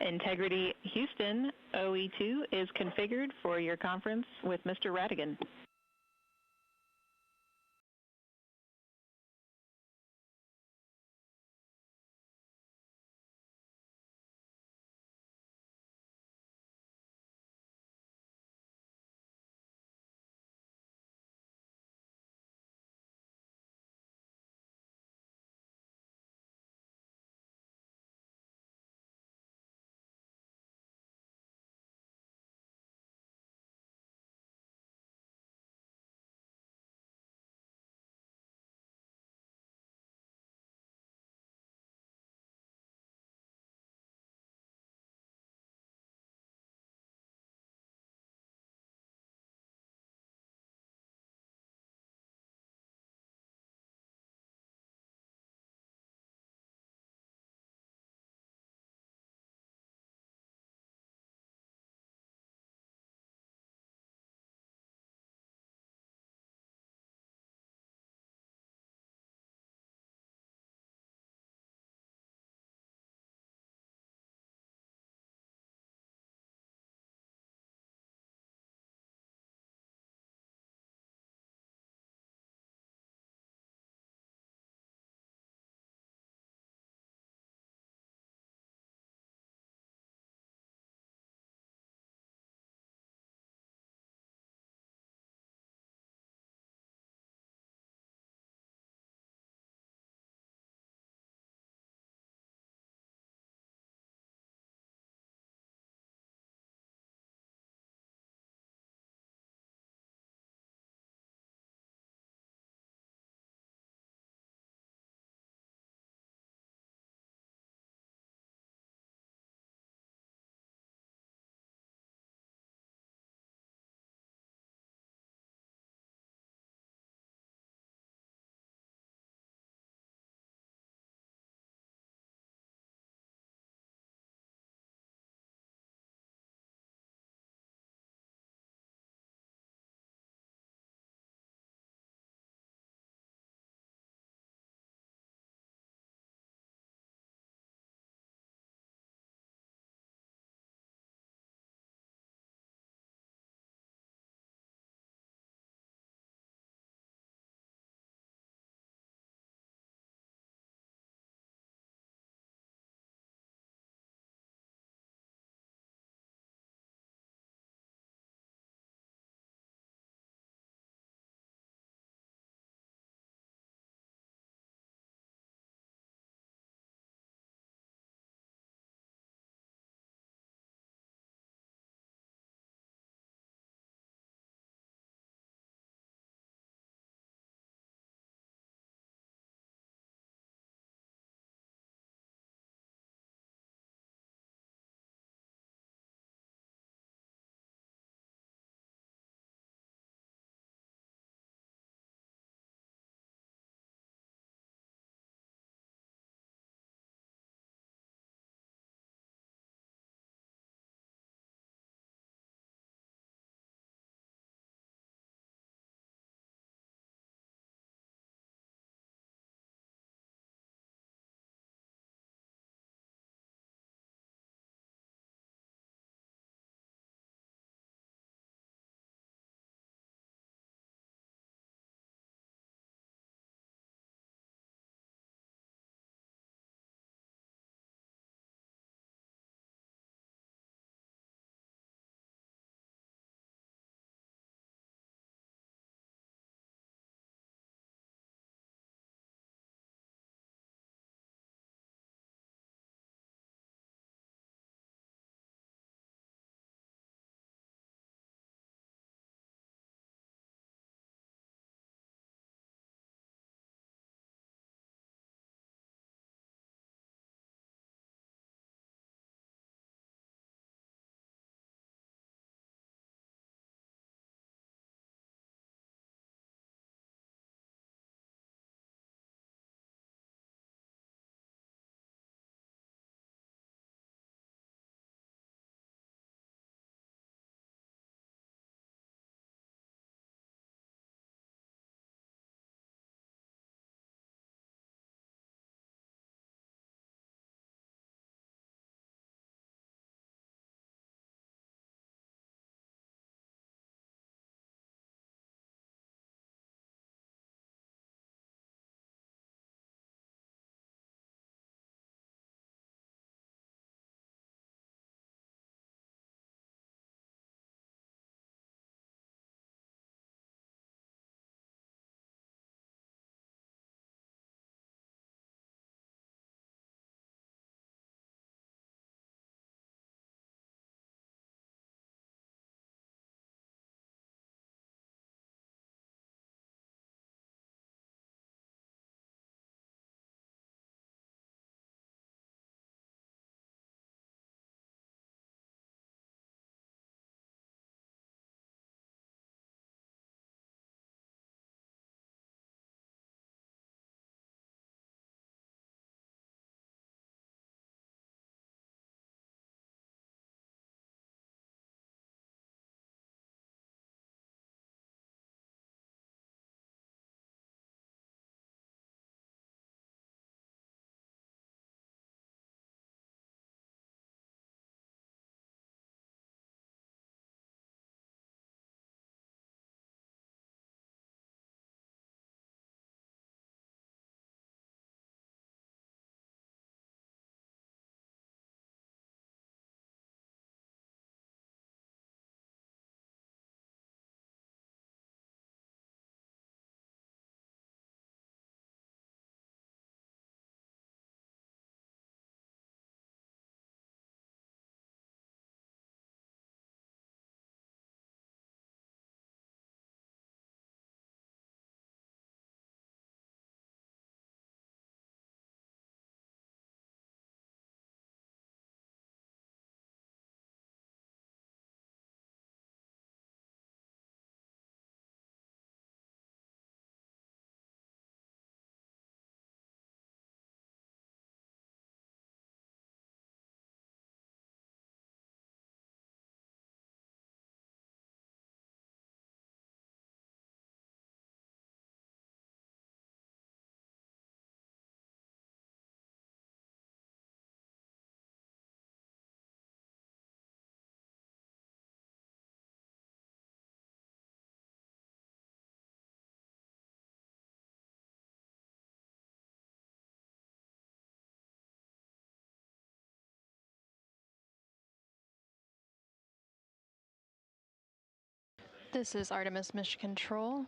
Integrity Houston OE2 is configured for your conference with Mr. Radigan. This is Artemis Mission Control.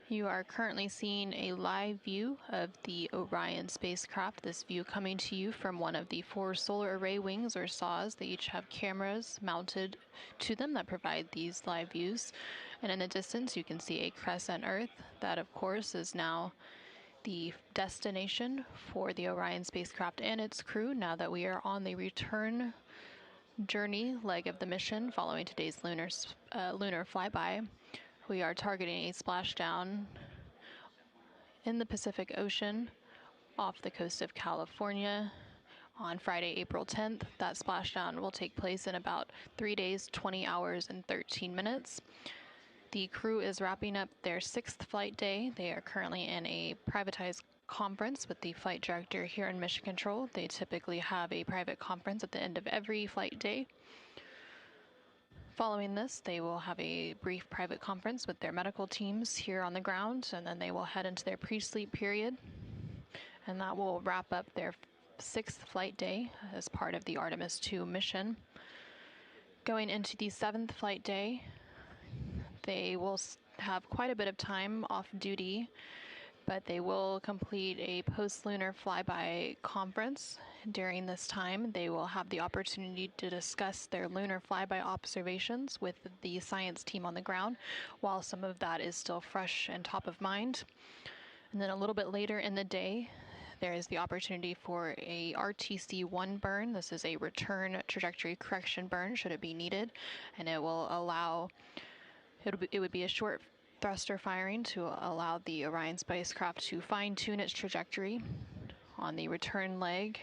You are currently seeing a live view of the Orion spacecraft. This view coming to you from one of the 4 solar array wings, or SAWs. They each have cameras mounted to them that provide these live views. And in the distance, you can see a crescent Earth. That, of course, is now the destination for the Orion spacecraft and its crew, now that we are on the return journey leg of the mission following today's lunar flyby. We are targeting a splashdown in the Pacific Ocean off the coast of California on Friday, April 10th. That splashdown will take place in about 3 days, 20 hours, and 13 minutes. The crew is wrapping up their 6th flight day. They are currently in a privatized conference with the flight director here in Mission Control. They typically have a private conference at the end of every flight day. Following this, they will have a brief private conference with their medical teams here on the ground, and then they will head into their pre-sleep period, and that will wrap up their 6th flight day as part of the Artemis II mission. Going into the 7th flight day, they will have quite a bit of time off duty, but they will complete a post-lunar flyby conference. During this time, they will have the opportunity to discuss their lunar flyby observations with the science team on the ground, while some of that is still fresh and top of mind. And then a little bit later in the day, there is the opportunity for a RTC-1 burn. This is a return trajectory correction burn, should it be needed, and it will allow, it would be a short thruster firing to allow the Orion spacecraft to fine-tune its trajectory on the return leg.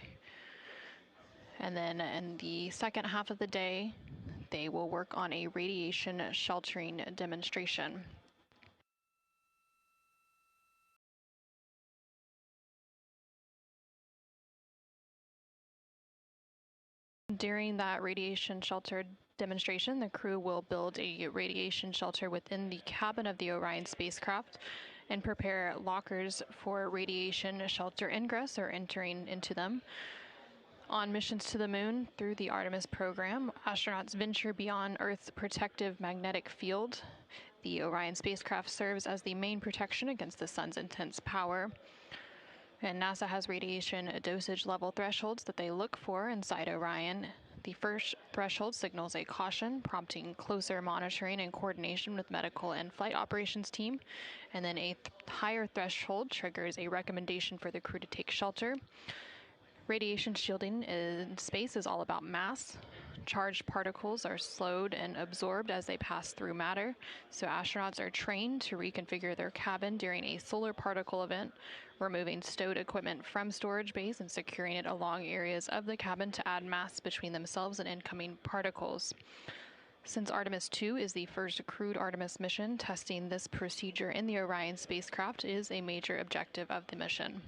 And then in the second half of the day, they will work on a radiation sheltering demonstration. During that radiation shelter demonstration, the crew will build a radiation shelter within the cabin of the Orion spacecraft and prepare lockers for radiation shelter ingress or entering into them. On missions to the moon through the Artemis program, astronauts venture beyond Earth's protective magnetic field. The Orion spacecraft serves as the main protection against the sun's intense power. And NASA has radiation dosage level thresholds that they look for inside Orion. The first threshold signals a caution, prompting closer monitoring and coordination with medical and flight operations team. And then a higher threshold triggers a recommendation for the crew to take shelter. Radiation shielding in space is all about mass. Charged particles are slowed and absorbed as they pass through matter, so astronauts are trained to reconfigure their cabin during a solar particle event, removing stowed equipment from storage bays and securing it along areas of the cabin to add mass between themselves and incoming particles. Since Artemis II is the first crewed Artemis mission, testing this procedure in the Orion spacecraft is a major objective of the mission.